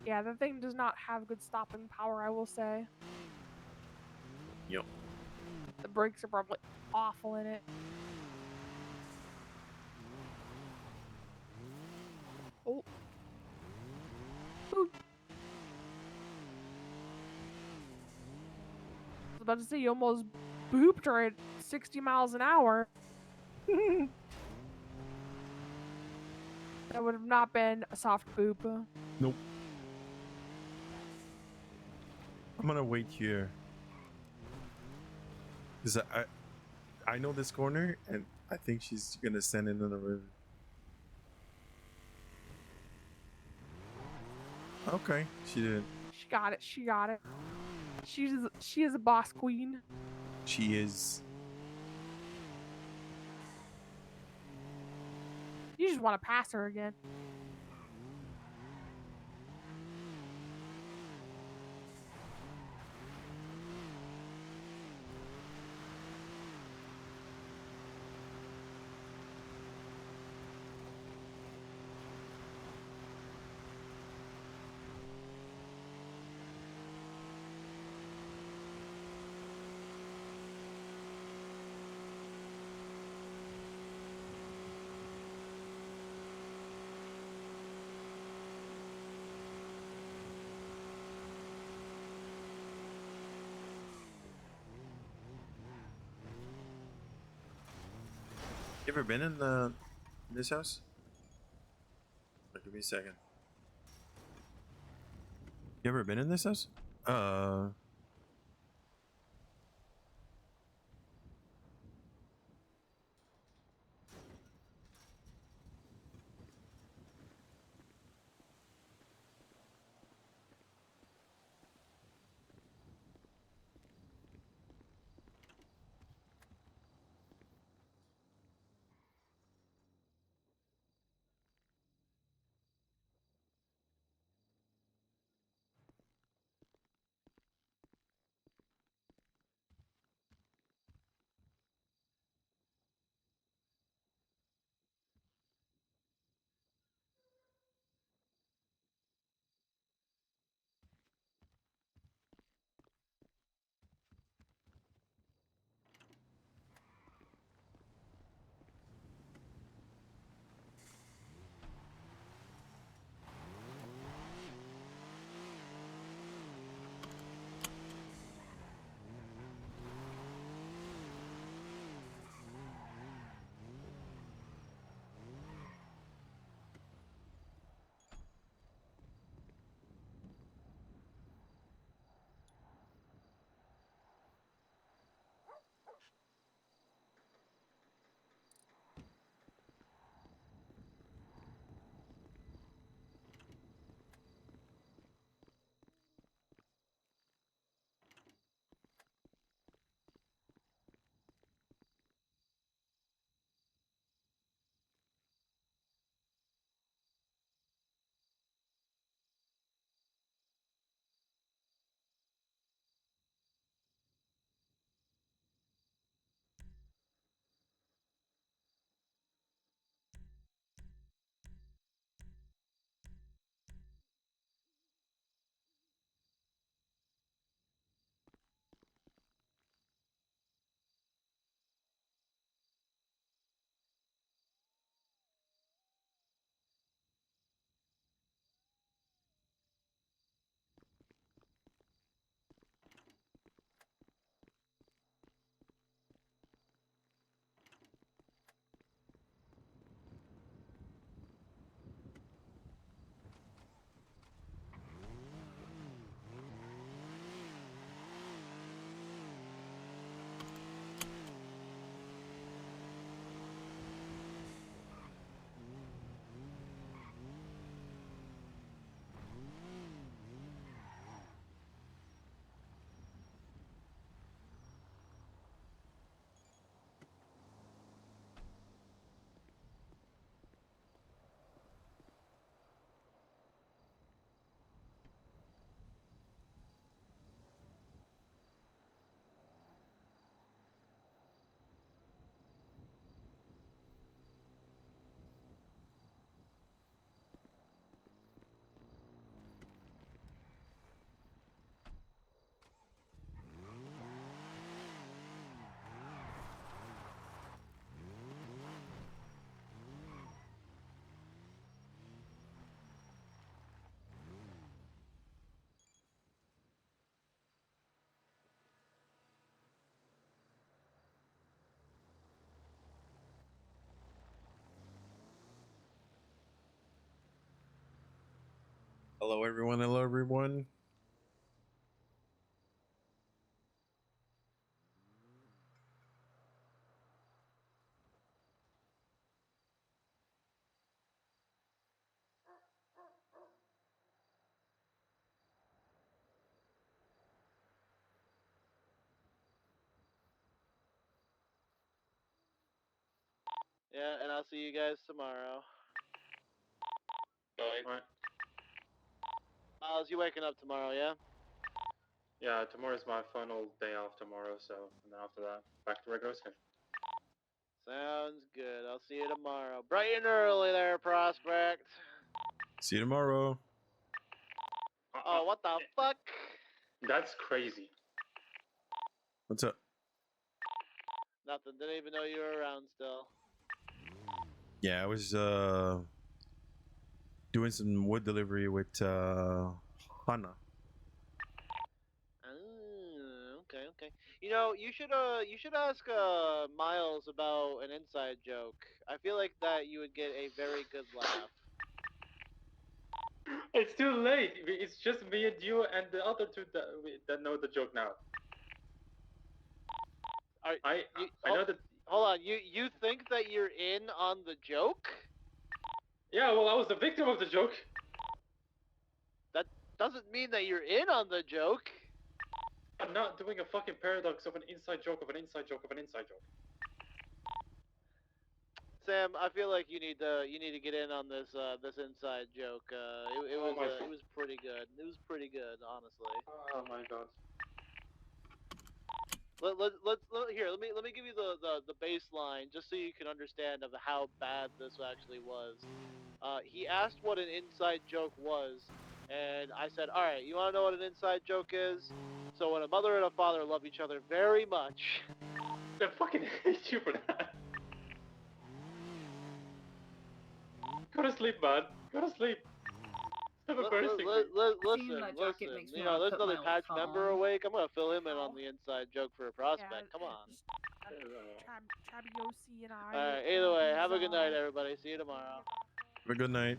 Yeah, that thing does not have good stopping power, I will say. Yep. The brakes are probably awful in it. Oh. Ooh. I was about to say, you almost booped her at 60 miles an hour. That would have not been a soft boop. Nope. I'm gonna wait here. Cause I know this corner, and I think she's gonna send it in the river. Okay, she did. She got it. She got it. She is a boss queen. She is. You just want to pass her again. You ever been in this house? Give me a second. You ever been in this house? Hello, everyone. Hello, everyone. Yeah, and I'll see you guys tomorrow. Alright. Miles, you waking up tomorrow, yeah? Yeah, tomorrow's my final day off tomorrow, so and then after that, back to regular schedule. Sounds good. I'll see you tomorrow. Bright and early there, Prospect. See you tomorrow. Oh, what the fuck? That's crazy. What's up? Nothing. Didn't even know you were around still. Yeah, I was doing some wood delivery with Hana. Okay. Okay. You know, you should ask Miles about an inside joke. I feel like that you would get a very good laugh. It's too late. It's just me and you and the other two that know the joke now. I know that. Hold on. You think that you're in on the joke? Yeah, well, I was the victim of the joke. That doesn't mean that you're in on the joke. I'm not doing a fucking paradox of an inside joke of an inside joke of an inside joke. Sam, I feel like you need to get in on this this inside joke. It was pretty good. It was pretty good, honestly. Oh my god. Let me give you the baseline just so you can understand of how bad this actually was. He asked what an inside joke was, and I said, all right, you want to know what an inside joke is? So when a mother and a father love each other very much. I fucking hate you for that. Go to sleep, man. Go to sleep. Have a bursting Listen. You know, there's another patch member awake. I'm gonna fill him in on the inside joke for a prospect. Come on. Trabiosi and I. All right. Either way, have a good night, everybody. See you tomorrow. Have a good night.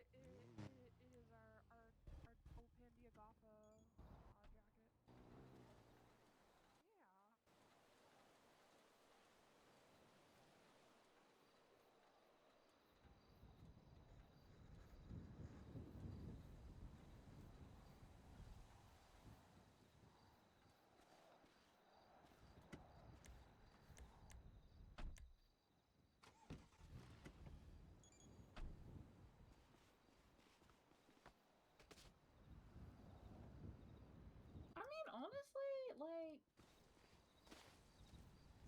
It is our Opandiagotha jacket. Yeah. I mean, honestly, like,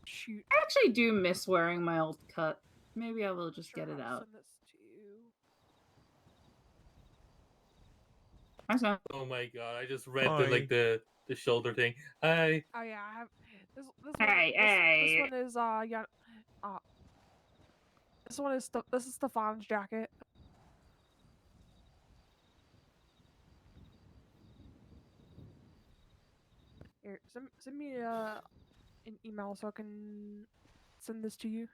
shoot. I actually do miss wearing my old cut. Maybe I will just get it I'll out. send this to you. Oh my god! I just read Hi. the shoulder thing. Hi. Oh yeah, I have this one. Hey, This hey. one is yeah. This one is this is Stefan's jacket. Here, send me an email so I can send this to you.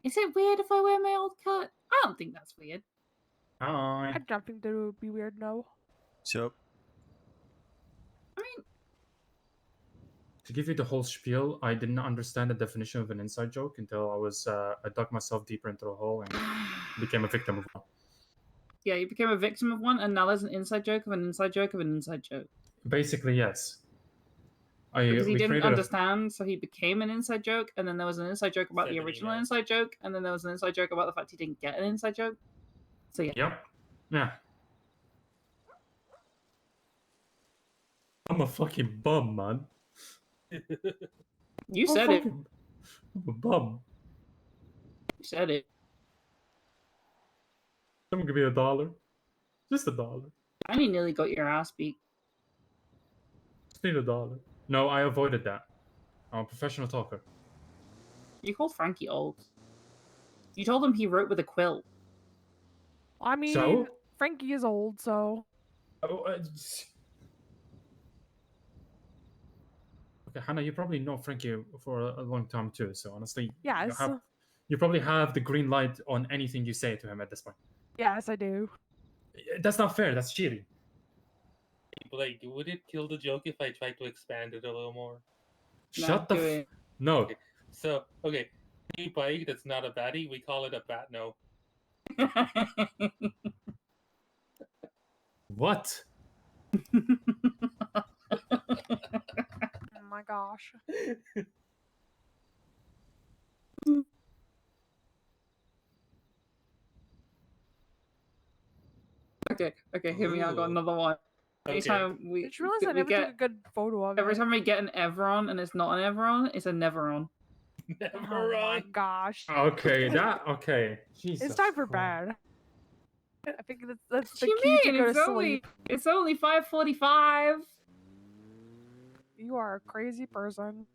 Is it weird if I wear my old cut? I don't think that's weird. I don't think that it would be weird, no. So, To give you the whole spiel, I didn't understand the definition of an inside joke until I dug myself deeper into the hole and became a victim of one. Yeah, you became a victim of one, and now there's an inside joke of an inside joke of an inside joke. Basically, yes. Because he we didn't created a- understand, so he became an inside joke, and then there was an inside joke about the Send an original email. inside joke, and then there was an inside joke about the fact he didn't get an inside joke. So yeah. Yep. Yeah. I'm a fucking bum, man. You said it. I'm a bum. You said it. Someone give me $1. Just $1. I nearly got your ass beat. Just need $1. No, I avoided that. I'm a professional talker. You called Frankie old. You told him he wrote with a quill. I mean, So? Frankie is old, so. Oh, okay, Hannah, you probably know Frankie for a long time too. So honestly, Yes. you probably have the green light on anything you say to him at this point. Yes, I do. That's not fair. That's cheating. Blake, would it kill the joke if I tried to expand it a little more? Shut the no. Okay. So, okay, any bike that's not a baddie, we call it a bat no. What? Oh my gosh. Okay, hear me out. I got another one. Every Okay. time we, I just realized I we never get, took a good photo of every it. time we get an Everon and it's not an Everon, it's a Neveron. Oh my gosh. Okay, okay. Jesus. It's time for Christ. bed. I think that's What the you key to mean? go to sleep. It's only 5:45. You are a crazy person.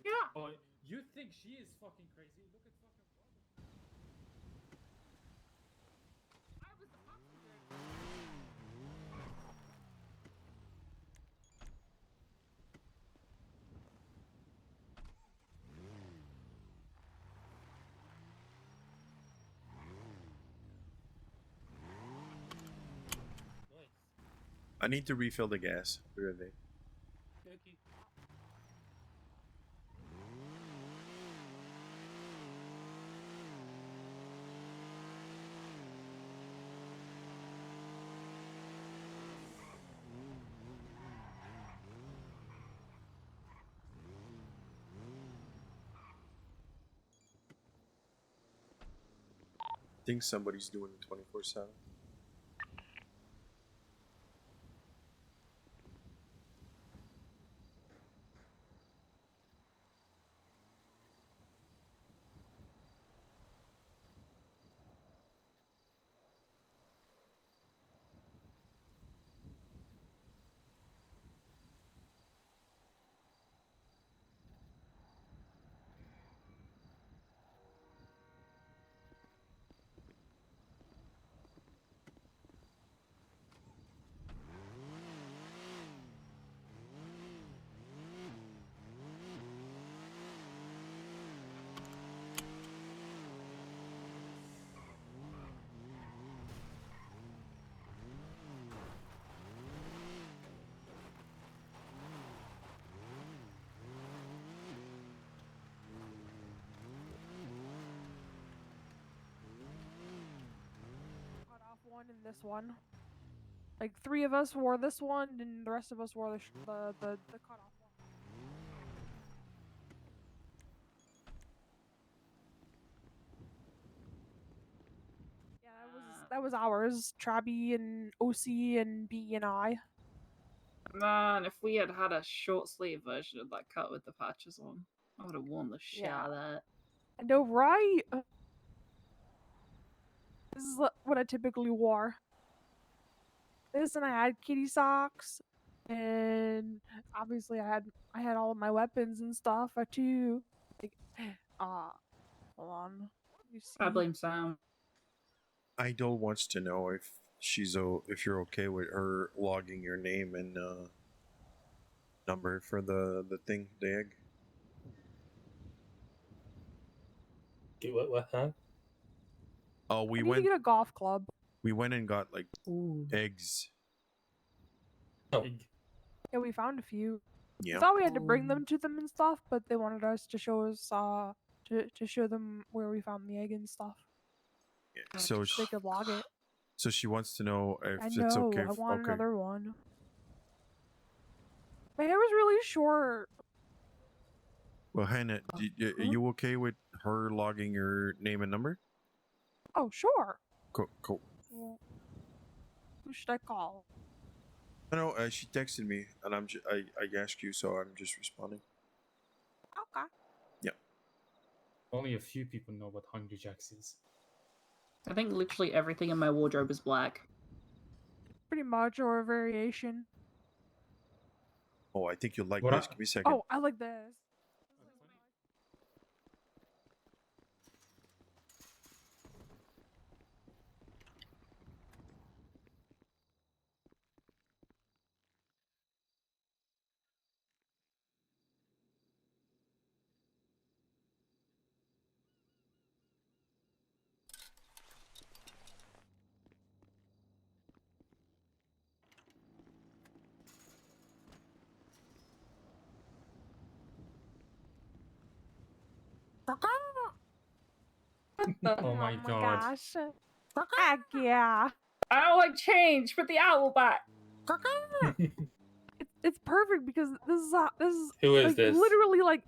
Yeah. Oh, you think she is fucking crazy? Look at fucking. I need to refill the gas. Be right back. Okay. I think somebody's doing it 24/7. Cut off one and this one. Like 3 of us wore this one, and the rest of us wore the cut off one. Yeah, that was ours. Trabi and OC and B and I. Man, if we had had a short sleeve version of that cut with the patches on, I would have worn the shit out of that. I know, right? This is what I typically wore. This, and I had kitty socks, and obviously I had all of my weapons and stuff too. Like, hold on. You see? I blame Sam. Idol wants to know if if you're okay with her logging your name and number for the thing, the egg. Okay, what, huh? Oh, we I need went. to get a golf club. We went and got like eggs. Oh. Yeah, we found a few. Yeah. We thought we had to bring them to them and stuff, but they wanted us to show us to show them where we found the egg and stuff. Yeah. So they could log it. So she wants to know if I it's know. okay. I want Okay. another one. My hair was really short. Well, Hannah, are you okay with her logging your name and number? Oh, sure. Cool. Well, who should I call? No, she texted me, and I asked you, so I'm just responding. Okay. Yeah. Only a few people know what Hungry Jack's is. I think literally everything in my wardrobe is black. Pretty much, or a variation. Oh, I think you'll like What this. Give me a second. Oh, I like this. Oh my god. Gosh. Heck yeah. I don't like change. Put the owl back. It's perfect because this is Who is like, this? literally like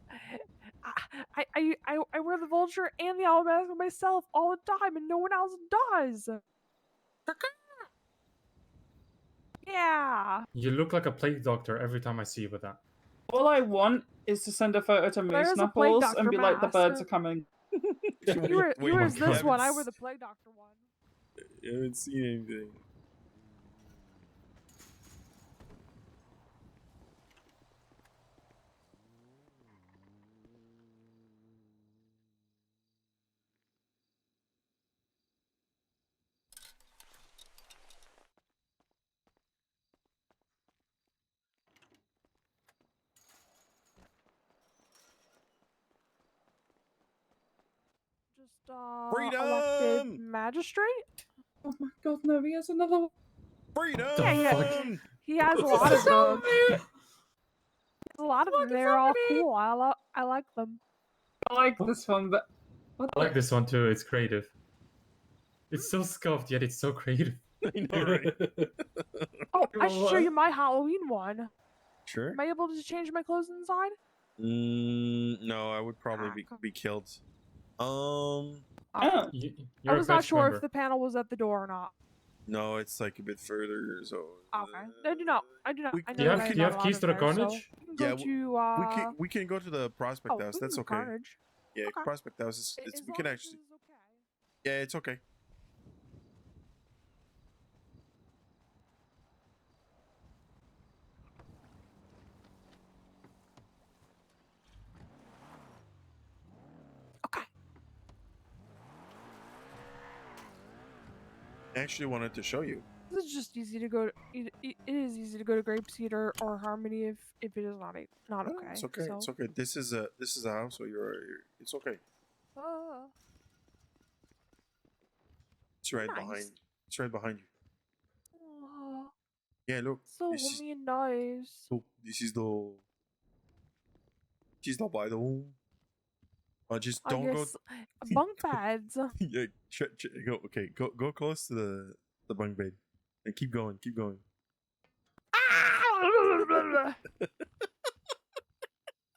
I wear the vulture and the owl mask myself all the time, and no one else does. Yeah. You look like a plague doctor every time I see you with that. All I want is to send a photo to Moose There's a plague Knuckles doctor and be like, the mask. birds are coming. Yours this one. I wear the plague doctor one. I haven't seen anything. just elected Freedom! magistrate. Oh my god, no, he has another one. Freedom! He has a lot of them. A lot of them. They're all cool. I like them. I like this one, but what I like this one too. It's creative. It's so scuffed, yet it's so creative. I know, right? Oh, I should show you my Halloween one. Sure. Am I able to change my clothes inside? No, I would probably be killed. Oh. You're I a was not Fetch sure member. if the panel was at the door or not. No, it's like a bit further. So Okay. I do not. I do not. I know Do you that have I'm do you not have allowed keys in to the there, so Carnage? you can go to we can go to the Prospect oh, House. we can That's go okay. Carnage. Yeah, Okay. Prospect House is it's As we can long as actually. this is okay. Yeah, it's okay. I actually wanted to show you. This is just easy to go. It is easy to go to Grapeseed or Harmony if it is not No, okay. it's okay. So. It's okay. This is a house where you're it's okay. It's right Nice. behind. It's right behind you. Aw, Yeah, look. so This is homey and nice. look. This is by the home. Just I don't go. guess bunk beds. Yeah, go. Okay, go close to the bunk bed, and keep going. Keep going.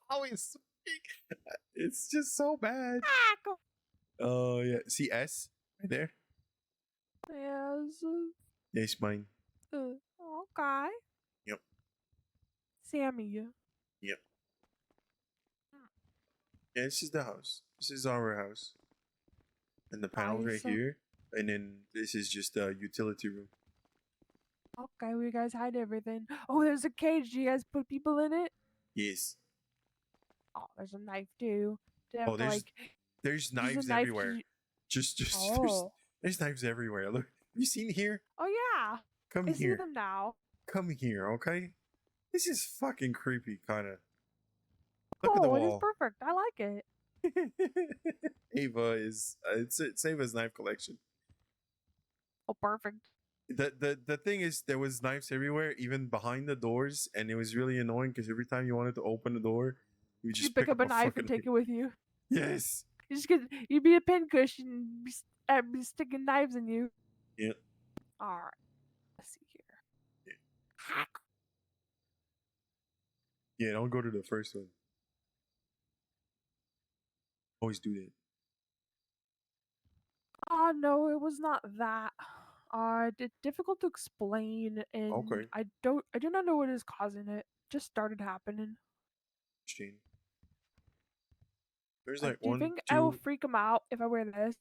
Always. It's just so bad. Oh yeah. See S right there. Yes. Yes, mine. Okay. Yep. Sammy. Yep. Yeah, this is the house. This is our house. And the panel's right Nice. here. And then this is just a utility room. Okay, we guys hide everything. Oh, there's a cage. Do you guys put people in it? Yes. Oh, there's a knife too. Do you have Oh, to, like, there's use a knives knife to everywhere. u- Just Oh. there's knives everywhere. Look, have you seen here? Oh yeah. Come I see here. them now. Come here, okay? This is fucking creepy, kind of. Look at the Oh, it is wall. perfect. I like it. Ava is it's Ava's knife collection. Oh, perfect. The thing is, there was knives everywhere, even behind the doors, and it was really annoying because every time you wanted to open the door, you just You pick up a knife and take it with you. Yes. You just get you'd be a pincushion and be sticking knives in you. Yep. All right. Let's see here. Yeah, don't go to the first one. Always do that. No, it was not that. Difficult to explain, and Okay. I do not know what is causing it. Just started happening. Shane. There's Do like you one, think I will two. freak him out if I wear this?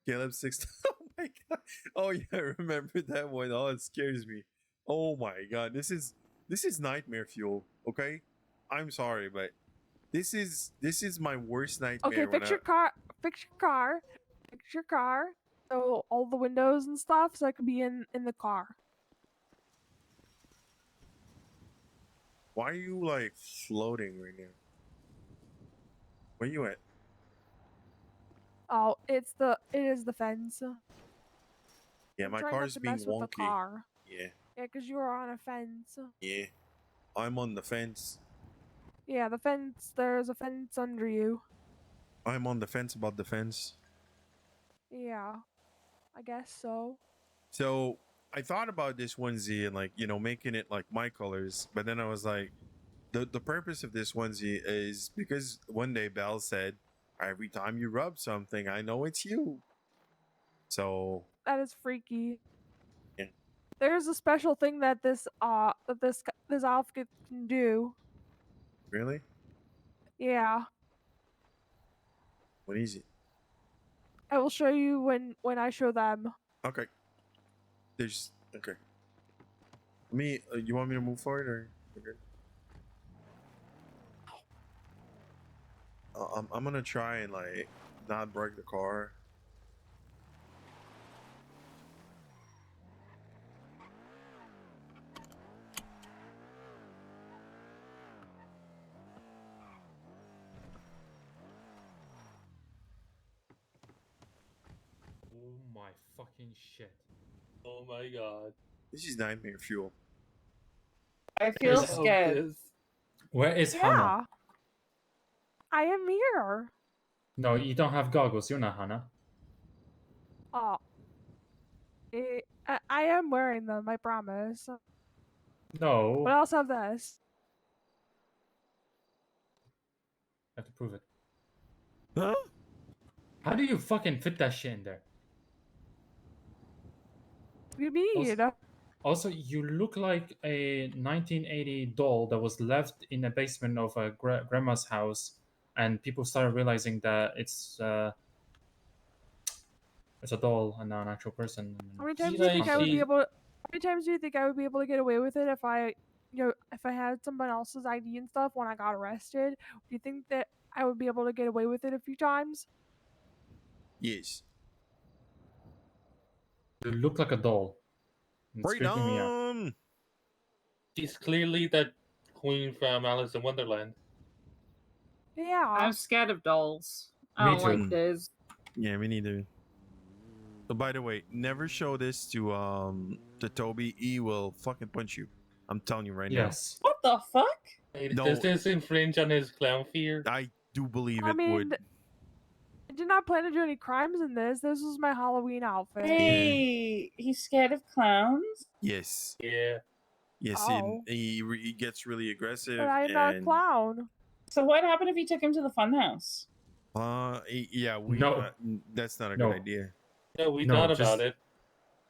Caleb 6. Oh my god. Oh yeah, I remember that one. Oh, it scares me. Oh my god. This is nightmare fuel. Okay, I'm sorry, but this is my worst nightmare. Okay, fix your car. Fix your car. Fix your car. So all the windows and stuff, so I could be in the car. Why are you like floating right now? Where you at? Oh, it is the fence. Yeah, I'm my trying not car's to being mess with the wonky. car. Yeah, Yeah, because you are on a fence. yeah. I'm on the fence. Yeah, the fence. There's a fence under you. I'm on the fence about the fence. Yeah, I guess so. So I thought about this onesie and like, you know, making it like my colors, but then I was like, the purpose of this onesie is because one day Belle said, every time you rub something, I know it's you. So That is freaky. yeah. There's a special thing that this outfit can do. Really? Yeah, What is it? I will show you when I show them. Okay. There's okay. Me, you want me to move forward or? Okay. I'm gonna try and like not break the car. fucking shit. Oh my god. This is nightmare fuel. I feel Is- scared. Where is Hannah? Yeah. I am here. No, you don't have goggles. You're not Hannah. Oh. I am wearing them, I promise. No. But I also have this. I have to prove it. Huh? How do you fucking fit that shit in there? What do you mean? Also, you look like a 1980 doll that was left in the basement of a grandma's house, and people started realizing that it's a doll and not an actual person. How many times do you think I would be able? How many times do you think I would be able to get away with it if if I had someone else's ID and stuff when I got arrested? Do you think that I would be able to get away with it a few times? Yes. You look like a doll. It's creeping me out. Freedom! She's clearly that queen from Alice in Wonderland. Yeah. I'm scared of dolls. I Me don't like too. those. Yeah, me neither. So by the way, never show this to Toby. He will fucking punch you. I'm telling you right Yes. What the fuck? No. Does this infringe on his clown fear? now. I do believe I it mean, would. I did not plan to do any crimes in this. This was my Halloween outfit. Hey, he's scared of clowns? Yes. Yeah. Yes, Oh. he gets really aggressive. But I am not a and clown. So what happened if you took him to the funhouse? yeah, we No. that's not a No. good idea. No, we No, thought just- about it.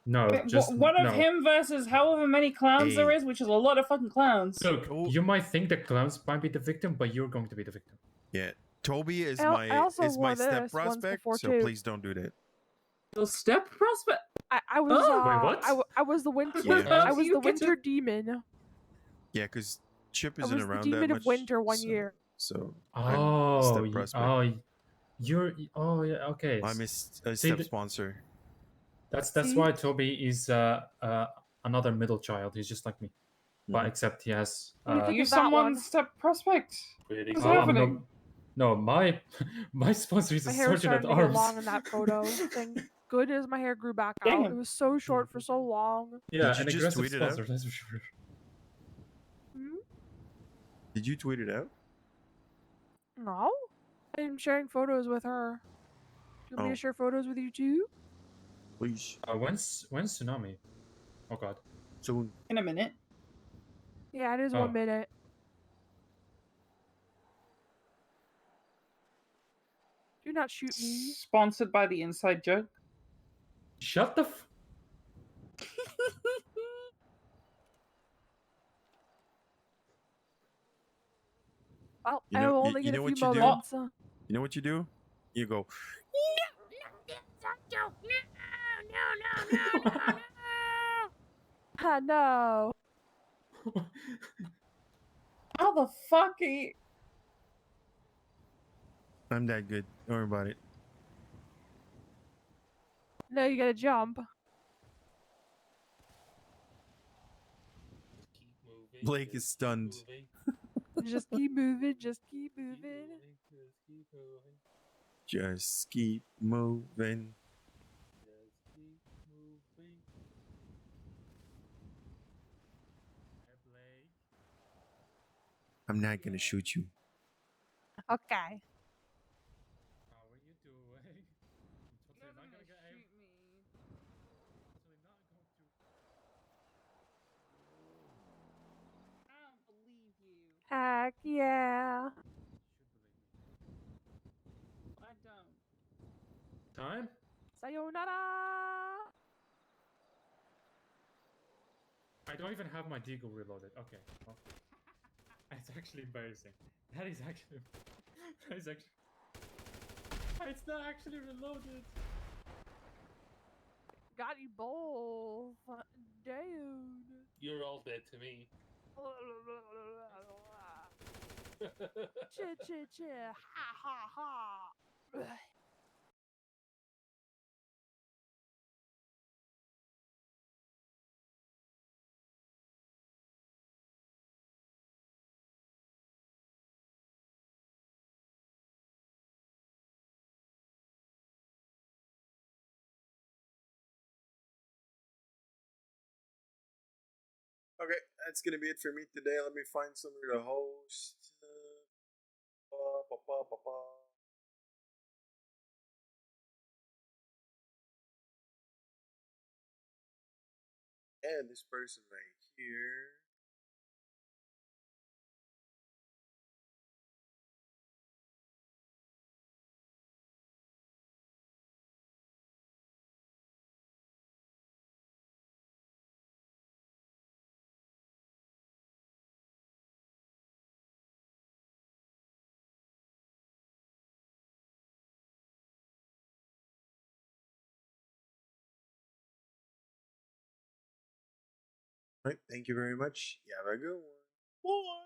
No, Wait, just what of no. him versus however many clowns there Hey. is, which is a lot of fucking clowns. Look, you might think the clowns might be the victim, but you're going to be the victim. Yeah. Toby is I also my wore step this once prospect, before, so too. please don't do that. The step prospect? I was Oh. Wait, what? I was the winter Yeah. I How was do you the get to- winter demon. Yeah, because Chip I isn't was the around demon that of much. winter one so, year. So Oh, I'm a step prospect. you're. Oh, yeah. Okay. I'm a See, step sponsor. That's See? why Toby is another middle child. He's just like me, but Mhm. except he has. What do you think You of that one? someone's step prospect? Pretty What's Oh, I'm happening? no, my sponsor is a My hair was sergeant starting at to get arms. long in that photo. Thank goodness my hair grew back out. Damn. It was so short for so long. Yeah, Did you an just aggressive tweet it out? sponsor. That's for sure. Hmm? Did you tweet it out? No? I'm sharing photos with her. Do you want me Oh. to share photos with you too? Please. When's tsunami? Oh God. Soon. In a minute. Yeah, it is Oh. 1 minute. Do not shoot me. Sponsored by the Inside Joke. Shut the. Well, You I know- will you- only you get know a what few you do? moments. You know what you do? You go. No. How the fuck are you? I'm that good. Don't worry about it. No, you gotta jump. Keep moving. Blake just is keep stunned. moving, Just keep moving. Just keep keep moving. moving, just keep moving. Just keep moving. Just keep moving. I'm not gonna shoot you. Okay. How are you doing? I'm totally not gonna get aim. Totally not going to. I don't believe you. Heck yeah. I don't. Time? Sayonara. I don't even have my deagle reloaded. Okay. Well, it's actually embarrassing. That is actually. That is actually. It's not actually reloaded. Got you both. Dude. You're all dead to me. Chit chit chit. Ha ha ha. Okay, that's gonna be it for me today. Let me find somewhere to host. And this person right here. All right, thank you very much. You have a good one. Bye.